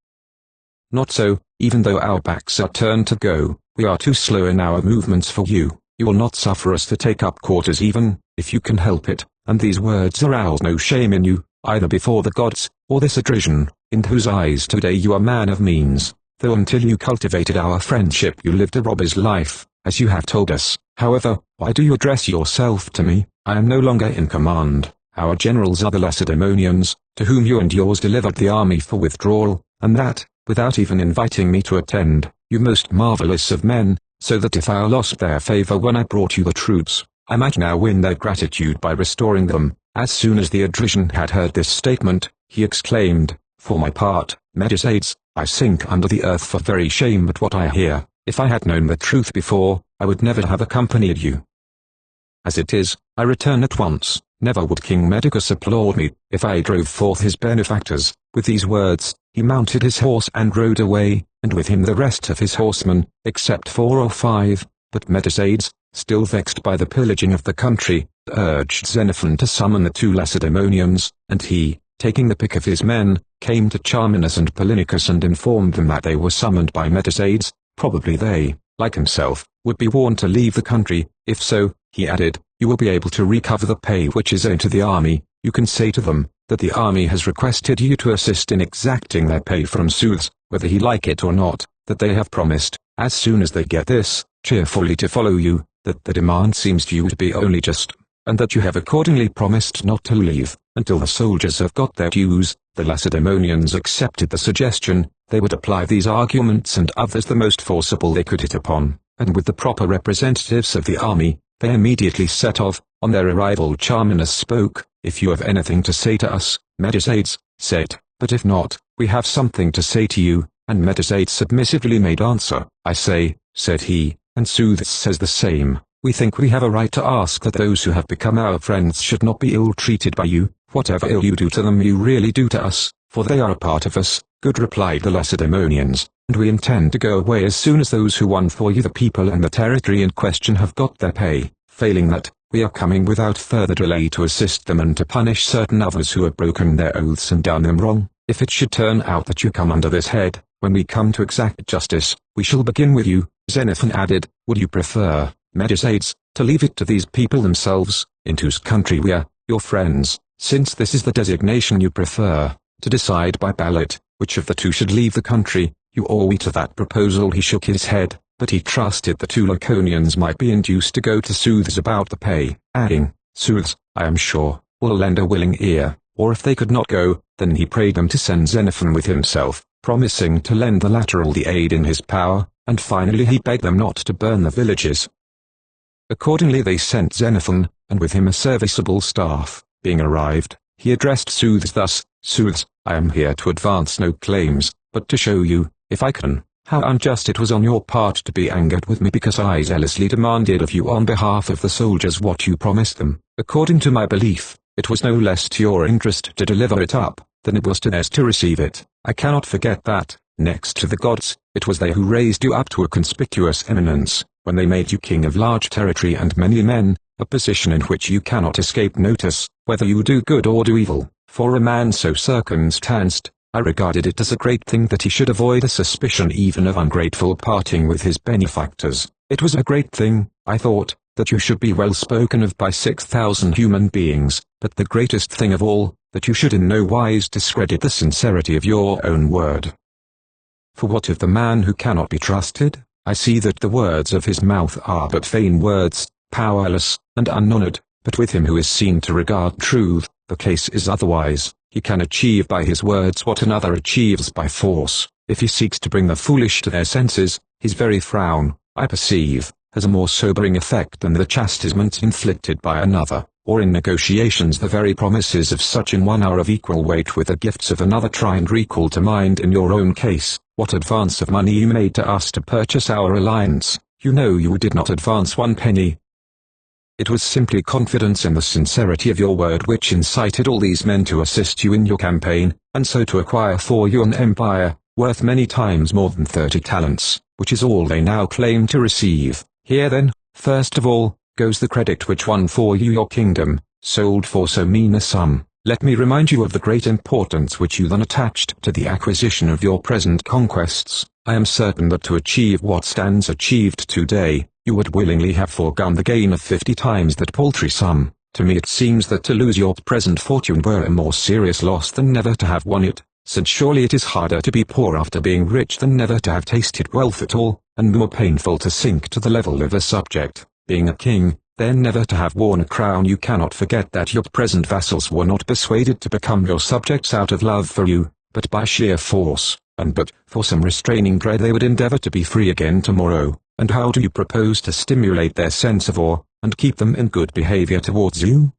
Not so, even though our backs are turned to go, we are too slow in our movements for you. You will not suffer us to take up quarters even, if you can help it, and these words arouse no shame in you, either before the gods, or this Odrysian, in whose eyes today you are man of means, though until you cultivated our friendship you lived a robber's life, as you have told us. However, why do you address yourself to me? I am no longer in command. Our generals are the Lacedaemonians, to whom you and yours delivered the army for withdrawal, and that, without even inviting me to attend, you most marvelous of men, so that if I lost their favor when I brought you the troops, I might now win their gratitude by restoring them." As soon as the Odrysian had heard this statement, he exclaimed, "For my part, Medesides, I sink under the earth for very shame at what I hear. If I had known the truth before, I would never have accompanied you. As it is, I return at once. Never would King Medicus applaud me, if I drove forth his benefactors." With these words, he mounted his horse and rode away, and with him the rest of his horsemen, except 4 or 5, but Medesides, still vexed by the pillaging of the country, urged Xenophon to summon the 2 Lacedaemonians, and he, taking the pick of his men, came to Charminus and Polynicus and informed them that they were summoned by Medesides. Probably they, like himself, would be warned to leave the country. If so, he added, you will be able to recover the pay which is owed to the army. You can say to them, that the army has requested you to assist in exacting their pay from Zeus, whether he like it or not, that they have promised, as soon as they get this, cheerfully to follow you, that the demand seems to you to be only just, and that you have accordingly promised not to leave, until the soldiers have got their dues. The Lacedaemonians accepted the suggestion. They would apply these arguments and others the most forcible they could hit upon, and with the proper representatives of the army, they immediately set off. On their arrival Charminus spoke, "If you have anything to say to us, Medesides, say it, but if not, we have something to say to you." And Medesides submissively made answer, "I say," said he, and Zeus says the same, "we think we have a right to ask that those who have become our friends should not be ill-treated by you. Whatever ill you do to them you really do to us, for they are a part of us." "Good," replied the Lacedaemonians, "and we intend to go away as soon as those who won for you the people and the territory in question have got their pay. Failing that, we are coming without further delay to assist them and to punish certain others who have broken their oaths and done them wrong. If it should turn out that you come under this head, when we come to exact justice, we shall begin with you." Xenophon added, "Would you prefer, Medesides, to leave it to these people themselves, in whose country we are, your friends, since this is the designation you prefer, to decide by ballot, which of the 2 should leave the country, You owe to that proposal. He shook his head, but he trusted the two Laconians might be induced to go to Sooths about the pay, adding, Sooths, I am sure, will lend a willing ear, or if they could not go, then he prayed them to send Xenophon with himself, promising to lend the latter all the aid in his power, and finally he begged them not to burn the villages. Accordingly they sent Xenophon, and with him a serviceable staff. Being arrived, he addressed Sooths thus, Sooths, I am here to advance no claims, but to show you, if I can, how unjust it was on your part to be angered with me because I zealously demanded of you on behalf of the soldiers what you promised them. According to my belief, it was no less to your interest to deliver it up, than it was to theirs to receive it. I cannot forget that, next to the gods, it was they who raised you up to a conspicuous eminence, when they made you king of large territory and many men, a position in which you cannot escape notice, whether you do good or do evil. For a man so circumstanced, I regarded it as a great thing that he should avoid a suspicion even of ungrateful parting with his benefactors. It was a great thing, I thought, that you should be well spoken of by 6,000 human beings, but the greatest thing of all, that you should in no wise discredit the sincerity of your own word. For what of the man who cannot be trusted? I see that the words of his mouth are but vain words, powerless, and unhonoured, but with him who is seen to regard truth, the case is otherwise. He can achieve by his words what another achieves by force. If he seeks to bring the foolish to their senses, his very frown, I perceive, has a more sobering effect than the chastisement inflicted by another, or in negotiations the very promises of such in 1 hour of equal weight with the gifts of another. Try and recall to mind in your own case, what advance of money you made to us to purchase our alliance. You know you did not advance 1 penny. It was simply confidence in the sincerity of your word which incited all these men to assist you in your campaign, and so to acquire for you an empire, worth many times more than 30 talents, which is all they now claim to receive. Here then, first of all, goes the credit which won for you your kingdom, sold for so mean a sum. Let me remind you of the great importance which you then attached to the acquisition of your present conquests. I am certain that to achieve what stands achieved today, you would willingly have foregone the gain of 50 times that paltry sum. To me it seems that to lose your present fortune were a more serious loss than never to have won it, since surely it is harder to be poor after being rich than never to have tasted wealth at all, and more painful to sink to the level of a subject, being a king, then never to have worn a crown. You cannot forget that your present vassals were not persuaded to become your subjects out of love for you, but by sheer force, and but for some restraining dread they would endeavor to be free again tomorrow. And how do you propose to stimulate their sense of awe, and keep them in good behavior towards you?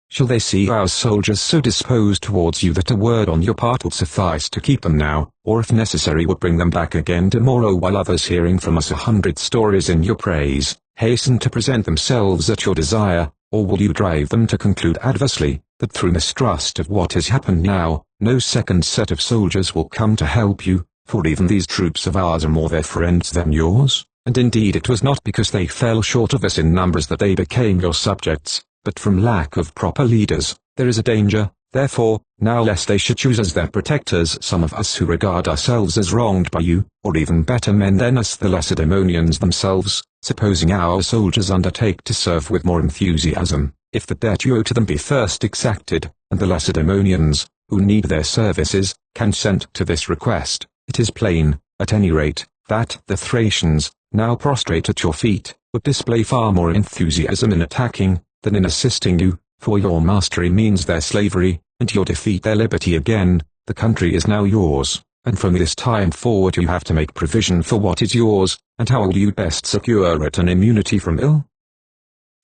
Shall they see our soldiers so disposed towards you that a word on your part will suffice to keep them now, or if necessary would bring them back again tomorrow, while others hearing from us 100 stories in your praise, hasten to present themselves at your desire, or will you drive them to conclude adversely, that through mistrust of what has happened now, no second set of soldiers will come to help you? For even these troops of ours are more their friends than yours, and indeed it was not because they fell short of us in numbers that they became your subjects, but from lack of proper leaders. There is a danger, therefore, now lest they should choose as their protectors some of us who regard ourselves as wronged by you, or even better men than us the Lacedaemonians themselves, supposing our soldiers undertake to serve with more enthusiasm, if the debt you owe to them be first exacted, and the Lacedaemonians, who need their services, consent to this request. It is plain, at any rate, that the Thracians, now prostrate at your feet, would display far more enthusiasm in attacking, than in assisting you, for your mastery means their slavery, and your defeat their liberty again. The country is now yours, and from this time forward you have to make provision for what is yours, and how will you best secure it an immunity from ill?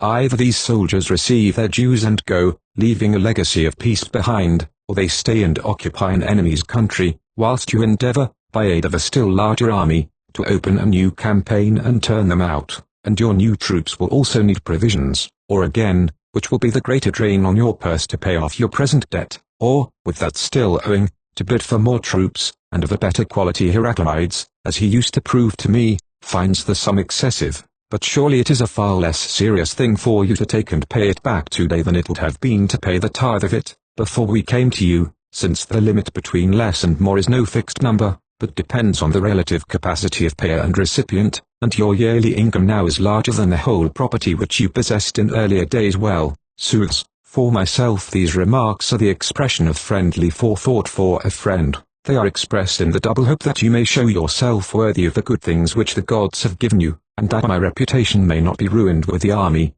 Either these soldiers receive their dues and go, leaving a legacy of peace behind, or they stay and occupy an enemy's country, whilst you endeavor, by aid of a still larger army, to open a new campaign and turn them out, and your new troops will also need provisions, or again, which will be the greater drain on your purse to pay off your present debt, or, with that still owing, to bid for more troops, and of a better quality. Heraclides, as he used to prove to me, finds the sum excessive, but surely it is a far less serious thing for you to take and pay it back today than it would have been to pay the tithe of it, before we came to you, since the limit between less and more is no fixed number, but depends on the relative capacity of payer and recipient, and your yearly income now is larger than the whole property which you possessed in earlier days. Well, Sooths, for myself these remarks are the expression of friendly forethought for a friend, They are expressed in the double hope that you may show yourself worthy of the good things which the gods have given you, and that my reputation may not be ruined with the army.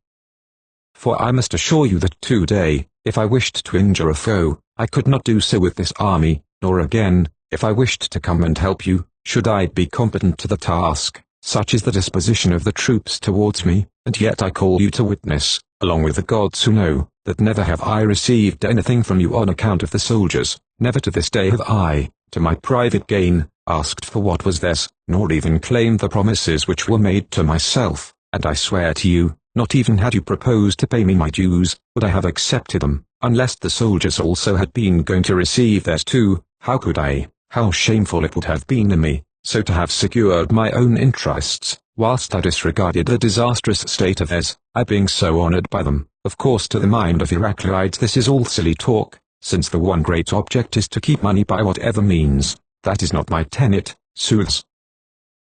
For I must assure you that today, if I wished to injure a foe, I could not do so with this army, nor again, if I wished to come and help you, should I be competent to the task. Such is the disposition of the troops towards me, and yet I call you to witness, along with the gods who know, that never have I received anything from you on account of the soldiers, never to this day have I, to my private gain, asked for what was theirs, nor even claimed the promises which were made to myself, and I swear to you, not even had you proposed to pay me my dues, would I have accepted them, unless the soldiers also had been going to receive theirs too. How could I? How shameful it would have been in me, so to have secured my own interests, whilst I disregarded the disastrous state of theirs, I being so honoured by them. Of course to the mind of Heraclides this is all silly talk, since the one great object is to keep money by whatever means. That is not my tenet, sooths.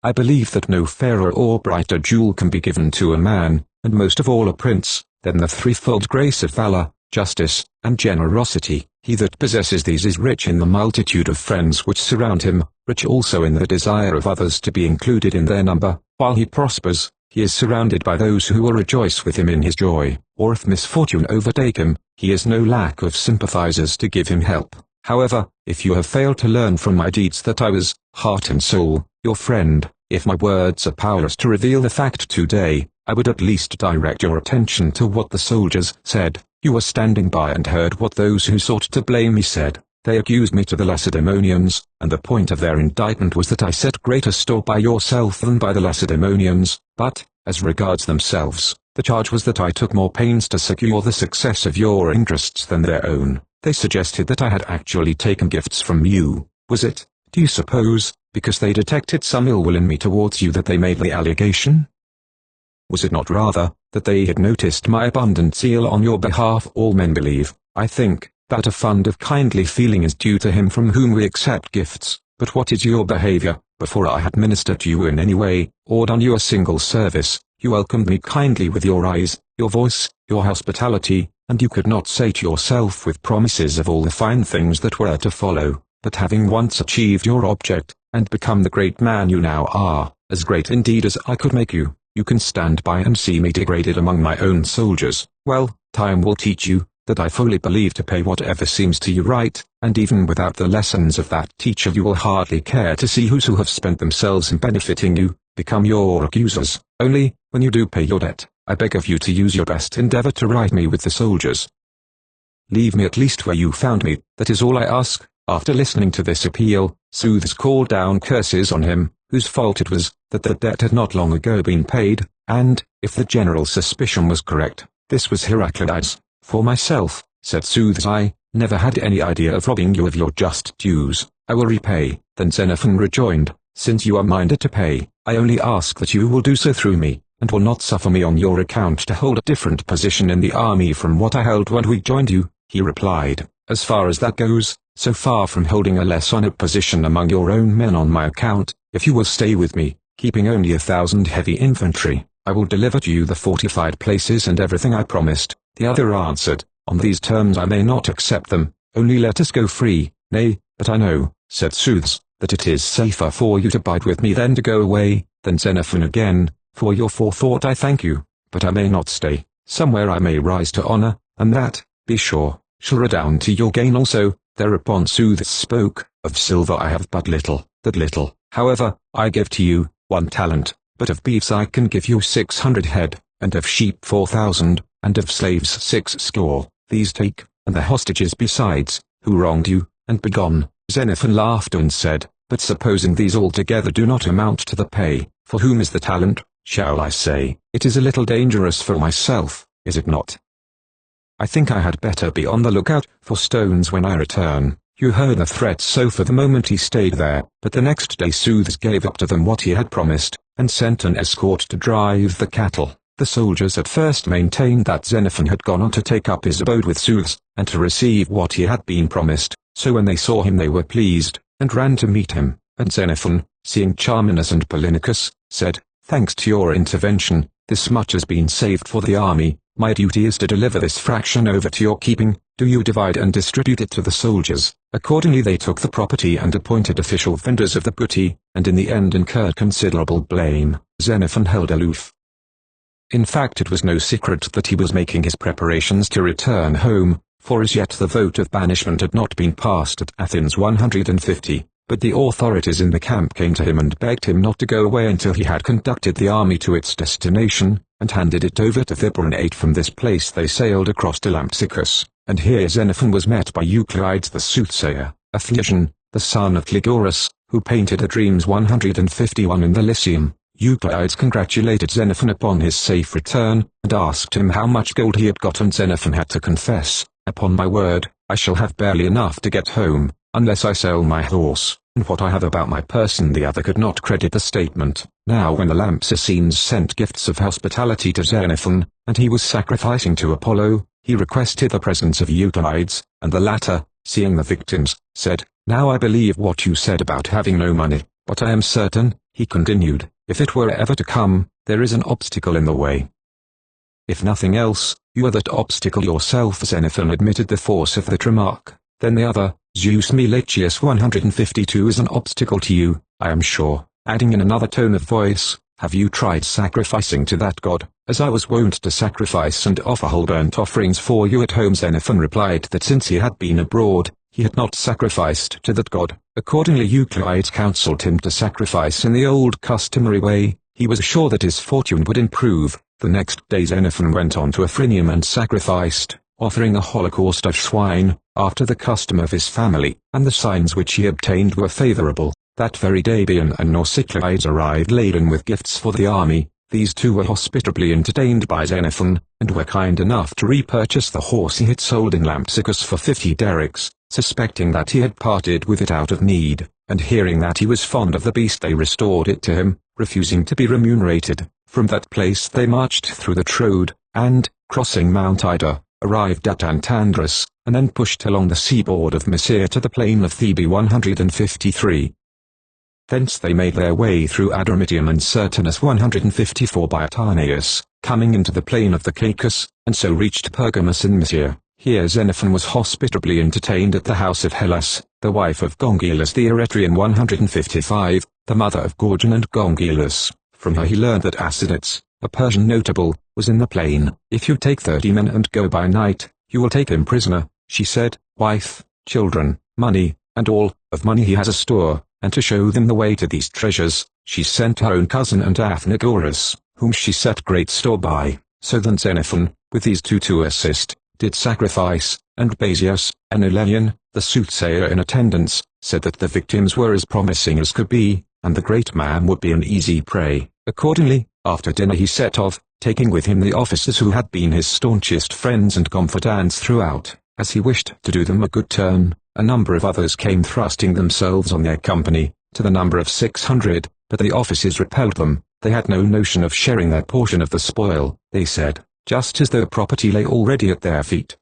I believe that no fairer or brighter jewel can be given to a man, and most of all a prince, than the threefold grace of valour, justice, and generosity. He that possesses these is rich in the multitude of friends which surround him, rich also in the desire of others to be included in their number. While he prospers, he is surrounded by those who will rejoice with him in his joy, or if misfortune overtake him, he has no lack of sympathizers to give him help. However, if you have failed to learn from my deeds that I was, heart and soul, your friend, if my words are powerless to reveal the fact today, I would at least direct your attention to what the soldiers said. You were standing by and heard what those who sought to blame me said. They accused me to the Lacedaemonians, and the point of their indictment was that I set greater store by yourself than by the Lacedaemonians, but, as regards themselves, the charge was that I took more pains to secure the success of your interests than their own. They suggested that I had actually taken gifts from you. Was it, do you suppose, because they detected some ill will in me towards you that they made the allegation? Was it not rather, that they had noticed my abundant zeal on your behalf? All men believe, I think, that a fund of kindly feeling is due to him from whom we accept gifts. But what is your behavior? Before I had ministered to you in any way, or done you a single service, you welcomed me kindly with your eyes, your voice, your hospitality, and you could not say to yourself with promises of all the fine things that were to follow, but having once achieved your object, and become the great man you now are, as great indeed as I could make you, you can stand by and see me degraded among my own soldiers. Well, time will teach you, that I fully believe to pay whatever seems to you right, and even without the lessons of that teacher you will hardly care to see who have spent themselves in benefiting you, become your accusers. Only, when you do pay your debt, I beg of you to use your best endeavour to right me with the soldiers. Leave me at least where you found me, that is all I ask. After listening to this appeal, Sooths called down curses on him, whose fault it was, that the debt had not long ago been paid, and, if the general suspicion was correct, this was Heraclides. For myself, said Sooths, I never had any idea of robbing you of your just dues. I will repay. Then Xenophon rejoined, since you are minded to pay, I only ask that you will do so through me, and will not suffer me on your account to hold a different position in the army from what I held when we joined you. He replied, as far as that goes, so far from holding a less honored position among your own men on my account, if you will stay with me, keeping only 1,000 heavy infantry, I will deliver to you the fortified places and everything I promised. The other answered, on these terms I may not accept them, only let us go free. Nay, but I know, said Sooths, that it is safer for you to bide with me than to go away. Then Xenophon again, for your forethought I thank you, but I may not stay. Somewhere I may rise to honour, and that, be sure, shall redound to your gain also. Thereupon Sooths spoke, of silver I have but little, that little, however, I give to you, 1 talent, but of beeves I can give you 600 head, and of sheep 4,000, and of slaves 60. These take, and the hostages besides, who wronged you, and begone. Xenophon laughed and said, but supposing these altogether do not amount to the pay, for whom is the talent? Shall I say, it is a little dangerous for myself, is it not? I think I had better be on the lookout for stones when I return. You heard the threat, so for the moment he stayed there, but the next day Sooths gave up to them what he had promised, and sent an escort to drive the cattle. The soldiers at first maintained that Xenophon had gone on to take up his abode with Sooths, and to receive what he had been promised, so when they saw him they were pleased, and ran to meet him, and Xenophon, seeing Charminus and Polynicus, said, thanks to your intervention, this much has been saved for the army. My duty is to deliver this fraction over to your keeping, do you divide and distribute it to the soldiers. Accordingly they took the property and appointed official vendors of the booty, and in the end incurred considerable blame. Xenophon held aloof. In fact, it was no secret that he was making his preparations to return home, for as yet the vote of banishment had not been passed at Athens 150, but the authorities in the camp came to him and begged him not to go away until he had conducted the army to its destination, and handed it over to Thibronate. From this place they sailed across to Lampsacus, and here Xenophon was met by Euclides the soothsayer, a Phlegon, the son of Clegoras, who painted a Dreams 151 in the Lyceum. Euclides congratulated Xenophon upon his safe return, and asked him how much gold he had got, and Xenophon had to confess, "Upon my word, I shall have barely enough to get home, unless I sell my horse, and what I have about my person." The other could not credit the statement. Now when the Lampsacines sent gifts of hospitality to Xenophon, and he was sacrificing to Apollo, he requested the presence of Euclides, and the latter, seeing the victims, said, "Now I believe what you said about having no money, but I am certain," he continued, "if it were ever to come, there is an obstacle in the way. If nothing else, you are that obstacle yourself." Xenophon admitted the force of that remark. Then the other, Zeus Meletius 152, is an obstacle to you, I am sure, adding in another tone of voice, "Have you tried sacrificing to that god, as I was wont to sacrifice and offer whole burnt offerings for you at home?" Xenophon replied that since he had been abroad, he had not sacrificed to that god. Accordingly Euclides counseled him to sacrifice in the old customary way. He was sure that his fortune would improve. The next day Xenophon went on to Afranium and sacrificed, offering a holocaust of swine, after the custom of his family, and the signs which he obtained were favorable. That very day Bion and Nausiclades arrived laden with gifts for the army. These two were hospitably entertained by Xenophon, and were kind enough to repurchase the horse he had sold in Lampsacus for 50 darics, suspecting that he had parted with it out of need, and hearing that he was fond of the beast they restored it to him, refusing to be remunerated. From that place they marched through the Troad, and, crossing Mount Ida, arrived at Antandrus, and then pushed along the seaboard of Mysia to the plain of Thebe 153. Thence they made their way through Adramyttium and Sertanus 154 by Atarneus, coming into the plain of the Caicus, and so reached Pergamus in Mysia. Here Xenophon was hospitably entertained at the house of Hellas, the wife of Gongelus the Eretrian 155, the mother of Gorgon and Gongelus. From her he learned that Acidus, a Persian notable, was in the plain. "If you take 30 men and go by night, you will take him prisoner," she said, "wife, children, money, and all of money he has a store." And to show them the way to these treasures, she sent her own cousin and Athenagoras, whom she set great store by. So then Xenophon, with these two to assist, did sacrifice, and Basius, an Elenian, the soothsayer in attendance, said that the victims were as promising as could be, and the great man would be an easy prey. Accordingly, after dinner he set off, taking with him the officers who had been his staunchest friends and confidants throughout, as he wished to do them a good turn. A number of others came thrusting themselves on their company, to the number of 600, but the officers repelled them. They had no notion of sharing their portion of the spoil, they said, just as though property lay already at their feet.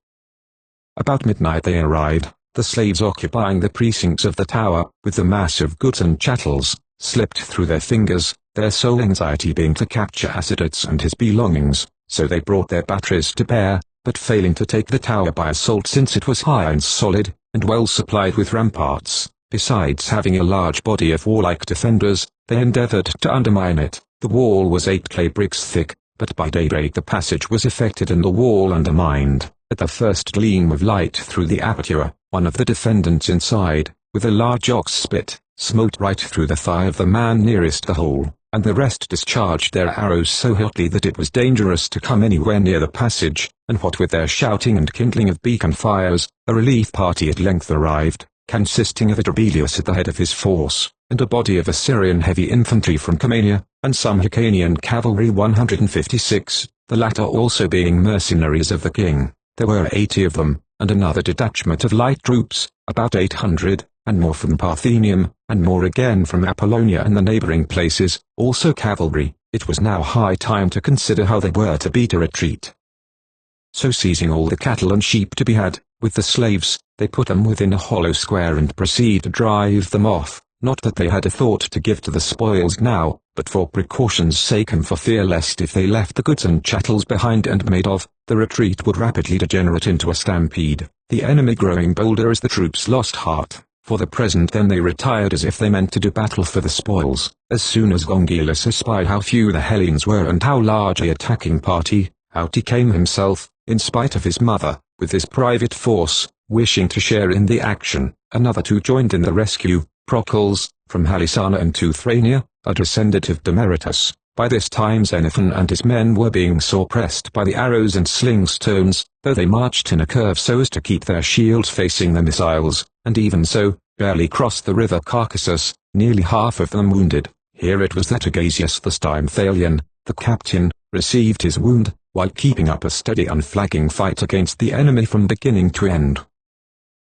About midnight they arrived, the slaves occupying the precincts of the tower, with the mass of goods and chattels, slipped through their fingers, their sole anxiety being to capture Acidus and his belongings. So they brought their batteries to bear, but failing to take the tower by assault since it was high and solid, and well supplied with ramparts, besides having a large body of warlike defenders, they endeavored to undermine it. The wall was 8 clay bricks thick, but by daybreak the passage was effected and the wall undermined. At the first gleam of light through the aperture, one of the defendants inside, with a large ox spit, smote right through the thigh of the man nearest the hole, and the rest discharged their arrows so hotly that it was dangerous to come anywhere near the passage, and what with their shouting and kindling of beacon fires, a relief party at length arrived, consisting of Adrobelius at the head of his force, and a body of Assyrian heavy infantry from Campania, and some Hyrcanian cavalry 156, the latter also being mercenaries of the king. There were 80 of them, and another detachment of light troops, about 800, and more from Parthenium, and more again from Apollonia and the neighboring places, also cavalry. It was now high time to consider how they were to beat a retreat. So seizing all the cattle and sheep to be had, with the slaves, they put them within a hollow square and proceeded to drive them off. not that they had a thought to give to the spoils now, but for precaution's sake and for fear lest if they left the goods and chattels behind and made off, the retreat would rapidly degenerate into a stampede, the enemy growing bolder as the troops lost heart. For the present then they retired as if they meant to do battle for the spoils. As soon as Gongylus espied how few the Hellenes were and how large the attacking party, out he came himself, in spite of his mother, with his private force, wishing to share in the action. Another two joined in the rescue, Procles, from Halisana and Teuthrania, a descendant of Demaratus. By this time Xenophon and his men were being sore pressed by the arrows and sling stones, though they marched in a curve so as to keep their shields facing the missiles, and even so, barely crossed the river Caucasus, nearly half of them wounded. Here it was that Agasius the Stymphalian, the captain, received his wound, while keeping up a steady unflagging fight against the enemy from beginning to end.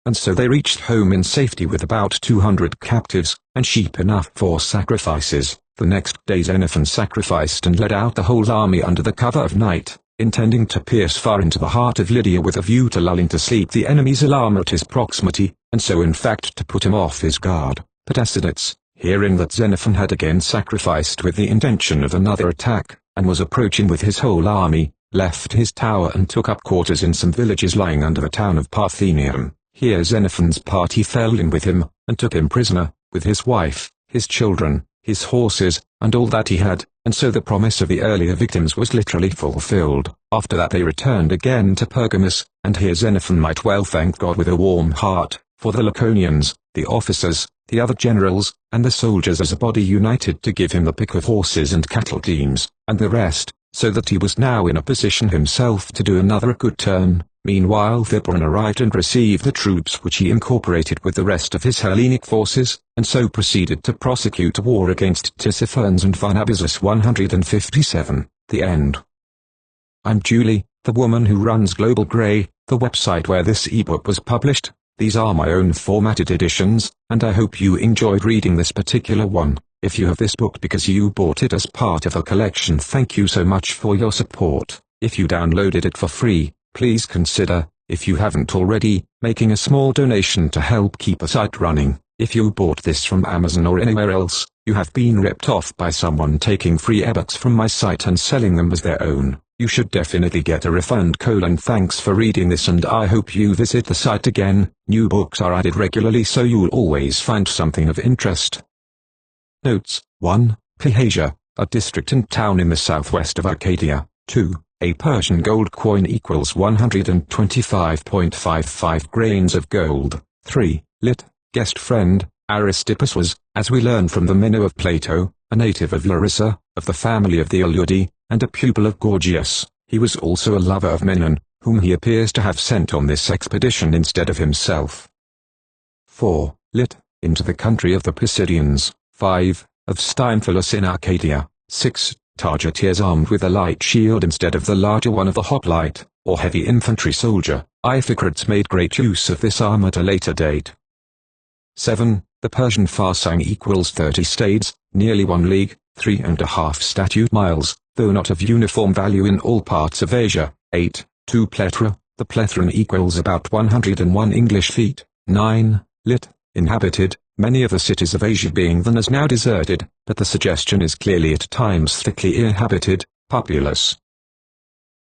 And so they reached home in safety with about 200 captives, and sheep enough for sacrifices. The next day Xenophon sacrificed and led out the whole army under the cover of night, intending to pierce far into the heart of Lydia with a view to lulling to sleep the enemy's alarm at his proximity, and so in fact to put him off his guard. But Acidates, hearing that Xenophon had again sacrificed with the intention of another attack, and was approaching with his whole army, left his tower and took up quarters in some villages lying under the town of Parthenium. Here Xenophon's party fell in with him, and took him prisoner, with his wife, his children, his horses, and all that he had, and so the promise of the earlier victims was literally fulfilled. After that they returned again to Pergamus, and here Xenophon might well thank God with a warm heart, for the Laconians, the officers, the other generals, and the soldiers as a body united to give him the pick of horses and cattle teams, and the rest, so that he was now in a position himself to do another a good turn. Meanwhile Thibron arrived and received the troops which he incorporated with the rest of his Hellenic forces, and so proceeded to prosecute war against Tissaphernes and Pharnabazus 157. The end. I'm Julie, the woman who runs Global Grey, the website where this ebook was published. These are my own formatted editions, and I hope you enjoyed reading this particular one. If you have this book because you bought it as part of a collection, thank you so much for your support. If you downloaded it for free, please consider, if you haven't already, making a small donation to help keep a site running. If you bought this from Amazon or anywhere else, you have been ripped off by someone taking free ebooks from my site and selling them as their own. You should definitely get a refund. Thanks for reading this, and I hope you visit the site again. New books are added regularly, so you'll always find something of interest. Notes: 1. Phaeacia, a district and town in the southwest of Arcadia. 2. A Persian gold coin equals 125.55 grains of gold. 3. Lit. Guest friend, Aristippus was, as we learn from the Meno of Plato, a native of Larissa, of the family of the Eleudi, and a pupil of Gorgias. He was also a lover of Menon, whom he appears to have sent on this expedition instead of himself. 4. Lit. Into the country of the Pisidians. 5. Of Stymphalus in Arcadia. 6. Targeteers armed with a light shield instead of the larger one of the hoplite, or heavy infantry soldier. Iphicrates made great use of this arm at a later date. 7. The Persian farsang equals 30 stades, nearly 1 league, 3.5 statute miles, though not of uniform value in all parts of Asia. 8. 2 plethra, the plethron equals about 101 English feet. 9. Lit. Inhabited, many of the cities of Asia being then as now deserted, but the suggestion is clearly at times thickly inhabited, populous.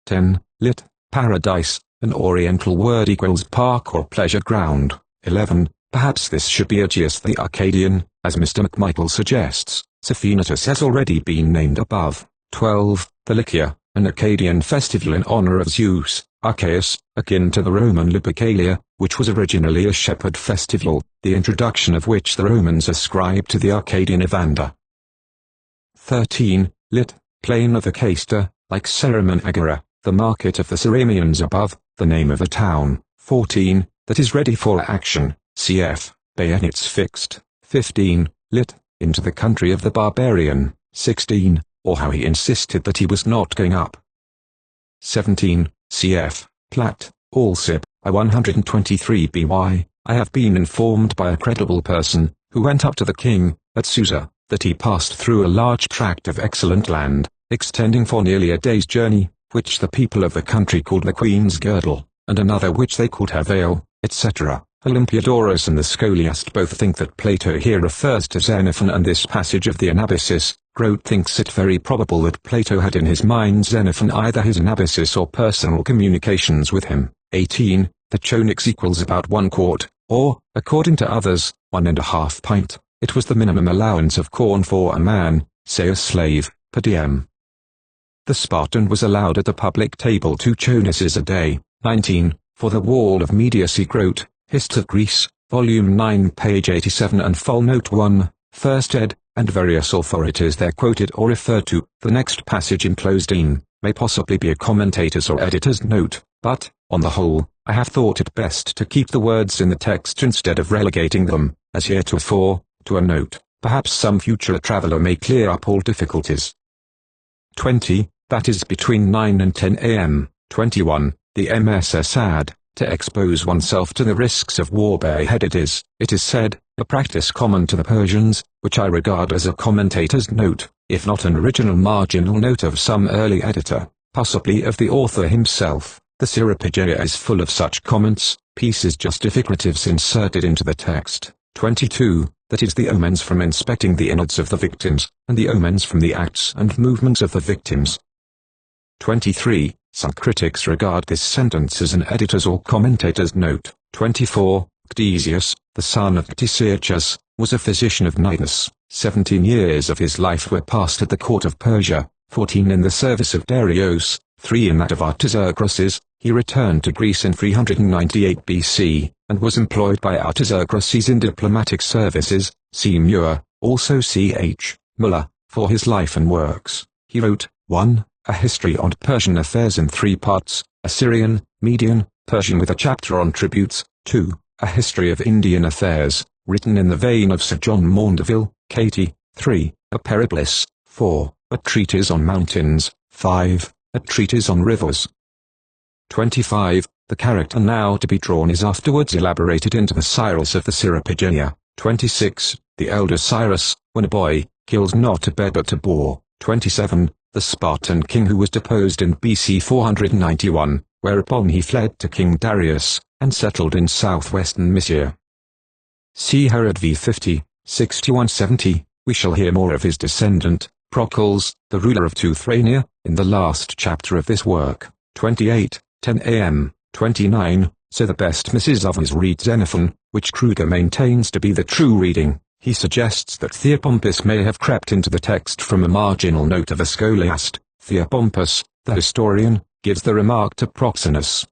10. Lit. Paradise, an oriental word equals park or pleasure ground. 11. Perhaps this should be Aegeus the Arcadian, as Mr. McMichael suggests. Sapphinatus has already been named above. 12. The Lycia, an Arcadian festival in honor of Zeus, Archaeus, akin to the Roman Lupercalia, which was originally a shepherd festival, the introduction of which the Romans ascribed to the Arcadian Evander. 13. Lit. Plain of Acasta, like Ceramon Agora, the market of the Ceramians above, the name of a town. 14. That is ready for action, cf. bayonets fixed. 15. Lit. Into the country of the barbarian. 16. Or how he insisted that he was not going up. 17. Cf. Platt, Allsip, I 123 by. I have been informed by a credible person, who went up to the king, at Susa, that he passed through a large tract of excellent land, extending for nearly a day's journey, which the people of the country called the Queen's Girdle, and another which they called her Vale, etc. Olympiodorus and the scholiast both think that Plato here refers to Xenophon and this passage of the Anabasis. Grote thinks it very probable that Plato had in his mind Xenophon, either his Anabasis or personal communications with him. 18. The chonix equals about 1 quart, or, according to others, 1½ pint. It was the minimum allowance of corn for a man, say a slave, per diem. The Spartan was allowed at the public table 2 chonices a day. 19. For the wall of Media see Grote, Hist of Greece, Volume 9 page 87 and Full Note 1, 1st ed., and various authorities there quoted or referred to. The next passage enclosed in, may possibly be a commentator's or editor's note, but, on the whole, I have thought it best to keep the words in the text instead of relegating them, as heretofore, to a note. Perhaps some future traveller may clear up all difficulties. 20. That is between 9 and 10 a.m. 21. The MSS ad, to expose oneself to the risks of war bareheaded is, it is said, a practice common to the Persians, which I regard as a commentator's note, if not an original marginal note of some early editor, possibly of the author himself. The Cyropaedia is full of such comments, pieces justificatives inserted into the text. 22. That is the omens from inspecting the innards of the victims, and the omens from the acts and movements of the victims. 23. Some critics regard this sentence as an editor's or commentator's note. 24. Ctesias, the son of Ctesiachus, was a physician of Cnidus. 17 years of his life were passed at the court of Persia, 14 in the service of Darius, 3 in that of Artaxerxes. He returned to Greece in 398 BC, and was employed by Artaxerxes in diplomatic services. See Muir, also C.H. Muller, for his life and works. He wrote, 1. A history on Persian affairs in 3 parts, Assyrian, Median, Persian with a chapter on tributes. 2. A history of Indian affairs, written in the vein of Sir John Maundeville, Katie. 3. A periplus. 4. A treatise on mountains. 5. A treatise on rivers. 25. The character now to be drawn is afterwards elaborated into the Cyrus of the Cyropaedia. 26. The elder Cyrus, when a boy, kills not a bear but a boar. 27. The Spartan king who was deposed in BC 491, whereupon he fled to King Darius, and settled in southwestern Mysia. See Herod v. 50, 61-70. We shall hear more of his descendant, Procles, the ruler of Teuthrania, in the last chapter of this work. 28. 10 a.m. 29. So the best Mrs. Ovens read Xenophon, which Kruger maintains to be the true reading. He suggests that Theopompus may have crept into the text from a marginal note of a scholiast. Theopompus, the historian, gives the remark to Proxenus.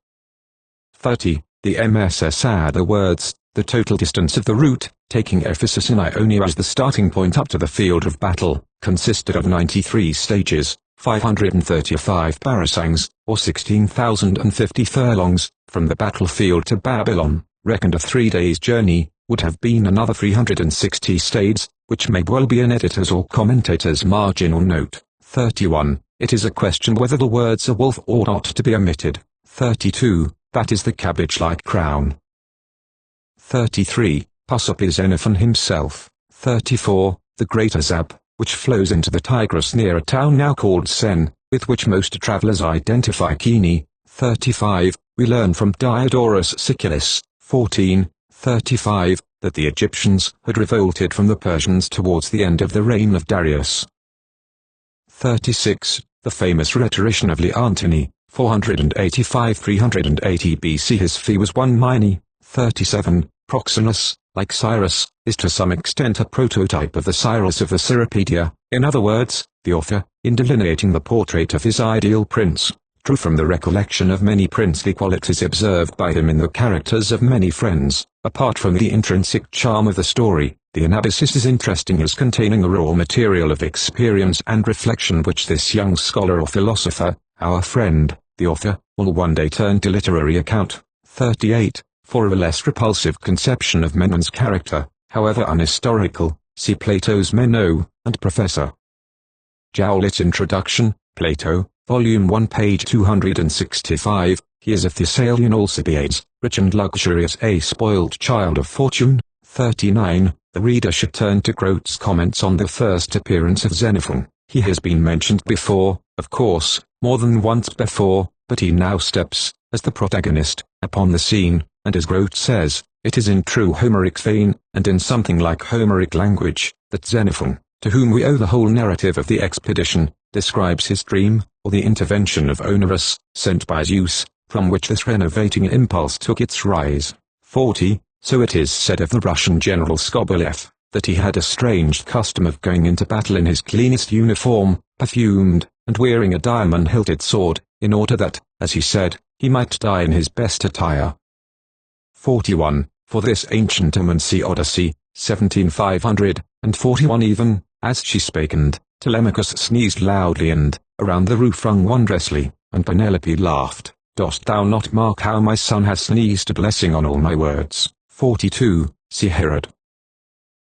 30. The MSS add the words, the total distance of the route, taking Ephesus in Ionia as the starting point up to the field of battle, consisted of 93 stages, 535 parasangs, or 16,050 furlongs, from the battlefield to Babylon, reckoned a 3 days' journey, would have been another 360 stades, which may well be an editor's or commentator's marginal note. 31. It is a question whether the words a wolf ought not to be omitted. 32. That is the cabbage-like crown. 33. Possibly Xenophon himself. 34. The Great Azab, which flows into the Tigris near a town now called Sen, with which most travellers identify Kini. 35. We learn from Diodorus Siculus. 14. 35. That the Egyptians had revolted from the Persians towards the end of the reign of Darius. 36. The famous rhetorician of Leontini, 485–380 BC. His fee was 1 minae. 37. Proxenus, like Cyrus, is to some extent a prototype of the Cyrus of the Cyropaedia. In other words, the author, in delineating the portrait of his ideal prince, drew from the recollection of many princely qualities observed by him in the characters of many friends. Apart from the intrinsic charm of the story, the Anabasis is interesting as containing a raw material of experience and reflection which this young scholar or philosopher, our friend, the author, will one day turn to literary account. 38. For a less repulsive conception of Menon's character, however unhistorical, see Plato's Meno, and Professor Jowlett's Introduction, Plato, Volume 1 page 265. He is a Thessalian Alcibiades, rich and luxurious, a spoiled child of fortune. 39. The reader should turn to Grote's comments on the first appearance of Xenophon. He has been mentioned before, of course, more than once before, but he now steps, as the protagonist, upon the scene, and as Grote says, It is in true Homeric vein, and in something like Homeric language, that Xenophon, to whom we owe the whole narrative of the expedition, describes his dream, or the intervention of Onerus, sent by Zeus, from which this renovating impulse took its rise. 40. So it is said of the Russian general Skobelev, that he had a strange custom of going into battle in his cleanest uniform, perfumed, and wearing a diamond-hilted sword, in order that, as he said, he might die in his best attire. 41. For this ancient woman see Odyssey, 17,541 even, as she spake and, Telemachus sneezed loudly and, around the roof rung wondrously, and Penelope laughed. Dost thou not mark how my son has sneezed a blessing on all my words? 42. See Herod.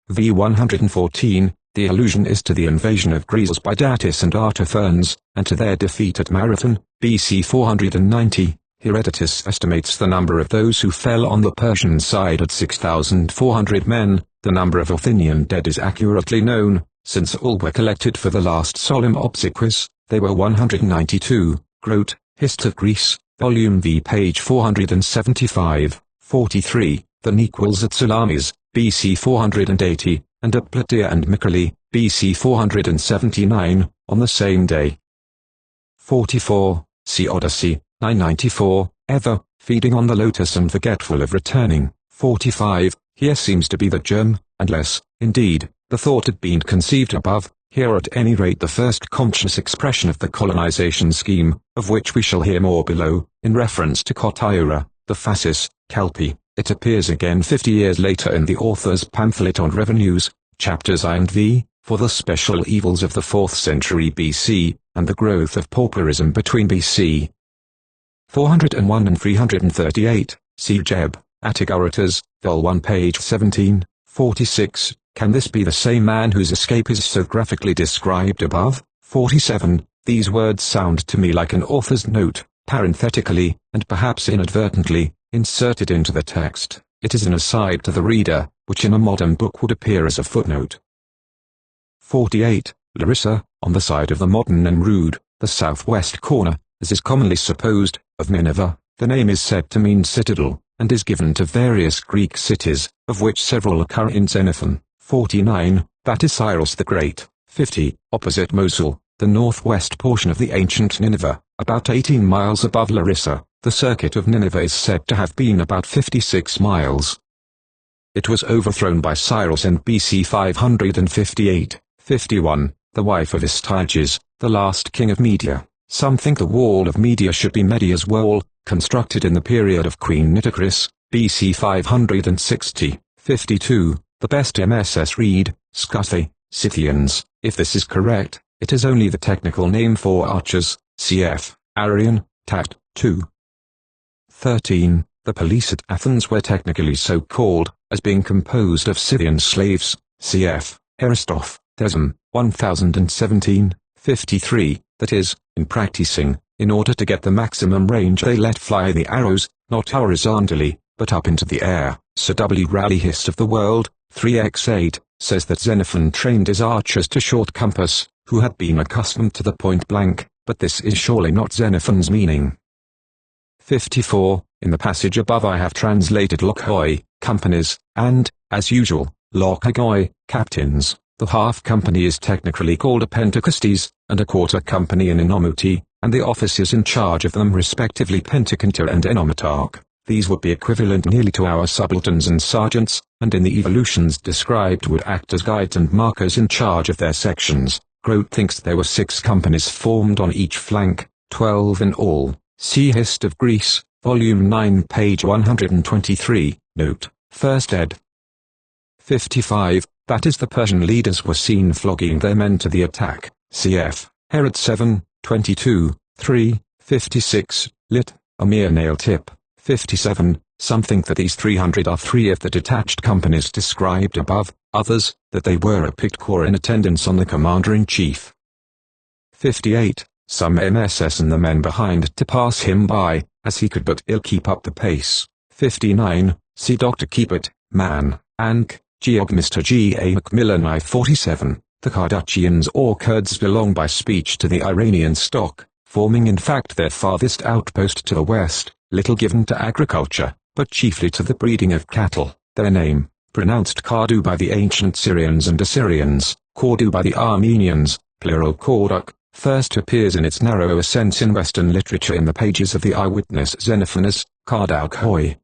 v. 114, the allusion is to the invasion of Greece by Datis and Artaphernes, and to their defeat at Marathon, BC 490. Herodotus estimates the number of those who fell on the Persian side at 6,400 men. The number of Athenian dead is accurately known, since all were collected for the last solemn obsequies. They were 192. Grote, Hist of Greece, Volume V, page 475. 43. The Nequals at Salamis, BC 480, and at Plataea and Mycale, BC 479, on the same day. 44. See Odyssey, 994, ever, feeding on the lotus and forgetful of returning. 45. Here seems to be the germ, unless, indeed, the thought had been conceived above, here at any rate the first conscious expression of the colonization scheme, of which we shall hear more below, in reference to Kotyura, the Phasis, Kelpie. It appears again 50 years later in the author's pamphlet on revenues, chapters I and V, for the special evils of the 4th century BC, and the growth of pauperism between BC 401 and 338, see Jeb, Attic Orators, Vol 1, page 17. 46. Can this be the same man whose escape is so graphically described above? 47. These words sound to me like an author's note, parenthetically, and perhaps inadvertently, inserted into the text. It is an aside to the reader, which in a modern book would appear as a footnote. 48. Larissa, on the side of the modern Nemrud, the southwest corner, as is commonly supposed, of Nineveh. The name is said to mean citadel, and is given to various Greek cities, of which several occur in Xenophon. 49. That is Cyrus the Great. 50. Opposite Mosul, the northwest portion of the ancient Nineveh, about 18 miles above Larissa. The circuit of Nineveh is said to have been about 56 miles. It was overthrown by Cyrus in BC 558. 51. The wife of Astyages, the last king of Media. Some think the wall of Media should be Media's wall, constructed in the period of Queen Nitocris, BC 560. 52. The best MSS read, Scuthi, Scythians. If this is correct, it is only the technical name for archers, cf. Arian, Tat. 2. 13. The police at Athens were technically so called, as being composed of Scythian slaves, cf. Aristoph, Thesm, 1017. 53. That is, in practicing, in order to get the maximum range they let fly the arrows, not horizontally, but up into the air. Sir W. Raleigh Hist of the World, 3x8, says that Xenophon trained his archers to short compass, who had been accustomed to the point blank, but this is surely not Xenophon's meaning. 54. In the passage above I have translated lokhoi, companies, and, as usual, lokhagoi, captains. The half company is technically called a pentakostes, and a quarter company an enomuti, and the officers in charge of them respectively pentakonter and enomatarch. These would be equivalent nearly to our subalterns and sergeants, and in the evolutions described would act as guides and markers in charge of their sections. Grote thinks there were 6 companies formed on each flank, 12 in all. See Hist of Greece, Volume 9, page 123, note, 1st ed. 55. That is, the Persian leaders were seen flogging their men to the attack, cf. Herod 7, 22, 3, 56, lit. A mere nail tip. 57. Some think that these 300 are 3 of the detached companies described above, others, that they were a picked corps in attendance on the commander-in-chief. 58. Some MSS and the men behind to pass him by, as he could but ill keep up the pace. 59. See Dr. Keepert, Man, Ank, Geog Mr. G. A. Macmillan I. 47. The Cardachians or Kurds belong by speech to the Iranian stock, forming in fact their farthest outpost to the west, little given to agriculture, but chiefly to the breeding of cattle. Their name, pronounced Kardu by the ancient Syrians and Assyrians, Kordu by the Armenians, plural Korduk, first appears in its narrower sense in Western literature in the pages of the eyewitness Xenophon's Kardauk Hoi.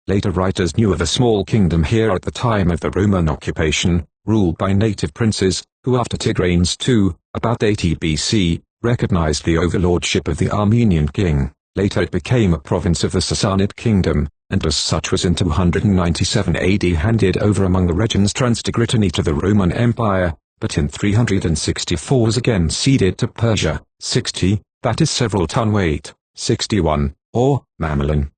Later writers knew of a small kingdom here at the time of the Roman occupation, ruled by native princes, who after Tigranes II, about 80 BC, recognized the overlordship of the Armenian king. Later it became a province of the Sassanid kingdom, and as such was in 297 AD handed over among the regions Transtigritani to the Roman Empire, but in 364 was again ceded to Persia, 60, that is several ton weight, 61, or Mamelon.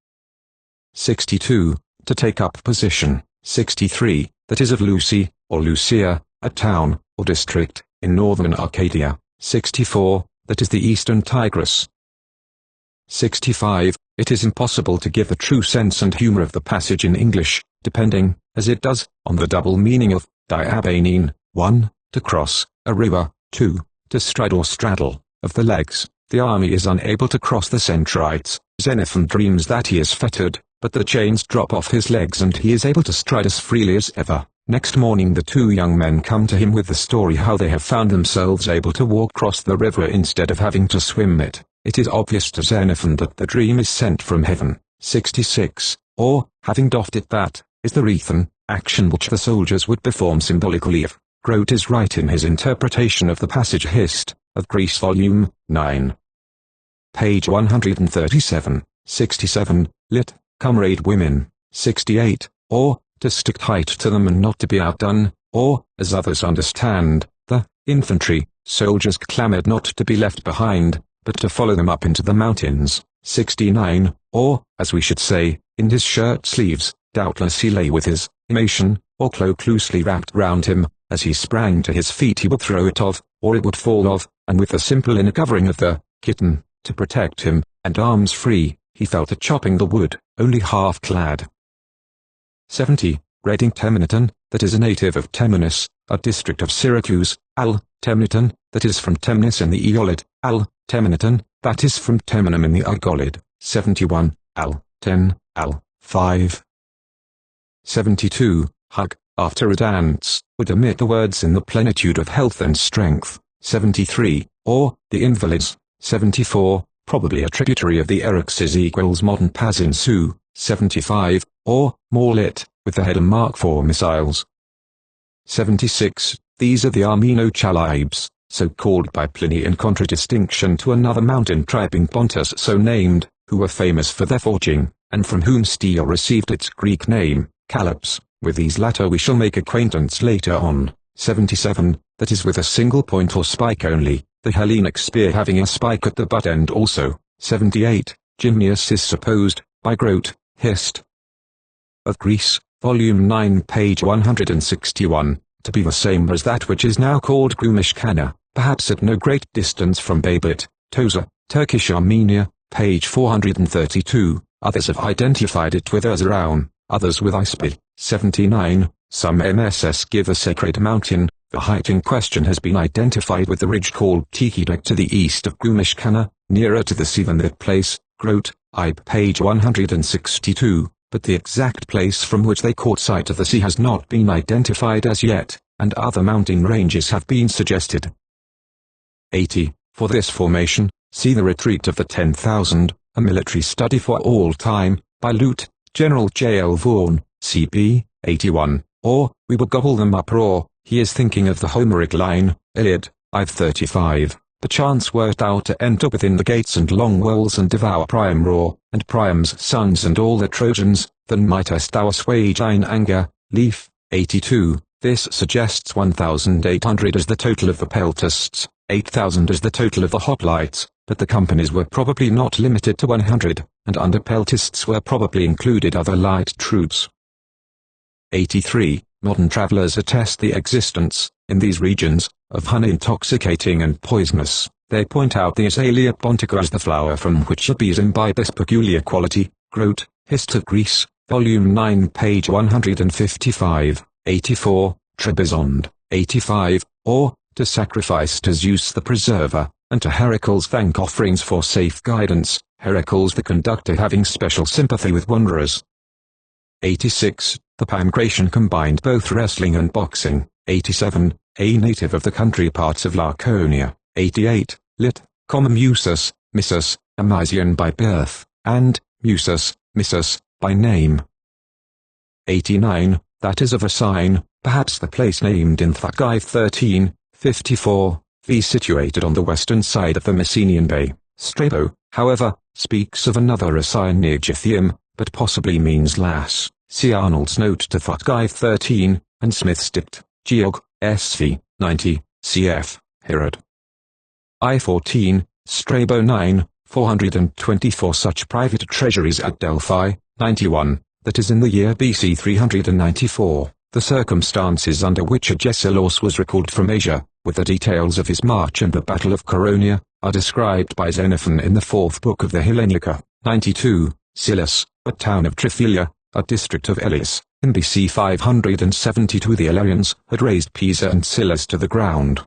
62, to take up position, 63, that is of Lucy, or Lucia, a town, or district, in northern Arcadia, 64, that is the eastern Tigris. 65, it is impossible to give the true sense and humor of the passage in English, depending, as it does, on the double meaning of diabanein, 1, to cross, a river, 2, to stride or straddle, of the legs. The army is unable to cross the Centrites. Xenophon dreams that he is fettered, but the chains drop off his legs and he is able to stride as freely as ever. Next morning the two young men come to him with the story how they have found themselves able to walk across the river instead of having to swim it. It is obvious to Xenophon that the dream is sent from heaven. 66, or, having doffed it, that is the Rethon, action which the soldiers would perform symbolically if. Grote is right in his interpretation of the passage Hist, of Greece Volume 9. Page 137, 67, lit. Comrade women, 68, or, to stick tight to them and not to be outdone, or, as others understand, the infantry, soldiers clamored not to be left behind, but to follow them up into the mountains, 69, or, as we should say, in his shirt sleeves, doubtless he lay with his emation, or cloak loosely wrapped round him, as he sprang to his feet he would throw it off, or it would fall off, and with the simple inner covering of the kitten, to protect him, and arms free, he fell to chopping the wood, only half clad. 70. Reading Temniton, that is a native of Temnus, a district of Syracuse, Al, Temniton, that is from Temnis in the Aeolid, Al, Temniton, that is from Temnum in the Argolid, 71, Al, 10, Al, 5. 72. Hug, after a dance, would omit the words in the plenitude of health and strength, 73, or, the invalids, 74, probably a tributary of the Eryxis equals modern Pazinsu, 75, or, more lit, with the header mark for missiles. 76, these are the Armeno-Chalybes, so called by Pliny in contradistinction to another mountain tribe in Pontus so named, who were famous for their forging, and from whom steel received its Greek name, Calops. With these latter we shall make acquaintance later on. 77, that is with a single point or spike only, the Hellenic spear having a spike at the butt end also. 78, Gymnias is supposed, by Grote, Hist. Of Greece, Volume 9 page 161, to be the same as that which is now called Grumishkana, perhaps at no great distance from Babit, Tosa, Turkish Armenia, page 432, others have identified it with Erzurum, others with Ispil. 79, some MSS give a sacred mountain. The height in question has been identified with the ridge called Tikidek to the east of Grumishkana, nearer to the sea than that place, Grote, Ib page 162, but the exact place from which they caught sight of the sea has not been identified as yet, and other mountain ranges have been suggested. 80. For this formation, see The Retreat of the 10,000, a military study for all time, by Lute, General J. L. Vaughan, C.B., 81, or, we will gobble them up, or, he is thinking of the Homeric line, Iliad, I 35, perchance wert thou to enter within the gates and long walls and devour Priam raw, and Priam's sons and all the Trojans, then mightest thou assuage thine anger, Leaf, 82, this suggests 1,800 as the total of the Peltasts, 8,000 as the total of the hoplites, but the companies were probably not limited to 100, and under Peltists were probably included other light troops. 83. Modern travelers attest the existence, in these regions, of honey intoxicating and poisonous. They point out the Azalea pontica as the flower from which the bees imbibe this peculiar quality. Grote, Hist of Greece, Volume 9 page 155, 84, Trebizond, 85, or, to sacrifice to Zeus the Preserver, and to Heracles thank offerings for safe guidance, Heracles the conductor having special sympathy with wanderers. 86. The Pancration combined both wrestling and boxing. 87. A native of the country parts of Laconia. 88. Lit. Musus, Missus, a Mysian by birth, and Musus, Missus, by name. 89. That is of a sign, perhaps the place named in Thucydides 13, 54, v situated on the western side of the Messenian Bay. Strabo, however, speaks of another sign near Gythium, but possibly means Las. See Arnold's note to Thucydides 13, and Smith's Dict, Geog. SV, 90, cf. Herod. I-14, Strabo 9, 424 such private treasuries at Delphi, 91, that is in the year BC 394, the circumstances under which Agesilaus was recalled from Asia, with the details of his march and the Battle of Chaeronea, are described by Xenophon in the 4th book of the Hellenica. 92, Silas, a town of Tryphalia, a district of Elis. In BC 572 the Illyrians had razed Pisa and Silas to the ground.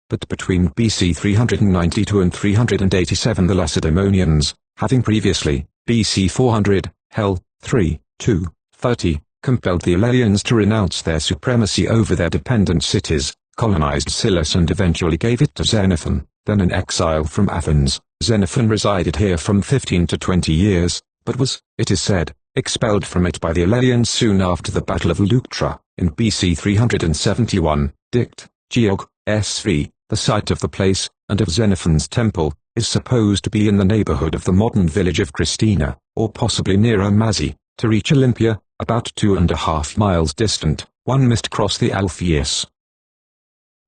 But between BC 392 and 387 the Lacedaemonians, having previously, BC 400, Hell, 3, 2, 30, compelled the Illyrians to renounce their supremacy over their dependent cities, colonized Silas and eventually gave it to Xenophon, then in exile from Athens. Xenophon resided here from 15 to 20 years, but was, it is said, expelled from it by the Illyrians soon after the Battle of Leuctra, in BC 371, Dict, Geog. SV, the site of the place, and of Xenophon's temple, is supposed to be in the neighborhood of the modern village of Christina, or possibly near Amazi. To reach Olympia, about 2.5 miles distant, one must cross the Alpheus.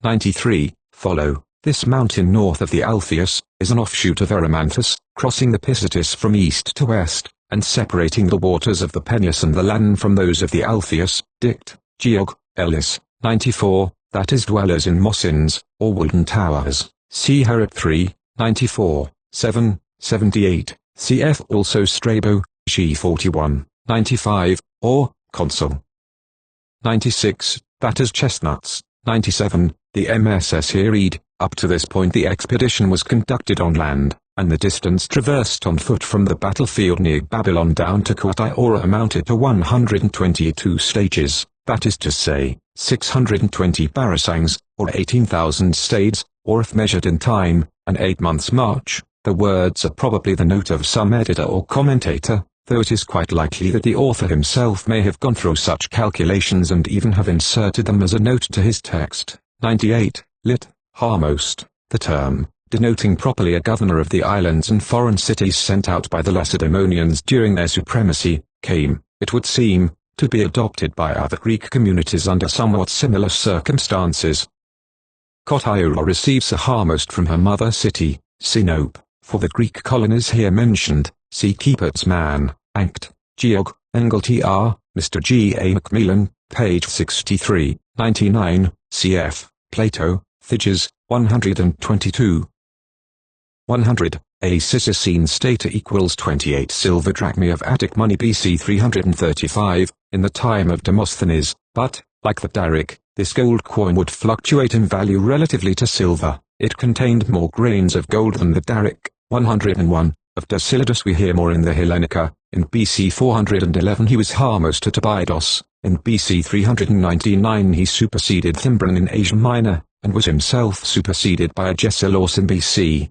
93. Follow. This mountain north of the Alpheus, is an offshoot of Erymanthus, crossing the Pisatis from east to west, and separating the waters of the Peneus and the Lan from those of the Alpheus. Dict, Geog. Ellis, 94, that is dwellers in mossins, or wooden towers. See Herod 3, 94, 7, 78, cf. Also Strabo, G 41, 95, or, Consul. 96, that is chestnuts. 97, the MSS Hereid. Up to this point the expedition was conducted on land, and the distance traversed on foot from the battlefield near Babylon down to Quataora amounted to 122 stages, that is to say, 620 parasangs, or 18,000 stades, or if measured in time, an 8 months' march. The words are probably the note of some editor or commentator, though it is quite likely that the author himself may have gone through such calculations and even have inserted them as a note to his text. 98, lit. Harmost, the term, denoting properly a governor of the islands and foreign cities sent out by the Lacedaemonians during their supremacy, came, it would seem, to be adopted by other Greek communities under somewhat similar circumstances. Quataora receives a harmost from her mother city, Sinope, for the Greek colonies here mentioned. See Keepert's Man, Anct. Geog. Engeltr. Mr. G. A. Macmillan, page 63, 99, cf. Plato, Thiges, 122. 100. A Cycicene stater equals 28 silver drachmae of Attic money BC 335, in the time of Demosthenes, but, like the Daric, this gold coin would fluctuate in value relatively to silver. It contained more grains of gold than the Daric. 101. Of Dacylidus we hear more in the Hellenica. In BC 411 he was harmost at Abydos. In BC 399 he superseded Thimbron in Asia Minor, and was himself superseded by Agesilaus in BC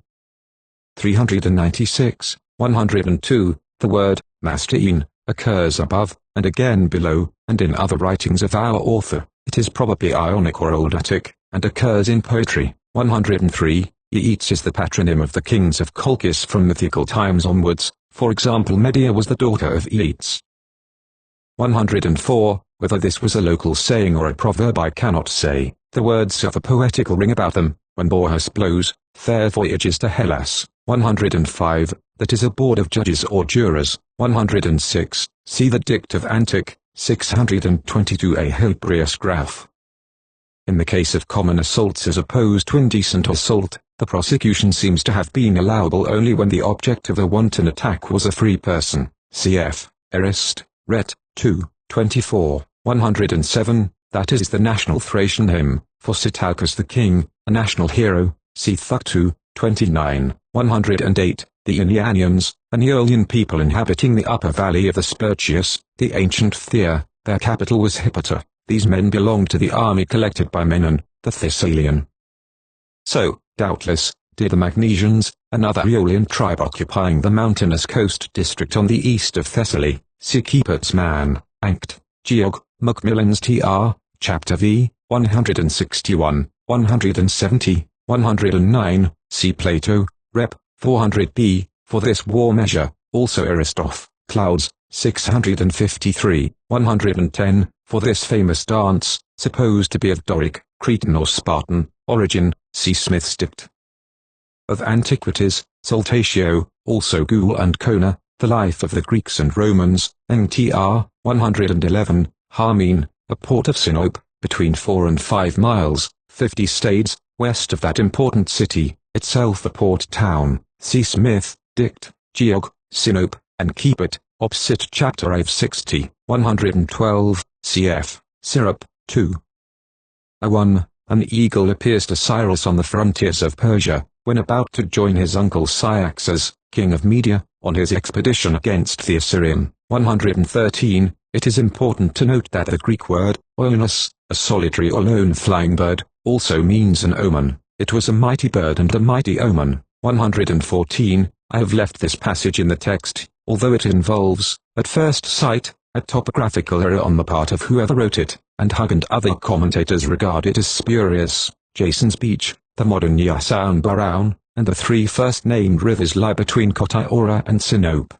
396. 102. The word, mastein, occurs above, and again below, and in other writings of our author. It is probably Ionic or Old Attic, and occurs in poetry. 103. Yeats is the patronym of the kings of Colchis from mythical times onwards, for example Medea was the daughter of Yeats. 104. Whether this was a local saying or a proverb I cannot say. The words have a poetical ring about them. When Boreas blows, fair voyages to Hellas. 105. That is a board of judges or jurors. 106. See the Dict of Antic, 622 a Hilbrius graph. In the case of common assaults as opposed to indecent assault, the prosecution seems to have been allowable only when the object of the wanton attack was a free person. Cf. Arist. Ret. 2, 24. 107. That is the national Thracian hymn, for Sitalchus the king, a national hero. See Thuc 2, 29. 108. the Ionians, an Aeolian people inhabiting the upper valley of the Spercheius, the ancient Thea. Their capital was Hippota. These men belonged to the army collected by Menon, the Thessalian. So, doubtless, did the Magnesians, another Aeolian tribe occupying the mountainous coast district on the east of Thessaly. Sikipots Man, Anct. Geog. Macmillan's Tr. Chapter V, 161, 170, 109, see Plato, Rep. 400b, for this war measure, also Aristoph, Clouds, 653, 110, for this famous dance, supposed to be of Doric, Cretan or Spartan, origin, see Smith's Dict. Of Antiquities, Saltatio, also Ghoul and Kona, the life of the Greeks and Romans, NTR, 111, Harmene, a port of Sinope, between 4 and 5 miles, 50 stades, west of that important city, itself a port town, see Smith, Dict, Geog, Sinope, and Keep-it, opposite chapter 60, 112, cf. Syrup, 2. 1. An eagle appears to Cyrus on the frontiers of Persia, when about to join his uncle Cyaxares, king of Media, on his expedition against the Assyrian. 113. It is important to note that the Greek word, oinos, a solitary or lone flying bird, also means an omen. It was a mighty bird and a mighty omen. 114. I have left this passage in the text, although it involves, at first sight, a topographical error on the part of whoever wrote it, and Hug and other commentators regard it as spurious. Jason's Beach, the modern Yasoun Baraun, and the 3 first-named rivers lie between Kotiora and Sinope.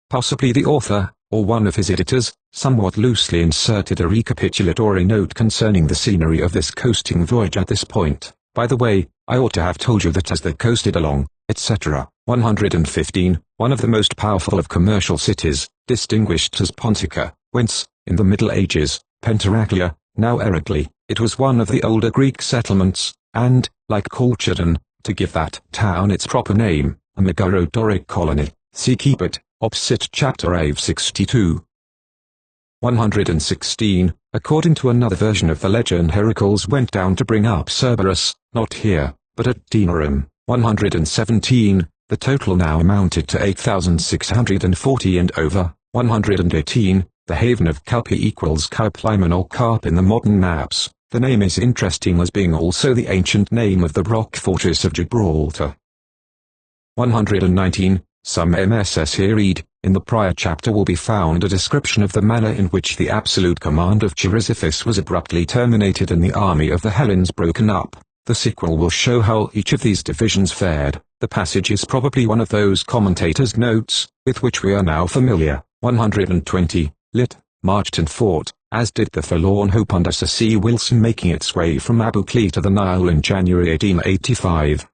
Possibly the author, or one of his editors, somewhat loosely inserted a recapitulatory note concerning the scenery of this coasting voyage at this point. By the way, I ought to have told you that as they coasted along, etc. 115, one of the most powerful of commercial cities, distinguished as Pontica, whence, in the Middle Ages, Pentaraclia, now Erekli, it was one of the older Greek settlements, and, like Colchidon, to give that town its proper name, a Megalo-Doric colony, see Keep-it, opposite chapter 62. 116, according to another version of the legend, Heracles went down to bring up Cerberus, not here, but at Dinarum. 117, the total now amounted to 8,640 and over. 118, the haven of Calpe equals Kaupliman or Carp in the modern maps. The name is interesting as being also the ancient name of the rock fortress of Gibraltar. 119, some MSS here read, in the prior chapter will be found a description of the manner in which the absolute command of Chrysippus was abruptly terminated and the army of the Hellenes broken up. The sequel will show how each of these divisions fared. The passage is probably one of those commentators' notes, with which we are now familiar. 120, lit. Marched and fought, as did the Forlorn Hope under Sir C. Wilson, making its way from Abu Klea to the Nile in January 1885.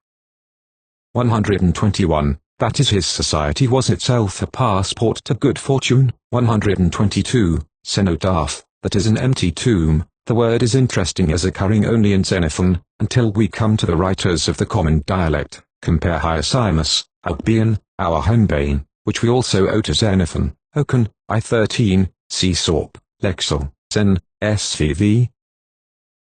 121, that is, his society was itself a passport to good fortune. 122, cenotaph, that is an empty tomb. The word is interesting as occurring only in Xenophon, until we come to the writers of the common dialect. Compare Hyacinus, Albion, our Henbane, which we also owe to Xenophon. Ocon, I-13, C. Sorp, Lexel, Zen, SVV.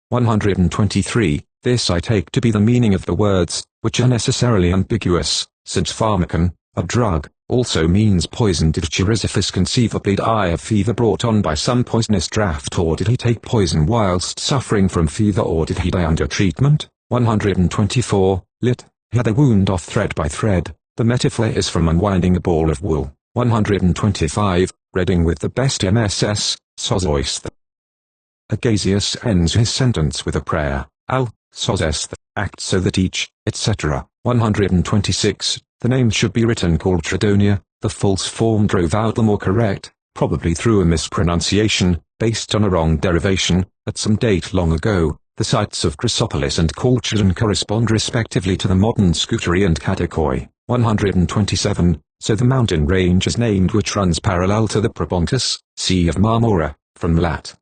123, this I take to be the meaning of the words, which are necessarily ambiguous, since pharmacon, a drug, also means poison. Did Chrysippus conceivably die of fever brought on by some poisonous draught, or did he take poison whilst suffering from fever, or did he die under treatment? 124, lit. Here the wound off thread by thread. The metaphor is from unwinding a ball of wool. 125, Reading with the best MSS, Sozoist. Agasius ends his sentence with a prayer, Al, Sozest, act so that each, etc. 126, the name should be written called Tridonia. The false form drove out the more correct, probably through a mispronunciation, based on a wrong derivation. At some date long ago, the sites of Chrysopolis and Colchidon correspond respectively to the modern Scutari and Kadikoi. 127, so the mountain range is named which runs parallel to the Propontis, Sea of Marmora, from lat.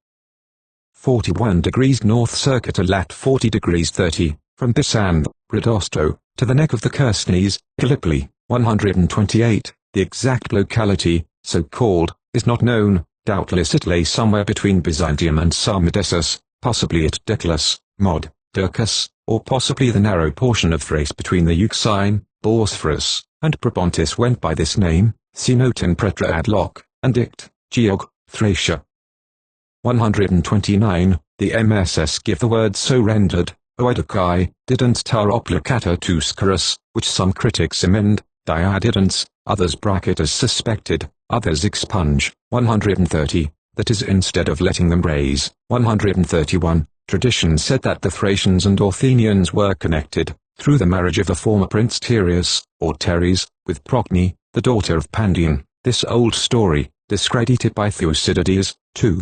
41 degrees north circa to lat 40 degrees 30, from Pisan, Rodosto, to the neck of the Kersnes, Gallipoli. 128, the exact locality, so called, is not known. Doubtless it lay somewhere between Byzantium and Sarmadessus, possibly at Deculus, Mod, Dircus, or possibly the narrow portion of Thrace between the Euxine, Bosphorus, and Propontis went by this name, see note in Pretra ad loc, and Dict, Geog, Thracia. 129. The MSS give the word so rendered, oidokai, didn't tar oplacata to scarus, which some critics amend, diadidants, others bracket as suspected, others expunge. 130. That is instead of letting them raise. 131. Tradition said that the Thracians and Athenians were connected, through the marriage of the former prince Tereus, or Teres, with Procne, the daughter of Pandion. This old story, discredited by Thucydides, 2.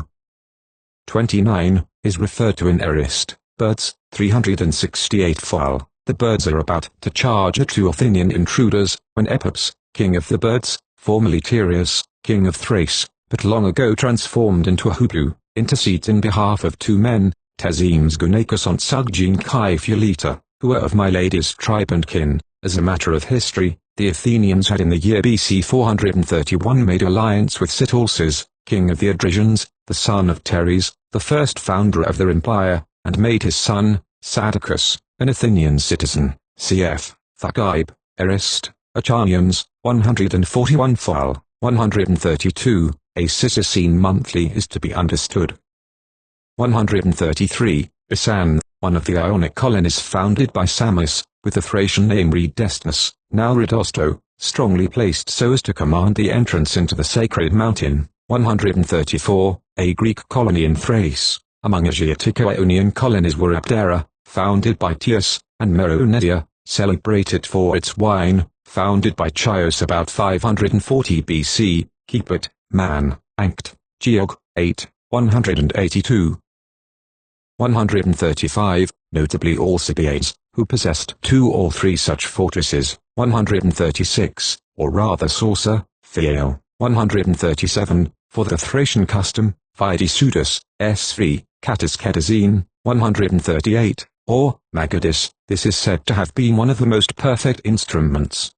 29, is referred to in Arist. Birds, 368 fol. The birds are about to charge at two Athenian intruders, when Epops, king of the birds, formerly Tereus, king of Thrace, but long ago transformed into a hoopoe, intercedes in behalf of two men, Tezimes Gunacus and Suggen Kai Fulita, who are of my lady's tribe and kin. As a matter of history, the Athenians had in the year BC 431 made alliance with Sitalces, king of the Adricians, the son of Teres, the first founder of their empire, and made his son, Sadocus, an Athenian citizen. Cf. Thucydides, Arist, Achanians, 141 fol. 132, a Cycicene monthly is to be understood. 133, Isan, one of the Ionic colonies founded by Samos, with the Thracian name Redestus, now Redosto, strongly placed so as to command the entrance into the sacred mountain. 134, a Greek colony in Thrace. Among Asiatic-Ionian colonies were Abdera, founded by Tias, and Meronesia, celebrated for its wine, founded by Chios about 540 BC, Kepit, Man, Anct, Geog, 8, 182. 135, notably Alcibiades, who possessed 2 or 3 such fortresses. 136, or rather Saucer, Phil. 137, for the Thracian custom, Vidisutus, S3, Catus Kedazine. 138, or Magadis, this is said to have been one of the most perfect instruments.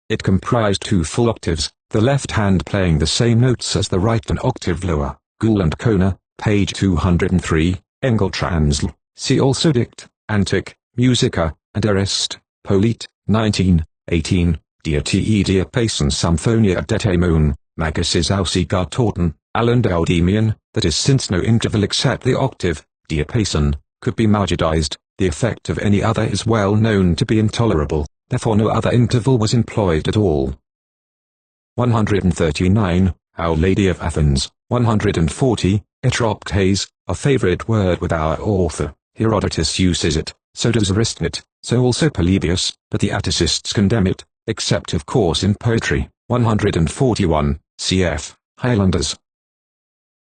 It comprised 2 full octaves, the left hand playing the same notes as the right an octave lower. Goul and Kona, page 203, Engel Transl, see also Dict, Antic, Musica, and Arist, Polite, 19, 18, Diate Diapason Symphonia Detemon, Magas's Ausigar Tauten, Alan Daudemian, that is since no interval except the octave, diapason, could be margidized, the effect of any other is well known to be intolerable, therefore no other interval was employed at all. 139, Our Lady of Athens. 140, Etroptes, a favorite word with our author. Herodotus uses it, so does Aristotle, so also Polybius, but the Atticists condemn it, except of course in poetry. 141, cf. Highlanders.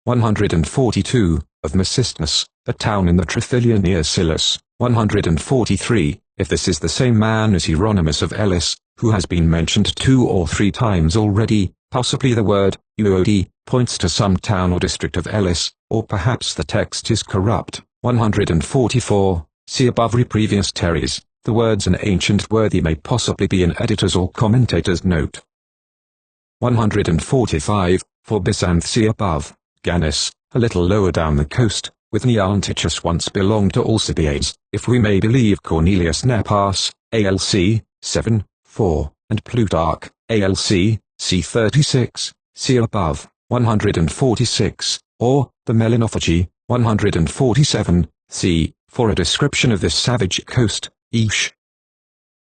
142, of Mesisthmus, a town in the Triphylia near Sillus. 143, if this is the same man as Hieronymus of Elis, who has been mentioned 2 or 3 times already, possibly the word, uod, points to some town or district of Elis, or perhaps the text is corrupt. 144, see above previous Teres, the words an ancient worthy may possibly be an editor's or commentator's note. 145, for Byzanth see above, Gannus, a little lower down the coast, with Neantichus once belonged to Alcibiades, if we may believe Cornelius Nepos, ALC, 7, 4, and Plutarch, ALC, C36, see above. 146, or, the Melanophagy, 147, c, for a description of this savage coast, Ish.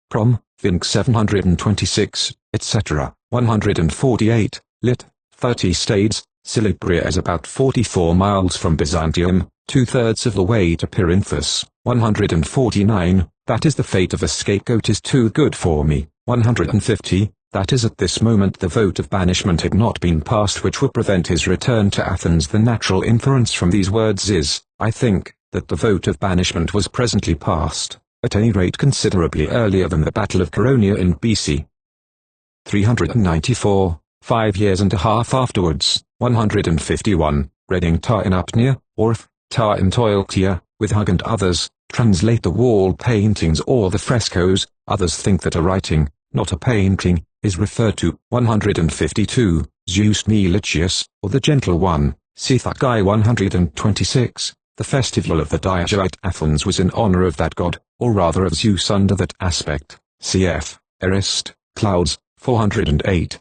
Prom, Vinc 726, etc. 148, lit. 30 stades, Silibria is about 44 miles from Byzantium, 2/3 of the way to Perinthus. 149, that is the fate of a scapegoat is too good for me. 150, that is at this moment the vote of banishment had not been passed which would prevent his return to Athens. The natural inference from these words is, I think, that the vote of banishment was presently passed, at any rate considerably earlier than the Battle of Chaeronea in BC 394, 5 years and a half afterwards. 151, Reading Tar in Apnea, Orf, Tar in Toiltia, with Hug and others, translate the wall paintings or the frescoes. Others think that a writing, not a painting, is referred to. 152, Zeus Melicius, or the Gentle One, see Thucydides 126, the festival of the Diagia at Athens was in honor of that god, or rather of Zeus under that aspect, cf. Arist, clouds, 408.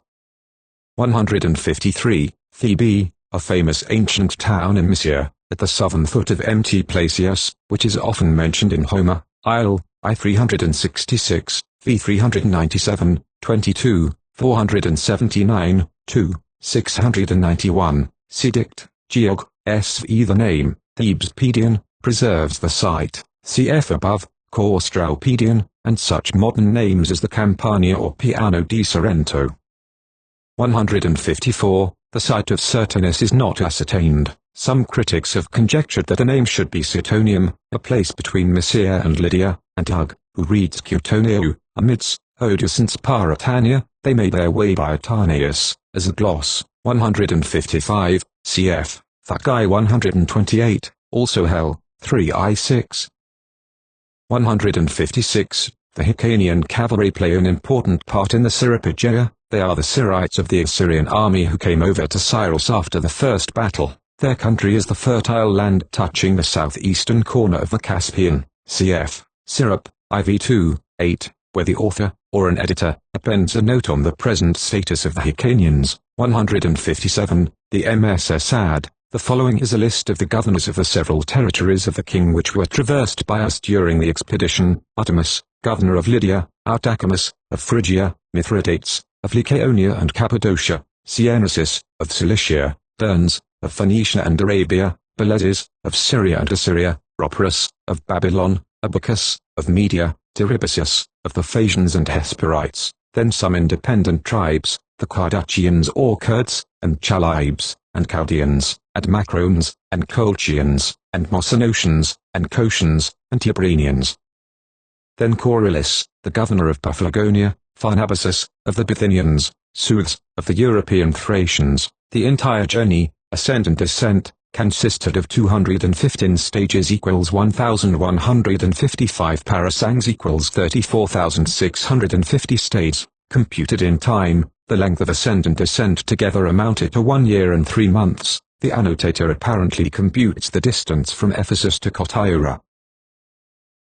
153, Thebe, a famous ancient town in Mysia, at the southern foot of Mt. Placeus, which is often mentioned in Homer, Isle, I 366, v 397, 22, 479, 2, 691, Sedict, Geog, SV. The name, Thebespedian, preserves the site, cf. above, Corstraupedian, and such modern names as the Campania or Piano di Sorrento. 154, the site of Sertonis is not ascertained. Some critics have conjectured that the name should be Suetonium, a place between Mysia and Lydia, and Hug, who reads Ceutoneu, amidst Odius and Spartania, they made their way by Ataneus, as a gloss. 155, cf. Thagi 128, also Hell, 3I6. 156, the Hyrcanian cavalry play an important part in the Syropogeia. They are the Syrites of the Assyrian army who came over to Cyrus after the first battle. Their country is the fertile land touching the southeastern corner of the Caspian, cf. Syrop, IV 2, 8, where the author, or an editor, appends a note on the present status of the Hyrcanians. 157, the MS Assad. The following is a list of the governors of the several territories of the king which were traversed by us during the expedition: Artemis, governor of Lydia; Artacamus, of Phrygia; Mithridates, of Lycaonia and Cappadocia; Cyanesis, of Cilicia; Derns, of Phoenicia and Arabia; Belezes, of Syria and Assyria; Roporus, of Babylon; Abacus, of Media; Tiribasius, of the Phasians and Hesperites; then some independent tribes, the Cardachians or Kurds, and Chalybes, and Chaldeans, and Macrones, and Colchians, and Mossynotians, and Coshians, and Tibranians. Then Coryllis, the governor of Paphlagonia; Pharnabazus, of the Bithynians; Suths, of the European Thracians. The entire journey, ascent and descent, consisted of 215 stages equals 1,155 parasangs equals 34,650 stades. Computed in time, the length of ascent and descent together amounted to 1 year and 3 months. The annotator apparently computes the distance from Ephesus to Kotyura,